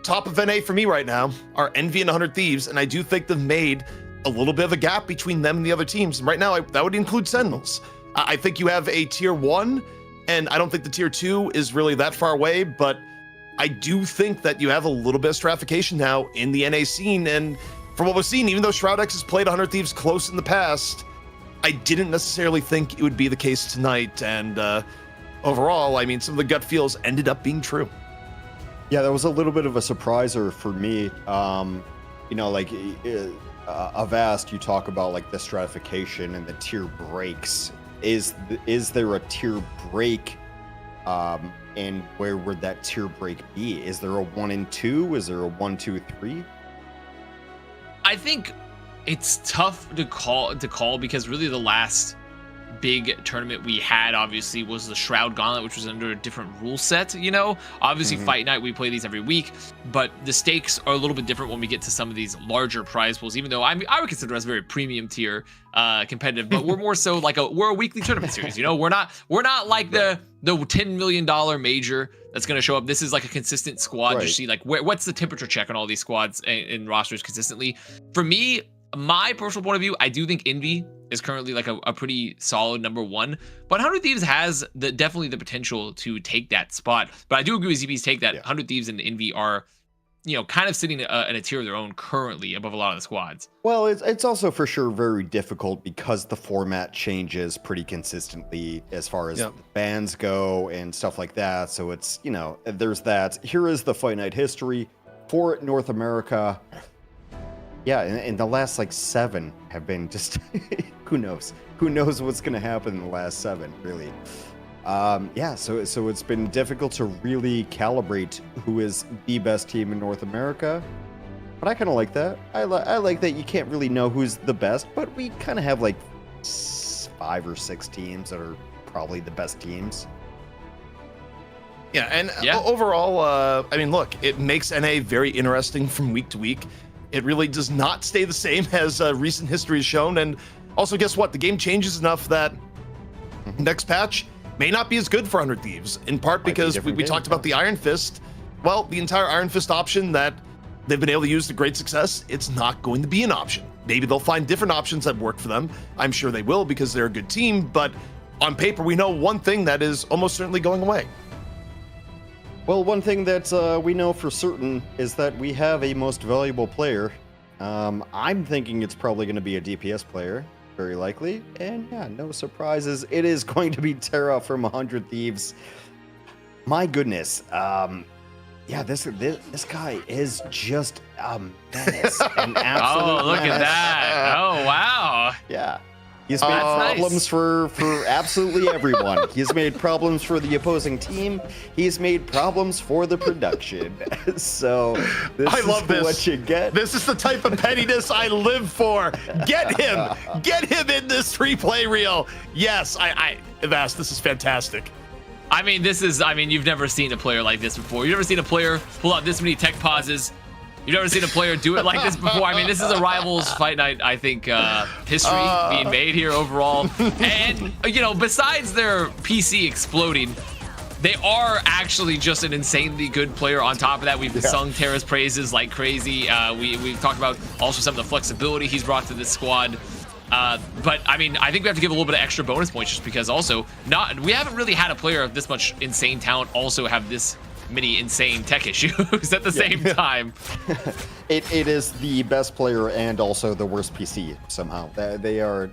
top of NA for me right now are Envy and 100 Thieves, and I do think they've made a little bit of a gap between them and the other teams. And right now, that would include Sentinels. I think you have a tier 1, and I don't think the tier 2 is really that far away, but I do think that you have a little bit of stratification now in the NA scene. And from what we've seen, even though Shroud X has played 100 Thieves close in the past, I didn't necessarily think it would be the case tonight. And overall, I mean, some of the gut feels ended up being true. Yeah, that was a little bit of a surpriser for me. You know, like Avast, you talk about like the stratification and the tier breaks. Is there a tier break? And where would that tier break be? Is there a 1 and 2? Is there a 1, 2, 3? I think it's tough to call because really the last big tournament we had obviously was the Shroud Gauntlet, which was under a different rule set, you know. Obviously Fight Night, we play these every week, but the stakes are a little bit different when we get to some of these larger prize pools, even though I would consider us very premium tier competitive, but we're more so like we're a weekly tournament series, you know. We're not like the $10 million major that's going to show up. This is like a consistent squad to see like what's the temperature check on all these squads and rosters consistently. For me, my personal point of view, I do think Envy is currently like a pretty solid number 1, but 100 Thieves has definitely the potential to take that spot. But I do agree with ZB's take that 100 Thieves and Envy are, you know, kind of sitting in a tier of their own currently above a lot of the squads. Well, it's also for sure very difficult because the format changes pretty consistently as far as bans go and stuff like that. So it's, you know, there's that. Here is the Fight Night history for North America. Yeah, and the last like 7 have been just who knows? Who knows what's going to happen in the last 7, really? Yeah, so it's been difficult to really calibrate who is the best team in North America. But I kind of like that. I like that you can't really know who's the best, but we kind of have like 5 or 6 teams that are probably the best teams. Yeah, and overall, I mean, look, it makes NA very interesting from week to week. It really does not stay the same as recent history has shown. And also, guess what? The game changes enough that next patch may not be as good for 100 Thieves, in part because we talked about the Iron Fist. Well, the entire Iron Fist option that they've been able to use to great success, it's not going to be an option. Maybe they'll find different options that work for them. I'm sure they will because they're a good team, but on paper, we know one thing that is almost certainly going away. Well, one thing that we know for certain is that we have a most valuable player. I'm thinking it's probably going to be a DPS player, very likely. And yeah, no surprises. It is going to be Terra from 100 Thieves. My goodness. Yeah, this guy is just a menace. An absolute Oh, look menace. at that. Oh, wow. Yeah. He's made problems for absolutely everyone. He's made problems for the opposing team. He's made problems for the production. So I love this. What you get. This is the type of pettiness I live for. Get him in this replay reel. Yes, Vast, this is fantastic. I mean, you've never seen a player like this before. You've never seen a player pull out this many tech pauses. You've never seen a player do it like this before. I mean, this is a Rivals Fight Night, I think, history being made here overall. And, you know, besides their PC exploding, they are actually just an insanely good player on top of that. We've sung Terra's praises like crazy. We've talked about also some of the flexibility he's brought to this squad. But I mean, I think we have to give a little bit of extra bonus points just because also we haven't really had a player of this much insane talent also have this many insane tech issues at the same time. It is the best player and also the worst PC somehow. They are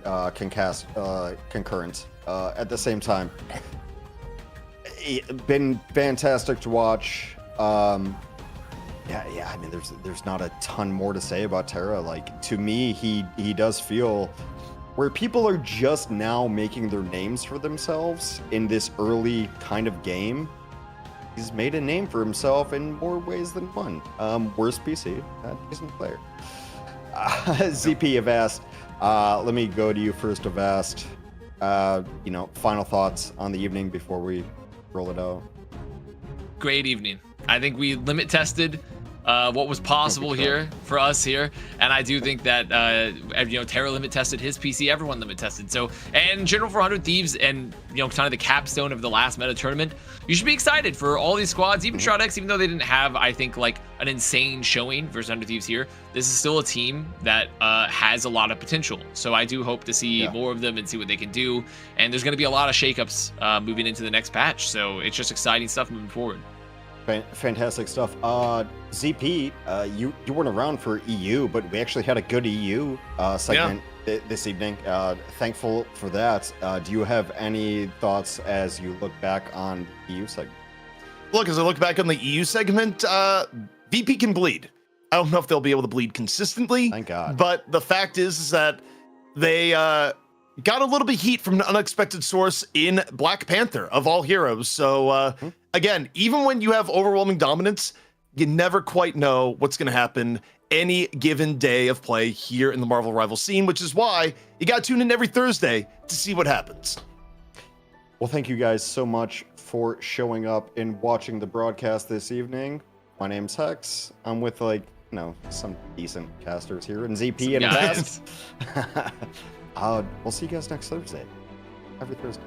concurrent at the same time. It's been fantastic to watch. Yeah. I mean, there's not a ton more to say about Terra. Like, to me, he does feel where people are just now making their names for themselves in this early kind of game. He's made a name for himself in more ways than one. Worst PC, decent player. ZP Avast, let me go to you first, Avast. Final thoughts on the evening before we roll it out. Great evening. I think we limit tested what was possible here for us here, and I do think that Terra limit tested his PC, everyone limit tested. So, and in general for 100 Thieves, and kind of the capstone of the last meta tournament, you should be excited for all these squads. Even Shroud X, even though they didn't have, I think, like an insane showing versus 100 Thieves here, this is still a team that has a lot of potential. So I do hope to see more of them and see what they can do. And there's going to be a lot of shakeups moving into the next patch. So it's just exciting stuff moving forward. Fantastic stuff. ZP, you weren't around for EU, but we actually had a good EU segment this evening. Thankful for that. Do you have any thoughts as you look back on the EU segment? Look, as I look back on the EU segment, VP can bleed. I don't know if they'll be able to bleed consistently. Thank God. But the fact is that they got a little bit of heat from an unexpected source in Black Panther, of all heroes. So, again, even when you have overwhelming dominance, you never quite know what's going to happen any given day of play here in the Marvel Rival scene, which is why you got to tune in every Thursday to see what happens. Well, thank you guys so much for showing up and watching the broadcast this evening. My name's Hex. I'm with some decent casters here, and ZP and Avast. We'll see you guys next Thursday. Every Thursday.